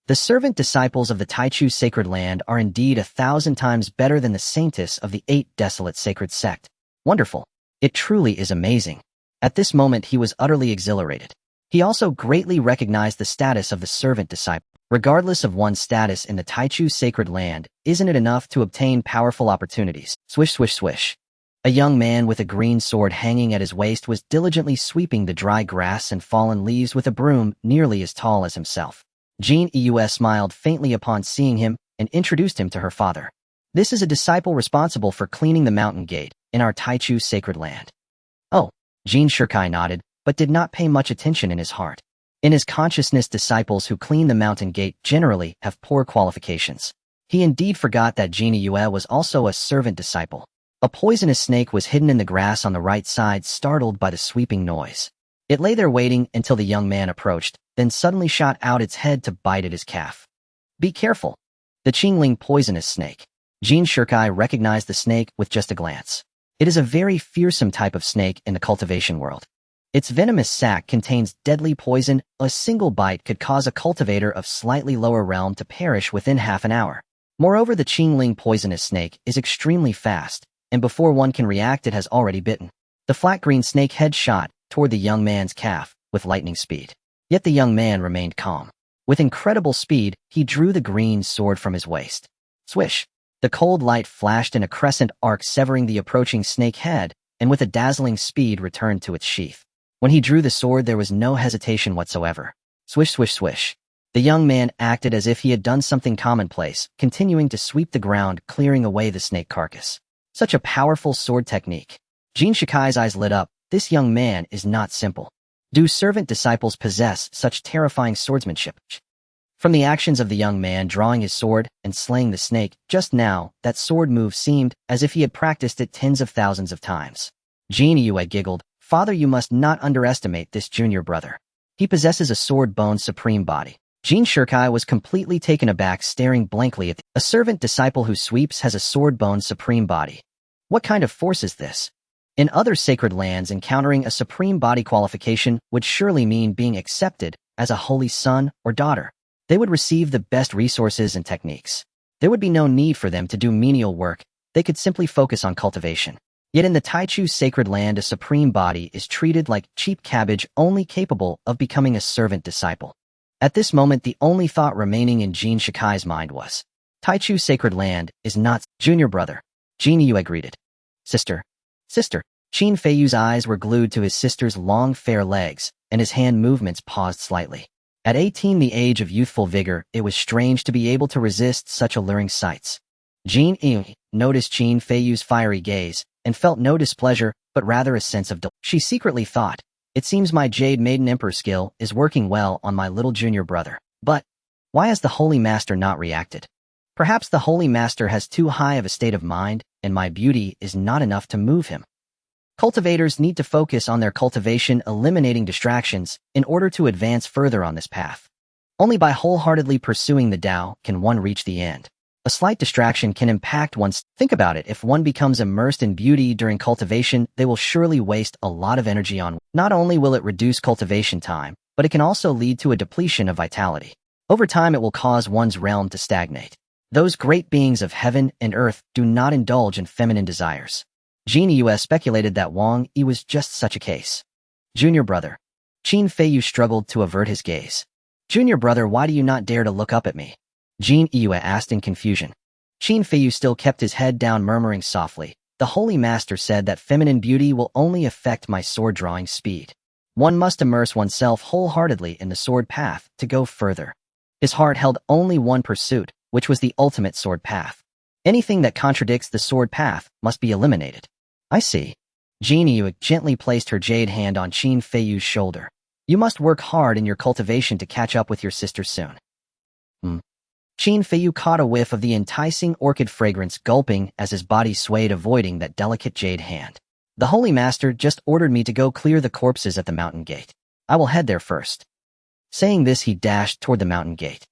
The servant disciples of the Taichu sacred land are indeed 1,000 times better than the saintess of the 8 desolate sacred sect. Wonderful. It truly is amazing. At this moment he was utterly exhilarated. He also greatly recognized the status of the servant disciple. Regardless of one's status in the Taichu sacred land, isn't it enough to obtain powerful opportunities? Swish, swish, swish. A young man with a green sword hanging at his waist was diligently sweeping the dry grass and fallen leaves with a broom nearly as tall as himself. Jean Yue smiled faintly upon seeing him and introduced him to her father. This is a disciple responsible for cleaning the mountain gate in our Taichu sacred land. Oh, Jean Shirkai nodded, but did not pay much attention in his heart. In his consciousness, disciples who clean the mountain gate generally have poor qualifications. He indeed forgot that Jean Yue was also a servant disciple. A poisonous snake was hidden in the grass on the right side, startled by the sweeping noise. It lay there waiting until the young man approached, then suddenly shot out its head to bite at his calf. Be careful. The Qingling poisonous snake. Jean Shirkai recognized the snake with just a glance. It is a very fearsome type of snake in the cultivation world. Its venomous sac contains deadly poison. A single bite could cause a cultivator of slightly lower realm to perish within half an hour. Moreover, the Qingling poisonous snake is extremely fast, and before one can react it has already bitten. The flat green snake head shot toward the young man's calf with lightning speed. Yet the young man remained calm. With incredible speed, he drew the green sword from his waist. Swish! The cold light flashed in a crescent arc, severing the approaching snake head, and with a dazzling speed returned to its sheath. When he drew the sword, there was no hesitation whatsoever. Swish, swish, swish. The young man acted as if he had done something commonplace, continuing to sweep the ground, clearing away the snake carcass. Such a powerful sword technique. Jean Shirkai's eyes lit up. This young man is not simple. Do servant disciples possess such terrifying swordsmanship? From the actions of the young man drawing his sword and slaying the snake just now, that sword move seemed as if he had practiced it tens of thousands of times. Jean Yue giggled. Father, you must not underestimate this junior brother. He possesses a sword-bone supreme body. Jean Shirkai was completely taken aback, staring blankly at a servant disciple who sweeps has a sword-bone supreme body. What kind of force is this? In other sacred lands, encountering a supreme body qualification would surely mean being accepted as a holy son or daughter. They would receive the best resources and techniques. There would be no need for them to do menial work. They could simply focus on cultivation. Yet in the Taichu sacred land, a supreme body is treated like cheap cabbage, only capable of becoming a servant disciple. At this moment, the only thought remaining in Jean Shirkai's mind was, Taichu sacred land is not junior brother. Jean Yue greeted. Sister. Qin Feiyu's eyes were glued to his sister's long, fair legs, and his hand movements paused slightly. At 18, the age of youthful vigor, it was strange to be able to resist such alluring sights. Jean Yue noticed Qin Feiyu's fiery gaze, and felt no displeasure, but rather a sense of delight. She secretly thought, it seems my Jade Maiden Emperor skill is working well on my little junior brother. But why has the Holy Master not reacted? Perhaps the Holy Master has too high of a state of mind, and my beauty is not enough to move him. Cultivators need to focus on their cultivation, eliminating distractions, in order to advance further on this path. Only by wholeheartedly pursuing the Tao can one reach the end. A slight distraction can impact one's... Think about it, if one becomes immersed in beauty during cultivation, they will surely waste a lot of energy on... Not only will it reduce cultivation time, but it can also lead to a depletion of vitality. Over time, it will cause one's realm to stagnate. Those great beings of heaven and earth do not indulge in feminine desires. Jin Yue speculated that Wang Yi was just such a case. Junior brother. Qin Feiyu struggled to avert his gaze. Junior brother, why do you not dare to look up at me? Jin Yue asked in confusion. Qin Feiyu still kept his head down, murmuring softly. The Holy Master said that feminine beauty will only affect my sword-drawing speed. One must immerse oneself wholeheartedly in the sword path to go further. His heart held only one pursuit, which was the ultimate sword path. Anything that contradicts the sword path must be eliminated. I see. Jin Yue gently placed her jade hand on Qin Feiyu's shoulder. You must work hard in your cultivation to catch up with your sister soon. Qin Feiyu caught a whiff of the enticing orchid fragrance, gulping as his body swayed, avoiding that delicate jade hand. The Holy Master just ordered me to go clear the corpses at the mountain gate. I will head there first. Saying this, he dashed toward the mountain gate.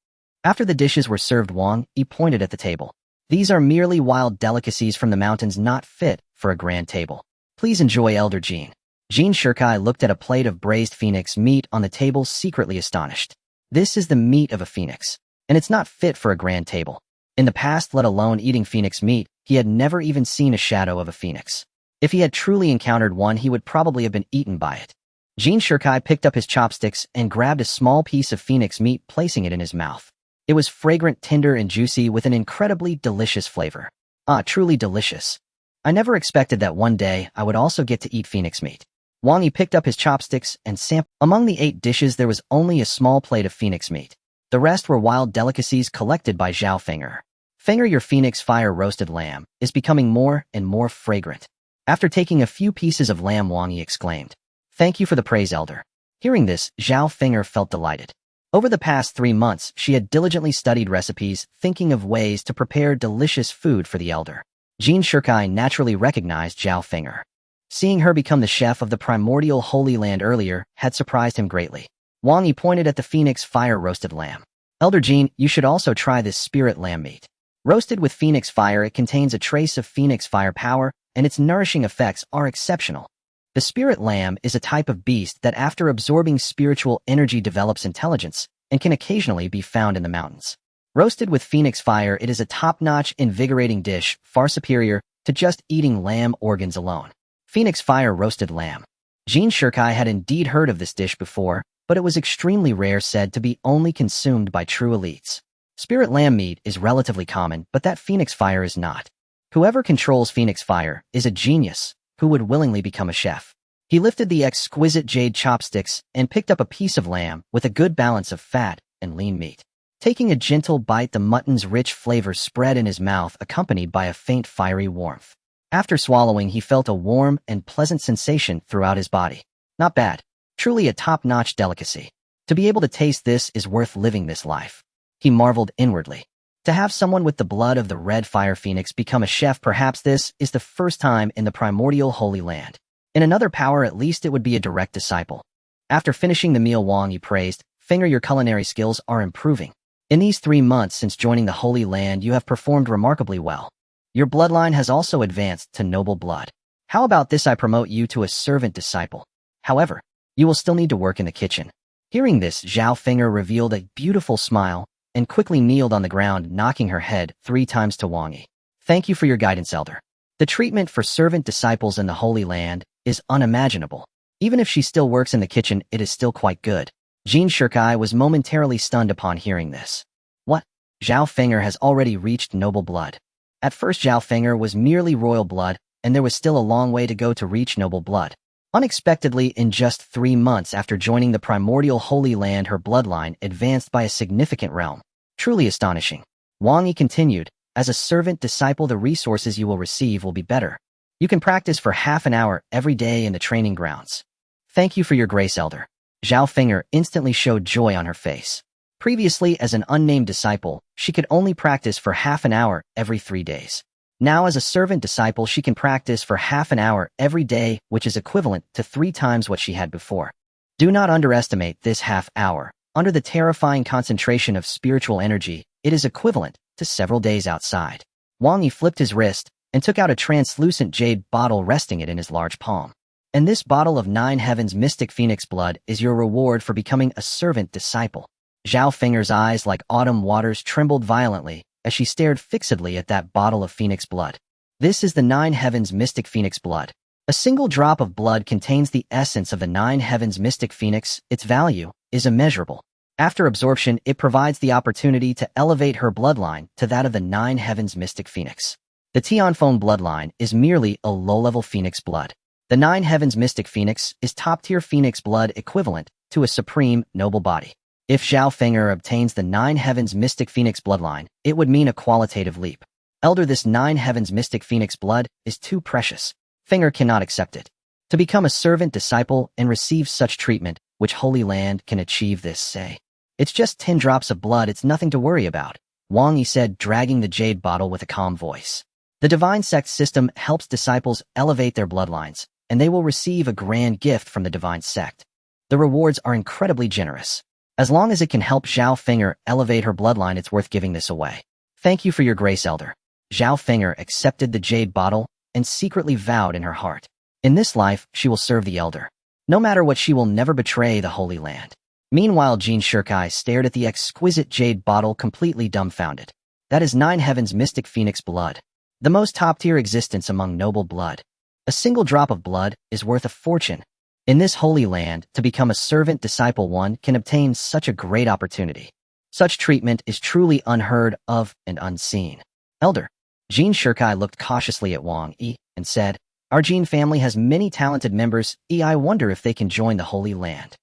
After the dishes were served, Wang Yi pointed at the table. These are merely wild delicacies from the mountains, not fit for a grand table. Please enjoy, Elder Jin. Jin Shirkai looked at a plate of braised phoenix meat on the table, secretly astonished. This is the meat of a phoenix, and it's not fit for a grand table. In the past, let alone eating phoenix meat, he had never even seen a shadow of a phoenix. If he had truly encountered one, he would probably have been eaten by it. Jin Shirkai picked up his chopsticks and grabbed a small piece of phoenix meat, placing it in his mouth. It was fragrant, tender, and juicy with an incredibly delicious flavor. Ah, truly delicious. I never expected that one day I would also get to eat phoenix meat. Wang Yi picked up his chopsticks and sampled. Among the 8 dishes, there was only a small plate of phoenix meat. The rest were wild delicacies collected by Zhao Fenger. Fenger, your phoenix fire roasted lamb is becoming more and more fragrant. After taking a few pieces of lamb, Wang Yi exclaimed, "Thank you for the praise, Elder." Hearing this, Zhao Fenger felt delighted. Over the past 3 months, she had diligently studied recipes, thinking of ways to prepare delicious food for the Elder. Jin Shirkai naturally recognized Zhao Fenger. Seeing her become the chef of the primordial Holy Land earlier had surprised him greatly. Wang Yi pointed at the phoenix fire roasted lamb. Elder Jin, you should also try this spirit lamb meat. Roasted with phoenix fire, it contains a trace of phoenix fire power, and its nourishing effects are exceptional. The spirit lamb is a type of beast that after absorbing spiritual energy develops intelligence and can occasionally be found in the mountains. Roasted with phoenix fire, it is a top-notch, invigorating dish, far superior to just eating lamb organs alone. Phoenix fire roasted lamb. Jin Shirkai had indeed heard of this dish before, but it was extremely rare, said to be only consumed by true elites. Spirit lamb meat is relatively common, but that phoenix fire is not. Whoever controls phoenix fire is a genius who would willingly become a chef. He lifted the exquisite jade chopsticks and picked up a piece of lamb with a good balance of fat and lean meat. Taking a gentle bite, the mutton's rich flavor spread in his mouth, accompanied by a faint fiery warmth. After swallowing, he felt a warm and pleasant sensation throughout his body. Not bad. Truly a top-notch delicacy. To be able to taste this is worth living this life. He marveled inwardly. To have someone with the blood of the red fire phoenix become a chef, perhaps this is the first time in the primordial Holy Land. In another power, at least it would be a direct disciple. After finishing the meal, Wang Yi praised, "Fenger, your culinary skills are improving. In these 3 months since joining the Holy Land, you have performed remarkably well. Your bloodline has also advanced to noble blood. How about this? I promote you to a servant disciple. However, you will still need to work in the kitchen." Hearing this, Zhao Fenger revealed a beautiful smile and quickly kneeled on the ground, knocking her head 3 times to Wang Yi. "Thank you for your guidance, Elder. The treatment for servant disciples in the Holy Land is unimaginable. Even if she still works in the kitchen, it is still quite good." Jin Shirkai was momentarily stunned upon hearing this. What? Zhao Fenger has already reached noble blood. At first, Zhao Fenger was merely royal blood, and there was still a long way to go to reach noble blood. Unexpectedly, in just 3 months after joining the primordial Holy Land, her bloodline advanced by a significant realm. Truly astonishing. Wang Yi continued, "As a servant disciple, the resources you will receive will be better. You can practice for half an hour every day in the training grounds." "Thank you for your grace, Elder." Zhao Fenger instantly showed joy on her face. Previously, as an unnamed disciple, she could only practice for half an hour every 3 days. Now as a servant disciple, she can practice for half an hour every day, which is equivalent to 3 times what she had before. Do not underestimate this half hour. Under the terrifying concentration of spiritual energy, it is equivalent to several days outside. Wang Yi flipped his wrist and took out a translucent jade bottle, resting it in his large palm. And this bottle of 9 heavens mystic phoenix blood is your reward for becoming a servant disciple. Zhao Fenger's eyes, like autumn waters, trembled violently as she stared fixedly at that bottle of phoenix blood. This is the 9 heavens mystic phoenix blood. A single drop of blood contains the essence of the 9 heavens mystic phoenix. Its value is immeasurable. After absorption, it provides the opportunity to elevate her bloodline to that of the 9 heavens mystic phoenix. The Tianfeng bloodline is merely a low-level phoenix blood. The 9 heavens mystic phoenix is top-tier phoenix blood, equivalent to a supreme noble body. If Zhao Fenger obtains the 9 heavens mystic phoenix bloodline, it would mean a qualitative leap. Elder, this 9 heavens mystic phoenix blood is too precious. Fenger cannot accept it. To become a servant disciple and receive such treatment, which Holy Land can achieve this, say. It's just 10 drops of blood, it's nothing to worry about, Wang Yi said, dragging the jade bottle with a calm voice. The divine sect system helps disciples elevate their bloodlines, and they will receive a grand gift from the divine sect. The rewards are incredibly generous. As long as it can help Zhao Fenger elevate her bloodline, it's worth giving this away. Thank you for your grace, Elder. Zhao Fenger accepted the jade bottle and secretly vowed in her heart. In this life, she will serve the Elder. No matter what, she will never betray the Holy Land. Meanwhile, Jin Shirkai stared at the exquisite jade bottle, completely dumbfounded. That is 9 heavens mystic phoenix blood. The most top-tier existence among noble blood. A single drop of blood is worth a fortune. In this Holy Land, to become a servant disciple, one can obtain such a great opportunity. Such treatment is truly unheard of and unseen. Elder. Jin Shirkai looked cautiously at Wang Yi and said, our Jin family has many talented members. I wonder if they can join the Holy Land.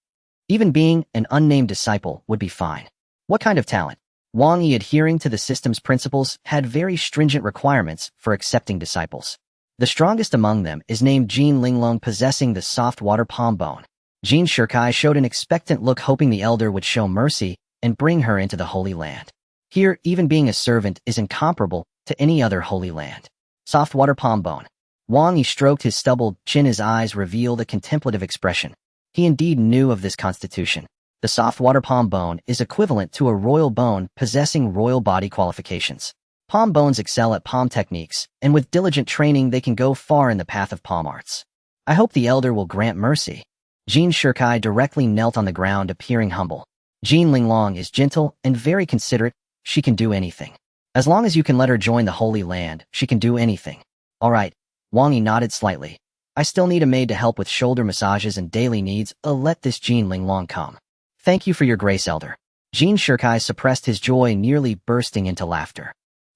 Even being an unnamed disciple would be fine. What kind of talent? Wang Yi, adhering to the system's principles, had very stringent requirements for accepting disciples. The strongest among them is named Jin Linglong, possessing the soft water palm bone. Jin Shirkai showed an expectant look, hoping the Elder would show mercy and bring her into the Holy Land. Here, even being a servant is incomparable to any other Holy Land. Soft water palm bone. Wang Yi stroked his stubbled chin. His eyes revealed a contemplative expression. He indeed knew of this constitution. The soft water palm bone is equivalent to a royal bone, possessing royal body qualifications. Palm bones excel at palm techniques, and with diligent training they can go far in the path of palm arts. I hope the Elder will grant mercy. Jin Shirkai directly knelt on the ground, appearing humble. Jin Linglong is gentle and very considerate. She can do anything. As long as you can let her join the Holy Land, she can do anything. All right. Wang Yi nodded slightly. I still need a maid to help with shoulder massages and daily needs. Let this Jin Linglong come. Thank you for your grace, Elder. Jin Shirkai suppressed his joy, nearly bursting into laughter.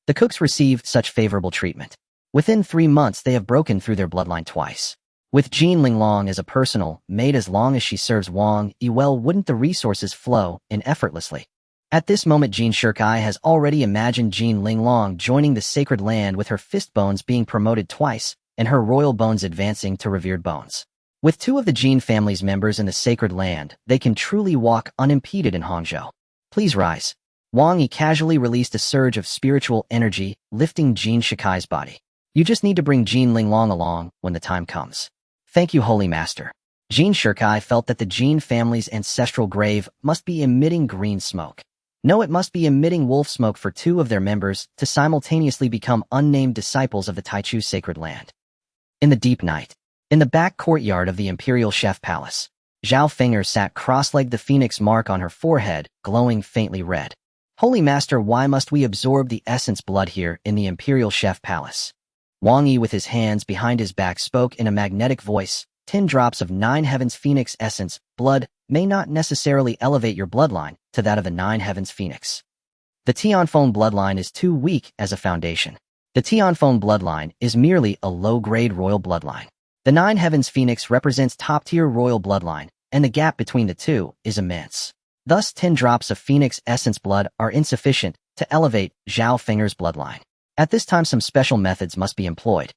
The cooks received such favorable treatment. Within 3 months, they have broken through their bloodline twice. With Jin Linglong as a personal maid, as long as she serves Wang Yi well, wouldn't the resources flow in effortlessly? At this moment, Jin Shirkai has already imagined Jin Linglong joining the sacred land, with her fist bones being promoted twice and her royal bones advancing to revered bones. With 2 of the Jin family's members in the sacred land, they can truly walk unimpeded in Hangzhou. Please rise. Wang Yi casually released a surge of spiritual energy, lifting Jin Shirkai's body. You just need to bring Jin Linglong along when the time comes. Thank you, Holy Master. Jin Shirkai felt that the Jin family's ancestral grave must be emitting green smoke. No, it must be emitting wolf smoke for 2 of their members to simultaneously become unnamed disciples of the Taichu sacred land. In the deep night, in the back courtyard of the Imperial Chef Palace, Zhao Fenger sat cross-legged, the phoenix mark on her forehead glowing faintly red. Holy Master, why must we absorb the essence blood here in the Imperial Chef Palace? Wang Yi, with his hands behind his back, spoke in a magnetic voice. 10 drops of 9 heavens phoenix essence blood may not necessarily elevate your bloodline to that of the 9 heavens phoenix. The Tianfeng bloodline is too weak as a foundation. The Tianfeng bloodline is merely a low-grade royal bloodline. The 9 heavens phoenix represents top-tier royal bloodline, and the gap between the two is immense. Thus, 10 drops of phoenix essence blood are insufficient to elevate Zhao Fenger's bloodline. At this time, some special methods must be employed.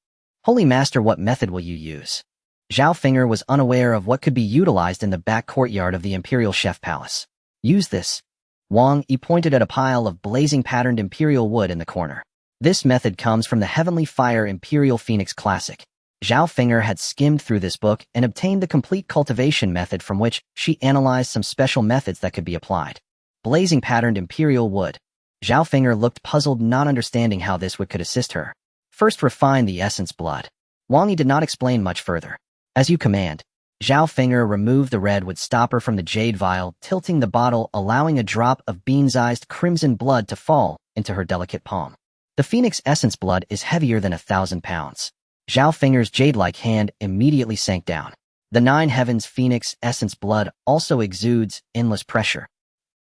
Holy Master, what method will you use? Zhao Fenger was unaware of what could be utilized in the back courtyard of the Imperial Chef Palace. Use this. Wang Yi pointed at a pile of blazing patterned imperial wood in the corner. This method comes from the Heavenly Fire Imperial Phoenix Classic. Zhao Finger had skimmed through this book and obtained the complete cultivation method, from which she analyzed some special methods that could be applied. Blazing patterned imperial wood. Zhao Finger looked puzzled, not understanding how this would could assist her. First, refine the essence blood. Wang Yi did not explain much further. As you command. Zhao Finger removed the red wood stopper from the jade vial, tilting the bottle, allowing a drop of beans-eyed crimson blood to fall into her delicate palm. The phoenix essence blood is heavier than 1,000 pounds. Zhao Finger's jade-like hand immediately sank down. The 9 heavens phoenix essence blood also exudes endless pressure.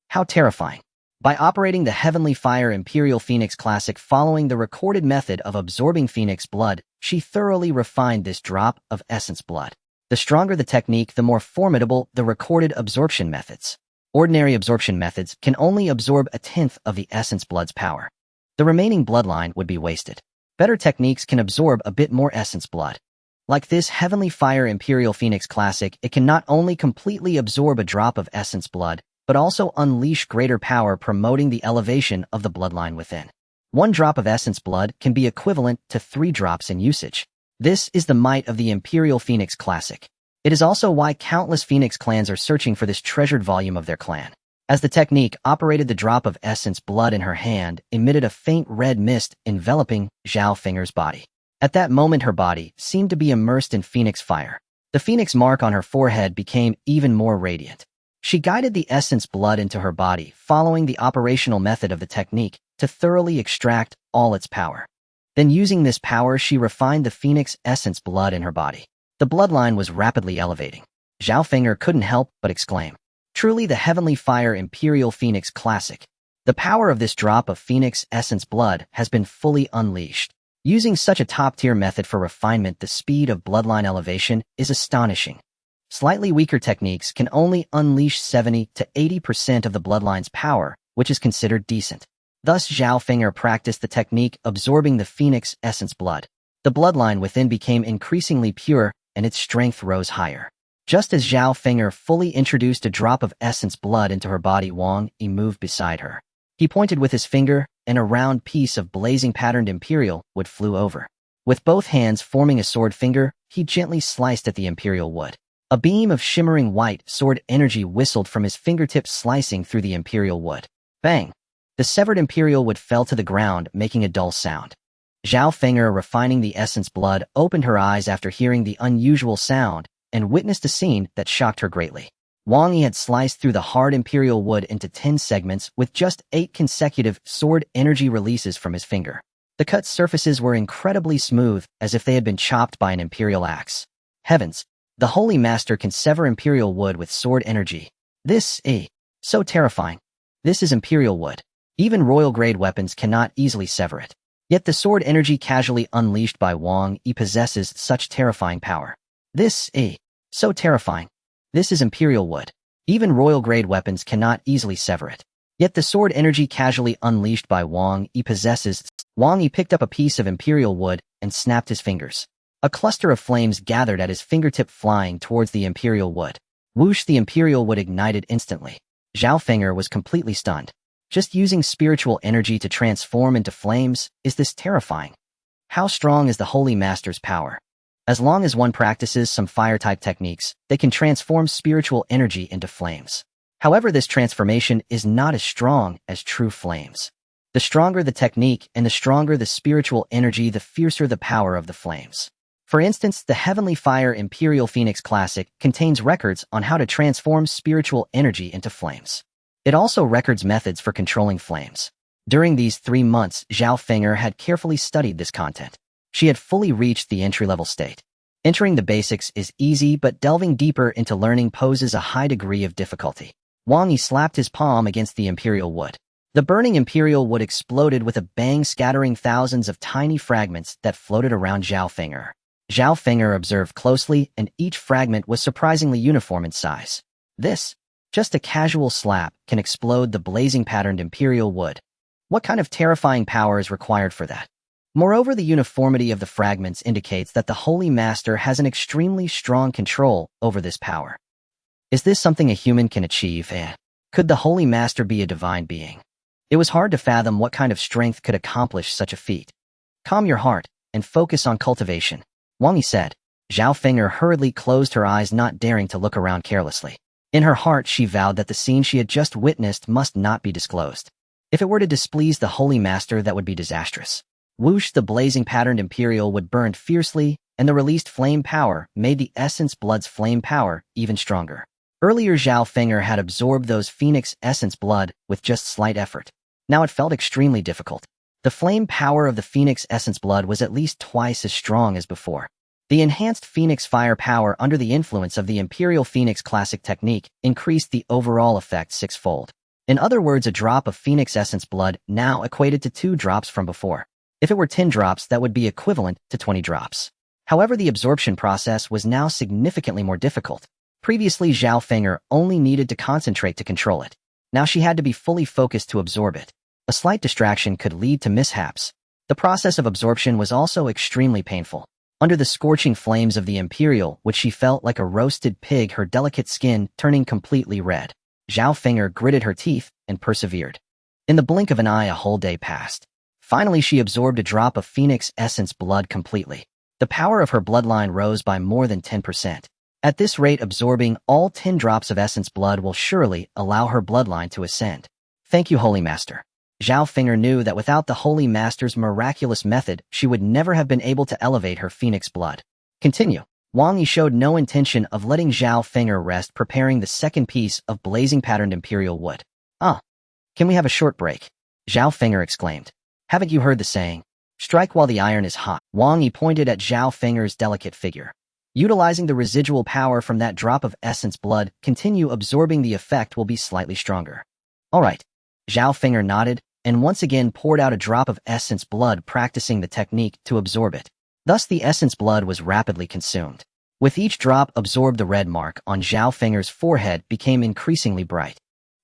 How terrifying. By operating the Heavenly Fire Imperial Phoenix Classic following the recorded method of absorbing phoenix blood, she thoroughly refined this drop of essence blood. The stronger the technique, the more formidable the recorded absorption methods. Ordinary absorption methods can only absorb 1/10 of the essence blood's power. The remaining bloodline would be wasted. Better techniques can absorb a bit more essence blood. Like this Heavenly Fire Imperial Phoenix Classic, it can not only completely absorb a drop of essence blood, but also unleash greater power, promoting the elevation of the bloodline within. 1 drop of essence blood can be equivalent to 3 drops in usage. This is the might of the Imperial Phoenix Classic. It is also why countless Phoenix clans are searching for this treasured volume of their clan. As the technique operated, the drop of essence blood in her hand emitted a faint red mist enveloping Zhao Finger's body. At that moment, her body seemed to be immersed in phoenix fire. The phoenix mark on her forehead became even more radiant. She guided the essence blood into her body, following the operational method of the technique to thoroughly extract all its power. Then, using this power, she refined the phoenix essence blood in her body. The bloodline was rapidly elevating. Zhao Finger couldn't help but exclaim, "Truly the Heavenly Fire Imperial Phoenix Classic. The power of this drop of phoenix essence blood has been fully unleashed. Using such a top-tier method for refinement, the speed of bloodline elevation is astonishing. Slightly weaker techniques can only unleash 70 to 80% of the bloodline's power, which is considered decent." Thus, Zhao Finger practiced the technique absorbing the phoenix essence blood. The bloodline within became increasingly pure, and its strength rose higher. Just as Zhao Finger fully introduced a drop of essence blood into her body, Wang Yi moved beside her. He pointed with his finger, and a round piece of blazing patterned imperial wood flew over. With both hands forming a sword finger, he gently sliced at the imperial wood. A beam of shimmering white sword energy whistled from his fingertips, slicing through the imperial wood. Bang! The severed imperial wood fell to the ground, making a dull sound. Zhao Finger, refining the essence blood, opened her eyes after hearing the unusual sound and witnessed a scene that shocked her greatly. Wang Yi had sliced through the hard imperial wood into 10 segments with just 8 consecutive sword energy releases from his finger. The cut surfaces were incredibly smooth, as if they had been chopped by an imperial axe. Heavens! The Holy Master can sever imperial wood with sword energy. This is so terrifying. This is imperial wood. Even royal-grade weapons cannot easily sever it. Yet the sword energy casually unleashed by Wang Yi possesses such terrifying power. This is so terrifying. This is imperial wood. Even royal-grade weapons cannot easily sever it. Yet the sword energy casually unleashed by Wang Yi possesses. Wang Yi picked up a piece of imperial wood and snapped his fingers. A cluster of flames gathered at his fingertip, flying towards the imperial wood. Whoosh! The imperial wood ignited instantly. Zhao Finger was completely stunned. Just using spiritual energy to transform into flames, is this terrifying? How strong is the Holy Master's power? As long as one practices some fire-type techniques, they can transform spiritual energy into flames. However, this transformation is not as strong as true flames. The stronger the technique and the stronger the spiritual energy, the fiercer the power of the flames. For instance, the Heavenly Fire Imperial Phoenix Classic contains records on how to transform spiritual energy into flames. It also records methods for controlling flames. During these 3 months, Zhao Finger had carefully studied this content. She had fully reached the entry-level state. Entering the basics is easy, but delving deeper into learning poses a high degree of difficulty. Wang Yi slapped his palm against the imperial wood. The burning imperial wood exploded with a bang, scattering thousands of tiny fragments that floated around Zhao Finger. Zhao Finger observed closely, and each fragment was surprisingly uniform in size. This, just a casual slap, can explode the blazing patterned imperial wood. What kind of terrifying power is required for that? Moreover, the uniformity of the fragments indicates that the Holy Master has an extremely strong control over this power. Is this something a human can achieve? Could the Holy Master be a divine being? It was hard to fathom what kind of strength could accomplish such a feat. Calm your heart and focus on cultivation, Wang Yi said. Zhao Feng'er hurriedly closed her eyes, not daring to look around carelessly. In her heart, she vowed that the scene she had just witnessed must not be disclosed. If it were to displease the Holy Master, that would be disastrous. Whoosh, the blazing patterned Imperial would burn fiercely, and the released flame power made the Essence Blood's flame power even stronger. Earlier, Zhao Feng'er had absorbed those Phoenix Essence Blood with just slight effort. Now it felt extremely difficult. The flame power of the Phoenix Essence Blood was at least twice as strong as before. The enhanced Phoenix Fire power under the influence of the Imperial Phoenix Classic technique increased the overall effect sixfold. In other words, a drop of Phoenix Essence Blood now equated to 2 drops from before. If it were 10 drops, that would be equivalent to 20 drops. However, the absorption process was now significantly more difficult. Previously, Zhao Feng'er only needed to concentrate to control it. Now she had to be fully focused to absorb it. A slight distraction could lead to mishaps. The process of absorption was also extremely painful. Under the scorching flames of the Imperial, which she felt like a roasted pig, her delicate skin turning completely red. Zhao Feng'er gritted her teeth and persevered. In the blink of an eye, a whole day passed. Finally, she absorbed a drop of Phoenix Essence Blood completely. The power of her bloodline rose by more than 10%. At this rate, absorbing all 10 drops of Essence Blood will surely allow her bloodline to ascend. Thank you, Holy Master. Zhao Feng'er knew that without the Holy Master's miraculous method, she would never have been able to elevate her Phoenix Blood. Continue. Wang Yi showed no intention of letting Zhao Feng'er rest, preparing the second piece of blazing patterned Imperial wood. Can we have a short break? Zhao Feng'er exclaimed. Haven't you heard the saying? Strike while the iron is hot. Wang Yi pointed at Zhao Feng'er's delicate figure. Utilizing the residual power from that drop of Essence Blood, continue absorbing, the effect will be slightly stronger. All right. Zhao Feng'er nodded, and once again poured out a drop of Essence Blood, practicing the technique to absorb it. Thus the Essence Blood was rapidly consumed. With each drop absorbed, the red mark on Zhao Feng'er's forehead became increasingly bright.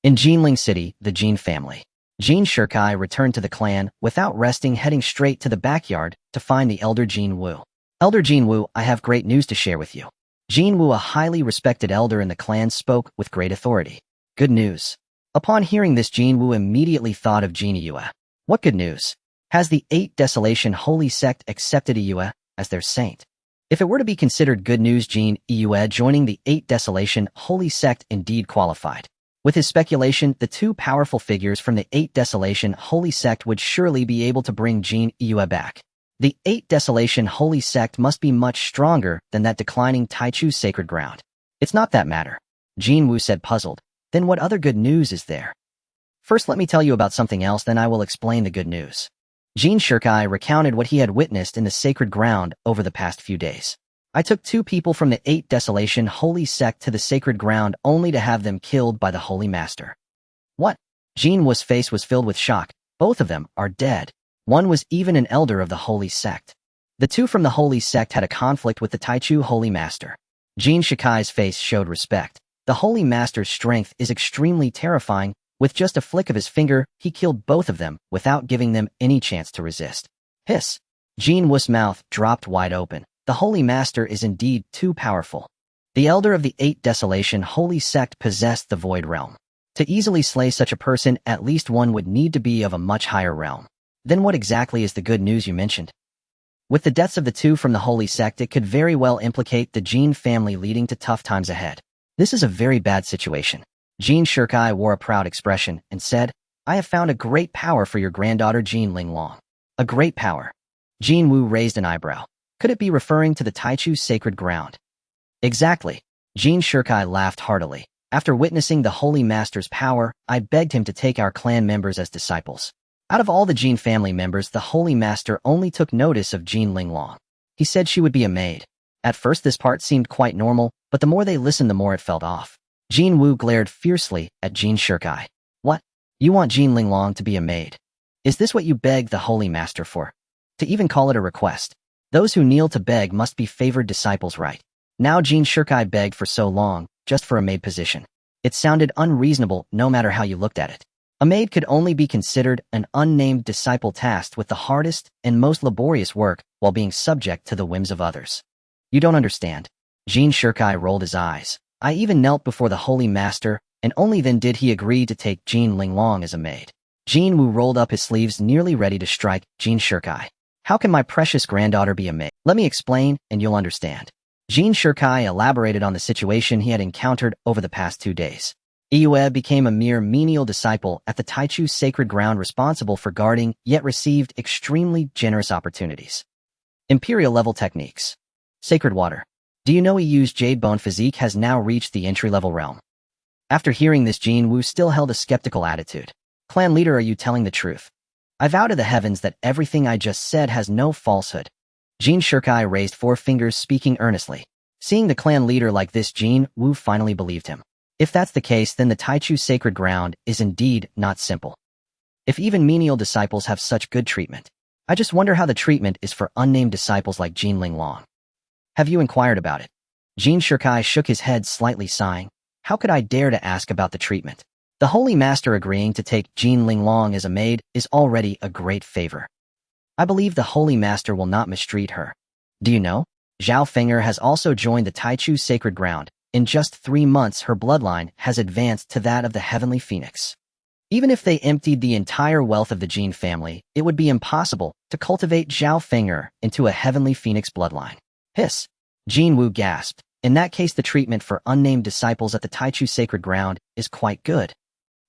In Jinling City, the Jin family. Jin Shikai returned to the clan without resting, heading straight to the backyard to find the elder Jin Wu. Elder Jin Wu, I have great news to share with you. Jin Wu, a highly respected elder in the clan, spoke with great authority. Good news. Upon hearing this, Jin Wu immediately thought of Jin Yue. What good news? Has the 8 Desolation Holy Sect accepted Yue as their saint? If it were to be considered good news, Jin Yue joining the 8 Desolation Holy Sect indeed qualified. With his speculation, the 2 powerful figures from the 8 Desolation Holy Sect would surely be able to bring Jin Yue back. The 8 Desolation Holy Sect must be much stronger than that declining Taichu sacred ground. It's not that matter. Jin Wu said, puzzled. Then what other good news is there? First, let me tell you about something else, then I will explain the good news. Jin Shikai recounted what he had witnessed in the sacred ground over the past few days. I took 2 people from the 8 Desolation Holy Sect to the sacred ground only to have them killed by the Holy Master. What? Jin Wu's face was filled with shock. Both of them are dead. One was even an elder of the Holy Sect. The 2 from the Holy Sect had a conflict with the Taichu Holy Master. Jin Shikai's face showed respect. The Holy Master's strength is extremely terrifying. With just a flick of his finger, he killed both of them without giving them any chance to resist. Hiss. Jin Wu's mouth dropped wide open. The Holy Master is indeed too powerful. The elder of the 8 Desolation Holy Sect possessed the Void Realm. To easily slay such a person, at least one would need to be of a much higher realm. Then what exactly is the good news you mentioned? With the deaths of the 2 from the Holy Sect, it could very well implicate the Jin family, leading to tough times ahead. This is a very bad situation. Jin Shikai wore a proud expression and said, I have found a great power for your granddaughter Jin Linglong. A great power. Jin Wu raised an eyebrow. Could it be referring to the Taichu sacred ground? Exactly. Jin Shikai laughed heartily. After witnessing the Holy Master's power, I begged him to take our clan members as disciples. Out of all the Jin family members, the Holy Master only took notice of Jin Linglong. He said she would be a maid. At first this part seemed quite normal, but the more they listened, the more it felt off. Jin Wu glared fiercely at Jin Shikai. What? You want Jin Linglong to be a maid? Is this what you begged the Holy Master for? To even call it a request. Those who kneel to beg must be favored disciples, right? Now Jin Shikai begged for so long, just for a maid position. It sounded unreasonable no matter how you looked at it. A maid could only be considered an unnamed disciple tasked with the hardest and most laborious work while being subject to the whims of others. You don't understand. Jin Shikai rolled his eyes. I even knelt before the Holy Master, and only then did he agree to take Jin Linglong as a maid. Jin Wu rolled up his sleeves, nearly ready to strike Jin Shirkai. How can my precious granddaughter be a maid? Let me explain, and you'll understand. Jin Shirkai elaborated on the situation he had encountered over the past 2 days. Iyue became a mere menial disciple at the Taichu sacred ground, responsible for guarding, yet received extremely generous opportunities. Imperial-level techniques. Sacred water. Do you know Iyu's jade-bone physique has now reached the entry-level realm? After hearing this, Jin Wu still held a skeptical attitude. Clan leader, are you telling the truth? I vow to the heavens that everything I just said has no falsehood. Jin Shirkai raised 4 fingers, speaking earnestly. Seeing the clan leader like this, Jin Wu finally believed him. If that's the case, then the Taichu sacred ground is indeed not simple. If even menial disciples have such good treatment, I just wonder how the treatment is for unnamed disciples like Jin Linglong. Have you inquired about it? Jin Shirkai shook his head, slightly sighing. How could I dare to ask about the treatment? The Holy Master agreeing to take Jin Linglong as a maid is already a great favor. I believe the Holy Master will not mistreat her. Do you know? Zhao Feng'er has also joined the Taichu sacred ground. In just 3 months, her bloodline has advanced to that of the heavenly phoenix. Even if they emptied the entire wealth of the Jin family, it would be impossible to cultivate Zhao Feng'er into a heavenly phoenix bloodline. Hiss. Jin Wu gasped. In that case, the treatment for unnamed disciples at the Taichu sacred ground is quite good.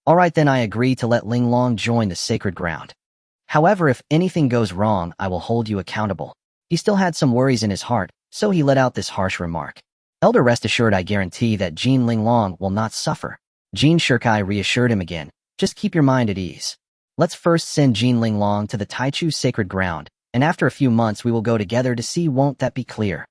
All right, then I agree to let Linglong join the sacred ground. However, if anything goes wrong, I will hold you accountable. He still had some worries in his heart, so he let out this harsh remark. Elder, rest assured, I guarantee that Jin Linglong will not suffer. Jin Shirkai reassured him again. Just keep your mind at ease. Let's first send Jin Linglong to the Taichu sacred ground, and after a few months we will go together to see. Won't that be clear?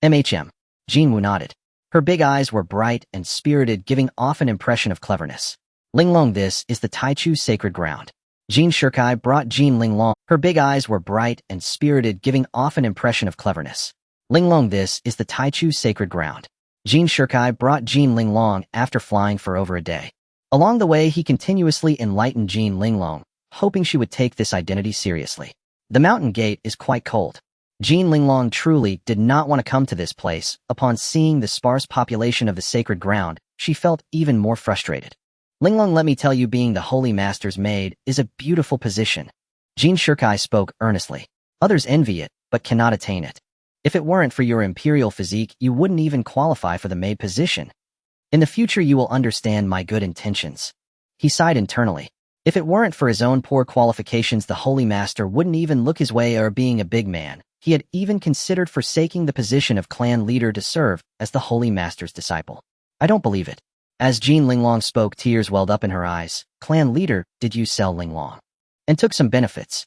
MHM. Jin Wu nodded. Her big eyes were bright and spirited, giving off an impression of cleverness. Linglong, this is the Taichu sacred ground. Jin Shirkai brought Jin Linglong. Her big eyes were bright and spirited, giving off an impression of cleverness. Linglong, this is the Taichu sacred ground. Jin Shirkai brought Jin Linglong after flying for over a day. Along the way, he continuously enlightened Jin Linglong, hoping she would take this identity seriously. The mountain gate is quite cold. Jin Linglong truly did not want to come to this place. Upon seeing the sparse population of the sacred ground, she felt even more frustrated. Linglong, let me tell you, being the Holy Master's maid is a beautiful position. Jin Shirkai spoke earnestly. Others envy it, but cannot attain it. If it weren't for your imperial physique, you wouldn't even qualify for the maid position. In the future, you will understand my good intentions. He sighed internally. If it weren't for his own poor qualifications, the Holy Master wouldn't even look his way. Or being a big man, he had even considered forsaking the position of clan leader to serve as the Holy Master's disciple. I don't believe it. As Jin Linglong spoke, tears welled up in her eyes. Clan leader, did you sell Linglong? And took some benefits?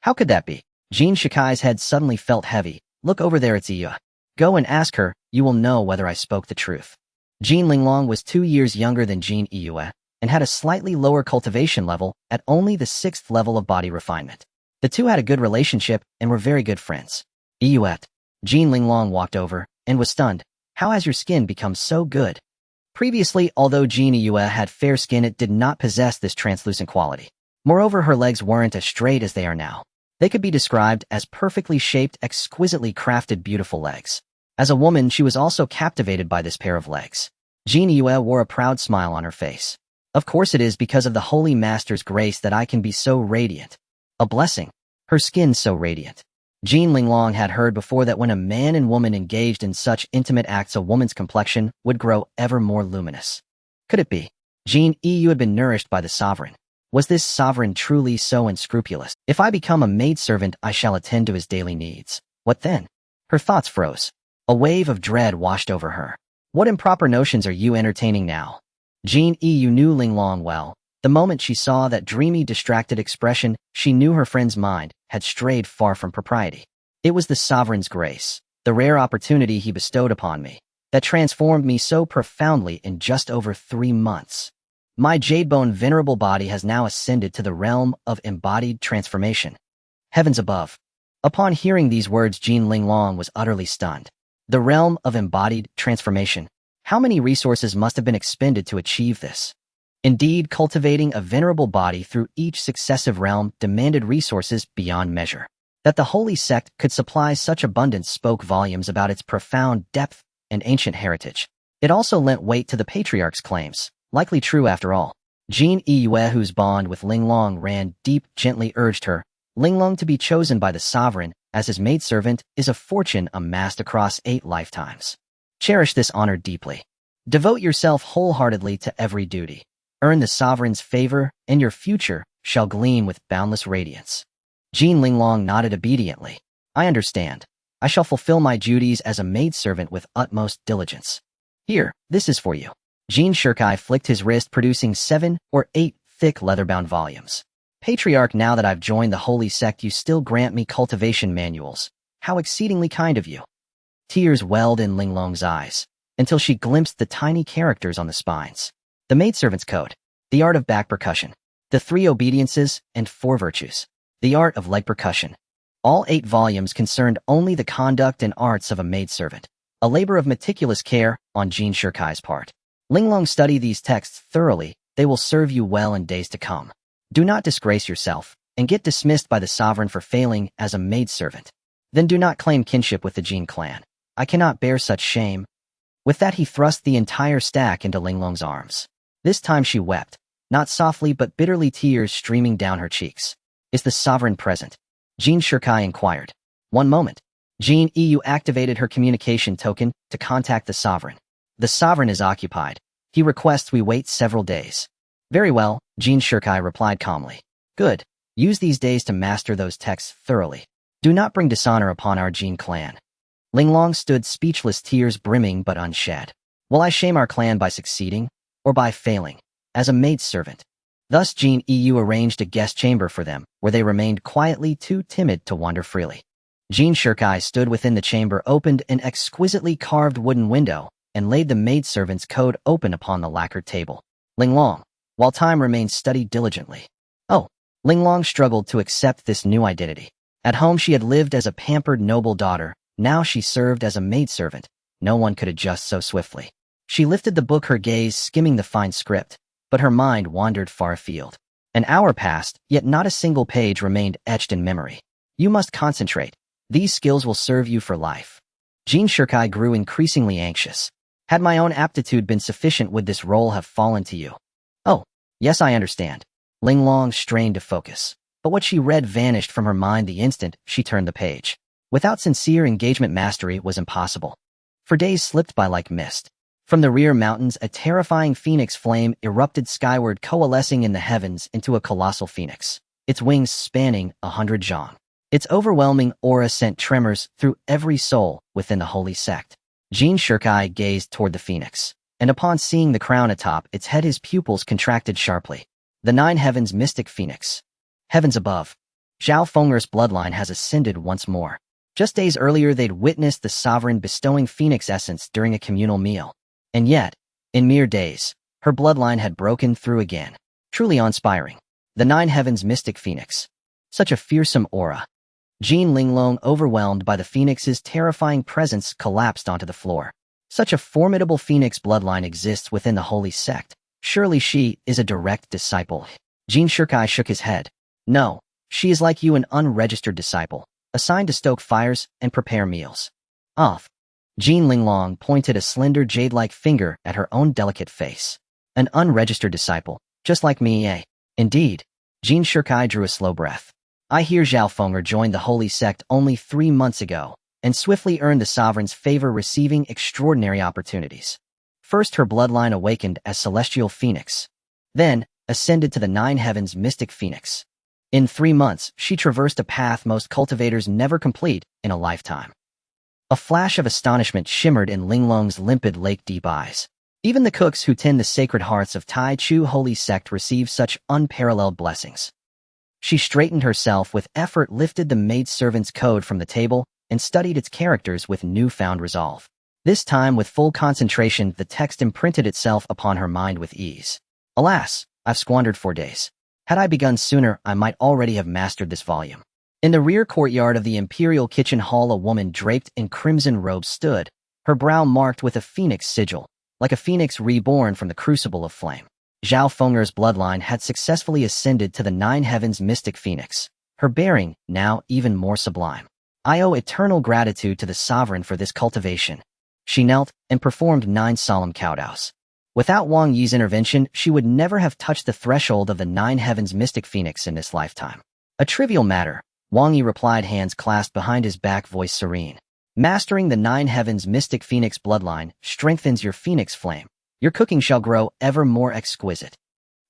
How could that be? Jin Shirkai's head suddenly felt heavy. Look over there, it's Iyue. Go and ask her, you will know whether I spoke the truth. Jin Linglong was 2 years younger than Jin Iyue, and had a slightly lower cultivation level at only the 6th level of body refinement. The two had a good relationship and were very good friends. Iyue. Jin Linglong walked over and was stunned. How has your skin become so good? Previously, although Jin Iyue had fair skin, it did not possess this translucent quality. Moreover, her legs weren't as straight as they are now. They could be described as perfectly shaped, exquisitely crafted, beautiful legs. As a woman, she was also captivated by this pair of legs. Jin Iyue wore a proud smile on her face. Of course, it is because of the Holy Master's grace that I can be so radiant. A blessing. Her skin so radiant. Jin Linglong had heard before that when a man and woman engaged in such intimate acts, a woman's complexion would grow ever more luminous. Could it be? Jin Iyue had been nourished by the sovereign. Was this sovereign truly so unscrupulous? If I become a maidservant, I shall attend to his daily needs. What then? Her thoughts froze. A wave of dread washed over her. What improper notions are you entertaining now? Jin Iyue knew Linglong well. The moment she saw that dreamy, distracted expression, she knew her friend's mind had strayed far from propriety. It was the sovereign's grace, the rare opportunity he bestowed upon me, that transformed me so profoundly in just over 3 months. My jadebone venerable body has now ascended to the realm of embodied transformation. Heavens above. Upon hearing these words, Jin Linglong was utterly stunned. The realm of embodied transformation. How many resources must have been expended to achieve this? Indeed, cultivating a venerable body through each successive realm demanded resources beyond measure. That the Holy Sect could supply such abundance spoke volumes about its profound depth and ancient heritage. It also lent weight to the patriarch's claims, likely true after all. Jin Yue, whose bond with Linglong ran deep, gently urged her, Linglong to be chosen by the sovereign as his maidservant is a fortune amassed across 8 lifetimes. Cherish this honor deeply. Devote yourself wholeheartedly to every duty. Earn the sovereign's favor, and your future shall gleam with boundless radiance. Jin Linglong nodded obediently. I understand. I shall fulfill my duties as a maidservant with utmost diligence. Here, this is for you. Jin Shirkai flicked his wrist, producing 7 or 8 thick leather-bound volumes. Patriarch, now that I've joined the holy sect, you still grant me cultivation manuals. How exceedingly kind of you. Tears welled in Linglong's eyes, until she glimpsed the tiny characters on the spines. The maidservant's code, the art of back percussion, the 3 obediences and 4 virtues, the art of leg percussion. All 8 volumes concerned only the conduct and arts of a maidservant, a labor of meticulous care on Jin Shirkai's part. Linglong, study these texts thoroughly. They will serve you well in days to come. Do not disgrace yourself and get dismissed by the sovereign for failing as a maidservant. Then do not claim kinship with the Jin clan. I cannot bear such shame. With that, he thrust the entire stack into Linglong's arms. This time she wept, not softly but bitterly, tears streaming down her cheeks. Is the sovereign present? Jin Shirkai inquired. One moment. Jin Yu activated her communication token to contact the sovereign. The sovereign is occupied. He requests we wait several days. Very well, Jin Shirkai replied calmly. Good. Use these days to master those texts thoroughly. Do not bring dishonor upon our Jin clan. Linglong stood speechless, tears brimming but unshed. Will I shame our clan by succeeding, or by failing, as a maidservant? Thus Jin Yu arranged a guest chamber for them, where they remained quietly, too timid to wander freely. Jin Shirkai stood within the chamber, opened an exquisitely carved wooden window, and laid the maidservant's code open upon the lacquered table. Linglong, while time remained, studied diligently. Oh, Linglong struggled to accept this new identity. At home she had lived as a pampered noble daughter. Now she served as a maidservant. No one could adjust so swiftly. She lifted the book, her gaze skimming the fine script, but her mind wandered far afield. An hour passed, yet not a single page remained etched in memory. You must concentrate. These skills will serve you for life. Jin Shirkai grew increasingly anxious. Had my own aptitude been sufficient, would this role have fallen to you? Oh, yes, I understand. Linglong strained to focus, but what she read vanished from her mind the instant she turned the page. Without sincere engagement, mastery was impossible. For days slipped by like mist. From the rear mountains, a terrifying phoenix flame erupted skyward, coalescing in the heavens into a colossal phoenix, its wings spanning 100 zhang. Its overwhelming aura sent tremors through every soul within the holy sect. Jin Shirkai gazed toward the phoenix, and upon seeing the crown atop its head, his pupils contracted sharply. The 9 heavens mystic phoenix. Heavens above. Zhao Feng'er's bloodline has ascended once more. Just days earlier, they'd witnessed the sovereign bestowing phoenix essence during a communal meal. And yet, in mere days, her bloodline had broken through again. Truly awe-inspiring. The 9 heavens mystic phoenix. Such a fearsome aura. Jin Linglong, overwhelmed by the phoenix's terrifying presence, collapsed onto the floor. Such a formidable phoenix bloodline exists within the holy sect. Surely she is a direct disciple. Jin Shirkai shook his head. No, she is like you, an unregistered disciple, assigned to stoke fires and prepare meals. Off. Jin Linglong pointed a slender jade-like finger at her own delicate face. An unregistered disciple, just like me, eh? Indeed. Jin Shirkai drew a slow breath. I hear Zhao Feng'er joined the holy sect only 3 months ago, and swiftly earned the sovereign's favor, receiving extraordinary opportunities. First, her bloodline awakened as celestial phoenix. Then, ascended to the 9 heavens mystic phoenix. In 3 months, she traversed a path most cultivators never complete in a lifetime. A flash of astonishment shimmered in Linglong's limpid, lake-deep eyes. Even the cooks who tend the sacred hearts of Tai Chu holy sect receive such unparalleled blessings. She straightened herself with effort, lifted the maidservant's code from the table, and studied its characters with newfound resolve. This time, with full concentration, the text imprinted itself upon her mind with ease. Alas, I've squandered 4 days. Had I begun sooner, I might already have mastered this volume. In the rear courtyard of the imperial kitchen hall, a woman draped in crimson robes stood, her brow marked with a phoenix sigil, like a phoenix reborn from the crucible of flame. Zhao Feng'er's bloodline had successfully ascended to the 9 heavens mystic phoenix, her bearing now even more sublime. I owe eternal gratitude to the sovereign for this cultivation. She knelt and performed 9 solemn kowtows. Without Wang Yi's intervention, she would never have touched the threshold of the 9 heavens mystic phoenix in this lifetime. A trivial matter, Wang Yi replied, hands clasped behind his back, voice serene. Mastering the 9 heavens mystic phoenix bloodline strengthens your phoenix flame. Your cooking shall grow ever more exquisite.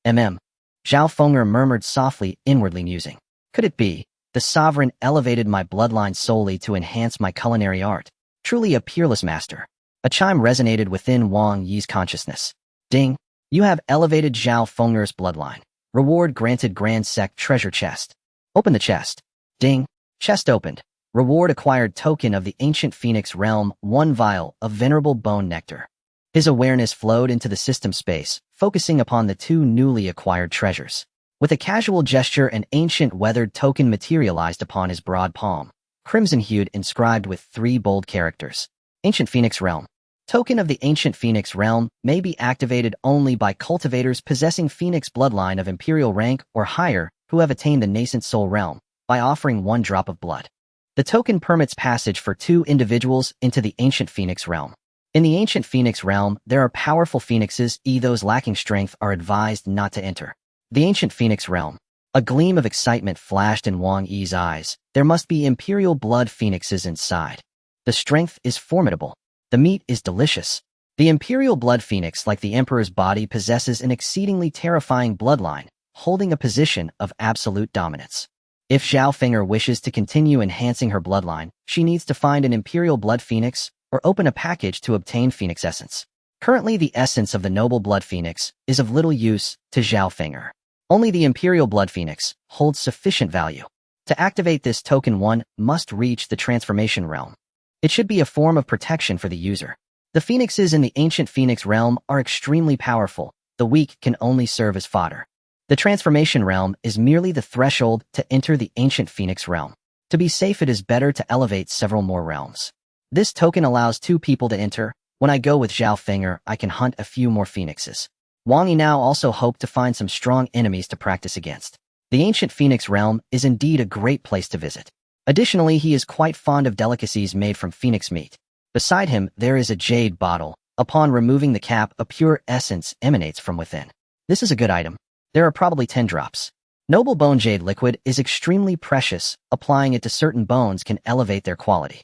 Zhao Feng'er murmured softly, inwardly musing. Could it be? The sovereign elevated my bloodline solely to enhance my culinary art. Truly a peerless master. A chime resonated within Wang Yi's consciousness. Ding! You have elevated Zhao Feng'er's bloodline. Reward granted, Grand Sect treasure chest. Open the chest. Ding! Chest opened. Reward acquired, token of the ancient phoenix realm, 1 vial of venerable bone nectar. His awareness flowed into the system space, focusing upon the 2 newly acquired treasures. With a casual gesture, an ancient weathered token materialized upon his broad palm, crimson-hued, inscribed with 3 bold characters. Ancient Phoenix Realm. Token of the Ancient Phoenix Realm may be activated only by cultivators possessing Phoenix bloodline of Imperial rank or higher who have attained the nascent Soul Realm by offering 1 drop of blood. The token permits passage for 2 individuals into the Ancient Phoenix Realm. In the Ancient Phoenix Realm, there are powerful phoenixes, those lacking strength are advised not to enter. The Ancient Phoenix Realm. A gleam of excitement flashed in Wang Yi's eyes. There must be Imperial blood phoenixes inside. The strength is formidable. The meat is delicious. The Imperial blood phoenix, like the Emperor's body, possesses an exceedingly terrifying bloodline, holding a position of absolute dominance. If Zhao Feng'er wishes to continue enhancing her bloodline, she needs to find an Imperial blood phoenix or open a package to obtain phoenix essence. Currently, the essence of the noble blood phoenix is of little use to Zhao Feng'er. Only the Imperial blood phoenix holds sufficient value. To activate this token, one must reach the transformation realm. It should be a form of protection for the user. The phoenixes in the Ancient Phoenix Realm are extremely powerful. The weak can only serve as fodder. The transformation realm is merely the threshold to enter the Ancient Phoenix Realm. To be safe, it is better to elevate several more realms. This token allows 2 people to enter. When I go with Zhao Feng'er, I can hunt a few more phoenixes. Wang Yi now also hoped to find some strong enemies to practice against. The Ancient Phoenix Realm is indeed a great place to visit. Additionally, he is quite fond of delicacies made from phoenix meat. Beside him, there is a jade bottle. Upon removing the cap, a pure essence emanates from within. This is a good item. There are probably 10 drops. Noble bone jade liquid is extremely precious. Applying it to certain bones can elevate their quality.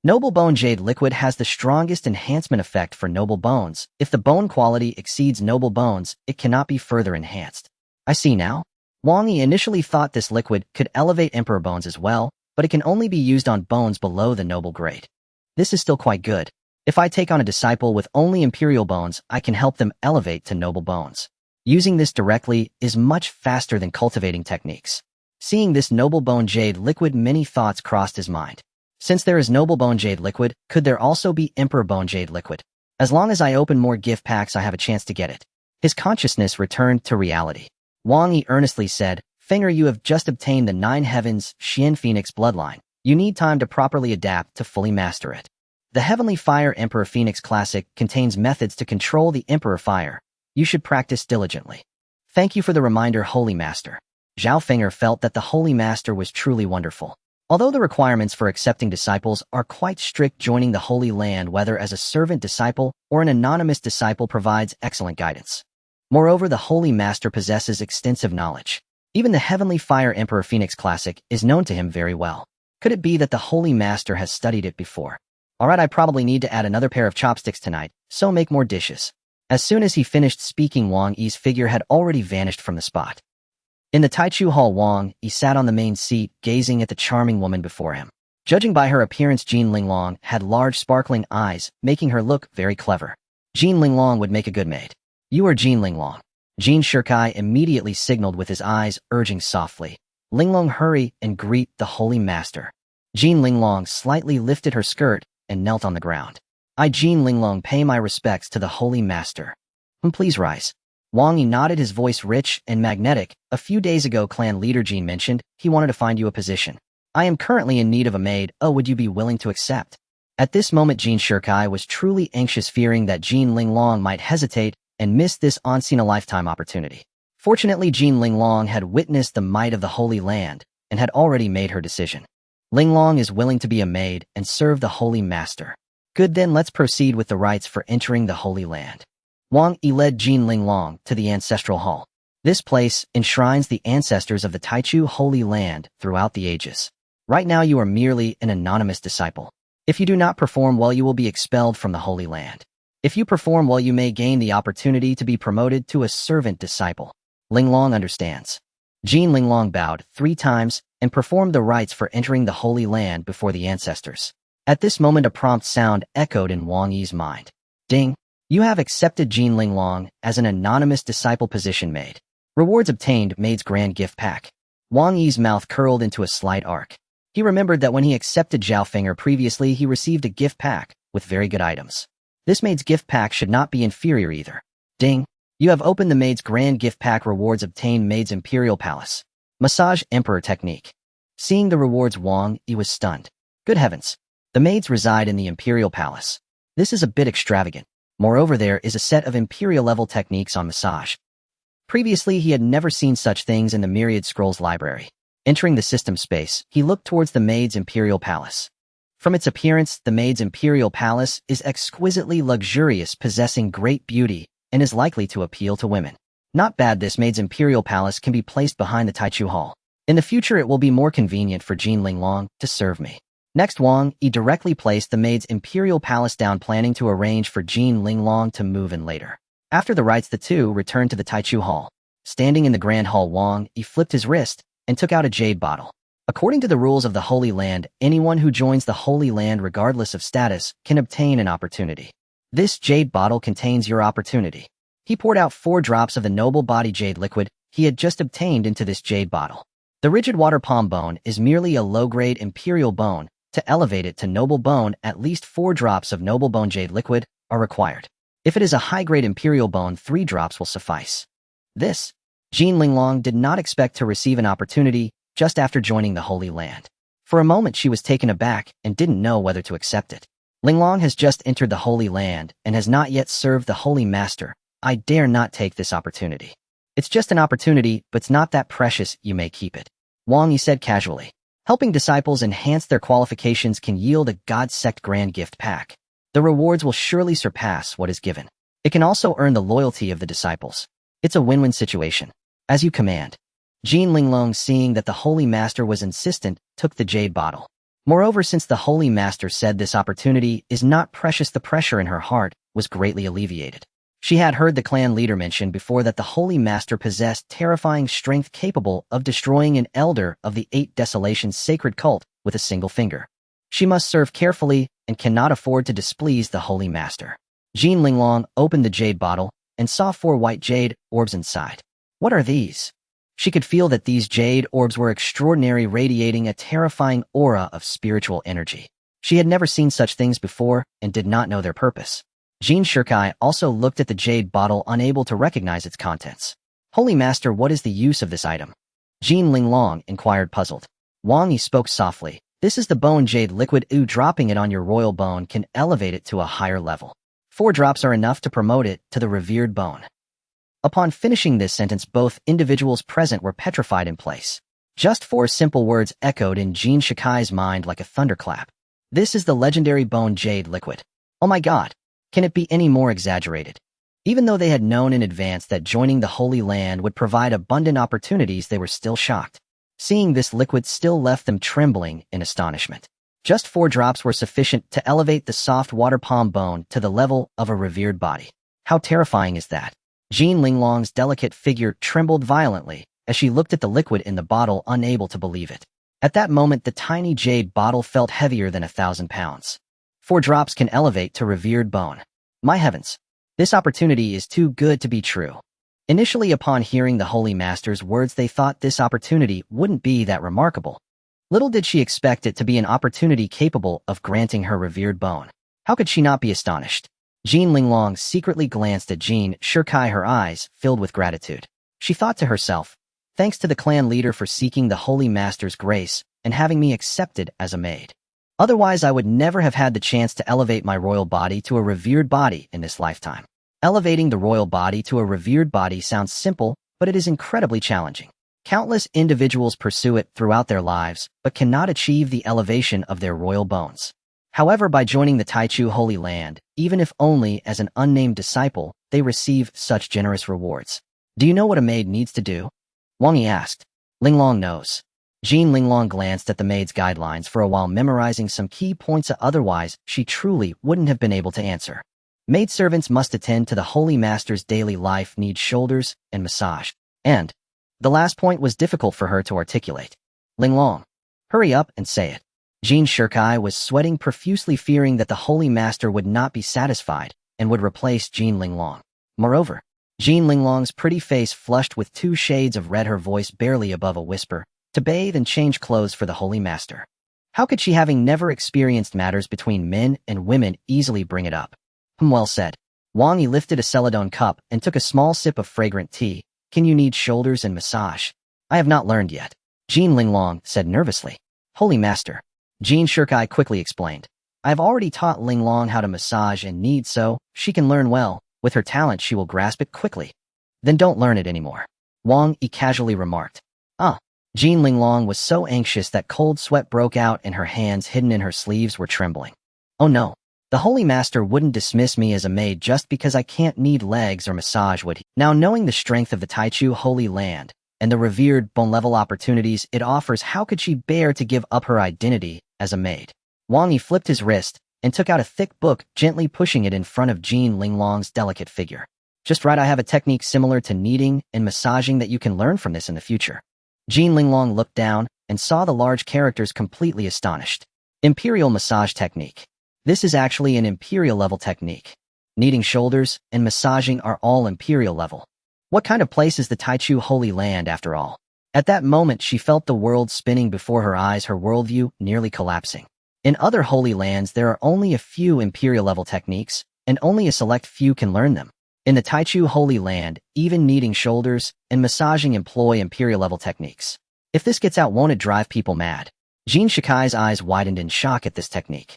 Noble bone jade liquid has the strongest enhancement effect for noble bones. If the bone quality exceeds noble bones, it cannot be further enhanced. I see now. Wang Yi initially thought this liquid could elevate emperor bones as well, but it can only be used on bones below the noble grade. This is still quite good. If I take on a disciple with only imperial bones, I can help them elevate to noble bones. Using this directly is much faster than cultivating techniques. Seeing this noble bone jade liquid, many thoughts crossed his mind. Since there is noble bone jade liquid, could there also be emperor bone jade liquid? As long as I open more gift packs, I have a chance to get it. His consciousness returned to reality. Wang Yi earnestly said, Feng'er, you have just obtained the 9 heavens Xian Phoenix bloodline. You need time to properly adapt to fully master it. The Heavenly Fire Emperor Phoenix Classic contains methods to control the Emperor Fire. You should practice diligently. Thank you for the reminder, Holy Master. Zhao Feng'er felt that the Holy Master was truly wonderful. Although the requirements for accepting disciples are quite strict, joining the Holy Land, whether as a servant disciple or an anonymous disciple, provides excellent guidance. Moreover, the Holy Master possesses extensive knowledge. Even the Heavenly Fire Emperor Phoenix Classic is known to him very well. Could it be that the Holy Master has studied it before? Alright, I probably need to add another pair of chopsticks tonight, so make more dishes. As soon as he finished speaking, Wang Yi's figure had already vanished from the spot. In the Taichu Hall, Wang Yi sat on the main seat, gazing at the charming woman before him. Judging by her appearance, Jean Linglong had large sparkling eyes, making her look very clever. Jean Linglong would make a good maid. You are Jean Linglong. Jean Shirkai immediately signaled with his eyes, urging softly. Linglong, hurry and greet the Holy Master. Jean Linglong slightly lifted her skirt and knelt on the ground. I, Jean Linglong, pay my respects to the Holy Master. Please rise. Wang Yi nodded, his voice rich and magnetic. A few days ago, clan leader Jean mentioned he wanted to find you a position. I am currently in need of a maid. Oh, would you be willing to accept? At this moment, Jean Shirkai was truly anxious, fearing that Jean Linglong might hesitate and miss this once-in-a-lifetime opportunity. Fortunately, Jean Linglong had witnessed the might of the Holy Land and had already made her decision. Linglong is willing to be a maid and serve the Holy Master. Good, then let's proceed with the rites for entering the Holy Land. Wang Yi led Jin Linglong to the ancestral hall. This place enshrines the ancestors of the Taichu Holy Land throughout the ages. Right now you are merely an anonymous disciple. If you do not perform well, you will be expelled from the Holy Land. If you perform well, you may gain the opportunity to be promoted to a servant disciple. Linglong understands. Jin Linglong bowed 3 times and performed the rites for entering the Holy Land before the ancestors. At this moment, a prompt sound echoed in Wang Yi's mind. Ding! You have accepted Jin Linglong as an anonymous disciple position maid. Rewards obtained, maid's grand gift pack. Wang Yi's mouth curled into a slight arc. He remembered that when he accepted Zhao Finger previously, he received a gift pack with very good items. This maid's gift pack should not be inferior either. Ding! You have opened the maid's grand gift pack. Rewards obtained, maid's imperial palace. Massage emperor technique. Seeing the rewards, Wang Yi was stunned. Good heavens! The maids reside in the imperial palace. This is a bit extravagant. Moreover, there is a set of imperial-level techniques on massage. Previously, he had never seen such things in the Myriad Scrolls library. Entering the system space, he looked towards the maid's imperial palace. From its appearance, the maid's imperial palace is exquisitely luxurious, possessing great beauty, and is likely to appeal to women. Not bad. This maid's imperial palace can be placed behind the Taichu Hall. In the future, it will be more convenient for Jin Linglong to serve me. Next, Wang Yi directly placed the maid's imperial palace down, planning to arrange for Jin Linglong to move in later. After the rites, the two returned to the Taichu Hall. Standing in the Grand Hall, Wang Yi flipped his wrist and took out a jade bottle. According to the rules of the Holy Land, anyone who joins the Holy Land regardless of status can obtain an opportunity. This jade bottle contains your opportunity. He poured out 4 drops of the noble body jade liquid he had just obtained into this jade bottle. The rigid water palm bone is merely a low-grade imperial bone. To elevate it to noble bone, at least 4 drops of noble bone jade liquid are required. If it is a high-grade imperial bone, 3 drops will suffice. Jin Linglong did not expect to receive an opportunity just after joining the Holy Land. For a moment, she was taken aback and didn't know whether to accept it. Linglong has just entered the Holy Land and has not yet served the Holy Master. I dare not take this opportunity. It's just an opportunity, but it's not that precious. You may keep it. Wang Yi said casually. Helping disciples enhance their qualifications can yield a God Sect grand gift pack. The rewards will surely surpass what is given. It can also earn the loyalty of the disciples. It's a win-win situation. As you command. Jin Linglong, seeing that the Holy Master was insistent, took the jade bottle. Moreover, since the Holy Master said this opportunity is not precious, the pressure in her heart was greatly alleviated. She had heard the clan leader mention before that the Holy Master possessed terrifying strength, capable of destroying an elder of the 8 Desolations sacred cult with a single finger. She must serve carefully and cannot afford to displease the Holy Master. Jin Linglong opened the jade bottle and saw 4 white jade orbs inside. What are these? She could feel that these jade orbs were extraordinary, radiating a terrifying aura of spiritual energy. She had never seen such things before and did not know their purpose. Jin Shirkai also looked at the jade bottle, unable to recognize its contents. Holy Master, what is the use of this item? Jin Linglong inquired, puzzled. Wang Yi spoke softly. This is the bone jade liquid. Dropping it on your royal bone can elevate it to a higher level. 4 drops are enough to promote it to the revered bone. Upon finishing this sentence, both individuals present were petrified in place. Just 4 simple words echoed in Jin Shikai's mind like a thunderclap. This is the legendary bone jade liquid. Oh my God! Can it be any more exaggerated? Even though they had known in advance that joining the Holy Land would provide abundant opportunities, they were still shocked. Seeing this liquid still left them trembling in astonishment. Just 4 drops were sufficient to elevate the soft water palm bone to the level of a revered body. How terrifying is that? Jin Linglong's delicate figure trembled violently as she looked at the liquid in the bottle, unable to believe it. At that moment, the tiny jade bottle felt heavier than 1,000 pounds. 4 drops can elevate to revered bone. My heavens! This opportunity is too good to be true. Initially, upon hearing the Holy Master's words, they thought this opportunity wouldn't be that remarkable. Little did she expect it to be an opportunity capable of granting her revered bone. How could she not be astonished? Jin Linglong secretly glanced at Jin Shirkai, her eyes filled with gratitude. She thought to herself, thanks to the clan leader for seeking the Holy Master's grace and having me accepted as a maid. Otherwise, I would never have had the chance to elevate my royal body to a revered body in this lifetime. Elevating the royal body to a revered body sounds simple, but it is incredibly challenging. Countless individuals pursue it throughout their lives, but cannot achieve the elevation of their royal bones. However, by joining the Taichu Holy Land, even if only as an unnamed disciple, they receive such generous rewards. Do you know what a maid needs to do? Wang Yi asked. Linglong knows. Linglong glanced at the maid's guidelines for a while, memorizing some key points, otherwise she truly wouldn't have been able to answer. Maidservants must attend to the Holy Master's daily life, need shoulders and massage. And the last point was difficult for her to articulate. Linglong, hurry up and say it. Jin Shirkai was sweating profusely, fearing that the Holy Master would not be satisfied and would replace Jin Linglong. Moreover, Jin Linglong's pretty face flushed with 2 shades of red, her voice barely above a whisper, to bathe and change clothes for the Holy Master. How could she, having never experienced matters between men and women, easily bring it up? Well said. Wang Yi lifted a celadone cup and took a small sip of fragrant tea. Can you need shoulders and massage? I have not learned yet. Jin Linglong said nervously. Holy Master. Jin Shirkai quickly explained. I have already taught Linglong how to massage and knead, so she can learn well. With her talent, she will grasp it quickly. Then don't learn it anymore. Wang Yi casually remarked. Jin Linglong was so anxious that cold sweat broke out and her hands hidden in her sleeves were trembling. Oh no. The Holy Master wouldn't dismiss me as a maid just because I can't knead legs or massage, would he? Now, knowing the strength of the Taichu Holy Land and the revered bone-level opportunities it offers, how could she bear to give up her identity as a maid? Wang Yi flipped his wrist and took out a thick book, gently pushing it in front of Jin Linglong's delicate figure. Just right, I have a technique similar to kneading and massaging that you can learn from this in the future. Jin Linglong looked down and saw the large characters, completely astonished. Imperial Massage Technique. This is actually an imperial level technique. Kneading, shoulders, and massaging are all imperial level. What kind of place is the Taichu Holy Land after all? At that moment, she felt the world spinning before her eyes, her worldview nearly collapsing. In other holy lands, there are only a few imperial level techniques, and only a select few can learn them. In the Taichu Holy Land, even kneading, shoulders, and massaging employ imperial level techniques. If this gets out, won't it drive people mad? Jin Shikai's eyes widened in shock at this technique.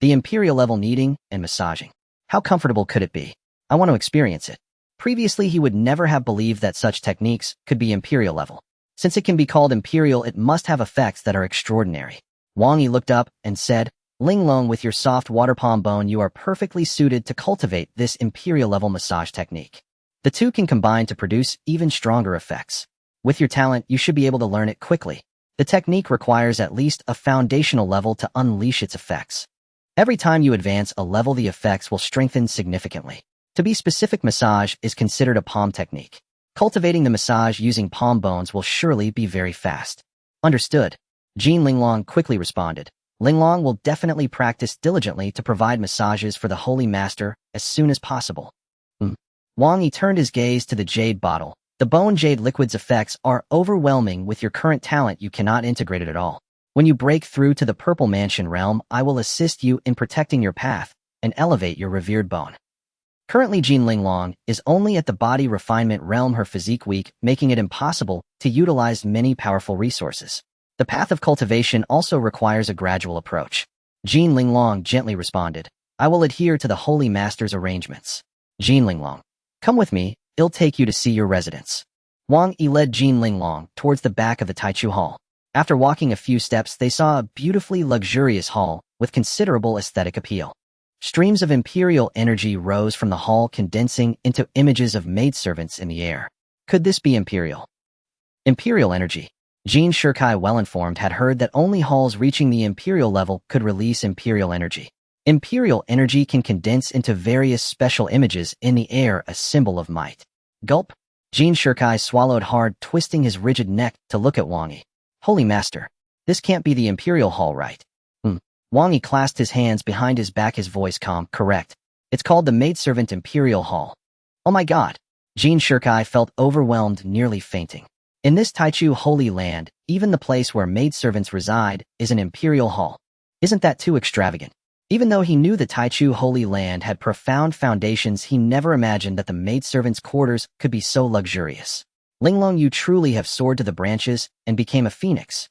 The imperial level kneading and massaging. How comfortable could it be? I want to experience it. Previously, he would never have believed that such techniques could be imperial level. Since it can be called imperial, it must have effects that are extraordinary. Wang Yi looked up and said, Linglong, with your soft water palm bone, you are perfectly suited to cultivate this imperial level massage technique. The two can combine to produce even stronger effects. With your talent, you should be able to learn it quickly. The technique requires at least a foundational level to unleash its effects. Every time you advance a level, the effects will strengthen significantly. To be specific, massage is considered a palm technique. Cultivating the massage using palm bones will surely be very fast. Understood. Jin Linglong quickly responded. Linglong will definitely practice diligently to provide massages for the Holy Master as soon as possible. Wang Yi turned his gaze to the jade bottle. The bone jade liquid's effects are overwhelming. With your current talent, you cannot integrate it at all. When you break through to the Purple Mansion realm, I will assist you in protecting your path and elevate your revered bone. Currently, Jin Linglong is only at the body refinement realm, her physique weak, making it impossible to utilize many powerful resources. The path of cultivation also requires a gradual approach. Jin Linglong gently responded, I will adhere to the Holy Master's arrangements. Jin Linglong, come with me, I'll take you to see your residence. Wang Yi led Jin Linglong towards the back of the Taichu Hall. After walking a few steps, they saw a beautifully luxurious hall with considerable aesthetic appeal. Streams of imperial energy rose from the hall, condensing into images of maidservants in the air. Could this be imperial? Imperial energy. Jin Shirkai, well-informed, had heard that only halls reaching the imperial level could release imperial energy. Imperial energy can condense into various special images in the air, a symbol of might. Gulp. Jin Shirkai swallowed hard, twisting his rigid neck to look at Wang Yi. Holy Master, this can't be the imperial hall, right? Wang Yi clasped his hands behind his back, his voice calm. Correct. It's called the maidservant imperial hall. Oh my god. Jin Shirkai felt overwhelmed, nearly fainting. In this Taichu Holy Land, even the place where maidservants reside is an imperial hall. Isn't that too extravagant? Even though he knew the Taichu Holy Land had profound foundations, he never imagined that the maidservants' quarters could be so luxurious. Linglong, you truly have soared to the branches and became a phoenix.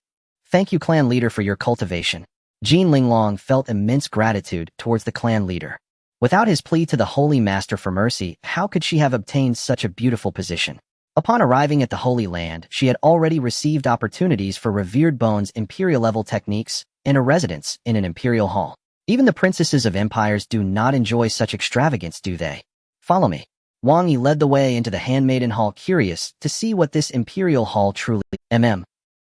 Thank you, clan leader, for your cultivation. Jin Linglong felt immense gratitude towards the clan leader. Without his plea to the Holy Master for mercy, how could she have obtained such a beautiful position? Upon arriving at the Holy Land, she had already received opportunities for revered bones, imperial-level techniques, and a residence in an imperial hall. Even the princesses of empires do not enjoy such extravagance, do they? Follow me. Wang Yi led the way into the handmaiden hall, curious to see what this imperial hall truly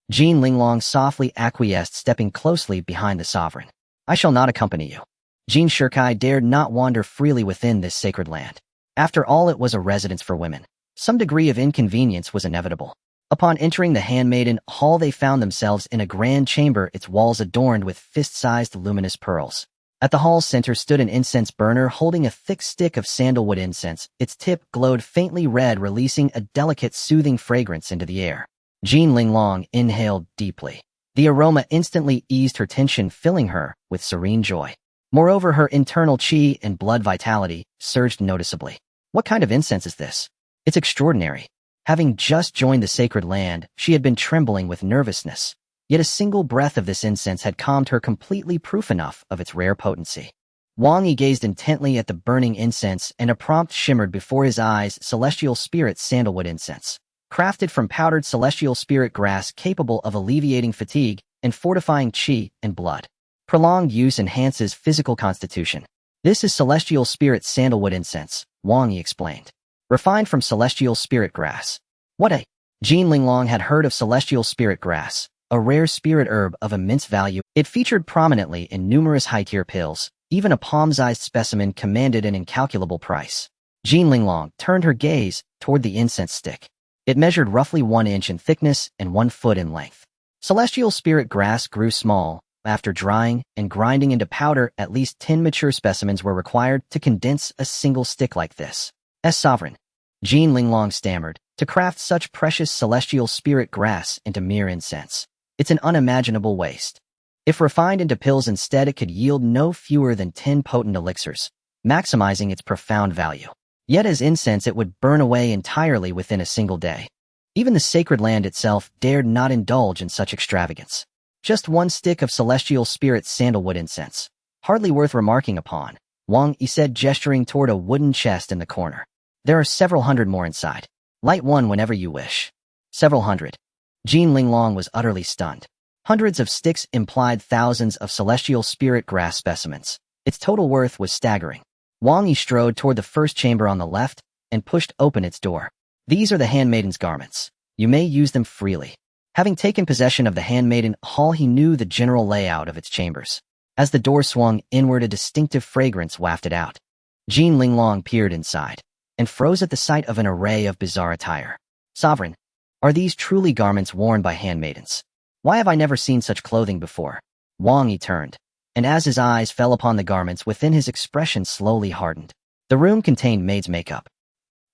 Jean Linglong softly acquiesced, stepping closely behind the sovereign. I shall not accompany you. Jean Shirkai dared not wander freely within this sacred land. After all, it was a residence for women. Some degree of inconvenience was inevitable. Upon entering the handmaiden hall, they found themselves in a grand chamber, its walls adorned with fist-sized luminous pearls. At the hall's center stood an incense burner holding a thick stick of sandalwood incense. Its tip glowed faintly red, releasing a delicate, soothing fragrance into the air. Jean Linglong inhaled deeply. The aroma instantly eased her tension, filling her with serene joy. Moreover, her internal qi and blood vitality surged noticeably. What kind of incense is this? It's extraordinary. Having just joined the sacred land, she had been trembling with nervousness. Yet a single breath of this incense had calmed her completely, proof enough of its rare potency. Wang Yi gazed intently at the burning incense, and a prompt shimmered before his eyes: celestial spirit sandalwood incense. Crafted from powdered celestial spirit grass, capable of alleviating fatigue and fortifying qi and blood. Prolonged use enhances physical constitution. This is celestial spirit sandalwood incense, Wang Yi explained. Refined from celestial spirit grass. What a... Jean Linglong had heard of celestial spirit grass, a rare spirit herb of immense value. It featured prominently in numerous high-tier pills. Even a palm-sized specimen commanded an incalculable price. Jean Linglong turned her gaze toward the incense stick. It measured roughly 1 inch in thickness and 1 foot in length. Celestial spirit grass grew small. After drying and grinding into powder, at least 10 mature specimens were required to condense a single stick like this. As sovereign, Jean Linglong stammered, to craft such precious celestial spirit grass into mere incense. It's an unimaginable waste. If refined into pills instead, it could yield no fewer than 10 potent elixirs, maximizing its profound value. Yet as incense, it would burn away entirely within a single day. Even the sacred land itself dared not indulge in such extravagance. Just 1 stick of celestial spirit sandalwood incense. Hardly worth remarking upon, Wang Yi said, gesturing toward a wooden chest in the corner. There are several hundred more inside. Light one whenever you wish. Several hundred. Jean Linglong was utterly stunned. Hundreds of sticks implied thousands of celestial spirit grass specimens. Its total worth was staggering. Wang Yi strode toward the first chamber on the left and pushed open its door. These are the handmaiden's garments. You may use them freely. Having taken possession of the handmaiden hall, he knew the general layout of its chambers. As the door swung inward, a distinctive fragrance wafted out. Jean Linglong peered inside and froze at the sight of an array of bizarre attire. Sovereign, are these truly garments worn by handmaidens? Why have I never seen such clothing before? Wang Yi turned, and as his eyes fell upon the garments within, his expression slowly hardened. The room contained maid's makeup,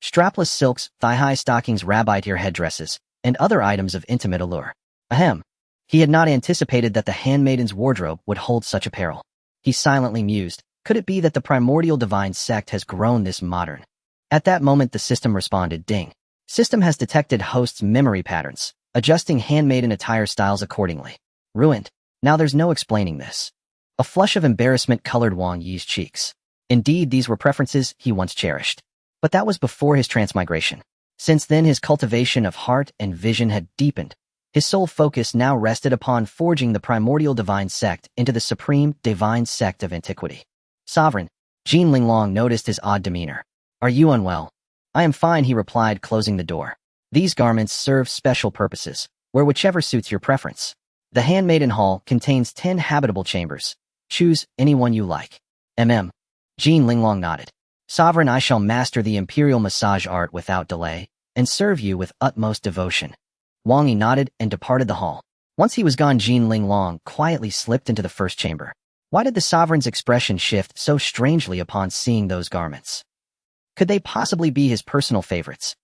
strapless silks, thigh-high stockings, rabbit-ear headdresses, and other items of intimate allure. Ahem. He had not anticipated that the handmaiden's wardrobe would hold such apparel. He silently mused, could it be that the primordial divine sect has grown this modern? At that moment the system responded, ding. System has detected host's memory patterns, adjusting handmaiden attire styles accordingly. Ruined. Now there's no explaining this. A flush of embarrassment colored Wang Yi's cheeks. Indeed, these were preferences he once cherished. But that was before his transmigration. Since then, his cultivation of heart and vision had deepened. His sole focus now rested upon forging the primordial divine sect into the supreme divine sect of antiquity. Sovereign, Jean Linglong noticed his odd demeanor. Are you unwell? I am fine, he replied, closing the door. These garments serve special purposes, wear whichever suits your preference. The handmaiden hall contains 10 habitable chambers. Choose any one you like. Jean Linglong nodded. Sovereign, I shall master the imperial massage art without delay, and serve you with utmost devotion. Wang Yi nodded and departed the hall. Once he was gone, Jean Linglong quietly slipped into the first chamber. Why did the sovereign's expression shift so strangely upon seeing those garments? Could they possibly be his personal favorites?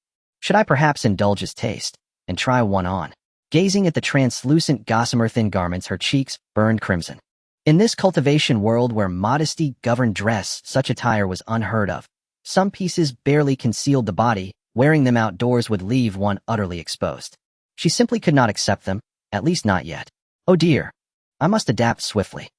Should I perhaps indulge his taste and try one on? Gazing at the translucent gossamer-thin garments, her cheeks burned crimson. In this cultivation world where modesty governed dress, such attire was unheard of. Some pieces barely concealed the body. Wearing them outdoors would leave one utterly exposed. She simply could not accept them, at least not yet. Oh dear. I must adapt swiftly.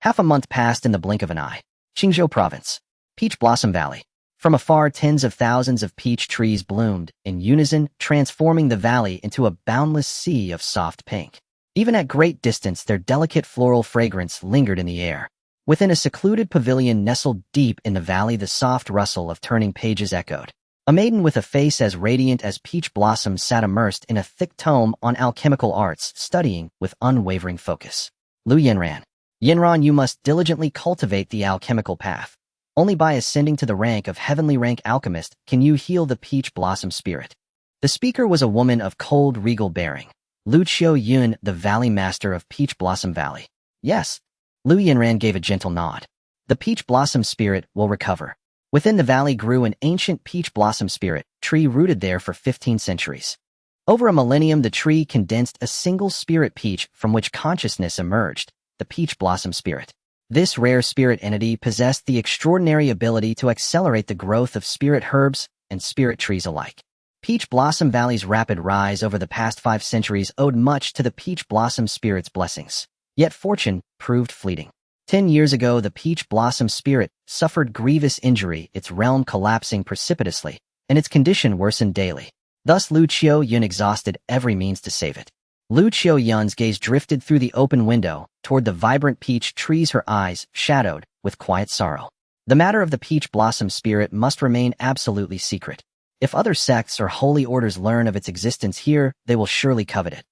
Half a month passed in the blink of an eye. Qingzhou Province. Peach Blossom Valley. From afar, tens of thousands of peach trees bloomed in unison, transforming the valley into a boundless sea of soft pink. Even at great distance, their delicate floral fragrance lingered in the air. Within a secluded pavilion nestled deep in the valley, the soft rustle of turning pages echoed. A maiden with a face as radiant as peach blossoms sat immersed in a thick tome on alchemical arts, studying with unwavering focus. Lu Yinran. Yinran, you must diligently cultivate the alchemical path. Only by ascending to the rank of heavenly rank alchemist can you heal the peach blossom spirit. The speaker was a woman of cold, regal bearing. Lu Qiu-yun, the valley master of Peach Blossom Valley. Yes. Lu Yinran gave a gentle nod. The peach blossom spirit will recover. Within the valley grew an ancient peach blossom spirit, tree rooted there for 15 centuries. Over a millennium, the tree condensed a single spirit peach from which consciousness emerged, the peach blossom spirit. This rare spirit entity possessed the extraordinary ability to accelerate the growth of spirit herbs and spirit trees alike. Peach Blossom Valley's rapid rise over the past 5 centuries owed much to the peach blossom spirit's blessings. Yet fortune proved fleeting. 10 years ago, the peach blossom spirit suffered grievous injury, its realm collapsing precipitously, and its condition worsened daily. Thus Lu Qiu-yun exhausted every means to save it. Lu Qiu-yun's gaze drifted through the open window toward the vibrant peach trees, her eyes shadowed with quiet sorrow. The matter of the peach blossom spirit must remain absolutely secret. If other sects or holy orders learn of its existence here, they will surely covet it.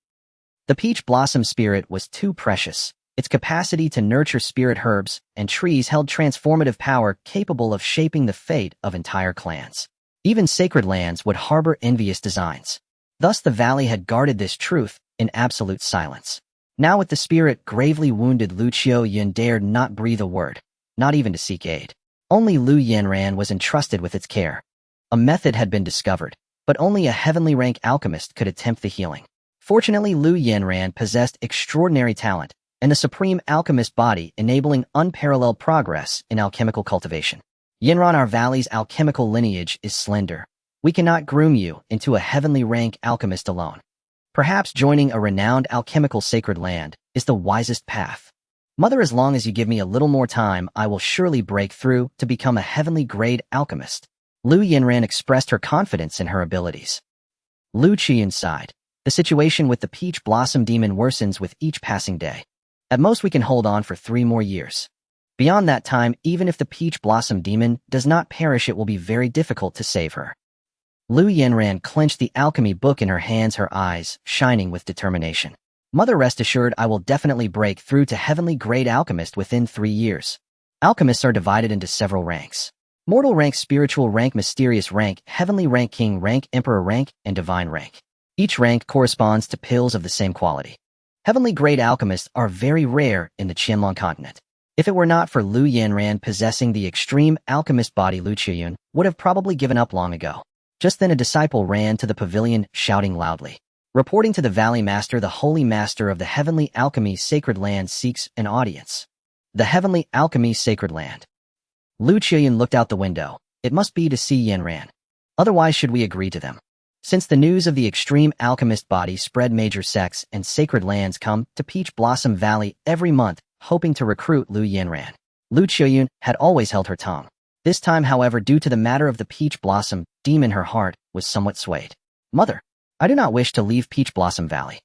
The peach blossom spirit was too precious. Its capacity to nurture spirit herbs and trees held transformative power capable of shaping the fate of entire clans. Even sacred lands would harbor envious designs. Thus the valley had guarded this truth in absolute silence. Now with the spirit gravely wounded, Lu Qiu-yun dared not breathe a word, not even to seek aid. Only Lu Yinran was entrusted with its care. A method had been discovered, but only a heavenly rank alchemist could attempt the healing. Fortunately, Lu Yinran possessed extraordinary talent and the supreme alchemist body, enabling unparalleled progress in alchemical cultivation. Yinran, our valley's alchemical lineage is slender. We cannot groom you into a heavenly rank alchemist alone. Perhaps joining a renowned alchemical sacred land is the wisest path. Mother, as long as you give me a little more time, I will surely break through to become a heavenly grade alchemist. Lu Yinran expressed her confidence in her abilities. Lu Qiu sighed. The situation with the peach blossom demon worsens with each passing day. At most we can hold on for 3 more years. Beyond that time, even if the peach blossom demon does not perish, it will be very difficult to save her. Lu Yinran clenched the alchemy book in her hands, her eyes shining with determination. Mother, rest assured, I will definitely break through to heavenly grade alchemist within 3 years. Alchemists are divided into several ranks. Mortal rank, spiritual rank, mysterious rank, heavenly rank, king rank, emperor rank, and divine rank. Each rank corresponds to pills of the same quality. Heavenly grade alchemists are very rare in the Qianlong continent. If it were not for Lu Yinran possessing the extreme alchemist body, Lu Qiu would have probably given up long ago. Just then a disciple ran to the pavilion, shouting loudly. Reporting to the Valley Master, the Holy Master of the Heavenly Alchemy Sacred Land seeks an audience. The Heavenly Alchemy Sacred Land. Lu Qiu looked out the window. It must be to see Yinran. Otherwise should we agree to them? Since the news of the extreme alchemist body spread, major sects and sacred lands come to Peach Blossom Valley every month, hoping to recruit Lu Yinran. Lu Qiu had always held her tongue. This time, however, due to the matter of the Peach Blossom demon, her heart was somewhat swayed. Mother, I do not wish to leave Peach Blossom Valley.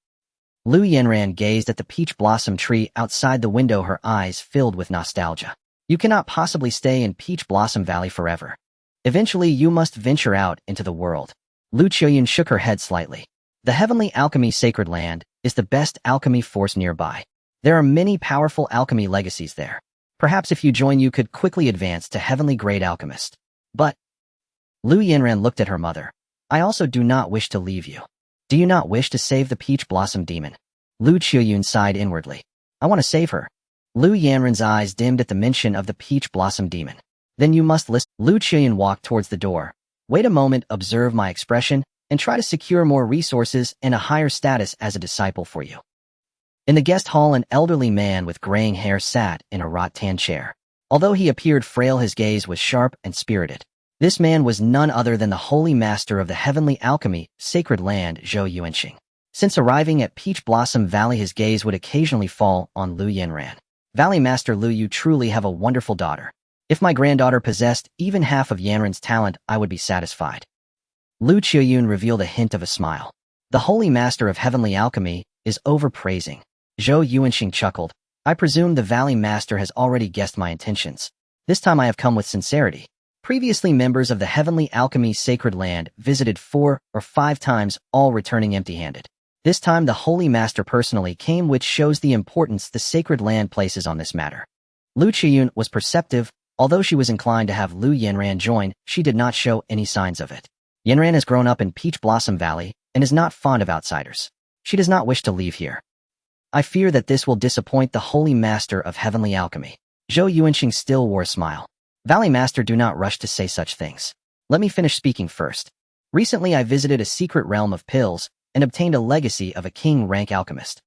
Lu Yinran gazed at the peach blossom tree outside the window, her eyes filled with nostalgia. You cannot possibly stay in Peach Blossom Valley forever. Eventually, you must venture out into the world. Lu Qiu shook her head slightly. The Heavenly Alchemy Sacred Land is the best alchemy force nearby. There are many powerful alchemy legacies there. Perhaps if you join, you could quickly advance to heavenly grade alchemist. But Lu Yinran looked at her mother. I also do not wish to leave you. Do you not wish to save the Peach Blossom Demon? Lu Qiu sighed inwardly. I want to save her. Lu Yanran's eyes dimmed at the mention of the Peach Blossom Demon. Then you must listen. Lu Qiu walked towards the door. Wait a moment, observe my expression, and try to secure more resources and a higher status as a disciple for you. In the guest hall, an elderly man with graying hair sat in a rattan chair. Although he appeared frail, his gaze was sharp and spirited. This man was none other than the Holy Master of the Heavenly Alchemy Sacred Land, Zhou Yuanxing. Since arriving at Peach Blossom Valley, his gaze would occasionally fall on Lu Yinran. Valley Master Lu, you truly have a wonderful daughter. If my granddaughter possessed even half of Yanran's talent, I would be satisfied. Lu Qiu revealed a hint of a smile. The Holy Master of Heavenly Alchemy is overpraising. Zhou Yuanxing chuckled. I presume the Valley Master has already guessed my intentions. This time I have come with sincerity. Previously, members of the Heavenly Alchemy Sacred Land visited 4 or 5 times, all returning empty-handed. This time the Holy Master personally came, which shows the importance the Sacred Land places on this matter. Lu Qiyun was perceptive. Although she was inclined to have Lu Yanran join, she did not show any signs of it. Yanran has grown up in Peach Blossom Valley and is not fond of outsiders. She does not wish to leave here. I fear that this will disappoint the Holy Master of Heavenly Alchemy. Zhou Yuanqing still wore a smile. Valley Master, do not rush to say such things. Let me finish speaking first. Recently I visited a secret realm of pills and obtained a legacy of a king-rank alchemist.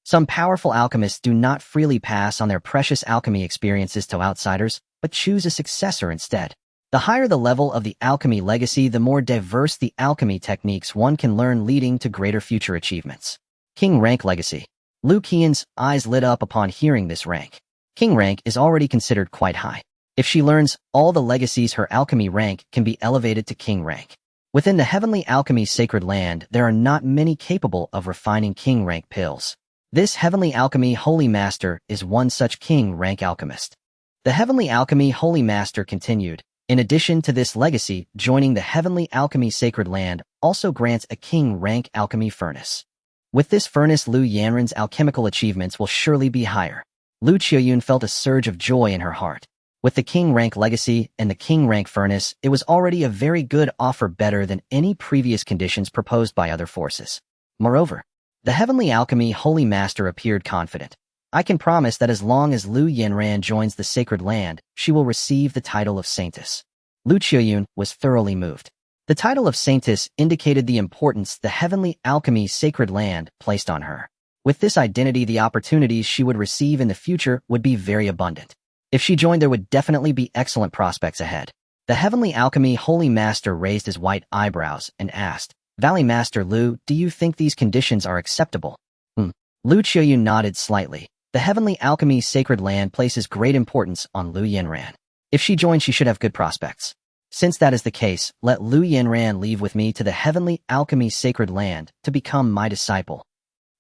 Some powerful alchemists do not freely pass on their precious alchemy experiences to outsiders, but choose a successor instead. The higher the level of the alchemy legacy, the more diverse the alchemy techniques one can learn, leading to greater future achievements. King rank legacy. Lu Qian's eyes lit up upon hearing this rank. King rank is already considered quite high. If she learns all the legacies, her alchemy rank can be elevated to king rank. Within the Heavenly Alchemy Sacred Land, there are not many capable of refining king rank pills. This Heavenly Alchemy Holy Master is one such king rank alchemist. The Heavenly Alchemy Holy Master continued, in addition to this legacy, joining the Heavenly Alchemy Sacred Land also grants a king rank alchemy furnace. With this furnace, Lu Yanran's alchemical achievements will surely be higher. Lu Qiuyun felt a surge of joy in her heart. With the king rank legacy and the king rank furnace, it was already a very good offer, better than any previous conditions proposed by other forces. Moreover, the Heavenly Alchemy Holy Master appeared confident. I can promise that as long as Lu Yanran joins the Sacred Land, she will receive the title of Saintess. Lu Qiuyun was thoroughly moved. The title of Saintess indicated the importance the Heavenly Alchemy Sacred Land placed on her. With this identity, the opportunities she would receive in the future would be very abundant. If she joined, there would definitely be excellent prospects ahead. The Heavenly Alchemy Holy Master raised his white eyebrows and asked, Valley Master Lu, do you think these conditions are acceptable? Lu Qiuyun nodded slightly. The Heavenly Alchemy Sacred Land places great importance on Lu Yanran. If she joins, she should have good prospects. Since that is the case, let Lu Yanran leave with me to the Heavenly Alchemy Sacred Land to become my disciple.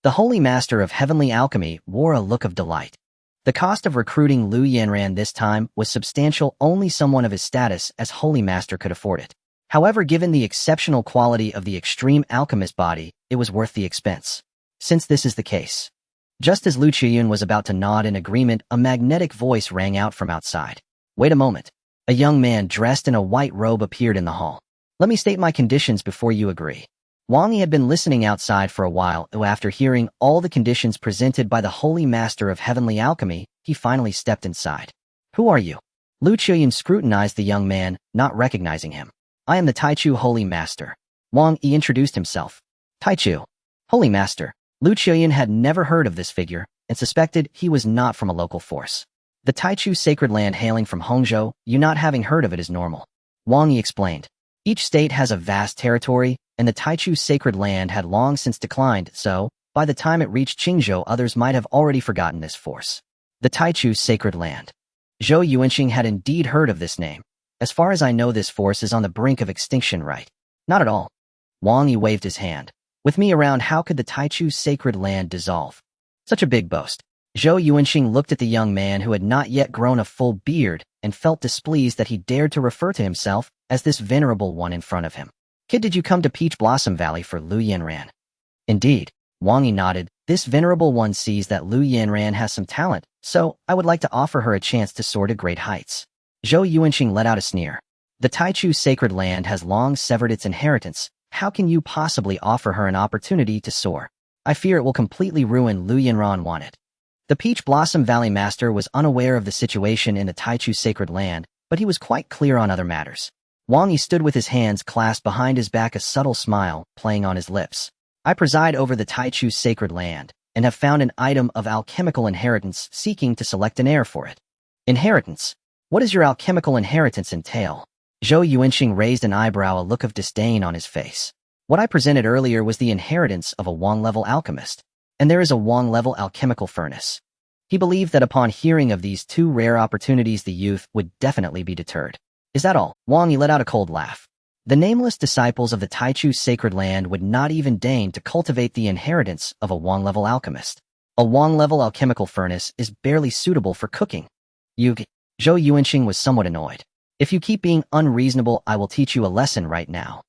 The Holy Master of Heavenly Alchemy wore a look of delight. The cost of recruiting Lu Yanran this time was substantial. Only someone of his status as Holy Master could afford it. However, given the exceptional quality of the extreme alchemist body, it was worth the expense. Since this is the case. Just as Lu Qiuyun was about to nod in agreement, a magnetic voice rang out from outside. Wait a moment. A young man dressed in a white robe appeared in the hall. Let me state my conditions before you agree. Wang Yi had been listening outside for a while. After hearing all the conditions presented by the Holy Master of Heavenly Alchemy, he finally stepped inside. Who are you? Lu Qiuyun scrutinized the young man, not recognizing him. I am the Taichu Holy Master. Wang Yi introduced himself. Taichu. Holy Master. Lu Qiuyun had never heard of this figure and suspected he was not from a local force. The Taichu Sacred Land hailing from Hongzhou, you not having heard of it is normal. Wang Yi explained. Each state has a vast territory, and the Taichu Sacred Land had long since declined, so, by the time it reached Qingzhou, others might have already forgotten this force. The Taichu Sacred Land. Zhou Yuanqing had indeed heard of this name. As far as I know, this force is on the brink of extinction, right? Not at all. Wang Yi waved his hand. With me around, how could the Taichu Sacred Land dissolve? Such a big boast. Zhou Yuanqing looked at the young man who had not yet grown a full beard and felt displeased that he dared to refer to himself as this venerable one in front of him. Kid, did you come to Peach Blossom Valley for Lu Yanran? Indeed. Wang Yi nodded. This venerable one sees that Lu Yanran has some talent, so I would like to offer her a chance to soar to great heights. Zhou Yuanqing let out a sneer. The Taichu Sacred Land has long severed its inheritance. How can you possibly offer her an opportunity to soar? I fear it will completely ruin Lu Yanran wanted. The Peach Blossom Valley Master was unaware of the situation in the Taichu Sacred Land, but he was quite clear on other matters. Wang Yi stood with his hands clasped behind his back, a subtle smile playing on his lips. I preside over the Taichu Sacred Land, and have found an item of alchemical inheritance, seeking to select an heir for it. Inheritance? What does your alchemical inheritance entail? Zhou Yuanqing raised an eyebrow, a look of disdain on his face. What I presented earlier was the inheritance of a Wang-level alchemist, and there is a Wang-level alchemical furnace. He believed that upon hearing of these two rare opportunities, the youth would definitely be deterred. Is that all? Wang Yi let out a cold laugh. The nameless disciples of the Taichu Sacred Land would not even deign to cultivate the inheritance of a Wang-level alchemist. A Wang-level alchemical furnace is barely suitable for cooking. Zhou Yuanxing was somewhat annoyed. If you keep being unreasonable, I will teach you a lesson right now.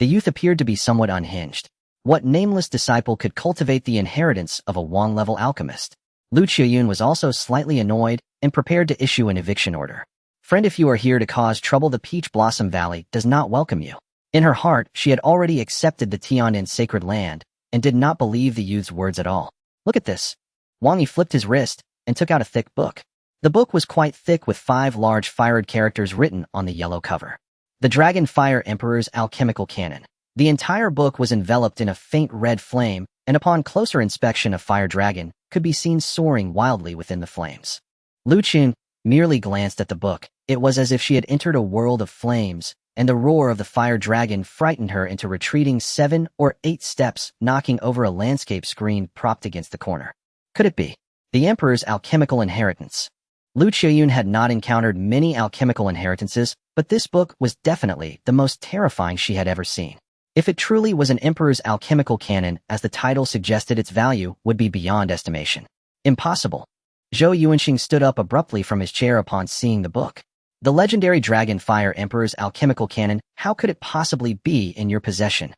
The youth appeared to be somewhat unhinged. What nameless disciple could cultivate the inheritance of a Wang-level alchemist? Lu Qiuyun was also slightly annoyed and prepared to issue an eviction order. Friend, if you are here to cause trouble, the Peach Blossom Valley does not welcome you. In her heart, she had already accepted the Tiandan sacred land and did not believe the youth's words at all. Look at this. Wang Yi flipped his wrist and took out a thick book. The book was quite thick with 5 large fired characters written on the yellow cover. The Dragon Fire Emperor's Alchemical Canon. The entire book was enveloped in a faint red flame, and upon closer inspection a fire dragon could be seen soaring wildly within the flames. Lu Qun merely glanced at the book. It was as if she had entered a world of flames, and the roar of the fire dragon frightened her into retreating 7 or 8 steps, knocking over a landscape screen propped against the corner. Could it be the Emperor's alchemical inheritance? Lu Qiuyun had not encountered many alchemical inheritances, but this book was definitely the most terrifying she had ever seen. If it truly was an Emperor's alchemical canon, as the title suggested, its value would be beyond estimation. Impossible. Zhou Yuanxing stood up abruptly from his chair upon seeing the book. The legendary Dragon Fire Emperor's alchemical canon, how could it possibly be in your possession?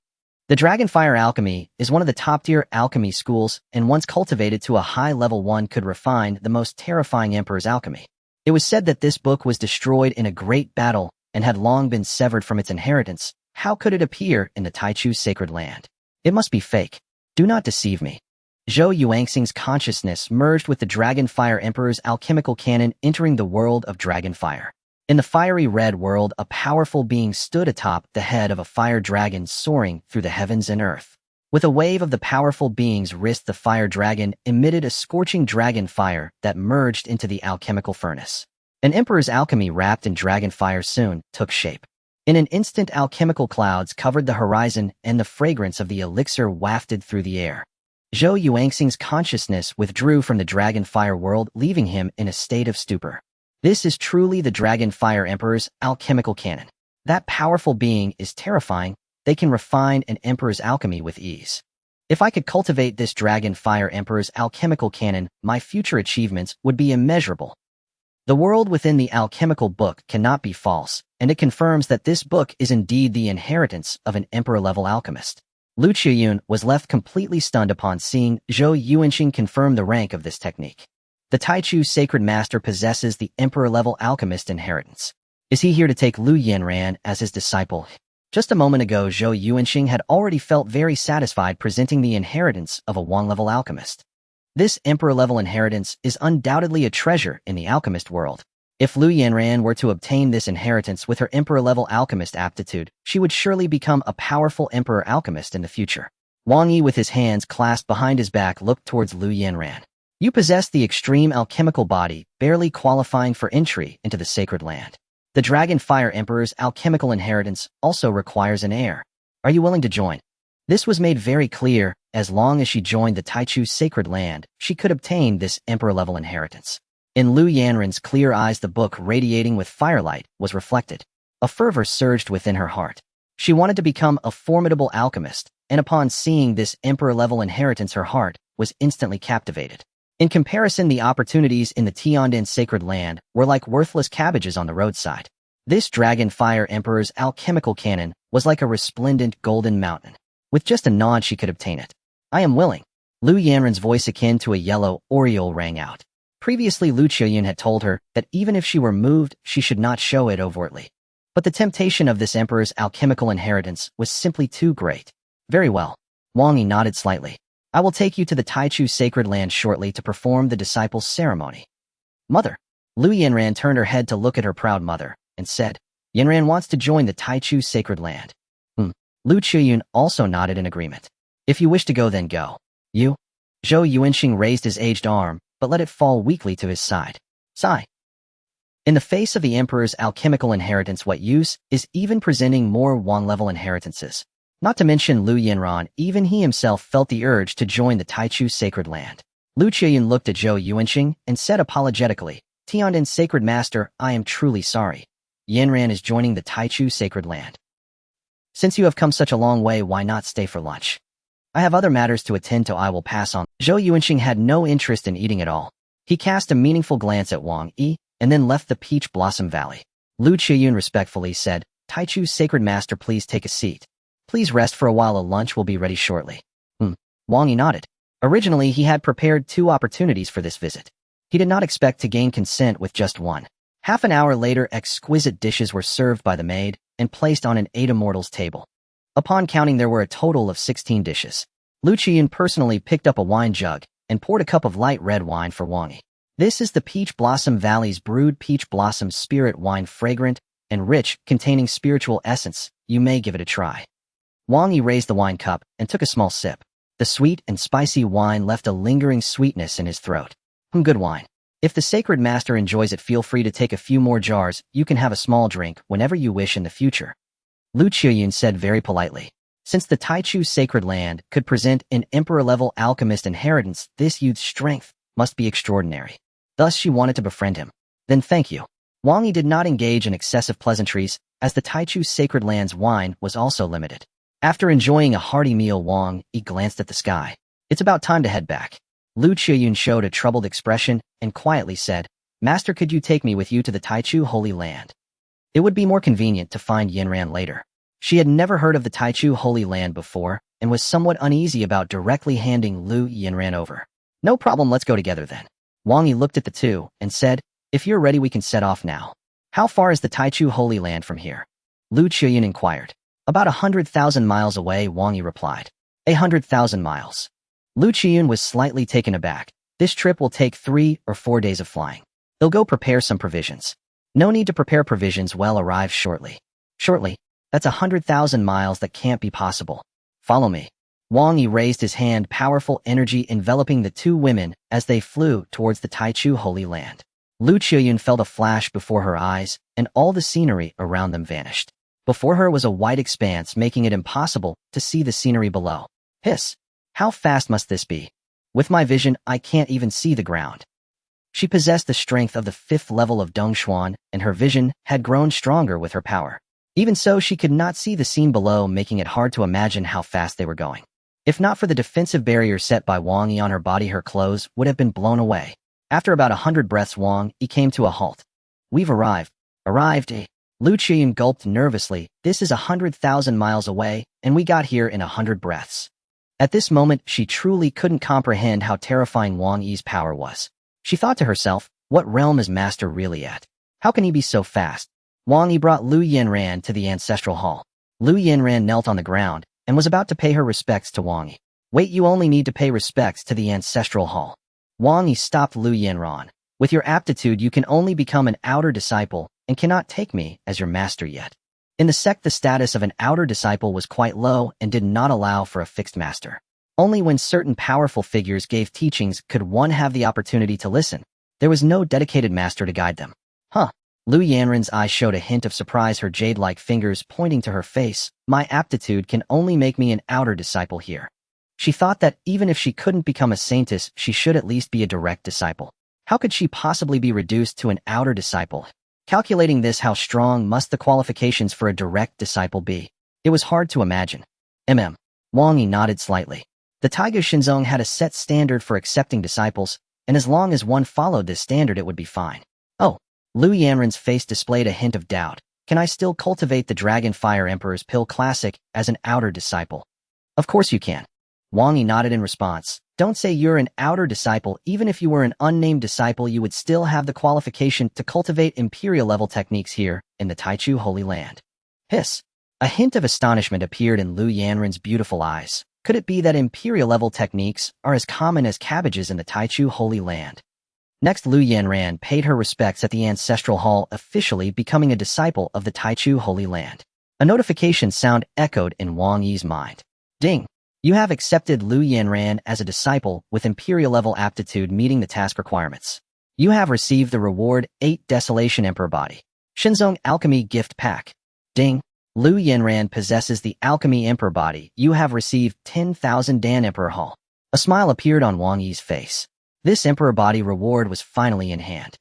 The Dragon Fire alchemy is one of the top-tier alchemy schools, and once cultivated to a high level, one could refine the most terrifying Emperor's alchemy. It was said that this book was destroyed in a great battle and had long been severed from its inheritance. How could it appear in the Taichu sacred land? It must be fake. Do not deceive me. Zhou Yuanxing's consciousness merged with the Dragon Fire Emperor's alchemical canon, entering the world of Dragon Fire. In the fiery red world, a powerful being stood atop the head of a fire dragon soaring through the heavens and earth. With a wave of the powerful being's wrist, the fire dragon emitted a scorching dragon fire that merged into the alchemical furnace. An emperor's alchemy wrapped in dragon fire soon took shape. In an instant, alchemical clouds covered the horizon and the fragrance of the elixir wafted through the air. Zhou Yuanxing's consciousness withdrew from the dragon fire world, leaving him in a state of stupor. This is truly the Dragon Fire Emperor's alchemical canon. That powerful being is terrifying. They can refine an emperor's alchemy with ease. If I could cultivate this Dragon Fire Emperor's alchemical canon, my future achievements would be immeasurable. The world within the alchemical book cannot be false, and it confirms that this book is indeed the inheritance of an emperor-level alchemist. Lu Qiuyun was left completely stunned upon seeing Zhou Yuanxing confirm the rank of this technique. The Taichu Sacred Master possesses the Emperor-level alchemist inheritance. Is he here to take Lu Yanran as his disciple? Just a moment ago, Zhou Yuanxing had already felt very satisfied presenting the inheritance of a Wang-level alchemist. This Emperor-level inheritance is undoubtedly a treasure in the alchemist world. If Lu Yanran were to obtain this inheritance with her Emperor-level alchemist aptitude, she would surely become a powerful Emperor alchemist in the future. Wang Yi, with his hands clasped behind his back, looked towards Lu Yanran. You possess the extreme alchemical body, barely qualifying for entry into the sacred land. The Dragon Fire Emperor's alchemical inheritance also requires an heir. Are you willing to join? This was made very clear. As long as she joined the Taichu sacred land, she could obtain this emperor-level inheritance. In Lu Yanran's clear eyes, the book radiating with firelight was reflected. A fervor surged within her heart. She wanted to become a formidable alchemist, and upon seeing this emperor-level inheritance, her heart was instantly captivated. In comparison, the opportunities in the Tiandan sacred land were like worthless cabbages on the roadside. This Dragon Fire Emperor's alchemical canon was like a resplendent golden mountain. With just a nod, she could obtain it. I am willing. Lu Yanran's voice, akin to a yellow oriole, rang out. Previously, Lu Qiuyun had told her that even if she were moved, she should not show it overtly. But the temptation of this emperor's alchemical inheritance was simply too great. Very well. Wang Yi nodded slightly. I will take you to the Taichu sacred land shortly to perform the disciples' ceremony. Mother. Lu Yanran turned her head to look at her proud mother and said, Yanran wants to join the Taichu sacred land. Lu Qiuyun also nodded in agreement. If you wish to go, then go. You? Zhou Yuanxing raised his aged arm, but let it fall weakly to his side. Sigh. In the face of the emperor's alchemical inheritance, what use is even presenting more Wang-level inheritances? Not to mention Lu Yanran, even he himself felt the urge to join the Taichu sacred land. Lu Qiuyun looked at Zhou Yuanxing and said apologetically, Tiandan sacred master, I am truly sorry. Yanran is joining the Taichu sacred land. Since you have come such a long way, why not stay for lunch? I have other matters to attend to. I will pass on. Zhou Yuanxing had no interest in eating at all. He cast a meaningful glance at Wang Yi and then left the Peach Blossom Valley. Lu Qiyun respectfully said, Taichu's sacred master, please take a seat. Please rest for a while. A lunch will be ready shortly. Wang Yi nodded. Originally, he had prepared 2 opportunities for this visit. He did not expect to gain consent with just one. Half an hour later, exquisite dishes were served by the maid and placed on an 8 immortals table. Upon counting, there were a total of 16 dishes. Lu Qiyun personally picked up a wine jug and poured a cup of light red wine for Wang Yi. This is the Peach Blossom Valley's brewed peach blossom spirit wine, fragrant and rich, containing spiritual essence. You may give it a try. Wang Yi raised the wine cup and took a small sip. The sweet and spicy wine left a lingering sweetness in his throat. Good wine. If the sacred master enjoys it, feel free to take a few more jars. You can have a small drink whenever you wish in the future. Lu Qiyun said very politely. Since the Taichu sacred land could present an emperor-level alchemist inheritance, this youth's strength must be extraordinary. Thus she wanted to befriend him. Then thank you. Wang Yi did not engage in excessive pleasantries, as the Taichu sacred land's wine was also limited. After enjoying a hearty meal, Wang Yi glanced at the sky. It's about time to head back. Lu Qiyun showed a troubled expression and quietly said, Master, could you take me with you to the Taichu Holy Land? It would be more convenient to find Yanran later. She had never heard of the Taichu Holy Land before and was somewhat uneasy about directly handing Lu Yanran over. No problem, let's go together then. Wang Yi looked at the two and said, If you're ready, we can set off now. How far is the Taichu Holy Land from here? Lu Qiyun inquired. About 100,000 miles away, Wang Yi replied. 100,000 miles. Lu Qiyun was slightly taken aback. This trip will take 3 or 4 days of flying. They'll go prepare some provisions. No need to prepare provisions, well, arrive shortly. Shortly? That's 100,000 miles, that can't be possible. Follow me. Wang Yi raised his hand, powerful energy enveloping the 2 women as they flew towards the Taichu Holy Land. Lu Qiyun felt a flash before her eyes, and all the scenery around them vanished. Before her was a white expanse, making it impossible to see the scenery below. Hiss! How fast must this be? With my vision, I can't even see the ground. She possessed the strength of the 5th level of Dongshuan, and her vision had grown stronger with her power. Even so, she could not see the scene below, making it hard to imagine how fast they were going. If not for the defensive barrier set by Wang Yi on her body, her clothes would have been blown away. After about 100 breaths, Wang Yi came to a halt. We've arrived. Arrived, eh? Lu Qiyun gulped nervously. This is 100,000 miles away, and we got here in 100 breaths. At this moment, she truly couldn't comprehend how terrifying Wang Yi's power was. She thought to herself, what realm is Master really at? How can he be so fast? Wang Yi brought Lu Yanran to the ancestral hall. Lu Yanran knelt on the ground and was about to pay her respects to Wang Yi. Wait, you only need to pay respects to the ancestral hall. Wang Yi stopped Lu Yanran. With your aptitude, you can only become an outer disciple and cannot take me as your master yet. In the sect, the status of an outer disciple was quite low and did not allow for a fixed master. Only when certain powerful figures gave teachings could one have the opportunity to listen. There was no dedicated master to guide them. Huh. Lu Yanran's eyes showed a hint of surprise, her jade-like fingers pointing to her face. My aptitude can only make me an outer disciple here. She thought that even if she couldn't become a saintess, she should at least be a direct disciple. How could she possibly be reduced to an outer disciple? Calculating this, how strong must the qualifications for a direct disciple be? It was hard to imagine. Wang Yi nodded slightly. The Taiga Shinzong had a set standard for accepting disciples, and as long as one followed this standard, it would be fine. Oh. Lu Yanran's face displayed a hint of doubt. Can I still cultivate the Dragon Fire Emperor's Pill Classic as an outer disciple? Of course you can. Wang Yi nodded in response. Don't say you're an outer disciple. Even if you were an unnamed disciple, you would still have the qualification to cultivate imperial-level techniques here in the Taichu Holy Land. Hiss. A hint of astonishment appeared in Lu Yanran's beautiful eyes. Could it be that imperial-level techniques are as common as cabbages in the Taichu Holy Land? Next, Lu Yanran paid her respects at the ancestral hall, officially becoming a disciple of the Taichu Holy Land. A notification sound echoed in Wang Yi's mind. Ding! You have accepted Lu Yanran as a disciple with imperial-level aptitude meeting the task requirements. You have received the reward 8 Desolation Emperor Body. Shinzong Alchemy Gift Pack. Ding! Lu Yanran possesses the Alchemy Emperor Body. You have received 10,000 Dan Emperor Hall. A smile appeared on Wang Yi's face. This Emperor Body reward was finally in hand.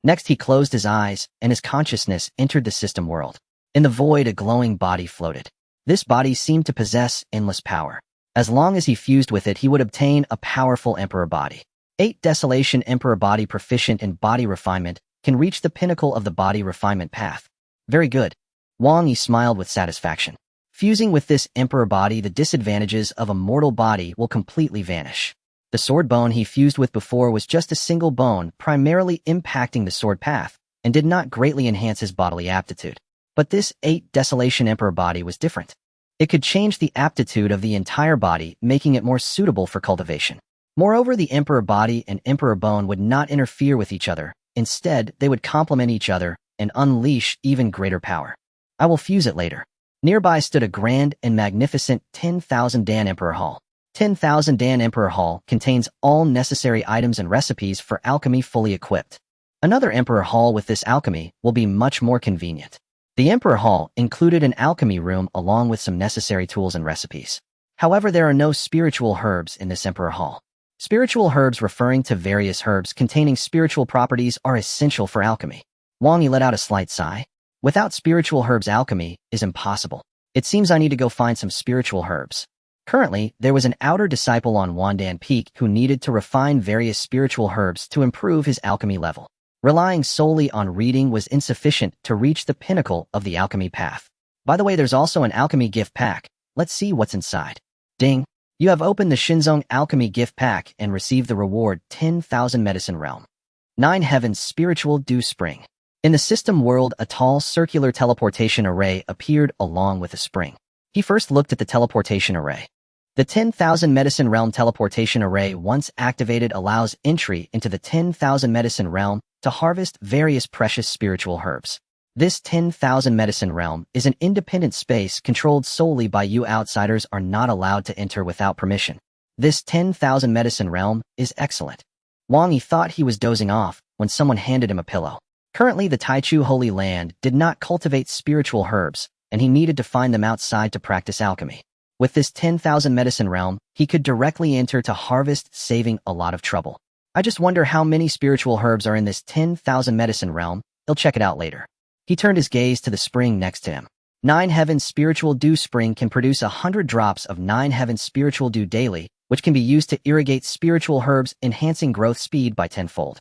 Next, he closed his eyes, and his consciousness entered the system world. In the void, a glowing body floated. This body seemed to possess endless power. As long as he fused with it, he would obtain a powerful emperor body. 8. Desolation Emperor body proficient in body refinement, can reach the pinnacle of the body refinement path. Very good. Wang Yi smiled with satisfaction. Fusing with this emperor body, the disadvantages of a mortal body will completely vanish. The sword bone he fused with before was just a single bone, primarily impacting the sword path, and did not greatly enhance his bodily aptitude. But this 8. Desolation Emperor body was different. It could change the aptitude of the entire body, making it more suitable for cultivation. Moreover, the emperor body and emperor bone would not interfere with each other. Instead, they would complement each other and unleash even greater power. I will fuse it later. Nearby stood a grand and magnificent 10,000 Dan Emperor Hall. 10,000 Dan Emperor Hall contains all necessary items and recipes for alchemy fully equipped. Another Emperor Hall with this alchemy will be much more convenient. The Emperor Hall included an alchemy room along with some necessary tools and recipes. However, there are no spiritual herbs in this Emperor Hall. Spiritual herbs, referring to various herbs containing spiritual properties, are essential for alchemy. Wang Yi let out a slight sigh. Without spiritual herbs, alchemy is impossible. It seems I need to go find some spiritual herbs. Currently, there was an outer disciple on Wandan Peak who needed to refine various spiritual herbs to improve his alchemy level. Relying solely on reading was insufficient to reach the pinnacle of the alchemy path. By the way, there's also an alchemy gift pack. Let's see what's inside. Ding! You have opened the Shinzong Alchemy Gift Pack and received the reward 10,000 Medicine Realm. 9 Heavens Spiritual Dew Spring. In the system world, a tall circular teleportation array appeared along with a spring. He first looked at the teleportation array. The 10,000 Medicine Realm teleportation array, once activated, allows entry into the 10,000 Medicine Realm to harvest various precious spiritual herbs. This 10,000 Medicine Realm is an independent space controlled solely by you. Outsiders are not allowed to enter without permission. This 10,000 Medicine Realm is excellent. Wang Yi thought he was dozing off when someone handed him a pillow. Currently, the Taichu Holy Land did not cultivate spiritual herbs, and he needed to find them outside to practice alchemy. With this 10,000 Medicine Realm, he could directly enter to harvest, saving a lot of trouble. I just wonder how many spiritual herbs are in this 10,000 Medicine Realm. He'll check it out later. He turned his gaze to the spring next to him. 9 Heavens Spiritual Dew Spring can produce 100 drops of 9 Heavens Spiritual Dew daily, which can be used to irrigate spiritual herbs, enhancing growth speed by tenfold.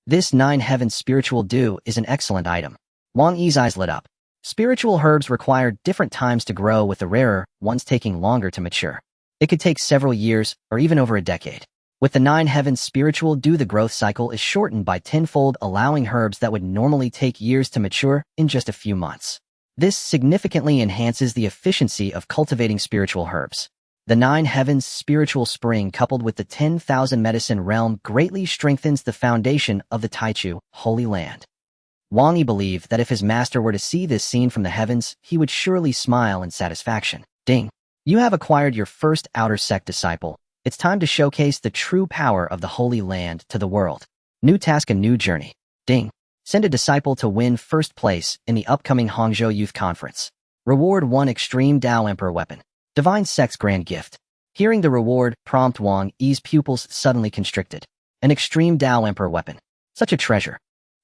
This 9 Heavens Spiritual Dew is an excellent item. Wang Yi's eyes lit up. Spiritual herbs require different times to grow, with the rarer ones taking longer to mature. It could take several years or even over a decade. With the 9 Heavens Spiritual Dew, the growth cycle is shortened by tenfold, allowing herbs that would normally take years to mature in just a few months. This significantly enhances the efficiency of cultivating spiritual herbs. The 9 Heavens Spiritual Spring, coupled with the 10,000 Medicine Realm, greatly strengthens the foundation of the Taichu Holy Land. Wang Yi believed that if his master were to see this scene from the heavens, he would surely smile in satisfaction. Ding! You have acquired your first outer sect disciple. It's time to showcase the true power of the Holy Land to the world. New task, a new journey. Ding! Send a disciple to win first place in the upcoming Hangzhou Youth Conference. Reward 1 Extreme Dao Emperor Weapon. Divine Sect's Grand Gift. Hearing the reward prompt, Wang Yi's pupils suddenly constricted. An Extreme Dao Emperor Weapon. Such a treasure.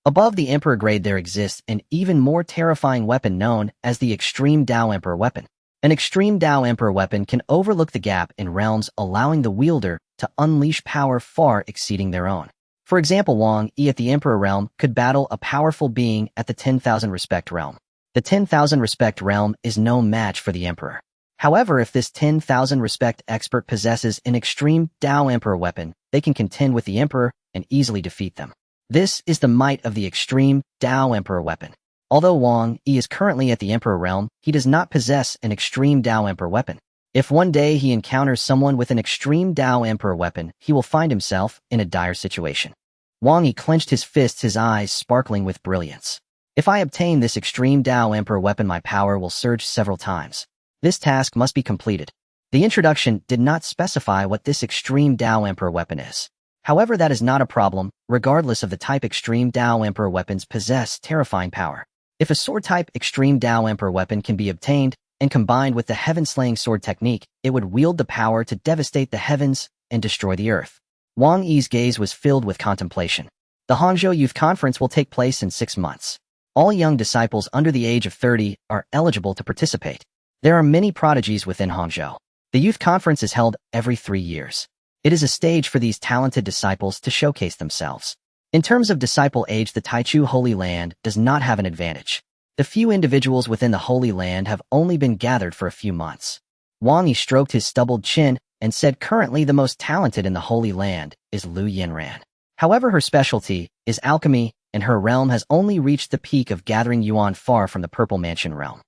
Above the Emperor grade there exists an even more terrifying weapon known as the Extreme Dao Emperor Weapon. An Extreme Dao Emperor Weapon can overlook the gap in realms, allowing the wielder to unleash power far exceeding their own. For example, Wang Yi at the Emperor realm could battle a powerful being at the 10,000 Respect realm. The 10,000 Respect realm is no match for the Emperor. However, if this 10,000 Respect expert possesses an Extreme Dao Emperor Weapon, they can contend with the Emperor and easily defeat them. This is the might of the Extreme Dao Emperor Weapon. Although Wang Yi is currently at the Emperor realm, he does not possess an Extreme Dao Emperor Weapon. If one day he encounters someone with an Extreme Dao Emperor Weapon, he will find himself in a dire situation. Wang Yi clenched his fists, his eyes sparkling with brilliance. If I obtain this Extreme Dao Emperor Weapon, my power will surge several times. This task must be completed. The introduction did not specify what this Extreme Dao Emperor Weapon is. However, that is not a problem. Regardless of the type, Extreme Dao Emperor Weapons possess terrifying power. If a sword-type Extreme Dao Emperor Weapon can be obtained and combined with the heaven-slaying sword technique, it would wield the power to devastate the heavens and destroy the earth. Wang Yi's gaze was filled with contemplation. The Hangzhou Youth Conference will take place in 6 months. All young disciples under the age of 30 are eligible to participate. There are many prodigies within Hangzhou. The youth conference is held every 3 years. It is a stage for these talented disciples to showcase themselves. In terms of disciple age, the Taichu Holy Land does not have an advantage. The few individuals within the Holy Land have only been gathered for a few months. Wang Yi stroked his stubbled chin and said currently the most talented in the Holy Land is Lu Yanran. However, her specialty is alchemy, and her realm has only reached the peak of gathering yuan far from the Purple Mansion realm.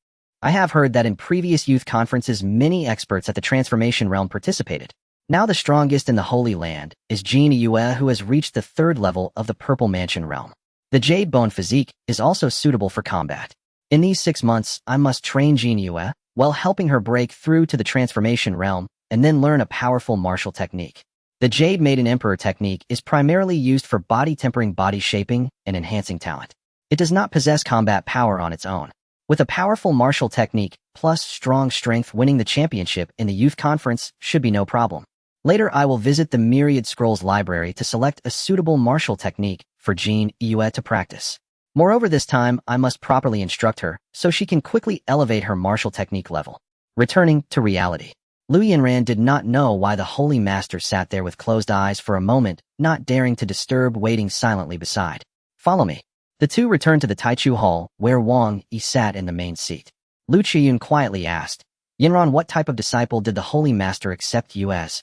I have heard that in previous youth conferences many experts at the Transformation realm participated. Now the strongest in the Holy Land is Jin Yue, who has reached the 3rd level of the Purple Mansion realm. The Jade Bone physique is also suitable for combat. In these 6 months, I must train Jin Yue while helping her break through to the Transformation realm and then learn a powerful martial technique. The Jade Maiden Emperor technique is primarily used for body tempering, body shaping, and enhancing talent. It does not possess combat power on its own. With a powerful martial technique plus strong strength, winning the championship in the youth conference should be no problem. Later, I will visit the Myriad Scrolls library to select a suitable martial technique for Jin Yue to practice. Moreover, this time, I must properly instruct her so she can quickly elevate her martial technique level. Returning to reality. Lu Yanran did not know why the Holy Master sat there with closed eyes for a moment, not daring to disturb, waiting silently beside. Follow me. The two returned to the Taichu Hall, where Wang Yi sat in the main seat. Lu Qiyun quietly asked, Yanran, what type of disciple did the Holy Master accept you as?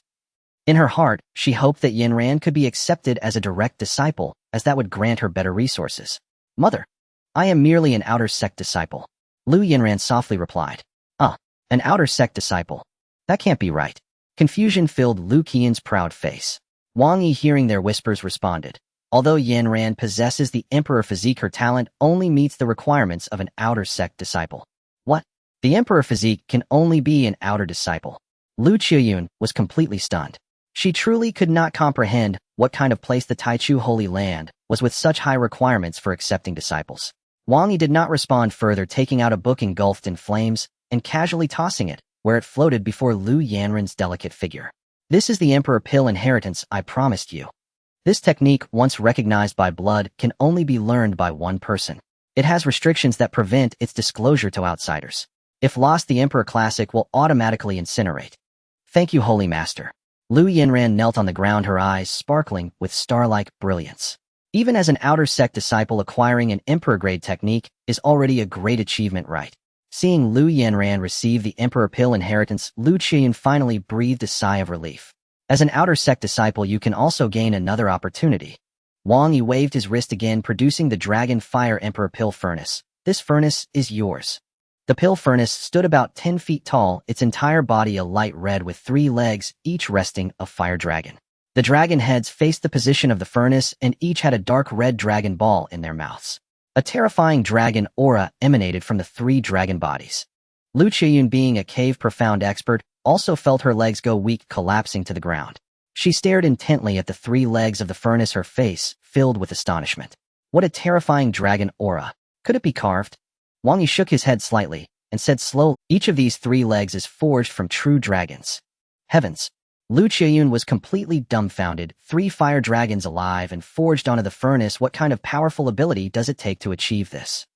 In her heart, she hoped that Yanran could be accepted as a direct disciple, as that would grant her better resources. Mother, I am merely an outer sect disciple. Lu Yanran softly replied. An outer sect disciple. That can't be right. Confusion filled Lu Qiyun's proud face. Wang Yi, hearing their whispers, responded. Although Yanran possesses the Emperor physique, her talent only meets the requirements of an outer sect disciple. What? The Emperor physique can only be an outer disciple. Lu Qiyun was completely stunned. She truly could not comprehend what kind of place the Taichu Holy Land was with such high requirements for accepting disciples. Wang Yi did not respond further, taking out a book engulfed in flames and casually tossing it, where it floated before Lu Yanran's delicate figure. This is the Emperor Pill inheritance I promised you. This technique, once recognized by blood, can only be learned by one person. It has restrictions that prevent its disclosure to outsiders. If lost, the Emperor Classic will automatically incinerate. Thank you, Holy Master. Lu Yanran knelt on the ground, her eyes sparkling with star-like brilliance. Even as an outer sect disciple, acquiring an Emperor-grade technique is already a great achievement, right? Seeing Lu Yanran receive the Emperor Pill inheritance, Lu Qiyun finally breathed a sigh of relief. As an outer sect disciple, you can also gain another opportunity. Wang Yi waved his wrist again, producing the Dragon Fire Emperor Pill Furnace. This furnace is yours. The pill furnace stood about 10 feet tall, its entire body a light red with 3 legs, each resting a fire dragon. The dragon heads faced the position of the furnace, and each had a dark red dragon ball in their mouths. A terrifying dragon aura emanated from the 3 dragon bodies. Lu Qiyun, being a cave profound expert, also felt her legs go weak, collapsing to the ground. She stared intently at the 3 legs of the furnace, her face filled with astonishment. What a terrifying dragon aura. Could it be carved? Wang Yi shook his head slightly and said slowly, each of these 3 legs is forged from true dragons. Heavens! Lu Qiyun was completely dumbfounded. 3 fire dragons alive and forged onto the furnace. What kind of powerful ability does it take to achieve this?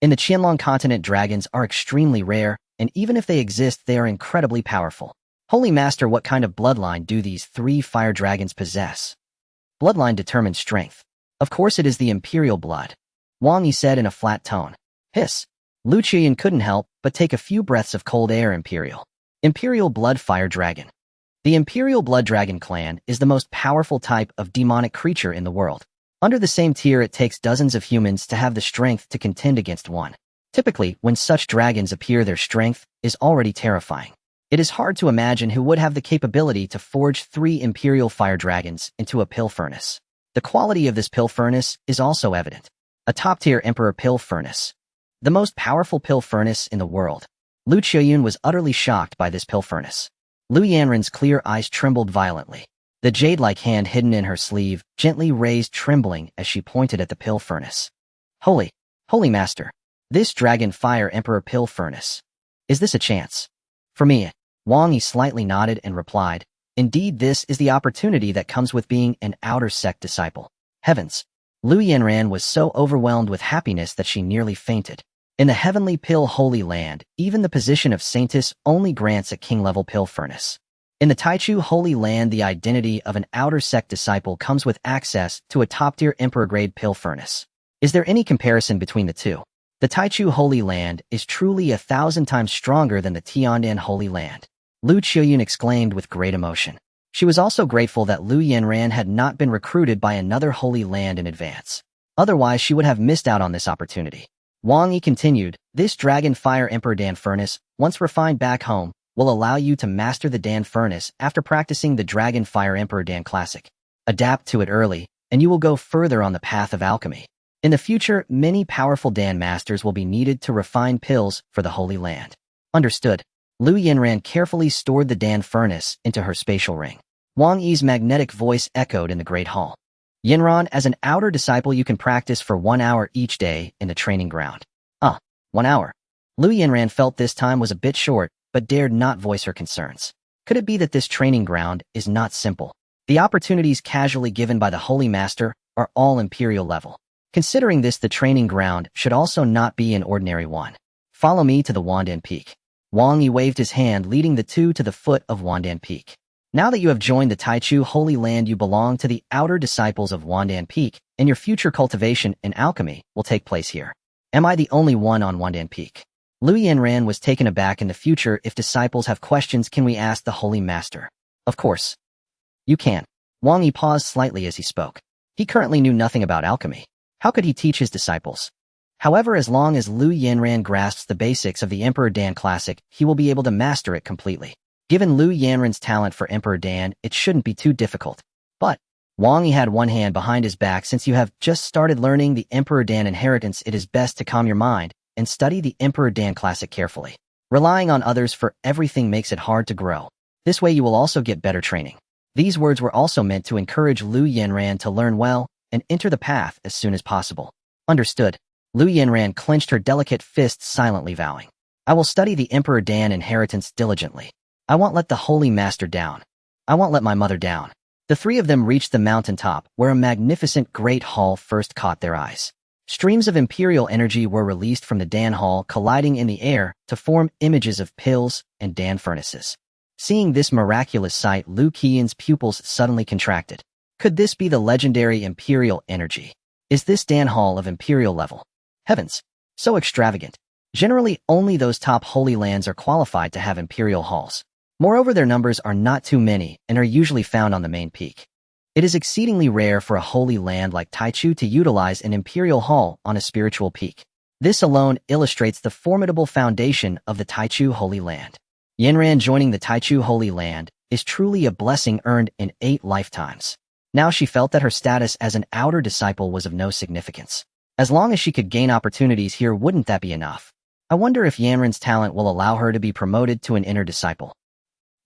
In the Qianlong continent, dragons are extremely rare, and even if they exist, they are incredibly powerful. Holy Master, what kind of bloodline do these 3 fire dragons possess? Bloodline determines strength. Of course it is the imperial blood. Wang Yi said in a flat tone. Hiss. Lu Qiyun couldn't help but take a few breaths of cold air. Imperial blood fire dragon. The Imperial Blood Dragon clan is the most powerful type of demonic creature in the world. Under the same tier, it takes dozens of humans to have the strength to contend against one. Typically, when such dragons appear, their strength is already terrifying. It is hard to imagine who would have the capability to forge 3 Imperial Fire Dragons into a pill furnace. The quality of this pill furnace is also evident. A top-tier Emperor Pill Furnace. The most powerful pill furnace in the world. Lu Qiyun was utterly shocked by this pill furnace. Lu Yanran's clear eyes trembled violently. The jade-like hand hidden in her sleeve gently raised, trembling as she pointed at the pill furnace. Holy Master, this Dragon Fire Emperor Pill Furnace. Is this a chance? For me? Wang Yi slightly nodded and replied, indeed, this is the opportunity that comes with being an outer sect disciple. Heavens! Lu Yanran was so overwhelmed with happiness that she nearly fainted. In the heavenly pill Holy Land, even the position of saintess only grants a king-level pill furnace. In the Taichu Holy Land, the identity of an outer sect disciple comes with access to a top-tier emperor-grade pill furnace. Is there any comparison between the two? The Taichu Holy Land is truly 1,000 times stronger than the Tiandan Holy Land. Lu Qiuyun exclaimed with great emotion. She was also grateful that Lu Yanran had not been recruited by another Holy Land in advance. Otherwise, she would have missed out on this opportunity. Wang Yi continued, this Dragon Fire Emperor Dan Furnace, once refined back home, will allow you to master the Dan Furnace after practicing the Dragon Fire Emperor Dan Classic. Adapt to it early, and you will go further on the path of alchemy. In the future, many powerful Dan Masters will be needed to refine pills for the Holy Land. Understood. Lu Yanran carefully stored the Dan Furnace into her spatial ring. Wang Yi's magnetic voice echoed in the Great Hall. Yanran, as an outer disciple, you can practice for 1 hour each day in the training ground. 1 hour. Lu Yanran felt this time was a bit short, but dared not voice her concerns. Could it be that this training ground is not simple? The opportunities casually given by the Holy Master are all imperial level. Considering this, the training ground should also not be an ordinary one. Follow me to the Wandan Peak. Wang Yi waved his hand, leading the two to the foot of Wandan Peak. Now that you have joined the Taichu Holy Land, you belong to the outer disciples of Wandan Peak, and your future cultivation in alchemy will take place here. Am I the only one on Wandan Peak? Lu Yanran was taken aback. In the future, if disciples have questions, can we ask the Holy Master? Of course. You can. Wang Yi paused slightly as he spoke. He currently knew nothing about alchemy. How could he teach his disciples? However, as long as Lu Yanran grasps the basics of the Emperor Dan Classic, he will be able to master it completely. Given Lu Yanran's talent for Emperor Dan, it shouldn't be too difficult. But Wang Yi had one hand behind his back. Since you have just started learning the Emperor Dan inheritance, it is best to calm your mind and study the Emperor Dan Classic carefully. Relying on others for everything makes it hard to grow. This way you will also get better training. These words were also meant to encourage Lu Yanran to learn well and enter the path as soon as possible. Understood. Lu Yanran clenched her delicate fists, silently vowing. I will study the Emperor Dan inheritance diligently. I won't let the Holy Master down. I won't let my mother down. The three of them reached the mountaintop, where a magnificent great hall first caught their eyes. Streams of imperial energy were released from the Dan Hall, colliding in the air to form images of pills and Dan furnaces. Seeing this miraculous sight, Lu Qian's pupils suddenly contracted. Could this be the legendary imperial energy? Is this Dan Hall of imperial level? Heavens! So extravagant. Generally, only those top holy lands are qualified to have imperial halls. Moreover, their numbers are not too many and are usually found on the main peak. It is exceedingly rare for a holy land like Taichu to utilize an imperial hall on a spiritual peak. This alone illustrates the formidable foundation of the Taichu Holy Land. Yanran joining the Taichu Holy Land is truly a blessing earned in 8 lifetimes. Now she felt that her status as an outer disciple was of no significance. As long as she could gain opportunities here, wouldn't that be enough? I wonder if Yanran's talent will allow her to be promoted to an inner disciple.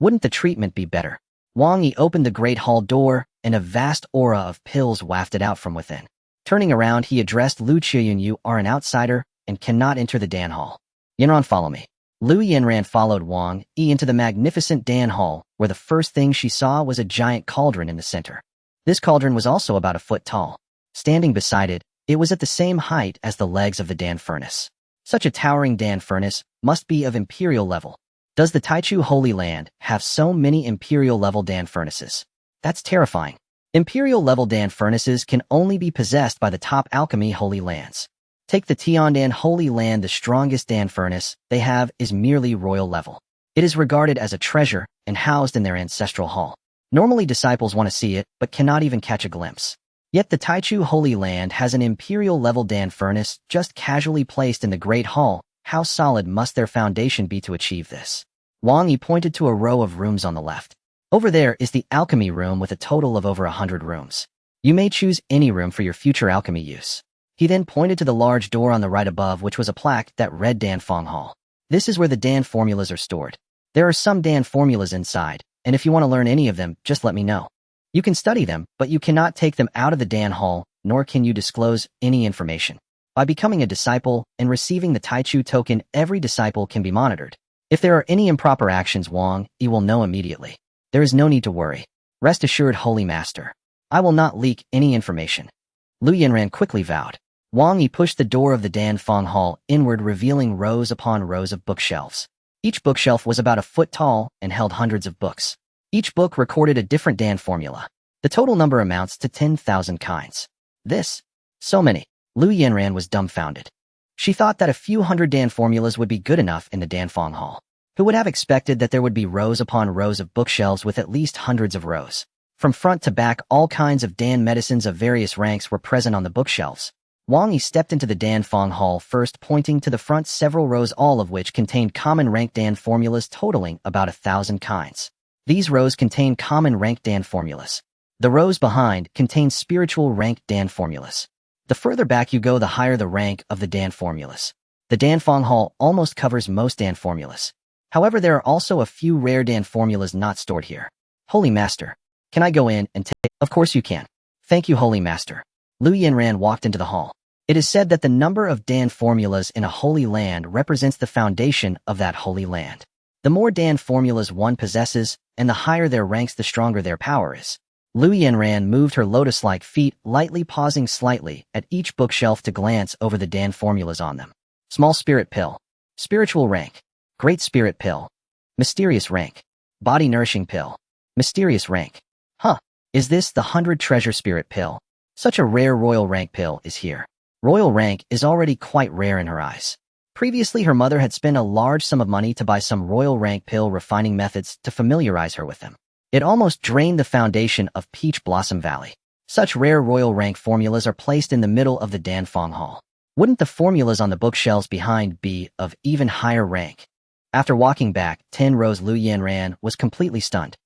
Wouldn't the treatment be better? Wang Yi opened the great hall door, and a vast aura of pills wafted out from within. Turning around, he addressed Lu Qiuyun. You are an outsider and cannot enter the Dan Hall. Yanran, follow me. Lu Yanran followed Wang Yi into the magnificent Dan Hall, where the first thing she saw was a giant cauldron in the center. This cauldron was also about a foot tall. Standing beside it, it was at the same height as the legs of the Dan furnace. Such a towering Dan furnace must be of imperial level. Does the Taichu Holy Land have so many imperial-level Dan furnaces? That's terrifying. Imperial-level Dan furnaces can only be possessed by the top alchemy Holy Lands. Take the Tiandan Holy Land, the strongest Dan furnace they have is merely royal level. It is regarded as a treasure and housed in their ancestral hall. Normally disciples want to see it, but cannot even catch a glimpse. Yet the Taichu Holy Land has an imperial-level Dan furnace just casually placed in the Great Hall. How solid must their foundation be to achieve this? Wang Yi pointed to a row of rooms on the left. Over there is the alchemy room with a total of over 100 rooms. You may choose any room for your future alchemy use. He then pointed to the large door on the right above, which was a plaque that read Dan Fong Hall. This is where the Dan formulas are stored. There are some Dan formulas inside, and if you want to learn any of them, just let me know. You can study them, but you cannot take them out of the Dan Hall, nor can you disclose any information. By becoming a disciple and receiving the Taichu token, every disciple can be monitored. If there are any improper actions, Wang Yi will know immediately. There is no need to worry. Rest assured, Holy Master. I will not leak any information. Lu Yanran quickly vowed. Wang Yi pushed the door of the Danfeng Hall inward, revealing rows upon rows of bookshelves. Each bookshelf was about a foot tall and held hundreds of books. Each book recorded a different Dan formula. The total number amounts to 10,000 kinds. So many. Lu Yanran was dumbfounded. She thought that a few hundred Dan formulas would be good enough in the Danfeng Hall. Who would have expected that there would be rows upon rows of bookshelves with at least hundreds of rows? From front to back, all kinds of Dan medicines of various ranks were present on the bookshelves. Wang Yi stepped into the Danfeng Hall first, pointing to the front several rows, all of which contained common rank Dan formulas totaling about 1,000 kinds. These rows contained common rank Dan formulas. The rows behind contained spiritual rank Dan formulas. The further back you go, the higher the rank of the Dan formulas. The Danfeng Hall almost covers most Dan formulas. However, there are also a few rare Dan formulas not stored here. Holy Master, can I go in and take? Of course you can. Thank you, Holy Master. Lu Yanran walked into the hall. It is said that the number of Dan formulas in a holy land represents the foundation of that holy land. The more Dan formulas one possesses, and the higher their ranks, the stronger their power is. Lu Yanran moved her lotus-like feet, lightly pausing slightly at each bookshelf to glance over the Dan formulas on them. Small spirit pill. Spiritual rank. Great spirit pill. Mysterious rank. Body nourishing pill. Mysterious rank. Is this the 100 treasure spirit pill? Such a rare royal rank pill is here. Royal rank is already quite rare in her eyes. Previously, her mother had spent a large sum of money to buy some royal rank pill refining methods to familiarize her with them. It almost drained the foundation of Peach Blossom Valley. Such rare royal rank formulas are placed in the middle of the Danfeng Hall. Wouldn't the formulas on the bookshelves behind be of even higher rank? After walking back 10 rows, Lu Yanran was completely stunned.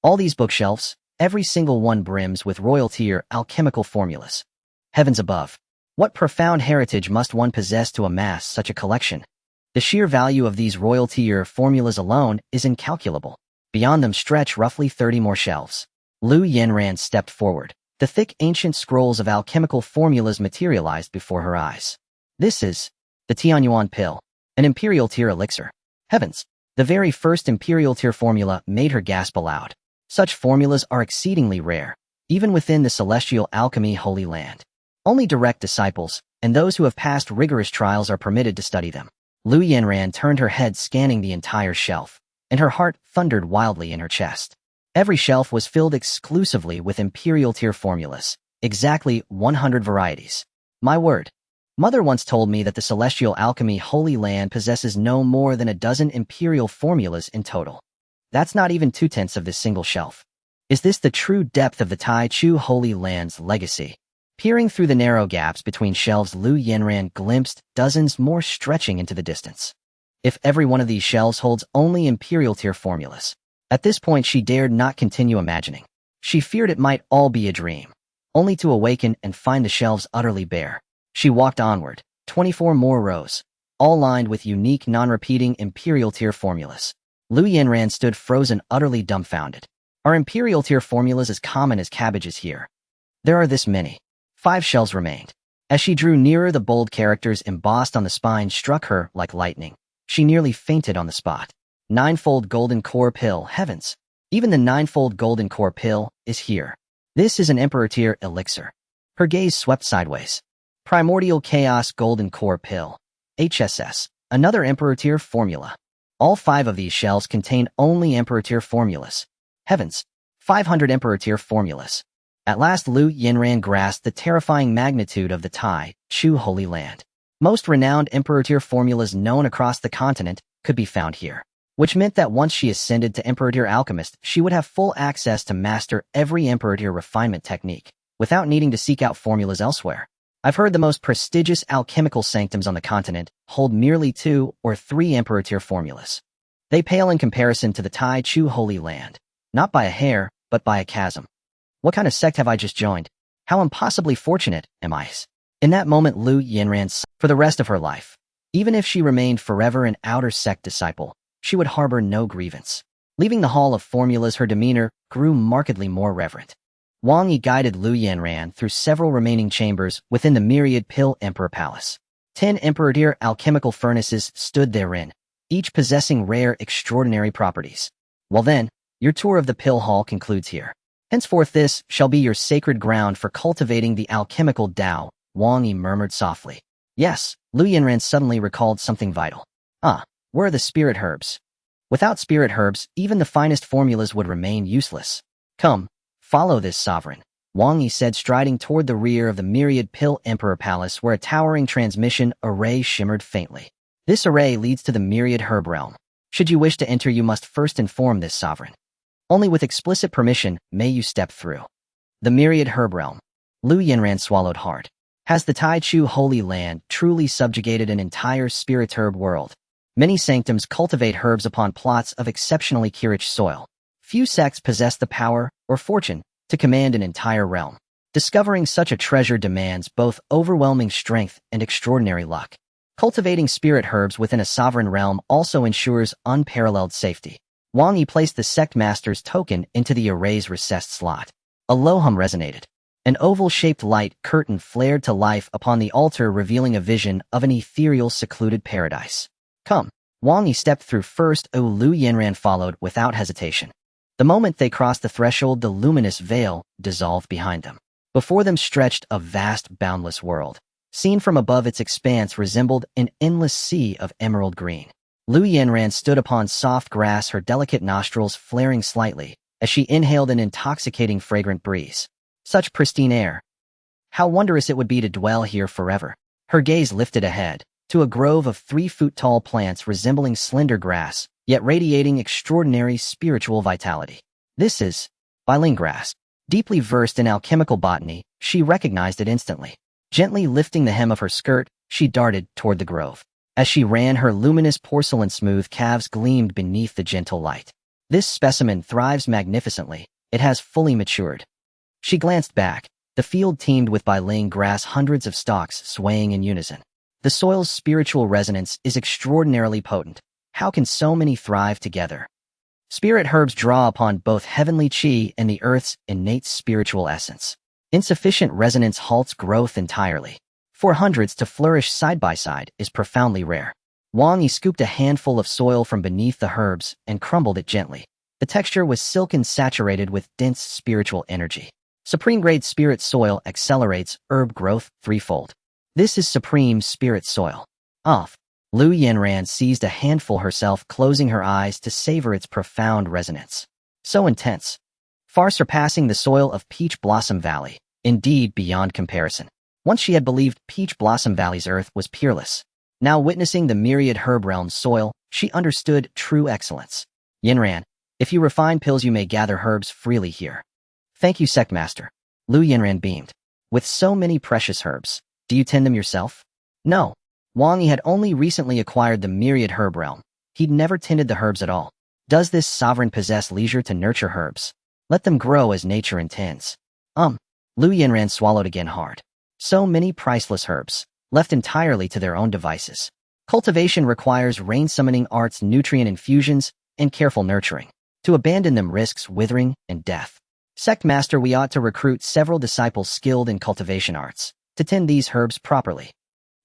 All these bookshelves, every single one brims with royal tier alchemical formulas. Heavens above. What profound heritage must one possess to amass such a collection? The sheer value of these royal tier formulas alone is incalculable. Beyond them stretch roughly 30 more shelves. Lu Yanran stepped forward. The thick ancient scrolls of alchemical formulas materialized before her eyes. This is the Tianyuan pill, an imperial tier elixir. Heavens! The very first imperial tier formula made her gasp aloud. Such formulas are exceedingly rare, even within the celestial alchemy holy land. Only direct disciples, and those who have passed rigorous trials, are permitted to study them. Lu Yanran turned her head, scanning the entire shelf, and her heart thundered wildly in her chest. Every shelf was filled exclusively with imperial tier formulas, exactly 100 varieties. My word. Mother once told me that the celestial alchemy holy land possesses no more than a dozen imperial formulas in total. That's not even 2/10 of this single shelf. Is this the true depth of the Tai Chu holy land's legacy? Peering through the narrow gaps between shelves, Lu Yanran glimpsed dozens more stretching into the distance. If every one of these shelves holds only imperial tier formulas. At this point, she dared not continue imagining. She feared it might all be a dream, only to awaken and find the shelves utterly bare. She walked onward, 24 more rows, all lined with unique, non-repeating imperial tier formulas. Lu Yanran stood frozen, utterly dumbfounded. Are imperial tier formulas as common as cabbages here? There are this many. 5 shelves remained. As she drew nearer, the bold characters embossed on the spine struck her like lightning. She nearly fainted on the spot. 9-fold golden core pill. Heavens! Even the 9-fold golden core pill is here. This is an emperor tier elixir. Her gaze swept sideways. Primordial chaos golden core pill. HSS. Another emperor tier formula. All 5 of these shelves contain only emperor tier formulas. Heavens! 500 emperor tier formulas. At last, Lu Yanran grasped the terrifying magnitude of the Tai Chu holy land. Most renowned emperor tier formulas known across the continent could be found here, which meant that once she ascended to emperor tier alchemist, she would have full access to master every emperor tier refinement technique, without needing to seek out formulas elsewhere. I've heard the most prestigious alchemical sanctums on the continent hold merely 2 or 3 emperor tier formulas. They pale in comparison to the Tai Chu holy land, not by a hair, but by a chasm. What kind of sect have I just joined? How impossibly fortunate am I? In that moment, Lu Yanran sighed. For the rest of her life, even if she remained forever an outer sect disciple, she would harbor no grievance. Leaving the hall of formulas, her demeanor grew markedly more reverent. Wang Yi guided Lu Yanran through several remaining chambers within the myriad pill emperor palace. 10 emperor tier alchemical furnaces stood therein, each possessing rare, extraordinary properties. Well then, your tour of the pill hall concludes here. Henceforth, this shall be your sacred ground for cultivating the alchemical Tao, Wang Yi murmured softly. Yes, Lu Yinran suddenly recalled something vital. Where are the spirit herbs? Without spirit herbs, even the finest formulas would remain useless. Come, follow this sovereign, Wang Yi said, striding toward the rear of the myriad pill emperor palace where a towering transmission array shimmered faintly. This array leads to the myriad herb realm. Should you wish to enter, you must first inform this sovereign. Only with explicit permission may you step through. The myriad herb realm. Lu Yinran swallowed hard. Has the Taichu Holy Land truly subjugated an entire spirit herb world? Many sanctums cultivate herbs upon plots of exceptionally rich soil. Few sects possess the power or fortune to command an entire realm. Discovering such a treasure demands both overwhelming strength and extraordinary luck. Cultivating spirit herbs within a sovereign realm also ensures unparalleled safety. Wang Yi placed the sect master's token into the array's recessed slot. A low hum resonated. An oval-shaped light curtain flared to life upon the altar, revealing a vision of an ethereal, secluded paradise. Come. Wang Yi stepped through first. Lu Yinran followed without hesitation. The moment they crossed the threshold, the luminous veil dissolved behind them. Before them stretched a vast, boundless world. Seen from above, its expanse resembled an endless sea of emerald green. Lu Yinran stood upon soft grass, her delicate nostrils flaring slightly as she inhaled an intoxicating fragrant breeze. Such pristine air. How wondrous it would be to dwell here forever. Her gaze lifted ahead to a grove of 3-foot-tall plants resembling slender grass, yet radiating extraordinary spiritual vitality. This is Biling grass. Deeply versed in alchemical botany, she recognized it instantly. Gently lifting the hem of her skirt, she darted toward the grove. As she ran, her luminous porcelain-smooth calves gleamed beneath the gentle light. This specimen thrives magnificently. It has fully matured. She glanced back. The field teemed with Biling grass, hundreds of stalks swaying in unison. The soil's spiritual resonance is extraordinarily potent. How can so many thrive together? Spirit herbs draw upon both heavenly chi and the earth's innate spiritual essence. Insufficient resonance halts growth entirely. For hundreds to flourish side by side is profoundly rare. Wang Yi scooped a handful of soil from beneath the herbs and crumbled it gently. The texture was silken, saturated with dense spiritual energy. Supreme-grade spirit soil accelerates herb growth threefold. This is supreme spirit soil. Lu Yinran seized a handful herself, closing her eyes to savor its profound resonance. So intense. Far surpassing the soil of Peach Blossom Valley. Indeed, beyond comparison. Once she had believed Peach Blossom Valley's earth was peerless. Now witnessing the myriad herb realm's soil, she understood true excellence. Yinran, if you refine pills, you may gather herbs freely here. Thank you, Sect Master. Lu Yinran beamed. With so many precious herbs, do you tend them yourself? No. Wang Yi had only recently acquired the myriad herb realm. He'd never tended the herbs at all. Does this sovereign possess leisure to nurture herbs? Let them grow as nature intends. Lu Yinran swallowed again hard. So many priceless herbs, left entirely to their own devices. Cultivation requires rain-summoning arts, nutrient infusions, and careful nurturing. To abandon them risks withering and death. Sect Master, we ought to recruit several disciples skilled in cultivation arts to tend these herbs properly.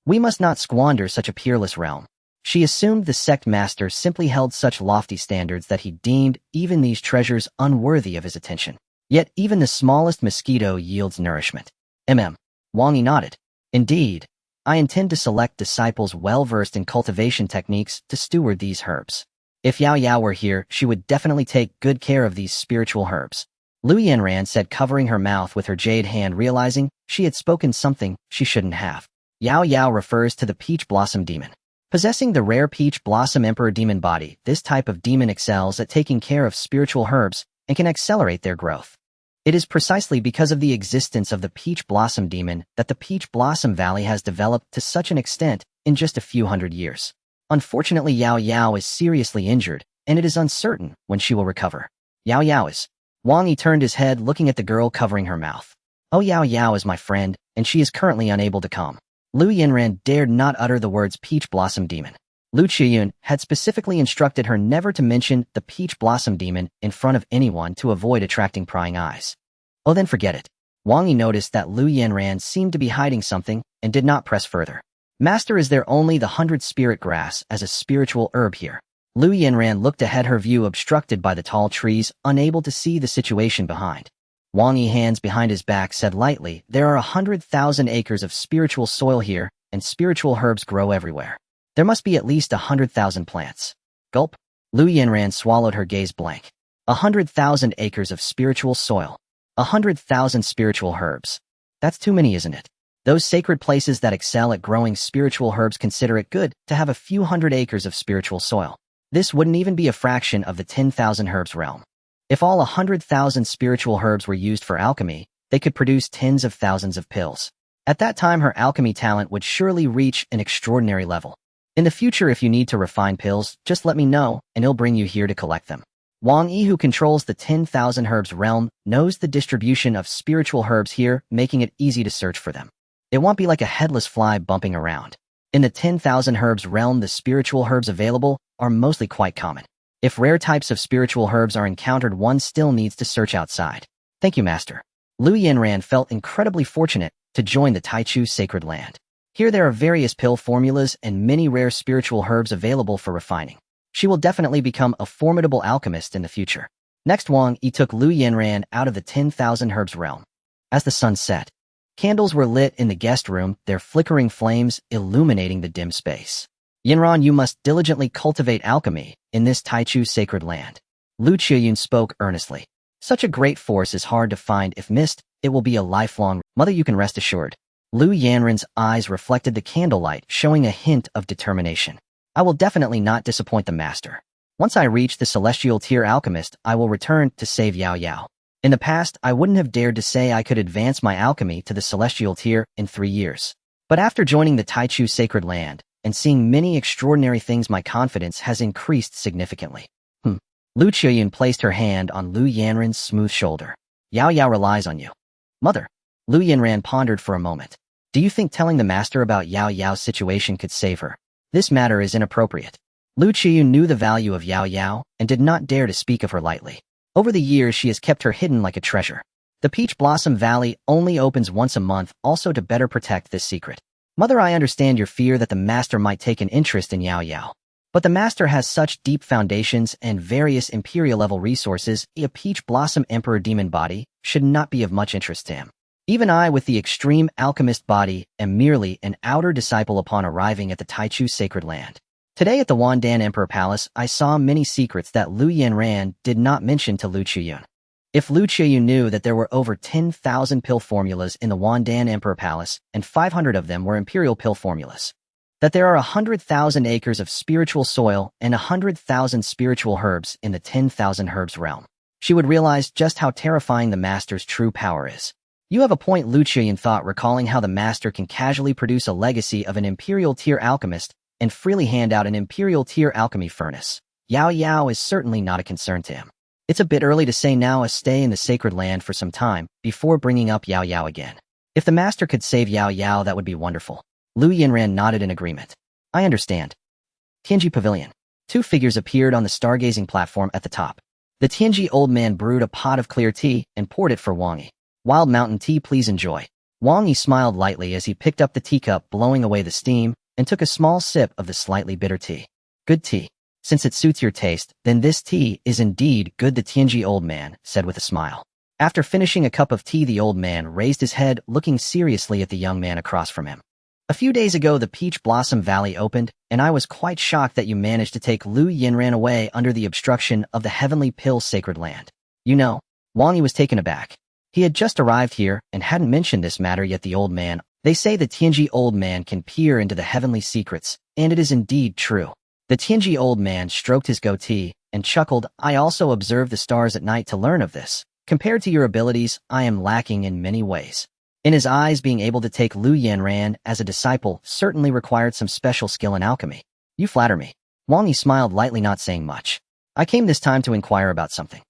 We must not squander such a peerless realm. She assumed the Sect Master simply held such lofty standards that he deemed even these treasures unworthy of his attention. Yet even the smallest mosquito yields nourishment. Wang Yi nodded. Indeed, I intend to select disciples well-versed in cultivation techniques to steward these herbs. If Yao Yao were here, she would definitely take good care of these spiritual herbs. Lu Yinran said, covering her mouth with her jade hand, realizing she had spoken something she shouldn't have. Yao Yao refers to the Peach Blossom Demon. Possessing the rare Peach Blossom Emperor demon body, this type of demon excels at taking care of spiritual herbs and can accelerate their growth. It is precisely because of the existence of the Peach Blossom Demon that the Peach Blossom Valley has developed to such an extent in just a few hundred years. Unfortunately, Yao Yao is seriously injured, and it is uncertain when she will recover. Yao Yao is. Wang Yi turned his head, looking at the girl covering her mouth. Oh, Yao Yao is my friend, and she is currently unable to come. Lu Yinran dared not utter the words Peach Blossom Demon. Lu Qiyun had specifically instructed her never to mention the Peach Blossom Demon in front of anyone to avoid attracting prying eyes. Oh, then forget it. Wang Yi noticed that Lu Yinran seemed to be hiding something and did not press further. Master, is there only the 100 spirit grass as a spiritual herb here? Lu Yinran looked ahead, her view obstructed by the tall trees, unable to see the situation behind. Wang Yi, hands behind his back, said lightly, "There are 100,000 acres of spiritual soil here, and spiritual herbs grow everywhere. There must be at least 100,000 plants." Gulp. Lu Yanran swallowed, her gaze blank. 100,000 acres of spiritual soil. 100,000 spiritual herbs. That's too many, isn't it? Those sacred places that excel at growing spiritual herbs consider it good to have a few hundred acres of spiritual soil. This wouldn't even be a fraction of the 10,000 herbs realm. If all 100,000 spiritual herbs were used for alchemy, they could produce tens of thousands of pills. At that time, her alchemy talent would surely reach an extraordinary level. In the future, if you need to refine pills, just let me know, and I'll bring you here to collect them. Wang Yi, who controls the 10,000 herbs realm, knows the distribution of spiritual herbs here, making it easy to search for them. It won't be like a headless fly bumping around. In the 10,000 herbs realm, the spiritual herbs available are mostly quite common. If rare types of spiritual herbs are encountered, one still needs to search outside. Thank you, Master. Lu Yanran felt incredibly fortunate to join the Taichu sacred land. Here there are various pill formulas and many rare spiritual herbs available for refining. She will definitely become a formidable alchemist in the future. Next, Wang Yi took Lu Yanran out of the 10,000 herbs realm. As the sun set, candles were lit in the guest room, their flickering flames illuminating the dim space. "Yanran, you must diligently cultivate alchemy in this Taichu sacred land." Lu Qiyun spoke earnestly. "Such a great force is hard to find. If missed, it will be a lifelong. Mother, you can rest assured." Lu Yanran's eyes reflected the candlelight, showing a hint of determination. "I will definitely not disappoint the master. Once I reach the celestial tier alchemist, I will return to save Yao Yao. In the past, I wouldn't have dared to say I could advance my alchemy to the celestial tier in 3 years. But after joining the Taichu sacred land, and seeing many extraordinary things, my confidence has increased significantly." Lu Qiyun placed her hand on Lu Yanran's smooth shoulder. "Yao Yao relies on you." "Mother." Lu Yanran pondered for a moment. "Do you think telling the master about Yao Yao's situation could save her? This matter is inappropriate." Lu Qiyun knew the value of Yao Yao and did not dare to speak of her lightly. Over the years, she has kept her hidden like a treasure. The Peach Blossom Valley only opens once a month, also to better protect this secret. "Mother, I understand your fear that the master might take an interest in Yao Yao. But the master has such deep foundations and various imperial-level resources, a Peach Blossom Emperor demon body should not be of much interest to him. Even I, with the extreme alchemist body, am merely an outer disciple upon arriving at the Taichu sacred land. Today at the Wandan Emperor Palace, I saw many secrets that Lu Yanran did not mention to Lu Qiyun. If Lu Qiyun knew that there were over 10,000 pill formulas in the Wandan Emperor Palace, and 500 of them were imperial pill formulas, that there are 100,000 acres of spiritual soil and 100,000 spiritual herbs in the 10,000 herbs realm, she would realize just how terrifying the master's true power is. "You have a point," Lu Qiyun thought, recalling how the master can casually produce a legacy of an imperial tier alchemist and freely hand out an imperial tier alchemy furnace. Yao Yao is certainly not a concern to him. It's a bit early to say now. A stay in the sacred land for some time before bringing up Yao Yao again. If the master could save Yao Yao, that would be wonderful. Lu Yanran nodded in agreement. "I understand." Tianji Pavilion. 2 figures appeared on the stargazing platform at the top. The Tianji old man brewed a pot of clear tea and poured it for Wang Yi. "Wild mountain tea, please enjoy." Wang Yi smiled lightly as he picked up the teacup, blowing away the steam, and took a small sip of the slightly bitter tea. "Good tea. Since it suits your taste, then this tea is indeed good," the Tianji old man said with a smile. After finishing a cup of tea, the old man raised his head, looking seriously at the young man across from him. "A few days ago, the Peach Blossom Valley opened, and I was quite shocked that you managed to take Lu Yanran away under the obstruction of the Heavenly Pill Sacred Land. You know." Wang Yi was taken aback. He had just arrived here and hadn't mentioned this matter yet. The old man, "They say the Tianji old man can peer into the heavenly secrets, and it is indeed true." The Tianji old man stroked his goatee and chuckled. "I also observe the stars at night to learn of this. Compared to your abilities, I am lacking in many ways." In his eyes, being able to take Lu Yanran as a disciple certainly required some special skill in alchemy. "You flatter me." Wang Yi smiled lightly, not saying much. "I came this time to inquire about something."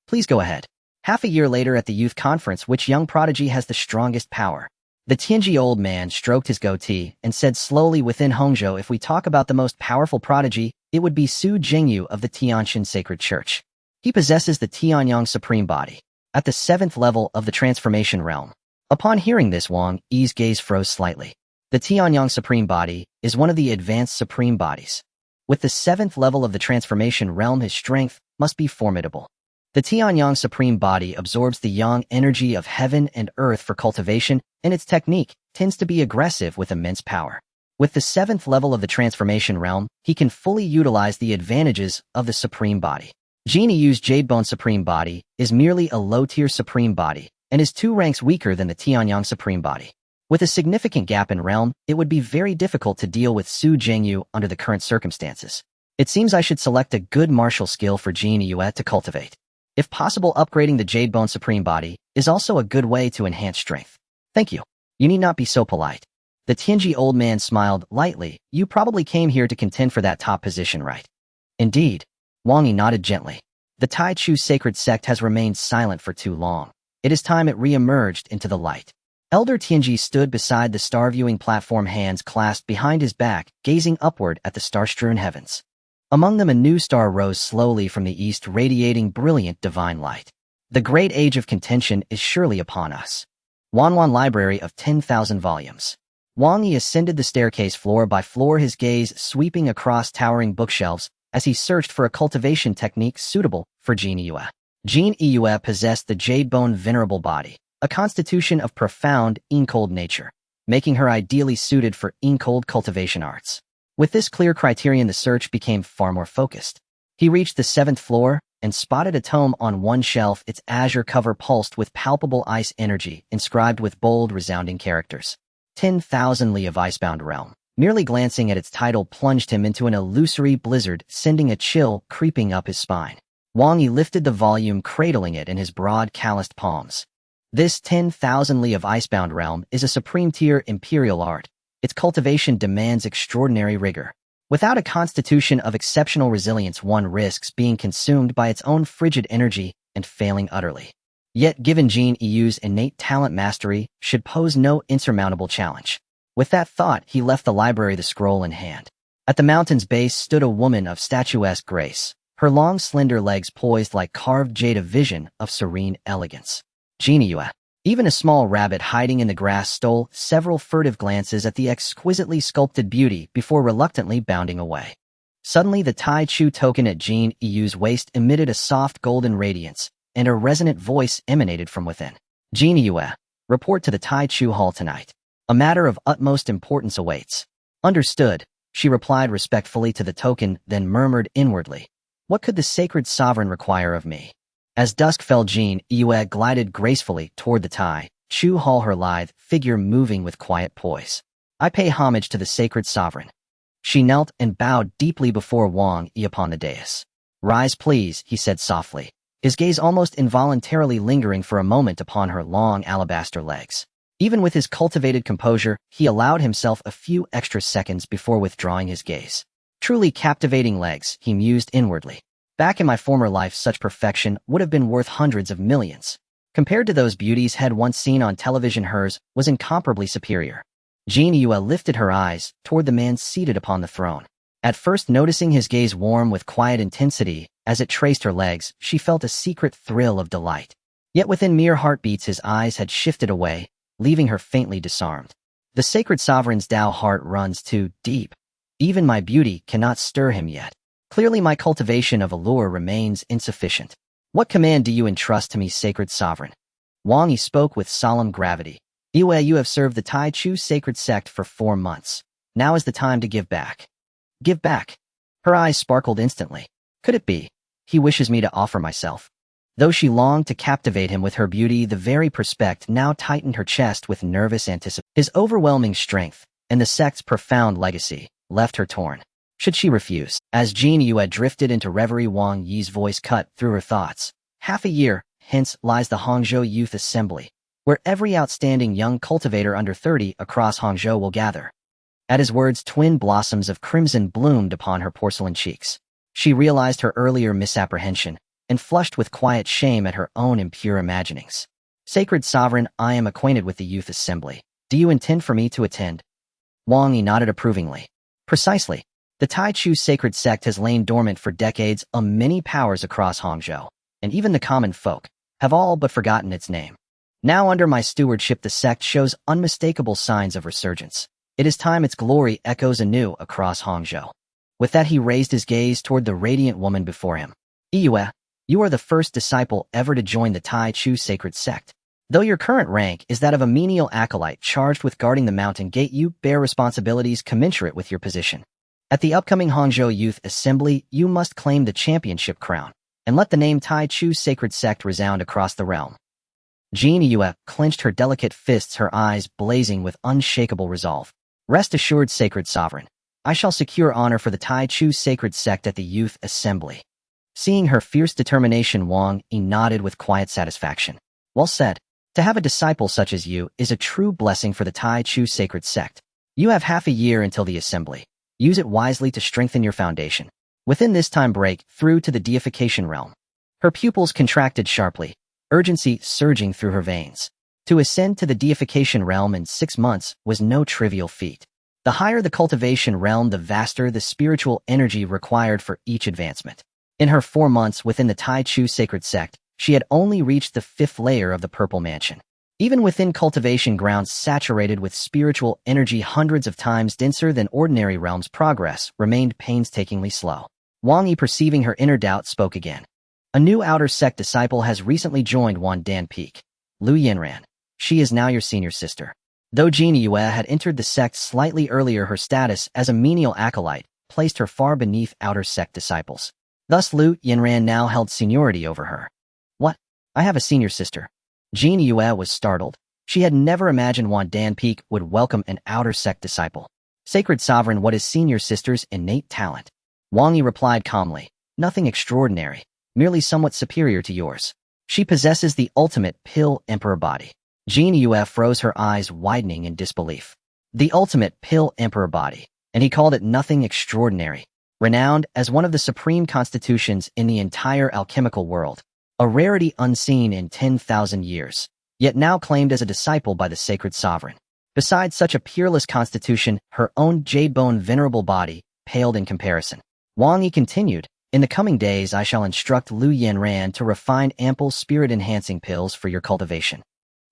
"Please go ahead." Half a year later at the youth conference, which young prodigy has the strongest power? The Tianji old man stroked his goatee and said slowly, "Within Hongzhou, if we talk about the most powerful prodigy, it would be Su Jingyu of the Tianshan Sacred Church. He possesses the Tianyang Supreme Body, at the 7th level of the transformation realm." Upon hearing this, Wang Yi's gaze froze slightly. The Tianyang Supreme Body is one of the advanced supreme bodies. With the 7th level of the transformation realm, his strength must be formidable. The Tianyang supreme body absorbs the yang energy of heaven and earth for cultivation, and its technique tends to be aggressive with immense power. With the 7th level of the transformation realm, he can fully utilize the advantages of the supreme body. Jin Yu's Jadebone supreme body is merely a low-tier supreme body and is 2 ranks weaker than the Tianyang supreme body. With a significant gap in realm, it would be very difficult to deal with Su Zhengyu under the current circumstances. It seems I should select a good martial skill for Jin Yu to cultivate. If possible, upgrading the Jadebone supreme body is also a good way to enhance strength. Thank you. You need not be so polite. The Tianji old man smiled lightly. You probably came here to contend for that top position, right? Indeed. Wang Yi nodded gently. The Tai Chu sacred sect has remained silent for too long. It is time it re-emerged into the light. Elder Tianji stood beside the star-viewing platform, hands clasped behind his back, gazing upward at the star-strewn heavens. Among them a new star rose slowly from the east, radiating brilliant divine light. The great age of contention is surely upon us. No.1 library of 10,000 volumes. Wang Yi ascended the staircase floor by floor, his gaze sweeping across towering bookshelves as he searched for a cultivation technique suitable for Jin Yu. Jin Yu possessed the Jadebone venerable body, a constitution of profound, cold nature, making her ideally suited for cold cultivation arts. With this clear criterion, the search became far more focused. He reached the 7th floor and spotted a tome on one shelf, its azure cover pulsed with palpable ice energy, inscribed with bold, resounding characters. 10,000 Li of Icebound Realm. Merely glancing at its title plunged him into an illusory blizzard, sending a chill creeping up his spine. Wang Yi lifted the volume, cradling it in his broad, calloused palms. This 10,000 Li of Icebound Realm is a supreme-tier imperial art. Its cultivation demands extraordinary rigor. Without a constitution of exceptional resilience, one risks being consumed by its own frigid energy and failing utterly. Yet, given Jin Yu's innate talent, mastery should pose no insurmountable challenge. With that thought, he left the library, the scroll in hand. At the mountain's base stood a woman of statuesque grace, her long, slender legs poised like carved jade, a vision of serene elegance. Jin Yu. Even a small rabbit hiding in the grass stole several furtive glances at the exquisitely sculpted beauty before reluctantly bounding away. Suddenly, the Tai Chu token at Jin Yu's waist emitted a soft golden radiance, and a resonant voice emanated from within. Jin Yu, report to the Tai Chu Hall tonight. A matter of utmost importance awaits. Understood, she replied respectfully to the token, then murmured inwardly, what could the sacred sovereign require of me? As dusk fell, Jin Yu glided gracefully toward the Tai Chu Hall, her lithe figure moving with quiet poise. I pay homage to the sacred sovereign. She knelt and bowed deeply before Wang Yi upon the dais. Rise, please, he said softly, his gaze almost involuntarily lingering for a moment upon her long alabaster legs. Even with his cultivated composure, he allowed himself a few extra seconds before withdrawing his gaze. Truly captivating legs, he mused inwardly. Back in my former life, such perfection would have been worth hundreds of millions. Compared to those beauties had once seen on television, hers was incomparably superior. Jin Yu lifted her eyes toward the man seated upon the throne. At first, noticing his gaze warm with quiet intensity as it traced her legs, she felt a secret thrill of delight. Yet within mere heartbeats, his eyes had shifted away, leaving her faintly disarmed. The sacred sovereign's Tao heart runs too deep. Even my beauty cannot stir him yet. Clearly my cultivation of allure remains insufficient. What command do you entrust to me, sacred sovereign? Wang Yi spoke with solemn gravity. You have served the Tai Chu sacred sect for 4 months. Now is the time to give back. Give back. Her eyes sparkled instantly. Could it be? He wishes me to offer myself. Though she longed to captivate him with her beauty, the very prospect now tightened her chest with nervous anticipation. His overwhelming strength and the sect's profound legacy left her torn. Should she refuse? As Jin Yu drifted into reverie, Wang Yi's voice cut through her thoughts. Half a year hence lies the Hangzhou Youth Assembly, where every outstanding young cultivator under 30 across Hangzhou will gather. At his words, twin blossoms of crimson bloomed upon her porcelain cheeks. She realized her earlier misapprehension and flushed with quiet shame at her own impure imaginings. Sacred sovereign, I am acquainted with the Youth Assembly. Do you intend for me to attend? Wang Yi nodded approvingly. Precisely. The Tai Chu sacred sect has lain dormant for decades. Many powers across Hangzhou, and even the common folk, have all but forgotten its name. Now under my stewardship, the sect shows unmistakable signs of resurgence. It is time its glory echoes anew across Hangzhou. With that, he raised his gaze toward the radiant woman before him. Iyue, You are the first disciple ever to join the Tai Chu sacred sect. Though your current rank is that of a menial acolyte charged with guarding the mountain gate, you bear responsibilities commensurate with your position. At the upcoming Hangzhou Youth Assembly, you must claim the championship crown, and let the name Tai Chu sacred sect resound across the realm. Jin Yue clenched her delicate fists, her eyes blazing with unshakable resolve. Rest assured, sacred sovereign, I shall secure honor for the Tai Chu sacred sect at the Youth Assembly. Seeing her fierce determination, Wang Yi nodded with quiet satisfaction. Well said. To have a disciple such as you is a true blessing for the Tai Chu sacred sect. You have half a year until the assembly. Use it wisely to strengthen your foundation. Within this time, break through to the deification realm. Her pupils contracted sharply, urgency surging through her veins. To ascend to the deification realm in 6 months was no trivial feat. The higher the cultivation realm, the vaster the spiritual energy required for each advancement. In her 4 months within the Tai Chu sacred sect, she had only reached the 5th layer of the Purple Mansion. Even within cultivation grounds saturated with spiritual energy hundreds of times denser than ordinary realms, progress remained painstakingly slow. Wang Yi, perceiving her inner doubt, spoke again. A new outer sect disciple has recently joined Wandan Peak. Lu Yanran. She is now your senior sister. Though Jin Yue had entered the sect slightly earlier, her status as a menial acolyte placed her far beneath outer sect disciples. Thus Lu Yanran now held seniority over her. What? I have a senior sister. Jin Yue was startled. She had never imagined Wandan Peak would welcome an outer sect disciple. Sacred Sovereign, what is senior sister's innate talent? Wang Yi replied calmly. Nothing extraordinary, merely somewhat superior to yours. She possesses the ultimate pill emperor body. Jin Yue froze, her eyes widening in disbelief. The ultimate pill emperor body, and he called it nothing extraordinary. Renowned as one of the supreme constitutions in the entire alchemical world. A rarity unseen in 10,000 years, yet now claimed as a disciple by the sacred sovereign. Besides such a peerless constitution, her own jade-bone venerable body paled in comparison. Wang Yi continued, in the coming days I shall instruct Lu Yanran to refine ample spirit-enhancing pills for your cultivation.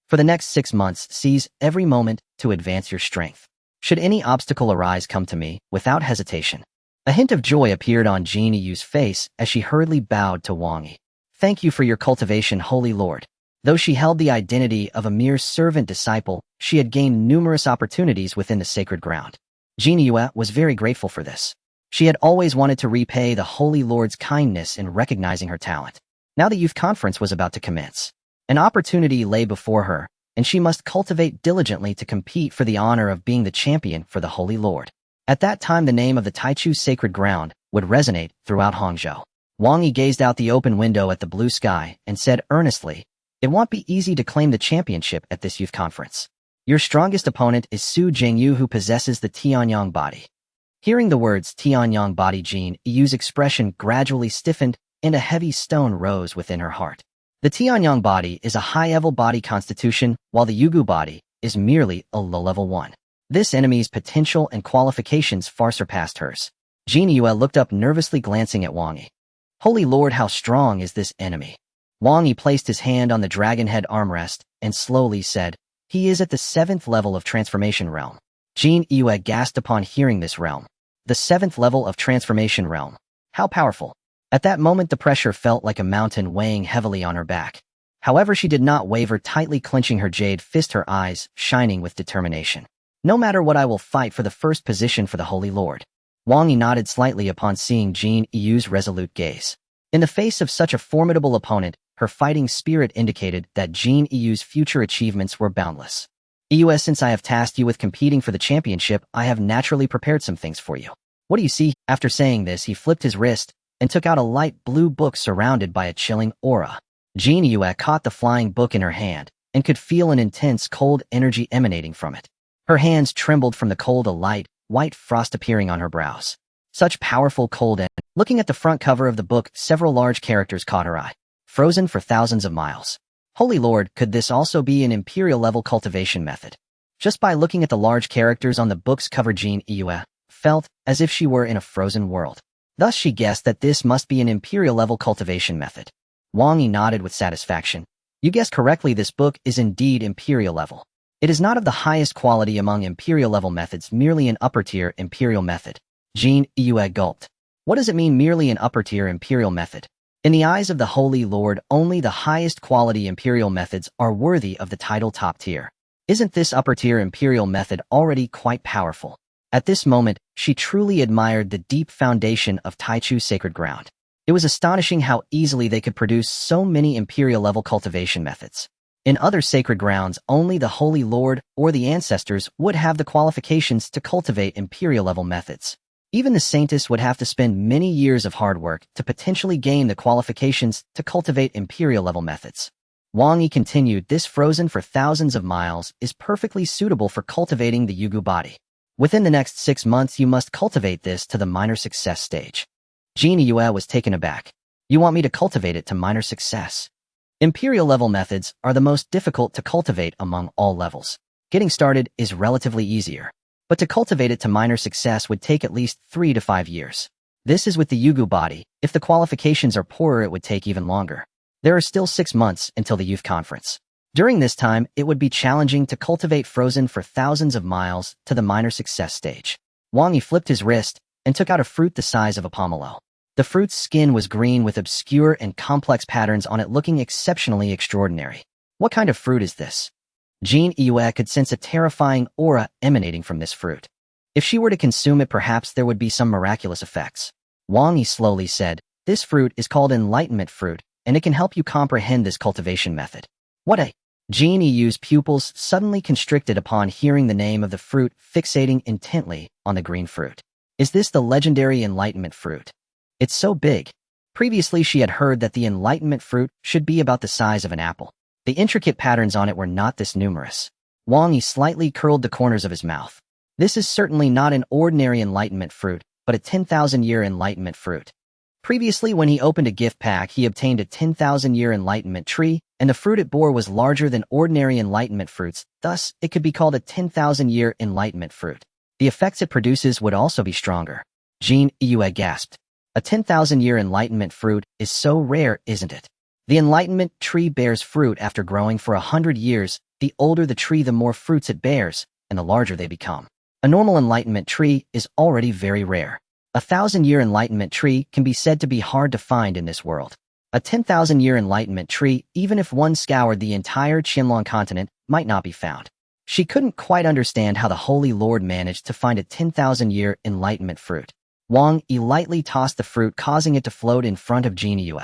For the next 6 months, seize every moment to advance your strength. Should any obstacle arise, come to me, without hesitation. A hint of joy appeared on Jin Yu's face as she hurriedly bowed to Wang Yi. Thank you for your cultivation, Holy Lord. Though she held the identity of a mere servant disciple, she had gained numerous opportunities within the sacred ground. Jin Yue was very grateful for this. She had always wanted to repay the Holy Lord's kindness in recognizing her talent. Now the youth conference was about to commence. An opportunity lay before her, and she must cultivate diligently to compete for the honor of being the champion for the Holy Lord. At that time, the name of the Tai Chu sacred ground would resonate throughout Hangzhou. Wang Yi gazed out the open window at the blue sky and said earnestly, it won't be easy to claim the championship at this youth conference. Your strongest opponent is Su Jingyu, who possesses the Tianyang body. Hearing the words Tianyang body, Jin Yu's expression gradually stiffened and a heavy stone rose within her heart. The Tianyang body is a high-level body constitution, while the Yugu body is merely a low-level one. This enemy's potential and qualifications far surpassed hers. Jin Yue looked up nervously, glancing at Wang Yi. Holy Lord, how strong is this enemy? Wang Yi placed his hand on the dragon head armrest and slowly said, he is at the 7th level of transformation realm. Jin Yue gasped upon hearing this realm. The 7th level of transformation realm. How powerful. At that moment the pressure felt like a mountain weighing heavily on her back. However, she did not waver, tightly clenching her jade fist, her eyes shining with determination. No matter what, I will fight for the first position for the Holy Lord. Wang Yi nodded slightly upon seeing Jin Yu's resolute gaze. In the face of such a formidable opponent, her fighting spirit indicated that Jin Yu's future achievements were boundless. Yue, since I have tasked you with competing for the championship, I have naturally prepared some things for you. What do you see? After saying this, he flipped his wrist and took out a light blue book surrounded by a chilling aura. Jin Yue caught the flying book in her hand and could feel an intense cold energy emanating from it. Her hands trembled from the cold, a light, white frost appearing on her brows. Such powerful cold energy. Looking at the front cover of the book, several large characters caught her eye. Frozen for thousands of miles. Holy Lord, could this also be an imperial-level cultivation method? Just by looking at the large characters on the book's cover, Jin Yue felt as if she were in a frozen world. Thus she guessed that this must be an imperial-level cultivation method. Wang Yi nodded with satisfaction. You guessed correctly, this book is indeed imperial level. It is not of the highest quality among imperial-level methods, merely an upper-tier imperial method. Jin Yue gulped. What does it mean, merely an upper-tier imperial method? In the eyes of the Holy Lord, only the highest quality imperial methods are worthy of the title top tier. Isn't this upper-tier imperial method already quite powerful? At this moment, she truly admired the deep foundation of Taichu's sacred ground. It was astonishing how easily they could produce so many imperial-level cultivation methods. In other sacred grounds, only the Holy Lord or the ancestors would have the qualifications to cultivate imperial-level methods. Even the saintess would have to spend many years of hard work to potentially gain the qualifications to cultivate imperial-level methods. Wang Yi continued, this frozen for thousands of miles is perfectly suitable for cultivating the Yugu body. Within the next 6 months, you must cultivate this to the minor success stage. Jin Yue was taken aback. You want me to cultivate it to minor success? Imperial-level methods are the most difficult to cultivate among all levels. Getting started is relatively easier, but to cultivate it to minor success would take at least 3 to 5 years. This is with the Yugu body. If the qualifications are poorer, it would take even longer. There are still 6 months until the youth conference. During this time, it would be challenging to cultivate frozen for thousands of miles to the minor success stage. Wang Yi flipped his wrist and took out a fruit the size of a pomelo. The fruit's skin was green with obscure and complex patterns on it, looking exceptionally extraordinary. What kind of fruit is this? Jin Yue could sense a terrifying aura emanating from this fruit. If she were to consume it, perhaps there would be some miraculous effects. Wang Yi slowly said, this fruit is called enlightenment fruit, and it can help you comprehend this cultivation method. What a... Jin Yue's pupils suddenly constricted upon hearing the name of the fruit, fixating intently on the green fruit. Is this the legendary enlightenment fruit? It's so big. Previously, she had heard that the enlightenment fruit should be about the size of an apple. The intricate patterns on it were not this numerous. Wang Yi slightly curled the corners of his mouth. This is certainly not an ordinary enlightenment fruit, but a 10,000-year enlightenment fruit. Previously, when he opened a gift pack, he obtained a 10,000-year enlightenment tree, and the fruit it bore was larger than ordinary enlightenment fruits, thus it could be called a 10,000-year enlightenment fruit. The effects it produces would also be stronger. Jin Yue gasped. A 10,000-year enlightenment fruit is so rare, isn't it? The enlightenment tree bears fruit after growing for 100 years. The older the tree, the more fruits it bears, and the larger they become. A normal enlightenment tree is already very rare. A 1,000-year enlightenment tree can be said to be hard to find in this world. A 10,000-year enlightenment tree, even if one scoured the entire Qianlong continent, might not be found. She couldn't quite understand how the Holy Lord managed to find a 10,000-year enlightenment fruit. Wang Yi lightly tossed the fruit, causing it to float in front of Jin Yue.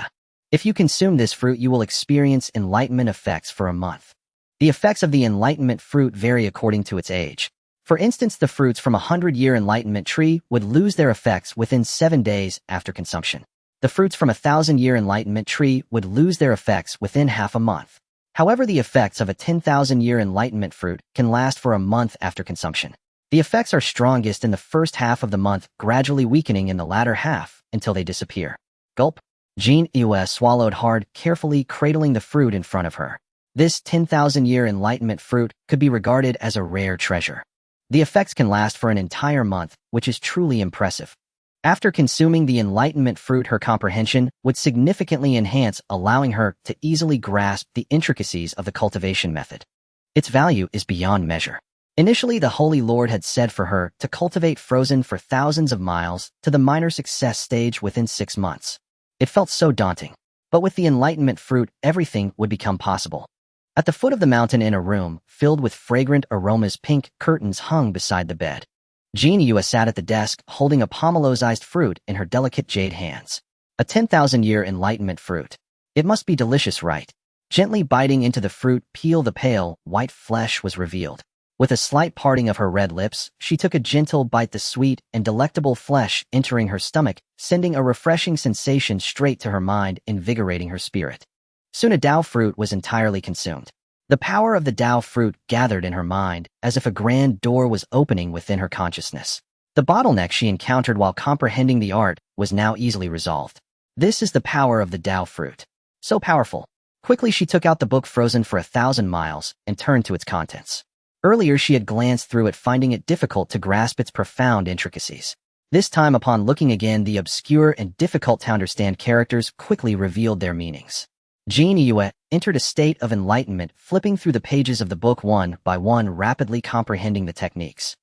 If you consume this fruit, you will experience enlightenment effects for a month. The effects of the enlightenment fruit vary according to its age. For instance, the fruits from a 100-year enlightenment tree would lose their effects within 7 days after consumption. The fruits from a 1,000-year enlightenment tree would lose their effects within half a month. However, the effects of a 10,000-year enlightenment fruit can last for a month after consumption. The effects are strongest in the first half of the month, gradually weakening in the latter half until they disappear. Gulp. Jin Yue swallowed hard, carefully cradling the fruit in front of her. This 10,000-year enlightenment fruit could be regarded as a rare treasure. The effects can last for an entire month, which is truly impressive. After consuming the enlightenment fruit, her comprehension would significantly enhance, allowing her to easily grasp the intricacies of the cultivation method. Its value is beyond measure. Initially, the Holy Lord had said for her to cultivate frozen for thousands of miles to the minor success stage within 6 months. It felt so daunting. But with the enlightenment fruit, everything would become possible. At the foot of the mountain, in a room filled with fragrant aromas, pink curtains hung beside the bed. Jin Yue sat at the desk, holding a pomelo-sized fruit in her delicate jade hands. A 10,000-year enlightenment fruit. It must be delicious, right? Gently biting into the fruit peel, the pale, white flesh was revealed. With a slight parting of her red lips, she took a gentle bite, the sweet and delectable flesh entering her stomach, sending a refreshing sensation straight to her mind, invigorating her spirit. Soon a Dao fruit was entirely consumed. The power of the Dao fruit gathered in her mind, as if a grand door was opening within her consciousness. The bottleneck she encountered while comprehending the art was now easily resolved. This is the power of the Dao fruit. So powerful. Quickly she took out the book Frozen for 1,000 Miles and turned to its contents. Earlier she had glanced through it, finding it difficult to grasp its profound intricacies. This time, upon looking again, the obscure and difficult to understand characters quickly revealed their meanings. Jin Yue entered a state of enlightenment, flipping through the pages of the book one by one, rapidly comprehending the techniques.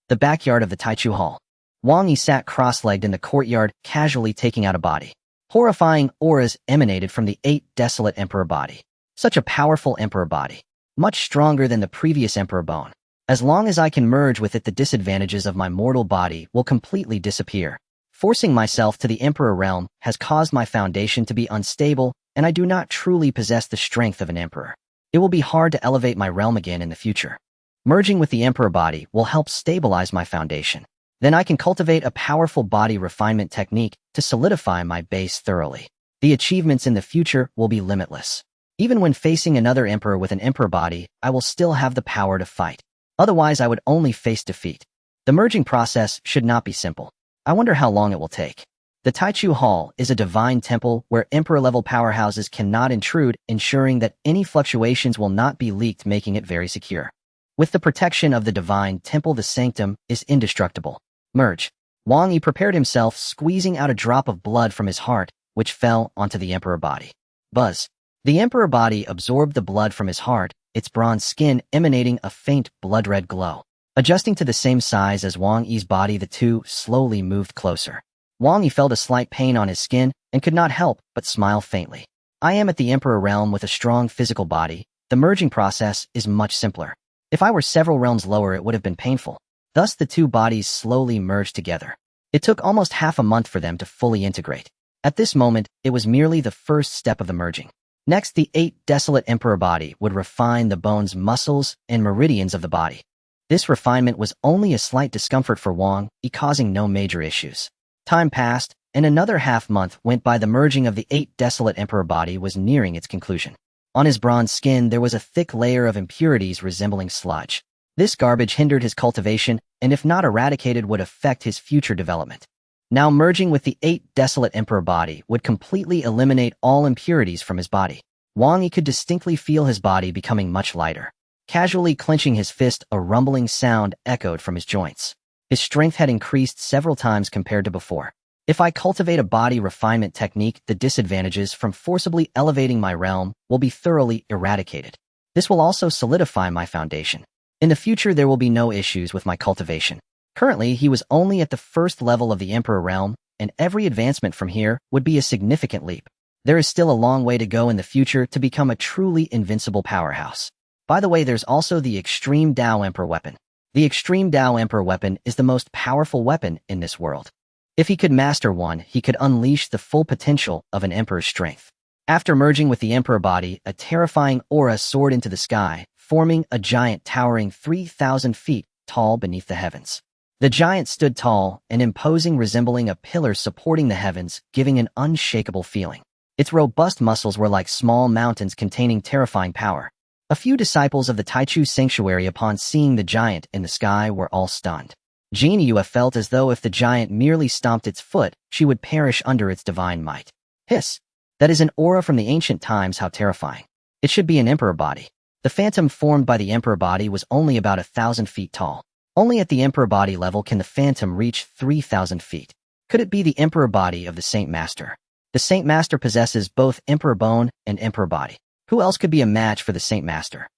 The backyard of the Taichu Hall. Wang Yi sat cross-legged in the courtyard, casually taking out a body. Horrifying auras emanated from the 8 desolate emperor body. Such a powerful emperor body. Much stronger than the previous emperor bone. As long as I can merge with it, the disadvantages of my mortal body will completely disappear. Forcing myself to the emperor realm has caused my foundation to be unstable, and I do not truly possess the strength of an emperor. It will be hard to elevate my realm again in the future. Merging with the emperor body will help stabilize my foundation. Then I can cultivate a powerful body refinement technique to solidify my base thoroughly. The achievements in the future will be limitless. Even when facing another emperor with an emperor body, I will still have the power to fight. Otherwise, I would only face defeat. The merging process should not be simple. I wonder how long it will take. The Taichu Hall is a divine temple where emperor-level powerhouses cannot intrude, ensuring that any fluctuations will not be leaked, making it very secure. With the protection of the divine temple, the sanctum is indestructible. Merge. Wang Yi prepared himself, squeezing out a drop of blood from his heart, which fell onto the emperor body. Buzz. The emperor body absorbed the blood from his heart, its bronze skin emanating a faint blood-red glow. Adjusting to the same size as Wang Yi's body, the two slowly moved closer. Wang Yi felt a slight pain on his skin and could not help but smile faintly. I am at the emperor realm with a strong physical body. The merging process is much simpler. If I were several realms lower, it would have been painful. Thus, the two bodies slowly merged together. It took almost half a month for them to fully integrate. At this moment, it was merely the first step of the merging. Next, the 8 desolate emperor body would refine the bones, muscles, and meridians of the body. This refinement was only a slight discomfort for Wang Yi, causing no major issues. Time passed, and another half-month went by. The merging of the 8 desolate emperor body was nearing its conclusion. On his bronze skin, there was a thick layer of impurities resembling sludge. This garbage hindered his cultivation, and if not eradicated, would affect his future development. Now merging with the 8 desolate emperor body would completely eliminate all impurities from his body. Wang Yi could distinctly feel his body becoming much lighter. Casually clenching his fist, a rumbling sound echoed from his joints. His strength had increased several times compared to before. If I cultivate a body refinement technique, the disadvantages from forcibly elevating my realm will be thoroughly eradicated. This will also solidify my foundation. In the future, there will be no issues with my cultivation. Currently, he was only at the first level of the Emperor realm, and every advancement from here would be a significant leap. There is still a long way to go in the future to become a truly invincible powerhouse. By the way, there's also the Extreme Dao Emperor weapon. The Extreme Dao Emperor weapon is the most powerful weapon in this world. If he could master one, he could unleash the full potential of an Emperor's strength. After merging with the Emperor body, a terrifying aura soared into the sky, forming a giant towering 3,000 feet tall beneath the heavens. The giant stood tall and imposing, resembling a pillar supporting the heavens, giving an unshakable feeling. Its robust muscles were like small mountains containing terrifying power. A few disciples of the Taichu Sanctuary, upon seeing the giant in the sky, were all stunned. Jin Yue felt as though if the giant merely stomped its foot, she would perish under its divine might. Hiss! That is an aura from the ancient times. How terrifying. It should be an emperor body. The phantom formed by the emperor body was only about 1,000 feet tall. Only at the emperor body level can the phantom reach 3,000 feet. Could it be the emperor body of the Saint Master? The Saint Master possesses both emperor bone and emperor body. Who else could be a match for the Saint Master?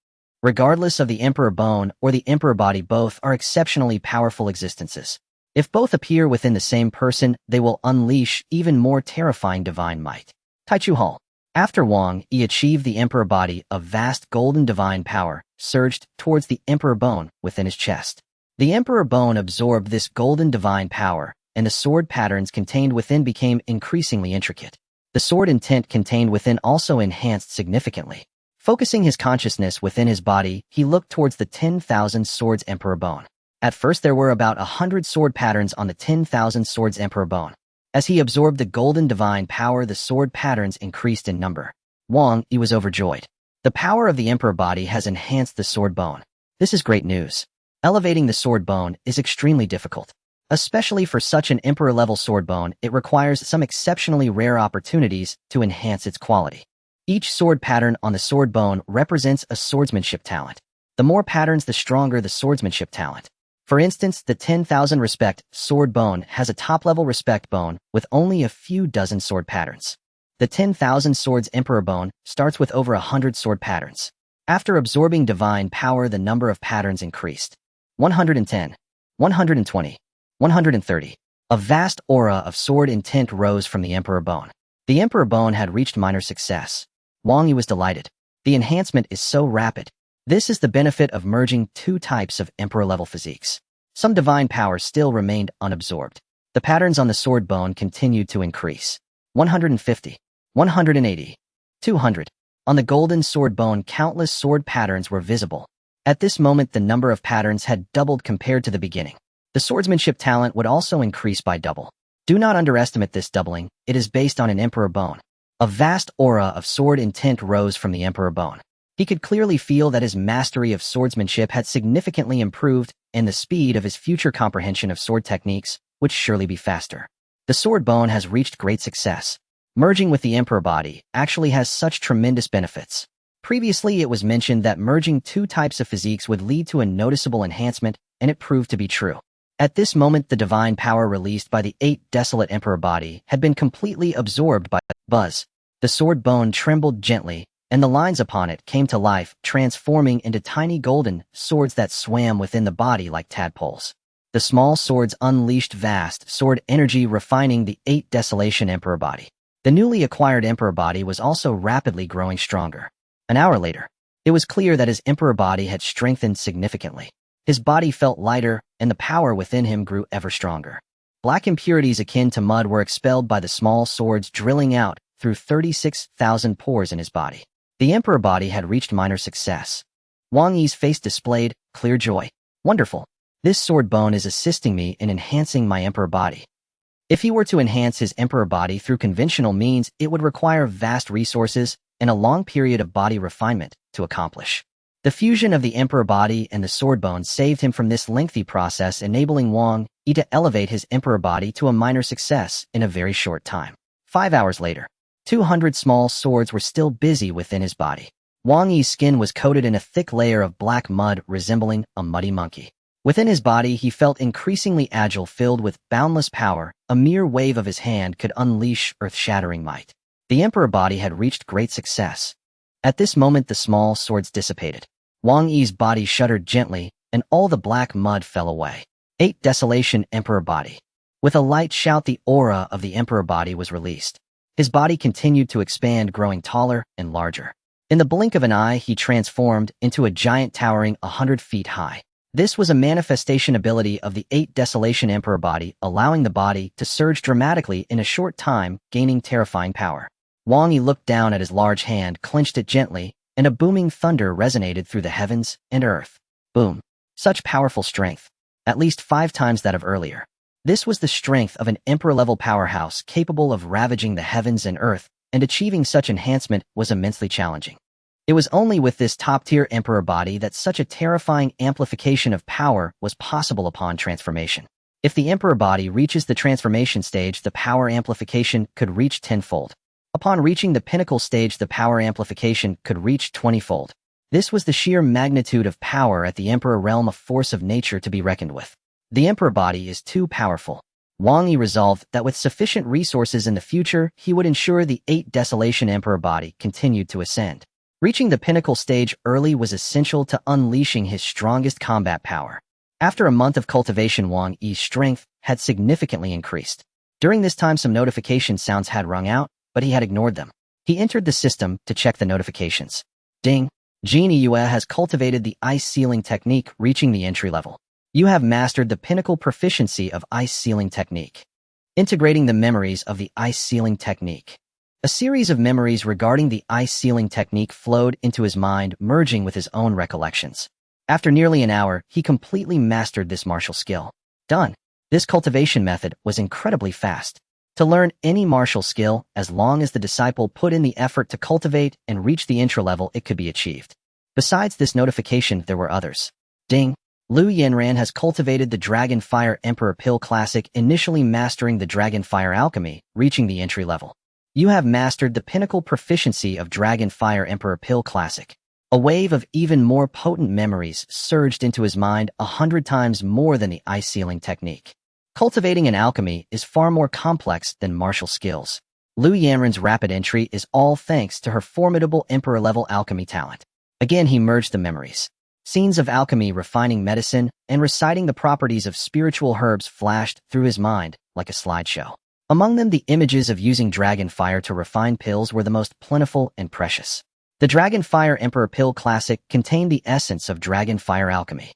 Regardless of the emperor bone or the emperor body, both are exceptionally powerful existences. If both appear within the same person, they will unleash even more terrifying divine might. Taichu Hall. After Wang Yi achieved the emperor body, a vast golden divine power surged towards the emperor bone within his chest. The emperor bone absorbed this golden divine power, and the sword patterns contained within became increasingly intricate. The sword intent contained within also enhanced significantly. Focusing his consciousness within his body, he looked towards the 10,000 swords emperor bone. At first, there were about 100 sword patterns on the 10,000 swords emperor bone. As he absorbed the golden divine power, the sword patterns increased in number. Wang Yi was overjoyed. The power of the emperor body has enhanced the sword bone. This is great news. Elevating the sword bone is extremely difficult. Especially for such an emperor-level sword bone, it requires some exceptionally rare opportunities to enhance its quality. Each sword pattern on the sword bone represents a swordsmanship talent. The more patterns, the stronger the swordsmanship talent. For instance, the 10,000 respect sword bone has a top-level respect bone with only a few dozen sword patterns. The 10,000 swords emperor bone starts with over 100 sword patterns. After absorbing divine power, the number of patterns increased. 110, 120, 130. A vast aura of sword intent rose from the emperor bone. The Emperor Bone had reached minor success. Wang Yi was delighted. The enhancement is so rapid. This is the benefit of merging two types of Emperor-level physiques. Some divine power still remained unabsorbed. The patterns on the sword bone continued to increase. 150, 180, 200. On the golden sword bone, countless sword patterns were visible. At this moment, the number of patterns had doubled compared to the beginning. The swordsmanship talent would also increase by double. Do not underestimate this doubling. It is based on an Emperor Bone. A vast aura of sword intent rose from the Emperor Bone. He could clearly feel that his mastery of swordsmanship had significantly improved, and the speed of his future comprehension of sword techniques would surely be faster. The sword bone has reached great success. Merging with the Emperor body actually has such tremendous benefits. Previously, it was mentioned that merging two types of physiques would lead to a noticeable enhancement, and it proved to be true. At this moment, the divine power released by the 8 desolate Emperor body had been completely absorbed by buzz. The sword bone trembled gently, and the lines upon it came to life, transforming into tiny golden swords that swam within the body like tadpoles. The small swords unleashed vast sword energy, refining the 8 desolation Emperor body. The newly acquired Emperor body was also rapidly growing stronger. An hour later, it was clear that his Emperor body had strengthened significantly. His body felt lighter, and the power within him grew ever stronger. Black impurities akin to mud were expelled by the small swords drilling out through 36,000 pores in his body. The Emperor body had reached minor success. Wang Yi's face displayed clear joy. Wonderful. This sword bone is assisting me in enhancing my Emperor body. If he were to enhance his Emperor body through conventional means, it would require vast resources and a long period of body refinement to accomplish. The fusion of the Emperor body and the sword bone saved him from this lengthy process, enabling Wang Yi to elevate his Emperor body to a minor success in a very short time. 5 hours later, 200 small swords were still busy within his body. Wang Yi's skin was coated in a thick layer of black mud resembling a muddy monkey. Within his body, he felt increasingly agile, filled with boundless power. A mere wave of his hand could unleash earth-shattering might. The Emperor body had reached great success. At this moment, the small swords dissipated. Wang Yi's body shuddered gently, and all the black mud fell away. 8 desolation Emperor body. With a light shout, the aura of the Emperor body was released. His body continued to expand, growing taller and larger. In the blink of an eye, he transformed into a giant towering 100 feet high. This was a manifestation ability of the 8 desolation Emperor body, allowing the body to surge dramatically in a short time, gaining terrifying power. Wang Yi looked down at his large hand, clenched it gently, and a booming thunder resonated through the heavens and earth. Boom. Such powerful strength. At least 5 times that of earlier. This was the strength of an Emperor-level powerhouse capable of ravaging the heavens and earth, and achieving such enhancement was immensely challenging. It was only with this top-tier Emperor body that such a terrifying amplification of power was possible upon transformation. If the Emperor body reaches the transformation stage, the power amplification could reach 10-fold. Upon reaching the pinnacle stage, the power amplification could reach 20-fold. This was the sheer magnitude of power at the Emperor realm, a force of nature to be reckoned with. The Emperor body is too powerful. Wang Yi resolved that with sufficient resources in the future, he would ensure the 8 desolation Emperor body continued to ascend. Reaching the pinnacle stage early was essential to unleashing his strongest combat power. After a month of cultivation, Wang Yi's strength had significantly increased. During this time, some notification sounds had rung out, but he had ignored them. He entered the system to check the notifications. Ding! Jin Yue has cultivated the ice sealing technique, reaching the entry level. You have mastered the pinnacle proficiency of ice sealing technique. Integrating the memories of the ice sealing technique. A series of memories regarding the ice sealing technique flowed into his mind, merging with his own recollections. After nearly an hour, he completely mastered this martial skill. Done. This cultivation method was incredibly fast. To learn any martial skill, as long as the disciple put in the effort to cultivate and reach the intro level, it could be achieved. Besides this notification, there were others. Ding! Lu Yanran has cultivated the Dragon Fire Emperor Pill Classic, initially mastering the Dragon Fire Alchemy, reaching the entry level. You have mastered the pinnacle proficiency of Dragon Fire Emperor Pill Classic. A wave of even more potent memories surged into his mind, 100 times more than the ice sealing technique. Cultivating an alchemy is far more complex than martial skills. Lu Yanran's rapid entry is all thanks to her formidable Emperor-level alchemy talent. Again, he merged the memories. Scenes of alchemy, refining medicine, and reciting the properties of spiritual herbs flashed through his mind like a slideshow. Among them, the images of using dragon fire to refine pills were the most plentiful and precious. The Dragon Fire Emperor Pill Classic contained the essence of dragon fire alchemy.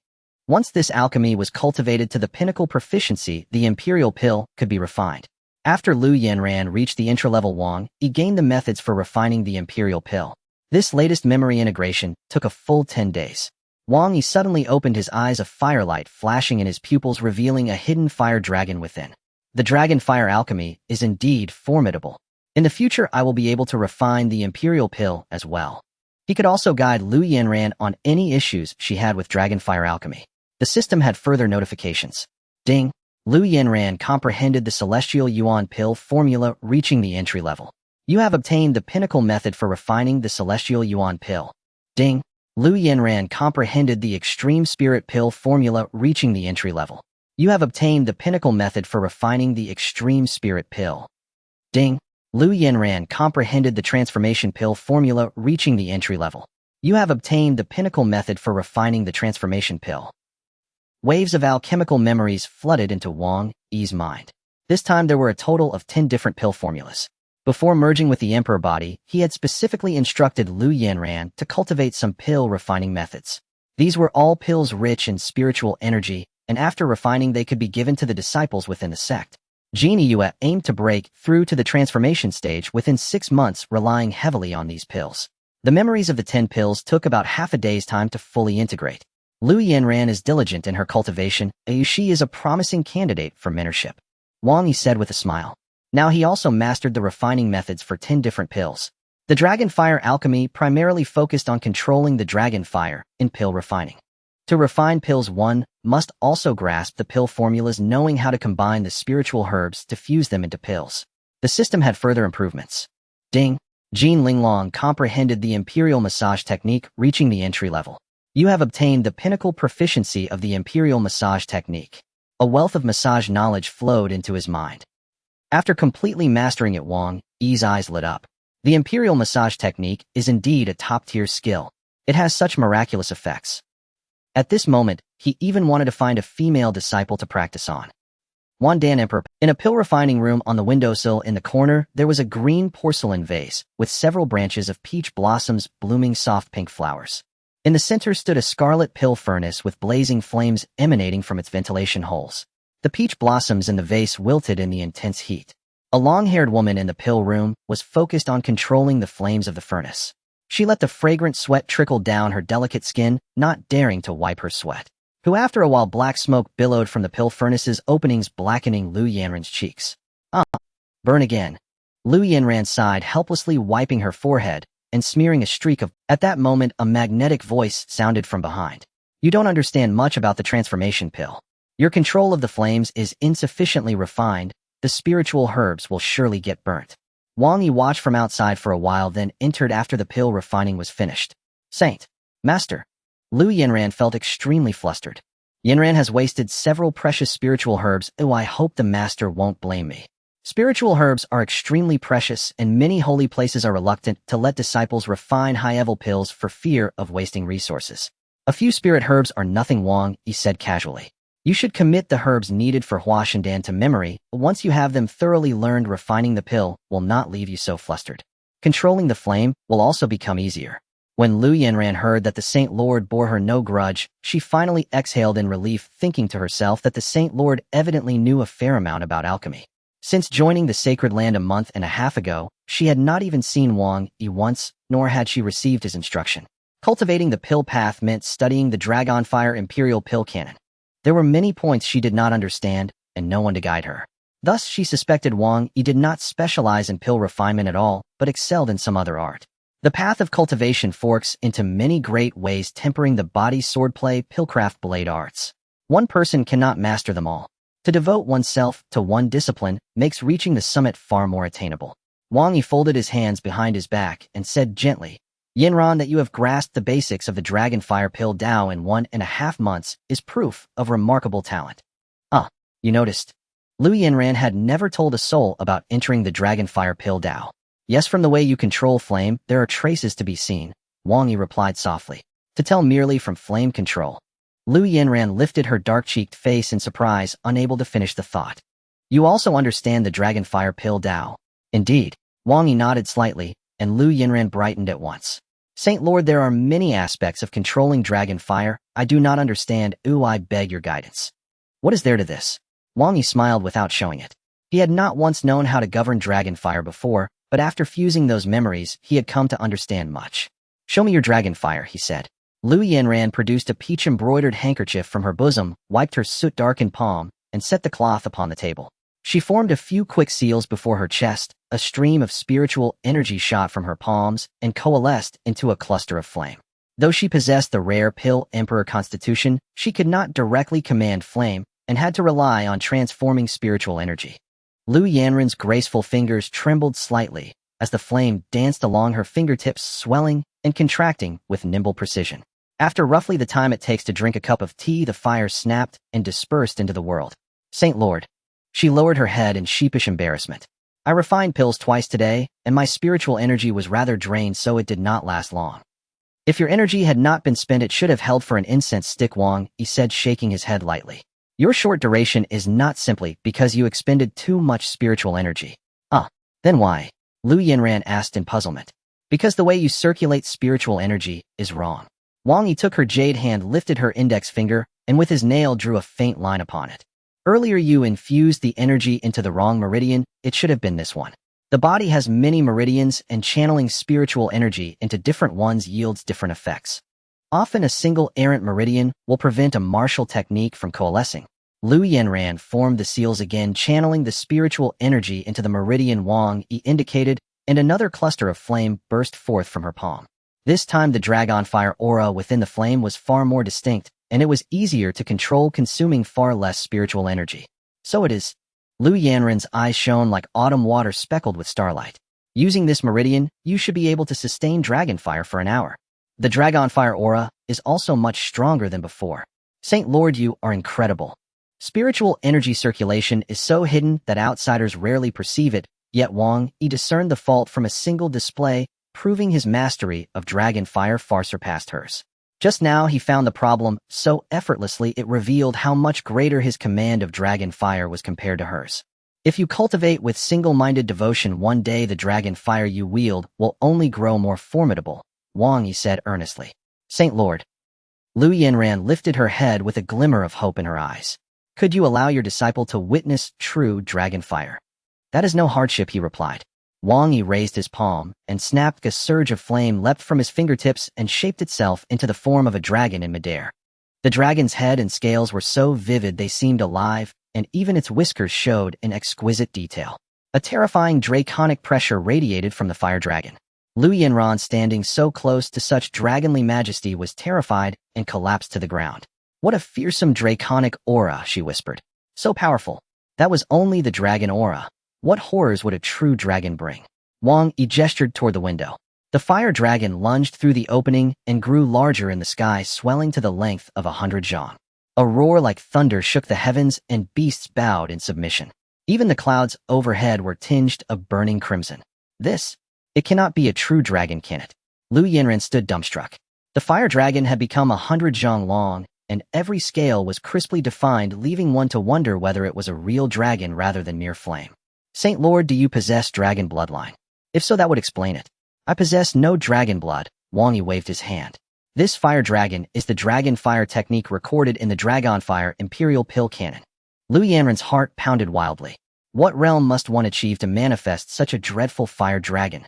Once this alchemy was cultivated to the pinnacle proficiency, the Imperial Pill could be refined. After Lu Yanran reached the intra-level Wang, he gained the methods for refining the Imperial Pill. This latest memory integration took a full 10 days. Wang Yi suddenly opened his eyes, a firelight flashing in his pupils, revealing a hidden fire dragon within. The dragon fire alchemy is indeed formidable. In the future, I will be able to refine the Imperial Pill as well. He could also guide Lu Yanran on any issues she had with dragon fire alchemy. The system had further notifications. Ding! Lu Yanran comprehended the Celestial Yuan Pill formula, reaching the entry level. You have obtained the pinnacle method for refining the Celestial Yuan Pill. Ding! Lu Yanran comprehended the Extreme Spirit Pill formula, reaching the entry level. You have obtained the pinnacle method for refining the Extreme Spirit Pill. Ding! Lu Yanran comprehended the Transformation Pill formula, reaching the entry level. You have obtained the pinnacle method for refining the Transformation Pill. Waves of alchemical memories flooded into Wang Yi's mind. This time there were a total of 10 different pill formulas. Before merging with the Emperor body, he had specifically instructed Lu Yanran to cultivate some pill refining methods. These were all pills rich in spiritual energy, and after refining they could be given to the disciples within the sect. Genie Yue aimed to break through to the transformation stage within 6 months, relying heavily on these pills. The memories of the 10 pills took about half a day's time to fully integrate. Lu Yanran is diligent in her cultivation, and she is a promising candidate for mentorship. Wang Yi said with a smile. Now he also mastered the refining methods for 10 different pills. The dragon fire alchemy primarily focused on controlling the dragon fire in pill refining. To refine pills, one must also grasp the pill formulas, knowing how to combine the spiritual herbs to fuse them into pills. The system had further improvements. Ding! Jean Linglong comprehended the Imperial Massage Technique, reaching the entry level. You have obtained the pinnacle proficiency of the Imperial Massage Technique. A wealth of massage knowledge flowed into his mind. After completely mastering it, Wang Yi's eyes lit up. The Imperial Massage Technique is indeed a top-tier skill. It has such miraculous effects. At this moment, he even wanted to find a female disciple to practice on. Wan Dan Emperor. In a pill refining room on the windowsill in the corner, there was a green porcelain vase with several branches of peach blossoms blooming soft pink flowers. In the center stood a scarlet pill furnace with blazing flames emanating from its ventilation holes. The peach blossoms in the vase wilted in the intense heat. A long-haired woman in the pill room was focused on controlling the flames of the furnace. She let the fragrant sweat trickle down her delicate skin, not daring to wipe her sweat. After a while, black smoke billowed from the pill furnace's openings, blackening Lu Yanran's cheeks. Burn again. Lu Yanran sighed, helplessly wiping her forehead and smearing a streak of. At that moment, a magnetic voice sounded from behind. You don't understand much about the transformation pill. Your control of the flames is insufficiently refined. The spiritual herbs will surely get burnt. Wang Yi watched from outside for a while, then entered after the pill refining was finished. Saint. Master. Lu Yanran felt extremely flustered. Yanran has wasted several precious spiritual herbs. I hope the master won't blame me. Spiritual herbs are extremely precious, and many holy places are reluctant to let disciples refine high-level pills for fear of wasting resources. A few spirit herbs are nothing, Wang Yi said casually. You should commit the herbs needed for Hua Shendan to memory. Once you have them thoroughly learned, refining the pill will not leave you so flustered. Controlling the flame will also become easier. When Lu Yanran heard that the Saint Lord bore her no grudge, she finally exhaled in relief, thinking to herself that the Saint Lord evidently knew a fair amount about alchemy. Since joining the Sacred Land a month and a half ago, she had not even seen Wang Yi once, nor had she received his instruction. Cultivating the pill path meant studying the Dragonfire Imperial Pill Canon. There were many points she did not understand, and no one to guide her. Thus, she suspected Wang Yi did not specialize in pill refinement at all, but excelled in some other art. The path of cultivation forks into many great ways, tempering the body, swordplay, pillcraft, blade arts. One person cannot master them all. To devote oneself to one discipline makes reaching the summit far more attainable. Wang Yi folded his hands behind his back and said gently, Yanran, that you have grasped the basics of the Dragonfire Pill Dao in 1.5 months is proof of remarkable talent. You noticed? Lu Yanran had never told a soul about entering the Dragonfire Pill Dao. Yes, from the way you control flame, there are traces to be seen, Wang Yi replied softly. To tell merely from flame control. Lu Yanran lifted her dark-cheeked face in surprise, unable to finish the thought. You also understand the dragon fire pill Tao. Indeed. Wang Yi nodded slightly, and Lu Yinran brightened at once. Saint Lord, there are many aspects of controlling dragon fire I do not understand. I beg your guidance. What is there to this? Wang Yi smiled without showing it. He had not once known how to govern dragon fire before, but after fusing those memories, he had come to understand much. Show me your dragon fire, he said. Lu Yinran produced a peach-embroidered handkerchief from her bosom, wiped her soot-darkened palm, and set the cloth upon the table. She formed a few quick seals before her chest, a stream of spiritual energy shot from her palms, and coalesced into a cluster of flame. Though she possessed the rare Pill Emperor constitution, she could not directly command flame, and had to rely on transforming spiritual energy. Lu Yanran's graceful fingers trembled slightly, as the flame danced along her fingertips, swelling and contracting with nimble precision. After roughly the time it takes to drink a cup of tea, the fire snapped and dispersed into the world. Saint Lord. She lowered her head in sheepish embarrassment. I refined pills twice today, and my spiritual energy was rather drained, so it did not last long. If your energy had not been spent, it should have held for an incense stick, Wang Yi said, shaking his head lightly. Your short duration is not simply because you expended too much spiritual energy. Then why? Lu Yinran asked in puzzlement. Because the way you circulate spiritual energy is wrong. Wang Yi took her jade hand, lifted her index finger, and with his nail drew a faint line upon it. Earlier you infused the energy into the wrong meridian. It should have been this one. The body has many meridians, and channeling spiritual energy into different ones yields different effects. Often a single errant meridian will prevent a martial technique from coalescing. Lu Yinran formed the seals again, channeling the spiritual energy into the meridian Wang Yi indicated, and another cluster of flame burst forth from her palm. This time the dragon fire aura within the flame was far more distinct, and it was easier to control, consuming far less spiritual energy. So it is. Lu Yanran's eyes shone like autumn water speckled with starlight. Using this meridian, you should be able to sustain dragon fire for an hour. The dragon fire aura is also much stronger than before. Saint Lord, you are incredible. Spiritual energy circulation is so hidden that outsiders rarely perceive it, yet Wang Yi discerned the fault from a single display, proving his mastery of dragon fire far surpassed hers. Just now he found the problem so effortlessly it revealed how much greater his command of dragon fire was compared to hers. If you cultivate with single-minded devotion, one day the dragon fire you wield will only grow more formidable, Wang Yi said earnestly. Saint Lord. Lu Yinran lifted her head with a glimmer of hope in her eyes. Could you allow your disciple to witness true dragon fire? That is no hardship, he replied. Wang Yi raised his palm, and snapped. A surge of flame leapt from his fingertips and shaped itself into the form of a dragon in midair. The dragon's head and scales were so vivid they seemed alive, and even its whiskers showed in exquisite detail. A terrifying draconic pressure radiated from the fire dragon. Lu Yinran, standing so close to such dragonly majesty, was terrified and collapsed to the ground. What a fearsome draconic aura, she whispered. So powerful. That was only the dragon aura. What horrors would a true dragon bring? Wang Yi gestured toward the window. The fire dragon lunged through the opening and grew larger in the sky, swelling to the length of 100 zhang. A roar like thunder shook the heavens, and beasts bowed in submission. Even the clouds overhead were tinged a burning crimson. It cannot be a true dragon, can it? Lu Yinran stood dumbstruck. The fire dragon had become 100 zhang long, and every scale was crisply defined, leaving one to wonder whether it was a real dragon rather than mere flame. Saint Lord, do you possess dragon bloodline? If so, that would explain it. I possess no dragon blood, Wang Yi waved his hand. This fire dragon is the dragon fire technique recorded in the dragon fire imperial pill canon. Lu Yanran's heart pounded wildly. What realm must one achieve to manifest such a dreadful fire dragon?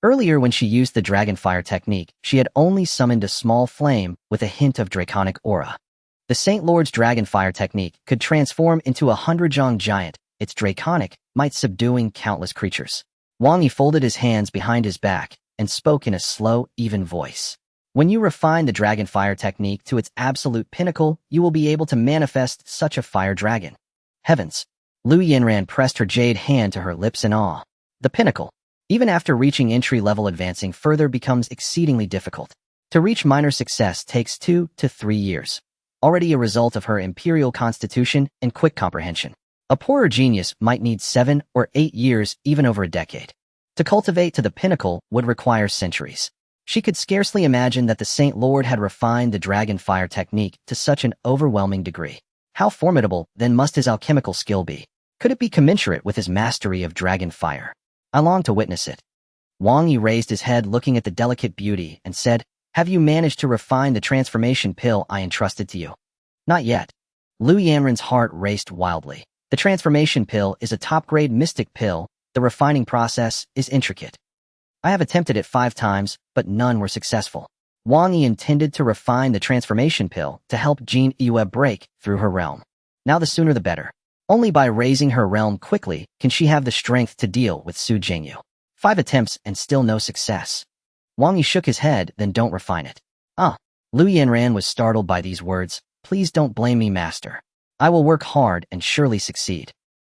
Earlier, when she used the dragon fire technique, she had only summoned a small flame with a hint of draconic aura. The Saint Lord's dragon fire technique could transform into a 100 zhang giant, its draconic might subduing countless creatures. Wang Yi folded his hands behind his back and spoke in a slow, even voice. When you refine the dragon fire technique to its absolute pinnacle, you will be able to manifest such a fire dragon. Heavens! Lu Yinran pressed her jade hand to her lips in awe. The pinnacle. Even after reaching entry level, advancing further becomes exceedingly difficult. To reach minor success takes 2 to 3 years. Already a result of her imperial constitution and quick comprehension. A poorer genius might need 7 or 8 years, even over a decade. To cultivate to the pinnacle would require centuries. She could scarcely imagine that the Saint Lord had refined the dragon fire technique to such an overwhelming degree. How formidable, then, must his alchemical skill be? Could it be commensurate with his mastery of dragon fire? I long to witness it. Wang Yi raised his head looking at the delicate beauty and said, "Have you managed to refine the transformation pill I entrusted to you?" "Not yet." Lu Yanren's heart raced wildly. The transformation pill is a top-grade mystic pill. The refining process is intricate. I have attempted it 5 times, but none were successful. Wang Yi intended to refine the transformation pill to help Jin Yue break through her realm. Now the sooner the better. Only by raising her realm quickly can she have the strength to deal with Su Jingyu. 5 attempts and still no success. Wang Yi shook his head, then don't refine it. Lu Yanran was startled by these words. Please don't blame me, master. I will work hard and surely succeed.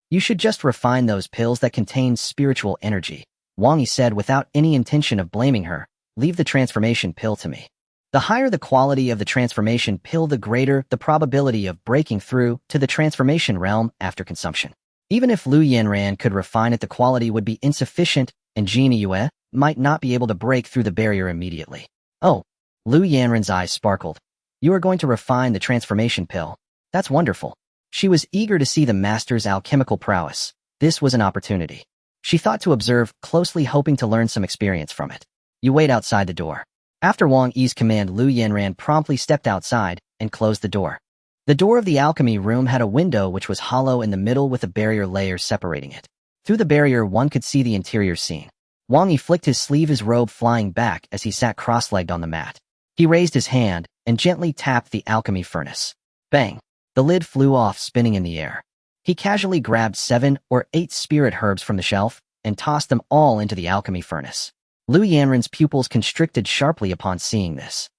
You should just refine those pills that contain spiritual energy. Wang Yi said without any intention of blaming her. Leave the transformation pill to me. The higher the quality of the transformation pill, the greater the probability of breaking through to the transformation realm after consumption. Even if Lu Yanran could refine it, the quality would be insufficient and Jin Yue might not be able to break through the barrier immediately. Oh, Lu Yanran's eyes sparkled. You are going to refine the transformation pill. That's wonderful. She was eager to see the master's alchemical prowess. This was an opportunity. She thought to observe closely, hoping to learn some experience from it. You wait outside the door. After Wang Yi's command, Lu Yanran promptly stepped outside and closed the door. The door of the alchemy room had a window which was hollow in the middle with a barrier layer separating it. Through the barrier one could see the interior scene. Wang Yi flicked his sleeve, his robe flying back as he sat cross-legged on the mat. He raised his hand and gently tapped the alchemy furnace. Bang! The lid flew off, spinning in the air. He casually grabbed 7 or 8 spirit herbs from the shelf and tossed them all into the alchemy furnace. Lu Yanran's pupils constricted sharply upon seeing this.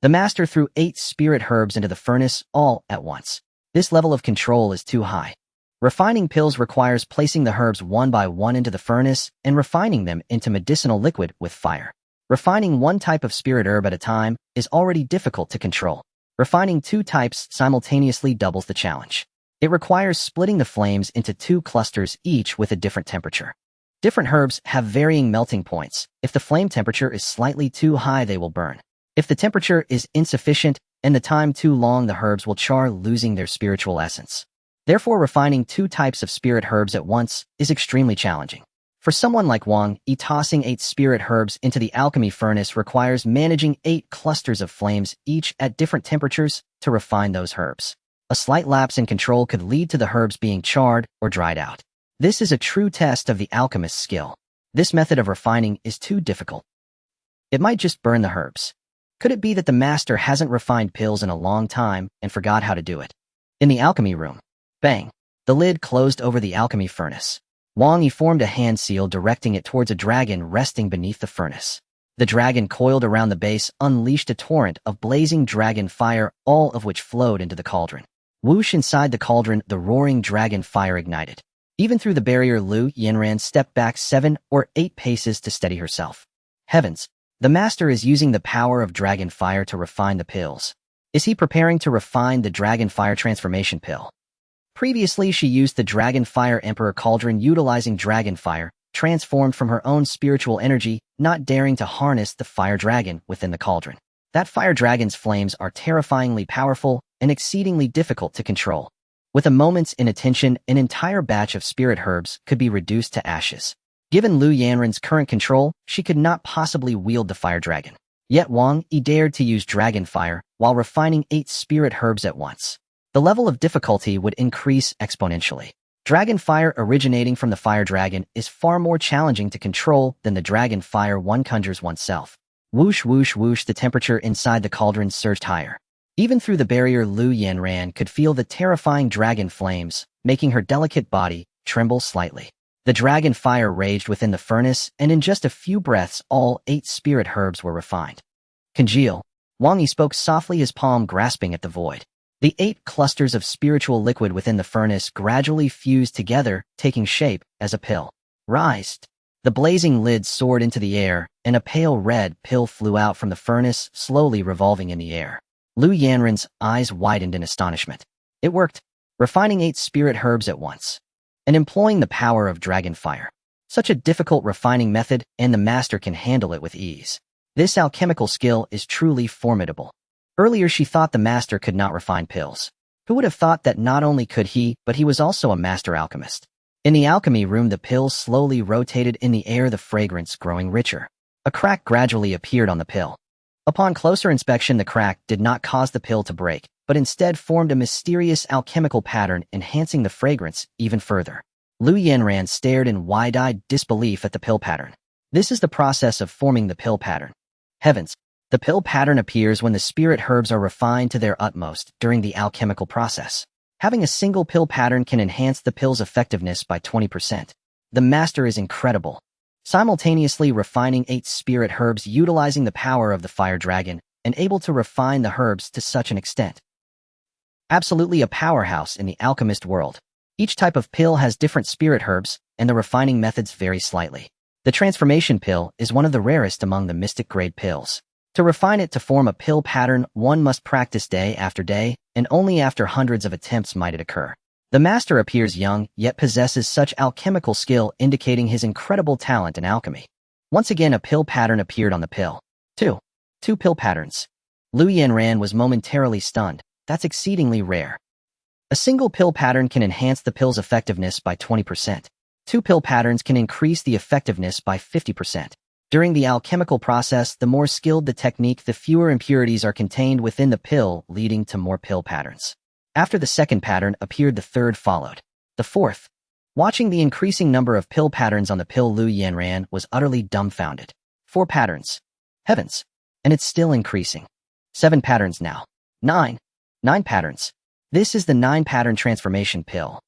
The master threw 8 spirit herbs into the furnace all at once. This level of control is too high. Refining pills requires placing the herbs one by one into the furnace and refining them into medicinal liquid with fire. Refining one type of spirit herb at a time is already difficult to control. Refining 2 types simultaneously doubles the challenge. It requires splitting the flames into 2 clusters, each with a different temperature. Different herbs have varying melting points. If the flame temperature is slightly too high, they will burn. If the temperature is insufficient and the time too long, the herbs will char, losing their spiritual essence. Therefore, refining 2 types of spirit herbs at once is extremely challenging. For someone like Wang Yi, tossing 8 spirit herbs into the alchemy furnace requires managing 8 clusters of flames, each at different temperatures, to refine those herbs. A slight lapse in control could lead to the herbs being charred or dried out. This is a true test of the alchemist's skill. This method of refining is too difficult. It might just burn the herbs. Could it be that the master hasn't refined pills in a long time and forgot how to do it? In the alchemy room. Bang! The lid closed over the alchemy furnace. Wang Yi formed a hand seal, directing it towards a dragon resting beneath the furnace. The dragon, coiled around the base, unleashed a torrent of blazing dragon fire, all of which flowed into the cauldron. Whoosh! Inside the cauldron, the roaring dragon fire ignited. Even through the barrier, Lu Yanran stepped back 7 or 8 paces to steady herself. Heavens! The master is using the power of dragon fire to refine the pills. Is he preparing to refine the dragon fire transformation pill? Previously, she used the dragon fire emperor cauldron, utilizing dragon fire, transformed from her own spiritual energy, not daring to harness the fire dragon within the cauldron. That fire dragon's flames are terrifyingly powerful and exceedingly difficult to control. With a moment's inattention, an entire batch of spirit herbs could be reduced to ashes. Given Lu Yanran's current control, she could not possibly wield the fire dragon. Yet Wang Yi dared to use dragon fire while refining 8 spirit herbs at once. The level of difficulty would increase exponentially. Dragon fire originating from the fire dragon is far more challenging to control than the dragon fire one conjures oneself. Whoosh, whoosh, whoosh! The temperature inside the cauldron surged higher. Even through the barrier, Lu Yanran could feel the terrifying dragon flames, making her delicate body tremble slightly. The dragon fire raged within the furnace, and in just a few breaths, all 8 spirit herbs were refined. Congeal. Wang Yi spoke softly, his palm grasping at the void. The 8 clusters of spiritual liquid within the furnace gradually fused together, taking shape as a pill. Rised. The blazing lid soared into the air, and a pale red pill flew out from the furnace, slowly revolving in the air. Lu Yanran's eyes widened in astonishment. It worked, refining 8 spirit herbs at once, and employing the power of dragon fire. Such a difficult refining method, and the master can handle it with ease. This alchemical skill is truly formidable. Earlier she thought the master could not refine pills. Who would have thought that not only could he, but he was also a master alchemist? In the alchemy room, the pill slowly rotated in the air, the fragrance growing richer. A crack gradually appeared on the pill. Upon closer inspection, the crack did not cause the pill to break, but instead formed a mysterious alchemical pattern, enhancing the fragrance even further. Lu Yanran stared in wide-eyed disbelief at the pill pattern. This is the process of forming the pill pattern. Heavens! The pill pattern appears when the spirit herbs are refined to their utmost during the alchemical process. Having a single pill pattern can enhance the pill's effectiveness by 20%. The master is incredible. Simultaneously refining 8 spirit herbs, utilizing the power of the fire dragon, and able to refine the herbs to such an extent. Absolutely a powerhouse in the alchemist world. Each type of pill has different spirit herbs, and the refining methods vary slightly. The transformation pill is one of the rarest among the mystic grade pills. To refine it to form a pill pattern, one must practice day after day, and only after hundreds of attempts might it occur. The master appears young, yet possesses such alchemical skill, indicating his incredible talent in alchemy. Once again, a pill pattern appeared on the pill. Two pill patterns. Lu Yanran was momentarily stunned. That's exceedingly rare. A single pill pattern can enhance the pill's effectiveness by 20%. 2 pill patterns can increase the effectiveness by 50%. During the alchemical process, the more skilled the technique, the fewer impurities are contained within the pill, leading to more pill patterns. After the second pattern appeared, the third followed. The fourth. Watching the increasing number of pill patterns on the pill, Lu Yanran was utterly dumbfounded. 4 patterns. Heavens! And it's still increasing. 7 patterns now. 9 patterns. This is the 9-pattern transformation pill.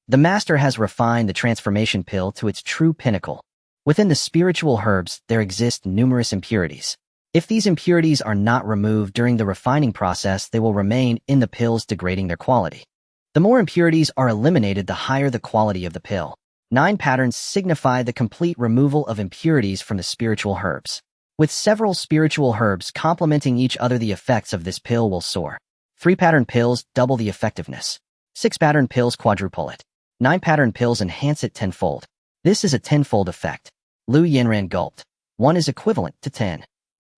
The master has refined the transformation pill to its true pinnacle. Within the spiritual herbs, there exist numerous impurities. If these impurities are not removed during the refining process, they will remain in the pills, degrading their quality. The more impurities are eliminated, the higher the quality of the pill. 9 patterns signify the complete removal of impurities from the spiritual herbs. With several spiritual herbs complementing each other, the effects of this pill will soar. 3-pattern pills double the effectiveness. 6-pattern pills quadruple it. 9-pattern pills enhance it tenfold. This is a tenfold effect. Lu Yanran gulped. 1 is equivalent to 10.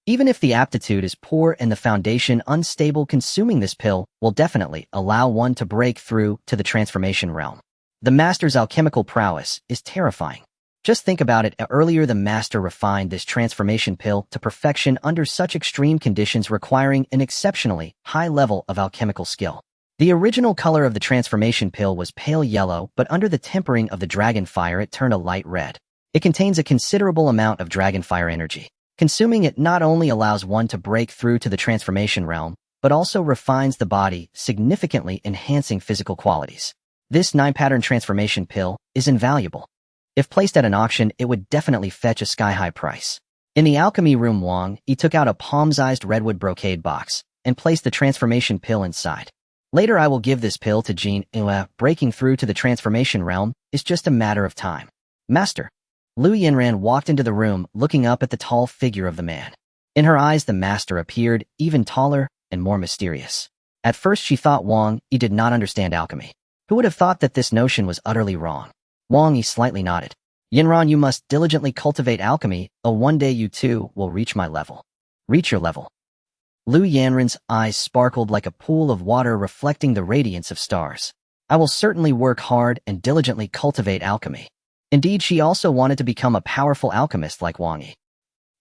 Even if the aptitude is poor and the foundation unstable, consuming this pill will definitely allow one to break through to the transformation realm. The master's alchemical prowess is terrifying. Just think about it. Earlier, the master refined this transformation pill to perfection under such extreme conditions, requiring an exceptionally high level of alchemical skill. The original color of the transformation pill was pale yellow, but under the tempering of the dragon fire, it turned a light red. It contains a considerable amount of dragon fire energy. Consuming it not only allows one to break through to the transformation realm, but also refines the body, significantly enhancing physical qualities. This 9-pattern transformation pill is invaluable. If placed at an auction, it would definitely fetch a sky-high price. In the alchemy room, Wang Yi took out a palm-sized redwood brocade box and placed the transformation pill inside. Later, I will give this pill to Jean. Breaking through to the transformation realm is just a matter of time. Master. Lu Yanran walked into the room, looking up at the tall figure of the man. In her eyes, the master appeared even taller and more mysterious. At first, she thought Wang Yi did not understand alchemy. Who would have thought that this notion was utterly wrong? Wang Yi slightly nodded. Yanran, you must diligently cultivate alchemy, or one day you too will reach my level. Reach your level. Lu Yanran's eyes sparkled like a pool of water, reflecting the radiance of stars. I will certainly work hard and diligently cultivate alchemy. Indeed, she also wanted to become a powerful alchemist like Wang Yi.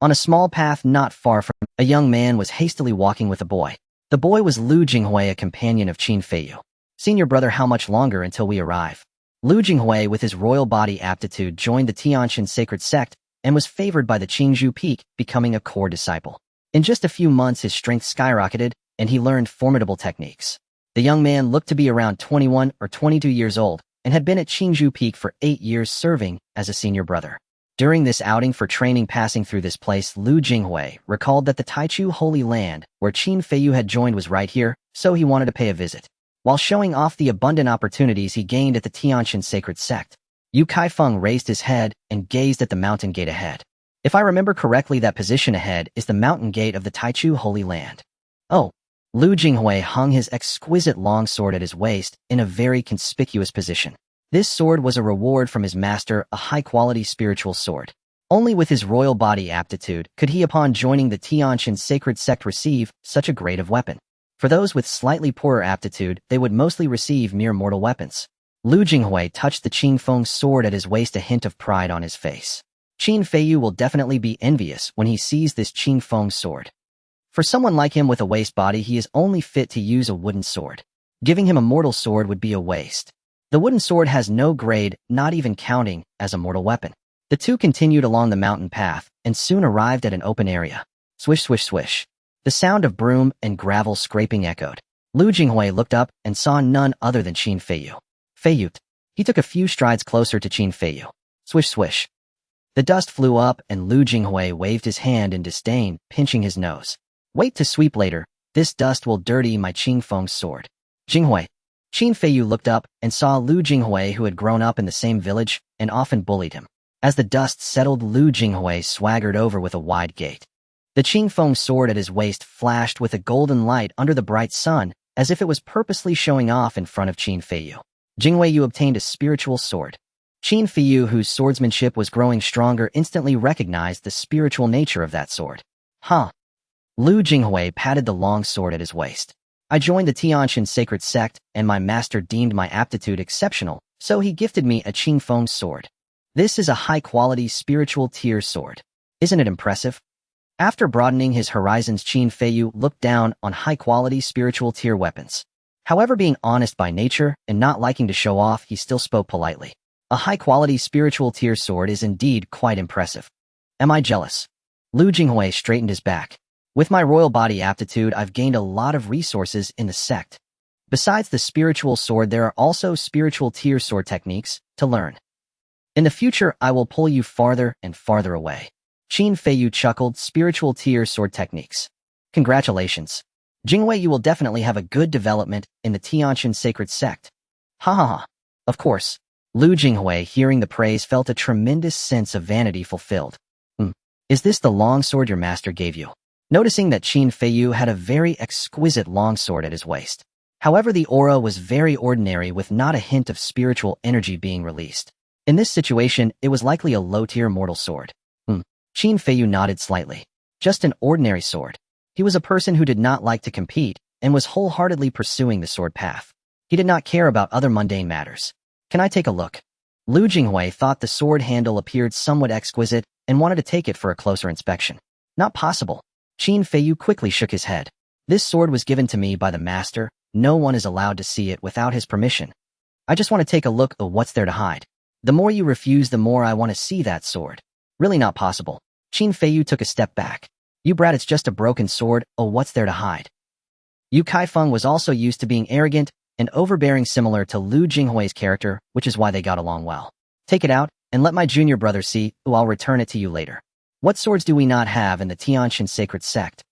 On a small path not far from, a young man was hastily walking with a boy. The boy was Lu Jinghui, a companion of Qin Feiyu. Senior brother, how much longer until we arrive? Lu Jinghui, with his royal body aptitude, joined the Tianqian sacred sect and was favored by the Qingzhou peak, becoming a core disciple. In just a few months, his strength skyrocketed, and he learned formidable techniques. The young man looked to be around 21 or 22 years old, and had been at Qingzhou Peak for 8 years, serving as a senior brother. During this outing for training passing through this place, Lu Jinghui recalled that the Taichu Holy Land, where Qin Feiyu had joined, was right here, so he wanted to pay a visit. While showing off the abundant opportunities he gained at the Tianqian sacred sect, Yu Kaifeng raised his head and gazed at the mountain gate ahead. If I remember correctly, that position ahead is the mountain gate of the Taichu Holy Land. Oh. Lu Jinghui hung his exquisite long sword at his waist in a very conspicuous position. This sword was a reward from his master, a high-quality spiritual sword. Only with his royal body aptitude could he, upon joining the Tianqian sacred sect, receive such a grade of weapon. For those with slightly poorer aptitude, they would mostly receive mere mortal weapons. Lu Jinghui touched the Qing Feng's sword at his waist, a hint of pride on his face. Qin Feiyu will definitely be envious when he sees this Qing Feng sword. For someone like him with a waste body, he is only fit to use a wooden sword. Giving him a mortal sword would be a waste. The wooden sword has no grade, not even counting as a mortal weapon. The two continued along the mountain path and soon arrived at an open area. Swish, swish, swish. The sound of broom and gravel scraping echoed. Lu Jinghui looked up and saw none other than Qin Feiyu. Feiyu. He took a few strides closer to Qin Feiyu. Swish, swish. The dust flew up and Lu Jinghui waved his hand in disdain, pinching his nose. Wait to sweep later. This dust will dirty my Qing Feng's sword. Jinghui. Qin Feiyu looked up and saw Lu Jinghui, who had grown up in the same village and often bullied him. As the dust settled, Lu Jinghui swaggered over with a wide gait. The Qing Feng sword at his waist flashed with a golden light under the bright sun, as if it was purposely showing off in front of Qin Feiyu. Jinghui obtained a spiritual sword. Qin Feiyu, whose swordsmanship was growing stronger, instantly recognized the spiritual nature of that sword. Huh. Lu Jinghui patted the long sword at his waist. I joined the Tianqian sacred sect, and my master deemed my aptitude exceptional, so he gifted me a Qing Feng sword. This is a high-quality spiritual tier sword. Isn't it impressive? After broadening his horizons, Qin Feiyu looked down on high-quality spiritual tier weapons. However, being honest by nature and not liking to show off, he still spoke politely. A high-quality spiritual tier sword is indeed quite impressive. Am I jealous? Lu Jinghui straightened his back. With my royal body aptitude, I've gained a lot of resources in the sect. Besides the spiritual sword, there are also spiritual tier sword techniques to learn. In the future, I will pull you farther and farther away. Qin Feiyu chuckled. Spiritual tier sword techniques. Congratulations. Jinghui, you will definitely have a good development in the Tianqian sacred sect. Ha ha ha. Of course. Lu Jinghui, hearing the praise, felt a tremendous sense of vanity fulfilled. Is this the long sword your master gave you? Noticing that Qin Feiyu had a very exquisite longsword at his waist. However, the aura was very ordinary, with not a hint of spiritual energy being released. In this situation, it was likely a low-tier mortal sword. Qin Feiyu nodded slightly. Just an ordinary sword. He was a person who did not like to compete and was wholeheartedly pursuing the sword path. He did not care about other mundane matters. Can I take a look? Lu Jinghui thought the sword handle appeared somewhat exquisite and wanted to take it for a closer inspection. Not possible. Qin Feiyu quickly shook his head. This sword was given to me by the master. No one is allowed to see it without his permission. I just want to take a look at what's there to hide. The more you refuse, the more I want to see that sword. Really not possible. Qin Feiyu took a step back. You brat, it's just a broken sword. Oh, what's there to hide? Yu Kaifeng was also used to being arrogant and overbearing, similar to Lu Jinghui's character, which is why they got along well. Take it out and let my junior brother see, I'll return it to you later. What swords do we not have in the Tianqian sacred sect?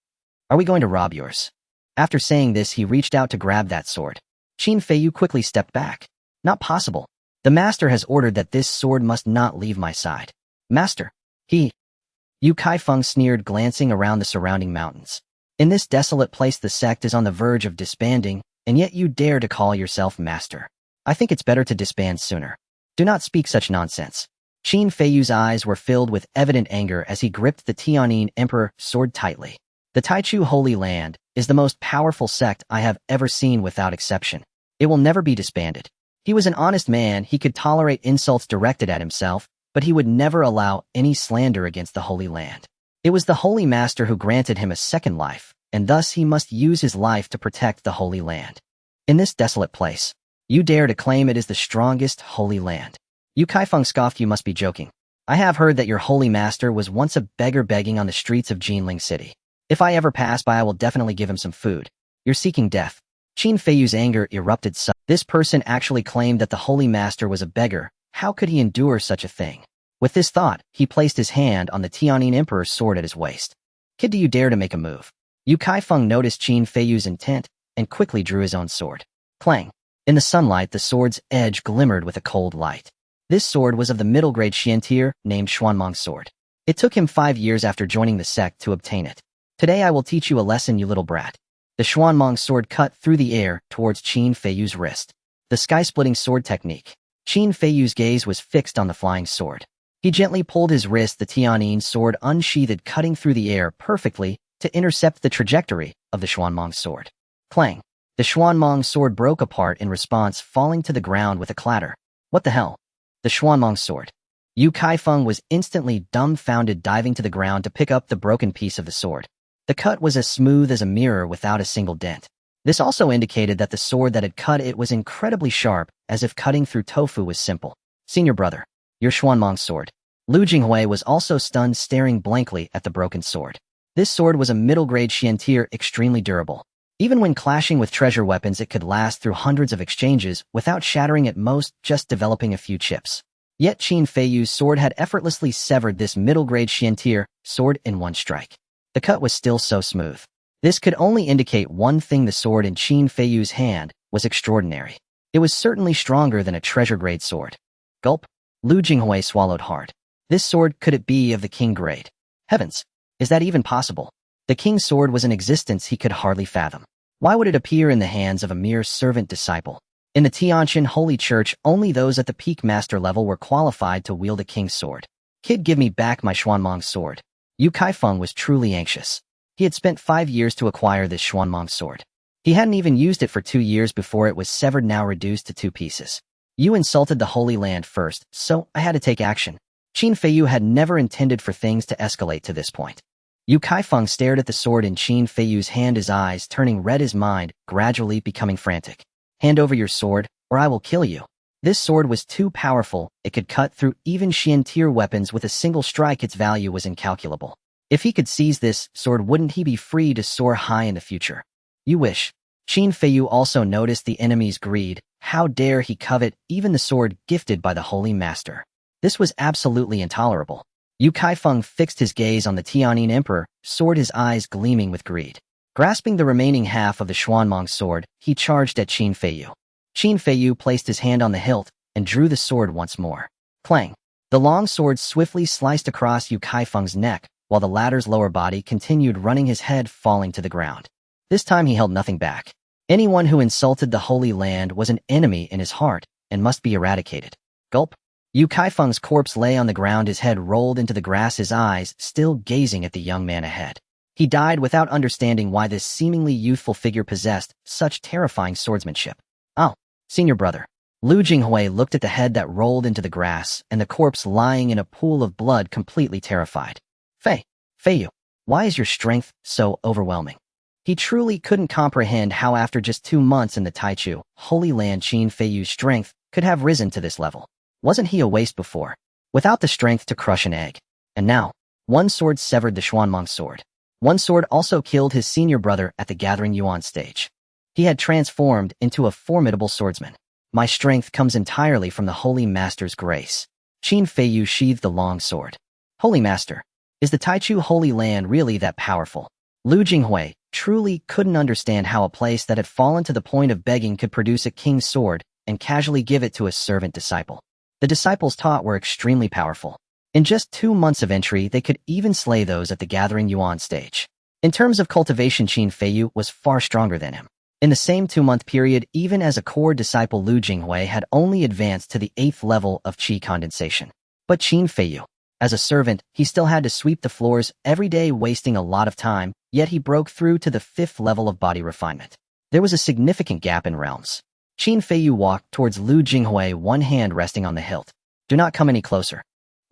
Are we going to rob yours? After saying this, he reached out to grab that sword. Qin Feiyu quickly stepped back. Not possible. The master has ordered that this sword must not leave my side. Master. Yu Kaifeng sneered, glancing around the surrounding mountains. In this desolate place, the sect is on the verge of disbanding, and yet you dare to call yourself master. I think it's better to disband sooner. Do not speak such nonsense. Qin Feiyu's eyes were filled with evident anger as he gripped the Tianyin Emperor sword tightly. The Taichu Holy Land is the most powerful sect I have ever seen without exception. It will never be disbanded. He was an honest man. He could tolerate insults directed at himself, but he would never allow any slander against the Holy Land. It was the Holy Master who granted him a second life, and thus he must use his life to protect the Holy Land. In this desolate place, you dare to claim it is the strongest Holy Land. Yu Kaifeng scoffed. You must be joking. I have heard that your Holy Master was once a beggar begging on the streets of Jinling City. If I ever pass by, I will definitely give him some food. You're seeking death. Qin Feiyu's anger erupted. This person actually claimed that the Holy Master was a beggar. How could he endure such a thing? With this thought, he placed his hand on the Tianyin Emperor's sword at his waist. Kid, do you dare to make a move? Yu Kaifeng noticed Qin Feiyu's intent and quickly drew his own sword. Clang. In the sunlight, the sword's edge glimmered with a cold light. This sword was of the middle-grade Xian tier, named Xuanmeng sword. It took him 5 years after joining the sect to obtain it. Today I will teach you a lesson, you little brat. The Xuanmeng sword cut through the air towards Qin Feiyu's wrist. The sky-splitting sword technique. Qin Feiyu's gaze was fixed on the flying sword. He gently pulled his wrist. The Tianyin sword unsheathed, cutting through the air perfectly to intercept the trajectory of the Xuanmeng sword. Clang. The Xuanmong sword broke apart in response, falling to the ground with a clatter. What the hell? The Xuanmong sword. Yu Kaifeng was instantly dumbfounded, diving to the ground to pick up the broken piece of the sword. The cut was as smooth as a mirror without a single dent. This also indicated that the sword that had cut it was incredibly sharp, as if cutting through tofu was simple. Senior brother, your Xuanmong sword. Lu Jinghui was also stunned, staring blankly at the broken sword. This sword was a middle-grade Xiantier, extremely durable. Even when clashing with treasure weapons, it could last through hundreds of exchanges without shattering, at most just developing a few chips. Yet Qin Feiyu's sword had effortlessly severed this middle-grade Xiantier sword in one strike. The cut was still so smooth. This could only indicate one thing: the sword in Qin Feiyu's hand was extraordinary. It was certainly stronger than a treasure-grade sword. Gulp. Lu Jinghui swallowed hard. This sword, could it be of the king grade? Heavens! Is that even possible? The king's sword was an existence he could hardly fathom. Why would it appear in the hands of a mere servant disciple? In the Tianqin Holy Church, only those at the peak master level were qualified to wield a king's sword. Kid, give me back my Xuanmong sword. Yu Kaifeng was truly anxious. He had spent 5 years to acquire this Xuanmong sword. He hadn't even used it for 2 years before it was severed, now reduced to 2 pieces. You insulted the Holy Land first, so I had to take action. Qin Feiyu had never intended for things to escalate to this point. Yu Kaifeng stared at the sword in Qin Feiyu's hand, his eyes turning red, his mind gradually becoming frantic. Hand over your sword, or I will kill you. This sword was too powerful. It could cut through even Xian-tier weapons with a single strike. Its value was incalculable. If he could seize this sword, wouldn't he be free to soar high in the future? You wish. Qin Feiyu also noticed the enemy's greed. How dare he covet even the sword gifted by the Holy Master? This was absolutely intolerable. Yu Kaifeng fixed his gaze on the Tianjin Emperor, sword, his eyes gleaming with greed. Grasping the remaining half of the Xuanmong sword, he charged at Qin Feiyu. Qin Feiyu placed his hand on the hilt and drew the sword once more. Clang! The long sword swiftly sliced across Yu Kaifeng's neck, while the latter's lower body continued running, his head falling to the ground. This time he held nothing back. Anyone who insulted the Holy Land was an enemy in his heart and must be eradicated. Gulp! Yu Kaifeng's corpse lay on the ground, his head rolled into the grass, his eyes still gazing at the young man ahead. He died without understanding why this seemingly youthful figure possessed such terrifying swordsmanship. Oh, senior brother. Lu Jinghui looked at the head that rolled into the grass and the corpse lying in a pool of blood, completely terrified. Feiyu, why is your strength so overwhelming? He truly couldn't comprehend how after just 2 months in the Taichu Holy Land, Qin Feiyu's strength could have risen to this level. Wasn't he a waste before, without the strength to crush an egg? And now, one sword severed the Xuanmong sword. One sword also killed his senior brother at the Gathering Yuan stage. He had transformed into a formidable swordsman. My strength comes entirely from the Holy Master's grace. Qin Feiyu sheathed the long sword. Holy Master, is the Taichu Holy Land really that powerful? Lu Jinghui truly couldn't understand how a place that had fallen to the point of begging could produce a king's sword and casually give it to a servant disciple. The disciples taught were extremely powerful. In just 2 months of entry, they could even slay those at the Gathering Yuan stage. In terms of cultivation, Qin Feiyu was far stronger than him. In the same 2-month period, even as a core disciple, Lu Jinghui had only advanced to the 8th level of qi condensation. But Qin Feiyu, as a servant, he still had to sweep the floors every day, wasting a lot of time, yet he broke through to the 5th level of body refinement. There was a significant gap in realms. Qin Feiyu walked towards Lu Jinghui, one hand resting on the hilt. Do not come any closer.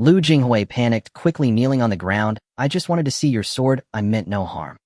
Lu Jinghui panicked, quickly kneeling on the ground. I just wanted to see your sword. I meant no harm.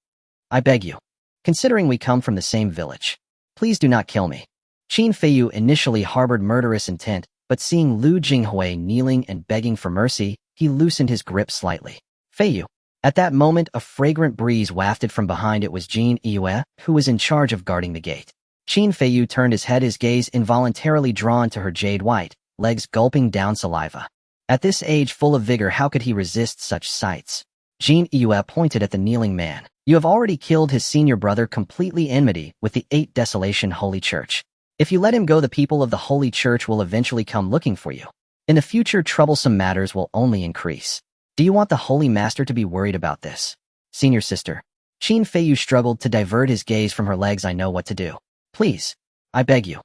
I beg you. Considering we come from the same village, please do not kill me. Qin Feiyu initially harbored murderous intent, but seeing Lu Jinghui kneeling and begging for mercy, he loosened his grip slightly. Feiyu. At that moment, a fragrant breeze wafted from behind. It was Jin Yue, who was in charge of guarding the gate. Qin Feiyu turned his head, his gaze involuntarily drawn to her jade white legs, gulping down saliva. At this age, full of vigor, how could he resist such sights? Jin Yue pointed at the kneeling man. You have already killed his senior brother, completely enmity with the 8 Desolation Holy Church. If you let him go, the people of the Holy Church will eventually come looking for you. In the future, troublesome matters will only increase. Do you want the Holy Master to be worried about this? Senior sister. Qin Feiyu struggled to divert his gaze from her legs. I know what to do. Please. I beg you.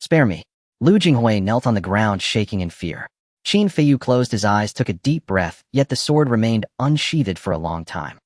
Spare me. Lu Jinghui knelt on the ground, shaking in fear. Qin Feiyu closed his eyes, took a deep breath, yet the sword remained unsheathed for a long time.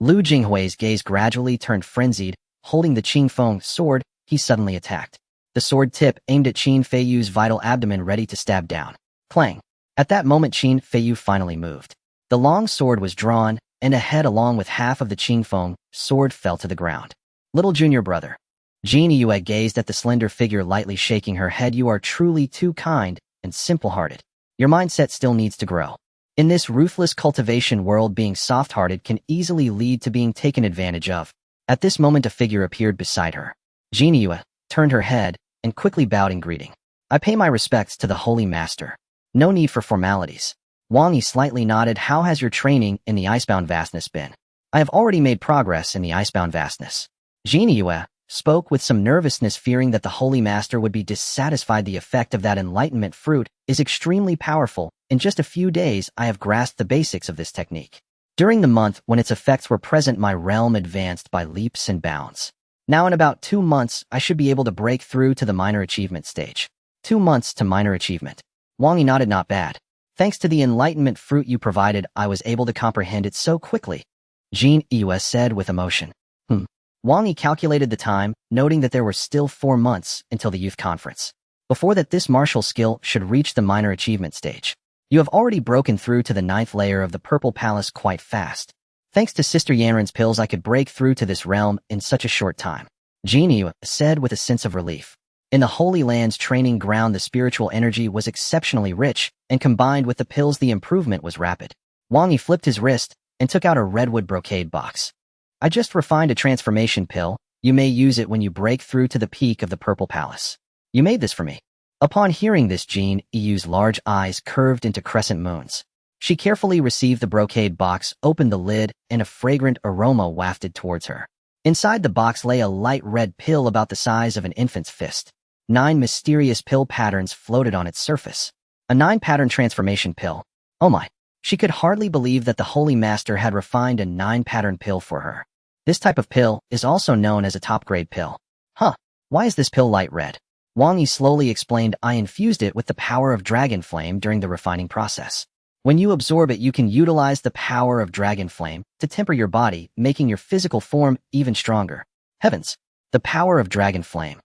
Lu Jinghui's gaze gradually turned frenzied. Holding the Qing Feng sword, he suddenly attacked. The sword tip aimed at Qin Feiyu's vital abdomen, ready to stab down. Clang! At that moment, Qin Feiyu finally moved. The long sword was drawn, and a head along with half of the Qing Feng sword fell to the ground. Little junior brother. Jin Yue gazed at the slender figure, lightly shaking her head. You are truly too kind and simple-hearted. Your mindset still needs to grow. In this ruthless cultivation world, being soft-hearted can easily lead to being taken advantage of. At this moment, a figure appeared beside her. Jin Yue turned her head and quickly bowed in greeting. I pay my respects to the Holy Master. No need for formalities. Wang Yi slightly nodded. How has your training in the icebound vastness been? I have already made progress in the icebound vastness. Jin Yue spoke with some nervousness, fearing that the Holy Master would be dissatisfied. The effect of that enlightenment fruit is extremely powerful. In just a few days, I have grasped the basics of this technique. During the month when its effects were present, my realm advanced by leaps and bounds. Now in about 2 months, I should be able to break through to the minor achievement stage. 2 months to minor achievement. Wang Yi nodded. Not bad. Thanks to the enlightenment fruit you provided, I was able to comprehend it so quickly. Jin Yue said with emotion. Wang Yi calculated the time, noting that there were still 4 months until the youth conference. Before that, this martial skill should reach the minor achievement stage. You have already broken through to the 9th layer of the Purple Palace quite fast. Thanks to Sister Yanren's pills, I could break through to this realm in such a short time. Jin Yue said with a sense of relief. In the Holy Land's training ground, the spiritual energy was exceptionally rich, and combined with the pills, the improvement was rapid. Wang Yi flipped his wrist and took out a redwood brocade box. I just refined a transformation pill. You may use it when you break through to the peak of the Purple Palace. You made this for me. Upon hearing this, Jin Yu's large eyes curved into crescent moons. She carefully received the brocade box, opened the lid, and a fragrant aroma wafted towards her. Inside the box lay a light red pill about the size of an infant's fist. 9 mysterious pill patterns floated on its surface. A 9-pattern transformation pill. Oh my. She could hardly believe that the Holy Master had refined a 9-pattern pill for her. This type of pill is also known as a top-grade pill. Huh. Why is this pill light red? Wang Yi slowly explained. I infused it with the power of dragon flame during the refining process. When you absorb it, you can utilize the power of dragon flame to temper your body, making your physical form even stronger. Heavens! The power of dragon flame.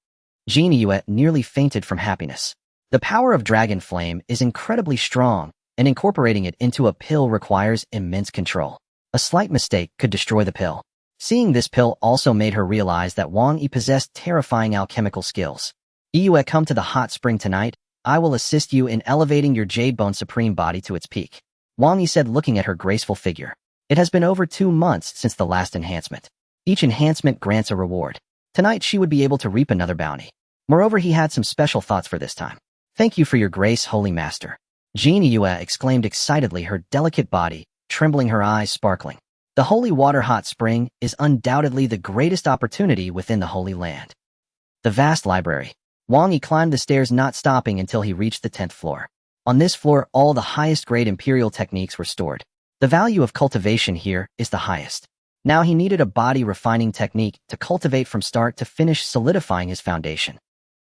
Jin Yue nearly fainted from happiness. The power of dragon flame is incredibly strong, and incorporating it into a pill requires immense control. A slight mistake could destroy the pill. Seeing this pill also made her realize that Wang Yi possessed terrifying alchemical skills. Yue, come to the hot spring tonight. I will assist you in elevating your Jade Bone Supreme body to its peak. Wang Yi said, looking at her graceful figure. It has been over 2 months since the last enhancement. Each enhancement grants a reward. Tonight she would be able to reap another bounty. Moreover, he had some special thoughts for this time. Thank you for your grace, Holy Master. Jin Yue exclaimed excitedly, her delicate body trembling, her eyes sparkling. The Holy Water Hot Spring is undoubtedly the greatest opportunity within the Holy Land. The vast library. Wang Yi climbed the stairs, not stopping until he reached the 10th floor. On this floor, all the highest-grade imperial techniques were stored. The value of cultivation here is the highest. Now he needed a body-refining technique to cultivate from start to finish, solidifying his foundation.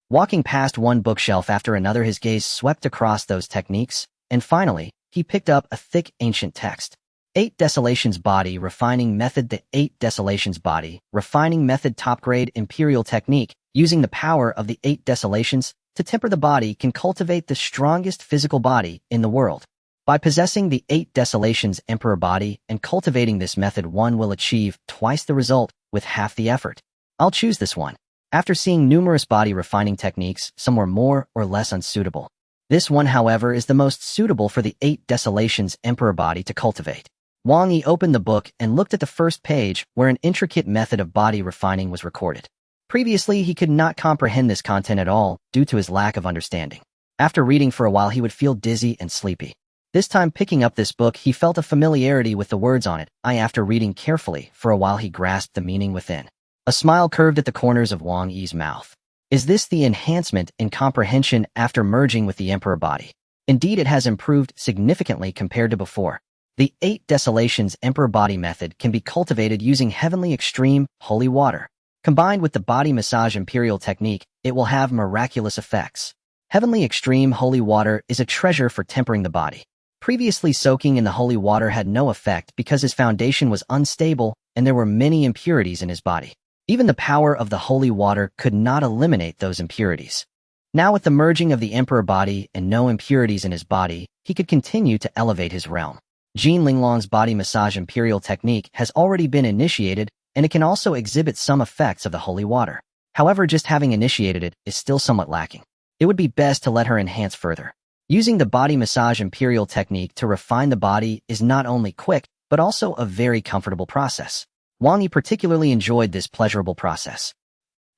Walking past one bookshelf after another, his gaze swept across those techniques, and finally, he picked up a thick, ancient text. 8 Desolations Body Refining Method. The 8 Desolations Body Refining Method, top-grade imperial technique, using the power of the 8 Desolations to temper the body, can cultivate the strongest physical body in the world. By possessing the 8 Desolations Emperor body and cultivating this method, one will achieve twice the result with half the effort. I'll choose this one. After seeing numerous body refining techniques, some were more or less unsuitable. This one, however, is the most suitable for the 8 Desolations Emperor body to cultivate. Wang Yi opened the book and looked at the first page, where an intricate method of body refining was recorded. Previously, he could not comprehend this content at all due to his lack of understanding. After reading for a while, he would feel dizzy and sleepy. This time, picking up this book, he felt a familiarity with the words on it. After reading carefully for a while, he grasped the meaning within. A smile curved at the corners of Wang Yi's mouth. Is this the enhancement in comprehension after merging with the Emperor body? Indeed, it has improved significantly compared to before. The 8 Desolations Emperor body method can be cultivated using heavenly extreme holy water. Combined with the body massage imperial technique, it will have miraculous effects. Heavenly extreme holy water is a treasure for tempering the body. Previously, soaking in the holy water had no effect because his foundation was unstable and there were many impurities in his body. Even the power of the holy water could not eliminate those impurities. Now with the merging of the emperor body and no impurities in his body, he could continue to elevate his realm. Jin Linglong's body massage imperial technique has already been initiated, and it can also exhibit some effects of the holy water. However, just having initiated it is still somewhat lacking. It would be best to let her enhance further. Using the body massage imperial technique to refine the body is not only quick, but also a very comfortable process. Wang Yi particularly enjoyed this pleasurable process.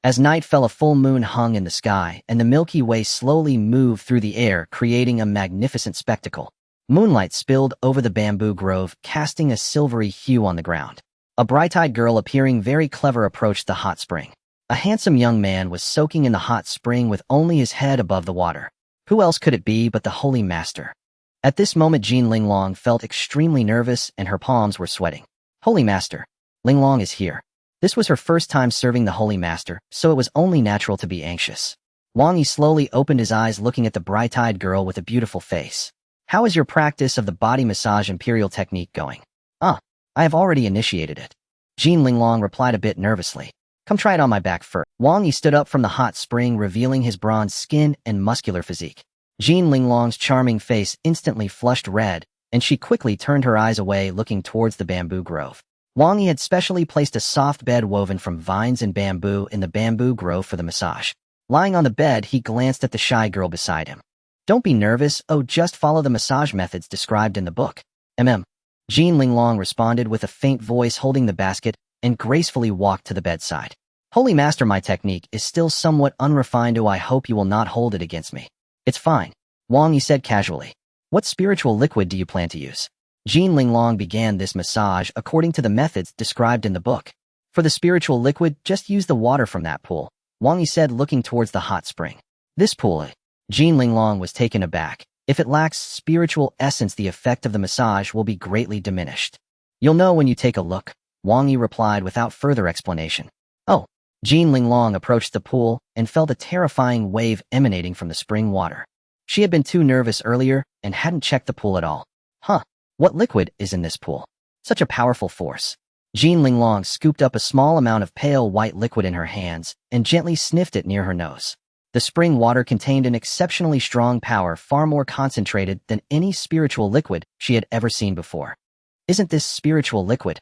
As night fell, a full moon hung in the sky, and the Milky Way slowly moved through the air, creating a magnificent spectacle. Moonlight spilled over the bamboo grove, casting a silvery hue on the ground. A bright-eyed girl appearing very clever approached the hot spring. A handsome young man was soaking in the hot spring with only his head above the water. Who else could it be but the Holy Master? At this moment, Jin Linglong felt extremely nervous and her palms were sweating. Holy Master, Linglong is here. This was her first time serving the Holy Master, so it was only natural to be anxious. Wang Yi slowly opened his eyes, looking at the bright-eyed girl with a beautiful face. How is your practice of the body massage imperial technique going? I have already initiated it. Jin Linglong replied a bit nervously. Come try it on my back first. Wang Yi stood up from the hot spring, revealing his bronze skin and muscular physique. Jin Linglong's charming face instantly flushed red, and she quickly turned her eyes away, looking towards the bamboo grove. Wang Yi had specially placed a soft bed woven from vines and bamboo in the bamboo grove for the massage. Lying on the bed, he glanced at the shy girl beside him. Don't be nervous, just follow the massage methods described in the book. Jin Linglong responded with a faint voice, holding the basket, and gracefully walked to the bedside. Holy Master, my technique is still somewhat unrefined. I hope you will not hold it against me. It's fine, Wang Yi said casually. What spiritual liquid do you plan to use? Jin Linglong began this massage according to the methods described in the book. For the spiritual liquid, just use the water from that pool, Wang Yi said, looking towards the hot spring. This pool? Jin Linglong was taken aback. If it lacks spiritual essence, the effect of the massage will be greatly diminished. You'll know when you take a look, Wang Yi replied without further explanation. Jin Linglong approached the pool and felt a terrifying wave emanating from the spring water. She had been too nervous earlier and hadn't checked the pool at all. What liquid is in this pool? Such a powerful force. Jin Linglong scooped up a small amount of pale white liquid in her hands and gently sniffed it near her nose. The spring water contained an exceptionally strong power, far more concentrated than any spiritual liquid she had ever seen before. Isn't this spiritual liquid?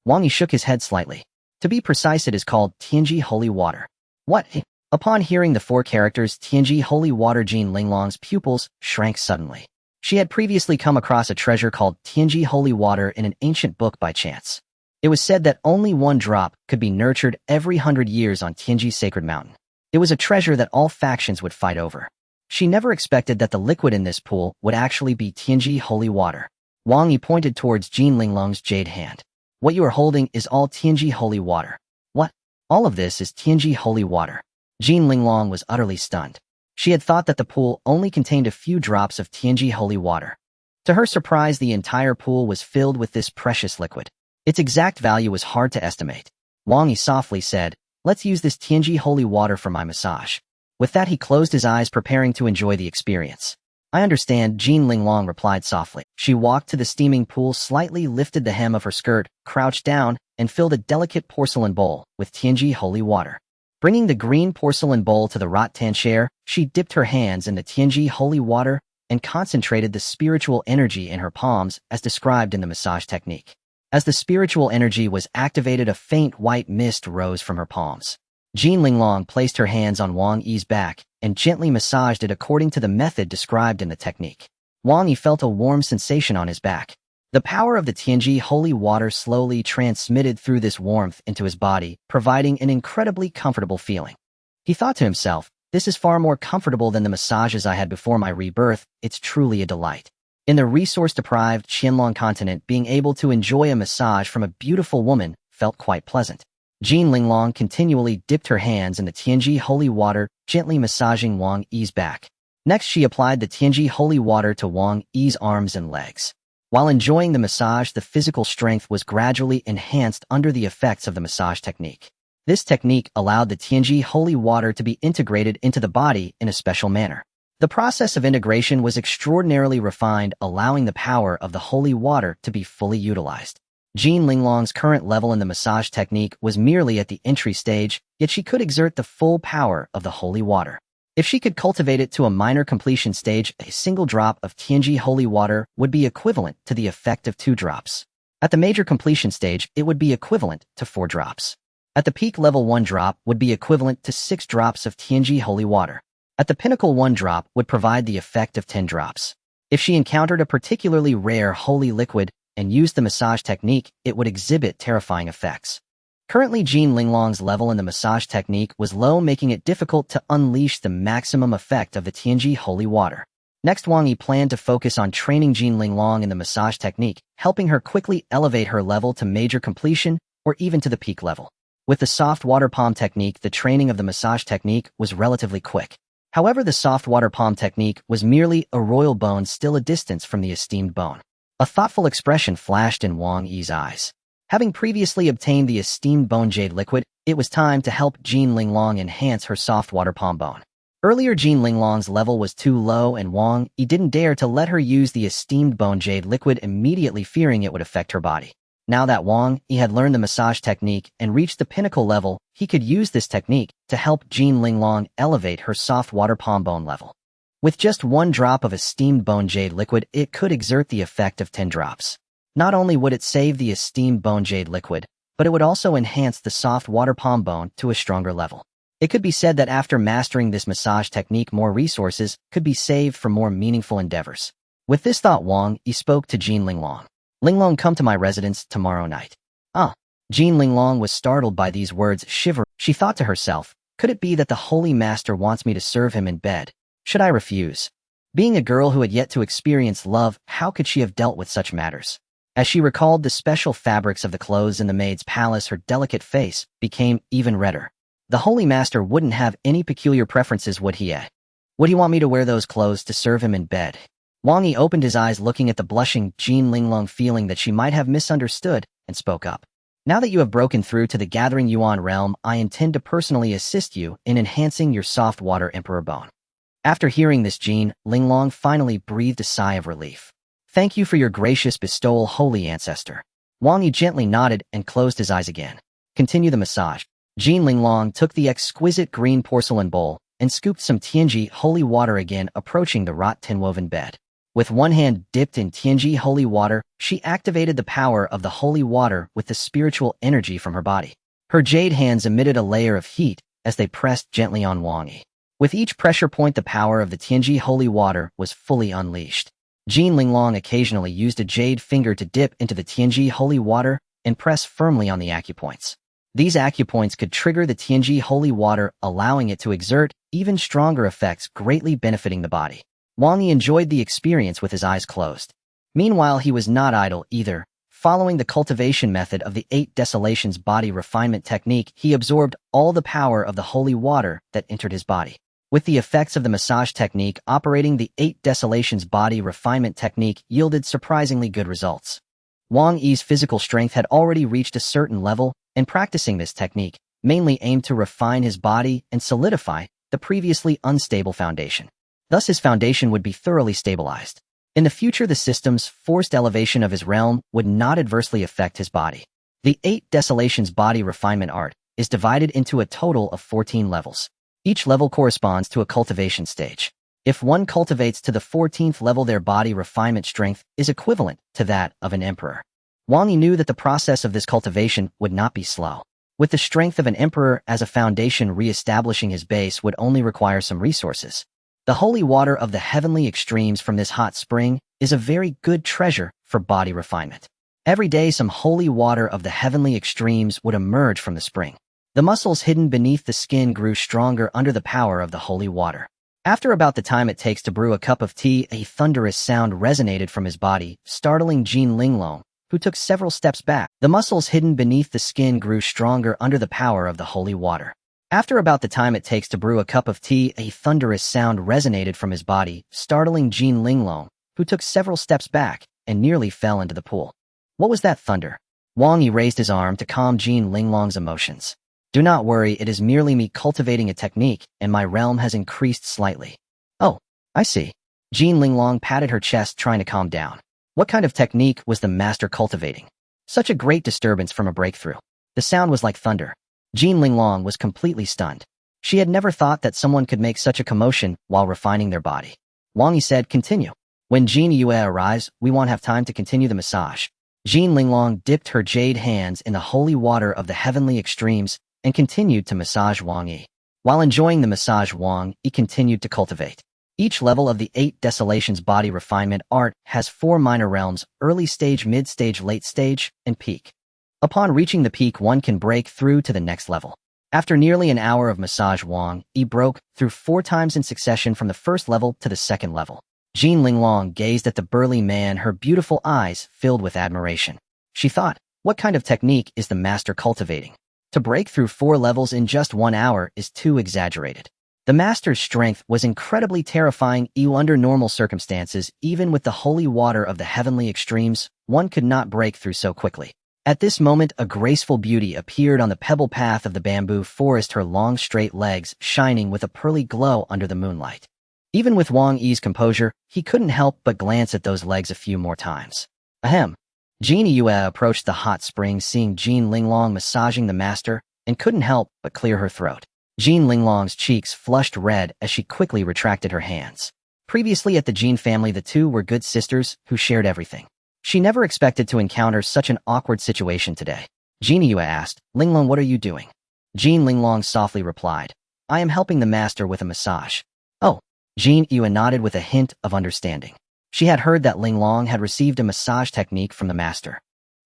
Wang Yi shook his head slightly. To be precise, it is called Tianji Holy Water. What? Upon hearing the four characters Tianji Holy Water, Jin Linglong's pupils shrank suddenly. She had previously come across a treasure called Tianji Holy Water in an ancient book by chance. It was said that only one drop could be nurtured every 100 years on Tianji Sacred Mountain. It was a treasure that all factions would fight over. She never expected that the liquid in this pool would actually be Tianji Holy Water. Wang Yi pointed towards Jin Linglong's jade hand. What you are holding is all Tianji Holy Water. What? All of this is Tianji Holy Water. Jin Linglong was utterly stunned. She had thought that the pool only contained a few drops of Tianji Holy Water. To her surprise, the entire pool was filled with this precious liquid. Its exact value was hard to estimate. Wang Yi softly said, "Let's use this Tianji Holy Water for my massage." With that, he closed his eyes, preparing to enjoy the experience. I understand, Jin Linglong replied softly. She walked to the steaming pool, slightly lifted the hem of her skirt, crouched down, and filled a delicate porcelain bowl with Tianji Holy Water. Bringing the green porcelain bowl to the rattan chair, she dipped her hands in the Tianji Holy Water and concentrated the spiritual energy in her palms as described in the massage technique. As the spiritual energy was activated, a faint white mist rose from her palms. Jin Linglong placed her hands on Wang Yi's back and gently massaged it according to the method described in the technique. Wang Yi felt a warm sensation on his back. The power of the Tianji Holy Water slowly transmitted through this warmth into his body, providing an incredibly comfortable feeling. He thought to himself, this is far more comfortable than the massages I had before my rebirth. It's truly a delight. In the resource-deprived Qianlong continent, being able to enjoy a massage from a beautiful woman felt quite pleasant. Jin Linglong continually dipped her hands in the Tianji Holy Water, gently massaging Wang Yi's back. Next, she applied the Tianji Holy Water to Wang Yi's arms and legs. While enjoying the massage, the physical strength was gradually enhanced under the effects of the massage technique. This technique allowed the Tianji Holy Water to be integrated into the body in a special manner. The process of integration was extraordinarily refined, allowing the power of the holy water to be fully utilized. Jean Linglong's current level in the massage technique was merely at the entry stage, yet she could exert the full power of the holy water. If she could cultivate it to a minor completion stage, a single drop of Tianji holy water would be equivalent to the effect of 2 drops. At the major completion stage, it would be equivalent to 4 drops. At the peak level, 1 drop would be equivalent to 6 drops of Tianji holy water. At the pinnacle, 1 drop would provide the effect of 10 drops. If she encountered a particularly rare holy liquid and used the massage technique, it would exhibit terrifying effects. Currently, Jean Linglong's level in the massage technique was low, making it difficult to unleash the maximum effect of the Tianji holy water. Next, Wang Yi planned to focus on training Jean Linglong in the massage technique, helping her quickly elevate her level to major completion or even to the peak level. With the soft water palm technique, the training of the massage technique was relatively quick. However, the soft water palm technique was merely a royal bone still a distance from the esteemed bone. A thoughtful expression flashed in Wang Yi's eyes. Having previously obtained the esteemed bone jade liquid, it was time to help Jean Linglong enhance her soft water palm bone. Earlier, Jean Linglong's level was too low and Wang Yi didn't dare to let her use the esteemed bone jade liquid, immediately fearing it would affect her body. Now that Wang Yi had learned the massage technique and reached the pinnacle level, he could use this technique to help Jean Linglong elevate her soft water palm bone level. With just 1 drop of esteemed bone jade liquid, it could exert the effect of 10 drops. Not only would it save the esteemed bone jade liquid, but it would also enhance the soft water palm bone to a stronger level. It could be said that after mastering this massage technique, more resources could be saved for more meaningful endeavors. With this thought, Wang Yi spoke to Jean Linglong. Linglong, come to my residence tomorrow night. Ah. Jean Linglong was startled by these words, shivering. She thought to herself, could it be that the Holy Master wants me to serve him in bed? Should I refuse? Being a girl who had yet to experience love, how could she have dealt with such matters? As she recalled the special fabrics of the clothes in the maid's palace, her delicate face became even redder. The Holy Master wouldn't have any peculiar preferences, would he? Would he want me to wear those clothes to serve him in bed? Wang Yi opened his eyes, looking at the blushing Jean Linglong, feeling that she might have misunderstood, and spoke up. Now that you have broken through to the gathering Yuan realm, I intend to personally assist you in enhancing your soft water emperor bone. After hearing this, Jean Linglong finally breathed a sigh of relief. Thank you for your gracious bestowal, holy ancestor. Wang Yi gently nodded and closed his eyes again. Continue the massage. Jean Linglong took the exquisite green porcelain bowl and scooped some Tianji holy water, again approaching the wrought tin-woven bed. With one hand dipped in Tianji holy water, she activated the power of the holy water with the spiritual energy from her body. Her jade hands emitted a layer of heat as they pressed gently on Wang Yi. With each pressure point, the power of the Tianji holy water was fully unleashed. Jean Linglong occasionally used a jade finger to dip into the Tianji holy water and press firmly on the acupoints. These acupoints could trigger the Tianji holy water, allowing it to exert even stronger effects, greatly benefiting the body. Wang Yi enjoyed the experience with his eyes closed. Meanwhile, he was not idle either. Following the cultivation method of the 8 desolations body refinement technique, he absorbed all the power of the holy water that entered his body. With the effects of the massage technique operating, the 8 desolations body refinement technique yielded surprisingly good results. Wang Yi's physical strength had already reached a certain level, and practicing this technique mainly aimed to refine his body and solidify the previously unstable foundation. Thus, his foundation would be thoroughly stabilized. In the future, the system's forced elevation of his realm would not adversely affect his body. The 8 desolations body refinement art is divided into a total of 14 levels. Each level corresponds to a cultivation stage. If one cultivates to the 14th level, their body refinement strength is equivalent to that of an emperor. Wang Yi knew that the process of this cultivation would not be slow. With the strength of an emperor as a foundation, re-establishing his base would only require some resources. The holy water of the heavenly extremes from this hot spring is a very good treasure for body refinement. Every day, some holy water of the heavenly extremes would emerge from the spring. The muscles hidden beneath the skin grew stronger under the power of the holy water. After about the time it takes to brew a cup of tea, a thunderous sound resonated from his body, startling Jean Linglong, who took several steps back. The muscles hidden beneath the skin grew stronger under the power of the holy water. After about the time it takes to brew a cup of tea, a thunderous sound resonated from his body, startling Jean Linglong, who took several steps back and nearly fell into the pool. What was that thunder? Wang Yi raised his arm to calm Jean Linglong's emotions. Do not worry, it is merely me cultivating a technique, and my realm has increased slightly. Oh, I see. Jean Linglong patted her chest, trying to calm down. What kind of technique was the master cultivating? Such a great disturbance from a breakthrough. The sound was like thunder. Jean Linglong was completely stunned. She had never thought that someone could make such a commotion while refining their body. Wang Yi said, continue. When Jean Yue arrives, we won't have time to continue the massage. Jean Linglong dipped her jade hands in the holy water of the heavenly extremes and continued to massage Wang Yi. While enjoying the massage, Wang Yi continued to cultivate. Each level of the 8 Desolations body refinement art has 4 minor realms: early stage, mid-stage, late stage, and peak. Upon reaching the peak, one can break through to the next level. After nearly an hour of massage, Wang Yi broke through 4 times in succession from the first level to the second level. Jean Linglong gazed at the burly man, her beautiful eyes filled with admiration. She thought, what kind of technique is the master cultivating? To break through 4 levels in just 1 hour is too exaggerated. The master's strength was incredibly terrifying. Under normal circumstances, even with the holy water of the heavenly extremes, one could not break through so quickly. At this moment, a graceful beauty appeared on the pebble path of the bamboo forest, her long straight legs shining with a pearly glow under the moonlight. Even with Wang Yi's composure, he couldn't help but glance at those legs a few more times. Ahem. Jean Yue approached the hot spring, seeing Jean Linglong massaging the master, and couldn't help but clear her throat. Jean Linglong's cheeks flushed red as she quickly retracted her hands. Previously at the Jean family, the two were good sisters who shared everything. She never expected to encounter such an awkward situation today. Jean Yue asked, Linglong, what are you doing? Jean Linglong softly replied, I am helping the master with a massage. Oh. Jean Yue nodded with a hint of understanding. She had heard that Linglong had received a massage technique from the master.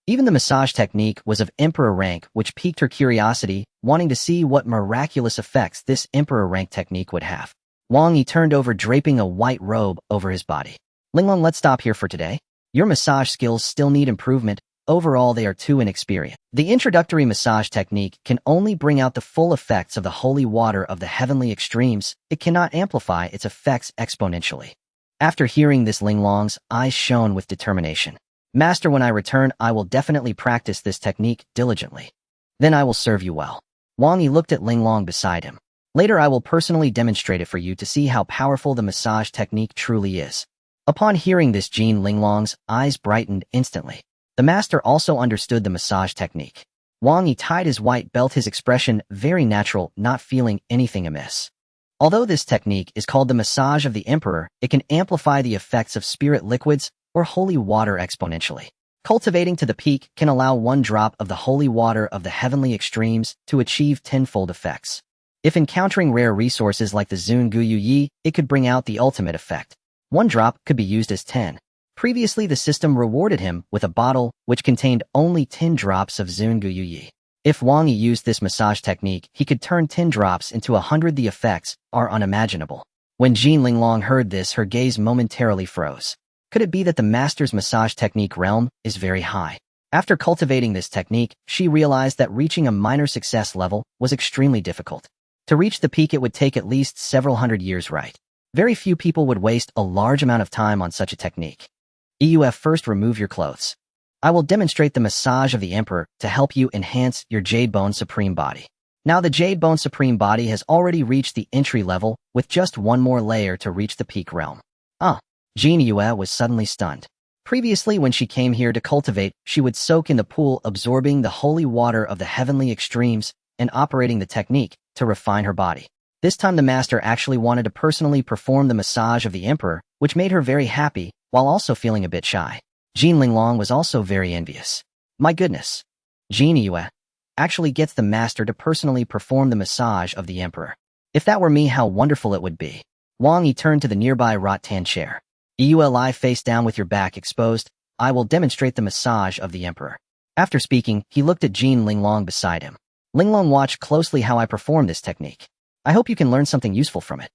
Even the massage technique was of emperor rank, which piqued her curiosity, wanting to see what miraculous effects this emperor rank technique would have. Wang Yi turned over, draping a white robe over his body. Linglong, let's stop here for today. Your massage skills still need improvement. Overall, they are too inexperienced. The introductory massage technique can only bring out the full effects of the holy water of the heavenly extremes. It cannot amplify its effects exponentially. After hearing this, Linglong's eyes shone with determination. Master, when I return, I will definitely practice this technique diligently. Then I will serve you well. Wang Yi looked at Linglong beside him. Later, I will personally demonstrate it for you to see how powerful the massage technique truly is. Upon hearing this, Jean Linglong's eyes brightened instantly. The master also understood the massage technique. Wang Yi tied his white belt, his expression very natural, not feeling anything amiss. Although this technique is called the massage of the emperor, it can amplify the effects of spirit liquids or holy water exponentially. Cultivating to the peak can allow 1 drop of the holy water of the heavenly extremes to achieve 10-fold effects. If encountering rare resources like the Zun Guyu Yi, it could bring out the ultimate effect. 1 drop could be used as 10. Previously, the system rewarded him with a bottle which contained only 10 drops of Zun Guyu Yi. If Wang Yi used this massage technique, he could turn 10 drops into 100. The effects are unimaginable. When Jean Linglong heard this, her gaze momentarily froze. Could it be that the master's massage technique realm is very high? After cultivating this technique, she realized that reaching a minor success level was extremely difficult. To reach the peak, it would take at least several hundred years, right? Very few people would waste a large amount of time on such a technique. EUF, first remove your clothes. I will demonstrate the massage of the emperor to help you enhance your Jade Bone Supreme body. Now the Jade Bone Supreme body has already reached the entry level, with just 1 more layer to reach the peak realm. Jean Yue was suddenly stunned. Previously, when she came here to cultivate, she would soak in the pool, absorbing the holy water of the heavenly extremes and operating the technique to refine her body. This time the master actually wanted to personally perform the massage of the emperor, which made her very happy, while also feeling a bit shy. Jean Linglong was also very envious. My goodness. Jean Yue actually gets the master to personally perform the massage of the emperor. If that were me, how wonderful it would be. Wang Yi turned to the nearby rattan chair. Lie face down with your back exposed. I will demonstrate the massage of the emperor. After speaking, he looked at Jean Linglong beside him. Linglong, watch closely how I perform this technique. I hope you can learn something useful from it.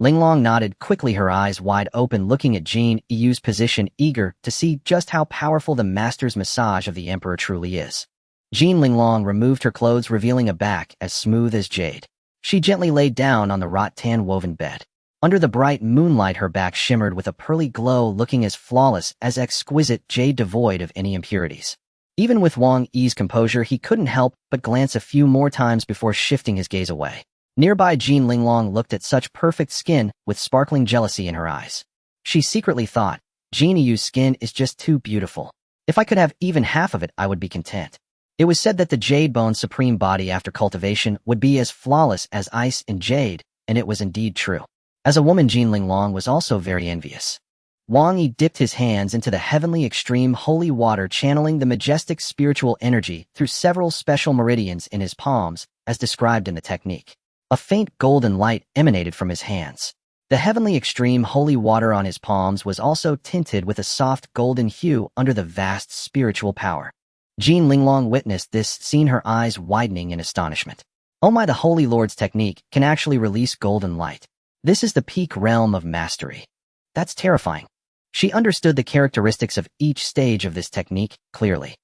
Linglong nodded quickly, her eyes wide open, looking at Jean Yu's position, eager to see just how powerful the master's massage of the emperor truly is. Jean Linglong removed her clothes, revealing a back as smooth as jade. She gently laid down on the rattan woven bed. Under the bright moonlight, her back shimmered with a pearly glow, looking as flawless as exquisite jade, devoid of any impurities. Even with Wang Yi's composure, he couldn't help but glance a few more times before shifting his gaze away. Nearby, Jean Linglong looked at such perfect skin with sparkling jealousy in her eyes. She secretly thought, Jean Yu's skin is just too beautiful. If I could have even half of it, I would be content. It was said that the jade bone's supreme body after cultivation would be as flawless as ice and jade, and it was indeed true. As a woman, Jin Linglong was also very envious. Wang Yi dipped his hands into the heavenly extreme holy water, channeling the majestic spiritual energy through several special meridians in his palms, as described in the technique. A faint golden light emanated from his hands. The heavenly extreme holy water on his palms was also tinted with a soft golden hue under the vast spiritual power. Jin Linglong witnessed this, seeing her eyes widening in astonishment. Oh my, the Holy Lord's technique can actually release golden light. This is the peak realm of mastery. That's terrifying. She understood the characteristics of each stage of this technique clearly.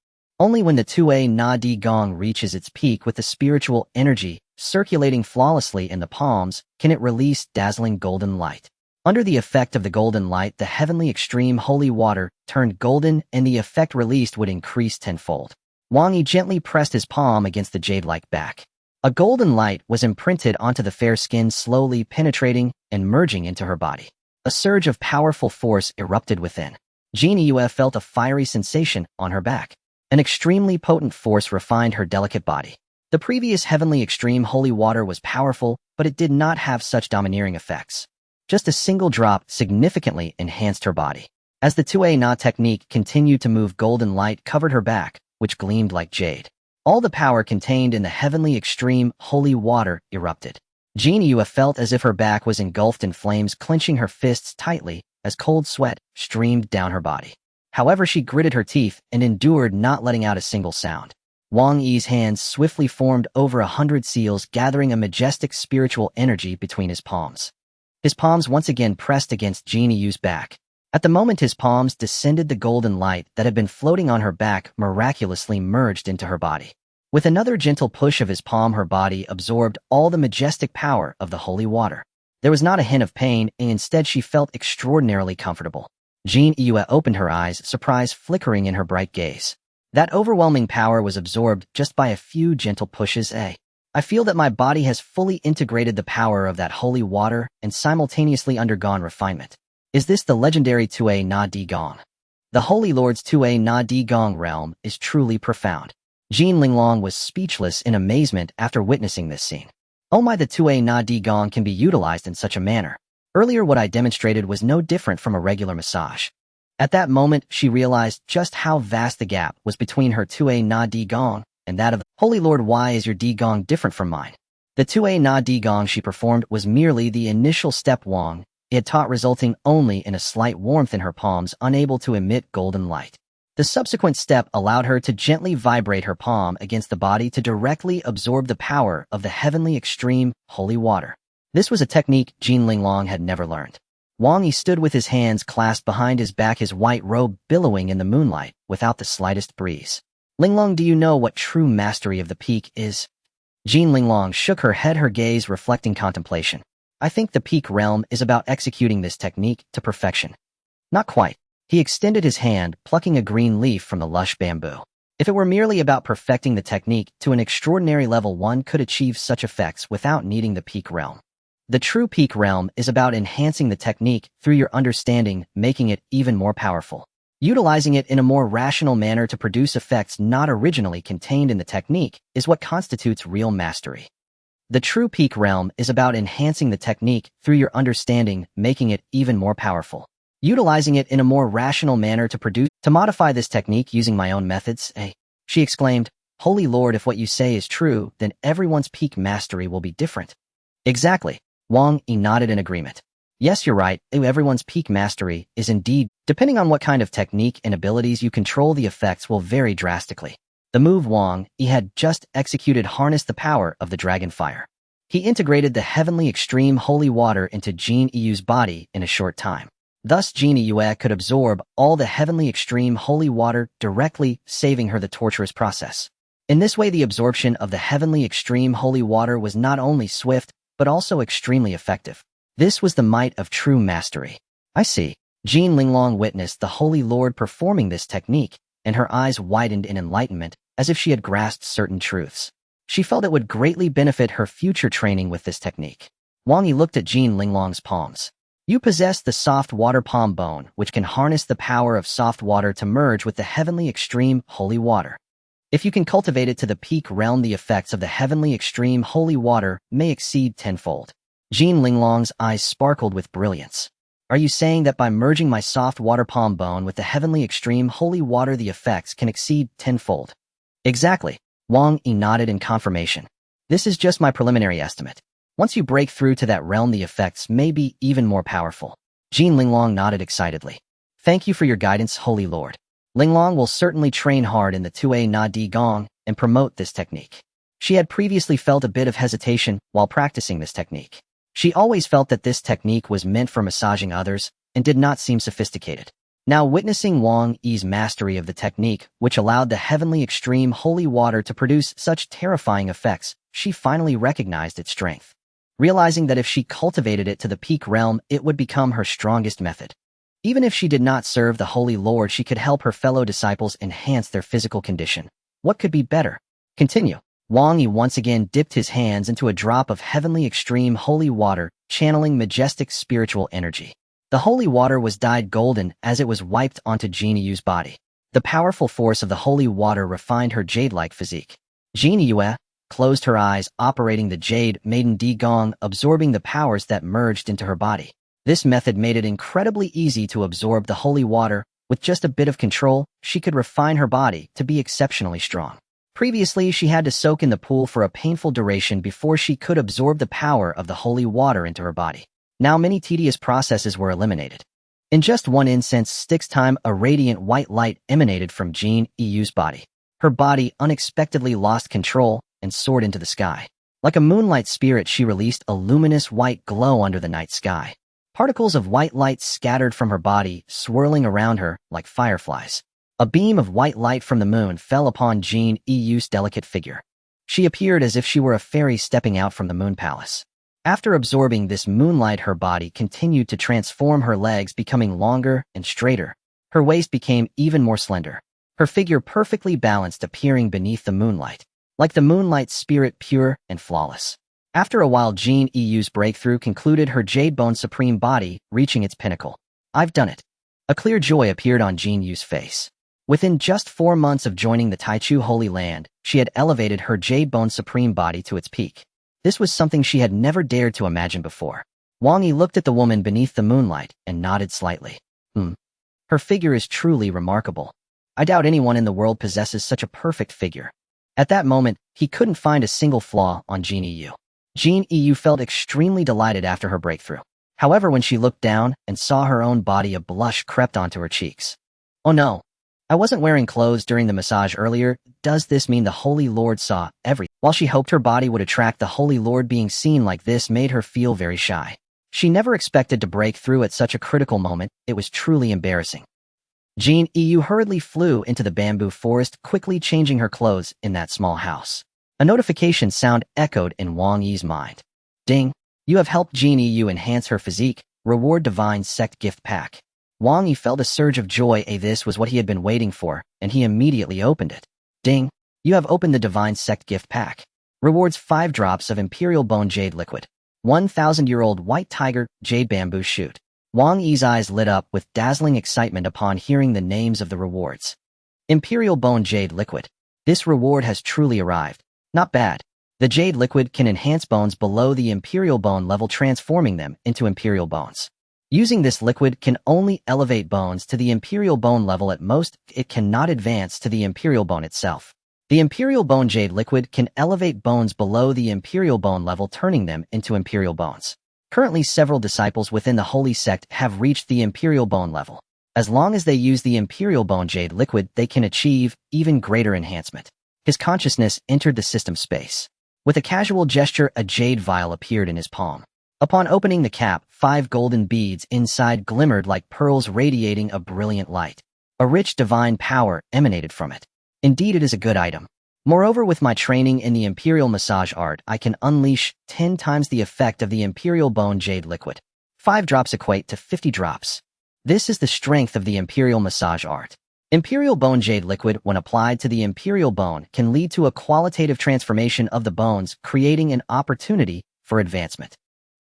Only when the 2A Na Di Gong reaches its peak with the spiritual energy circulating flawlessly in the palms can it release dazzling golden light. Under the effect of the golden light, the heavenly extreme holy water turned golden, and the effect released would increase tenfold. Wang Yi gently pressed his palm against the jade-like back. A golden light was imprinted onto the fair skin, slowly penetrating and merging into her body. A surge of powerful force erupted within. Jin Yue felt a fiery sensation on her back. An extremely potent force refined her delicate body. The previous heavenly extreme holy water was powerful, but it did not have such domineering effects. Just a single drop significantly enhanced her body. As the 2A Na technique continued to move, golden light covered her back, which gleamed like jade. All the power contained in the heavenly extreme holy water erupted. Jin Yue felt as if her back was engulfed in flames, clenching her fists tightly as cold sweat streamed down her body. However, she gritted her teeth and endured, not letting out a single sound. Wang Yi's hands swiftly formed over 100 seals, gathering a majestic spiritual energy between his palms. His palms once again pressed against Jin Yue's back. At the moment his palms descended, the golden light that had been floating on her back miraculously merged into her body. With another gentle push of his palm, her body absorbed all the majestic power of the holy water. There was not a hint of pain, and instead she felt extraordinarily comfortable. Jin Yue opened her eyes, surprise flickering in her bright gaze. That overwhelming power was absorbed just by a few gentle pushes. I feel that my body has fully integrated the power of that holy water and simultaneously undergone refinement. Is this the legendary 2A Na Di Gong? The Holy Lord's 2A Na Di Gong realm is truly profound. Jin Linglong was speechless in amazement after witnessing this scene. Oh my, the 2A Na Di Gong can be utilized in such a manner. Earlier what I demonstrated was no different from a regular massage. At that moment, she realized just how vast the gap was between her 2A Na Di Gong and that of the Holy Lord. Why is your Di Gong different from mine? The 2A Na Di Gong she performed was merely the initial step Wang had taught, resulting only in a slight warmth in her palms, unable to emit golden light. The subsequent step allowed her to gently vibrate her palm against the body to directly absorb the power of the heavenly extreme holy water. This was a technique Jin Linglong had never learned. Wang Yi stood with his hands clasped behind his back, his white robe billowing in the moonlight without the slightest breeze. Linglong, do you know what true mastery of the peak is? Jin Linglong shook her head, her gaze reflecting contemplation. I think the peak realm is about executing this technique to perfection. Not quite. He extended his hand, plucking a green leaf from the lush bamboo. If it were merely about perfecting the technique to an extraordinary level, one could achieve such effects without needing the peak realm. The true peak realm is about enhancing the technique through your understanding, making it even more powerful. Utilizing it in a more rational manner to produce effects not originally contained in the technique is what constitutes real mastery. The true peak realm is about enhancing the technique through your understanding, making it even more powerful. Utilizing it in a more rational manner to modify this technique using my own methods, she exclaimed. Holy Lord, if what you say is true, then everyone's peak mastery will be different. Exactly. Wang Yi nodded in agreement. Yes, you're right. Everyone's peak mastery is indeed, depending on what kind of technique and abilities you control, the effects will vary drastically. The move Wang Yi had just executed harnessed the power of the dragon fire. He integrated the heavenly extreme holy water into Jin Yue's body in a short time. Thus, Jin Yue could absorb all the heavenly extreme holy water directly, saving her the torturous process. In this way, the absorption of the heavenly extreme holy water was not only swift, but also extremely effective. This was the might of true mastery. I see. Jin Linglong witnessed the Holy Lord performing this technique, and her eyes widened in enlightenment, as if she had grasped certain truths. She felt it would greatly benefit her future training with this technique. Wang Yi looked at Jin Linglong's palms. You possess the soft water palm bone, which can harness the power of soft water to merge with the heavenly extreme holy water. If you can cultivate it to the peak realm, the effects of the heavenly extreme holy water may exceed tenfold. Jean Linglong's eyes sparkled with brilliance. Are you saying that by merging my soft water palm bone with the heavenly extreme holy water, the effects can exceed tenfold? Exactly. Wang Yi nodded in confirmation. This is just my preliminary estimate. Once you break through to that realm, the effects may be even more powerful. Jean Linglong nodded excitedly. Thank you for your guidance, Holy Lord. Linglong will certainly train hard in the 2A Na Di Gong and promote this technique. She had previously felt a bit of hesitation while practicing this technique. She always felt that this technique was meant for massaging others and did not seem sophisticated. Now witnessing Wang Yi's mastery of the technique, which allowed the heavenly extreme holy water to produce such terrifying effects, she finally recognized its strength. Realizing that if she cultivated it to the peak realm, it would become her strongest method. Even if she did not serve the Holy Lord, she could help her fellow disciples enhance their physical condition. What could be better? Continue. Wang Yi once again dipped his hands into a drop of heavenly extreme holy water, channeling majestic spiritual energy. The holy water was dyed golden as it was wiped onto Jean Yu's body. The powerful force of the holy water refined her jade-like physique. Jean Yu closed her eyes, operating the Jade Maiden Di Gong, absorbing the powers that merged into her body. This method made it incredibly easy to absorb the holy water. With just a bit of control, she could refine her body to be exceptionally strong. Previously, she had to soak in the pool for a painful duration before she could absorb the power of the holy water into her body. Now many tedious processes were eliminated. In just one incense stick's time, a radiant white light emanated from Jean Yu's body. Her body unexpectedly lost control and soared into the sky. Like a moonlight spirit, she released a luminous white glow under the night sky. Particles of white light scattered from her body, swirling around her like fireflies. A beam of white light from the moon fell upon Jean Yu's delicate figure. She appeared as if she were a fairy stepping out from the moon palace. After absorbing this moonlight, her body continued to transform, her legs becoming longer and straighter. Her waist became even more slender. Her figure perfectly balanced, appearing beneath the moonlight. Like the moonlight spirit, pure and flawless. After a while, Jean Yu's breakthrough concluded, her jade bone supreme body reaching its pinnacle. I've done it. A clear joy appeared on Jean Yu's face. Within just 4 months of joining the Taichu Holy Land, she had elevated her jade bone supreme body to its peak. This was something she had never dared to imagine before. Wang Yi looked at the woman beneath the moonlight and nodded slightly. Her figure is truly remarkable. I doubt anyone in the world possesses such a perfect figure. At that moment, he couldn't find a single flaw on Jean Yu. Jean Yu felt extremely delighted after her breakthrough. However, when she looked down and saw her own body, a blush crept onto her cheeks. Oh no! I wasn't wearing clothes during the massage earlier. Does this mean the Holy Lord saw everything? While she hoped her body would attract the Holy Lord, being seen like this made her feel very shy. She never expected to break through at such a critical moment. It was truly embarrassing. Jean Yu hurriedly flew into the bamboo forest, quickly changing her clothes in that small house. A notification sound echoed in Wang Yi's mind. Ding! You have helped Jean Yu enhance her physique. Reward Divine Sect gift pack. Wang Yi felt a surge of joy. This was what he had been waiting for, and he immediately opened it. Ding! You have opened the Divine Sect gift pack. Rewards 5 drops of Imperial Bone Jade Liquid. 1,000-year-old White Tiger Jade Bamboo Shoot. Wang Yi's eyes lit up with dazzling excitement upon hearing the names of the rewards. Imperial Bone Jade Liquid. This reward has truly arrived. Not bad. The Jade Liquid can enhance bones below the Imperial Bone level, transforming them into Imperial Bones. Using this liquid can only elevate bones to the Imperial Bone level at most. It cannot advance to the Imperial Bone itself. The Imperial Bone Jade Liquid can elevate bones below the Imperial Bone level, turning them into Imperial Bones. Currently, several disciples within the Holy Sect have reached the Imperial Bone level. As long as they use the Imperial Bone Jade Liquid, they can achieve even greater enhancement. His consciousness entered the system space. With a casual gesture, a jade vial appeared in his palm. Upon opening the cap, 5 golden beads inside glimmered like pearls, radiating a brilliant light. A rich divine power emanated from it. Indeed, it is a good item. Moreover, with my training in the Imperial Massage Art, I can unleash 10 times the effect of the Imperial Bone Jade Liquid. 5 drops equate to 50 drops. This is the strength of the Imperial Massage Art. Imperial Bone Jade Liquid, when applied to the Imperial Bone, can lead to a qualitative transformation of the bones, creating an opportunity for advancement.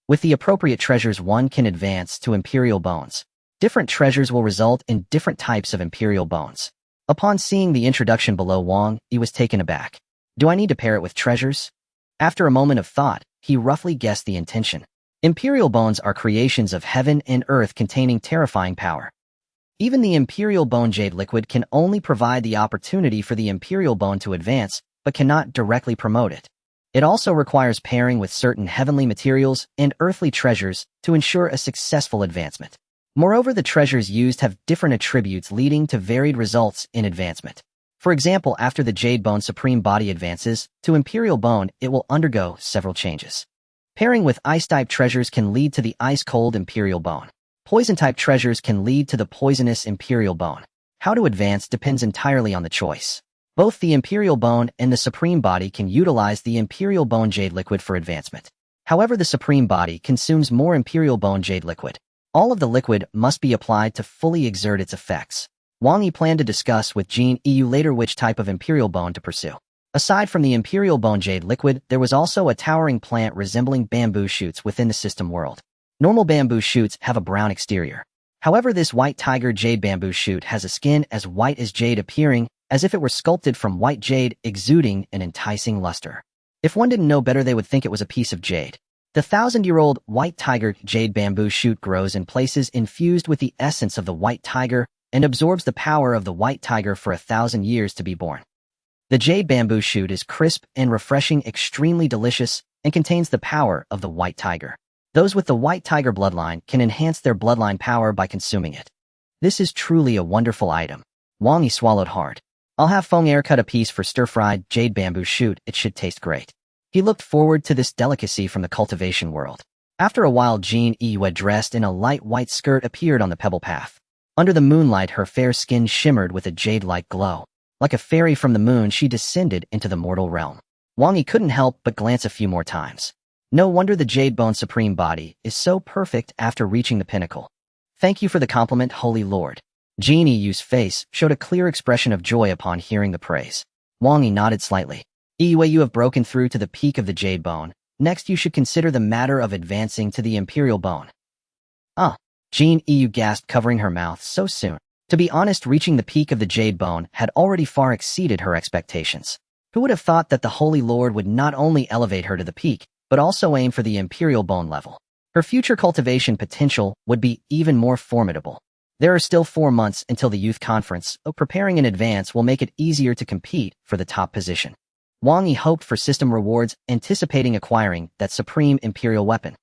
With the appropriate treasures, one can advance to imperial bones. Different treasures will result in different types of imperial bones. Upon seeing the introduction below, Wang Yi was taken aback. Do I need to pair it with treasures? After a moment of thought, he roughly guessed the intention. Imperial bones are creations of heaven and earth containing terrifying power. Even the imperial bone jade liquid can only provide the opportunity for the imperial bone to advance, but cannot directly promote it. It also requires pairing with certain heavenly materials and earthly treasures to ensure a successful advancement. Moreover, the treasures used have different attributes leading to varied results in advancement. For example, after the Jade Bone Supreme Body advances to Imperial Bone, it will undergo several changes. Pairing with Ice-type treasures can lead to the Ice-cold Imperial Bone. Poison-type treasures can lead to the Poisonous Imperial Bone. How to advance depends entirely on the choice. Both the Imperial Bone and the Supreme Body can utilize the Imperial Bone Jade Liquid for advancement. However, the Supreme Body consumes more Imperial Bone Jade Liquid. All of the liquid must be applied to fully exert its effects. Wang Yi planned to discuss with Jin Yu later which type of Imperial Bone to pursue. Aside from the Imperial Bone Jade Liquid, there was also a towering plant resembling bamboo shoots within the system world. Normal bamboo shoots have a brown exterior. However, this white tiger jade bamboo shoot has a skin as white as jade, appearing as if it were sculpted from white jade, exuding an enticing luster. If one didn't know better, they would think it was a piece of jade. The 1,000-year-old white tiger jade bamboo shoot grows in places infused with the essence of the white tiger and absorbs the power of the white tiger for 1,000 years to be born. The jade bamboo shoot is crisp and refreshing, extremely delicious, and contains the power of the white tiger. Those with the white tiger bloodline can enhance their bloodline power by consuming it. This is truly a wonderful item. Wang Yi swallowed hard. I'll have Feng Air cut a piece for stir-fried jade bamboo shoot. It should taste great. He looked forward to this delicacy from the cultivation world. After a while, Jin Yu, dressed in a light white skirt, appeared on the pebble path. Under the moonlight, her fair skin shimmered with a jade-like glow. Like a fairy from the moon, she descended into the mortal realm. Wang Yi couldn't help but glance a few more times. No wonder the Jade Bone Supreme Body is so perfect after reaching the pinnacle. Thank you for the compliment, Holy Lord. Jin Yu's face showed a clear expression of joy upon hearing the praise. Wang Yi nodded slightly. You have broken through to the peak of the Jade Bone. Next, you should consider the matter of advancing to the Imperial Bone. Jin Yu gasped, covering her mouth. So soon? To be honest, reaching the peak of the Jade Bone had already far exceeded her expectations. Who would have thought that the Holy Lord would not only elevate her to the peak, but also aim for the Imperial Bone level? Her future cultivation potential would be even more formidable. There are still 4 months until the youth conference, so preparing in advance will make it easier to compete for the top position. Wang Yi hoped for system rewards, anticipating acquiring that supreme imperial weapon.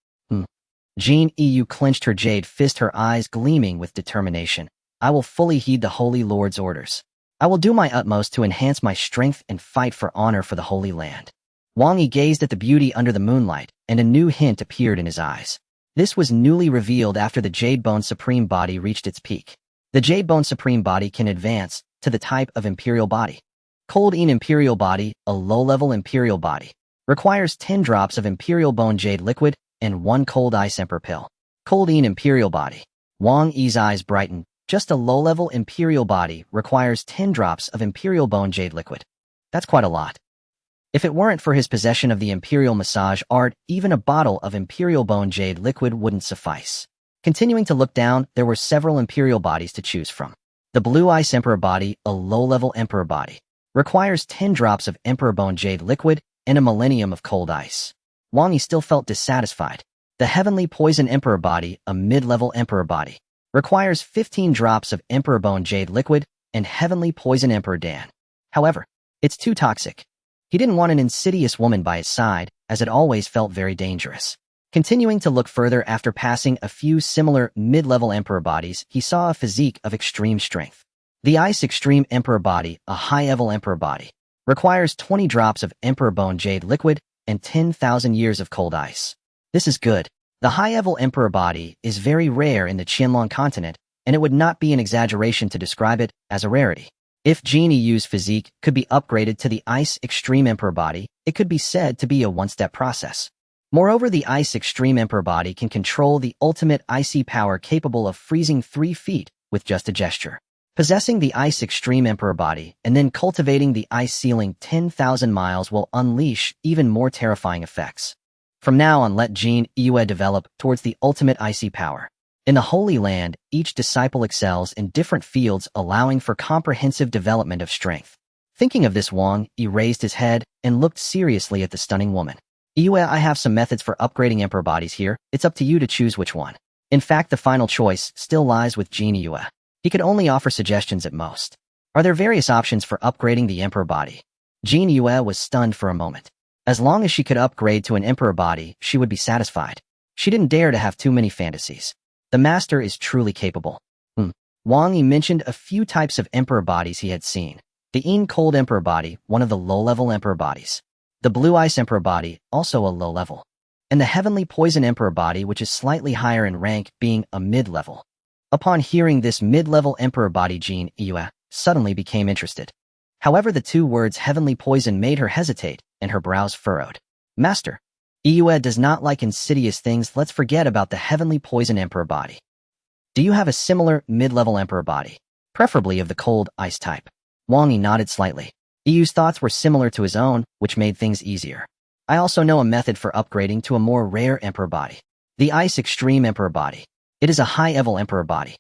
Jin Yu clenched her jade fist, her eyes gleaming with determination. I will fully heed the Holy Lord's orders. I will do my utmost to enhance my strength and fight for honor for the Holy Land. Wang Yi gazed at the beauty under the moonlight, and a new hint appeared in his eyes. This was newly revealed after the Jade Bone Supreme Body reached its peak. The Jade Bone Supreme Body can advance to the type of Imperial Body. Cold In Imperial Body, a low-level Imperial Body. Requires 10 drops of Imperial Bone Jade Liquid and 1 Cold Ice Emperor Pill. Cold In Imperial Body. Wang Yi's eyes brightened. Just a low-level Imperial Body requires 10 drops of Imperial Bone Jade Liquid. That's quite a lot. If it weren't for his possession of the Imperial Massage Art, even a bottle of Imperial Bone Jade Liquid wouldn't suffice. Continuing to look down, there were several Imperial Bodies to choose from. The Blue Ice Emperor Body, a low-level Emperor Body. Requires 10 drops of Emperor Bone Jade Liquid and a millennium of cold ice. Wang Yi still felt dissatisfied. The Heavenly Poison Emperor Body, a mid-level Emperor Body. Requires 15 drops of Emperor Bone Jade Liquid and Heavenly Poison Emperor Dan. However, it's too toxic. He didn't want an insidious woman by his side, as it always felt very dangerous. Continuing to look further after passing a few similar mid-level Emperor Bodies, he saw a physique of extreme strength. The Ice Extreme Emperor Body, a high-level Emperor Body. Requires 20 drops of Emperor Bone Jade Liquid and 10,000 years of cold ice. This is good. The high-level Emperor Body is very rare in the Qianlong continent, and it would not be an exaggeration to describe it as a rarity. If Jin Yu's physique could be upgraded to the Ice Extreme Emperor Body, it could be said to be a one-step process. Moreover, the Ice Extreme Emperor Body can control the ultimate icy power capable of freezing 3 feet with just a gesture. Possessing the Ice Extreme Emperor Body and then cultivating the ice ceiling 10,000 miles will unleash even more terrifying effects. From now on, let Jin Yue develop towards the ultimate icy power. In the Holy Land, each disciple excels in different fields, allowing for comprehensive development of strength. Thinking of this, Wang Yi raised his head and looked seriously at the stunning woman. Yue, I have some methods for upgrading emperor bodies here. It's up to you to choose which one. In fact, the final choice still lies with Jin Yue. He could only offer suggestions at most. Are there various options for upgrading the emperor body? Jin Yue was stunned for a moment. As long as she could upgrade to an emperor body, she would be satisfied. She didn't dare to have too many fantasies. The master is truly capable. Wang Yi mentioned a few types of emperor bodies he had seen. The cold emperor body, one of the low-level emperor bodies. The blue ice emperor body, also a low level. And the heavenly poison emperor body, which is slightly higher in rank, being a mid-level. Upon hearing this mid-level emperor body, Jin Yue suddenly became interested. However, the two words heavenly poison made her hesitate, and her brows furrowed. Master, Yue does not like insidious things. Let's forget about the heavenly poison emperor body. Do you have a similar mid-level emperor body, preferably of the cold ice type? Wang Yi nodded slightly. Yu's thoughts were similar to his own, which made things easier. I also know a method for upgrading to a more rare emperor body. The Ice Extreme Emperor Body. It is a high-level emperor body.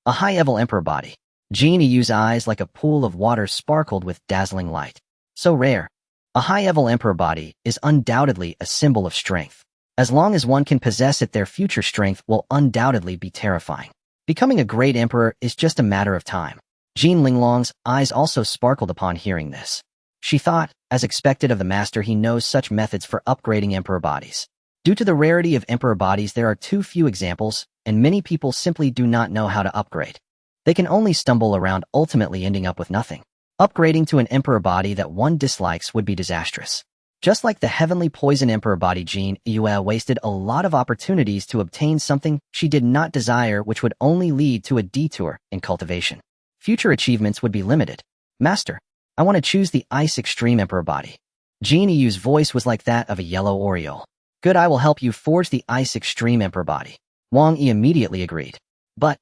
A high-level emperor body. Jin Yu's eyes like a pool of water sparkled with dazzling light. So rare. A high-level emperor body is undoubtedly a symbol of strength. As long as one can possess it, their future strength will undoubtedly be terrifying. Becoming a great emperor is just a matter of time. Jin Linglong's eyes also sparkled upon hearing this. She thought, as expected of the master, he knows such methods for upgrading emperor bodies. Due to the rarity of emperor bodies, there are too few examples, and many people simply do not know how to upgrade. They can only stumble around, ultimately ending up with nothing. Upgrading to an emperor body that one dislikes would be disastrous. Just like the heavenly poison emperor body, Jin Yue wasted a lot of opportunities to obtain something she did not desire, which would only lead to a detour in cultivation. Future achievements would be limited. Master, I want to choose the Ice Extreme Emperor body. Jin Yu's voice was like that of a yellow oriole. Good, I will help you forge the Ice Extreme Emperor body. Wang Yi immediately agreed. But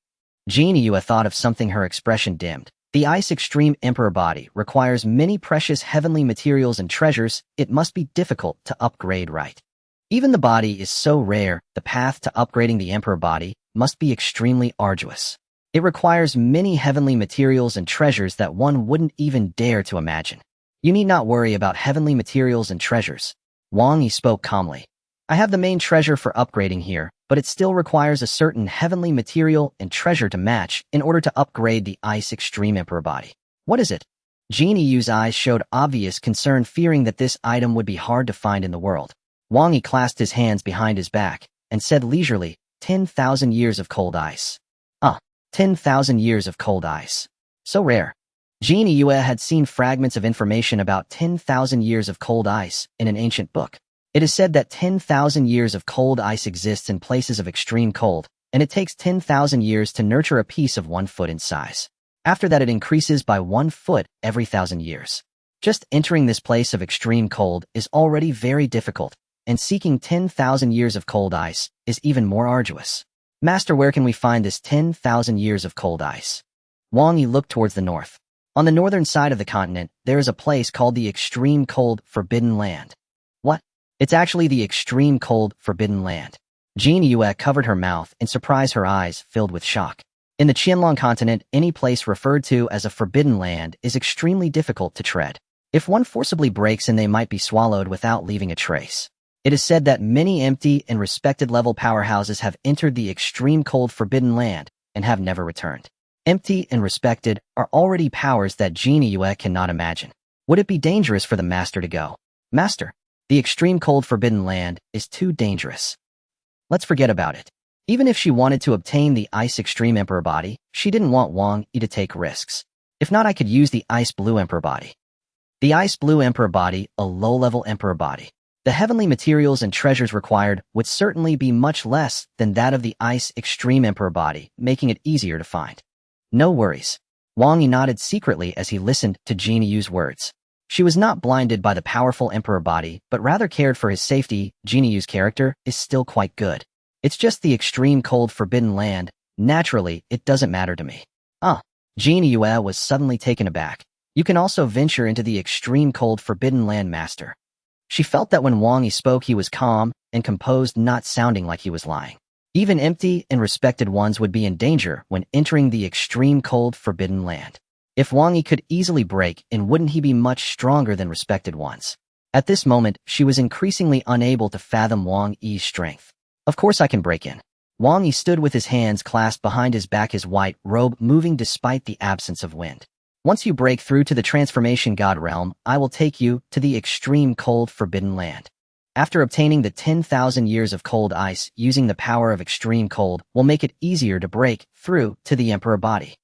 Jin Yu thought of something, her expression dimmed. The Ice Extreme Emperor body requires many precious heavenly materials and treasures. It must be difficult to upgrade right. Even the body is so rare, the path to upgrading the Emperor body must be extremely arduous. It requires many heavenly materials and treasures that one wouldn't even dare to imagine. You need not worry about heavenly materials and treasures. Wang Yi spoke calmly. I have the main treasure for upgrading here, but it still requires a certain heavenly material and treasure to match in order to upgrade the Ice Extreme Emperor body. What is it? Jin Yu's eyes showed obvious concern, fearing that this item would be hard to find in the world. Wang Yi clasped his hands behind his back and said leisurely, 10,000 years of cold ice. 10,000 years of cold ice. So rare. Jin Yue had seen fragments of information about 10,000 years of cold ice in an ancient book. It is said that 10,000 years of cold ice exists in places of extreme cold, and it takes 10,000 years to nurture a piece of 1 foot in size. After that, it increases by 1 foot every 1,000 years. Just entering this place of extreme cold is already very difficult, and seeking 10,000 years of cold ice is even more arduous. Master, where can we find this 10,000 years of cold ice? Wang Yi looked towards the north. On the northern side of the continent, there is a place called the Extreme Cold Forbidden Land. What? It's actually the Extreme Cold Forbidden Land. Jin Yue covered her mouth in surprise, her eyes filled with shock. In the Qianlong continent, any place referred to as a forbidden land is extremely difficult to tread. If one forcibly breaks in, they might be swallowed without leaving a trace. It is said that many empty and respected level powerhouses have entered the Extreme Cold Forbidden Land and have never returned. Empty and respected are already powers that Jin Yue cannot imagine. Would it be dangerous for the master to go? Master, the Extreme Cold Forbidden Land is too dangerous. Let's forget about it. Even if she wanted to obtain the Ice Extreme Emperor body, she didn't want Wang Yi to take risks. If not, I could use the Ice Blue Emperor body. The Ice Blue Emperor body, a low-level emperor body. The heavenly materials and treasures required would certainly be much less than that of the Ice Extreme Emperor body, making it easier to find. No worries. Wang Yi nodded secretly as he listened to Jin Yu's words. She was not blinded by the powerful emperor body, but rather cared for his safety. Jin Yu's character is still quite good. It's just the Extreme Cold Forbidden Land. Naturally, it doesn't matter to me. Jin Yue was suddenly taken aback. You can also venture into the Extreme Cold Forbidden Land, Master. She felt that when Wang Yi spoke he was calm and composed, not sounding like he was lying. Even empty and respected ones would be in danger when entering the extreme cold forbidden land. If Wang Yi could easily break in, wouldn't he be much stronger than respected ones? At this moment, she was increasingly unable to fathom Wang Yi's strength. Of course I can break in. Wang Yi stood with his hands clasped behind his back, his white robe moving despite the absence of wind. Once you break through to the transformation god realm, I will take you to the extreme cold forbidden land. After obtaining the 10,000 years of cold ice, using the power of extreme cold will make it easier to break through to the emperor body.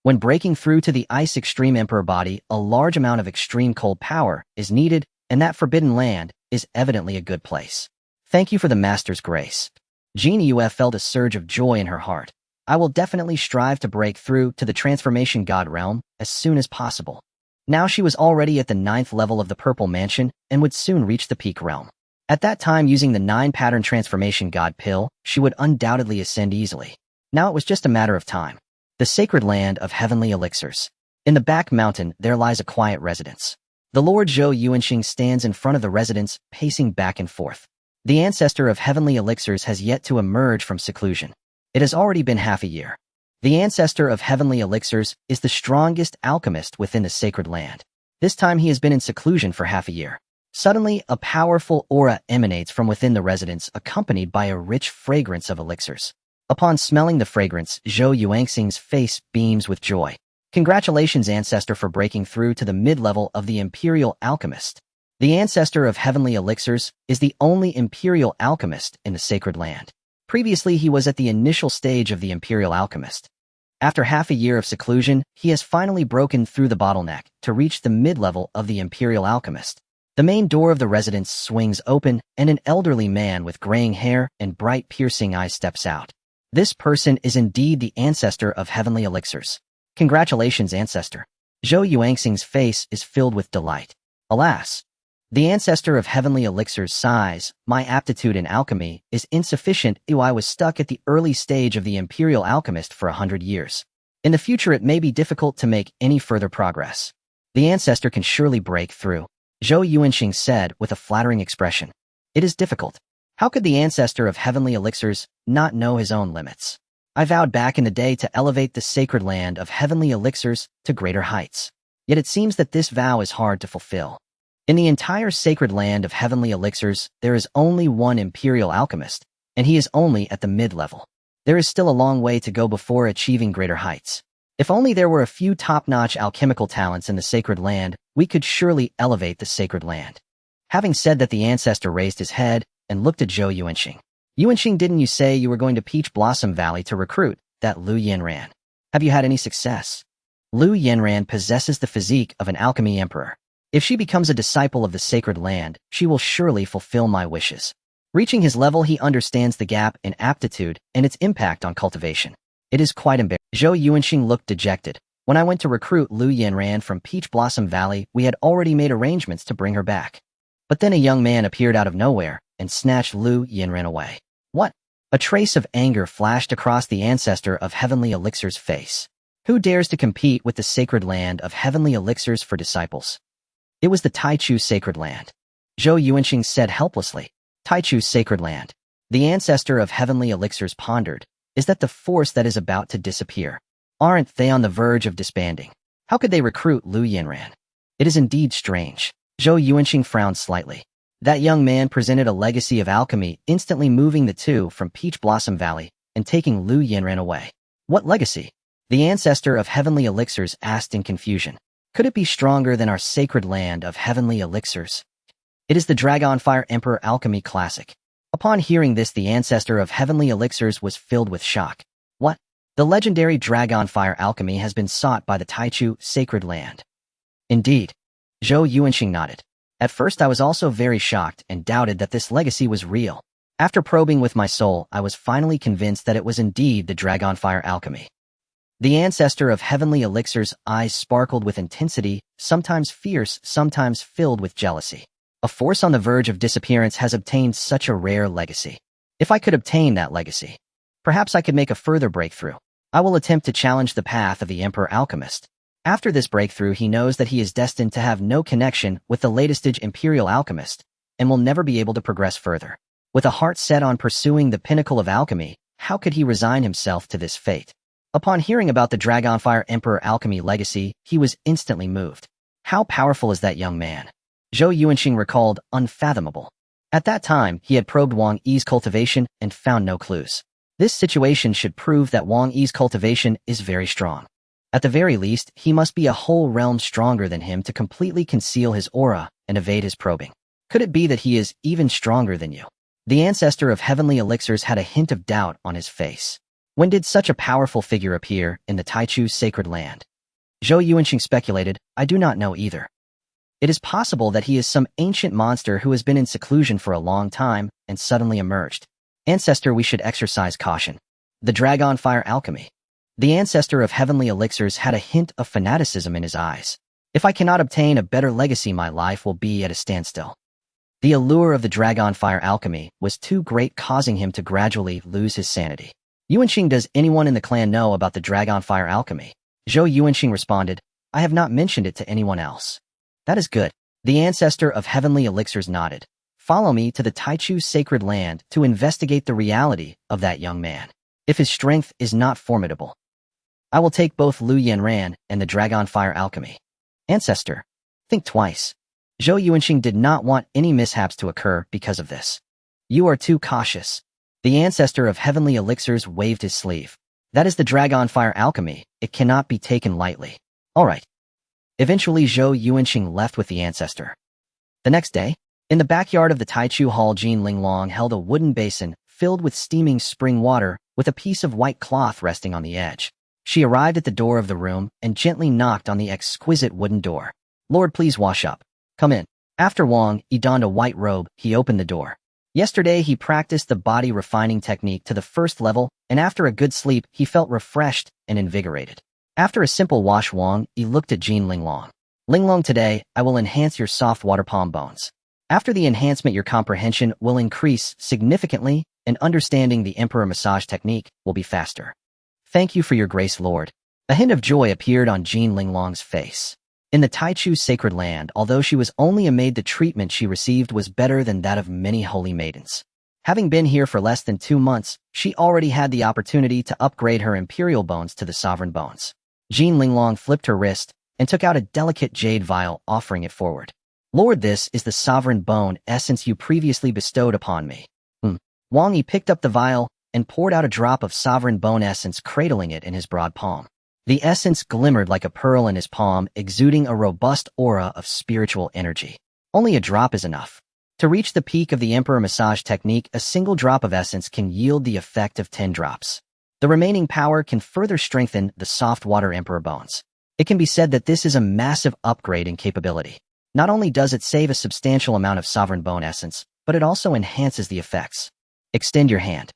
When breaking through to the ice extreme emperor body, a large amount of extreme cold power is needed, and that forbidden land is evidently a good place. Thank you for the master's grace. Jean Yue felt a surge of joy in her heart. I will definitely strive to break through to the transformation god realm as soon as possible. Now she was already at the 9th level of the purple mansion and would soon reach the peak realm. At that time, using the 9-pattern transformation god pill, she would undoubtedly ascend easily. Now it was just a matter of time. The sacred land of heavenly elixirs. In the back mountain, there lies a quiet residence. The Lord Zhou Yuanxing stands in front of the residence, pacing back and forth. The ancestor of heavenly elixirs has yet to emerge from seclusion. It has already been half a year. The ancestor of heavenly elixirs is the strongest alchemist within the sacred land. This time he has been in seclusion for half a year. Suddenly, a powerful aura emanates from within the residence, accompanied by a rich fragrance of elixirs. Upon smelling the fragrance, Zhou Yuanxing's face beams with joy. Congratulations, ancestor, for breaking through to the mid-level of the Imperial Alchemist. The ancestor of heavenly elixirs is the only Imperial Alchemist in the sacred land. Previously, he was at the initial stage of the Imperial Alchemist. After half a year of seclusion, he has finally broken through the bottleneck to reach the mid-level of the Imperial Alchemist. The main door of the residence swings open, and an elderly man with graying hair and bright piercing eyes steps out. This person is indeed the ancestor of heavenly elixirs. Congratulations, ancestor. Zhou Yuanxing's face is filled with delight. Alas! The ancestor of heavenly elixirs sighs, my aptitude in alchemy is insufficient. I was stuck at the early stage of the Imperial Alchemist for 100 years. In the future it may be difficult to make any further progress. The ancestor can surely break through. Zhou Yuanxing said with a flattering expression. It is difficult. How could the ancestor of heavenly elixirs not know his own limits? I vowed back in the day to elevate the sacred land of heavenly elixirs to greater heights. Yet it seems that this vow is hard to fulfill. In the entire sacred land of heavenly elixirs, there is only one Imperial Alchemist, and he is only at the mid-level. There is still a long way to go before achieving greater heights. If only there were a few top-notch alchemical talents in the sacred land, we could surely elevate the sacred land. Having said that, the ancestor raised his head and looked at Zhou Yuanxing. Yuanxing, didn't you say you were going to Peach Blossom Valley to recruit that Lu Yanran? Have you had any success? Lu Yanran possesses the physique of an alchemy emperor. If she becomes a disciple of the sacred land, she will surely fulfill my wishes. Reaching his level, he understands the gap in aptitude and its impact on cultivation. It is quite embarrassing. Zhou Yuanxing looked dejected. When I went to recruit Lu Yanran from Peach Blossom Valley, we had already made arrangements to bring her back. But then a young man appeared out of nowhere and snatched Lu Yanran away. What? A trace of anger flashed across the ancestor of heavenly elixirs' face. Who dares to compete with the sacred land of heavenly elixirs for disciples? It was the Taichu sacred land. Zhou Yuanxing said helplessly. Taichu sacred land. The ancestor of heavenly elixirs pondered. Is that the force that is about to disappear? Aren't they on the verge of disbanding? How could they recruit Lu Yanran? It is indeed strange. Zhou Yuanxing frowned slightly. That young man presented a legacy of alchemy, instantly moving the two from Peach Blossom Valley and taking Lu Yanran away. What legacy? The ancestor of heavenly elixirs asked in confusion. Could it be stronger than our sacred land of heavenly elixirs? It is the Dragonfire Emperor Alchemy Classic. Upon hearing this, the ancestor of heavenly elixirs was filled with shock. What? The legendary Dragonfire Alchemy has been sought by the Taichu sacred land. Indeed. Zhou Yuanxing nodded. At first I was also very shocked and doubted that this legacy was real. After probing with my soul, I was finally convinced that it was indeed the Dragonfire Alchemy. The ancestor of heavenly elixirs' eyes sparkled with intensity, sometimes fierce, sometimes filled with jealousy. A force on the verge of disappearance has obtained such a rare legacy. If I could obtain that legacy, perhaps I could make a further breakthrough. I will attempt to challenge the path of the Emperor Alchemist. After this breakthrough, he knows that he is destined to have no connection with the latest Imperial Alchemist, and will never be able to progress further. With a heart set on pursuing the pinnacle of alchemy, how could he resign himself to this fate? Upon hearing about the Dragonfire Emperor alchemy legacy, he was instantly moved. How powerful is that young man? Zhou Yuanxing recalled, unfathomable. At that time, he had probed Wang Yi's cultivation and found no clues. This situation should prove that Wang Yi's cultivation is very strong. At the very least, he must be a whole realm stronger than him to completely conceal his aura and evade his probing. Could it be that he is even stronger than you? The ancestor of heavenly elixirs had a hint of doubt on his face. When did such a powerful figure appear in the Taichu sacred land? Zhou Yuanxing speculated, I do not know either. It is possible that he is some ancient monster who has been in seclusion for a long time and suddenly emerged. Ancestor, we should exercise caution. The Dragonfire alchemy. The ancestor of heavenly elixirs had a hint of fanaticism in his eyes. If I cannot obtain a better legacy, my life will be at a standstill. The allure of the Dragonfire alchemy was too great, causing him to gradually lose his sanity. Yuanxing, does anyone in the clan know about the Dragonfire alchemy? Zhou Yuanxing responded, I have not mentioned it to anyone else. That is good. The ancestor of heavenly elixirs nodded. Follow me to the Taichu sacred land to investigate the reality of that young man. If his strength is not formidable, I will take both Lu Yanran and the Dragonfire alchemy. Ancestor, think twice. Zhou Yuanxing did not want any mishaps to occur because of this. You are too cautious. The ancestor of heavenly elixirs waved his sleeve. That is the Dragonfire alchemy. It cannot be taken lightly. All right. Eventually, Zhou Yuanxing left with the ancestor. The next day, in the backyard of the Taichu Hall, Jin Linglong held a wooden basin filled with steaming spring water with a piece of white cloth resting on the edge. She arrived at the door of the room and gently knocked on the exquisite wooden door. Lord, please wash up. Come in. After Wang Yi donned a white robe, he opened the door. Yesterday, he practiced the body refining technique to the first level, and after a good sleep, he felt refreshed and invigorated. After a simple wash, Wang Yi looked at Jin Linglong. Linglong, today, I will enhance your soft water palm bones. After the enhancement, your comprehension will increase significantly, and understanding the Emperor massage technique will be faster. Thank you for your grace, Lord. A hint of joy appeared on Jin Linglong's face. In the Taichu sacred land, although she was only a maid, the treatment she received was better than that of many holy maidens. Having been here for less than 2 months, she already had the opportunity to upgrade her imperial bones to the sovereign bones. Jin Linglong flipped her wrist and took out a delicate jade vial, offering it forward. Lord, this is the sovereign bone essence you previously bestowed upon me. Wang Yi picked up the vial and poured out a drop of sovereign bone essence, cradling it in his broad palm. The essence glimmered like a pearl in his palm, exuding a robust aura of spiritual energy. Only a drop is enough. To reach the peak of the Emperor massage technique, a single drop of essence can yield the effect of 10 drops. The remaining power can further strengthen the soft water Emperor bones. It can be said that this is a massive upgrade in capability. Not only does it save a substantial amount of sovereign bone essence, but it also enhances the effects. Extend your hand.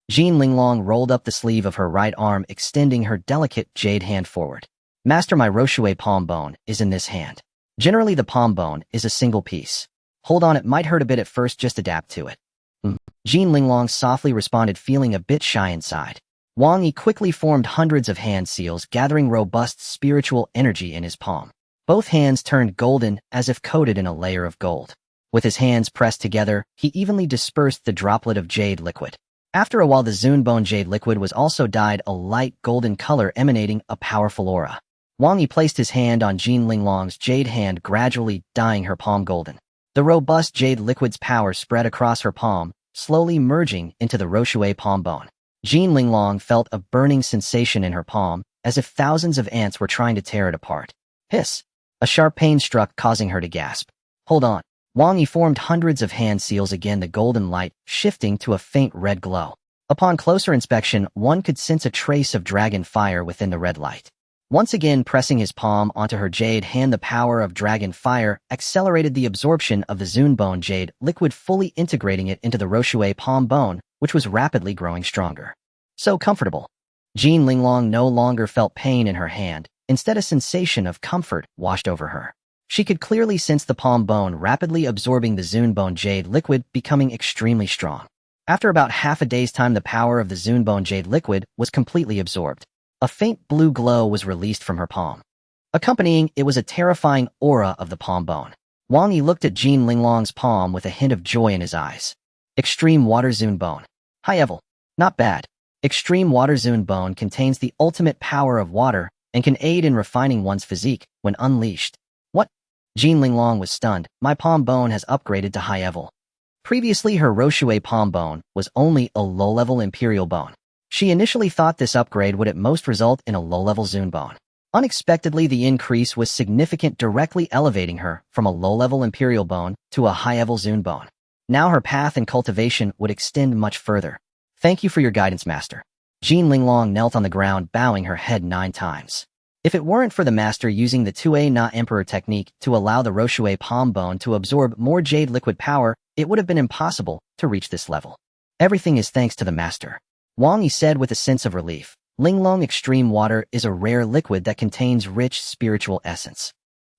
Jin Linglong rolled up the sleeve of her right arm, extending her delicate jade hand forward. Master, my Roshue palm bone is in this hand. Generally, the palm bone is a single piece. Hold on, it might hurt a bit at first, just adapt to it. Jin Linglong softly responded, feeling a bit shy inside. Wang Yi quickly formed hundreds of hand seals, gathering robust spiritual energy in his palm. Both hands turned golden, as if coated in a layer of gold. With his hands pressed together, he evenly dispersed the droplet of jade liquid. After a while, the Zunbone jade liquid was also dyed a light golden color, emanating a powerful aura. Wang Yi placed his hand on Jin Linglong's jade hand, gradually dyeing her palm golden. The robust jade liquid's power spread across her palm, slowly merging into the Roshue palm bone. Jin Linglong felt a burning sensation in her palm, as if thousands of ants were trying to tear it apart. Hiss! A sharp pain struck, causing her to gasp. Hold on. Wang Yi formed hundreds of hand seals again, the golden light shifting to a faint red glow. Upon closer inspection, one could sense a trace of dragon fire within the red light. Once again pressing his palm onto her jade hand, the power of dragon fire accelerated the absorption of the Zunbone jade liquid, fully integrating it into the Roshue palm bone, which was rapidly growing stronger. So comfortable. Jin Linglong no longer felt pain in her hand. Instead, a sensation of comfort washed over her. She could clearly sense the palm bone rapidly absorbing the Zunbone jade liquid, becoming extremely strong. After about half a day's time, the power of the Zunbone jade liquid was completely absorbed. A faint blue glow was released from her palm. Accompanying it was a terrifying aura of the palm bone. Wang Yi looked at Jin Linglong's palm with a hint of joy in his eyes. Extreme Water Zune Bone. High level. Not bad. Extreme Water Zune Bone contains the ultimate power of water and can aid in refining one's physique when unleashed. What? Jin Linglong was stunned. My palm bone has upgraded to high level. Previously, her Roshue palm bone was only a low-level imperial bone. She initially thought this upgrade would at most result in a low-level Zune bone. Unexpectedly, the increase was significant, directly elevating her from a low-level imperial bone to a high-level Zune bone. Now her path in cultivation would extend much further. Thank you for your guidance, Master. Jin Linglong knelt on the ground, bowing her head 9 times. If it weren't for the Master using the 2A Na Emperor technique to allow the Roshue palm bone to absorb more jade liquid power, it would have been impossible to reach this level. Everything is thanks to the Master. Wang Yi said with a sense of relief. Linglong Extreme Water is a rare liquid that contains rich spiritual essence.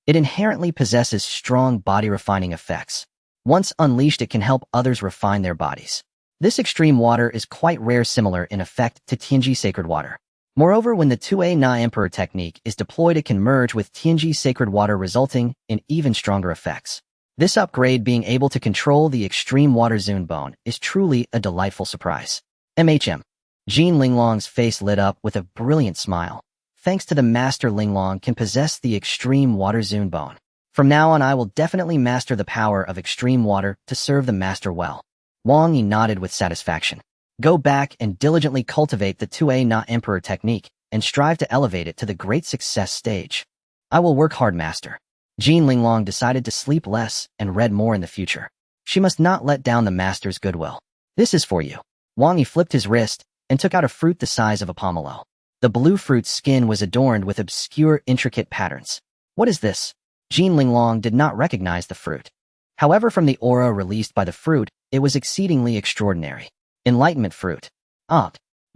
It inherently possesses strong body-refining effects. Once unleashed, it can help others refine their bodies. This extreme water is quite rare, similar in effect to Tianji Sacred Water. Moreover, when the 2A Na Emperor technique is deployed, it can merge with Tianji Sacred Water, resulting in even stronger effects. This upgrade, being able to control the Extreme Water Zune Bone, is truly a delightful surprise. Jin Linglong's face lit up with a brilliant smile. Thanks to the Master, Linglong can possess the Extreme Water Zune Bone. From now on, I will definitely master the power of extreme water to serve the Master well. Wang Yi nodded with satisfaction. Go back and diligently cultivate the 2A Na Emperor technique and strive to elevate it to the great success stage. I will work hard, Master. Jin Linglong decided to sleep less and read more in the future. She must not let down the Master's goodwill. This is for you. Wang Yi flipped his wrist and took out a fruit the size of a pomelo. The blue fruit's skin was adorned with obscure, intricate patterns. What is this? Jin Linglong did not recognize the fruit. However, from the aura released by the fruit, it was exceedingly extraordinary. Enlightenment fruit.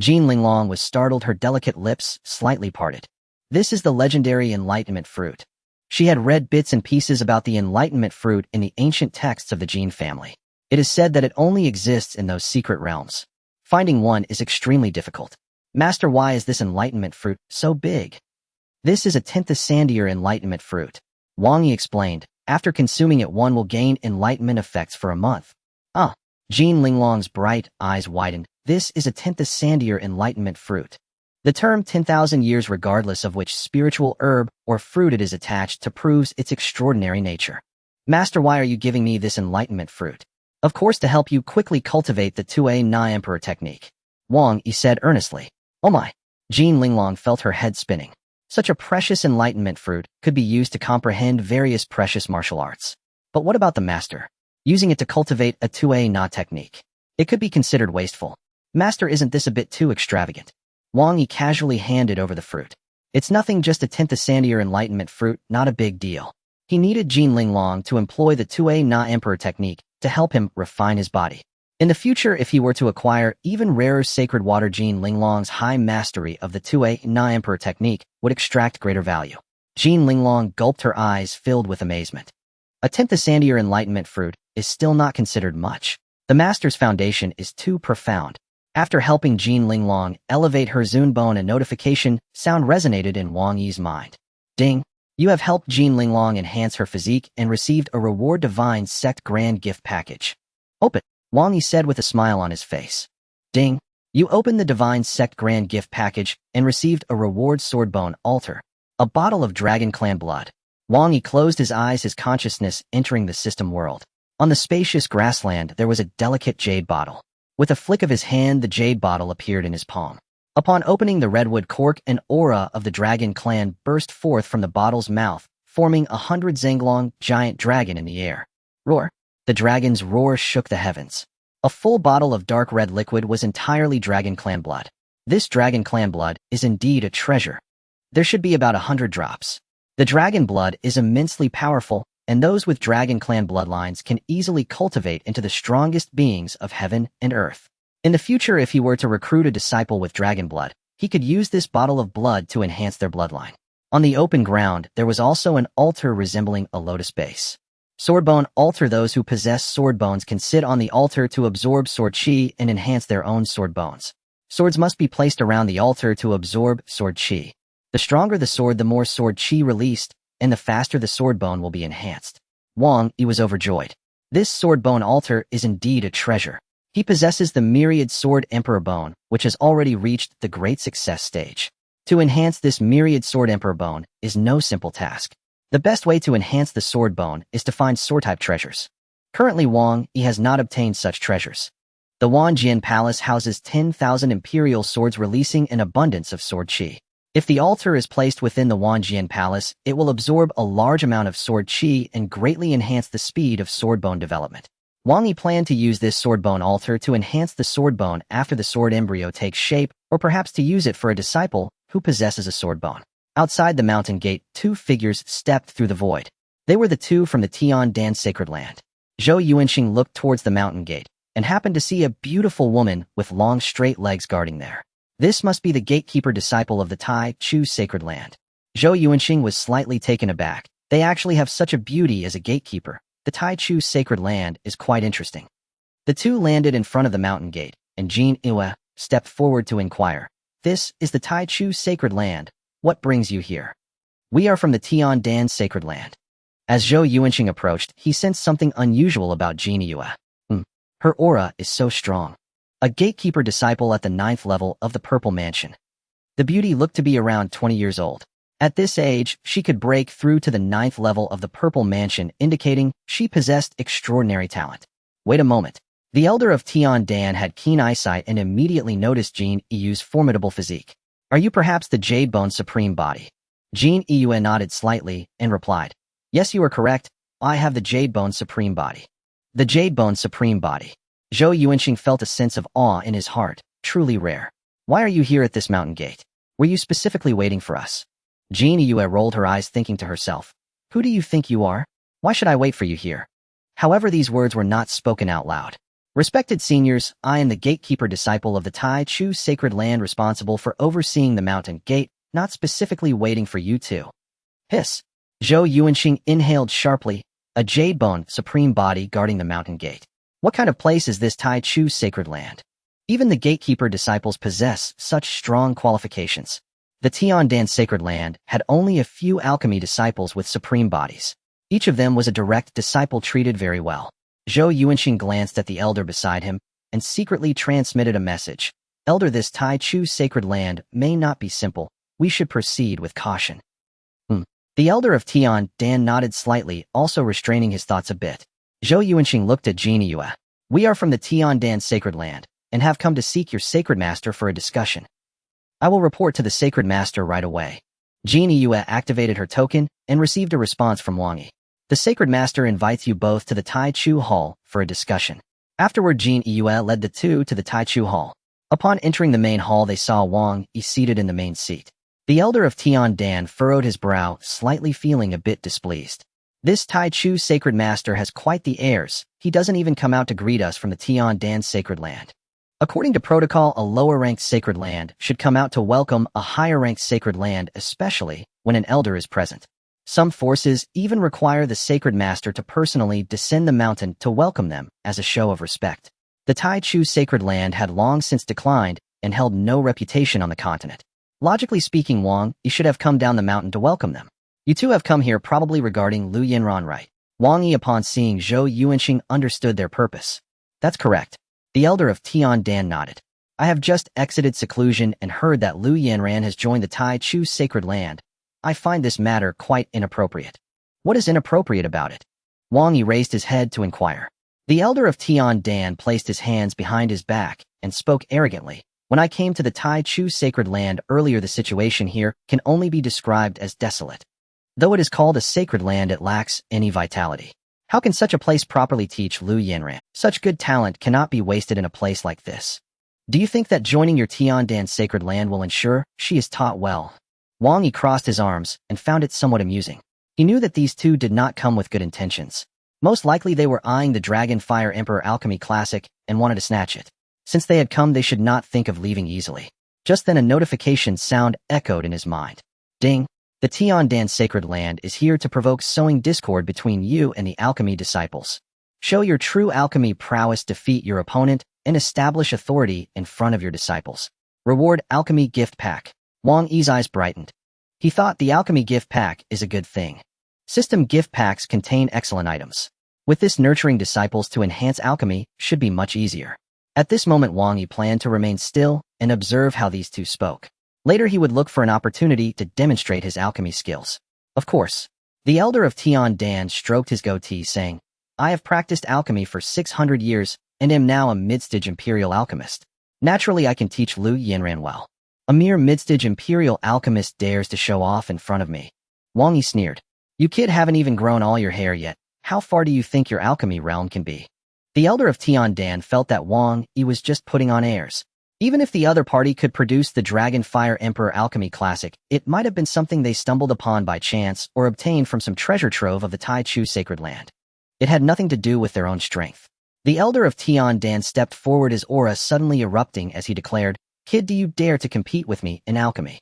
Jin Linglong was startled, her delicate lips slightly parted. This is the legendary enlightenment fruit. She had read bits and pieces about the enlightenment fruit in the ancient texts of the Jin family. It is said that it only exists in those secret realms. Finding one is extremely difficult. Master, why is this enlightenment fruit so big? This is a 10th Sandier enlightenment fruit. Wang Yi explained. After consuming it, one will gain enlightenment effects for a month. Jin Linglong's bright eyes widened. This is a 10th Sandier enlightenment fruit. The term 10,000 years, regardless of which spiritual herb or fruit it is attached to, proves its extraordinary nature. Master, why are you giving me this enlightenment fruit? Of course, to help you quickly cultivate the 2A Na Emperor technique. Wang Yi said earnestly. Oh my! Jin Linglong felt her head spinning. Such a precious enlightenment fruit could be used to comprehend various precious martial arts. But what about the Master? Using it to cultivate a 2A Na technique. It could be considered wasteful. Master, isn't this a bit too extravagant? Wang Yi casually handed over the fruit. It's nothing, just a 10th Sandier enlightenment fruit, not a big deal. He needed Jin Linglong to employ the 2A Na Emperor technique to help him refine his body. In the future, if he were to acquire even rarer sacred water, Jin Linglong's high mastery of the 2A Na Emperor technique would extract greater value. Jin Linglong gulped, her eyes filled with amazement. A 10th Sandier enlightenment fruit is still not considered much. The Master's foundation is too profound. After helping Jin Linglong elevate her Zune Bone, a notification sound resonated in Wang Yi's mind. Ding! You have helped Jin Linglong enhance her physique and received a reward, Divine Sect Grand Gift Package. Open, Wang Yi said with a smile on his face. Ding! You opened the Divine Sect Grand Gift Package and received a reward, Sword Bone Altar, a bottle of Dragon Clan blood. Wang Yi closed his eyes, his consciousness entering the system world. On the spacious grassland, there was a delicate jade bottle. With a flick of his hand, the jade bottle appeared in his palm. Upon opening the redwood cork, an aura of the Dragon Clan burst forth from the bottle's mouth, forming 100 Zhenglong giant dragon in the air. Roar! The dragon's roar shook the heavens. A full bottle of dark red liquid was entirely Dragon Clan blood. This Dragon Clan blood is indeed a treasure. There should be about 100 drops. The dragon blood is immensely powerful, and those with Dragon Clan bloodlines can easily cultivate into the strongest beings of heaven and earth. In the future, if he were to recruit a disciple with dragon blood, he could use this bottle of blood to enhance their bloodline. On the open ground, there was also an altar resembling a lotus base. Swordbone Altar. Those who possess sword bones can sit on the altar to absorb sword chi and enhance their own sword bones. Swords must be placed around the altar to absorb sword chi. The stronger the sword, the more sword chi released, and the faster the sword bone will be enhanced. Wang Yi was overjoyed. This sword bone altar is indeed a treasure. He possesses the myriad sword emperor bone, which has already reached the great success stage. To enhance this myriad sword emperor bone is no simple task. The best way to enhance the sword bone is to find sword-type treasures. Currently Wang Yi has not obtained such treasures. The Wanjian Palace houses 10,000 imperial swords releasing an abundance of sword qi. If the altar is placed within the Wanjian Palace, it will absorb a large amount of sword qi and greatly enhance the speed of sword bone development. Wang Yi planned to use this sword bone altar to enhance the sword bone after the sword embryo takes shape, or perhaps to use it for a disciple who possesses a sword bone. Outside the mountain gate, two figures stepped through the void. They were the two from the Tian sacred land. Zhou Yuanxing looked towards the mountain gate and happened to see a beautiful woman with long straight legs guarding there. This must be the gatekeeper disciple of the Tai Chu sacred land. Zhou Yuanxing was slightly taken aback. They actually have such a beauty as a gatekeeper. The Tai Chu sacred land is quite interesting. The two landed in front of the mountain gate, and Jin Yue stepped forward to inquire. This is the Tai Chu sacred land. What brings you here? We are from the Tian sacred land. As Zhou Yuanxing approached, he sensed something unusual about Jin Yue. Her aura is so strong. A gatekeeper disciple at the 9th level of the Purple Mansion. The beauty looked to be around 20 years old. At this age, she could break through to the 9th level of the Purple Mansion, indicating she possessed extraordinary talent. Wait a moment. The elder of Tian had keen eyesight and immediately noticed Jin Yue's formidable physique. Are you perhaps the Jade Bone Supreme Body? Jin Yue nodded slightly and replied, Yes, you are correct. I have the Jade Bone Supreme Body. The Jade Bone Supreme Body. Zhou Yuanxing felt a sense of awe in his heart, truly rare. Why are you here at this mountain gate? Were you specifically waiting for us? Jin Yue rolled her eyes thinking to herself, Who do you think you are? Why should I wait for you here? However, these words were not spoken out loud. Respected seniors, I am the gatekeeper disciple of the Tai Chu sacred land responsible for overseeing the mountain gate, not specifically waiting for you two. Hiss. Zhou Yuanxing inhaled sharply, a jade bone supreme body guarding the mountain gate. What kind of place is this Tai Chu sacred land? Even the gatekeeper disciples possess such strong qualifications. The Tian sacred land had only a few alchemy disciples with supreme bodies. Each of them was a direct disciple treated very well. Zhou Yuanxing glanced at the elder beside him and secretly transmitted a message. Elder, this Tai Chu sacred land may not be simple. We should proceed with caution. The elder of Tian nodded slightly, also restraining his thoughts a bit. Zhou Yuanxing looked at Jin Yue. We are from the Tian sacred land and have come to seek your sacred master for a discussion. I will report to the sacred master right away. Jin Yue activated her token and received a response from Wang Yi. The sacred master invites you both to the Tai Chu hall for a discussion. Afterward, Jin Yue led the two to the Tai Chu hall. Upon entering the main hall, they saw Wang Yi seated in the main seat. The elder of Tian furrowed his brow, slightly feeling a bit displeased. This Tai Chu sacred master has quite the airs. He doesn't even come out to greet us from the Tian sacred land. According to protocol, a lower-ranked sacred land should come out to welcome a higher-ranked sacred land, especially when an elder is present. Some forces even require the sacred master to personally descend the mountain to welcome them as a show of respect. The Tai Chu sacred land had long since declined and held no reputation on the continent. Logically speaking, Wang Yi should have come down the mountain to welcome them. You two have come here probably regarding Lu Yinran, right? Wang Yi, upon seeing Zhou Yuanxing, understood their purpose. That's correct. The elder of Tian nodded. I have just exited seclusion and heard that Lu Yinran has joined the Tai Chu sacred land. I find this matter quite inappropriate. What is inappropriate about it? Wang Yi raised his head to inquire. The elder of Tian placed his hands behind his back and spoke arrogantly. When I came to the Tai Chu sacred land earlier, the situation here can only be described as desolate. Though it is called a sacred land, it lacks any vitality. How can such a place properly teach Lu Yinran? Such good talent cannot be wasted in a place like this. Do you think that joining your Tian sacred land will ensure she is taught well? Wang Yi crossed his arms and found it somewhat amusing. He knew that these two did not come with good intentions. Most likely they were eyeing the Dragon Fire Emperor Alchemy Classic and wanted to snatch it. Since they had come, they should not think of leaving easily. Just then a notification sound echoed in his mind. Ding! The Tian sacred land is here to provoke sowing discord between you and the alchemy disciples. Show your true alchemy prowess, defeat your opponent, and establish authority in front of your disciples. Reward alchemy gift pack. Wang Yi's eyes brightened. He thought the alchemy gift pack is a good thing. System gift packs contain excellent items. With this, nurturing disciples to enhance alchemy should be much easier. At this moment, Wang Yi planned to remain still and observe how these two spoke. Later, he would look for an opportunity to demonstrate his alchemy skills. Of course, the elder of Dan stroked his goatee, saying, I have practiced alchemy for 600 years and am now a mid-stage imperial alchemist. Naturally, I can teach Lu Yanran well. A mere mid-stage imperial alchemist dares to show off in front of me. Wang Yi sneered. You kid haven't even grown all your hair yet. How far do you think your alchemy realm can be? The elder of Dan felt that Wang Yi was just putting on airs. Even if the other party could produce the Dragon Fire Emperor Alchemy Classic, it might have been something they stumbled upon by chance or obtained from some treasure trove of the Taichu sacred land. It had nothing to do with their own strength. The elder of Dan stepped forward, his aura suddenly erupting as he declared, Kid, do you dare to compete with me in alchemy?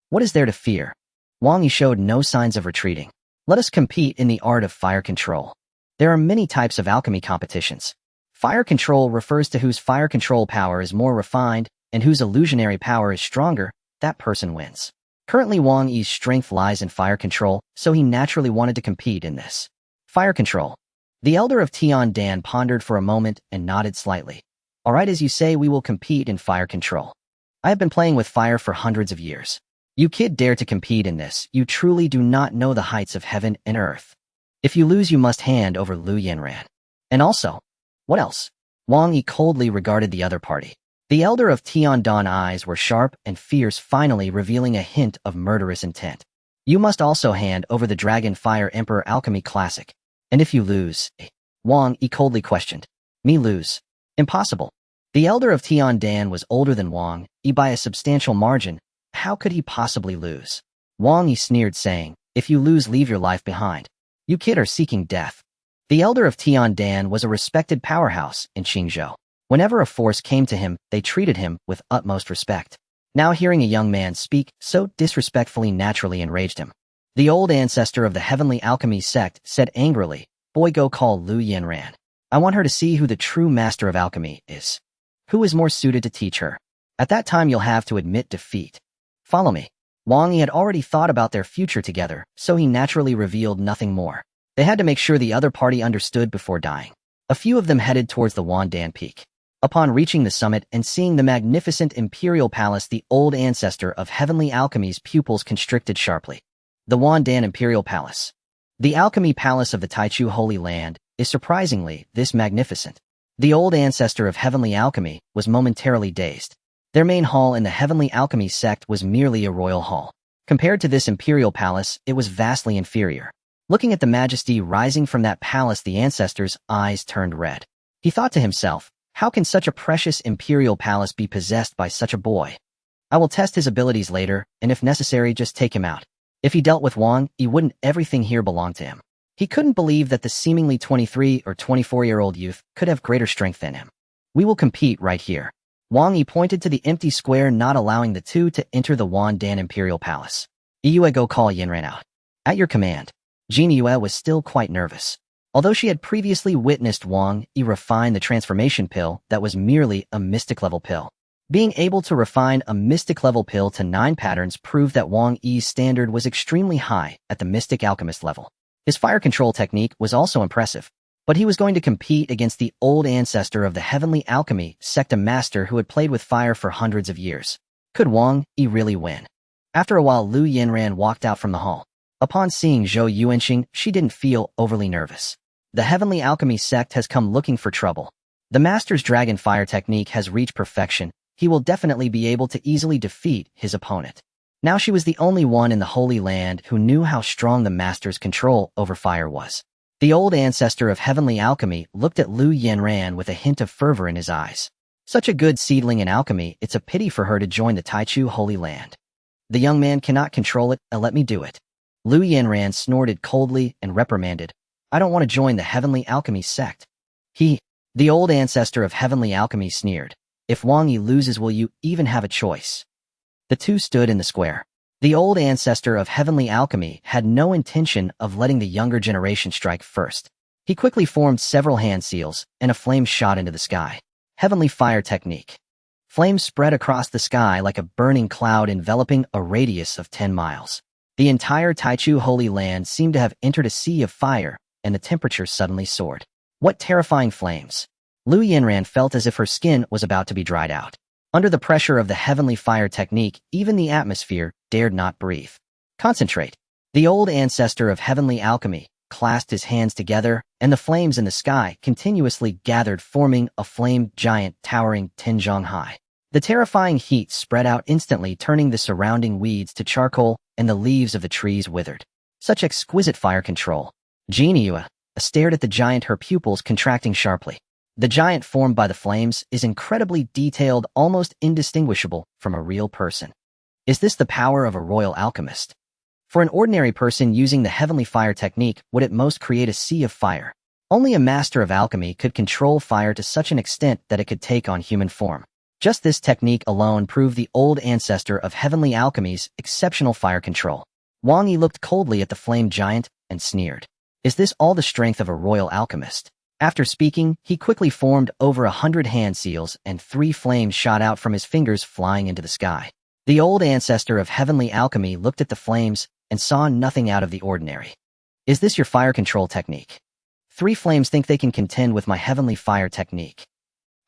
What is there to fear? Wang Yi showed no signs of retreating. Let us compete in the art of fire control. There are many types of alchemy competitions. Fire control refers to whose fire control power is more refined and whose illusionary power is stronger. That person wins. Currently, Wang Yi's strength lies in fire control, so he naturally wanted to compete in this. Fire control. The elder of Dan pondered for a moment and nodded slightly. All right, as you say, we will compete in fire control. I have been playing with fire for hundreds of years. You kid dare to compete in this. You truly do not know the heights of heaven and earth. If you lose, you must hand over Lu Yanran. And also, what else? Wang Yi coldly regarded the other party. The elder of Dan eyes were sharp and fierce, finally revealing a hint of murderous intent. You must also hand over the Dragon Fire Emperor Alchemy Classic. And if you lose, Wang Yi coldly questioned. Me lose? Impossible. The elder of Dan was older than Wang Yi by a substantial margin. How could he possibly lose? Wang Yi sneered, saying, If you lose, leave your life behind. You kid are seeking death. The elder of Dan was a respected powerhouse in Qingzhou. Whenever a force came to him, they treated him with utmost respect. Now hearing a young man speak so disrespectfully naturally enraged him. The old ancestor of the heavenly alchemy sect said angrily, Boy, go call Lu Yanran. I want her to see who the true master of alchemy is. Who is more suited to teach her? At that time, you'll have to admit defeat. Follow me. Wang Yi had already thought about their future together, so he naturally revealed nothing more. They had to make sure the other party understood before dying. A few of them headed towards the Wandan Peak. Upon reaching the summit and seeing the magnificent imperial palace, the old ancestor of heavenly alchemy's pupils constricted sharply. The Wandan Imperial Palace. The alchemy palace of the Taichu Holy Land is surprisingly this magnificent. The old ancestor of heavenly alchemy was momentarily dazed. Their main hall in the heavenly alchemy sect was merely a royal hall. Compared to this imperial palace, it was vastly inferior. Looking at the majesty rising from that palace, the ancestor's eyes turned red. He thought to himself, how can such a precious imperial palace be possessed by such a boy? I will test his abilities later, and if necessary, just take him out. If he dealt with Wang Yi, wouldn't everything here belong to him? He couldn't believe that the seemingly 23 or 24-year-old youth could have greater strength than him. We will compete right here. Wang Yi pointed to the empty square, not allowing the two to enter the Wandan Imperial Palace. Yue, go call Yanran out. At your command. Jin Yue was still quite nervous. Although she had previously witnessed Wang Yi refine the transformation pill that was merely a mystic-level pill. Being able to refine a mystic-level pill to 9 patterns proved that Wang Yi's standard was extremely high at the mystic alchemist level. His fire control technique was also impressive. But he was going to compete against the old ancestor of the heavenly alchemy sect, a master who had played with fire for hundreds of years. Could Wang Yi really win? After a while, Lu Yanran walked out from the hall. Upon seeing Zhou Yuanxing, she didn't feel overly nervous. The heavenly alchemy sect has come looking for trouble. The master's dragon fire technique has reached perfection. He will definitely be able to easily defeat his opponent. Now she was the only one in the Holy Land who knew how strong the master's control over fire was. The old ancestor of heavenly alchemy looked at Lu Yanran with a hint of fervor in his eyes. Such a good seedling in alchemy, it's a pity for her to join the Taichu Holy Land. The young man cannot control it, let me do it. Lu Yanran snorted coldly and reprimanded, I don't want to join the heavenly alchemy sect. The old ancestor of heavenly alchemy sneered, if Wang Yi loses, will you even have a choice? The two stood in the square. The old ancestor of heavenly alchemy had no intention of letting the younger generation strike first. He quickly formed several hand seals, and a flame shot into the sky. Heavenly fire technique. Flames spread across the sky like a burning cloud, enveloping a radius of 10 miles. The entire Taichu Holy Land seemed to have entered a sea of fire, and the temperature suddenly soared. What terrifying flames! Lu Yinran felt as if her skin was about to be dried out. Under the pressure of the heavenly fire technique, even the atmosphere dared not breathe. Concentrate. The old ancestor of heavenly alchemy clasped his hands together, and the flames in the sky continuously gathered, forming a flame giant towering 10 zhang high. The terrifying heat spread out instantly, turning the surrounding weeds to charcoal, and the leaves of the trees withered. Such exquisite fire control. Jiniyue stared at the giant, her pupils contracting sharply. The giant formed by the flames is incredibly detailed, almost indistinguishable from a real person. Is this the power of a royal alchemist? For an ordinary person using the heavenly fire technique would at most create a sea of fire. Only a master of alchemy could control fire to such an extent that it could take on human form. Just this technique alone proved the old ancestor of heavenly alchemy's exceptional fire control. Wang Yi looked coldly at the flame giant and sneered. Is this all the strength of a royal alchemist? After speaking, he quickly formed over 100 hand seals, and 3 flames shot out from his fingers, flying into the sky. The old ancestor of heavenly alchemy looked at the flames and saw nothing out of the ordinary. Is this your fire control technique? 3 flames think they can contend with my heavenly fire technique.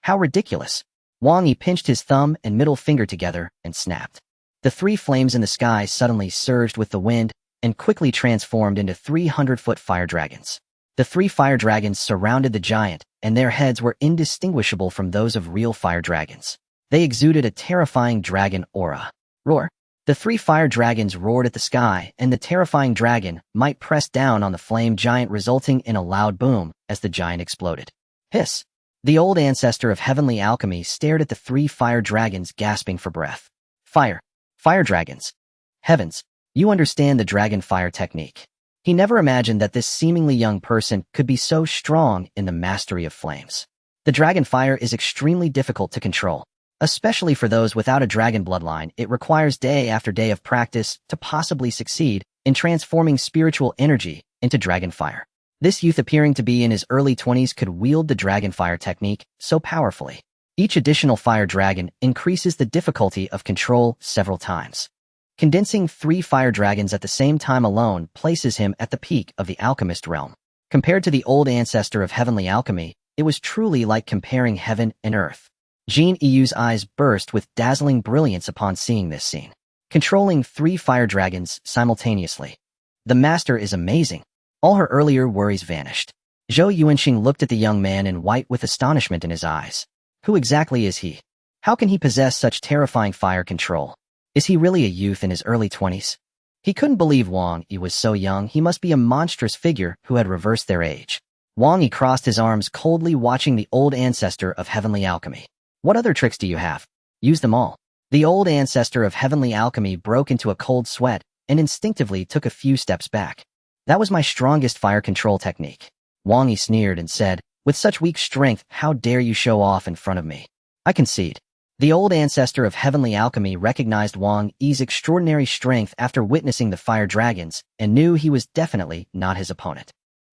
How ridiculous! Wang Yi pinched his thumb and middle finger together and snapped. The 3 flames in the sky suddenly surged with the wind and quickly transformed into 300-foot fire dragons. The 3 fire dragons surrounded the giant, and their heads were indistinguishable from those of real fire dragons. They exuded a terrifying dragon aura. Roar! The 3 fire dragons roared at the sky, and the terrifying dragon might press down on the flame giant, resulting in a loud boom as the giant exploded. Hiss! The old ancestor of heavenly alchemy stared at the 3 fire dragons, gasping for breath. Fire! Fire dragons! Heavens! You understand the dragon fire technique. He never imagined that this seemingly young person could be so strong in the mastery of flames. The dragon fire is extremely difficult to control. Especially for those without a dragon bloodline, it requires day after day of practice to possibly succeed in transforming spiritual energy into dragon fire. This youth, appearing to be in his early 20s, could wield the dragon fire technique so powerfully. Each additional fire dragon increases the difficulty of control several times. Condensing 3 fire dragons at the same time alone places him at the peak of the alchemist realm. Compared to the old ancestor of heavenly alchemy, it was truly like comparing heaven and earth. Jin Yu's eyes burst with dazzling brilliance upon seeing this scene. Controlling 3 fire dragons simultaneously. The master is amazing. All her earlier worries vanished. Zhou Yuanxing looked at the young man in white with astonishment in his eyes. Who exactly is he? How can he possess such terrifying fire control? Is he really a youth in his early 20s? He couldn't believe Wang Yi was so young. He must be a monstrous figure who had reversed their age. Wang Yi crossed his arms, coldly watching the old ancestor of heavenly alchemy. What other tricks do you have? Use them all. The old ancestor of heavenly alchemy broke into a cold sweat and instinctively took a few steps back. That was my strongest fire control technique. Wang Yi sneered and said, with such weak strength, how dare you show off in front of me? I concede. The old ancestor of heavenly alchemy recognized Wang Yi's extraordinary strength after witnessing the fire dragons and knew he was definitely not his opponent.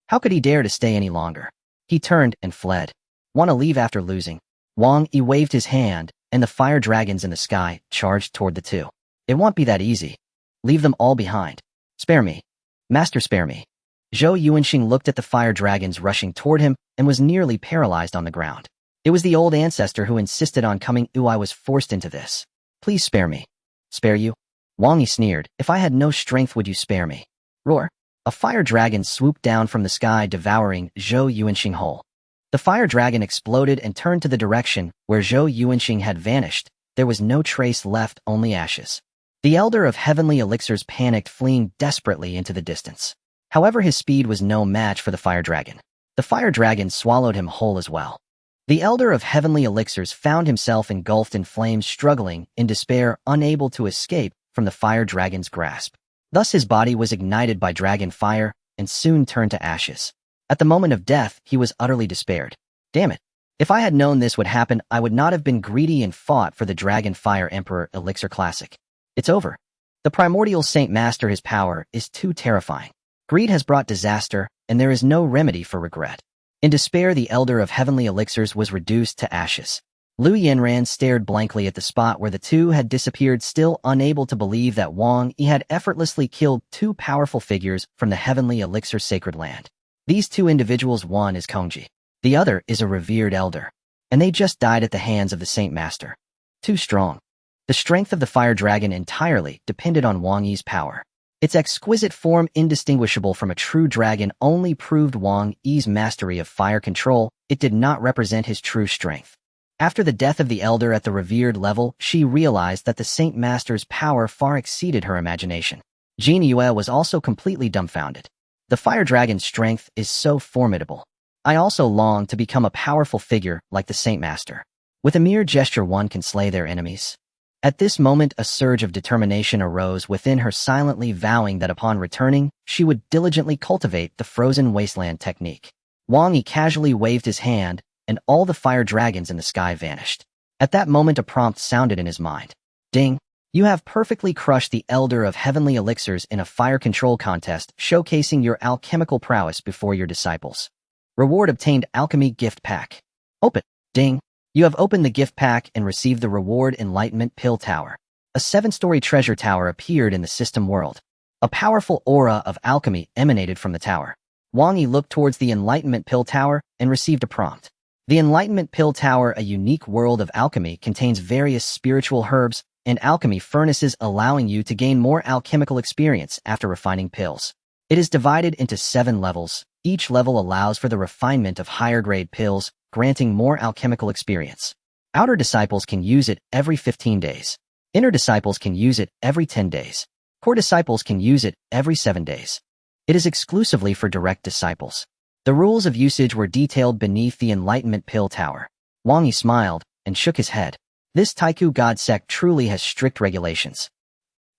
How could he dare to stay any longer? He turned and fled. Want to leave after losing? Wang Yi waved his hand, and the fire dragons in the sky charged toward the 2. It won't be that easy. Leave them all behind. Spare me. Master, spare me. Zhou Yuanxing looked at the fire dragons rushing toward him and was nearly paralyzed on the ground. It was the old ancestor who insisted on coming. I was forced into this. Please spare me. Spare you? Wang Yi sneered. If I had no strength, would you spare me? Roar. A fire dragon swooped down from the sky, devouring Zhou Yuanxing whole. The fire dragon exploded and turned to the direction where Zhou Yuanxing had vanished. There was no trace left, only ashes. The elder of heavenly elixirs panicked, fleeing desperately into the distance. However, his speed was no match for the fire dragon. The fire dragon swallowed him whole as well. The elder of heavenly elixirs found himself engulfed in flames, struggling in despair, unable to escape from the fire dragon's grasp. Thus his body was ignited by dragon fire and soon turned to ashes. At the moment of death, he was utterly despaired. Damn it. If I had known this would happen, I would not have been greedy and fought for the Dragon Fire Emperor Elixir Classic. It's over. The primordial Saint Master, his power is too terrifying. Greed has brought disaster, and there is no remedy for regret. In despair, the Elder of Heavenly Elixirs was reduced to ashes. Lu Yanran stared blankly at the spot where the two had disappeared, still unable to believe that Wang Yi had effortlessly killed two powerful figures from the heavenly elixir sacred land. These two individuals, one is Kongji, the other is a revered elder, and they just died at the hands of the Saint Master. Too strong. The strength of the fire dragon entirely depended on Wang Yi's power. Its exquisite form, indistinguishable from a true dragon, only proved Wang Yi's mastery of fire control. It did not represent his true strength. After the death of the elder at the revered level, she realized that the Saint Master's power far exceeded her imagination. Jin Yue was also completely dumbfounded. The fire dragon's strength is so formidable. I also long to become a powerful figure like the Saint Master. With a mere gesture one can slay their enemies. At this moment a surge of determination arose within her, silently vowing that upon returning, she would diligently cultivate the frozen wasteland technique. Wang Yi casually waved his hand, and all the fire dragons in the sky vanished. At that moment a prompt sounded in his mind. Ding! You have perfectly crushed the Elder of Heavenly Elixirs in a fire control contest, showcasing your alchemical prowess before your disciples. Reward obtained: Alchemy Gift Pack. Open. Ding! You have opened the gift pack and received the reward Enlightenment Pill Tower. A 7-story treasure tower appeared in the system world. A powerful aura of alchemy emanated from the tower. Wang Yi looked towards the Enlightenment Pill Tower and received a prompt. The Enlightenment Pill Tower, a unique world of alchemy, contains various spiritual herbs and alchemy furnaces, allowing you to gain more alchemical experience after refining pills. It is divided into 7 levels. Each level allows for the refinement of higher-grade pills, granting more alchemical experience. Outer disciples can use it every 15 days. Inner disciples can use it every 10 days. Core disciples can use it every 7 days. It is exclusively for direct disciples. The rules of usage were detailed beneath the Enlightenment Pill Tower. Wang Yi smiled and shook his head. This Taiku God Sect truly has strict regulations.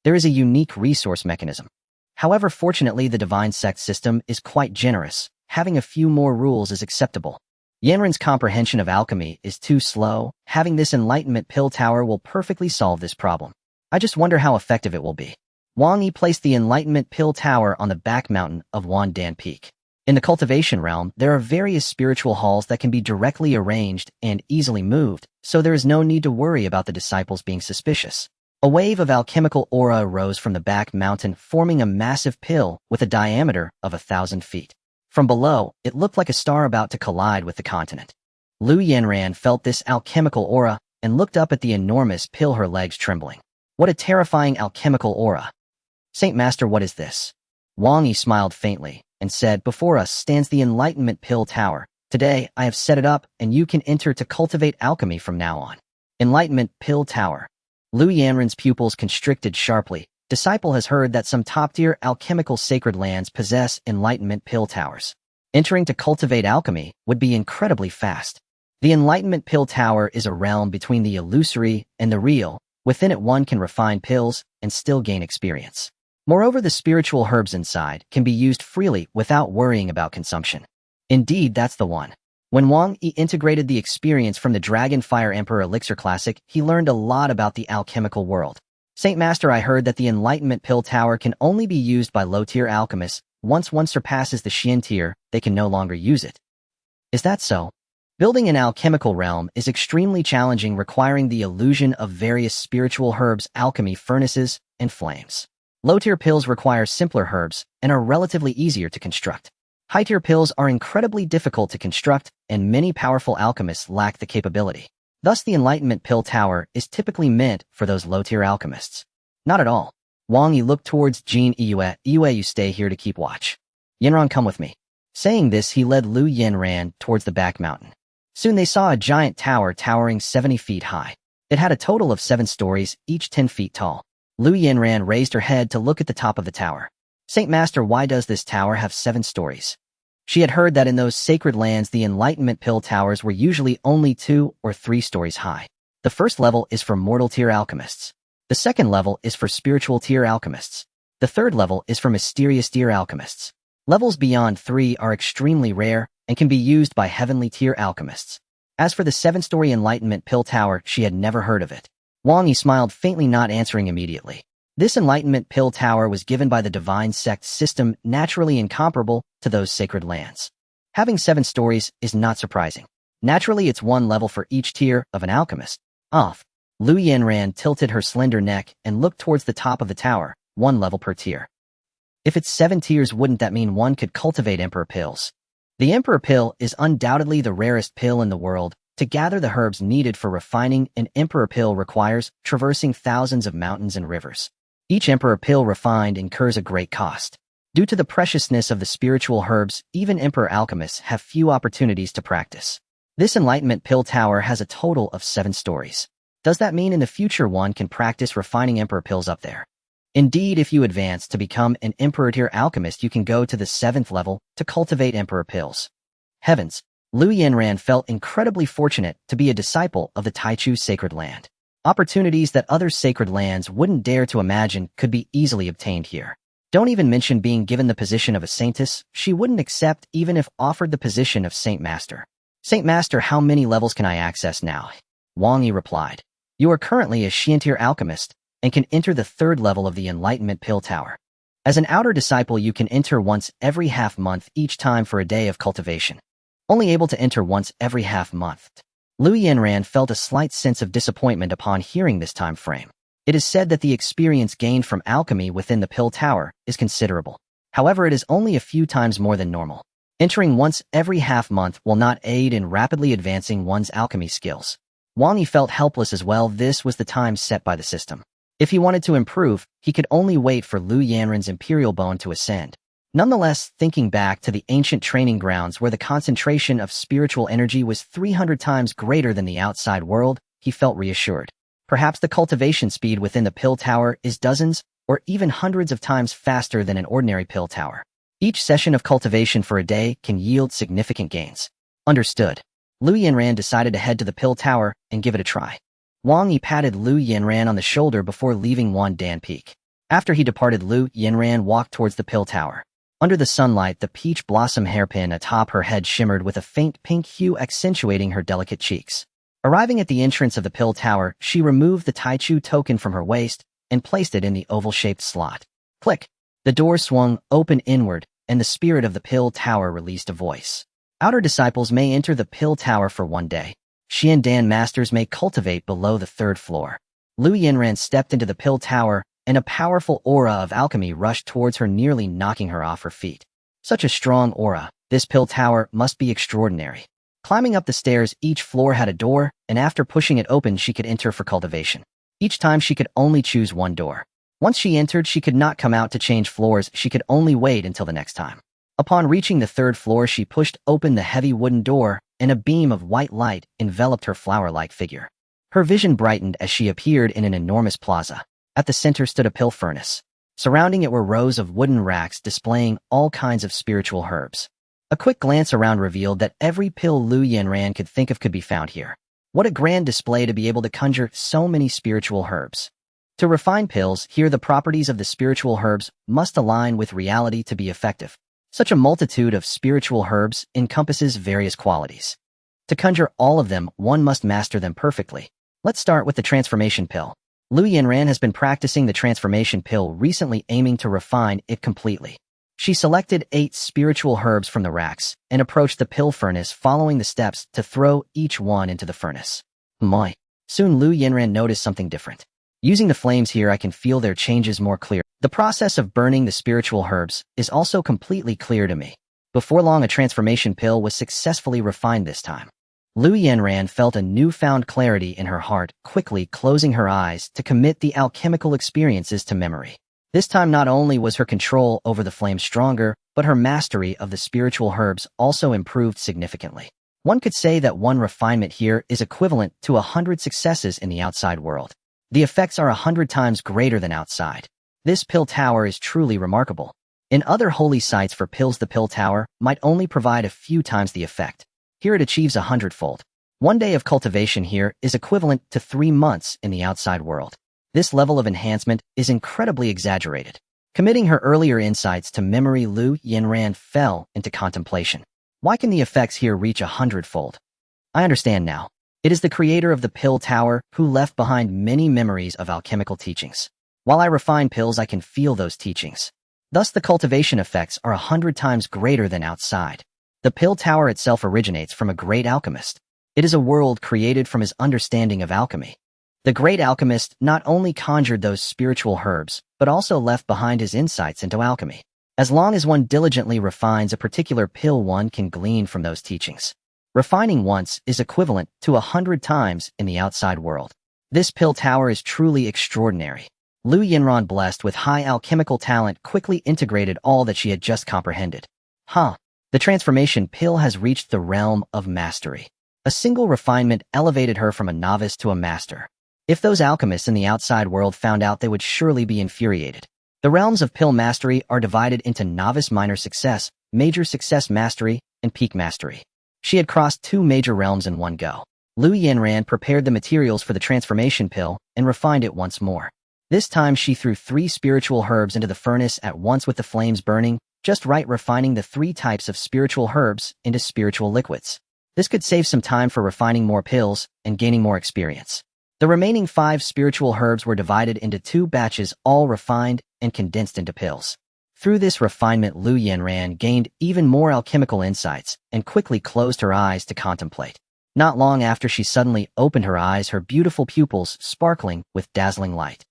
There is a unique resource mechanism. However, fortunately, the Divine Sect system is quite generous. Having a few more rules is acceptable. Yanran's comprehension of alchemy is too slow. Having this Enlightenment Pill Tower will perfectly solve this problem. I just wonder how effective it will be. Wang Yi placed the Enlightenment Pill Tower on the back mountain of Wandan Peak. In the cultivation realm, there are various spiritual halls that can be directly arranged and easily moved, so there is no need to worry about the disciples being suspicious. A wave of alchemical aura arose from the back mountain, forming a massive pill with a diameter of 1,000 feet. From below, it looked like a star about to collide with the continent. Lu Yanran felt this alchemical aura and looked up at the enormous pill, her legs trembling. What a terrifying alchemical aura! Saint Master, what is this? Wang Yi smiled faintly and said, before us stands the Enlightenment Pill Tower. Today, I have set it up, and you can enter to cultivate alchemy from now on. Enlightenment Pill Tower. Lu Yanran's pupils constricted sharply. Disciple has heard that some top-tier alchemical sacred lands possess Enlightenment Pill Towers. Entering to cultivate alchemy would be incredibly fast. The Enlightenment Pill Tower is a realm between the illusory and the real. Within it one can refine pills and still gain experience. Moreover, the spiritual herbs inside can be used freely without worrying about consumption. Indeed, that's the one. When Wang Yi integrated the experience from the Dragon Fire Emperor Elixir Classic, he learned a lot about the alchemical world. Saint Master, I heard that the Enlightenment Pill Tower can only be used by low-tier alchemists. Once one surpasses the Xian tier, they can no longer use it. Is that so? Building an alchemical realm is extremely challenging, requiring the illusion of various spiritual herbs, alchemy furnaces, and flames. Low-tier pills require simpler herbs and are relatively easier to construct. High-tier pills are incredibly difficult to construct, and many powerful alchemists lack the capability. Thus, the Enlightenment Pill Tower is typically meant for those low-tier alchemists. Not at all. Wang Yi looked towards Jin Yue. Yue, you stay here to keep watch. Yanran, come with me. Saying this, he led Lu Yanran towards the back mountain. Soon they saw a giant tower towering 70 feet high. It had a total of 7 stories, each 10 feet tall. Lu Yanran raised her head to look at the top of the tower. Saint Master, why does this tower have 7 stories? She had heard that in those sacred lands the Enlightenment Pill Towers were usually only 2 or 3 stories high. The first level is for mortal tier alchemists. The second level is for spiritual tier alchemists. The third level is for mysterious tier alchemists. Levels beyond 3 are extremely rare and can be used by heavenly tier alchemists. As for the 7-story Enlightenment Pill Tower, she had never heard of it. Wang Yi smiled faintly, not answering immediately. This Enlightenment Pill Tower was given by the Divine Sect system, naturally incomparable to those sacred lands. Having 7 stories is not surprising. Naturally, it's one level for each tier of an alchemist. Off. Lu Yanran tilted her slender neck and looked towards the top of the tower, one level per tier. If it's 7 tiers, wouldn't that mean one could cultivate Emperor Pills? The Emperor Pill is undoubtedly the rarest pill in the world. To gather the herbs needed for refining an Emperor Pill requires traversing thousands of mountains and rivers. Each Emperor Pill refined incurs a great cost. Due to the preciousness of the spiritual herbs, even Emperor alchemists have few opportunities to practice. This Enlightenment Pill Tower has a total of 7 stories. Does that mean in the future one can practice refining Emperor Pills up there? Indeed, if you advance to become an Emperor tier alchemist, you can go to the 7th level to cultivate Emperor Pills. Heavens! Lu Yanran felt incredibly fortunate to be a disciple of the Taichu sacred land. Opportunities that other sacred lands wouldn't dare to imagine could be easily obtained here. Don't even mention being given the position of a saintess. She wouldn't accept even if offered the position of Saint Master. Saint Master, how many levels can I access now? Wang Yi replied. You are currently a Xian-tier alchemist and can enter the 3rd level of the Enlightenment Pill Tower. As an outer disciple, you can enter once every half-month each time for a day of cultivation. Only able to enter once every half-month. Lu Yanran felt a slight sense of disappointment upon hearing this time frame. It is said that the experience gained from alchemy within the Pill Tower is considerable. However, it is only a few times more than normal. Entering once every half-month will not aid in rapidly advancing one's alchemy skills. Wang Yi felt helpless as well. This was the time set by the system. If he wanted to improve, he could only wait for Lu Yanran's imperial bone to ascend. Nonetheless, thinking back to the ancient training grounds where the concentration of spiritual energy was 300 times greater than the outside world, he felt reassured. Perhaps the cultivation speed within the Pill Tower is dozens or even hundreds of times faster than an ordinary Pill Tower. Each session of cultivation for a day can yield significant gains. Understood. Lu Yanran decided to head to the Pill Tower and give it a try. Wang Yi patted Lu Yanran on the shoulder before leaving Wandan Peak. After he departed, Lu Yanran walked towards the Pill Tower. Under the sunlight, the peach blossom hairpin atop her head shimmered with a faint pink hue, accentuating her delicate cheeks. Arriving at the entrance of the Pill Tower, she removed the Taichu token from her waist and placed it in the oval-shaped slot. Click! The door swung open inward, and the spirit of the Pill Tower released a voice. Outer disciples may enter the Pill Tower for one day. Xiandan masters may cultivate below the 3rd floor. Lu Yanran stepped into the Pill Tower, and a powerful aura of alchemy rushed towards her, nearly knocking her off her feet. Such a strong aura, this Pill Tower must be extraordinary. Climbing up the stairs, each floor had a door, and after pushing it open, she could enter for cultivation. Each time she could only choose one door. Once she entered, she could not come out to change floors. She could only wait until the next time. Upon reaching the 3rd floor, she pushed open the heavy wooden door, and a beam of white light enveloped her flower-like figure. Her vision brightened as she appeared in an enormous plaza. At the center stood a pill furnace. Surrounding it were rows of wooden racks displaying all kinds of spiritual herbs. A quick glance around revealed that every pill Lu Yanran could think of could be found here. What a grand display to be able to conjure so many spiritual herbs. To refine pills, here the properties of the spiritual herbs must align with reality to be effective. Such a multitude of spiritual herbs encompasses various qualities. To conjure all of them, one must master them perfectly. Let's start with the transformation pill. Lu Yanran has been practicing the transformation pill recently, aiming to refine it completely. She selected 8 spiritual herbs from the racks and approached the pill furnace, following the steps to throw each one into the furnace. My! Soon Lu Yanran noticed something different. Using the flames here, I can feel their changes more clear. The process of burning the spiritual herbs is also completely clear to me. Before long, a transformation pill was successfully refined this time. Lu Yanran felt a newfound clarity in her heart, quickly closing her eyes to commit the alchemical experiences to memory. This time, not only was her control over the flame stronger, but her mastery of the spiritual herbs also improved significantly. One could say that one refinement here is equivalent to 100 successes in the outside world. The effects are 100 times greater than outside. This pill tower is truly remarkable. In other holy sites for pills, the pill tower might only provide a few times the effect. Here it achieves 100-fold. One day of cultivation here is equivalent to 3 months in the outside world. This level of enhancement is incredibly exaggerated. Committing her earlier insights to memory, Lu Yanran fell into contemplation. Why can the effects here reach 100-fold? I understand now. It is the creator of the pill tower who left behind many memories of alchemical teachings. While I refine pills, I can feel those teachings. Thus, the cultivation effects are 100 times greater than outside. The pill tower itself originates from a great alchemist. It is a world created from his understanding of alchemy. The great alchemist not only conjured those spiritual herbs, but also left behind his insights into alchemy. As long as one diligently refines a particular pill, one can glean from those teachings. Refining once is equivalent to 100 times in the outside world. This pill tower is truly extraordinary. Lu Yinran, blessed with high alchemical talent, quickly integrated all that she had just comprehended. The transformation pill has reached the realm of mastery. A single refinement elevated her from a novice to a master. If those alchemists in the outside world found out, they would surely be infuriated. The realms of pill mastery are divided into novice, minor success, major success mastery, and peak mastery. She had crossed 2 major realms in one go. Lu Yinran prepared the materials for the transformation pill and refined it once more. This time she threw 3 spiritual herbs into the furnace at once with the flames burning, just right, refining the 3 types of spiritual herbs into spiritual liquids. This could save some time for refining more pills and gaining more experience. The remaining 5 spiritual herbs were divided into 2 batches, all refined and condensed into pills. Through this refinement, Lu Yinran gained even more alchemical insights and quickly closed her eyes to contemplate. Not long after, she suddenly opened her eyes, her beautiful pupils sparkling with dazzling light.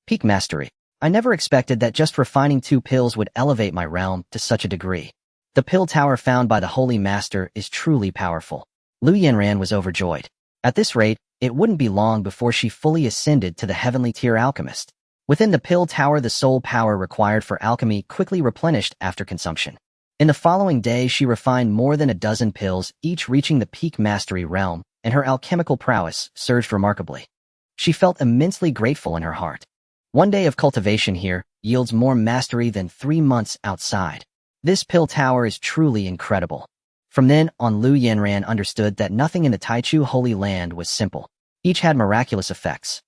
Peak mastery. I never expected that just refining 2 pills would elevate my realm to such a degree. The pill tower found by the Holy Master is truly powerful. Lu Yinran was overjoyed. At this rate, it wouldn't be long before she fully ascended to the heavenly tier alchemist. Within the pill tower, the soul power required for alchemy quickly replenished after consumption. In the following day, she refined more than a dozen pills, each reaching the peak mastery realm, and her alchemical prowess surged remarkably. She felt immensely grateful in her heart. One day of cultivation here yields more mastery than 3 months outside. This pill tower is truly incredible. From then on, Lu Yinran understood that nothing in the Taichu Holy Land was simple. Each had miraculous effects.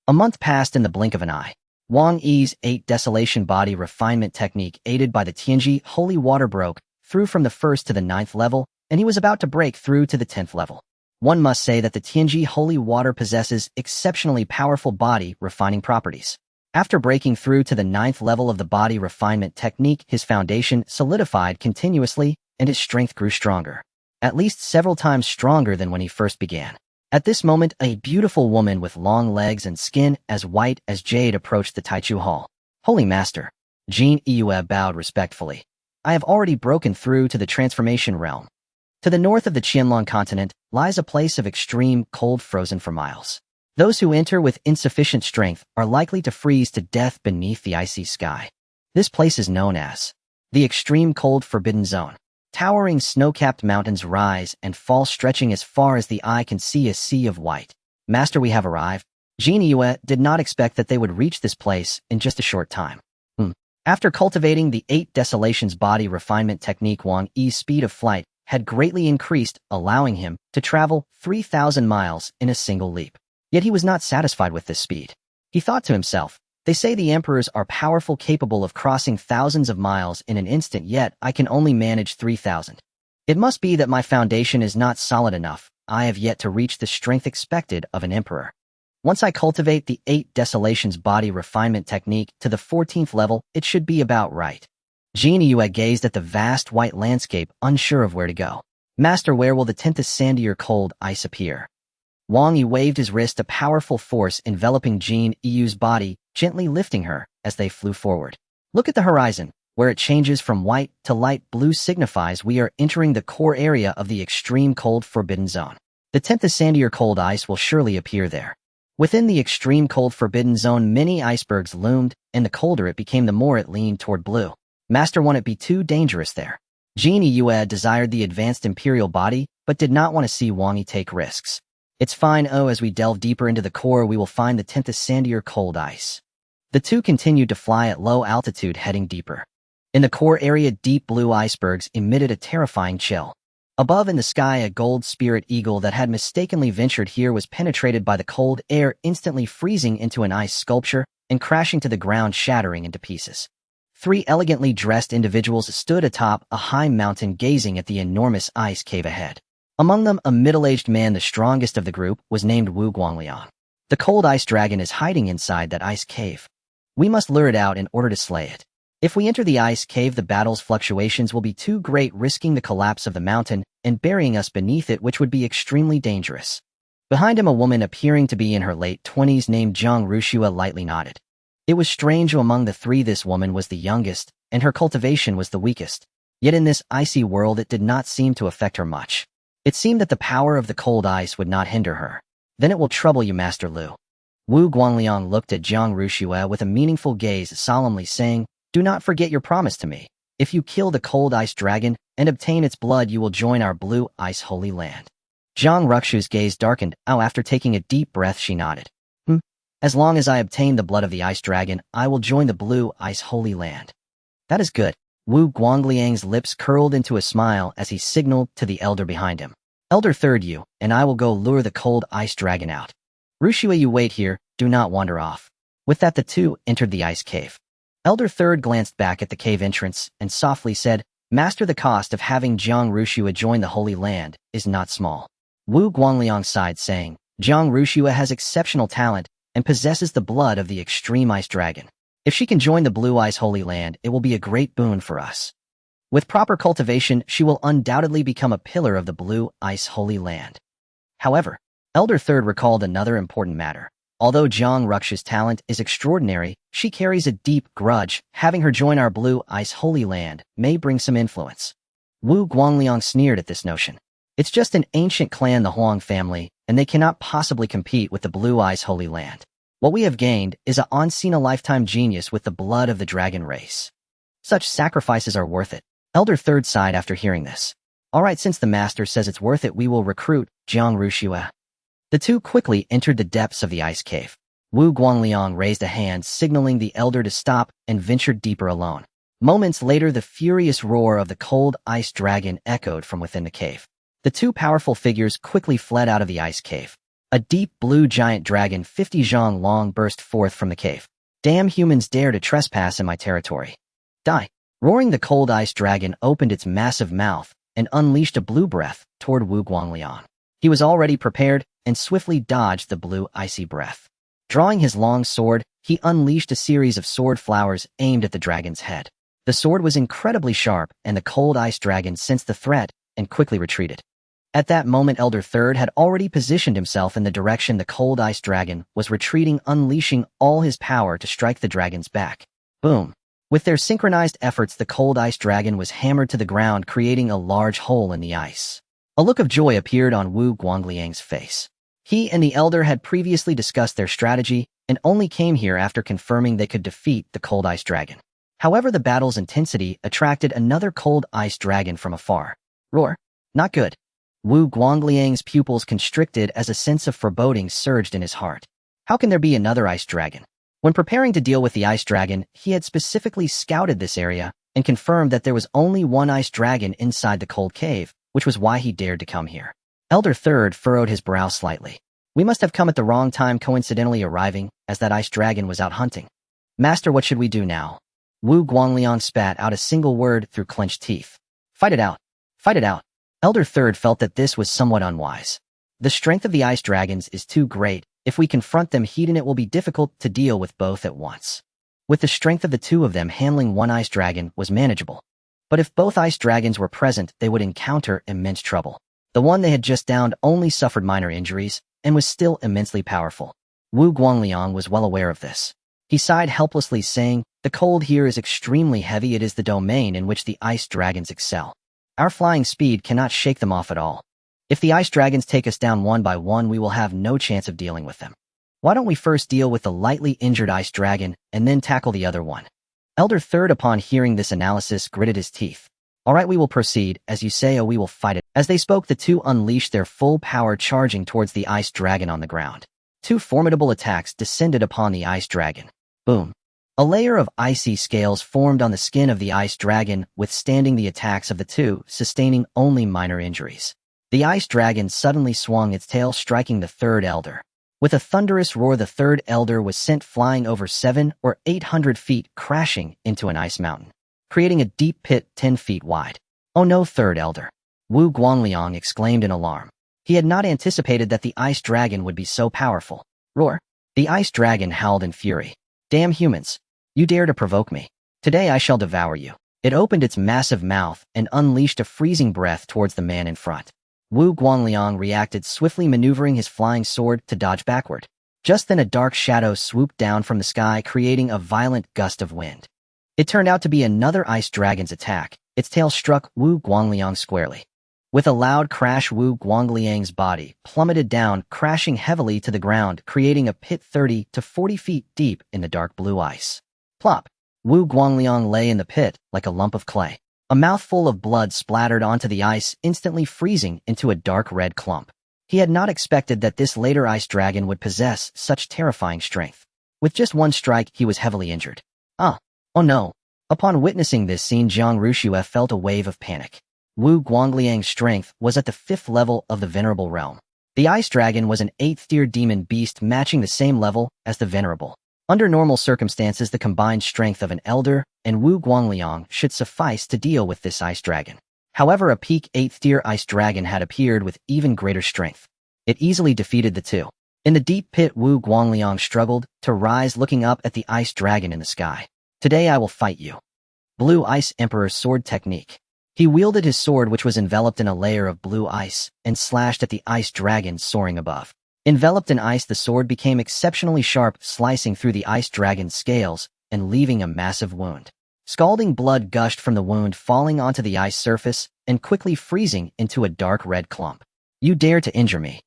A month passed in the blink of an eye. Wang Yi's 8 desolation body refinement technique, aided by the Tianji holy water, broke through from the 1st to the 9th level, and he was about to break through to the 10th level. One must say that the Tianji holy water possesses exceptionally powerful body refining properties. After breaking through to the 9th level of the body refinement technique, his foundation solidified continuously and his strength grew stronger, at least several times stronger than when he first began. At this moment, a beautiful woman with long legs and skin as white as jade approached the Taichu Hall. Holy Master, Jin Yue bowed respectfully. I have already broken through to the transformation realm. To the north of the Qianlong continent lies a place of extreme cold, frozen for miles. Those who enter with insufficient strength are likely to freeze to death beneath the icy sky. This place is known as the extreme cold forbidden zone. Towering snow-capped mountains rise and fall, stretching as far as the eye can see, a sea of white. Master, we have arrived. Jin Yue did not expect that they would reach this place in just a short time. After cultivating the 8 desolations body refinement technique, Wang Yi's speed of flight had greatly increased, allowing him to travel 3,000 miles in a single leap. Yet he was not satisfied with this speed. He thought to himself, they say the emperors are powerful, capable of crossing thousands of miles in an instant, yet I can only manage 3,000. It must be that my foundation is not solid enough. I have yet to reach the strength expected of an emperor. Once I cultivate the 8 desolations body refinement technique to the 14th level, it should be about right. Jin Yue gazed at the vast white landscape, unsure of where to go. Master, where will the 10th sandier cold ice appear? Wang Yi waved his wrist, a powerful force enveloping Jin Yu's body, gently lifting her as they flew forward. Look at the horizon. Where it changes from white to light blue signifies we are entering the core area of the extreme cold forbidden zone. The 10th sandier cold ice will surely appear there. Within the extreme cold forbidden zone, many icebergs loomed, and the colder it became, the more it leaned toward blue. Master, won't it be too dangerous there? Jin Yue desired the advanced imperial body, but did not want to see Wang Yi take risks. It's fine. As we delve deeper into the core, we will find the 10th sandier cold ice. The two continued to fly at low altitude, heading deeper. In the core area, deep blue icebergs emitted a terrifying chill. Above in the sky, a gold spirit eagle that had mistakenly ventured here was penetrated by the cold air, instantly freezing into an ice sculpture and crashing to the ground, shattering into pieces. 3 elegantly dressed individuals stood atop a high mountain, gazing at the enormous ice cave ahead. Among them, a middle-aged man, the strongest of the group, was named Wu Guangliang. The cold ice dragon is hiding inside that ice cave. We must lure it out in order to slay it. If we enter the ice cave, the battle's fluctuations will be too great, risking the collapse of the mountain and burying us beneath it, which would be extremely dangerous. Behind him, a woman appearing to be in her late 20s named Zhang Rushua lightly nodded. It was strange, among the three this woman was the youngest, and her cultivation was the weakest. Yet in this icy world it did not seem to affect her much. It seemed that the power of the cold ice would not hinder her. Then it will trouble you, Master Lu. Wu Guangliang looked at Zhang Rushua with a meaningful gaze, solemnly saying, "Do not forget your promise to me. If you kill the cold ice dragon and obtain its blood, you will join our blue ice holy land." Zhang Ruxu's gaze darkened. After taking a deep breath, she nodded. As long as I obtain the blood of the ice dragon, I will join the blue ice holy land. That is good. Wu Guangliang's lips curled into a smile as he signaled to the elder behind him. "Elder Third, you and I will go lure the cold ice dragon out. Rushua, you wait here, do not wander off." With that, the two entered the ice cave. Elder Third glanced back at the cave entrance and softly said, "Master, the cost of having Zhang Rushua join the Holy Land is not small." Wu Guangliang sighed, saying, "Zhang Rushua has exceptional talent and possesses the blood of the extreme ice dragon. If she can join the Blue Ice Holy Land, it will be a great boon for us. With proper cultivation, she will undoubtedly become a pillar of the Blue Ice Holy Land." However, Elder Third recalled another important matter. Although Zhang Ruxu's talent is extraordinary, she carries a deep grudge. Having her join our Blue Ice Holy Land may bring some influence. Wu Guangliang sneered at this notion. It's just an ancient clan, the Huang family, and they cannot possibly compete with the Blue Ice Holy Land. What we have gained is a once-in-a-lifetime genius with the blood of the dragon race. Such sacrifices are worth it. Elder Third sighed after hearing this. All right, since the master says it's worth it, we will recruit Zhang Rushua. The two quickly entered the depths of the ice cave. Wu Guangliang raised a hand, signaling the elder to stop, and ventured deeper alone. Moments later, the furious roar of the cold ice dragon echoed from within the cave. The two powerful figures quickly fled out of the ice cave. A deep blue giant dragon 50 zhang long burst forth from the cave. "Damn humans dare to trespass in my territory. Die!" Roaring, the cold ice dragon opened its massive mouth and unleashed a blue breath toward Wu Guangliang. He was already prepared and swiftly dodged the blue icy breath. Drawing his long sword, he unleashed a series of sword flowers aimed at the dragon's head. The sword was incredibly sharp, and the cold ice dragon sensed the threat and quickly retreated. At that moment, Elder Third had already positioned himself in the direction the cold ice dragon was retreating, unleashing all his power to strike the dragon's back. Boom! With their synchronized efforts, the cold ice dragon was hammered to the ground, creating a large hole in the ice. A look of joy appeared on Wu Guangliang's face. He and the elder had previously discussed their strategy and only came here after confirming they could defeat the cold ice dragon. However, the battle's intensity attracted another cold ice dragon from afar. Roar! Not good. Wu Guangliang's pupils constricted as a sense of foreboding surged in his heart. How can there be another ice dragon? When preparing to deal with the ice dragon, he had specifically scouted this area and confirmed that there was only one ice dragon inside the cold cave, which was why he dared to come here. Elder Third furrowed his brow slightly. We must have come at the wrong time, coincidentally arriving as that ice dragon was out hunting. Master, what should we do now? Wu Guangliang spat out a single word through clenched teeth. Fight it out. Fight it out. Elder Third felt that this was somewhat unwise. The strength of the ice dragons is too great. If we confront them head-on, it will be difficult to deal with both at once. With the strength of the two of them, handling one ice dragon was manageable. But if both ice dragons were present, they would encounter immense trouble. The one they had just downed only suffered minor injuries and was still immensely powerful. Wu Guangliang was well aware of this. He sighed helplessly, saying, "The cold here is extremely heavy. It is the domain in which the ice dragons excel. Our flying speed cannot shake them off at all. If the ice dragons take us down one by one, we will have no chance of dealing with them. Why don't we first deal with the lightly injured ice dragon and then tackle the other one?" Elder Third, upon hearing this analysis, gritted his teeth. "All right, we will proceed. As you say, we will fight it." As they spoke, the two unleashed their full power, charging towards the ice dragon on the ground. Two formidable attacks descended upon the ice dragon. Boom! A layer of icy scales formed on the skin of the ice dragon, withstanding the attacks of the two, sustaining only minor injuries. The ice dragon suddenly swung its tail, striking the third elder. With a thunderous roar, the third elder was sent flying over 700 or 800 feet, crashing into an ice mountain, creating a deep pit 10 feet wide. "Oh no, third elder!" Wu Guangliang exclaimed in alarm. He had not anticipated that the ice dragon would be so powerful. Roar! The ice dragon howled in fury. "Damn humans! You dare to provoke me! Today I shall devour you. It opened its massive mouth and unleashed a freezing breath towards the man in front. Wu Guangliang reacted, swiftly maneuvering his flying sword to dodge backward. Just then a dark shadow swooped down from the sky, creating a violent gust of wind. It turned out to be another ice dragon's attack. Its tail struck Wu Guangliang squarely. With a loud crash, Wu Guangliang's body plummeted down, crashing heavily to the ground, creating a pit 30 to 40 feet deep in the dark blue ice. Plop! Wu Guangliang lay in the pit like a lump of clay. A mouthful of blood splattered onto the ice, instantly freezing into a dark red clump. He had not expected that this later ice dragon would possess such terrifying strength. With just one strike, he was heavily injured. Oh no. Upon witnessing this scene, Jiang Rushue felt a wave of panic. Wu Guangliang's strength was at the 5th level of the Venerable realm. The ice dragon was an 8th-tier demon beast, matching the same level as the Venerable. Under normal circumstances, the combined strength of an elder and Wu Guangliang should suffice to deal with this ice dragon. However, a peak 8th-tier ice dragon had appeared with even greater strength. It easily defeated the two. In the deep pit, Wu Guangliang struggled to rise, looking up at the ice dragon in the sky. Today I will fight you. Blue Ice Emperor's sword technique. He wielded his sword, which was enveloped in a layer of blue ice, and slashed at the ice dragon soaring above. Enveloped in ice, the sword became exceptionally sharp, slicing through the ice dragon's scales and leaving a massive wound. Scalding blood gushed from the wound, falling onto the ice surface and quickly freezing into a dark red clump. You dare to injure me?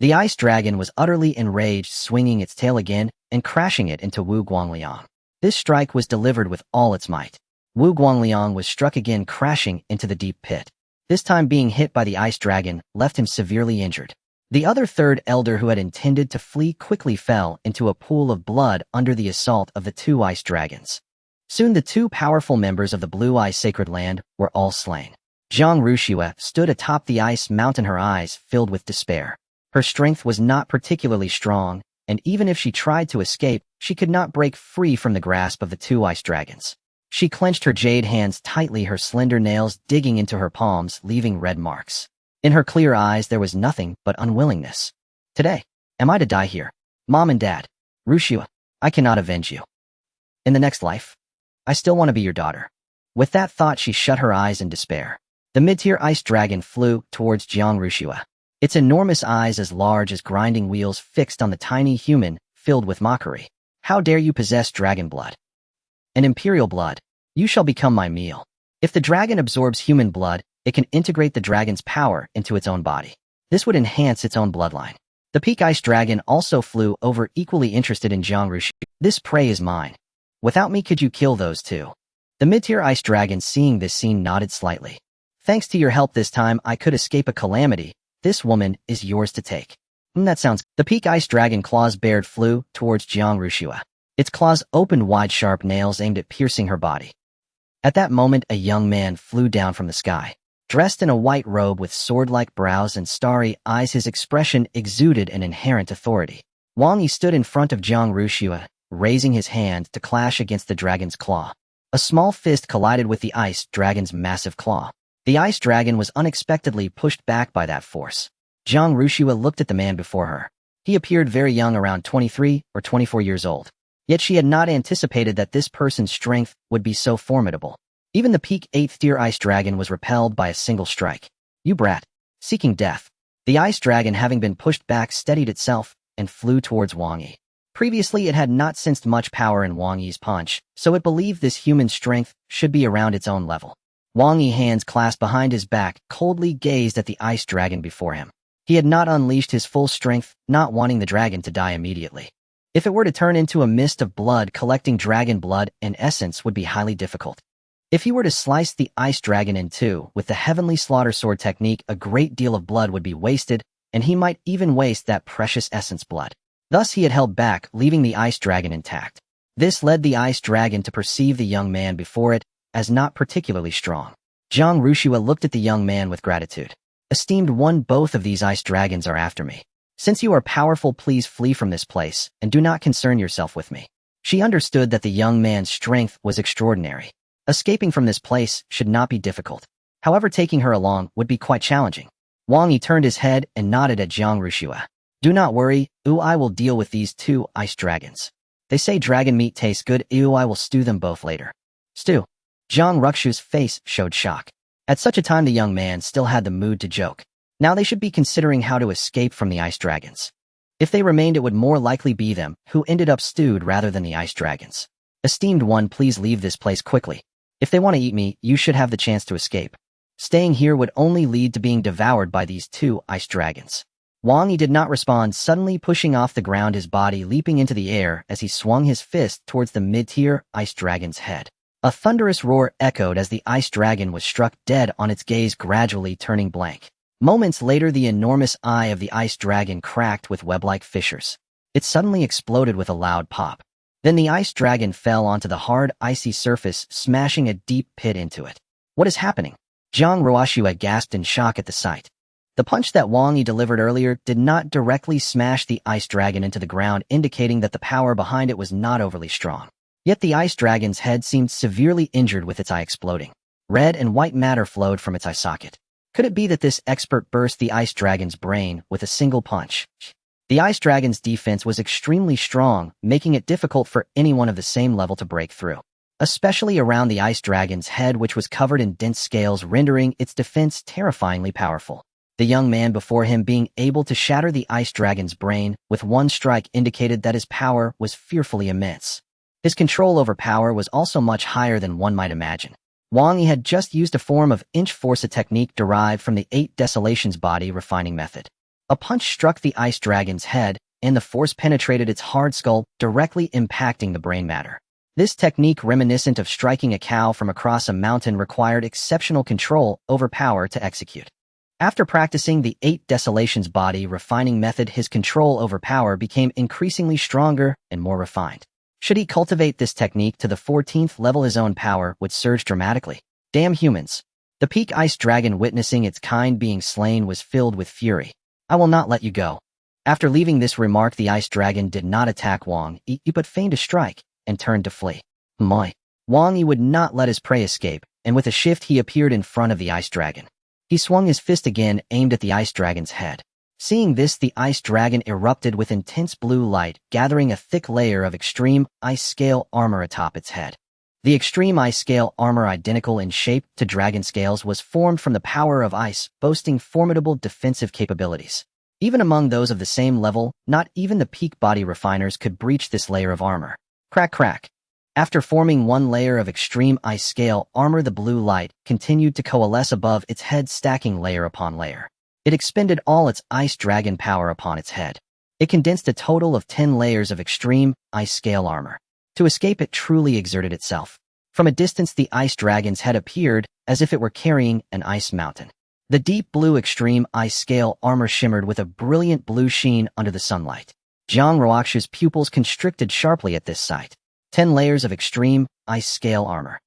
The ice dragon was utterly enraged, swinging its tail again and crashing it into Wu Guangliang. This strike was delivered with all its might. Wu Guangliang was struck again, crashing into the deep pit. This time being hit by the ice dragon left him severely injured. The other third elder, who had intended to flee, quickly fell into a pool of blood under the assault of the two ice dragons. Soon the two powerful members of the Blue Ice Sacred Land were all slain. Jiang Rushue stood atop the ice mountain, her eyes filled with despair. Her strength was not particularly strong, and even if she tried to escape, she could not break free from the grasp of the two ice dragons. She clenched her jade hands tightly, her slender nails digging into her palms, leaving red marks. In her clear eyes there was nothing but unwillingness. Today, am I to die here? Mom and Dad, Rushue, I cannot avenge you. In the next life, I still want to be your daughter. With that thought, she shut her eyes in despair. The mid-tier ice dragon flew towards Jiang Rushue. Its enormous eyes, as large as grinding wheels, fixed on the tiny human, filled with mockery. How dare you possess dragon blood? An imperial blood. You shall become my meal. If the dragon absorbs human blood, it can integrate the dragon's power into its own body. This would enhance its own bloodline. The peak ice dragon also flew over, equally interested in Jiang Rushue. This prey is mine. Without me, could you kill those two? The mid-tier ice dragon, seeing this scene, nodded slightly. Thanks to your help this time, I could escape a calamity. This woman is yours to take. That sounds... The peak ice dragon, claws bared, flew towards Jiang Rushue. Its claws opened wide, sharp nails aimed at piercing her body. At that moment, a young man flew down from the sky. Dressed in a white robe with sword-like brows and starry eyes, his expression exuded an inherent authority. Wang Yi stood in front of Jiang Rushue, raising his hand to clash against the dragon's claw. A small fist collided with the ice dragon's massive claw. The ice dragon was unexpectedly pushed back by that force. Jiang Rushue looked at the man before her. He appeared very young, around 23 or 24 years old. Yet she had not anticipated that this person's strength would be so formidable. Even the peak 8th-tier ice dragon was repelled by a single strike. You brat, seeking death. The ice dragon, having been pushed back, steadied itself and flew towards Wang Yi. Previously, it had not sensed much power in Wang Yi's punch, so it believed this human strength should be around its own level. Wang Yi, hands clasped behind his back, coldly gazed at the ice dragon before him. He had not unleashed his full strength, not wanting the dragon to die immediately. If it were to turn into a mist of blood, collecting dragon blood and essence would be highly difficult. If he were to slice the ice dragon in two with the heavenly slaughter sword technique, a great deal of blood would be wasted, and he might even waste that precious essence blood. Thus he had held back, leaving the ice dragon intact. This led the ice dragon to perceive the young man before it as not particularly strong. Jiang Rushue looked at the young man with gratitude. Esteemed one, both of these ice dragons are after me. Since you are powerful, please flee from this place and do not concern yourself with me. She understood that the young man's strength was extraordinary. Escaping from this place should not be difficult. However, taking her along would be quite challenging. Wang Yi turned his head and nodded at Jiang Rushue. Do not worry, I will deal with these two ice dragons. They say dragon meat tastes good, I will stew them both later. Stu. Zhang Ruxu's face showed shock. At such a time the young man still had the mood to joke. Now they should be considering how to escape from the ice dragons. If they remained, it would more likely be them who ended up stewed rather than the ice dragons. Esteemed one, please leave this place quickly. If they want to eat me, you should have the chance to escape. Staying here would only lead to being devoured by these two ice dragons. Wang Yi did not respond, suddenly pushing off the ground, his body leaping into the air as he swung his fist towards the mid-tier ice dragon's head. A thunderous roar echoed as the ice dragon was struck dead on its gaze, gradually turning blank. Moments later, the enormous eye of the ice dragon cracked with web-like fissures. It suddenly exploded with a loud pop. Then the ice dragon fell onto the hard, icy surface, smashing a deep pit into it. What is happening? Zhang Ruoxue gasped in shock at the sight. The punch that Wang Yi delivered earlier did not directly smash the ice dragon into the ground, indicating that the power behind it was not overly strong. Yet the ice dragon's head seemed severely injured, with its eye exploding. Red and white matter flowed from its eye socket. Could it be that this expert burst the ice dragon's brain with a single punch? The ice dragon's defense was extremely strong, making it difficult for anyone of the same level to break through, especially around the ice dragon's head, which was covered in dense scales, rendering its defense terrifyingly powerful. The young man before him being able to shatter the ice dragon's brain with one strike indicated that his power was fearfully immense. His control over power was also much higher than one might imagine. Wang Yi had just used a form of inch force, a technique derived from the 8 Desolations body refining method. A punch struck the ice dragon's head, and the force penetrated its hard skull, directly impacting the brain matter. This technique, reminiscent of striking a cow from across a mountain, required exceptional control over power to execute. After practicing the 8 Desolations body refining method, his control over power became increasingly stronger and more refined. Should he cultivate this technique to the 14th level, his own power would surge dramatically. Damn humans! The peak ice dragon, witnessing its kind being slain, was filled with fury. I will not let you go. After leaving this remark, the ice dragon did not attack Wang Yi, but feigned a strike and turned to flee. Moi! Wang Yi would not let his prey escape, and with a shift he appeared in front of the ice dragon. He swung his fist again, aimed at the ice dragon's head. Seeing this, the ice dragon erupted with intense blue light, gathering a thick layer of extreme ice scale armor atop its head. The extreme ice scale armor, identical in shape to dragon scales, was formed from the power of ice, boasting formidable defensive capabilities. Even among those of the same level, not even the peak body refiners could breach this layer of armor. Crack crack. After forming one layer of extreme ice scale armor, the blue light continued to coalesce above its head, stacking layer upon layer. It expended all its ice dragon power upon its head. It condensed a total of 10 layers of extreme ice scale armor. To escape, it truly exerted itself. From a distance, the ice dragon's head appeared as if it were carrying an ice mountain. The deep blue extreme ice scale armor shimmered with a brilliant blue sheen under the sunlight. Zhang Ruoxue's pupils constricted sharply at this sight. 10 layers of extreme ice scale armor.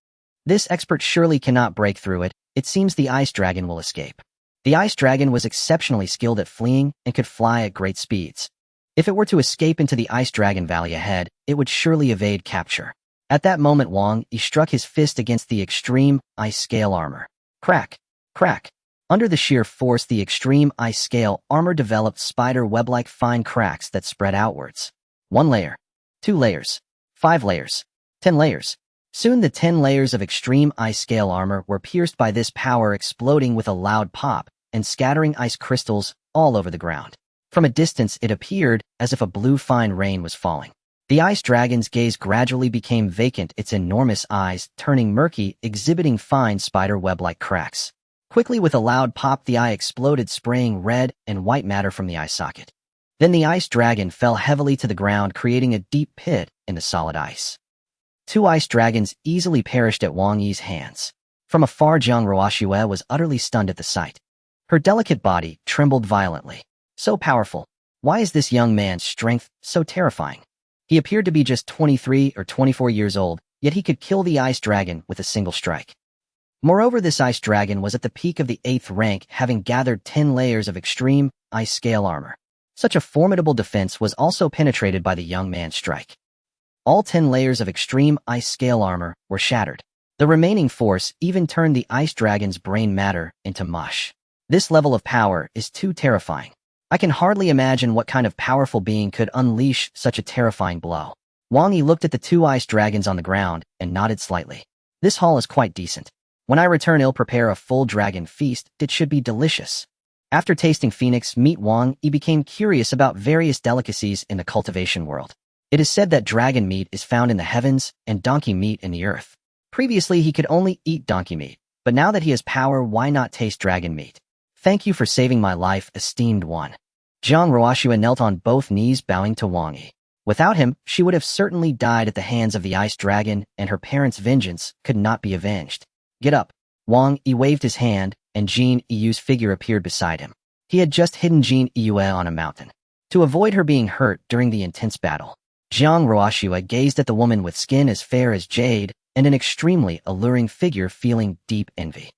This expert surely cannot break through it. It seems the ice dragon will escape. The ice dragon was exceptionally skilled at fleeing and could fly at great speeds. If it were to escape into the ice dragon valley ahead, it would surely evade capture. At that moment, Wang Yi struck his fist against the extreme ice scale armor. Crack! Crack! Under the sheer force, the extreme ice scale armor developed spider web-like fine cracks that spread outwards. 1 layer, 2 layers, 5 layers, 10 layers. Soon the 10 layers of extreme ice scale armor were pierced by this power, exploding with a loud pop and scattering ice crystals all over the ground. From a distance, it appeared as if a blue fine rain was falling. The ice dragon's gaze gradually became vacant, its enormous eyes turning murky, exhibiting fine spider web-like cracks. Quickly, with a loud pop, the eye exploded, spraying red and white matter from the eye socket. Then the ice dragon fell heavily to the ground, creating a deep pit in the solid ice. 2 ice dragons easily perished at Wang Yi's hands. From afar, Zhang Ruoxue was utterly stunned at the sight. Her delicate body trembled violently. So powerful. Why is this young man's strength so terrifying? He appeared to be just 23 or 24 years old, yet he could kill the ice dragon with a single strike. Moreover, this ice dragon was at the peak of the 8th rank, having gathered 10 layers of extreme ice scale armor. Such a formidable defense was also penetrated by the young man's strike. All 10 layers of extreme ice scale armor were shattered. The remaining force even turned the ice dragon's brain matter into mush. This level of power is too terrifying. I can hardly imagine what kind of powerful being could unleash such a terrifying blow. Wang Yi looked at the 2 ice dragons on the ground and nodded slightly. This haul is quite decent. When I return, I'll prepare a full dragon feast. It should be delicious. After tasting phoenix meat, Wang Yi became curious about various delicacies in the cultivation world. It is said that dragon meat is found in the heavens and donkey meat in the earth. Previously, he could only eat donkey meat, but now that he has power, why not taste dragon meat? Thank you for saving my life, esteemed one. Zhang Ruoxue knelt on both knees, bowing to Wang Yi. Without him, she would have certainly died at the hands of the ice dragon, and her parents' vengeance could not be avenged. Get up. Wang Yi waved his hand, and Jin Yu's figure appeared beside him. He had just hidden Jin Yu on a mountain. To avoid her being hurt during the intense battle, Zhang Ruoxue gazed at the woman with skin as fair as jade and an extremely alluring figure, feeling deep envy.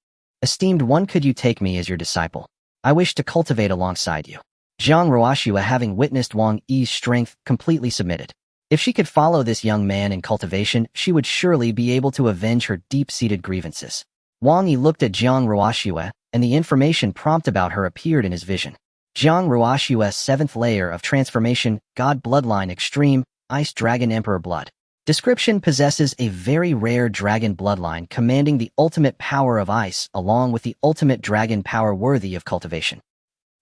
Esteemed one, could you take me as your disciple? I wish to cultivate alongside you. Zhang Ruoxue, having witnessed Wang Yi's strength, completely submitted. If she could follow this young man in cultivation, she would surely be able to avenge her deep-seated grievances. Wang Yi looked at Zhang Ruoxue, and the information prompt about her appeared in his vision. Zhang Ruoxue's 7th layer of transformation, God bloodline extreme, Ice Dragon Emperor blood. Description: possesses a very rare dragon bloodline commanding the ultimate power of ice along with the ultimate dragon power worthy of cultivation.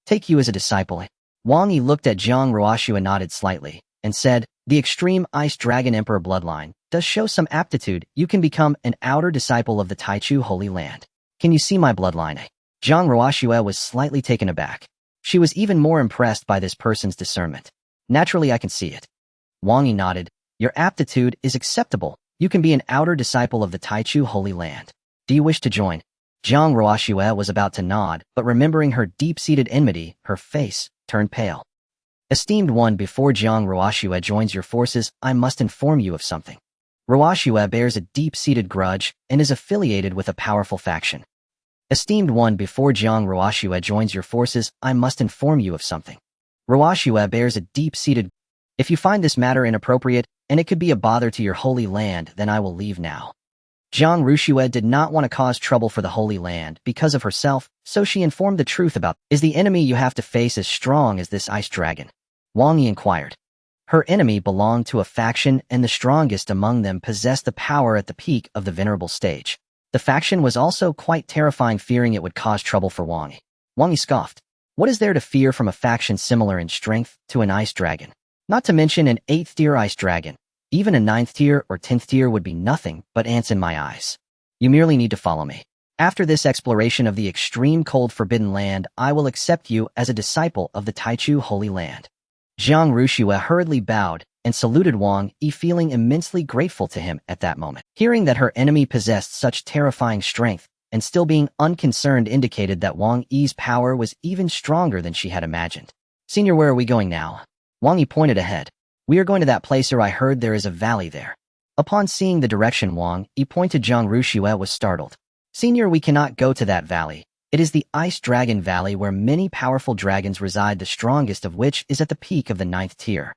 Take you as a disciple. Wang Yi looked at Zhang Ruoxue, nodded slightly, and said, the extreme Ice Dragon Emperor bloodline does show some aptitude. You can become an outer disciple of the Taichu Holy Land. Can you see my bloodline? Zhang Ruoxue was slightly taken aback. She was even more impressed by this person's discernment. Naturally, I can see it. Wang Yi nodded. Your aptitude is acceptable. You can be an outer disciple of the Taichu Holy Land. Do you wish to join? Zhang Ruoxue was about to nod, but remembering her deep-seated enmity, her face turned pale. Esteemed one, before Zhang Ruoxue joins your forces, I must inform you of something. Ruoxue bears a deep-seated grudge and is affiliated with a powerful faction. Esteemed one, before Zhang Ruoxue joins your forces, I must inform you of something. Ruoxue bears a deep-seated. If you find this matter inappropriate, and it could be a bother to your holy land, then I will leave now. Zhang Ruoxue did not want to cause trouble for the Holy Land because of herself, so she informed the truth about, is the enemy you have to face as strong as this ice dragon? Wang Yi inquired. Her enemy belonged to a faction, and the strongest among them possessed the power at the peak of the venerable stage. The faction was also quite terrifying, fearing it would cause trouble for Wang Yi. Wang Yi scoffed. What is there to fear from a faction similar in strength to an ice dragon? Not to mention an 8th tier ice dragon. Even a 9th tier or 10th tier would be nothing but ants in my eyes. You merely need to follow me. After this exploration of the extreme cold forbidden land, I will accept you as a disciple of the Taichu Holy Land. Zhang Ruoxue hurriedly bowed and saluted Wang Yi, feeling immensely grateful to him at that moment. Hearing that her enemy possessed such terrifying strength, and still being unconcerned, indicated that Wang Yi's power was even stronger than she had imagined. Senior, where are we going now? Wang Yi pointed ahead. We are going to that place where I heard there is a valley there. Upon seeing the direction Wang Yi pointed, Zhang Ruoxue was startled. Senior, we cannot go to that valley. It is the Ice Dragon Valley where many powerful dragons reside, the strongest of which is at the peak of the 9th tier.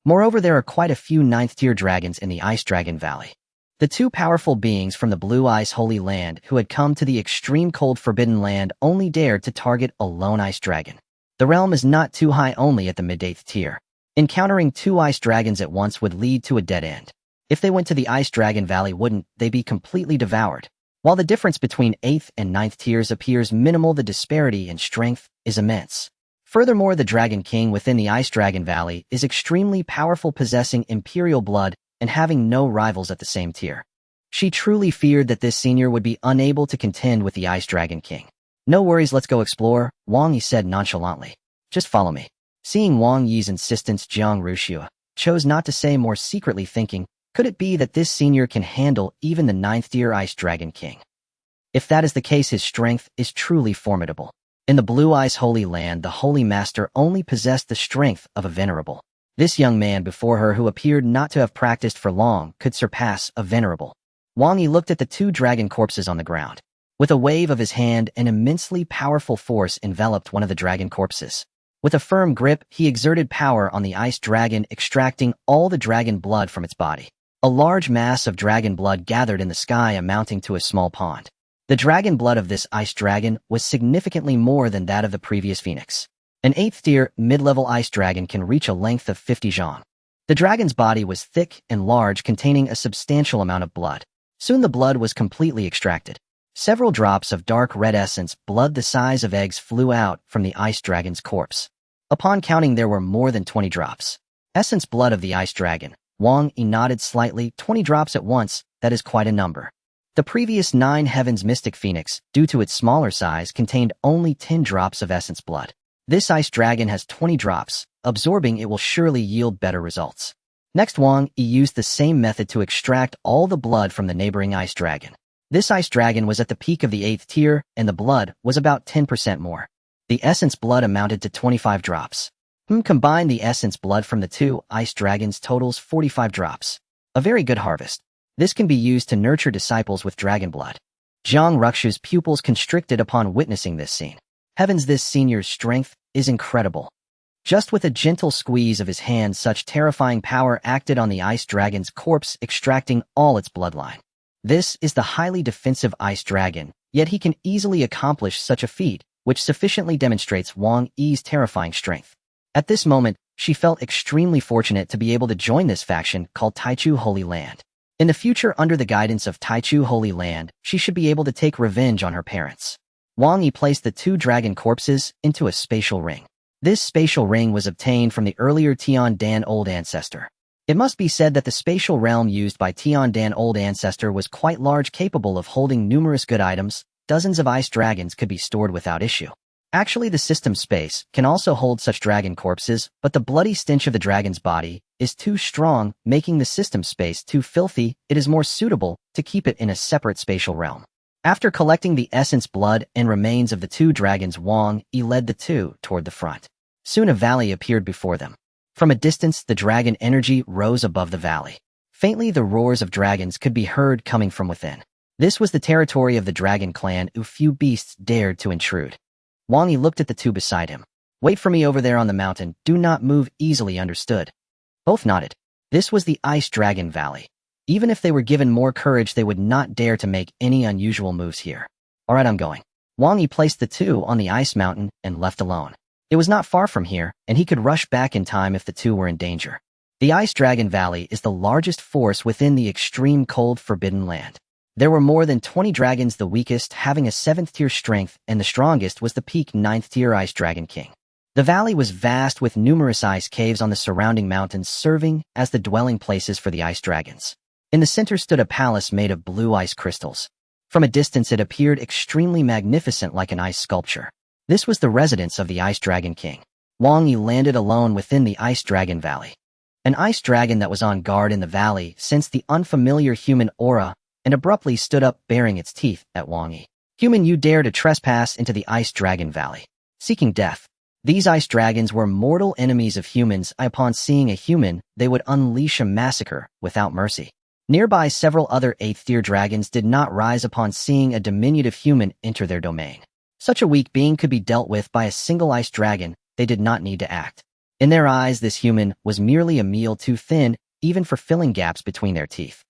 Moreover, there are quite a few 9th tier dragons in the Ice Dragon Valley. The two powerful beings from the Blue Ice Holy Land who had come to the extreme cold forbidden land only dared to target a lone ice dragon. The realm is not too high, only at the mid-8th tier. Encountering two ice dragons at once would lead to a dead end. If they went to the Ice Dragon Valley, wouldn't they be completely devoured? While the difference between 8th and 9th tiers appears minimal, the disparity in strength is immense. Furthermore, the Dragon King within the Ice Dragon Valley is extremely powerful, possessing imperial blood and having no rivals at the same tier. She truly feared that this senior would be unable to contend with the Ice Dragon King. No worries, let's go explore, Wang Yi said nonchalantly. Just follow me. Seeing Wang Yi's insistence, Zhang Ruoxue chose not to say more, secretly thinking, could it be that this senior can handle even the 9th tier Ice Dragon King? If that is the case, his strength is truly formidable. In the Blue Ice Holy Land, the Holy Master only possessed the strength of a venerable. This young man before her, who appeared not to have practiced for long, could surpass a venerable. Wang Yi looked at the two dragon corpses on the ground. With a wave of his hand, an immensely powerful force enveloped one of the dragon corpses. With a firm grip, he exerted power on the ice dragon, extracting all the dragon blood from its body. A large mass of dragon blood gathered in the sky, amounting to a small pond. The dragon blood of this ice dragon was significantly more than that of the previous phoenix. An 8th tier, mid-level ice dragon can reach a length of 50 zhang. The dragon's body was thick and large, containing a substantial amount of blood. Soon the blood was completely extracted. Several drops of dark red essence, blood the size of eggs, flew out from the ice dragon's corpse. Upon counting, there were more than 20 drops. Essence blood of the ice dragon. Wang Yi nodded slightly. 20 drops at once, that is quite a number. The previous 9 Heaven's Mystic Phoenix, due to its smaller size, contained only 10 drops of essence blood. This ice dragon has 20 drops. Absorbing it will surely yield better results. Next, Wang Yi used the same method to extract all the blood from the neighboring ice dragon. This ice dragon was at the peak of the 8th tier, and the blood was about 10% more. The essence blood amounted to 25 drops. Combine the essence blood from the 2 ice dragons totals 45 drops. A very good harvest. This can be used to nurture disciples with dragon blood. Jiang Ruxu's pupils constricted upon witnessing this scene. Heavens, this senior's strength is incredible. Just with a gentle squeeze of his hand, such terrifying power acted on the ice dragon's corpse, extracting all its bloodline. This is the highly defensive ice dragon, yet he can easily accomplish such a feat, which sufficiently demonstrates Wang Yi's terrifying strength. At this moment, she felt extremely fortunate to be able to join this faction called Taichu Holy Land. In the future, under the guidance of Taichu Holy Land, she should be able to take revenge on her parents. Wang Yi placed the 2 dragon corpses into a spatial ring. This spatial ring was obtained from the earlier Tian Old Ancestor. It must be said that the spatial realm used by Tian Old Ancestor was quite large, capable of holding numerous good items. Dozens of ice dragons could be stored without issue. Actually, the system space can also hold such dragon corpses, but the bloody stench of the dragon's body is too strong, making the system space too filthy. It is more suitable to keep it in a separate spatial realm. After collecting the essence blood and remains of the 2 dragons, Wang Yi led the 2 toward the front. Soon a valley appeared before them. From a distance, the dragon energy rose above the valley. Faintly, the roars of dragons could be heard coming from within. This was the territory of the dragon clan, who few beasts dared to intrude. Wang Yi looked at the 2 beside him. Wait for me over there on the mountain. Do not move easily, understood? Both nodded. This was the Ice Dragon Valley. Even if they were given more courage, they would not dare to make any unusual moves here. Alright, I'm going. Wang Yi placed the 2 on the ice mountain and left alone. It was not far from here, and he could rush back in time if the 2 were in danger. The Ice Dragon Valley is the largest force within the extreme cold Forbidden Land. There were more than 20 dragons, the weakest having a 7th tier strength, and the strongest was the peak 9th tier Ice Dragon King. The valley was vast, with numerous ice caves on the surrounding mountains, serving as the dwelling places for the ice dragons. In the center stood a palace made of blue ice crystals. From a distance, it appeared extremely magnificent, like an ice sculpture. This was the residence of the Ice Dragon King. Wang Yi landed alone within the Ice Dragon Valley. An ice dragon that was on guard in the valley sensed the unfamiliar human aura and abruptly stood up, baring its teeth at Wang Yi. Human, you dare to trespass into the Ice Dragon Valley, seeking death. These ice dragons were mortal enemies of humans. Upon seeing a human, they would unleash a massacre without mercy. Nearby, several other 8th-tier dragons did not rise upon seeing a diminutive human enter their domain. Such a weak being could be dealt with by a single ice dragon. They did not need to act. In their eyes, this human was merely a meal too thin, even for filling gaps between their teeth.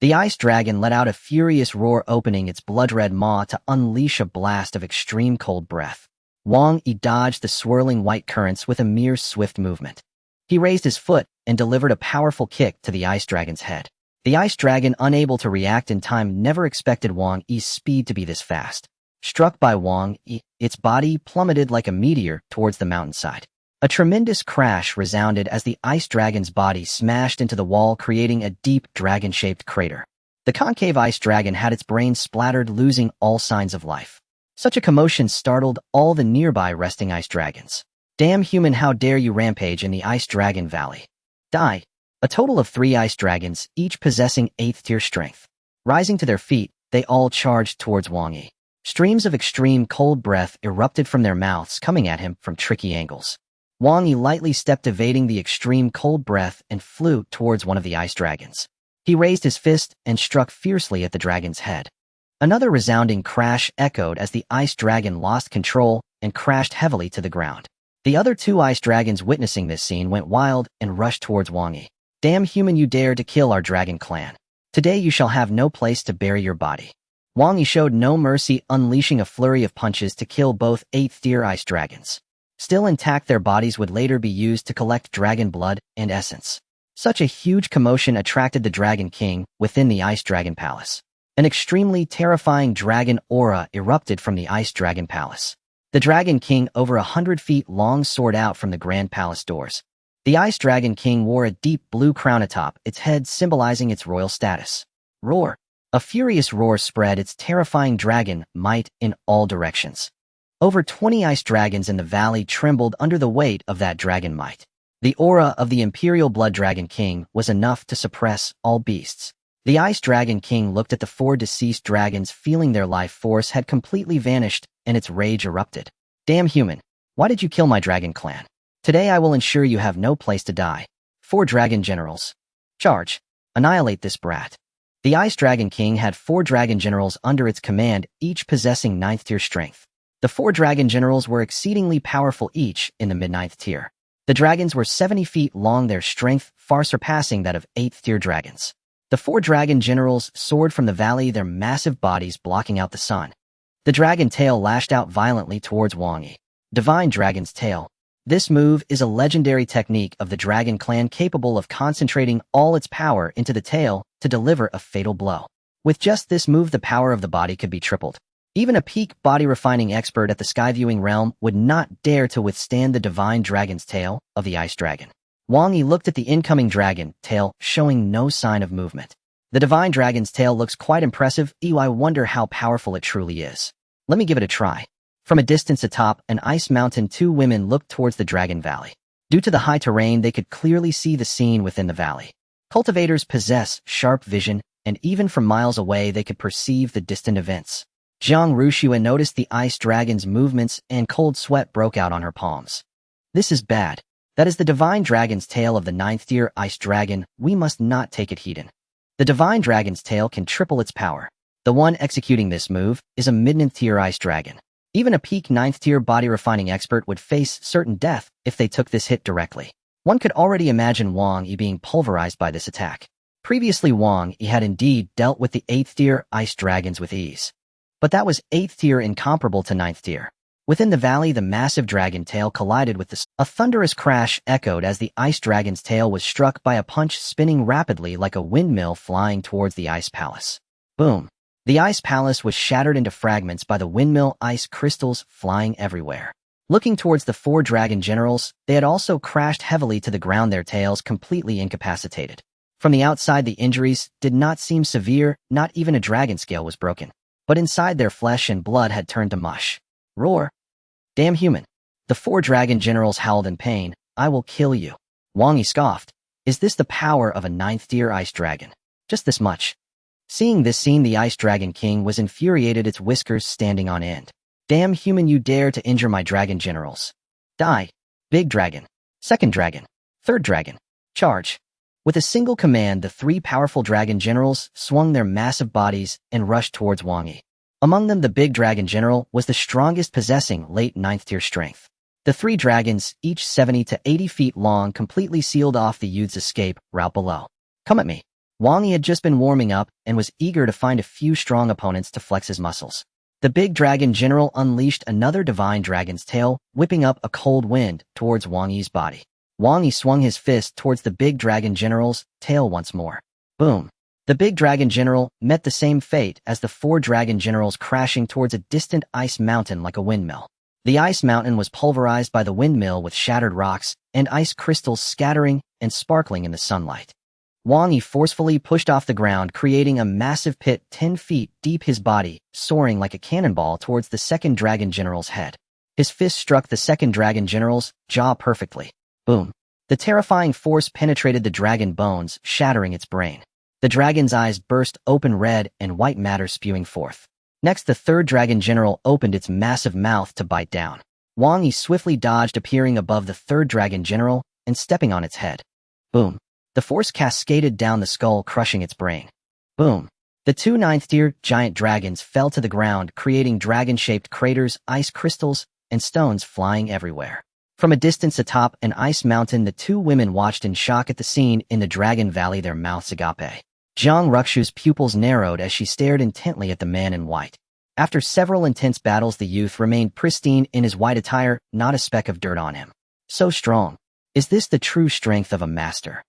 The ice dragon let out a furious roar, opening its blood-red maw to unleash a blast of extreme cold breath. Wang Yi dodged the swirling white currents with a mere swift movement. He raised his foot and delivered a powerful kick to the ice dragon's head. The ice dragon, unable to react in time, never expected Wang Yi's speed to be this fast. Struck by Wang Yi, its body plummeted like a meteor towards the mountainside. A tremendous crash resounded as the ice dragon's body smashed into the wall, creating a deep dragon-shaped crater. The concave ice dragon had its brain splattered, losing all signs of life. Such a commotion startled all the nearby resting ice dragons. Damn human, how dare you rampage in the Ice Dragon Valley? Die. A total of 3 ice dragons, each possessing 8th tier strength. Rising to their feet, they all charged towards Wang Yi. Streams of extreme cold breath erupted from their mouths, coming at him from tricky angles. Wang Yi lightly stepped, evading the extreme cold breath, and flew towards one of the ice dragons. He raised his fist and struck fiercely at the dragon's head. Another resounding crash echoed as the ice dragon lost control and crashed heavily to the ground. The other 2 ice dragons, witnessing this scene, went wild and rushed towards Wang Yi. Damn human, you dare to kill our dragon clan. Today you shall have no place to bury your body. Wang Yi showed no mercy, unleashing a flurry of punches to kill both 8th tier ice dragons. Still intact, their bodies would later be used to collect dragon blood and essence. Such a huge commotion attracted the Dragon King within the Ice Dragon Palace. An extremely terrifying dragon aura erupted from the Ice Dragon Palace. The Dragon King, over 100 feet long, soared out from the Grand Palace doors. The Ice Dragon King wore a deep blue crown atop its head, symbolizing its royal status. Roar! A furious roar spread its terrifying dragon might in all directions. Over 20 ice dragons in the valley trembled under the weight of that dragon might. The aura of the Imperial Blood Dragon King was enough to suppress all beasts. The Ice Dragon King looked at the 4 deceased dragons, feeling their life force had completely vanished, and its rage erupted. Damn human! Why did you kill my dragon clan? Today I will ensure you have no place to die. 4 dragon generals. Charge! Annihilate this brat. The Ice Dragon King had 4 dragon generals under its command, each possessing 9th tier strength. The 4 dragon generals were exceedingly powerful, each in the mid-9th tier. The dragons were 70 feet long, their strength far surpassing that of 8th tier dragons. The 4 dragon generals soared from the valley, their massive bodies blocking out the sun. The dragon tail lashed out violently towards Wang Yi. Divine Dragon's Tail. This move is a legendary technique of the Dragon Clan, capable of concentrating all its power into the tail to deliver a fatal blow. With just this move, the power of the body could be tripled. Even a peak body refining expert at the sky-viewing realm would not dare to withstand the Divine Dragon's Tail of the Ice Dragon. Wang Yi looked at the incoming dragon tail, showing no sign of movement. The Divine Dragon's Tail looks quite impressive. I wonder how powerful it truly is. Let me give it a try. From a distance atop an ice mountain, 2 women looked towards the Dragon Valley. Due to the high terrain, they could clearly see the scene within the valley. Cultivators possess sharp vision, and even from miles away they could perceive the distant events. Zhang Ruxuan noticed the ice dragon's movements, and cold sweat broke out on her palms. This is bad. That is the Divine Dragon's Tail of the 9th tier Ice Dragon. We must not take it hidden. The Divine Dragon's Tail can triple its power. The one executing this move is a mid-9th tier Ice Dragon. Even a peak 9th tier body refining expert would face certain death if they took this hit directly. One could already imagine Wang Yi being pulverized by this attack. Previously, Wang Yi had indeed dealt with the 8th tier Ice Dragons with ease. But that was 8th tier, incomparable to 9th tier. Within the valley, the massive dragon tail collided with a thunderous crash echoed as the Ice Dragon's tail was struck by a punch, spinning rapidly like a windmill, flying towards the Ice Palace. Boom! The Ice Palace was shattered into fragments by the windmill, ice crystals flying everywhere. Looking towards the 4 dragon generals, they had also crashed heavily to the ground, their tails completely incapacitated. From the outside, the injuries did not seem severe, not even a dragon scale was broken. But inside, their flesh and blood had turned to mush. Roar! Damn human! The 4 dragon generals howled in pain. I will kill you. Wang Yi scoffed. Is this the power of a 9th tier Ice Dragon? Just this much. Seeing this scene, the Ice Dragon King was infuriated, its whiskers standing on end. Damn human, you dare to injure my dragon generals. Die. Big dragon. Second dragon. Third dragon. Charge. With a single command, the 3 powerful dragon generals swung their massive bodies and rushed towards Wang Yi. Among them, the big dragon general was the strongest, possessing late 9th tier strength. The 3 dragons, each 70 to 80 feet long, completely sealed off the youth's escape route below. Come at me. Wang Yi had just been warming up and was eager to find a few strong opponents to flex his muscles. The big dragon general unleashed another Divine Dragon's Tail, whipping up a cold wind towards Wang Yi's body. Wang Yi swung his fist towards the big dragon general's tail once more. Boom! The big dragon general met the same fate as the 4 dragon generals, crashing towards a distant ice mountain like a windmill. The ice mountain was pulverized by the windmill, with shattered rocks and ice crystals scattering and sparkling in the sunlight. Wang Yi forcefully pushed off the ground, creating a massive pit 10 feet deep, his body soaring like a cannonball towards the 2nd dragon general's head. His fist struck the 2nd dragon general's jaw perfectly. Boom! The terrifying force penetrated the dragon bones, shattering its brain. The dragon's eyes burst open, red and white matter spewing forth. Next, the 3rd dragon general opened its massive mouth to bite down. Wang Yi swiftly dodged, appearing above the 3rd dragon general and stepping on its head. Boom! The force cascaded down the skull, crushing its brain. Boom! The 2 9th tier giant dragons fell to the ground, creating dragon-shaped craters, ice crystals, and stones flying everywhere. From a distance atop an ice mountain, the 2 women watched in shock at the scene in the Dragon Valley, their mouths agape. Zhang Ruxu's pupils narrowed as she stared intently at the man in white. After several intense battles, the youth remained pristine in his white attire, not a speck of dirt on him. So strong. Is this the true strength of a master?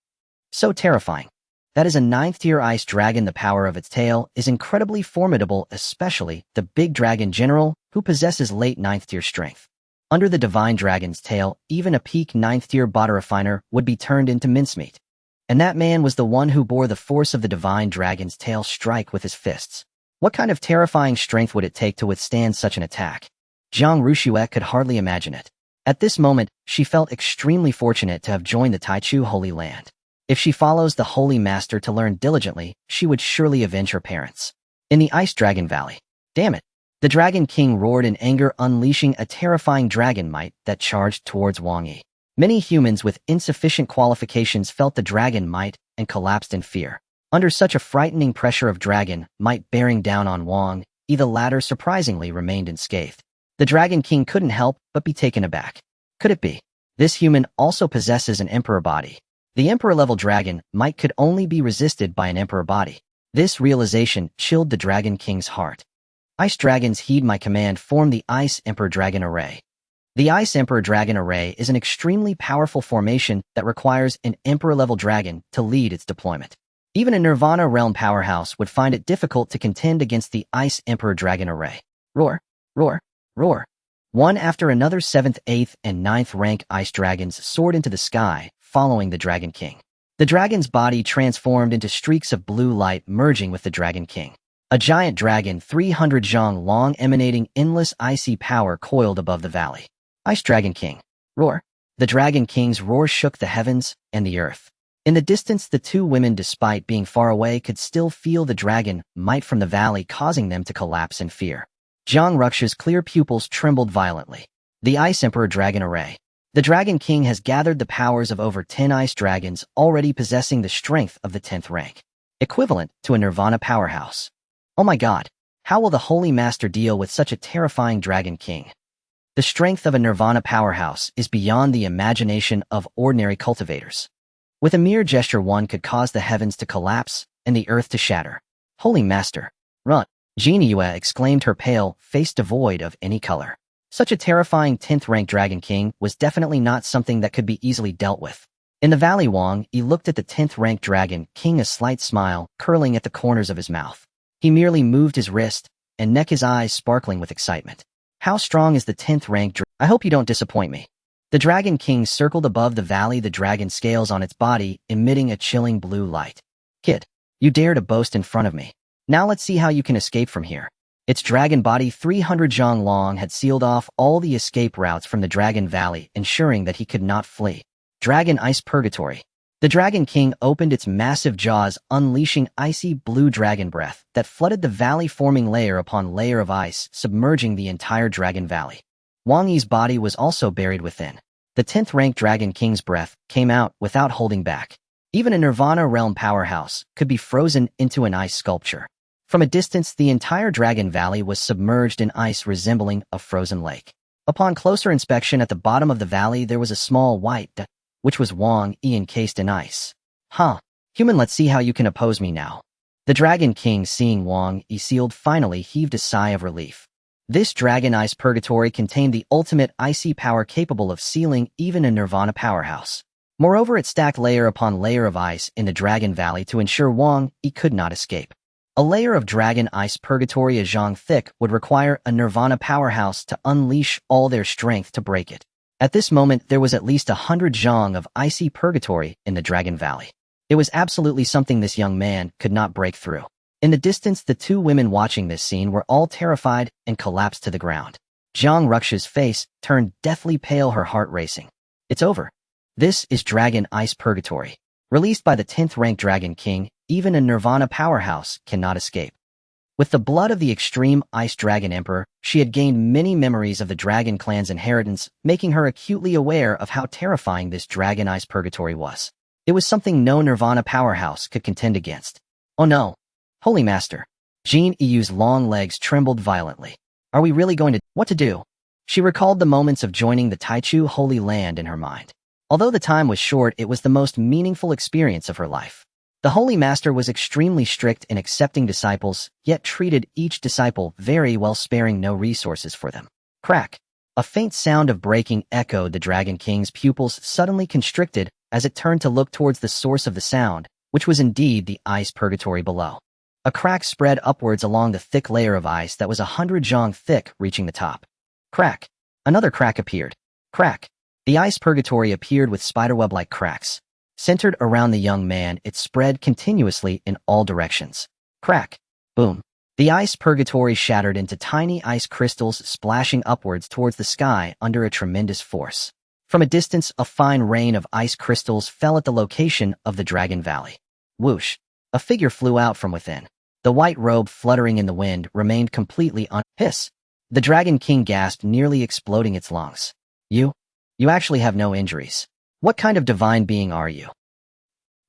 So terrifying. That is a 9th-tier ice dragon. The power of its tail is incredibly formidable, especially the big dragon general, who possesses late 9th-tier strength. Under the divine dragon's tail, even a peak 9th-tier bottle refiner would be turned into mincemeat. And that man was the one who bore the force of the divine dragon's tail strike with his fists. What kind of terrifying strength would it take to withstand such an attack? Zhang Ruxue could hardly imagine it. At this moment, she felt extremely fortunate to have joined the Taichu Holy Land. If she follows the Holy Master to learn diligently, she would surely avenge her parents. In the Ice Dragon Valley. Damn it! The Dragon King roared in anger, unleashing a terrifying dragon might that charged towards Wang Yi. Many humans with insufficient qualifications felt the dragon might and collapsed in fear. Under such a frightening pressure of dragon might bearing down on Wang Yi, the latter surprisingly remained unscathed. The Dragon King couldn't help but be taken aback. Could it be? This human also possesses an emperor body. The emperor-level dragon might could only be resisted by an emperor body. This realization chilled the Dragon King's heart. Ice dragons heed my command. Form the Ice Emperor Dragon Array. The Ice Emperor Dragon Array is an extremely powerful formation that requires an emperor-level dragon to lead its deployment. Even a Nirvana Realm powerhouse would find it difficult to contend against the Ice Emperor Dragon Array. Roar, roar, roar. One after another 7th, 8th, and 9th rank ice dragons soared into the sky, following the Dragon King. The dragon's body transformed into streaks of blue light merging with the Dragon King. A giant dragon 300 zhang long emanating endless icy power coiled above the valley. Ice Dragon King. Roar. The Dragon King's roar shook the heavens and the earth. In the distance, the two women, despite being far away, could still feel the dragon might from the valley, causing them to collapse in fear. Zhang Ruxu's clear pupils trembled violently. The Ice Emperor Dragon Array. The Dragon King has gathered the powers of over 10 ice dragons, already possessing the strength of the 10th rank, equivalent to a Nirvana powerhouse. Oh my god, how will the Holy Master deal with such a terrifying Dragon King? The strength of a Nirvana powerhouse is beyond the imagination of ordinary cultivators. With a mere gesture, one could cause the heavens to collapse and the earth to shatter. Holy Master, run! Jin Yue exclaimed, her pale face devoid of any color. Such a terrifying 10th rank Dragon King was definitely not something that could be easily dealt with. In the valley, Wang Yi looked at the 10th rank Dragon King, a slight smile curling at the corners of his mouth. He merely moved his wrist and neck, his eyes sparkling with excitement. How strong is the 10th rank dragon? I hope you don't disappoint me. The Dragon King circled above the valley, the dragon scales on its body emitting a chilling blue light. Kid, you dare to boast in front of me. Now let's see how you can escape from here. Its dragon body 300 zhang long had sealed off all the escape routes from the Dragon Valley, ensuring that he could not flee. Dragon Ice Purgatory. The Dragon King opened its massive jaws, unleashing icy blue dragon breath that flooded the valley, forming layer upon layer of ice, submerging the entire Dragon Valley. Wang Yi's body was also buried within. The 10th rank Dragon King's breath came out without holding back. Even a Nirvana Realm powerhouse could be frozen into an ice sculpture. From a distance, the entire Dragon Valley was submerged in ice, resembling a frozen lake. Upon closer inspection, at the bottom of the valley there was a small white dot, which was Wang Yi encased in ice. Huh. Human, let's see how you can oppose me now. The Dragon King, seeing Wang Yi sealed, finally heaved a sigh of relief. This Dragon Ice Purgatory contained the ultimate icy power capable of sealing even a Nirvana powerhouse. Moreover, it stacked layer upon layer of ice in the Dragon Valley to ensure Wang Yi could not escape. A layer of Dragon Ice Purgatory a zhang thick would require a Nirvana powerhouse to unleash all their strength to break it. At this moment, there was at least 100 zhang of icy purgatory in the Dragon Valley. It was absolutely something this young man could not break through. In the distance, the two women watching this scene were all terrified and collapsed to the ground. Zhang Ruxu's face turned deathly pale, her heart racing. It's over. This is Dragon Ice Purgatory. Released by the 10th rank Dragon King, even a Nirvana powerhouse cannot escape. With the blood of the extreme Ice Dragon Emperor, she had gained many memories of the Dragon clan's inheritance, making her acutely aware of how terrifying this Dragon Ice Purgatory was. It was something no Nirvana powerhouse could contend against. Oh no! Holy Master! Jin Yu's long legs trembled violently. Are we really going to— what to do? She recalled the moments of joining the Taichu Holy Land in her mind. Although the time was short, it was the most meaningful experience of her life. The Holy Master was extremely strict in accepting disciples, yet treated each disciple very well, sparing no resources for them. Crack! A faint sound of breaking echoed. The Dragon King's pupils suddenly constricted as it turned to look towards the source of the sound, which was indeed the ice purgatory below. A crack spread upwards along the thick layer of ice that was 100 zhang thick, reaching the top. Crack. Another crack appeared. Crack. The ice purgatory appeared with spiderweb-like cracks. Centered around the young man, it spread continuously in all directions. Crack. Boom. The ice purgatory shattered into tiny ice crystals splashing upwards towards the sky under a tremendous force. From a distance, a fine rain of ice crystals fell at the location of the Dragon Valley. Whoosh. A figure flew out from within. The white robe fluttering in the wind remained completely hiss. The Dragon King gasped, nearly exploding its lungs. You actually have no injuries. What kind of divine being are you?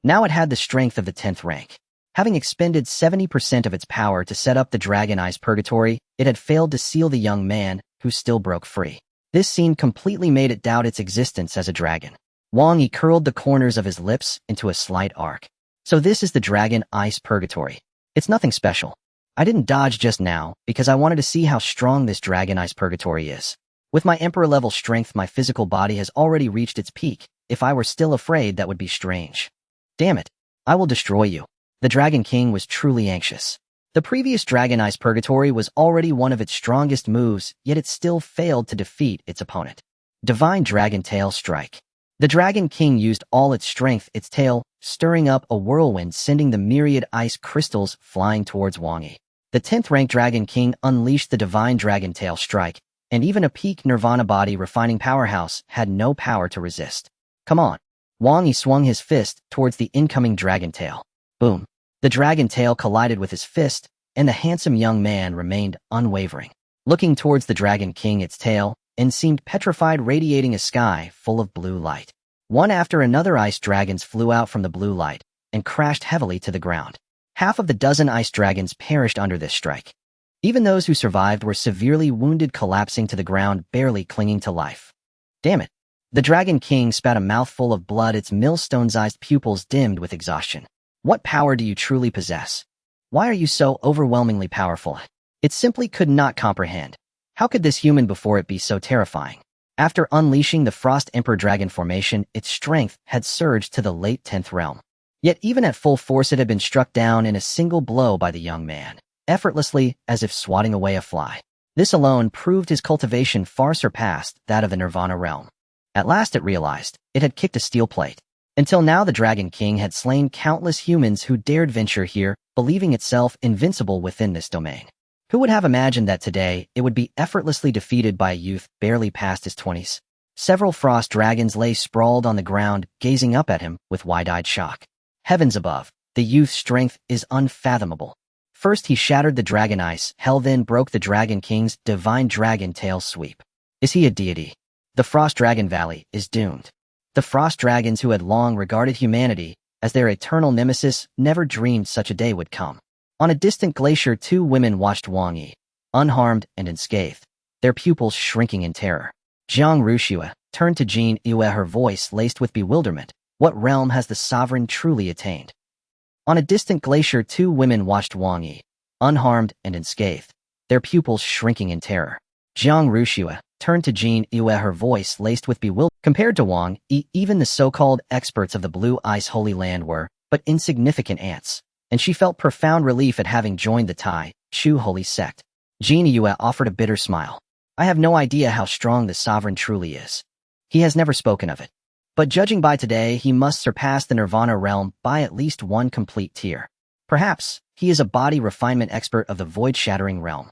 Now it had the strength of the 10th rank. Having expended 70% of its power to set up the Dragon Ice Purgatory, it had failed to seal the young man, who still broke free. This scene completely made it doubt its existence as a dragon. Wang Yi curled the corners of his lips into a slight arc. So this is the Dragon Ice Purgatory. It's nothing special. I didn't dodge just now, because I wanted to see how strong this Dragon Ice Purgatory is. With my Emperor-level strength, my physical body has already reached its peak. If I were still afraid, that would be strange. Damn it. I will destroy you. The Dragon King was truly anxious. The previous Dragon Ice Purgatory was already one of its strongest moves, yet it still failed to defeat its opponent. Divine Dragon Tail Strike. The Dragon King used all its strength, its tail stirring up a whirlwind, sending the myriad ice crystals flying towards Wang Yi. The 10th rank Dragon King unleashed the Divine Dragon Tail Strike, and even a peak Nirvana body refining powerhouse had no power to resist. Come on. Wang Yi swung his fist towards the incoming dragon tail. Boom. The dragon tail collided with his fist, and the handsome young man remained unwavering. Looking towards the Dragon King, its tail and seemed petrified, radiating a sky full of blue light. One after another ice dragons flew out from the blue light and crashed heavily to the ground. Half of the dozen ice dragons perished under this strike. Even those who survived were severely wounded, collapsing to the ground, barely clinging to life. Damn it. The Dragon King spat a mouthful of blood, its millstone-sized pupils dimmed with exhaustion. What power do you truly possess? Why are you so overwhelmingly powerful? It simply could not comprehend. How could this human before it be so terrifying? After unleashing the Frost Emperor Dragon formation, its strength had surged to the late 10th realm. Yet even at full force, it had been struck down in a single blow by the young man, effortlessly, as if swatting away a fly. This alone proved his cultivation far surpassed that of the Nirvana realm. At last it realized, it had kicked a steel plate. Until now the Dragon King had slain countless humans who dared venture here, believing itself invincible within this domain. Who would have imagined that today it would be effortlessly defeated by a youth barely past his 20s? Several frost dragons lay sprawled on the ground, gazing up at him with wide-eyed shock. Heavens above, the youth's strength is unfathomable. First he shattered the dragon ice, hell then broke the Dragon King's divine dragon tail sweep. Is he a deity? The Frost Dragon Valley is doomed. The frost dragons, who had long regarded humanity as their eternal nemesis, never dreamed such a day would come. On a distant glacier, two women watched Wang Yi, unharmed and unscathed, their pupils shrinking in terror. Jiang Ruxue turned to Jin Yue, her voice laced with bewilderment. What realm has the sovereign truly attained? On a distant glacier, two women watched Wang Yi, unharmed and unscathed, their pupils shrinking in terror. Jiang Ruxue turned to Jin Yue, her voice laced with bewilderment. Compared to Wang Yi, even the so-called experts of the Blue Ice Holy Land were but insignificant ants, and she felt profound relief at having joined the Tai Chu Holy Sect. Jin Yue offered a bitter smile. I have no idea how strong the sovereign truly is. He has never spoken of it. But judging by today, he must surpass the Nirvana realm by at least one complete tier. Perhaps he is a body refinement expert of the void-shattering realm.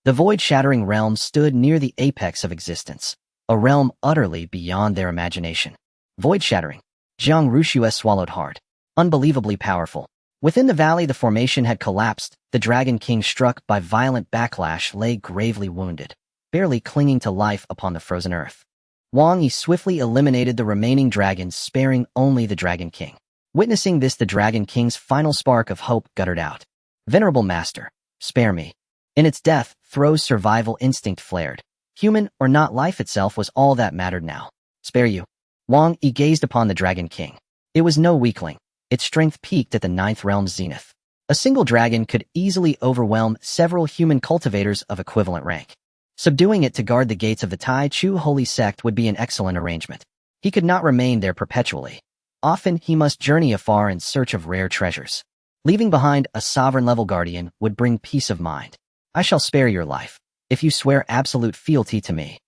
The void-shattering realm stood near the apex of existence, a realm utterly beyond their imagination. Void-shattering. Jiang Ruxue swallowed hard. Unbelievably powerful. Within the valley, the formation had collapsed. The Dragon King, struck by violent backlash, lay gravely wounded, barely clinging to life upon the frozen earth. Wang Yi swiftly eliminated the remaining dragons, sparing only the Dragon King. Witnessing this, the Dragon King's final spark of hope guttered out. Venerable Master, spare me. In its death, Thro's survival instinct flared. Human or not, life itself was all that mattered now. Spare you. Wang Yi gazed upon the Dragon King. It was no weakling. Its strength peaked at the 9th realm's zenith. A single dragon could easily overwhelm several human cultivators of equivalent rank. Subduing it to guard the gates of the Tai Chu Holy Sect would be an excellent arrangement. He could not remain there perpetually. Often he must journey afar in search of rare treasures. Leaving behind a sovereign-level guardian would bring peace of mind. I shall spare your life, if you swear absolute fealty to me.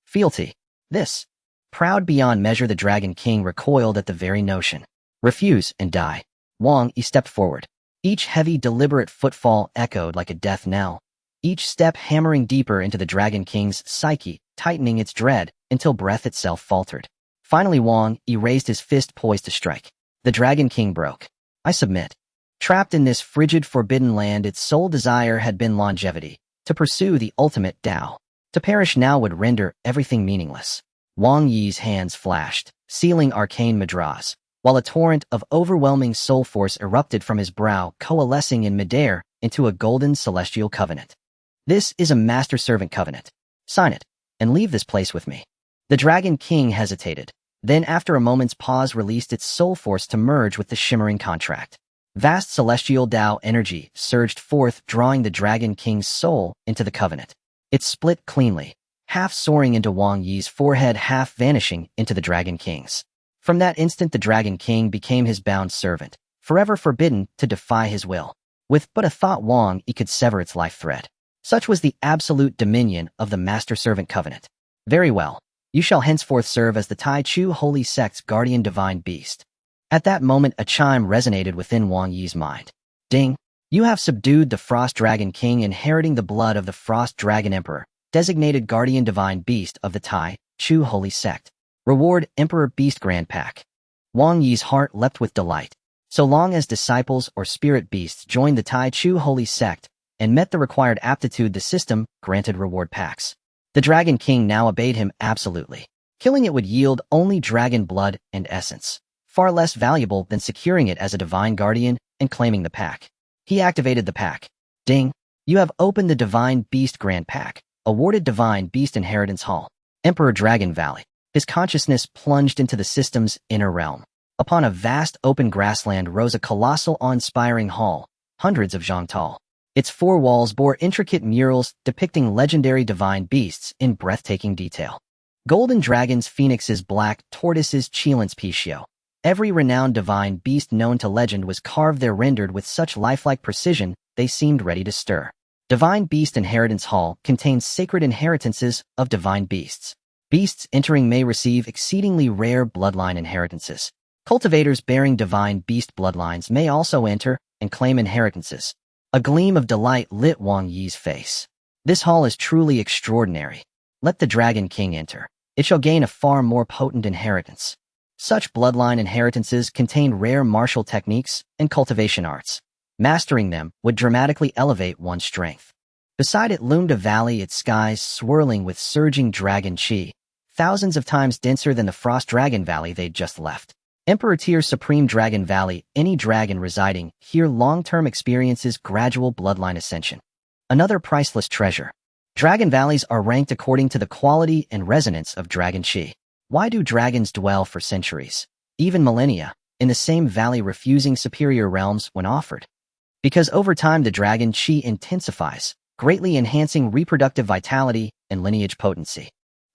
Fealty. This. Proud beyond measure, the Dragon King recoiled at the very notion. Refuse and die. Wang Yi stepped forward. Each heavy, deliberate footfall echoed like a death knell. Each step hammering deeper into the Dragon King's psyche, tightening its dread until breath itself faltered. Finally, Wang Yi raised his fist poised to strike. The Dragon King broke. I submit. Trapped in this frigid, forbidden land, its sole desire had been longevity, to pursue the ultimate Tao. To perish now would render everything meaningless. Wang Yi's hands flashed, sealing arcane mudras, while a torrent of overwhelming soul force erupted from his brow, coalescing in midair into a golden celestial covenant. This is a master-servant covenant. Sign it, and leave this place with me. The Dragon King hesitated, then after a moment's pause released its soul force to merge with the shimmering contract. Vast celestial Tao energy surged forth, drawing the Dragon King's soul into the covenant. It split cleanly, half soaring into Wang Yi's forehead, half vanishing into the Dragon King's. From that instant, the Dragon King became his bound servant, forever forbidden to defy his will. With but a thought, Wang Yi could sever its life thread. Such was the absolute dominion of the master-servant covenant. Very well. You shall henceforth serve as the Tai Chu Holy Sect's guardian divine beast. At that moment, a chime resonated within Wang Yi's mind. Ding! You have subdued the Frost Dragon King, inheriting the blood of the Frost Dragon Emperor, designated guardian divine beast of the Tai Chu Holy Sect. Reward Emperor Beast Grand Pack. Wang Yi's heart leapt with delight. So long as disciples or spirit beasts joined the Tai Chu Holy Sect and met the required aptitude, the system granted reward packs. The Dragon King now obeyed him absolutely. Killing it would yield only dragon blood and essence, far less valuable than securing it as a divine guardian and claiming the pack. He activated the pack. Ding! You have opened the Divine Beast Grand Pack, awarded Divine Beast Inheritance Hall. Emperor Dragon Valley. His consciousness plunged into the system's inner realm. Upon a vast open grassland rose a colossal, awe-inspiring hall, hundreds of zhang tall. Its four walls bore intricate murals depicting legendary divine beasts in breathtaking detail. Golden dragons, phoenixes, black tortoises, cheilants, pishio. Every renowned divine beast known to legend was carved there, rendered with such lifelike precision they seemed ready to stir. Divine Beast Inheritance Hall contains sacred inheritances of divine beasts. Beasts entering may receive exceedingly rare bloodline inheritances. Cultivators bearing divine beast bloodlines may also enter and claim inheritances. A gleam of delight lit Wang Yi's face. This hall is truly extraordinary. Let the Dragon King enter. It shall gain a far more potent inheritance. Such bloodline inheritances contain rare martial techniques and cultivation arts. Mastering them would dramatically elevate one's strength. Beside it loomed a valley, its skies swirling with surging dragon chi, thousands of times denser than the Frost Dragon Valley they'd just left. Emperor Tier Supreme Dragon Valley. Any dragon residing here long-term experiences gradual bloodline ascension. Another priceless treasure. Dragon valleys are ranked according to the quality and resonance of dragon chi. Why do dragons dwell for centuries, even millennia, in the same valley, refusing superior realms when offered? Because over time the dragon chi intensifies, greatly enhancing reproductive vitality and lineage potency.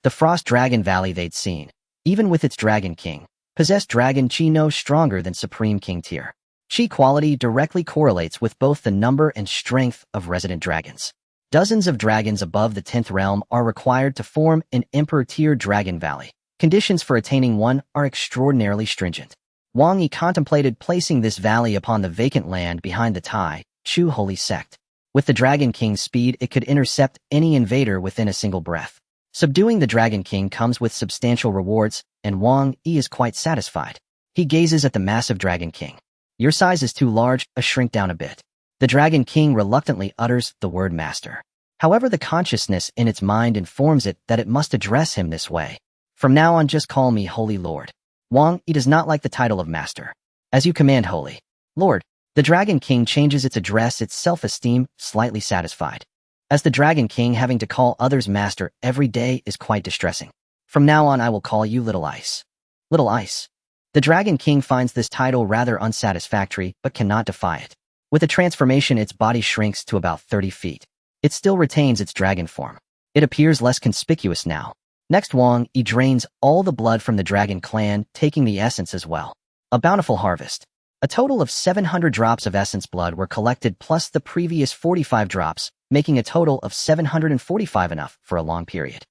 The Frost Dragon Valley they'd seen, even with its Dragon King, possessed dragon chi no stronger than Supreme King tier. Chi quality directly correlates with both the number and strength of resident dragons. Dozens of dragons above the 10th realm are required to form an Emperor Tier Dragon Valley. Conditions for attaining one are extraordinarily stringent. Wang Yi contemplated placing this valley upon the vacant land behind the Tai Chu Holy Sect. With the Dragon King's speed, it could intercept any invader within a single breath. Subduing the Dragon King comes with substantial rewards, and Wang Yi is quite satisfied. He gazes at the massive Dragon King. Your size is too large, shrink down a bit. The Dragon King reluctantly utters the word master. However, the consciousness in its mind informs it that it must address him this way. From now on, just call me Holy Lord. Wang Yi does not like the title of master. As you command, Holy Lord. The Dragon King changes its address, its self-esteem slightly satisfied. As the Dragon King, having to call others master every day is quite distressing. From now on, I will call you Little Ice. Little Ice. The Dragon King finds this title rather unsatisfactory, but cannot defy it. With a transformation, its body shrinks to about 30 feet. It still retains its dragon form. It appears less conspicuous now. Next, Wang Yi drains all the blood from the Dragon Clan, taking the essence as well. A bountiful harvest. A total of 700 drops of essence blood were collected plus the previous 45 drops, making a total of 745 enough for a long period.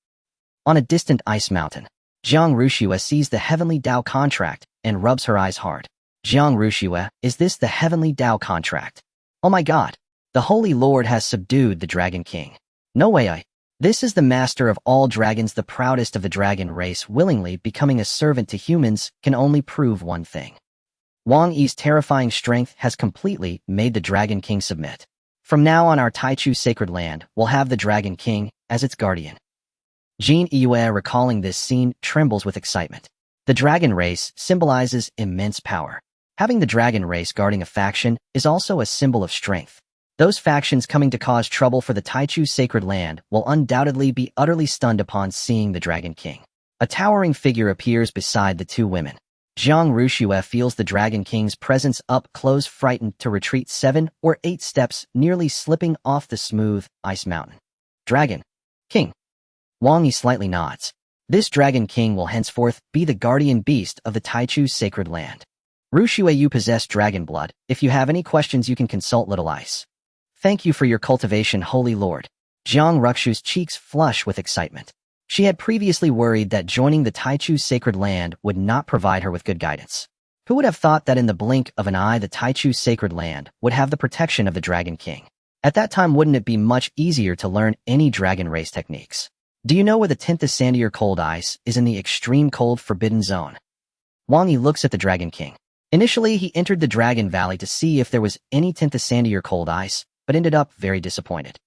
On a distant ice mountain, Jiang Ruxue sees the heavenly Dao contract and rubs her eyes hard. Jiang Ruxue, is this the heavenly Dao contract? Oh my god! The Holy Lord has subdued the Dragon King. No way. This is the master of all dragons, the proudest of the dragon race, willingly becoming a servant to humans can only prove one thing. Wang Yi's terrifying strength has completely made the Dragon King submit. From now on, our Taichu sacred land will have the Dragon King as its guardian. Jin Yue, recalling this scene, trembles with excitement. The dragon race symbolizes immense power. Having the dragon race guarding a faction is also a symbol of strength. Those factions coming to cause trouble for the Taichu sacred land will undoubtedly be utterly stunned upon seeing the Dragon King. A towering figure appears beside the two women. Jiang Ruxue feels the Dragon King's presence up close, frightened to retreat 7 or 8 steps, nearly slipping off the smooth ice mountain. Dragon King. Wang Yi slightly nods. This Dragon King will henceforth be the guardian beast of the Taichu sacred land. Ruxue, you possess dragon blood. If you have any questions, you can consult Little Ice. Thank you for your cultivation, Holy Lord. Jiang Ruxue's cheeks flush with excitement. She had previously worried that joining the Taichu sacred land would not provide her with good guidance. Who would have thought that in the blink of an eye the Taichu sacred land would have the protection of the Dragon King? At that time, wouldn't it be much easier to learn any dragon race techniques? Do you know where the 10th sandier cold ice is? In the extreme cold forbidden zone. Wang Yi looks at the Dragon King. Initially, he entered the Dragon Valley to see if there was any 10th sandier cold ice, but ended up very disappointed.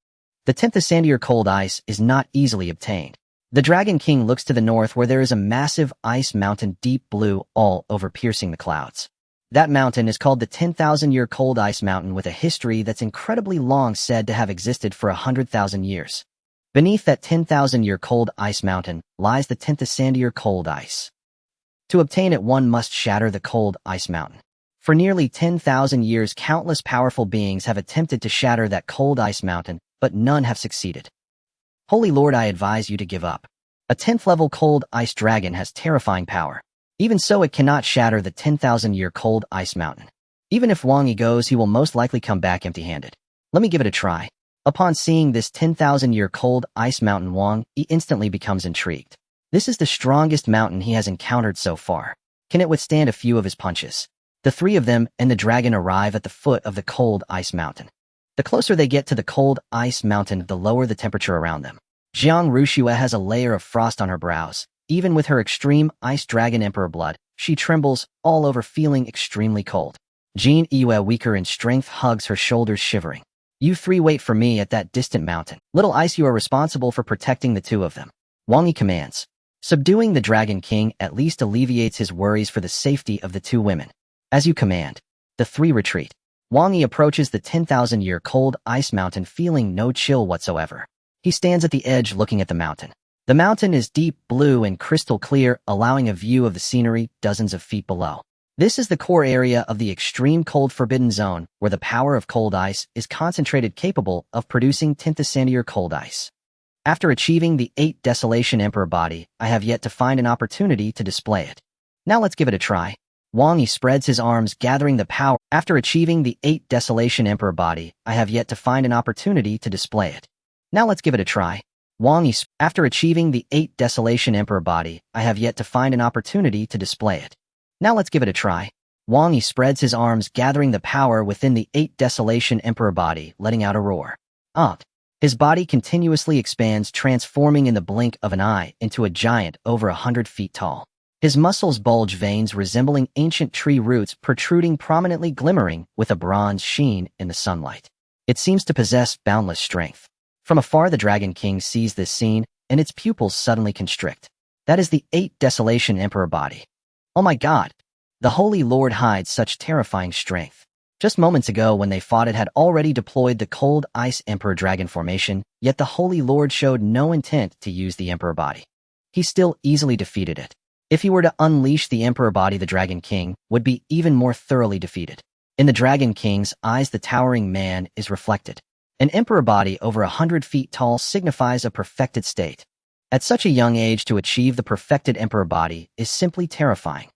The 10th sandier cold ice is not easily obtained. The Dragon King looks to the north, where there is a massive ice mountain, deep blue, all over, piercing the clouds. That mountain is called the 10,000-year cold ice mountain, with a history that's incredibly long, said to have existed for 100,000 years. Beneath that 10,000-year cold ice mountain lies the 10th sandier cold ice. To obtain it, one must shatter the cold ice mountain. For nearly 10,000 years, countless powerful beings have attempted to shatter that cold ice mountain, but none have succeeded. Holy Lord, I advise you to give up. A 10th level cold ice dragon has terrifying power. Even so, it cannot shatter the 10,000-year cold ice mountain. Even if Wang Yi goes, he will most likely come back empty-handed. Let me give it a try. Upon seeing this 10,000-year cold ice mountain, Wang Yi instantly becomes intrigued. This is the strongest mountain he has encountered so far. Can it withstand a few of his punches? The three of them and the dragon arrive at the foot of the cold ice mountain. The closer they get to the cold ice mountain, the lower the temperature around them. Jiang Ruxue has a layer of frost on her brows. Even with her extreme ice dragon emperor blood, she trembles all over, feeling extremely cold. Jin Yue, weaker in strength, hugs her shoulders, shivering. You three wait for me at that distant mountain. Little Ice, you are responsible for protecting the two of them. Wang Yi commands. Subduing the Dragon King at least alleviates his worries for the safety of the two women. As you command. The three retreat. Wang Yi approaches the 10,000-year cold ice mountain, feeling no chill whatsoever. He stands at the edge looking at the mountain. The mountain is deep blue and crystal clear, allowing a view of the scenery dozens of feet below. This is the core area of the extreme cold forbidden zone, where the power of cold ice is concentrated, capable of producing 10th sandier cold ice. After achieving the 8 Desolation Emperor body, I have yet to find an opportunity to display it. Now let's give it a try. Wang Yi spreads his arms, gathering the power. After achieving the 8 Desolation Emperor body, I have yet to find an opportunity to display it. Now let's give it a try. Wang Yi, after achieving the 8 Desolation Emperor body, I have yet to find an opportunity to display it. Now let's give it a try. Wang Yi spreads his arms, gathering the power within the 8 Desolation Emperor body, letting out a roar. His body continuously expands, transforming in the blink of an eye into a giant over 100 feet tall. His muscles bulge, veins resembling ancient tree roots protruding prominently, glimmering with a bronze sheen in the sunlight. It seems to possess boundless strength. From afar, the Dragon King sees this scene, and its pupils suddenly constrict. That is the 8 Desolation Emperor body. Oh my god! The Holy Lord hides such terrifying strength. Just moments ago, when they fought, it had already deployed the Cold Ice Emperor Dragon formation, yet the Holy Lord showed no intent to use the Emperor body. He still easily defeated it. If he were to unleash the Emperor body, the Dragon King would be even more thoroughly defeated. In the Dragon King's eyes, the towering man is reflected. An Emperor body over 100 feet tall signifies a perfected state. At such a young age, to achieve the perfected Emperor body is simply terrifying.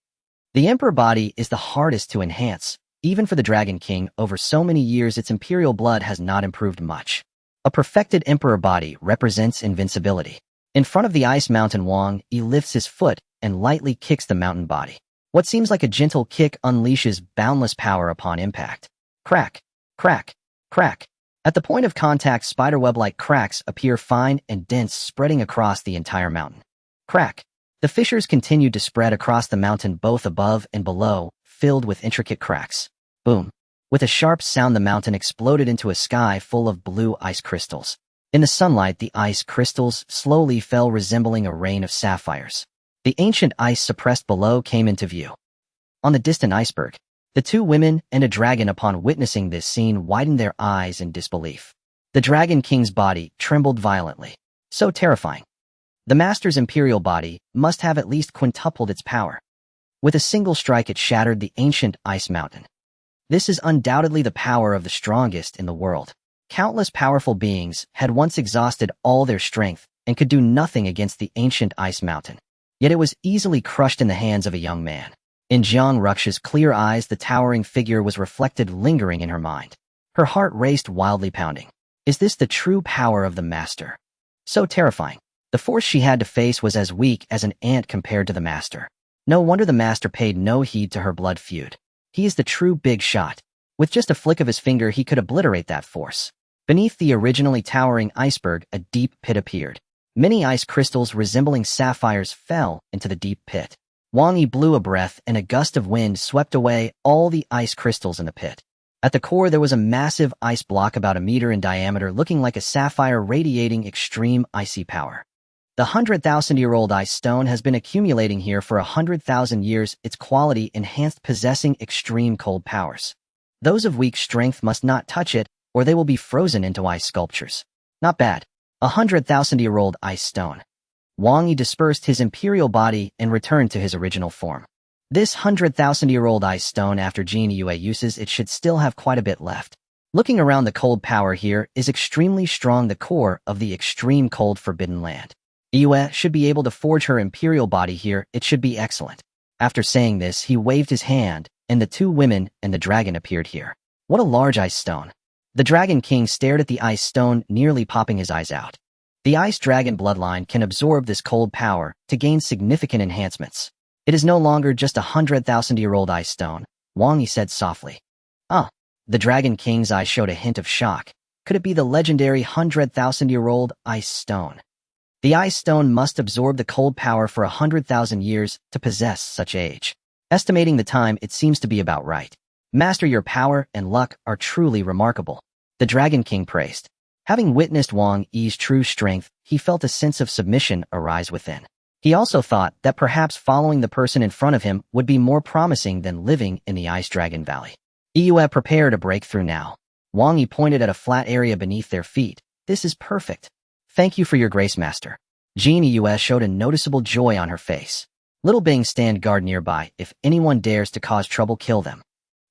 The Emperor body is the hardest to enhance. Even for the Dragon King, over so many years its imperial blood has not improved much. A perfected Emperor body represents invincibility. In front of the ice mountain, Wang Yi lifts his foot and lightly kicks the mountain body. What seems like a gentle kick unleashes boundless power upon impact. Crack, crack, crack. At the point of contact, spiderweb-like cracks appear, fine and dense, spreading across the entire mountain. Crack. The fissures continued to spread across the mountain, both above and below, filled with intricate cracks. Boom. With a sharp sound, the mountain exploded into a sky full of blue ice crystals. In the sunlight, the ice crystals slowly fell, resembling a rain of sapphires. The ancient ice suppressed below came into view. On the distant iceberg, the two women and a dragon, upon witnessing this scene, widened their eyes in disbelief. The Dragon King's body trembled violently. So terrifying. The Master's imperial body must have at least quintupled its power. With a single strike, it shattered the ancient ice mountain. This is undoubtedly the power of the strongest in the world. Countless powerful beings had once exhausted all their strength and could do nothing against the ancient ice mountain. Yet it was easily crushed in the hands of a young man. In Jiang Ruxia's clear eyes, the towering figure was reflected, lingering in her mind. Her heart raced, wildly pounding. Is this the true power of the Master? So terrifying. The force she had to face was as weak as an ant compared to the Master. No wonder the Master paid no heed to her blood feud. He is the true big shot. With just a flick of his finger, he could obliterate that force. Beneath the originally towering iceberg, a deep pit appeared. Many ice crystals resembling sapphires fell into the deep pit. Wang Yi blew a breath, and a gust of wind swept away all the ice crystals in the pit. At the core, there was a massive ice block about a meter in diameter, looking like a sapphire, radiating extreme icy power. The 100,000-year-old ice stone has been accumulating here for 100,000 years, its quality enhanced, possessing extreme cold powers. Those of weak strength must not touch it, or they will be frozen into ice sculptures. Not bad. 100,000-year-old ice stone. Wang Yi dispersed his imperial body and returned to his original form. This 100,000-year-old ice stone, after Jin Yue uses it, should still have quite a bit left. Looking around, the cold power here is extremely strong, the core of the extreme cold forbidden land. Yue should be able to forge her imperial body here, it should be excellent. After saying this, he waved his hand, and the two women and the dragon appeared here. What a large ice stone. The Dragon King stared at the ice stone, nearly popping his eyes out. The ice dragon bloodline can absorb this cold power to gain significant enhancements. It is no longer just a 100,000-year-old ice stone, Wang Yi said softly. Ah. The Dragon King's eyes showed a hint of shock. Could it be the legendary 100,000-year-old ice stone? The ice stone must absorb the cold power for 100,000 years to possess such age. Estimating the time, it seems to be about right. Master, your power and luck are truly remarkable. The Dragon King praised. Having witnessed Wang Yi's true strength, he felt a sense of submission arise within. He also thought that perhaps following the person in front of him would be more promising than living in the Ice Dragon Valley. Yue prepared a breakthrough now. Wang Yi pointed at a flat area beneath their feet. This is perfect. Thank you for your grace, Master. Jin Yue showed a noticeable joy on her face. Little Bing, stand guard nearby. If anyone dares to cause trouble, kill them.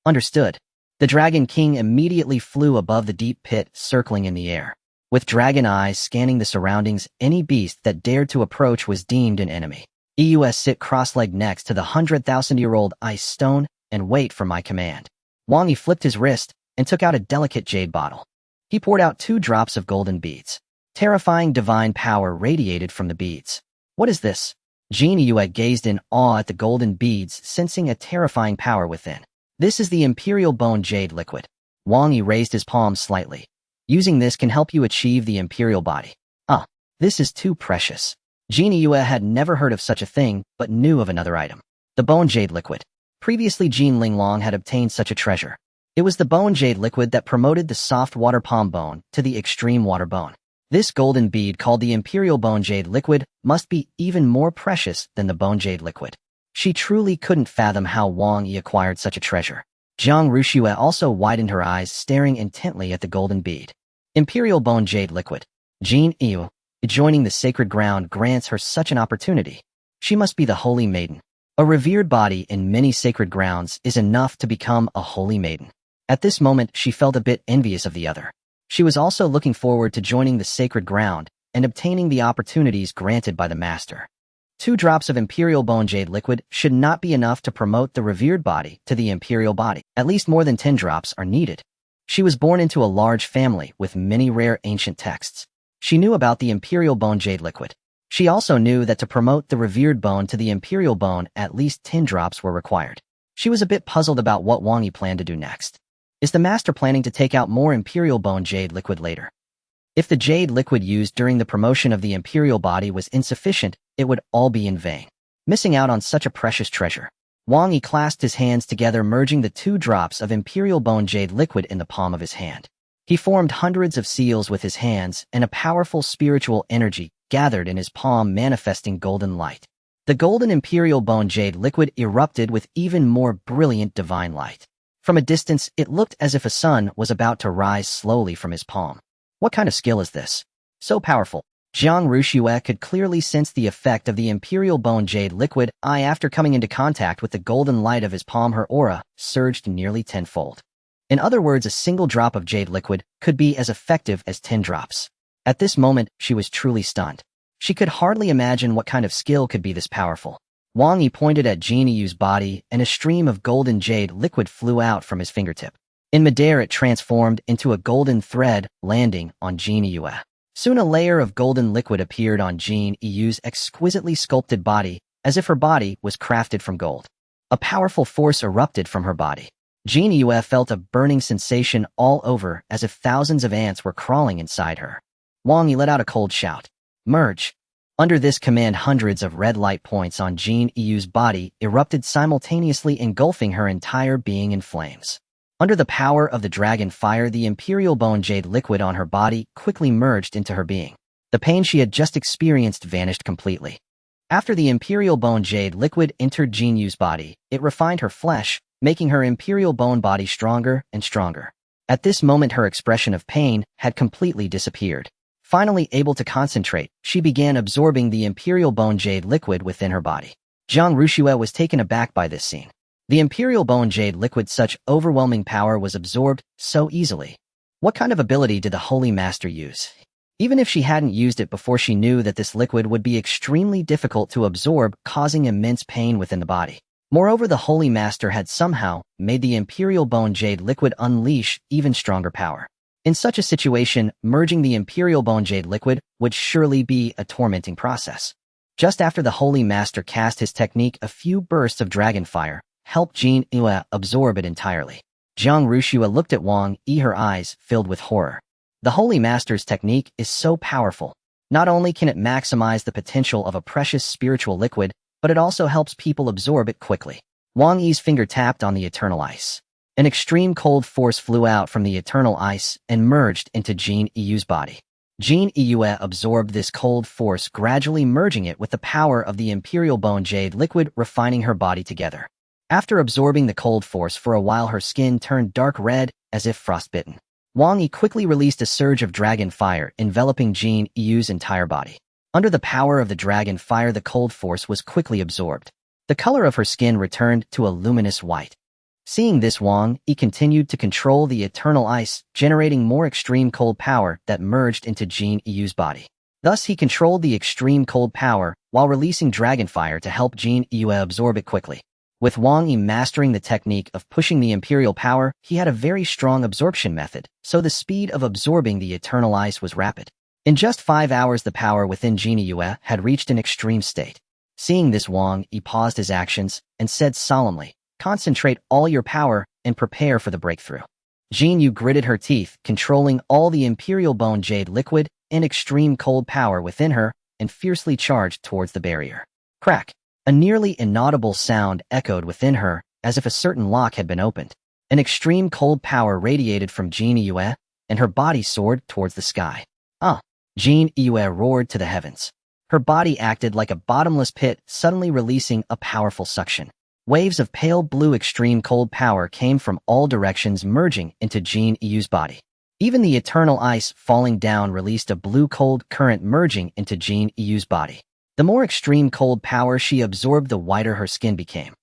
Understood. The Dragon King immediately flew above the deep pit, circling in the air. With dragon eyes scanning the surroundings, any beast that dared to approach was deemed an enemy. Yue, sit cross-legged next to the 100,000-year-old ice stone and wait for my command. Wang Yi flipped his wrist and took out a delicate jade bottle. He poured out 2 drops of golden beads. Terrifying divine power radiated from the beads. What is this? Jin Yue gazed in awe at the golden beads, sensing a terrifying power within. This is the Imperial Bone Jade Liquid. Wang Yi raised his palm slightly. Using this can help you achieve the Imperial body. Ah, this is too precious. Jin Yue had never heard of such a thing, but knew of another item. The Bone Jade Liquid. Previously, Jin Linglong had obtained such a treasure. It was the Bone Jade Liquid that promoted the soft water palm bone to the extreme water bone. This golden bead, called the Imperial Bone Jade Liquid, must be even more precious than the Bone Jade Liquid. She truly couldn't fathom how Wang Yi acquired such a treasure. Jiang Ruxue also widened her eyes, staring intently at the golden bead. Imperial Bone Jade Liquid. Jin Yue, joining the sacred ground grants her such an opportunity. She must be the Holy Maiden. A revered body in many sacred grounds is enough to become a Holy Maiden. At this moment, she felt a bit envious of the other. She was also looking forward to joining the sacred ground and obtaining the opportunities granted by the Master. 2 drops of Imperial Bone Jade liquid should not be enough to promote the revered body to the Imperial body. At least more than 10 drops are needed. She was born into a large family with many rare ancient texts. She knew about the Imperial Bone Jade liquid. She also knew that to promote the revered bone to the Imperial bone, at least 10 drops were required. She was a bit puzzled about what Wang Yi planned to do next. Is the master planning to take out more Imperial Bone Jade liquid later? If the jade liquid used during the promotion of the Imperial body was insufficient, it would all be in vain. Missing out on such a precious treasure. Wang Yi clasped his hands together, merging the 2 drops of Imperial Bone Jade liquid in the palm of his hand. He formed hundreds of seals with his hands, and a powerful spiritual energy gathered in his palm, manifesting golden light. The golden Imperial Bone Jade liquid erupted with even more brilliant divine light. From a distance, it looked as if a sun was about to rise slowly from his palm. What kind of skill is this? So powerful. Zhang Ruxue could clearly sense the effect of the Imperial Bone Jade liquid. After coming into contact with the golden light of his palm, her aura surged nearly tenfold. In other words, a single drop of jade liquid could be as effective as 10 drops. At this moment, she was truly stunned. She could hardly imagine what kind of skill could be this powerful. Wang Yi pointed at Jin Yu's body, and a stream of golden jade liquid flew out from his fingertip. In midair, it transformed into a golden thread, landing on Jin Yu. Soon a layer of golden liquid appeared on Jin Yu's exquisitely sculpted body, as if her body was crafted from gold. A powerful force erupted from her body. Jin Yu felt a burning sensation all over, as if thousands of ants were crawling inside her. Wang Yi let out a cold shout. Merge. Under this command, hundreds of red light points on Jin Yu's body erupted simultaneously, engulfing her entire being in flames. Under the power of the dragon fire, the Imperial Bone Jade liquid on her body quickly merged into her being. The pain she had just experienced vanished completely. After the Imperial Bone Jade liquid entered Jin Yu's body, it refined her flesh, making her Imperial Bone body stronger and stronger. At this moment, her expression of pain had completely disappeared. Finally able to concentrate, she began absorbing the Imperial Bone Jade liquid within her body. Zhang Ruxue was taken aback by this scene. The Imperial Bone Jade liquid, such overwhelming power, was absorbed so easily. What kind of ability did the Holy Master use? Even if she hadn't used it before, she knew that this liquid would be extremely difficult to absorb, causing immense pain within the body. Moreover, the Holy Master had somehow made the Imperial Bone Jade liquid unleash even stronger power. In such a situation, merging the Imperial Bone Jade liquid would surely be a tormenting process. Just after the Holy Master cast his technique, a few bursts of dragon fire helped Jin Yu absorb it entirely. Zhang Ruxue looked at Wang Yi, her eyes filled with horror. The Holy Master's technique is so powerful. Not only can it maximize the potential of a precious spiritual liquid, but it also helps people absorb it quickly. Wang Yi's finger tapped on the eternal ice. An extreme cold force flew out from the eternal ice and merged into Jin Yu's body. Jin Yu absorbed this cold force, gradually merging it with the power of the Imperial Bone Jade liquid, refining her body together. After absorbing the cold force for a while, her skin turned dark red, as if frostbitten. Wang Yi quickly released a surge of dragon fire, enveloping Jin Yu's entire body. Under the power of the dragon fire, the cold force was quickly absorbed. The color of her skin returned to a luminous white. Seeing this, Wang Yi continued to control the eternal ice, generating more extreme cold power that merged into Jin Yu's body. Thus, he controlled the extreme cold power while releasing dragon fire to help Jin Yu absorb it quickly. With Wang Yi mastering the technique of pushing the imperial power, he had a very strong absorption method, so the speed of absorbing the eternal ice was rapid. In just 5 hours, the power within Jin Yu had reached an extreme state. Seeing this, Wang Yi paused his actions and said solemnly, "Concentrate all your power and prepare for the breakthrough." Jin Yu gritted her teeth, controlling all the Imperial Bone Jade liquid and extreme cold power within her, and fiercely charged towards the barrier. Crack! A nearly inaudible sound echoed within her, as if a certain lock had been opened. An extreme cold power radiated from Jin Yu, and her body soared towards the sky. Jin Yu roared to the heavens. Her body acted like a bottomless pit, suddenly releasing a powerful suction. Waves of pale blue extreme cold power came from all directions, merging into Jin Yu's body. Even the eternal ice falling down released a blue cold current, merging into Jin Yu's body. The more extreme cold power she absorbed, the whiter her skin became.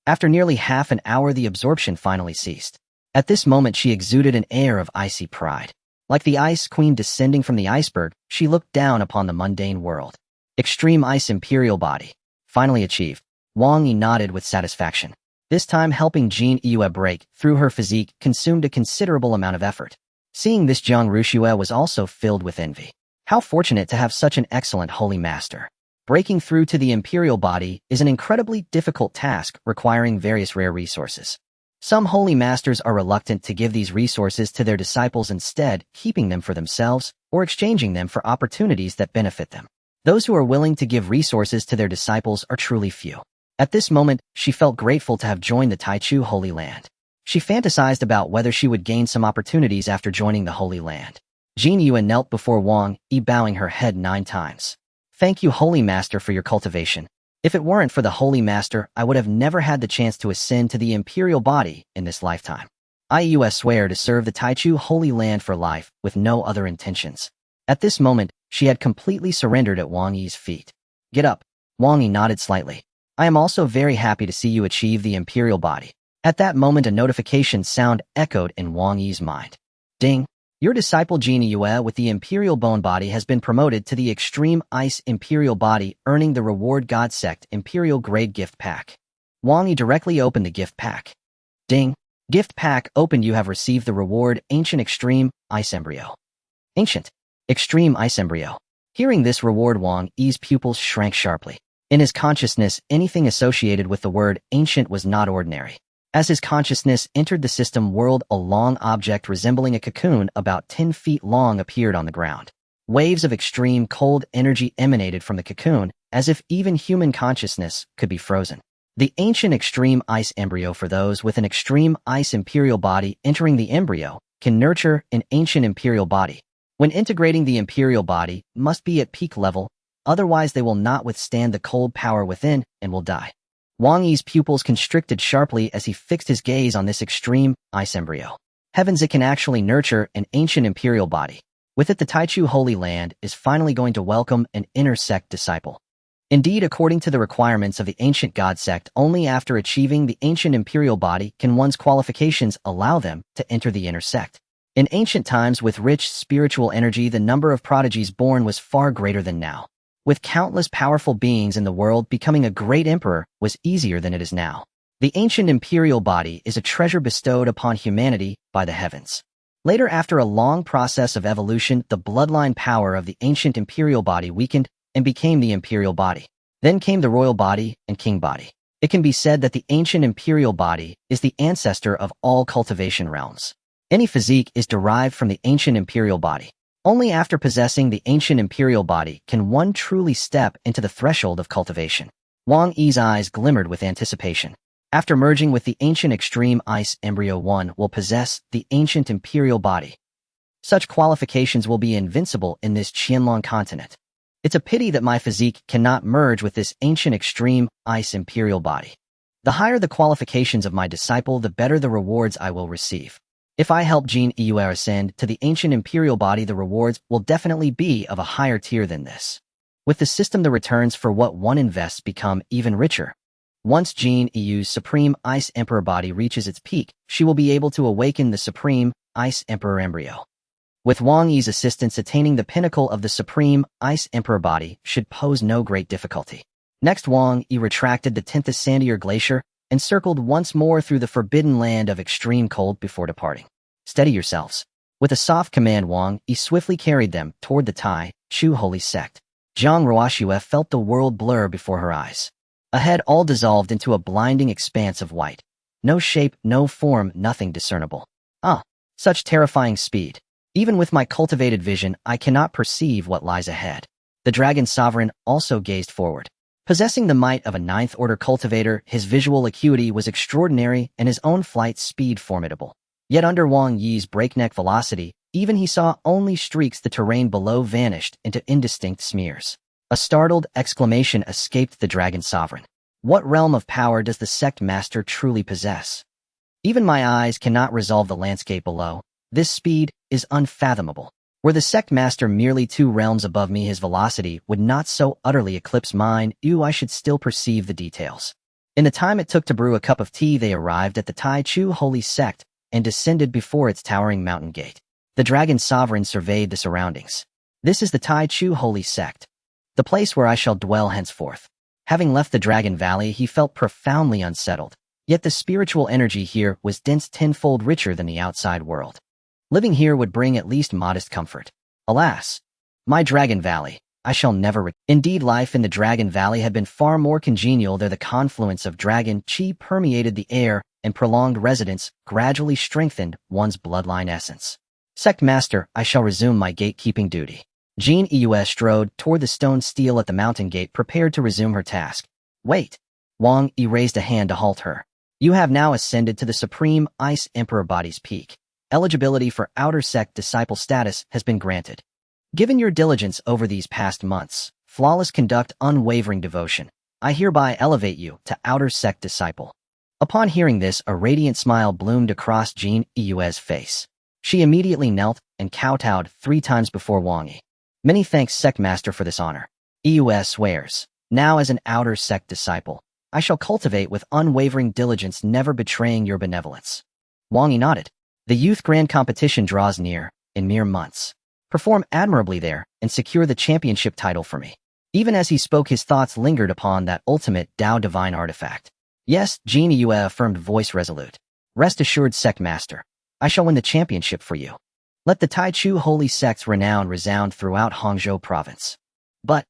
After nearly half an hour, the absorption finally ceased. At this moment, she exuded an air of icy pride. Like the Ice Queen descending from the iceberg, she looked down upon the mundane world. Extreme Ice Imperial Body. Finally achieved. Wang Yi nodded with satisfaction. This time helping Jin Yue break through her physique consumed a considerable amount of effort. Seeing this, Jiang Rushue was also filled with envy. How fortunate to have such an excellent holy master. Breaking through to the imperial body is an incredibly difficult task requiring various rare resources. Some holy masters are reluctant to give these resources to their disciples, instead keeping them for themselves or exchanging them for opportunities that benefit them. Those who are willing to give resources to their disciples are truly few. At this moment, she felt grateful to have joined the Taichu Holy Land. She fantasized about whether she would gain some opportunities after joining the Holy Land. Jin Yue knelt before Wang Yi, bowing her head 9 times. Thank you, Holy Master, for your cultivation. If it weren't for the Holy Master, I would have never had the chance to ascend to the imperial body in this lifetime. I swear to serve the Taichu Holy Land for life, with no other intentions. At this moment, she had completely surrendered at Wang Yi's feet. Get up. Wang Yi nodded slightly. I am also very happy to see you achieve the imperial body. At that moment, a notification sound echoed in Wang Yi's mind. Ding! Your disciple Jin Yue with the imperial bone body has been promoted to the extreme ice imperial body, earning the reward God Sect imperial grade gift pack. Wang Yi directly opened the gift pack. Ding! Gift pack opened. You have received the reward Ancient Extreme Ice Embryo. Ancient Extreme Ice Embryo. Hearing this reward, Wang Yi's pupils shrank sharply. In his consciousness, anything associated with the word ancient was not ordinary. As his consciousness entered the system world, a long object resembling a cocoon about 10 feet long appeared on the ground. Waves of extreme cold energy emanated from the cocoon, as if even human consciousness could be frozen. The ancient extreme ice embryo. For those with an extreme ice imperial body, entering the embryo can nurture an ancient imperial body. When integrating, the imperial body must be at peak level, otherwise they will not withstand the cold power within and will die. Wang Yi's pupils constricted sharply as he fixed his gaze on this extreme ice embryo. Heavens, it can actually nurture an ancient imperial body. With it, the Taichu Holy Land is finally going to welcome an inner sect disciple. Indeed, according to the requirements of the ancient God Sect, only after achieving the ancient imperial body can one's qualifications allow them to enter the inner sect. In ancient times, with rich spiritual energy, the number of prodigies born was far greater than now. With countless powerful beings in the world, becoming a great emperor was easier than it is now. The ancient imperial body is a treasure bestowed upon humanity by the heavens. Later, after a long process of evolution, the bloodline power of the ancient imperial body weakened and became the imperial body. Then came the royal body and king body. It can be said that the ancient imperial body is the ancestor of all cultivation realms. Any physique is derived from the ancient imperial body. Only after possessing the ancient imperial body can one truly step into the threshold of cultivation. Wang Yi's eyes glimmered with anticipation. After merging with the ancient extreme ice embryo, one will possess the ancient imperial body. Such qualifications will be invincible in this Qianlong continent. It's a pity that my physique cannot merge with this ancient extreme ice imperial body. The higher the qualifications of my disciple, the better the rewards I will receive. If I help Jin Yue ascend to the ancient imperial body, the rewards will definitely be of a higher tier than this. With the system, the returns for what one invests become even richer. Once Jin Yue's supreme ice emperor body reaches its peak, she will be able to awaken the supreme ice emperor embryo. With Wang Yi's assistance, attaining the pinnacle of the supreme ice emperor body should pose no great difficulty. Next, Wang Yi retracted the 10th Sandier Glacier and circled once more through the forbidden land of extreme cold before departing. Steady yourselves. With a soft command, Wang Yi swiftly carried them toward the Tai Chu Holy Sect. Zhang Ruoxue felt the world blur before her eyes. Ahead, all dissolved into a blinding expanse of white. No shape, no form, nothing discernible. Such terrifying speed. Even with my cultivated vision, I cannot perceive what lies ahead. The Dragon Sovereign also gazed forward. Possessing the might of a 9th-order cultivator, his visual acuity was extraordinary and his own flight speed formidable. Yet under Wang Yi's breakneck velocity, even he saw only streaks. The terrain below vanished into indistinct smears. A startled exclamation escaped the Dragon Sovereign. What realm of power does the Sect Master truly possess? Even my eyes cannot resolve the landscape below. This speed is unfathomable. Were the Sect Master merely 2 realms above me, his velocity would not so utterly eclipse mine. I should still perceive the details. In the time it took to brew a cup of tea, they arrived at the Tai Chu Holy Sect and descended before its towering mountain gate. The Dragon Sovereign surveyed the surroundings. This is the Tai Chu Holy Sect, the place where I shall dwell henceforth. Having left the Dragon Valley, he felt profoundly unsettled. Yet the spiritual energy here was dense tenfold richer than the outside world. Living here would bring at least modest comfort. Alas, my Dragon Valley, I shall never Indeed, life in the Dragon Valley had been far more congenial there. The confluence of dragon chi permeated the air, and prolonged residence gradually strengthened one's bloodline essence. Sect Master, I shall resume my gatekeeping duty. Jean Eus strode toward the stone stele at the mountain gate, prepared to resume her task. Wait. Wang Yi raised a hand to halt her. You have now ascended to the Supreme Ice Emperor Body's peak. Eligibility for Outer Sect disciple status has been granted. Given your diligence over these past months, flawless conduct, unwavering devotion, I hereby elevate you to Outer Sect disciple. Upon hearing this, a radiant smile bloomed across Jean Eus' face. She immediately knelt and kowtowed 3 times before Wang Yi. Many thanks, Sect Master, for this honor. Eus swears, now as an Outer Sect disciple, I shall cultivate with unwavering diligence, never betraying your benevolence. Wang Yi nodded. The Youth Grand Competition draws near, in mere months. Perform admirably there, and secure the championship title for me. Even as he spoke, his thoughts lingered upon that ultimate Tao divine artifact. Yes, Jean Yue affirmed, voice resolute. Rest assured, Sect Master, I shall win the championship for you. Let the Taichu Holy Sect's renown resound throughout Hangzhou province. But,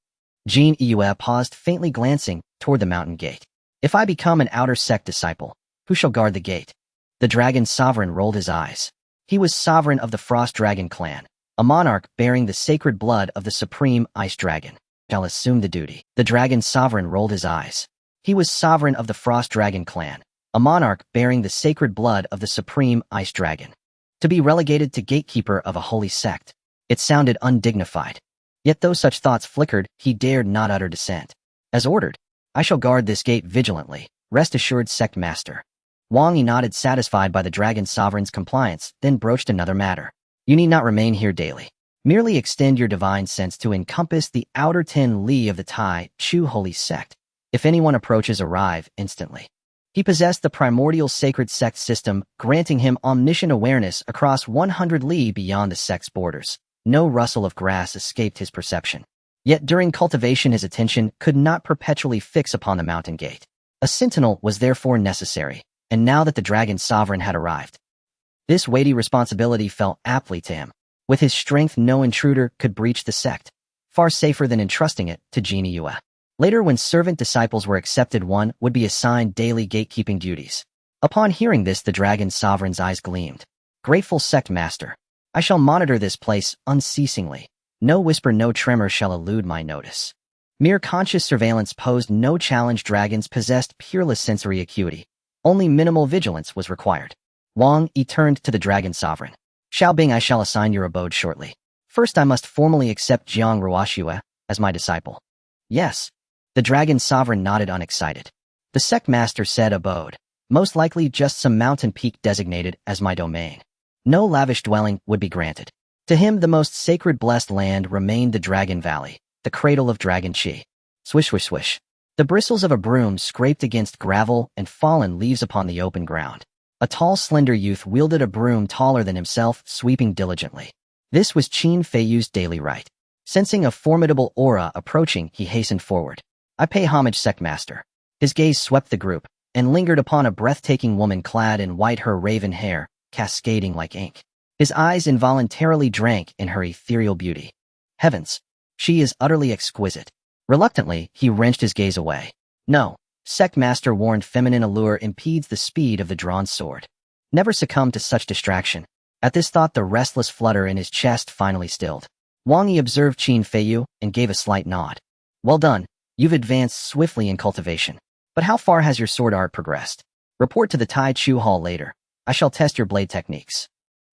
Jean Yue paused, faintly glancing toward the mountain gate. If I become an Outer Sect disciple, who shall guard the gate? The dragon sovereign rolled his eyes. He was sovereign of the Frost Dragon clan, a monarch bearing the sacred blood of the Supreme Ice Dragon. Shall assume the duty. The dragon sovereign rolled his eyes. He was sovereign of the Frost Dragon clan, a monarch bearing the sacred blood of the Supreme Ice Dragon. To be relegated to gatekeeper of a holy sect. It sounded undignified. Yet though such thoughts flickered, he dared not utter dissent. As ordered, I shall guard this gate vigilantly. Rest assured, Sect Master. Wang Yi nodded, satisfied by the dragon sovereign's compliance, then broached another matter. You need not remain here daily. Merely extend your divine sense to encompass the outer 10 li of the Tai Chu Holy Sect. If anyone approaches, arrive instantly. He possessed the primordial sacred sect system, granting him omniscient awareness across 100 li beyond the sect's borders. No rustle of grass escaped his perception. Yet during cultivation, his attention could not perpetually fix upon the mountain gate. A sentinel was therefore necessary, and now that the dragon sovereign had arrived, this weighty responsibility fell aptly to him. With his strength, no intruder could breach the sect. Far safer than entrusting it to Jean Yue. Later, when servant disciples were accepted, one would be assigned daily gatekeeping duties. Upon hearing this, the dragon sovereign's eyes gleamed. Grateful Sect Master, I shall monitor this place unceasingly. No whisper, no tremor shall elude my notice. Mere conscious surveillance posed no challenge. Dragons possessed peerless sensory acuity. Only minimal vigilance was required. Wang Yi turned to the dragon sovereign. Xiaobing, I shall assign your abode shortly. First, I must formally accept Jiang Ruoxue as my disciple. Yes. The dragon sovereign nodded, unexcited. The Sect Master said, abode. Most likely just some mountain peak designated as my domain. No lavish dwelling would be granted. To him, the most sacred blessed land remained the Dragon Valley, the cradle of dragon chi. Swish, swish, swish. The bristles of a broom scraped against gravel and fallen leaves upon the open ground. A tall, slender youth wielded a broom taller than himself, sweeping diligently. This was Qin Feiyu's daily rite. Sensing a formidable aura approaching, he hastened forward. I pay homage, Sect Master. His gaze swept the group and lingered upon a breathtaking woman clad in white, her raven hair cascading like ink. His eyes involuntarily drank in her ethereal beauty. Heavens, she is utterly exquisite. Reluctantly, he wrenched his gaze away. No, Sect Master warned, feminine allure impedes the speed of the drawn sword. Never succumb to such distraction. At this thought, the restless flutter in his chest finally stilled. Wang Yi observed Qin Feiyu and gave a slight nod. Well done. You've advanced swiftly in cultivation. But how far has your sword art progressed? Report to the Tai Chu Hall later. I shall test your blade techniques.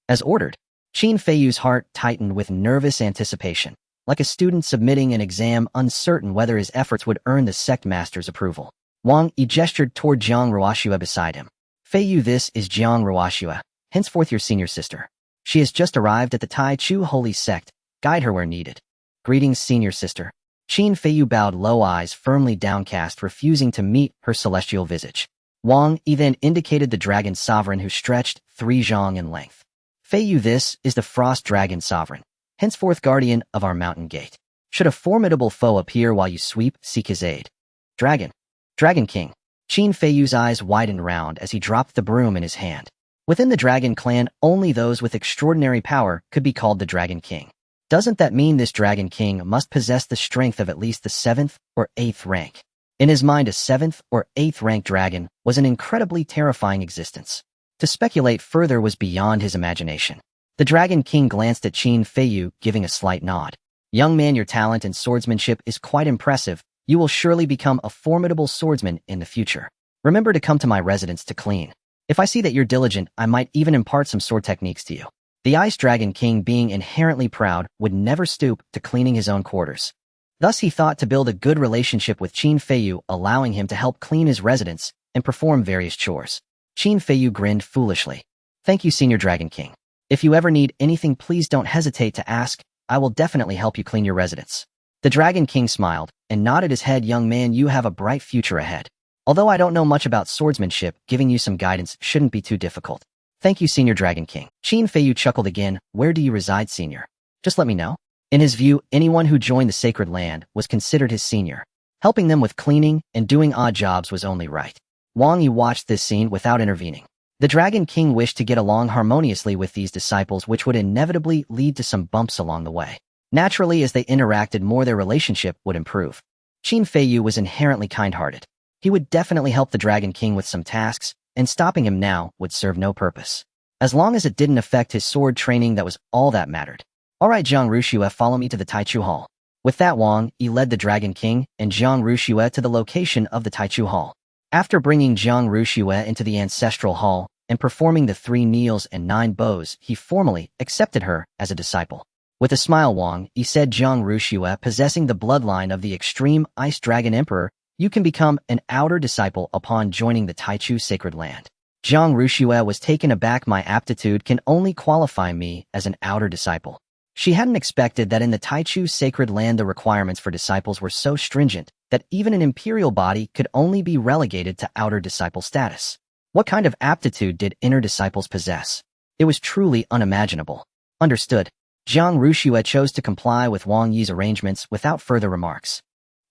As ordered, Qin Feiyu's heart tightened with nervous anticipation, like a student submitting an exam uncertain whether his efforts would earn the Sect Master's approval. Wang Yi gestured toward Jiang Ruoxue beside him. Feiyu, this is Jiang Ruoxue, henceforth your senior sister. She has just arrived at the Tai Chu Holy Sect. Guide her where needed. Greetings, senior sister. Qin Feiyu bowed low, eyes firmly downcast, refusing to meet her celestial visage. Wang Yi then indicated the dragon sovereign, who stretched 3 zhang in length. Feiyu, this is the Frost Dragon sovereign, henceforth guardian of our mountain gate. Should a formidable foe appear while you sweep, seek his aid. Dragon. Dragon King. Qin Feiyu's eyes widened round as he dropped the broom in his hand. Within the Dragon clan, only those with extraordinary power could be called the Dragon King. Doesn't that mean this Dragon King must possess the strength of at least the 7th or 8th rank? In his mind, a 7th or 8th rank dragon was an incredibly terrifying existence. To speculate further was beyond his imagination. The Dragon King glanced at Qin Feiyu, giving a slight nod. Young man, your talent in swordsmanship is quite impressive. You will surely become a formidable swordsman in the future. Remember to come to my residence to clean. If I see that you're diligent, I might even impart some sword techniques to you. The Ice Dragon King, being inherently proud, would never stoop to cleaning his own quarters. Thus he thought to build a good relationship with Qin Feiyu, allowing him to help clean his residence and perform various chores. Qin Feiyu grinned foolishly. Thank you, Senior Dragon King. If you ever need anything, please don't hesitate to ask. I will definitely help you clean your residence. The Dragon King smiled and nodded his head. Young man, you have a bright future ahead. Although I don't know much about swordsmanship, giving you some guidance shouldn't be too difficult. Thank you, Senior Dragon King. Qin Feiyu chuckled again. Where do you reside, Senior? Just let me know. In his view, anyone who joined the sacred land was considered his senior. Helping them with cleaning and doing odd jobs was only right. Wang Yi watched this scene without intervening. The Dragon King wished to get along harmoniously with these disciples, which would inevitably lead to some bumps along the way. Naturally, as they interacted more, their relationship would improve. Qin Feiyu was inherently kind-hearted. He would definitely help the Dragon King with some tasks, and stopping him now would serve no purpose. As long as it didn't affect his sword training, that was all that mattered. Alright, Zhang Ruxue, follow me to the Taichu Hall. With that, Wang Yi led the Dragon King and Zhang Ruxue to the location of the Taichu Hall. After bringing Zhang Ruxue into the Ancestral Hall and performing the 3 kneels and 9 bows, he formally accepted her as a disciple. With a smile, Wang Yi said, Zhang Ruxue, possessing the bloodline of the extreme Ice Dragon Emperor, you can become an outer disciple upon joining the Taichu Sacred Land. Zhang Ruxue was taken aback. My aptitude can only qualify me as an outer disciple. She hadn't expected that in the Taichu Sacred Land the requirements for disciples were so stringent that even an imperial body could only be relegated to outer disciple status. What kind of aptitude did inner disciples possess? It was truly unimaginable. Understood. Zhang Ruxue chose to comply with Wang Yi's arrangements without further remarks.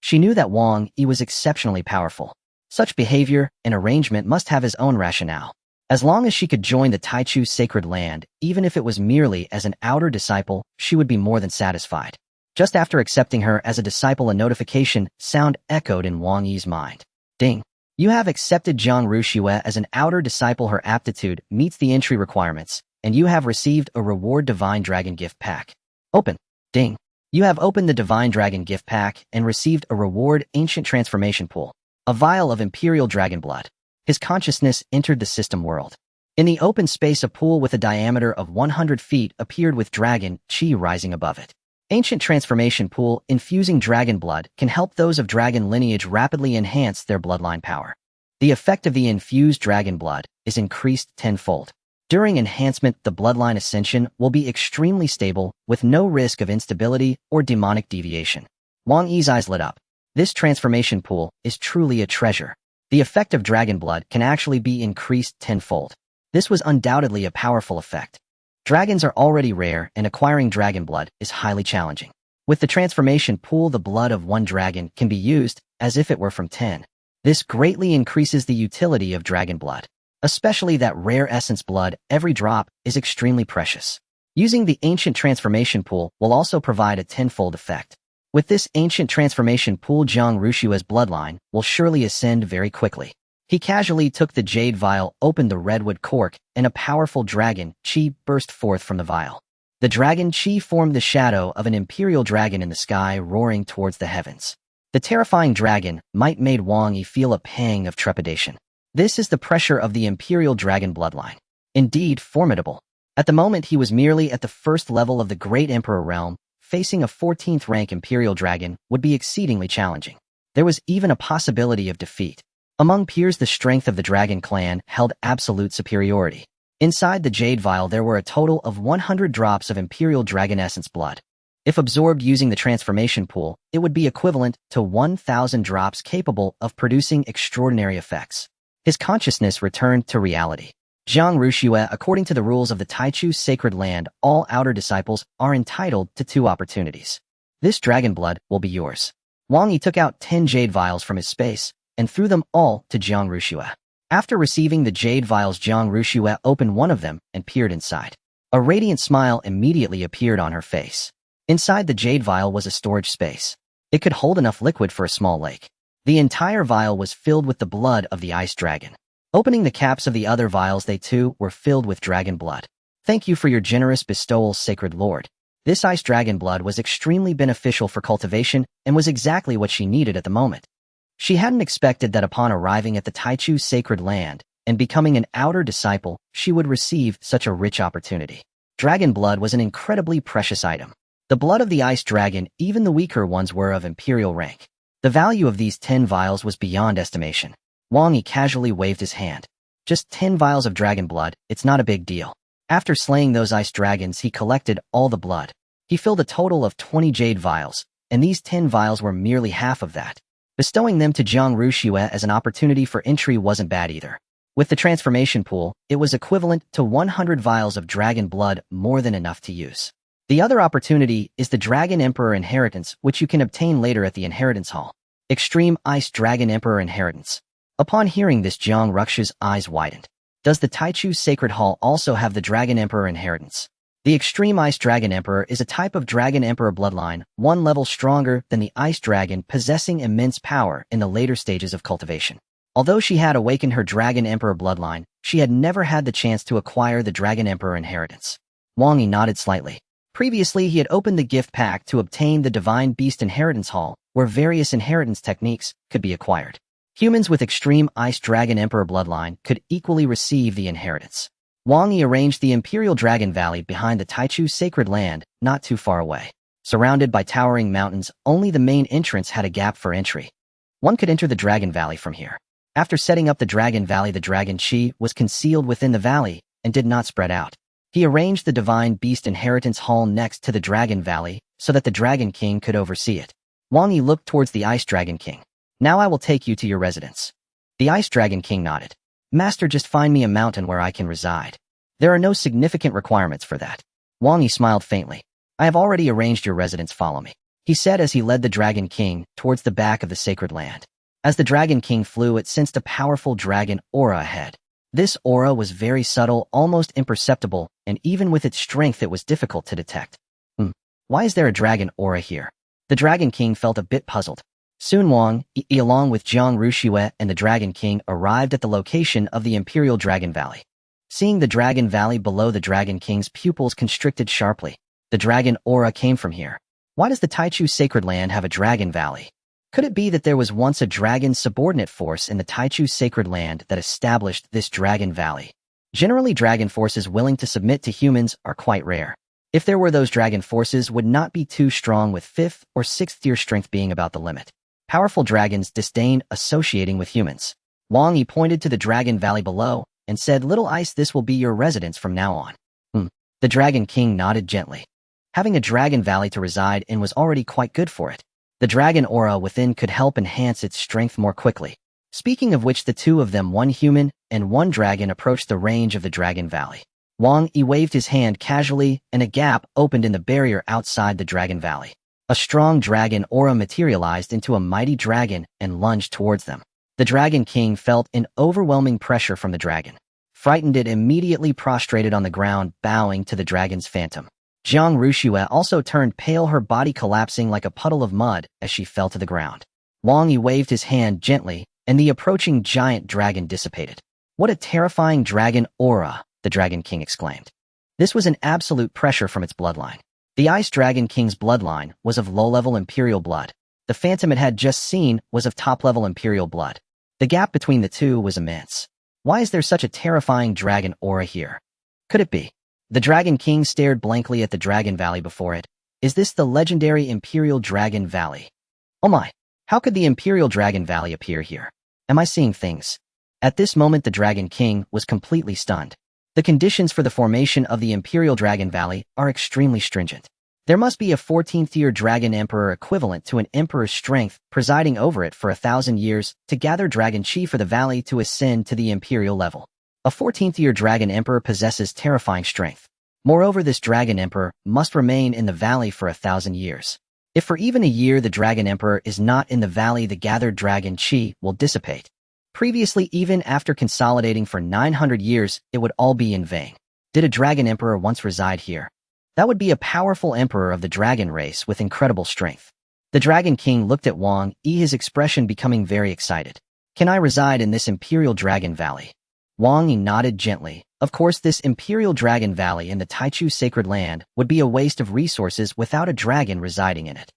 She knew that Wang Yi was exceptionally powerful. Such behavior and arrangement must have his own rationale. As long as she could join the Taichu Sacred Land, even if it was merely as an outer disciple, she would be more than satisfied. Just after accepting her as a disciple, a notification sound echoed in Wang Yi's mind. Ding. You have accepted Zhang Ruxue as an outer disciple. Her aptitude meets the entry requirements, and you have received a reward Divine Dragon Gift Pack. Open. Ding. You have opened the Divine Dragon Gift Pack and received a reward Ancient Transformation Pool. A vial of Imperial Dragon Blood. His consciousness entered the system world. In the open space, a pool with a diameter of 100 feet appeared with dragon chi rising above it. Ancient Transformation Pool. Infusing dragon blood can help those of dragon lineage rapidly enhance their bloodline power. The effect of the infused dragon blood is increased tenfold. During enhancement, the bloodline ascension will be extremely stable, with no risk of instability or demonic deviation. Wang Yi's eyes lit up. This transformation pool is truly a treasure. The effect of dragon blood can actually be increased tenfold. This was undoubtedly a powerful effect. Dragons are already rare, and acquiring dragon blood is highly challenging. With the transformation pool, the blood of 1 dragon can be used as if it were from 10. This greatly increases the utility of dragon blood. Especially that rare essence blood, every drop is extremely precious. Using the Ancient Transformation Pool will also provide a tenfold effect. With this Ancient Transformation Pool, Zhang Ruxue's bloodline will surely ascend very quickly. He casually took the jade vial, opened the redwood cork, and a powerful dragon chi burst forth from the vial. The dragon chi formed the shadow of an imperial dragon in the sky, roaring towards the heavens. The terrifying dragon might made Wang Yi feel a pang of trepidation. This is the pressure of the imperial dragon bloodline. Indeed, formidable. At the moment, he was merely at the first level of the Great Emperor realm. Facing a 14th rank imperial dragon would be exceedingly challenging. There was even a possibility of defeat. Among peers, the strength of the Dragon clan held absolute superiority. Inside the jade vial, there were a total of 100 drops of imperial dragon essence blood. If absorbed using the transformation pool, it would be equivalent to 1,000 drops capable of producing extraordinary effects. His consciousness returned to reality. Zhang Ruxue, according to the rules of the Taichu Sacred Land, all outer disciples are entitled to 2 opportunities. This dragon blood will be yours. Wang Yi took out 10 jade vials from his space and threw them all to Jiang Rushue. After receiving the jade vials, Jiang Rushue opened one of them and peered inside. A radiant smile immediately appeared on her face. Inside the jade vial was a storage space. It could hold enough liquid for a small lake. The entire vial was filled with the blood of the ice dragon. Opening the caps of the other vials, they too were filled with dragon blood. Thank you for your generous bestowals, Sacred Lord. This ice dragon blood was extremely beneficial for cultivation and was exactly what she needed at the moment. She hadn't expected that upon arriving at the Taichu sacred land and becoming an outer disciple, she would receive such a rich opportunity. Dragon blood was an incredibly precious item. The blood of the ice dragon, even the weaker ones, were of imperial rank. The value of these 10 vials was beyond estimation. Wang Yi casually waved his hand. Just 10 vials of dragon blood, it's not a big deal. After slaying those ice dragons, he collected all the blood. He filled a total of 20 jade vials, and these 10 vials were merely half of that. Bestowing them to Jiang Rushue as an opportunity for entry wasn't bad either. With the transformation pool, it was equivalent to 100 vials of dragon blood, more than enough to use. The other opportunity is the Dragon Emperor Inheritance, which you can obtain later at the Inheritance Hall. Extreme Ice Dragon Emperor Inheritance. Upon hearing this, Jiang Ruxue's eyes widened. Does the Taichu Sacred Hall also have the Dragon Emperor Inheritance? The Extreme Ice Dragon Emperor is a type of Dragon Emperor bloodline, one level stronger than the Ice Dragon, possessing immense power in the later stages of cultivation. Although she had awakened her Dragon Emperor bloodline, she had never had the chance to acquire the Dragon Emperor Inheritance. Wang Yi nodded slightly. Previously, he had opened the gift pack to obtain the Divine Beast Inheritance Hall, where various inheritance techniques could be acquired. Humans with Extreme Ice Dragon Emperor bloodline could equally receive the inheritance. Wang Yi arranged the Imperial Dragon Valley behind the Taichu Sacred Land, not too far away. Surrounded by towering mountains, only the main entrance had a gap for entry. One could enter the Dragon Valley from here. After setting up the Dragon Valley, the Dragon Chi was concealed within the valley and did not spread out. He arranged the Divine Beast Inheritance Hall next to the Dragon Valley so that the Dragon King could oversee it. Wang Yi looked towards the Ice Dragon King. Now I will take you to your residence. The Ice Dragon King nodded. Master, just find me a mountain where I can reside. There are no significant requirements for that. Wang Yi smiled faintly. I have already arranged your residence, follow me, he said as he led the Dragon King towards the back of the sacred land. As the Dragon King flew, it sensed a powerful dragon aura ahead. This aura was very subtle, almost imperceptible, and even with its strength it was difficult to detect. Why is there a dragon aura here? The Dragon King felt a bit puzzled. Soon Wang Yi, along with Jiang Rushue and the Dragon King, arrived at the location of the Imperial Dragon Valley. Seeing the Dragon Valley below, the Dragon King's pupils constricted sharply. The dragon aura came from here. Why does the Taichu Sacred Land have a Dragon Valley? Could it be that there was once a dragon subordinate force in the Taichu Sacred Land that established this Dragon Valley? Generally, dragon forces willing to submit to humans are quite rare. If there were, those dragon forces would not be too strong, with 5th or 6th tier strength being about the limit. Powerful dragons disdain associating with humans. Wang Yi pointed to the Dragon Valley below and said, Little Ice, this will be your residence from now on. The Dragon King nodded gently. Having a Dragon Valley to reside in was already quite good for it. The dragon aura within could help enhance its strength more quickly. Speaking of which, the two of them, one human and one dragon, approached the range of the Dragon Valley. Wang Yi waved his hand casually, and a gap opened in the barrier outside the Dragon Valley. A strong dragon aura materialized into a mighty dragon and lunged towards them. The Dragon King felt an overwhelming pressure from the dragon. Frightened, it immediately prostrated on the ground, bowing to the dragon's phantom. Jiang Rushue also turned pale, her body collapsing like a puddle of mud as she fell to the ground. Wang Yi waved his hand gently, and the approaching giant dragon dissipated. What a terrifying dragon aura, the Dragon King exclaimed. This was an absolute pressure from its bloodline. The Ice Dragon King's bloodline was of low-level imperial blood. The phantom it had just seen was of top-level imperial blood. The gap between the two was immense. Why is there such a terrifying dragon aura here? Could it be? The Dragon King stared blankly at the Dragon Valley before it. Is this the legendary Imperial Dragon Valley? Oh my, how could the Imperial Dragon Valley appear here? Am I seeing things? At this moment, the Dragon King was completely stunned. The conditions for the formation of the Imperial Dragon Valley are extremely stringent. There must be a 14th-tier Dragon Emperor equivalent to an Emperor's strength presiding over it for 1,000 years to gather Dragon Chi for the valley to ascend to the Imperial level. A 14th-year Dragon Emperor possesses terrifying strength. Moreover, this Dragon Emperor must remain in the valley for 1,000 years. If for even a year the Dragon Emperor is not in the valley, the gathered dragon chi will dissipate. Previously, even after consolidating for 900 years, it would all be in vain. Did a Dragon Emperor once reside here? That would be a powerful emperor of the dragon race with incredible strength. The Dragon King looked at Wang Yi, his expression becoming very excited. Can I reside in this Imperial Dragon Valley? Wang Yi nodded gently. Of course, this Imperial Dragon Valley in the Taichu Sacred Land would be a waste of resources without a dragon residing in it.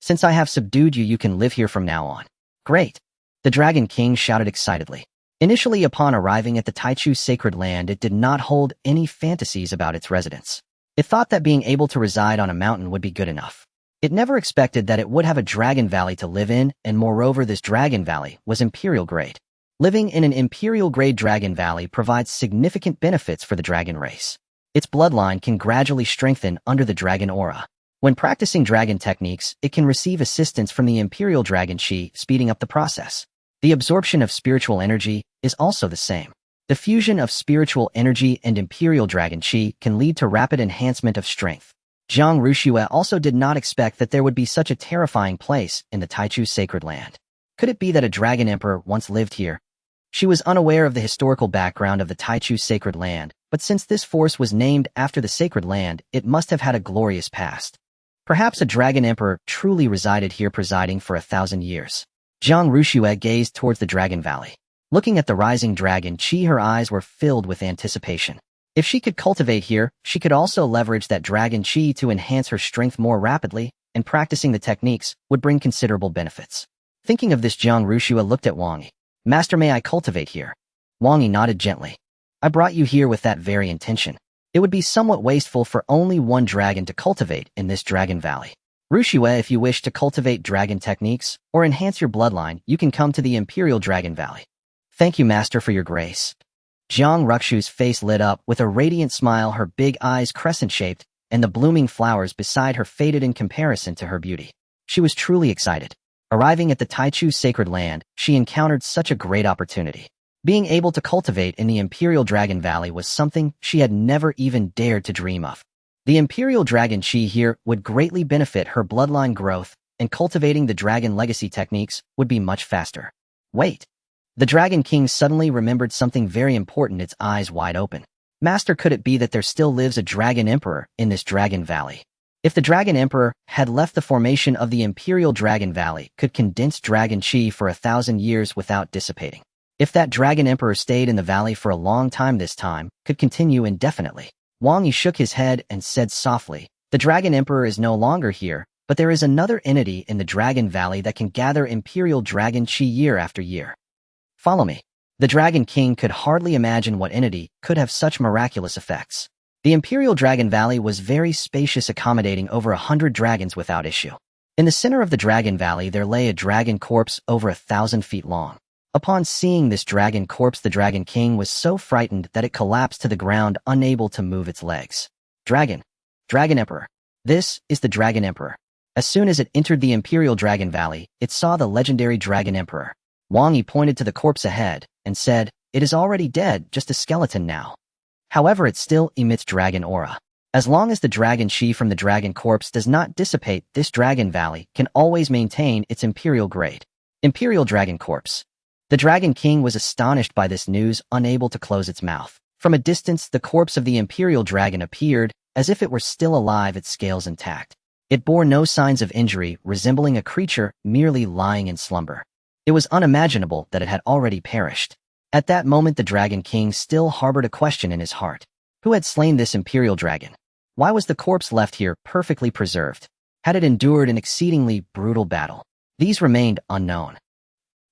Since I have subdued you, you can live here from now on. Great! The Dragon King shouted excitedly. Initially, upon arriving at the Taichu Sacred Land, it did not hold any fantasies about its residents. It thought that being able to reside on a mountain would be good enough. It never expected that it would have a dragon valley to live in, and moreover, this dragon valley was imperial grade. Living in an imperial-grade dragon valley provides significant benefits for the dragon race. Its bloodline can gradually strengthen under the dragon aura. When practicing dragon techniques, it can receive assistance from the imperial dragon chi, speeding up the process. The absorption of spiritual energy is also the same. The fusion of spiritual energy and imperial dragon chi can lead to rapid enhancement of strength. Zhang Ruxue also did not expect that there would be such a terrifying place in the Taichu Sacred Land. Could it be that a dragon emperor once lived here? She was unaware of the historical background of the Taichu Sacred Land, but since this force was named after the Sacred Land, it must have had a glorious past. Perhaps a dragon emperor truly resided here, presiding for 1,000 years. Zhang Ruxue gazed towards the Dragon Valley. Looking at the rising dragon chi, her eyes were filled with anticipation. If she could cultivate here, she could also leverage that dragon chi to enhance her strength more rapidly, and practicing the techniques would bring considerable benefits. Thinking of this, Zhang Ruxue looked at Wang Yi. Master, may I cultivate here? Wang Yi nodded gently. I brought you here with that very intention. It would be somewhat wasteful for only one dragon to cultivate in this dragon valley. Ruxue, if you wish to cultivate dragon techniques or enhance your bloodline, you can come to the Imperial Dragon Valley. Thank you, Master, for your grace. Zhang Ruxue's face lit up with a radiant smile, her big eyes crescent-shaped, and the blooming flowers beside her faded in comparison to her beauty. She was truly excited. Arriving at the Taichu Sacred Land, she encountered such a great opportunity. Being able to cultivate in the Imperial Dragon Valley was something she had never even dared to dream of. The Imperial Dragon Chi here would greatly benefit her bloodline growth, and cultivating the dragon legacy techniques would be much faster. Wait! The Dragon King suddenly remembered something very important, its eyes wide open. Master, could it be that there still lives a Dragon Emperor in this Dragon Valley? If the Dragon Emperor had left, the formation of the Imperial Dragon Valley could condense Dragon Chi for 1,000 years without dissipating. If that Dragon Emperor stayed in the valley for a long time, this time could continue indefinitely. Wang Yi shook his head and said softly, the Dragon Emperor is no longer here, but there is another entity in the Dragon Valley that can gather Imperial Dragon Chi year after year. Follow me. The Dragon King could hardly imagine what entity could have such miraculous effects. The Imperial Dragon Valley was very spacious, accommodating over 100 dragons without issue. In the center of the Dragon Valley there lay a dragon corpse over 1,000 feet long. Upon seeing this dragon corpse, the Dragon King was so frightened that it collapsed to the ground, unable to move its legs. Dragon Emperor. This is the Dragon Emperor. As soon as it entered the Imperial Dragon Valley, it saw the legendary Dragon Emperor. Wang Yi pointed to the corpse ahead and said, it is already dead, just a skeleton now. However, it still emits dragon aura. As long as the dragon chi from the dragon corpse does not dissipate, this Dragon Valley can always maintain its imperial grade. Imperial Dragon Corpse. The Dragon King was astonished by this news, unable to close its mouth. From a distance, the corpse of the Imperial Dragon appeared, as if it were still alive, its scales intact. It bore no signs of injury, resembling a creature merely lying in slumber. It was unimaginable that it had already perished. At that moment, the Dragon King still harbored a question in his heart. Who had slain this Imperial Dragon? Why was the corpse left here perfectly preserved? Had it endured an exceedingly brutal battle? These remained unknown.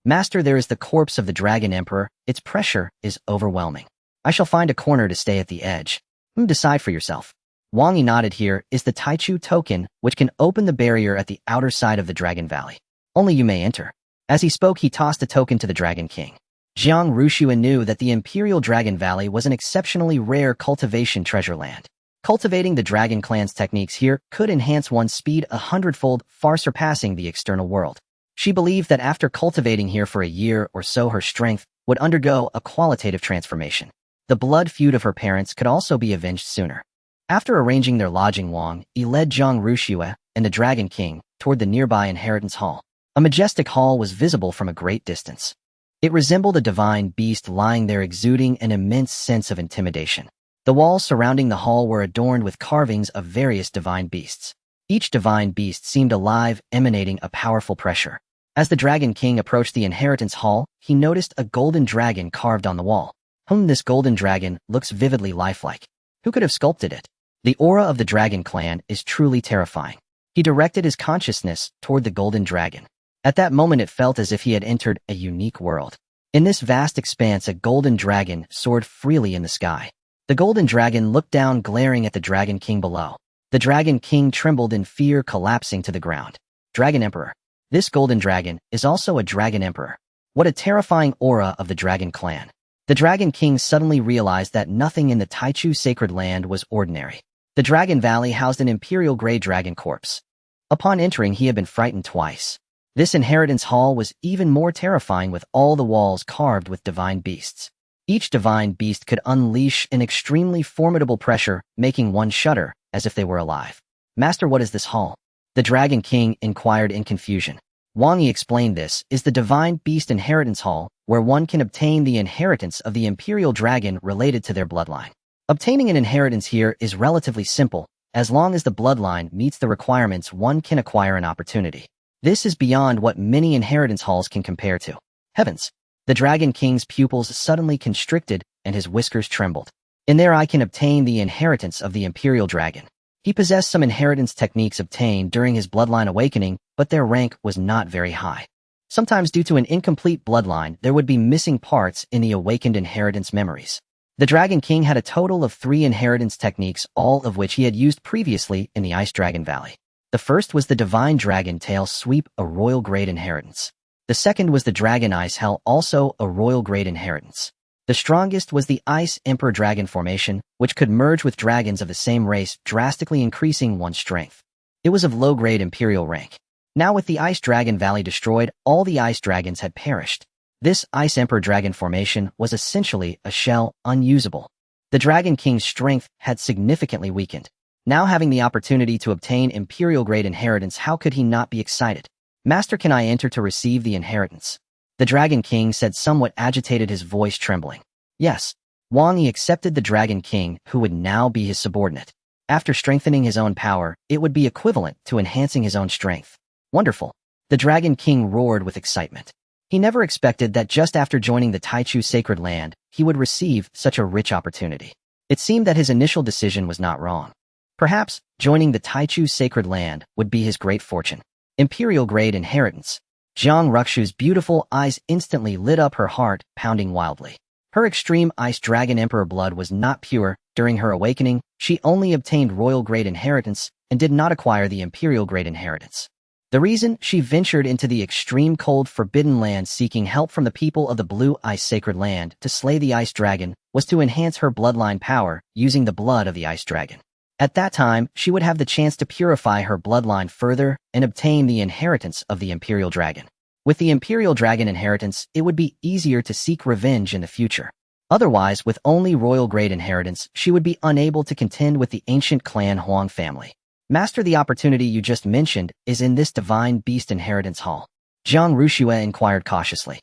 Master, there is the corpse of the Dragon Emperor. Its pressure is overwhelming. I shall find a corner to stay at the edge. Decide for yourself. Wang Yi nodded. Here is the Taichu token, which can open the barrier at the outer side of the Dragon Valley. Only you may enter. As he spoke, he tossed a token to the Dragon King. Zhang Ruxue knew that the Imperial Dragon Valley was an exceptionally rare cultivation treasure land. Cultivating the Dragon Clan's techniques here could enhance one's speed 100-fold, far surpassing the external world. She believed that after cultivating here for a year or so, her strength would undergo a qualitative transformation. The blood feud of her parents could also be avenged sooner. After arranging their lodging, Wang Yi led Zhang Ruxue and the Dragon King toward the nearby inheritance hall. A majestic hall was visible from a great distance. It resembled a divine beast lying there, exuding an immense sense of intimidation. The walls surrounding the hall were adorned with carvings of various divine beasts. Each divine beast seemed alive, emanating a powerful pressure. As the Dragon King approached the inheritance hall, he noticed a golden dragon carved on the wall. This golden dragon looks vividly lifelike. Who could have sculpted it? The aura of the dragon clan is truly terrifying. He directed his consciousness toward the golden dragon. At that moment it felt as if he had entered a unique world. In this vast expanse, a golden dragon soared freely in the sky. The golden dragon looked down, glaring at the Dragon King below. The Dragon King trembled in fear, collapsing to the ground. Dragon Emperor. This golden dragon is also a Dragon Emperor. What a terrifying aura of the Dragon Clan. The Dragon King suddenly realized that nothing in the Taichu sacred land was ordinary. The Dragon Valley housed an imperial-grade dragon corpse. Upon entering, he had been frightened twice. This inheritance hall was even more terrifying, with all the walls carved with divine beasts. Each divine beast could unleash an extremely formidable pressure, making one shudder, as if they were alive. Master, what is this hall? The Dragon King inquired in confusion. Wang Yi explained, this is the divine beast inheritance hall, where one can obtain the inheritance of the imperial dragon related to their bloodline. Obtaining an inheritance here is relatively simple. As long as the bloodline meets the requirements, one can acquire an opportunity. This is beyond what many inheritance halls can compare to. Heavens! The Dragon King's pupils suddenly constricted and his whiskers trembled. In there I can obtain the inheritance of the imperial dragon. He possessed some inheritance techniques obtained during his bloodline awakening, but their rank was not very high. Sometimes due to an incomplete bloodline, there would be missing parts in the awakened inheritance memories. The Dragon King had a total of 3 inheritance techniques, all of which he had used previously in the Ice Dragon Valley. The first was the Divine Dragon Tail Sweep, a royal grade inheritance. The second was the Dragon Ice Hell, also a royal grade inheritance. The strongest was the Ice Emperor Dragon Formation, which could merge with dragons of the same race, drastically increasing one's strength. It was of low-grade imperial rank. Now with the Ice Dragon Valley destroyed, all the ice dragons had perished. This Ice Emperor Dragon Formation was essentially a shell, unusable. The Dragon King's strength had significantly weakened. Now having the opportunity to obtain imperial-grade inheritance, how could he not be excited? Master, can I enter to receive the inheritance? The Dragon King said, somewhat agitated, his voice trembling. Yes. Wang Yi accepted the Dragon King, who would now be his subordinate. After strengthening his own power, it would be equivalent to enhancing his own strength. Wonderful. The Dragon King roared with excitement. He never expected that just after joining the Taichu sacred land, he would receive such a rich opportunity. It seemed that his initial decision was not wrong. Perhaps, joining the Taichu sacred land would be his great fortune. Imperial-grade inheritance. Jiang Ruxu's beautiful eyes instantly lit up, her heart pounding wildly. Her extreme Ice Dragon Emperor blood was not pure. During her awakening, she only obtained royal-grade inheritance and did not acquire the imperial-grade inheritance. The reason she ventured into the extreme cold forbidden land seeking help from the people of the Blue Ice Sacred Land to slay the Ice Dragon was to enhance her bloodline power using the blood of the Ice Dragon. At that time, she would have the chance to purify her bloodline further and obtain the inheritance of the Imperial Dragon. With the Imperial Dragon inheritance, it would be easier to seek revenge in the future. Otherwise, with only royal-grade inheritance, she would be unable to contend with the ancient clan Huang family. Master, the opportunity you just mentioned is in this divine beast inheritance hall. Zhang Ruxue inquired cautiously.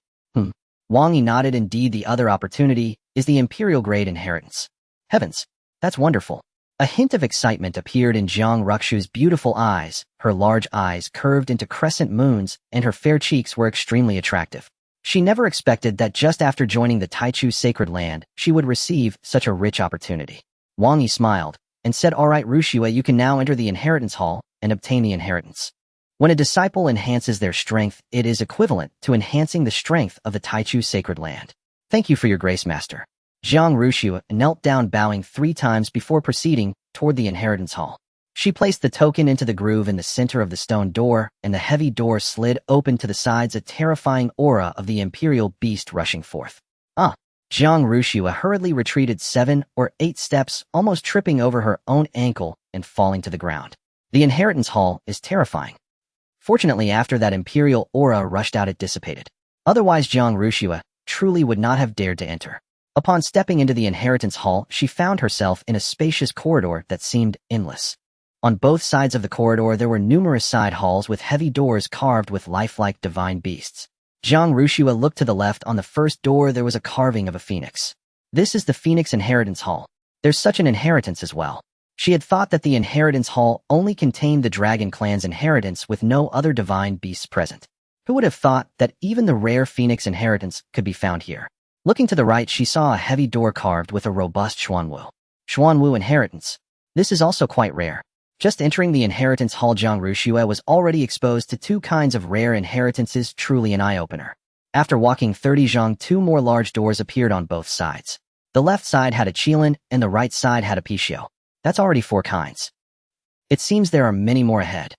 Wang Yi nodded. Indeed, the other opportunity is the imperial-grade inheritance. Heavens, that's wonderful. A hint of excitement appeared in Jiang Ruxu's beautiful eyes. Her large eyes curved into crescent moons, and her fair cheeks were extremely attractive. She never expected that just after joining the Taichu sacred land, she would receive such a rich opportunity. Wang Yi smiled and said, all right, Ruxue, you can now enter the inheritance hall and obtain the inheritance. When a disciple enhances their strength, it is equivalent to enhancing the strength of the Taichu sacred land. Thank you for your grace, Master. Zhang Ruxue knelt down, bowing 3 times before proceeding toward the inheritance hall. She placed the token into the groove in the center of the stone door, and the heavy door slid open to the sides, a terrifying aura of the imperial beast rushing forth. Zhang Ruxue hurriedly retreated 7 or 8 steps, almost tripping over her own ankle and falling to the ground. The inheritance hall is terrifying. Fortunately, after that imperial aura rushed out, it dissipated. Otherwise, Zhang Ruxue truly would not have dared to enter. Upon stepping into the inheritance hall, she found herself in a spacious corridor that seemed endless. On both sides of the corridor there were numerous side halls with heavy doors carved with lifelike divine beasts. Zhang Ruxue looked to the left. On the first door there was a carving of a phoenix. This is the Phoenix Inheritance Hall. There's such an inheritance as well. She had thought that the Inheritance Hall only contained the Dragon Clan's inheritance with no other divine beasts present. Who would have thought that even the rare Phoenix inheritance could be found here? Looking to the right, she saw a heavy door carved with a robust Xuanwu. Xuanwu inheritance. This is also quite rare. Just entering the Inheritance Hall, Zhang Ruxue was already exposed to two kinds of rare inheritances, truly an eye-opener. After walking 30 zhang, two more large doors appeared on both sides. The left side had a Qilin, and the right side had a Pixiu. That's already 4 kinds. It seems there are many more ahead.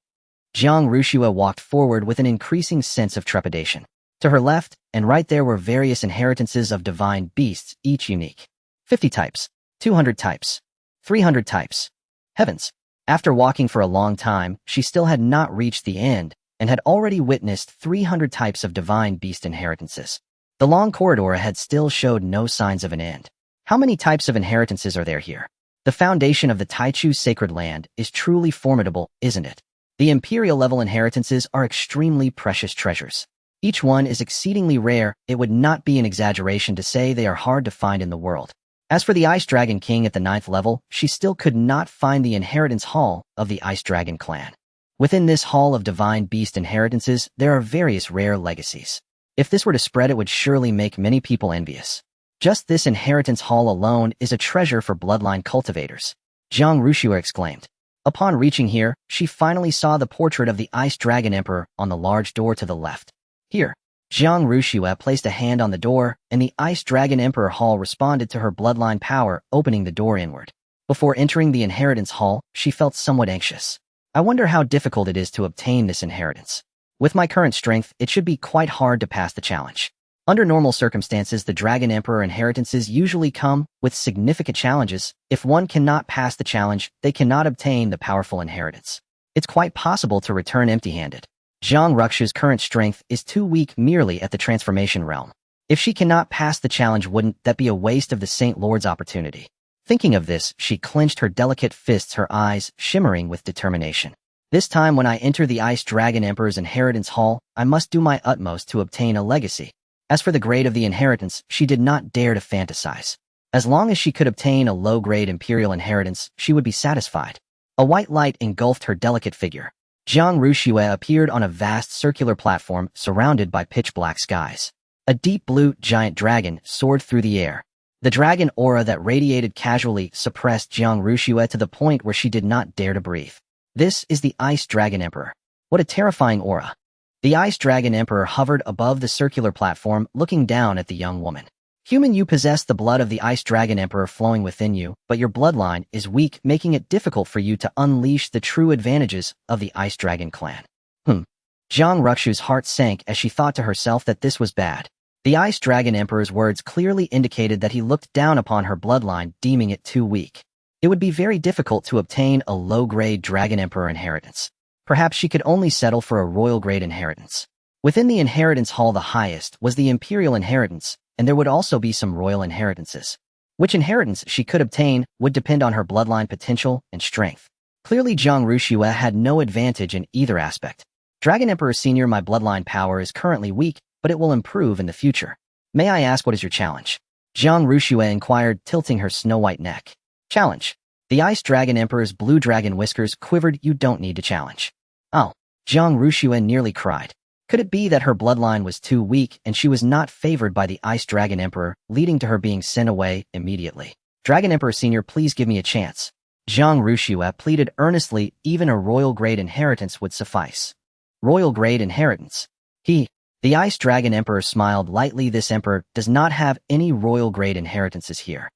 Zhang Ruxue walked forward with an increasing sense of trepidation. To her left and right there were various inheritances of divine beasts, each unique. 50 types, 200 types, 300 types. Heavens! After walking for a long time, she still had not reached the end and had already witnessed 300 types of divine beast inheritances. The long corridor ahead still showed no signs of an end. How many types of inheritances are there here? The foundation of the Taichu sacred land is truly formidable, isn't it? The imperial-level inheritances are extremely precious treasures. Each one is exceedingly rare. It would not be an exaggeration to say they are hard to find in the world. As for the Ice Dragon King at the 9th level, she still could not find the inheritance hall of the Ice Dragon clan. Within this hall of divine beast inheritances, there are various rare legacies. If this were to spread, it would surely make many people envious. Just this inheritance hall alone is a treasure for bloodline cultivators. Zhang Ruxue exclaimed. Upon reaching here, she finally saw the portrait of the Ice Dragon Emperor on the large door to the left. Here, Zhang Ruxue placed a hand on the door, and the Ice Dragon Emperor Hall responded to her bloodline power, opening the door inward. Before entering the inheritance hall, she felt somewhat anxious. I wonder how difficult it is to obtain this inheritance. With my current strength, it should be quite hard to pass the challenge. Under normal circumstances, the Dragon Emperor inheritances usually come with significant challenges. If one cannot pass the challenge, they cannot obtain the powerful inheritance. It's quite possible to return empty-handed. Zhang Ruxue's current strength is too weak merely at the transformation realm. If she cannot pass the challenge, wouldn't that be a waste of the Saint Lord's opportunity? Thinking of this, she clenched her delicate fists, her eyes shimmering with determination. This time when I enter the Ice Dragon Emperor's inheritance hall, I must do my utmost to obtain a legacy. As for the grade of the inheritance, she did not dare to fantasize. As long as she could obtain a low-grade imperial inheritance, she would be satisfied. A white light engulfed her delicate figure. Zhang Ruxue appeared on a vast circular platform surrounded by pitch-black skies. A deep blue giant dragon soared through the air. The dragon aura that radiated casually suppressed Zhang Ruxue to the point where she did not dare to breathe. This is the Ice Dragon Emperor. What a terrifying aura. The Ice Dragon Emperor hovered above the circular platform, looking down at the young woman. Human, you possess the blood of the Ice Dragon Emperor flowing within you, but your bloodline is weak, making it difficult for you to unleash the true advantages of the Ice Dragon clan. Zhang Ruxue's heart sank as she thought to herself that this was bad. The Ice Dragon Emperor's words clearly indicated that he looked down upon her bloodline, deeming it too weak. It would be very difficult to obtain a low-grade Dragon Emperor inheritance. Perhaps she could only settle for a royal-grade inheritance. Within the inheritance hall, the highest was the imperial inheritance, and there would also be some royal inheritances. Which inheritance she could obtain would depend on her bloodline potential and strength. Clearly, Zhang Ruxue had no advantage in either aspect. Dragon Emperor Senior, my bloodline power is currently weak, but it will improve in the future. May I ask, what is your challenge? Zhang Ruxue inquired, tilting her snow-white neck. Challenge. The Ice Dragon Emperor's blue dragon whiskers quivered. You don't need to challenge. Oh, Zhang Ruxue nearly cried. Could it be that her bloodline was too weak and she was not favored by the Ice Dragon Emperor, leading to her being sent away immediately? Dragon Emperor Senior, please give me a chance. Zhang Ruxue pleaded earnestly. Even a royal-grade inheritance would suffice. Royal-grade inheritance. The Ice Dragon Emperor smiled lightly. This emperor does not have any royal-grade inheritances here.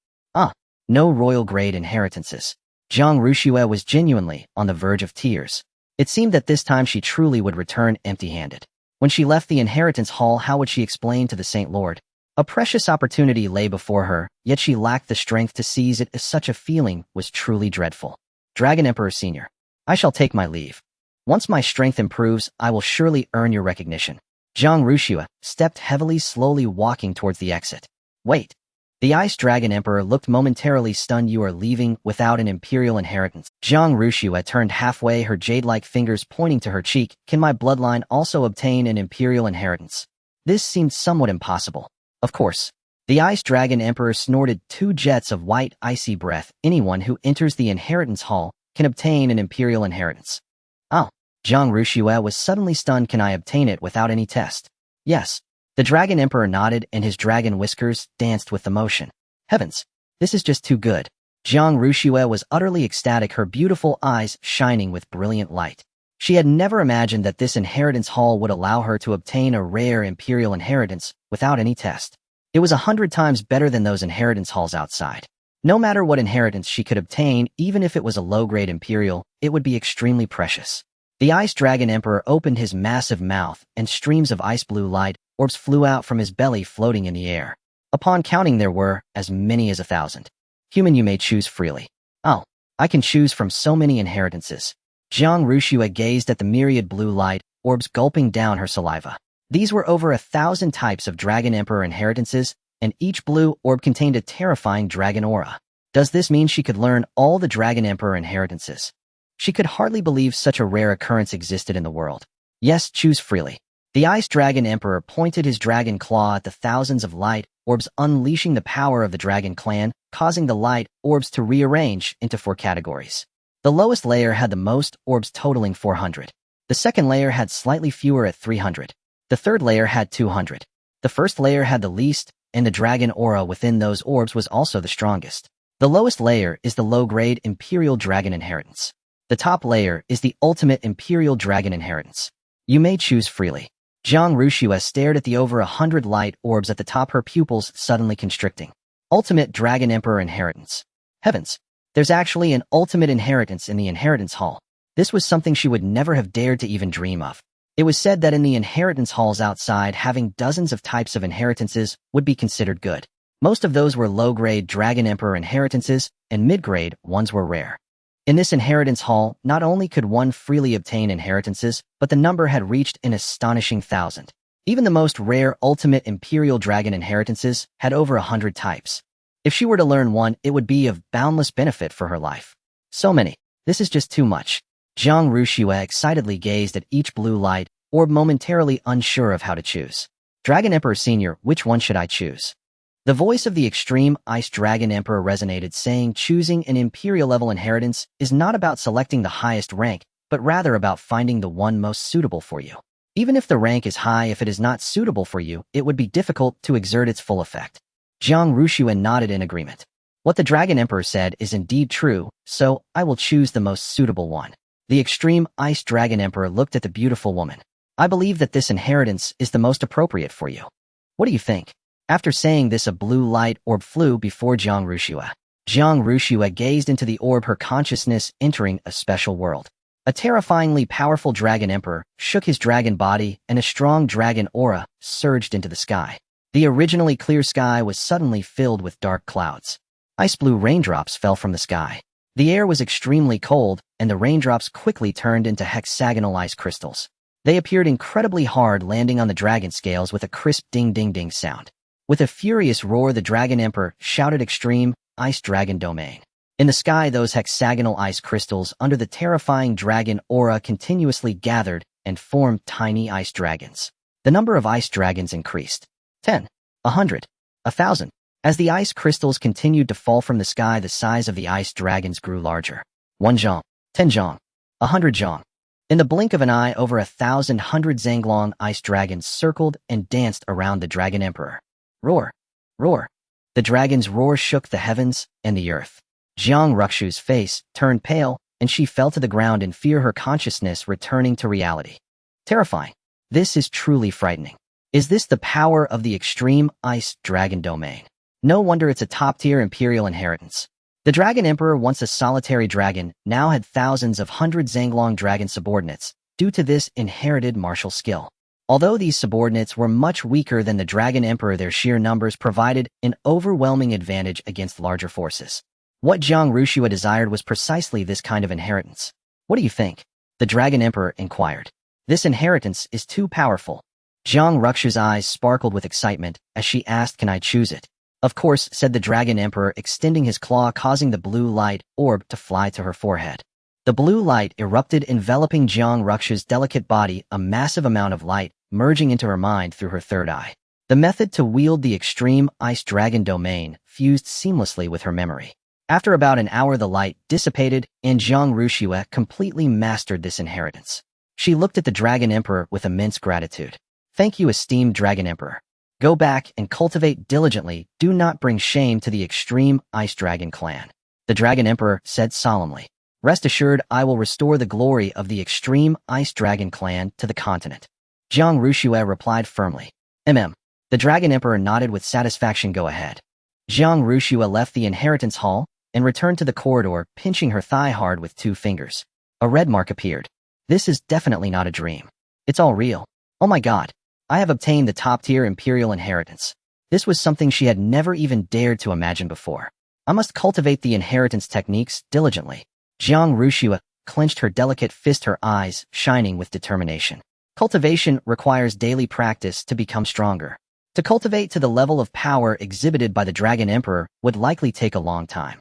No royal-grade inheritances. Zhang Ruxue was genuinely on the verge of tears. It seemed that this time she truly would return empty-handed. When she left the inheritance hall, how would she explain to the Saint Lord? A precious opportunity lay before her, yet she lacked the strength to seize it, as such a feeling was truly dreadful. Dragon Emperor Senior, I shall take my leave. Once my strength improves, I will surely earn your recognition. Zhang Ruxue stepped heavily, slowly walking towards the exit. Wait. The Ice Dragon Emperor looked momentarily stunned. You are leaving without an imperial inheritance. Zhang Ruxue turned halfway, her jade-like fingers pointing to her cheek. Can my bloodline also obtain an imperial inheritance? This seemed somewhat impossible. Of course. The Ice Dragon Emperor snorted 2 jets of white, icy breath. Anyone who enters the inheritance hall can obtain an imperial inheritance. Oh. Zhang Ruxue was suddenly stunned. Can I obtain it without any test? Yes. The Dragon Emperor nodded and his dragon whiskers danced with the motion. Heavens, this is just too good. Zhang Ruxue was utterly ecstatic, her beautiful eyes shining with brilliant light. She had never imagined that this inheritance hall would allow her to obtain a rare imperial inheritance without any test. It was 100 times better than those inheritance halls outside. No matter what inheritance she could obtain, even if it was a low-grade imperial, it would be extremely precious. The Ice Dragon Emperor opened his massive mouth, and streams of ice blue light orbs flew out from his belly, floating in the air. Upon counting, there were as many as 1,000. Human, you may choose freely. Oh, I can choose from so many inheritances. Zhang Ruxue gazed at the myriad blue light orbs, gulping down her saliva. These were over 1,000 types of Dragon Emperor inheritances, and each blue orb contained a terrifying dragon aura. Does this mean she could learn all the Dragon Emperor inheritances? She could hardly believe such a rare occurrence existed in the world. Yes, choose freely. The Ice Dragon Emperor pointed his dragon claw at the thousands of light orbs, unleashing the power of the Dragon Clan, causing the light orbs to rearrange into 4 categories. The lowest layer had the most orbs, totaling 400. The second layer had slightly fewer at 300. The third layer had 200. The first layer had the least, and the dragon aura within those orbs was also the strongest. The lowest layer is the low-grade Imperial Dragon Inheritance. The top layer is the ultimate Imperial Dragon Inheritance. You may choose freely. Zhang Ruxue stared at the over 100 light orbs at the top, her pupils suddenly constricting. Ultimate Dragon Emperor Inheritance. Heavens! There's actually an ultimate inheritance in the inheritance hall. This was something she would never have dared to even dream of. It was said that in the inheritance halls outside, having dozens of types of inheritances would be considered good. Most of those were low-grade Dragon Emperor inheritances, and mid-grade ones were rare. In this inheritance hall, not only could one freely obtain inheritances, but the number had reached an astonishing 1,000. Even the most rare Ultimate Imperial Dragon inheritances had over 100 types. If she were to learn one, it would be of boundless benefit for her life. So many. This is just too much. Zhang Ruxue excitedly gazed at each blue light orb, momentarily unsure of how to choose. Dragon Emperor Senior, which one should I choose? The voice of the extreme Ice Dragon Emperor resonated, saying choosing an Imperial-level inheritance is not about selecting the highest rank, but rather about finding the one most suitable for you. Even if the rank is high, if it is not suitable for you, it would be difficult to exert its full effect. Zhang Ruxue nodded in agreement. What the Dragon Emperor said is indeed true, so I will choose the most suitable one. The extreme Ice Dragon Emperor looked at the beautiful woman. I believe that this inheritance is the most appropriate for you. What do you think? After saying this, a blue light orb flew before Zhang Ruxue. Zhang Ruxue gazed into the orb, her consciousness entering a special world. A terrifyingly powerful Dragon Emperor shook his dragon body, and a strong dragon aura surged into the sky. The originally clear sky was suddenly filled with dark clouds. Ice blue raindrops fell from the sky. The air was extremely cold, and the raindrops quickly turned into hexagonal ice crystals. They appeared incredibly hard, landing on the dragon scales with a crisp ding-ding-ding sound. With a furious roar, the Dragon Emperor shouted, "Extreme Ice Dragon Domain." In the sky, those hexagonal ice crystals under the terrifying dragon aura continuously gathered and formed tiny ice dragons. The number of ice dragons increased. 10, 100, 1,000. As the ice crystals continued to fall from the sky, the size of the ice dragons grew larger. 1 zhang, 10 zhang, 100 zhang. In the blink of an eye, over 1,000 Zhanglong ice dragons circled and danced around the Dragon Emperor. Roar! Roar! The dragon's roar shook the heavens and the earth. Zhang Ruxue's face turned pale, and she fell to the ground in fear, her consciousness returning to reality. Terrifying. This is truly frightening. Is this the power of the extreme Ice Dragon Domain? No wonder it's a top-tier Imperial inheritance. The Dragon Emperor, once a solitary dragon, now had thousands of Zhanglong dragon subordinates, due to this inherited martial skill. Although these subordinates were much weaker than the Dragon Emperor, their sheer numbers provided an overwhelming advantage against larger forces. What Zhang Ruxue desired was precisely this kind of inheritance. What do you think? The Dragon Emperor inquired. This inheritance is too powerful. Zhang Ruxue's eyes sparkled with excitement as she asked, "Can I choose it?" Of course, said the Dragon Emperor, extending his claw, causing the blue light orb to fly to her forehead. The blue light erupted, enveloping Jiang Ruxia's delicate body, a massive amount of light, merging into her mind through her third eye. The method to wield the extreme ice dragon domain fused seamlessly with her memory. After about an hour, the light dissipated, and Jiang Ruxia completely mastered this inheritance. She looked at the Dragon Emperor with immense gratitude. Thank you, esteemed Dragon Emperor. Go back and cultivate diligently. Do not bring shame to the extreme ice dragon clan. The Dragon Emperor said solemnly. Rest assured, I will restore the glory of the extreme ice dragon clan to the continent. Jiang Ruxia replied firmly. The Dragon Emperor nodded with satisfaction. Go ahead. Jiang Ruxia left the inheritance hall and returned to the corridor, pinching her thigh hard with 2 fingers. A red mark appeared. This is definitely not a dream. It's all real. Oh my god. I have obtained the top-tier imperial inheritance. This was something she had never even dared to imagine before. I must cultivate the inheritance techniques diligently. Jiang Ruxia clenched her delicate fist, her eyes shining with determination. Cultivation requires daily practice to become stronger. To cultivate to the level of power exhibited by the Dragon Emperor would likely take a long time.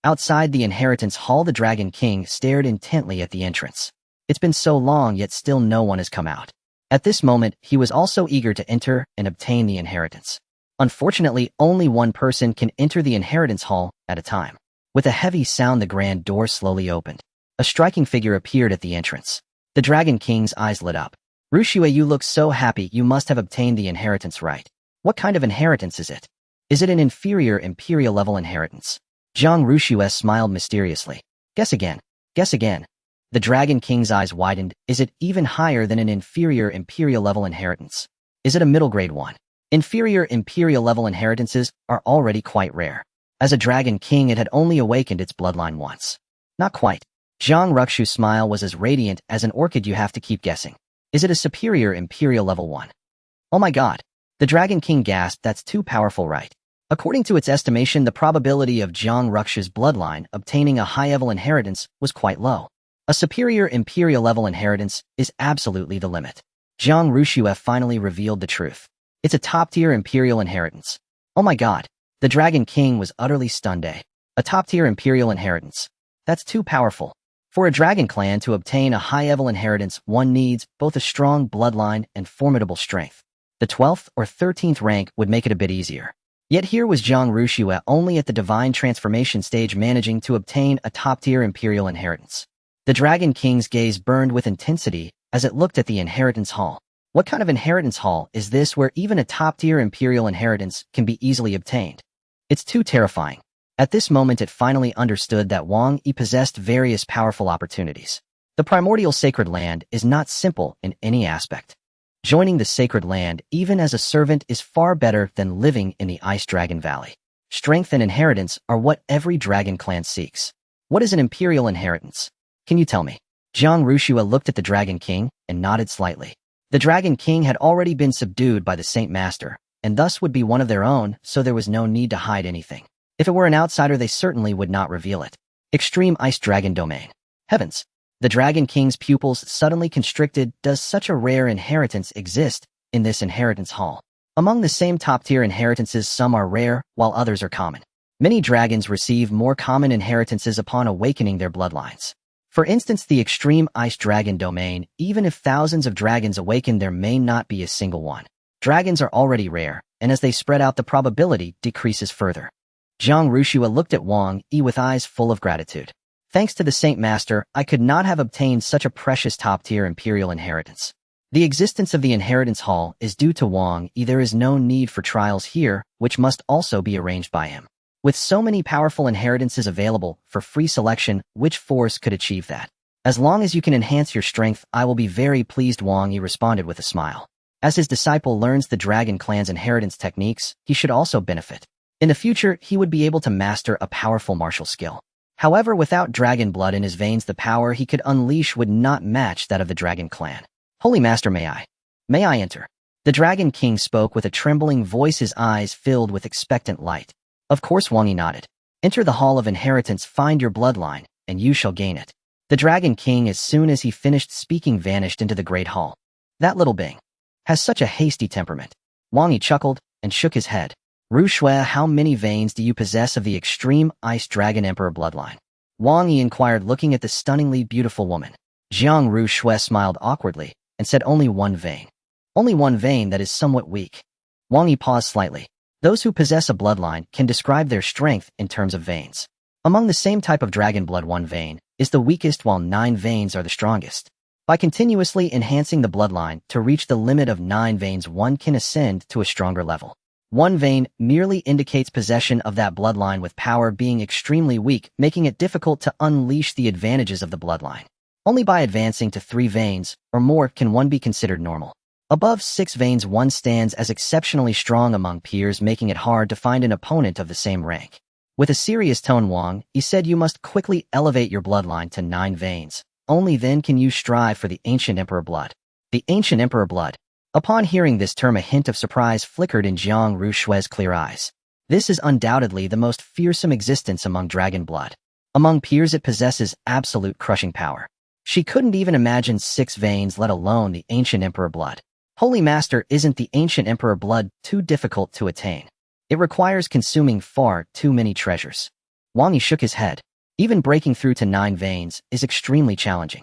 Outside the inheritance hall, the Dragon King stared intently at the entrance. It's been so long, yet still no one has come out. At this moment, he was also eager to enter and obtain the inheritance. Unfortunately, only one person can enter the inheritance hall at a time. With a heavy sound, the grand door slowly opened. A striking figure appeared at the entrance. The Dragon King's eyes lit up. Ruxia, you look so happy. You must have obtained the inheritance, right? What kind of inheritance is it? Is it an inferior imperial level inheritance? Jiang Ruxia smiled mysteriously. Guess again. Guess again. The Dragon King's eyes widened. Is it even higher than an inferior imperial level inheritance? Is it a middle grade one? Inferior imperial level inheritances are already quite rare. As a Dragon King, it had only awakened its bloodline once. Not quite. Jiang Ruxia's smile was as radiant as an orchid. You have to keep guessing. Is it a superior imperial level one? Oh my god. The Dragon King gasped. That's too powerful, right? According to its estimation, the probability of Jiang Ruxia's bloodline obtaining a high-level inheritance was quite low. A superior imperial level inheritance is absolutely the limit. Jiang Ruxia finally revealed the truth. It's a top-tier imperial inheritance. Oh my god. The Dragon King was utterly stunned. A top-tier imperial inheritance. That's too powerful. For a dragon clan to obtain a high-level inheritance, one needs both a strong bloodline and formidable strength. The 12th or 13th rank would make it a bit easier. Yet here was Jiang Ruxia only at the divine transformation stage managing to obtain a top-tier imperial inheritance. The Dragon King's gaze burned with intensity as it looked at the inheritance hall. What kind of inheritance hall is this where even a top-tier imperial inheritance can be easily obtained? It's too terrifying. At this moment, it finally understood that Wang Yi possessed various powerful opportunities. The primordial sacred land is not simple in any aspect. Joining the sacred land, even as a servant, is far better than living in the Ice Dragon Valley. Strength and inheritance are what every dragon clan seeks. What is an imperial inheritance? Can you tell me? Jiang Ruxia looked at the Dragon King and nodded slightly. The Dragon King had already been subdued by the Saint Master, and thus would be one of their own, so there was no need to hide anything. If it were an outsider, they certainly would not reveal it. Extreme Ice Dragon Domain. Heavens! The Dragon King's pupils suddenly constricted. Does such a rare inheritance exist in this inheritance hall? Among the same top-tier inheritances, some are rare, while others are common. Many dragons receive more common inheritances upon awakening their bloodlines. For instance, the Extreme Ice Dragon Domain, even if thousands of dragons awaken, there may not be a single one. Dragons are already rare, and as they spread out, the probability decreases further. Jiang Ruxia looked at Wang Yi with eyes full of gratitude. Thanks to the Saint Master, I could not have obtained such a precious top-tier imperial inheritance. The existence of the inheritance hall is due to Wang Yi. There is no need for trials here, which must also be arranged by him. With so many powerful inheritances available for free selection, which force could achieve that? As long as you can enhance your strength, I will be very pleased, Wang Yi responded with a smile. As his disciple learns the Dragon Clan's inheritance techniques, he should also benefit. In the future, he would be able to master a powerful martial skill. However, without dragon blood in his veins, the power he could unleash would not match that of the Dragon Clan. Holy Master, may I enter? The Dragon King spoke with a trembling voice, his eyes filled with expectant light. Of course, Wang Yi nodded. Enter the Hall of Inheritance, find your bloodline, and you shall gain it. The Dragon King, as soon as he finished speaking, vanished into the Great Hall. That little Bing has such a hasty temperament. Wang Yi chuckled and shook his head. Ru Shui, how many veins do you possess of the extreme Ice Dragon Emperor bloodline? Wang Yi inquired, looking at the stunningly beautiful woman. Jiang Ru Shui smiled awkwardly and said, only one vein. Only one vein that is somewhat weak. Wang Yi paused slightly. Those who possess a bloodline can describe their strength in terms of veins. Among the same type of dragon blood, one vein is the weakest while 9 veins are the strongest. By continuously enhancing the bloodline to reach the limit of 9 veins, one can ascend to a stronger level. One vein merely indicates possession of that bloodline, with power being extremely weak, making it difficult to unleash the advantages of the bloodline. Only by advancing to 3 veins or more can one be considered normal. Above 6 veins, one stands as exceptionally strong among peers, making it hard to find an opponent of the same rank. With a serious tone, Wang Yi said, you must quickly elevate your bloodline to 9 veins. Only then can you strive for the ancient emperor blood. The ancient emperor blood. Upon hearing this term, a hint of surprise flickered in Jiang Ru Shui's clear eyes. This is undoubtedly the most fearsome existence among dragon blood. Among peers, it possesses absolute crushing power. She couldn't even imagine 6 veins, let alone the ancient emperor blood. Holy Master, isn't the ancient emperor blood too difficult to attain? It requires consuming far too many treasures. Wang Yi shook his head. Even breaking through to 9 veins is extremely challenging.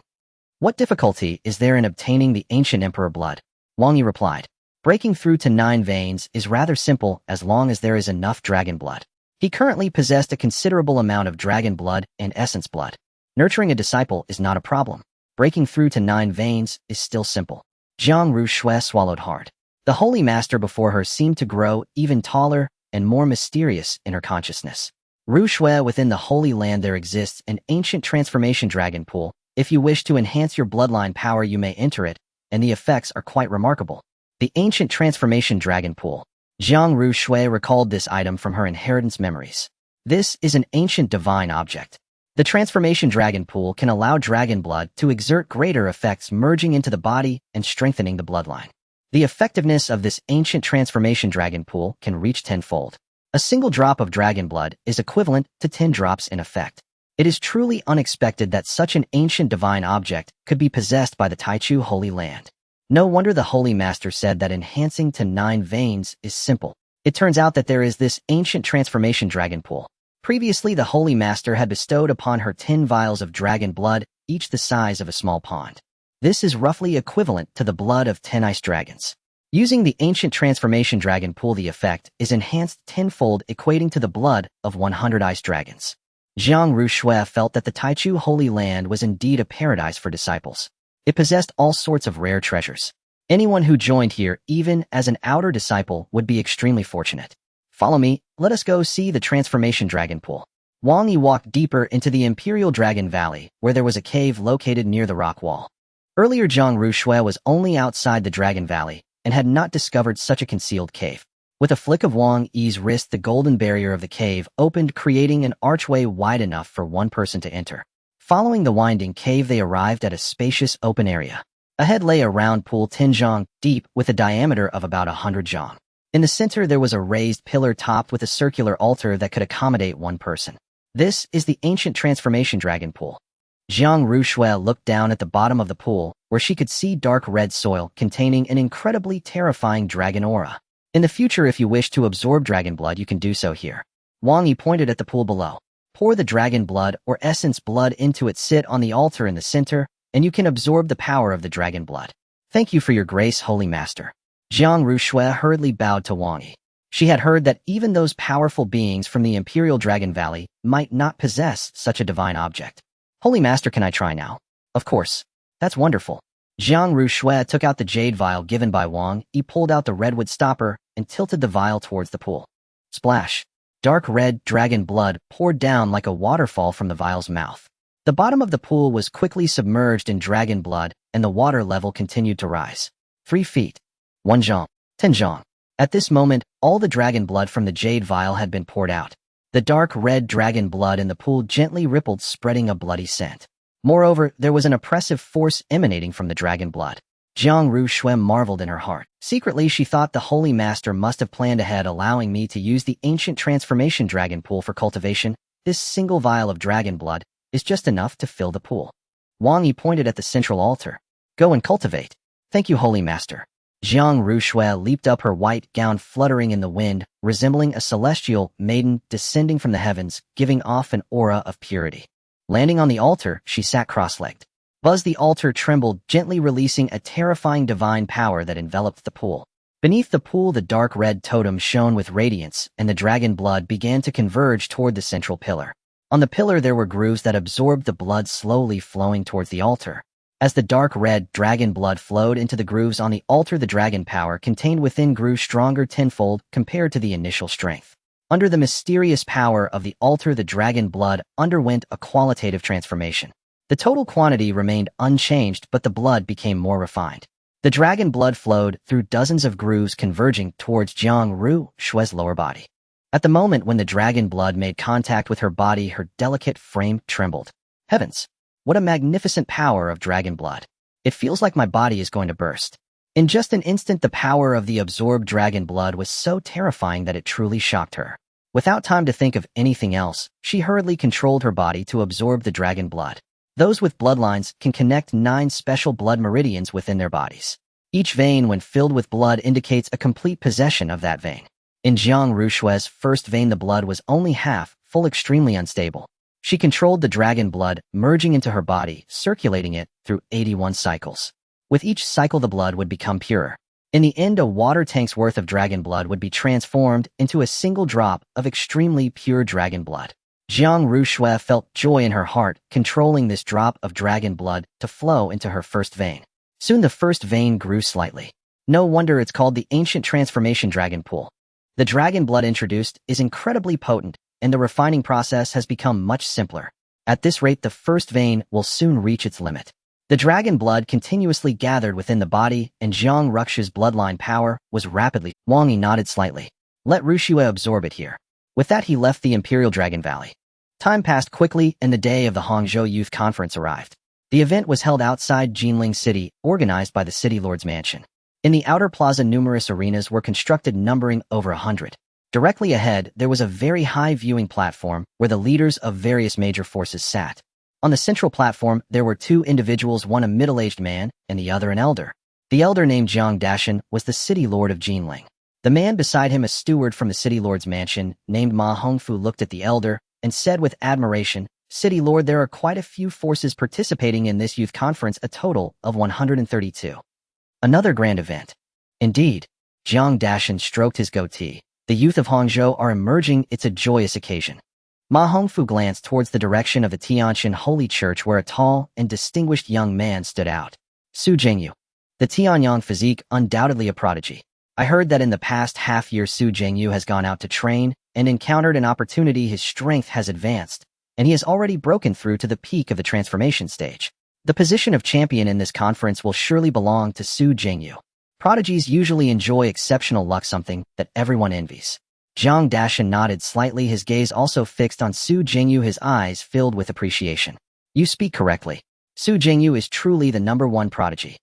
What difficulty is there in obtaining the ancient emperor blood? Wang Yi replied. Breaking through to 9 veins is rather simple as long as there is enough dragon blood. He currently possessed a considerable amount of dragon blood and essence blood. Nurturing a disciple is not a problem. Breaking through to 9 veins is still simple. Jiang Ru Shui swallowed hard. The Holy Master before her seemed to grow even taller and more mysterious in her consciousness. Ru Shui, within the Holy Land there exists an ancient transformation dragon pool. If you wish to enhance your bloodline power, you may enter it, and the effects are quite remarkable. The ancient transformation dragon pool. Jiang Ru Shui recalled this item from her inheritance memories. This is an ancient divine object. The transformation dragon pool can allow dragon blood to exert greater effects, merging into the body and strengthening the bloodline. The effectiveness of this ancient transformation dragon pool can reach 10-fold. A single drop of dragon blood is equivalent to 10 drops in effect. It is truly unexpected that such an ancient divine object could be possessed by the Taichu Holy Land. No wonder the Holy Master said that enhancing to 9 veins is simple. It turns out that there is this ancient transformation dragon pool. Previously, the Holy Master had bestowed upon her 10 vials of dragon blood, each the size of a small pond. This is roughly equivalent to the blood of 10 ice dragons. Using the ancient transformation dragon pool, the effect is enhanced 10-fold, equating to the blood of 100 ice dragons. Jiang Ru Shui felt that the Taichu Holy Land was indeed a paradise for disciples. It possessed all sorts of rare treasures. Anyone who joined here, even as an outer disciple, would be extremely fortunate. Follow me, let us go see the transformation dragon pool. Wang Yi walked deeper into the Imperial Dragon Valley, where there was a cave located near the rock wall. Earlier, Jiang Ru Shui was only outside the Dragon Valley and had not discovered such a concealed cave. With a flick of Wang Yi's wrist, the golden barrier of the cave opened, creating an archway wide enough for one person to enter. Following the winding cave, they arrived at a spacious open area. Ahead lay a round pool 10 zhang deep with a diameter of about 100 zhang. In the center, there was a raised pillar topped with a circular altar that could accommodate one person. This is the ancient transformation dragon pool. Jiang Ru Shui looked down at the bottom of the pool, where she could see dark red soil containing an incredibly terrifying dragon aura. In the future, if you wish to absorb dragon blood, you can do so here. Wang Yi pointed at the pool below. Pour the dragon blood or essence blood into it, sit on the altar in the center, and you can absorb the power of the dragon blood. Thank you for your grace, Holy Master. Jiang Ru Shui hurriedly bowed to Wang Yi. She had heard that even those powerful beings from the Imperial Dragon Valley might not possess such a divine object. Holy Master, can I try now? Of course. That's wonderful. Jiang Ru Shui took out the jade vial given by Wang Yi, pulled out the redwood stopper, and tilted the vial towards the pool. Splash! Dark red dragon blood poured down like a waterfall from the vial's mouth. The bottom of the pool was quickly submerged in dragon blood, and the water level continued to rise. 3 feet. 1 zhang. 10 zhang. At this moment, all the dragon blood from the jade vial had been poured out. The dark red dragon blood in the pool gently rippled, spreading a bloody scent. Moreover, there was an oppressive force emanating from the dragon blood. Jiang Ru Shui marveled in her heart. Secretly, she thought the Holy Master must have planned ahead, allowing me to use the ancient transformation dragon pool for cultivation. This single vial of dragon blood is just enough to fill the pool. Wang Yi pointed at the central altar. Go and cultivate. Thank you, Holy Master. Jiang Rushui leaped up, her white gown fluttering in the wind, resembling a celestial maiden descending from the heavens, giving off an aura of purity. Landing on the altar, she sat cross-legged. Buzz, the altar trembled, gently releasing a terrifying divine power that enveloped the pool. Beneath the pool, the dark red totem shone with radiance, and the dragon blood began to converge toward the central pillar. On the pillar there were grooves that absorbed the blood, slowly flowing towards the altar. As the dark red dragon blood flowed into the grooves on the altar, the dragon power contained within grew stronger tenfold compared to the initial strength. Under the mysterious power of the altar, the dragon blood underwent a qualitative transformation. The total quantity remained unchanged, but the blood became more refined. The dragon blood flowed through dozens of grooves, converging towards Jiang Rushui's lower body. At the moment when the dragon blood made contact with her body, her delicate frame trembled. Heavens! What a magnificent power of dragon blood. It feels like my body is going to burst. In just an instant, the power of the absorbed dragon blood was so terrifying that it truly shocked her. Without time to think of anything else, she hurriedly controlled her body to absorb the dragon blood. Those with bloodlines can connect 9 special blood meridians within their bodies. Each vein, when filled with blood, indicates a complete possession of that vein. In Jiang Rushui's first vein, the blood was only half full, extremely unstable. She controlled the dragon blood, merging into her body, circulating it through 81 cycles. With each cycle, the blood would become purer. In the end, a water tank's worth of dragon blood would be transformed into a single drop of extremely pure dragon blood. Jiang Rushui felt joy in her heart, controlling this drop of dragon blood to flow into her first vein. Soon the first vein grew slightly. No wonder it's called the ancient transformation dragon pool. The dragon blood introduced is incredibly potent, and the refining process has become much simpler. At this rate, the first vein will soon reach its limit. The dragon blood continuously gathered within the body, and Jiang Rushui's bloodline power was rapidly. Wang Yi nodded slightly. Let Rushui absorb it here. With that, he left the Imperial Dragon Valley. Time passed quickly, and the day of the Hangzhou Youth Conference arrived. The event was held outside Jinling City, organized by the City Lord's Mansion. In the outer plaza, numerous arenas were constructed, numbering over 100. Directly ahead, there was a very high viewing platform where the leaders of various major forces sat. On the central platform, there were 2 individuals, one a middle-aged man and the other an elder. The elder, named Jiang Dashan, was the city lord of Jinling. The man beside him, a steward from the city lord's mansion, named Ma Hongfu, looked at the elder and said with admiration, "City Lord, there are quite a few forces participating in this youth conference, a total of 132. Another grand event." Indeed. Jiang Dashan stroked his goatee. The youth of Hangzhou are emerging, it's a joyous occasion. Ma Hongfu glanced towards the direction of the Tianshan Holy Church, where a tall and distinguished young man stood out. Su Zhengyu. The Tianyang physique, undoubtedly a prodigy. I heard that in the past half-year Su Zhengyu has gone out to train and encountered an opportunity. His strength has advanced, and he has already broken through to the peak of the transformation stage. The position of champion in this conference will surely belong to Su Zhengyu. Prodigies usually enjoy exceptional luck, something that everyone envies. Jiang Dashan nodded slightly, his gaze also fixed on Su Zhengyu, his eyes filled with appreciation. You speak correctly. Su Zhengyu is truly the #1 prodigy.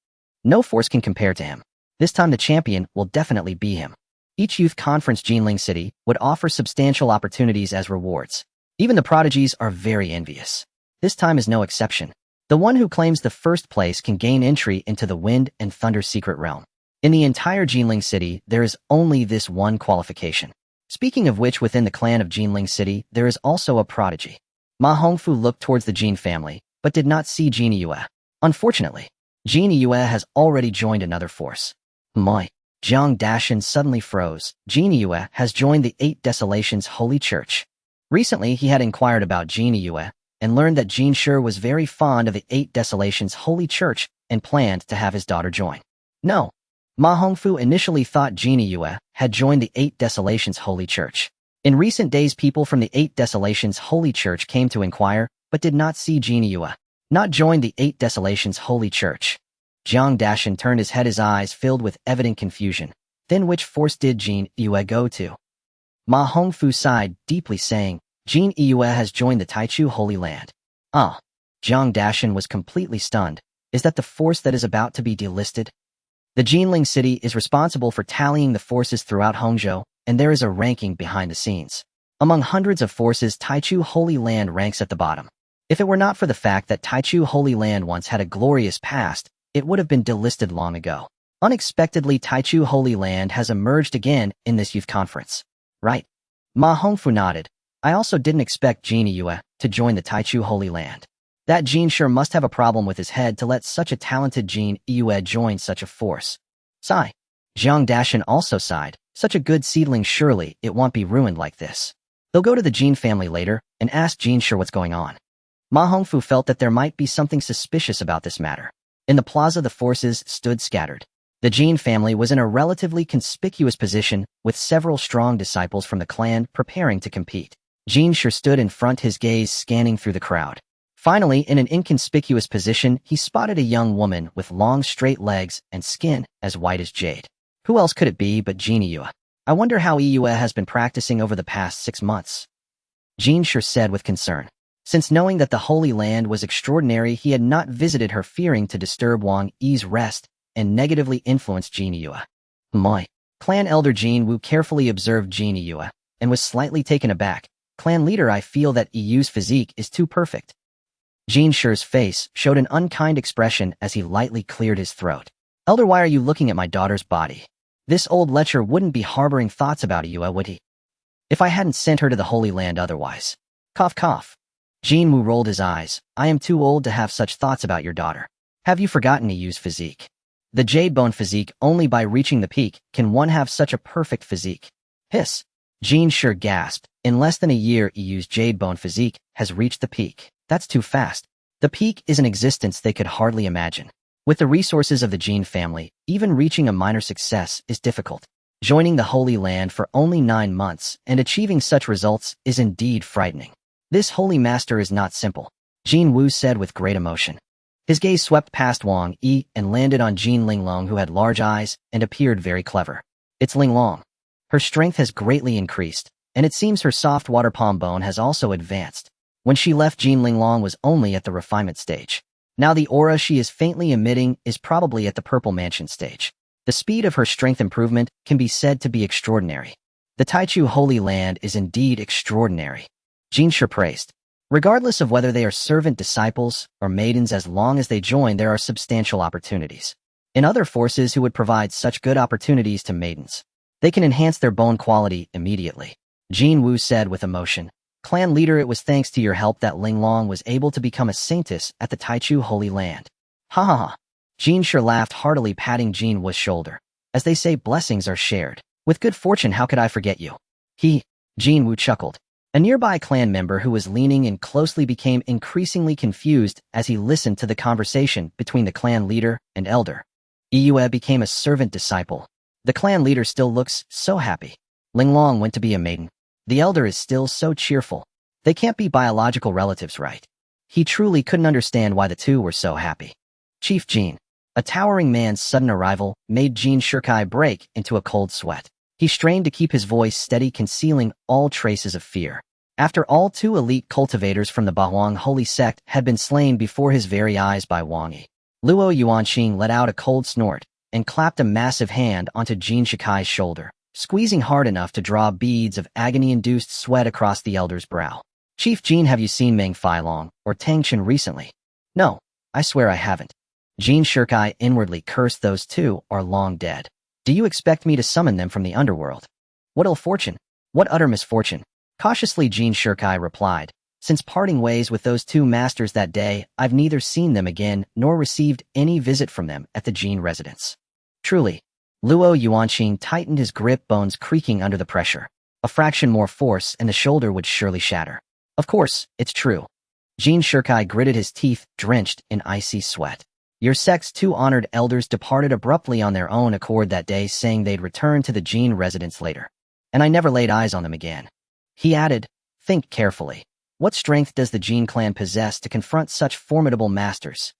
No force can compare to him. This time the champion will definitely be him. Each youth conference Jinling City would offer substantial opportunities as rewards. Even the prodigies are very envious. This time is no exception. The one who claims the first place can gain entry into the Wind and Thunder secret realm. In the entire Jinling City, there is only this one qualification. Speaking of which, within the clan of Jinling City, there is also a prodigy. Ma Hongfu looked towards the Jin family, but did not see Jin Yue. Unfortunately, Jin Yue has already joined another force. My. Jiang Dashan suddenly froze. Jin Yue has joined the 8 Desolations Holy Church. Recently, he had inquired about Jin Yue and learned that Jin Shi was very fond of the 8 Desolations Holy Church and planned to have his daughter join. No. Ma Hongfu initially thought Jin Yue had joined the 8 Desolations Holy Church. In recent days, people from the 8 Desolations Holy Church came to inquire, but did not see Jin Yue. Not join the 8 Desolations Holy Church. Jiang Dashan turned his head, his eyes filled with evident confusion. Then which force did Jin Yue go to? Ma Hongfu sighed deeply, saying, Jin Yue has joined the Taichu Holy Land. Ah. Jiang Dashan was completely stunned. Is that the force that is about to be delisted? The Jinling City is responsible for tallying the forces throughout Hangzhou, and there is a ranking behind the scenes. Among hundreds of forces, Taichu Holy Land ranks at the bottom. If it were not for the fact that Taichu Holy Land once had a glorious past, it would have been delisted long ago. Unexpectedly, Taichu Holy Land has emerged again in this youth conference. Right. Ma Hongfu nodded. I also didn't expect Jin Yue to join the Taichu Holy Land. That Jin sure must have a problem with his head to let such a talented Jin Yue join such a force. Sigh. Zhang Dashan also sighed. Such a good seedling, surely it won't be ruined like this. They'll go to the Jin family later and ask Jin sure what's going on. Ma Hongfu felt that there might be something suspicious about this matter. In the plaza, the forces stood scattered. The Jin family was in a relatively conspicuous position, with several strong disciples from the clan preparing to compete. Jin sure stood in front, his gaze scanning through the crowd. Finally, in an inconspicuous position, he spotted a young woman with long straight legs and skin as white as jade. Who else could it be but Jin Yue? I wonder how Yue has been practicing over the past 6 months. Jin sure said with concern. Since knowing that the Holy Land was extraordinary, he had not visited her, fearing to disturb Wang Yi's rest and negatively influence Jin Yue. Moi. Clan Elder Jin Wu carefully observed Jin Yue and was slightly taken aback. Clan leader, I feel that Yu's physique is too perfect. Jin Shu's face showed an unkind expression as he lightly cleared his throat. Elder, why are you looking at my daughter's body? This old lecher wouldn't be harboring thoughts about Yue, would he? If I hadn't sent her to the Holy Land otherwise. Cough, cough. Jin Wu rolled his eyes. I am too old to have such thoughts about your daughter. Have you forgotten Yu's physique? The jade bone physique, only by reaching the peak can one have such a perfect physique. Hiss. Jin sure gasped. In less than a year, Yu's jade bone physique has reached the peak. That's too fast. The peak is an existence they could hardly imagine. With the resources of the Jin family, even reaching a minor success is difficult. Joining the Holy Land for only 9 months and achieving such results is indeed frightening. This holy master is not simple, Jin Wu said with great emotion. His gaze swept past Wang Yi and landed on Jin Linglong, who had large eyes and appeared very clever. It's Linglong. Her strength has greatly increased, and it seems her soft water palm bone has also advanced. When she left, Jin Linglong was only at the refinement stage. Now the aura she is faintly emitting is probably at the purple mansion stage. The speed of her strength improvement can be said to be extraordinary. The Taichu Holy Land is indeed extraordinary. Jin Shu praised. Regardless of whether they are servant disciples or maidens, as long as they join, there are substantial opportunities. In other forces who would provide such good opportunities to maidens, they can enhance their bone quality immediately. Jin Wu said with emotion. Clan leader, it was thanks to your help that Linglong was able to become a saintess at the Taichu Holy Land. Ha ha ha. Jin Shu laughed heartily, patting Jin Wu's shoulder. As they say, blessings are shared. With good fortune, how could I forget you? Jin Wu chuckled. A nearby clan member who was leaning in closely became increasingly confused as he listened to the conversation between the clan leader and elder. Yue became a servant disciple. The clan leader still looks so happy. Linglong went to be a maiden. The elder is still so cheerful. They can't be biological relatives, right? He truly couldn't understand why the two were so happy. Chief Jin. A towering man's sudden arrival made Jin Shirkai break into a cold sweat. He strained to keep his voice steady, concealing all traces of fear. After all, 2 elite cultivators from the Bahuang Holy Sect had been slain before his very eyes by Wang Yi. Luo Yuanqing let out a cold snort and clapped a massive hand onto Jin Shikai's shoulder, squeezing hard enough to draw beads of agony-induced sweat across the elder's brow. Chief Jin, have you seen Meng Failong or Tang Chen recently? No, I swear I haven't. Jin Shirkai inwardly cursed. Those 2 are long dead. Do you expect me to summon them from the underworld? What ill fortune? What utter misfortune? Cautiously, Jin Shirkai replied. Since parting ways with those 2 masters that day, I've neither seen them again nor received any visit from them at the Jin residence. Truly. Luo Yuanqing tightened his grip, bones creaking under the pressure. A fraction more force and the shoulder would surely shatter. Of course, it's true. Jin Shirkai gritted his teeth, drenched in icy sweat. Your sect's 2 honored elders departed abruptly on their own accord that day, saying they'd return to the Jin residence later. And I never laid eyes on them again. He added, think carefully. What strength does the Jin clan possess to confront such formidable masters?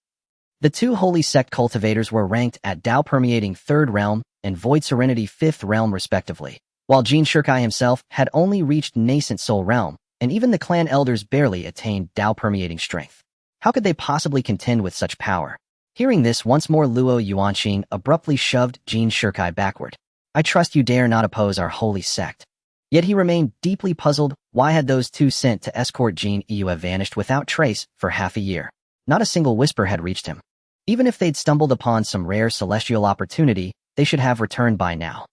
The 2 holy sect cultivators were ranked at Dao permeating 3rd realm and Void Serenity 5th realm respectively, while Jin Shirkai himself had only reached nascent soul realm, and even the clan elders barely attained Dao permeating strength. How could they possibly contend with such power? Hearing this once more, Luo Yuanqing abruptly shoved Jin Shirkai backward. I trust you dare not oppose our holy sect. Yet he remained deeply puzzled. Why had those 2 sent to escort Jin Yue vanished without trace for half a year? Not a single whisper had reached him. Even if they'd stumbled upon some rare celestial opportunity, they should have returned by now.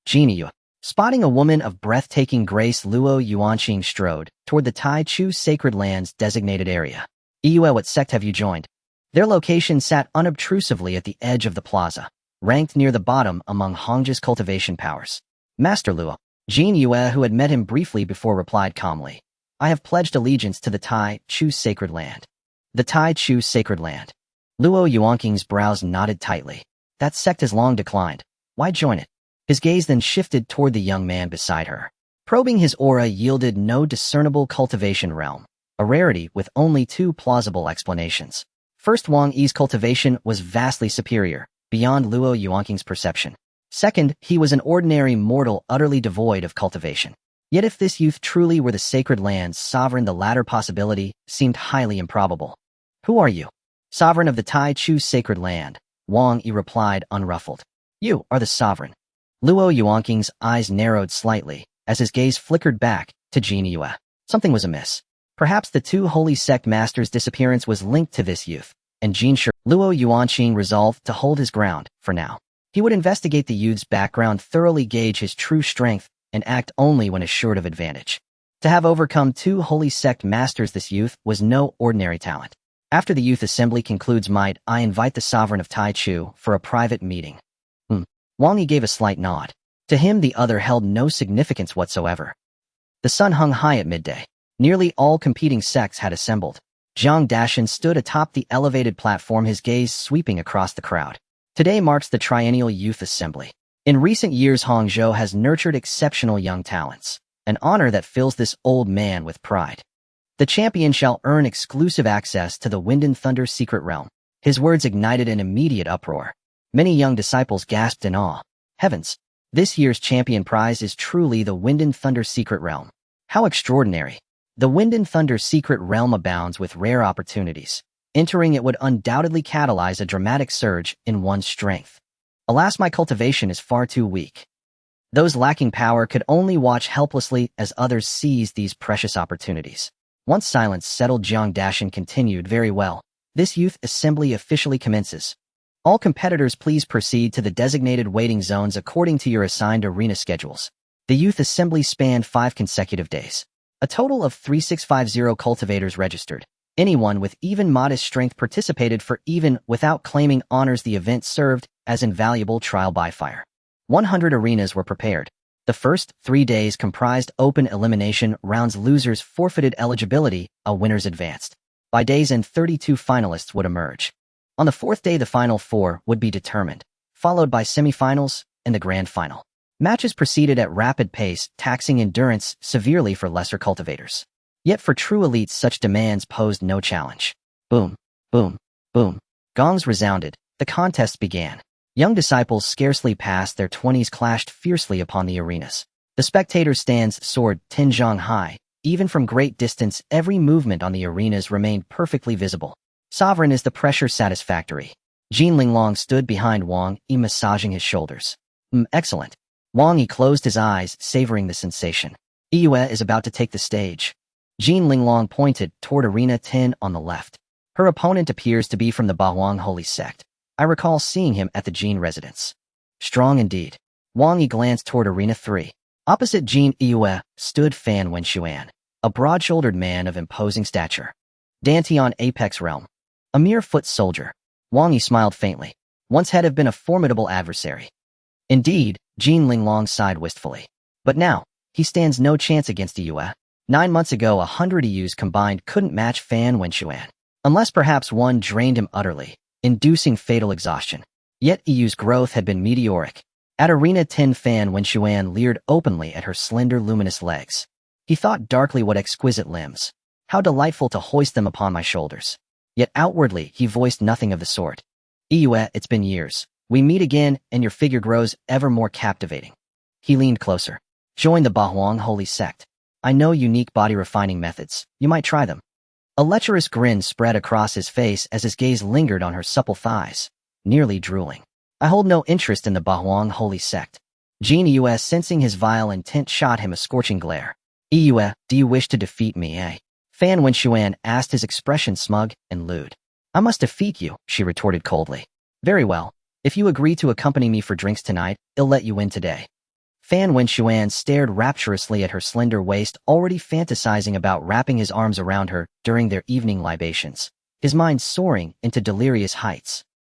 Genie. Spotting a woman of breathtaking grace, Luo Yuanqing strode toward the Tai Chu sacred land's designated area. What sect have you joined? Their location sat unobtrusively at the edge of the plaza, ranked near the bottom among Hongjia's cultivation powers. Master Luo. Jin Yue, who had met him briefly before, replied calmly. I have pledged allegiance to the Tai Chu sacred land. The Tai Chu sacred land. Luo Yuanqing's brows knotted tightly. That sect has long declined. Why join it? His gaze then shifted toward the young man beside her. Probing his aura yielded no discernible cultivation realm, a rarity with only two plausible explanations. First, Wang Yi's cultivation was vastly superior, beyond Luo Yuanqing's perception. Second, he was an ordinary mortal utterly devoid of cultivation. Yet if this youth truly were the sacred land's sovereign, the latter possibility seemed highly improbable. Who are you? Sovereign of the Tai Chu sacred land, Wang Yi replied unruffled. You are the sovereign. Luo Yuanqing's eyes narrowed slightly as his gaze flickered back to Jin Yue. Something was amiss. Perhaps the two holy sect masters' disappearance was linked to this youth, and Luo Yuanqing resolved to hold his ground for now. He would investigate the youth's background, thoroughly gauge his true strength, and act only when assured of advantage. To have overcome two holy sect masters, this youth was no ordinary talent. After the youth assembly concludes, might I invite the sovereign of Tai Chu for a private meeting? Wang Yi gave a slight nod. To him, the other held no significance whatsoever. The sun hung high at midday. Nearly all competing sects had assembled. Zhang Dashan stood atop the elevated platform, his gaze sweeping across the crowd. Today marks the Triennial Youth Assembly. In recent years, Hangzhou has nurtured exceptional young talents, an honor that fills this old man with pride. The champion shall earn exclusive access to the Wind and Thunder secret realm. His words ignited an immediate uproar. Many young disciples gasped in awe. Heavens! This year's champion prize is truly the Wind and Thunder secret realm. How extraordinary! The Wind and Thunder secret realm abounds with rare opportunities. Entering it would undoubtedly catalyze a dramatic surge in one's strength. Alas, my cultivation is far too weak. Those lacking power could only watch helplessly as others seized these precious opportunities. Once silence settled, Zhang Dashan continued, very well. This youth assembly officially commences. All competitors, please proceed to the designated waiting zones according to your assigned arena schedules. The youth assembly spanned 5 consecutive days. A total of 3650 cultivators registered. Anyone with even modest strength participated, for even without claiming honors, the event served as invaluable trial by fire. 100 arenas were prepared. The first 3 days comprised open elimination rounds. Losers forfeited eligibility, a winners advanced. By day's end, 32 finalists would emerge. On the 4th day, the final 4 would be determined, followed by semifinals and the grand final. Matches proceeded at rapid pace, taxing endurance severely for lesser cultivators. Yet for true elites, such demands posed no challenge. Boom, boom, boom. Gongs resounded. The contest began. Young disciples scarcely past their 20s clashed fiercely upon the arenas. The spectator stands soared 10 zhang high. Even from great distance, every movement on the arenas remained perfectly visible. Sovereign, is the pressure satisfactory? Jin Linglong stood behind Wang Yi, massaging his shoulders. Excellent. Wang Yi closed his eyes, savoring the sensation. Yue is about to take the stage. Jin Linglong pointed toward Arena 10 on the left. Her opponent appears to be from the Bahuang Holy Sect. I recall seeing him at the Jin residence. Strong indeed. Wang Yi glanced toward Arena 3. Opposite Jin Yue stood Fan Wenxuan, a broad-shouldered man of imposing stature. Dantian Apex Realm. A mere foot soldier. Wang Yi smiled faintly. Once had have been a formidable adversary. Indeed, Jin Linglong sighed wistfully. But now, he stands no chance against Yue. 9 months ago, 100 EUs combined couldn't match Fan Wenxuan. Unless perhaps one drained him utterly, inducing fatal exhaustion. Yet EU's growth had been meteoric. At Arena 10, Fan Wenxuan leered openly at her slender, luminous legs. He thought darkly, what exquisite limbs. How delightful to hoist them upon my shoulders. Yet outwardly, he voiced nothing of the sort. Yue, it's been years. We meet again, and your figure grows ever more captivating. He leaned closer. Join the Bahuang Holy Sect. I know unique body-refining methods. You might try them. A lecherous grin spread across his face as his gaze lingered on her supple thighs, nearly drooling. I hold no interest in the Bahuang Holy Sect. Jin Yue, sensing his vile intent, shot him a scorching glare. Yue, do you wish to defeat me, eh? Fan Wenxuan asked, his expression smug and lewd. I must defeat you, she retorted coldly. Very well. If you agree to accompany me for drinks tonight, I'll let you in today. Fan Wenxuan stared rapturously at her slender waist, already fantasizing about wrapping his arms around her during their evening libations, his mind soaring into delirious heights.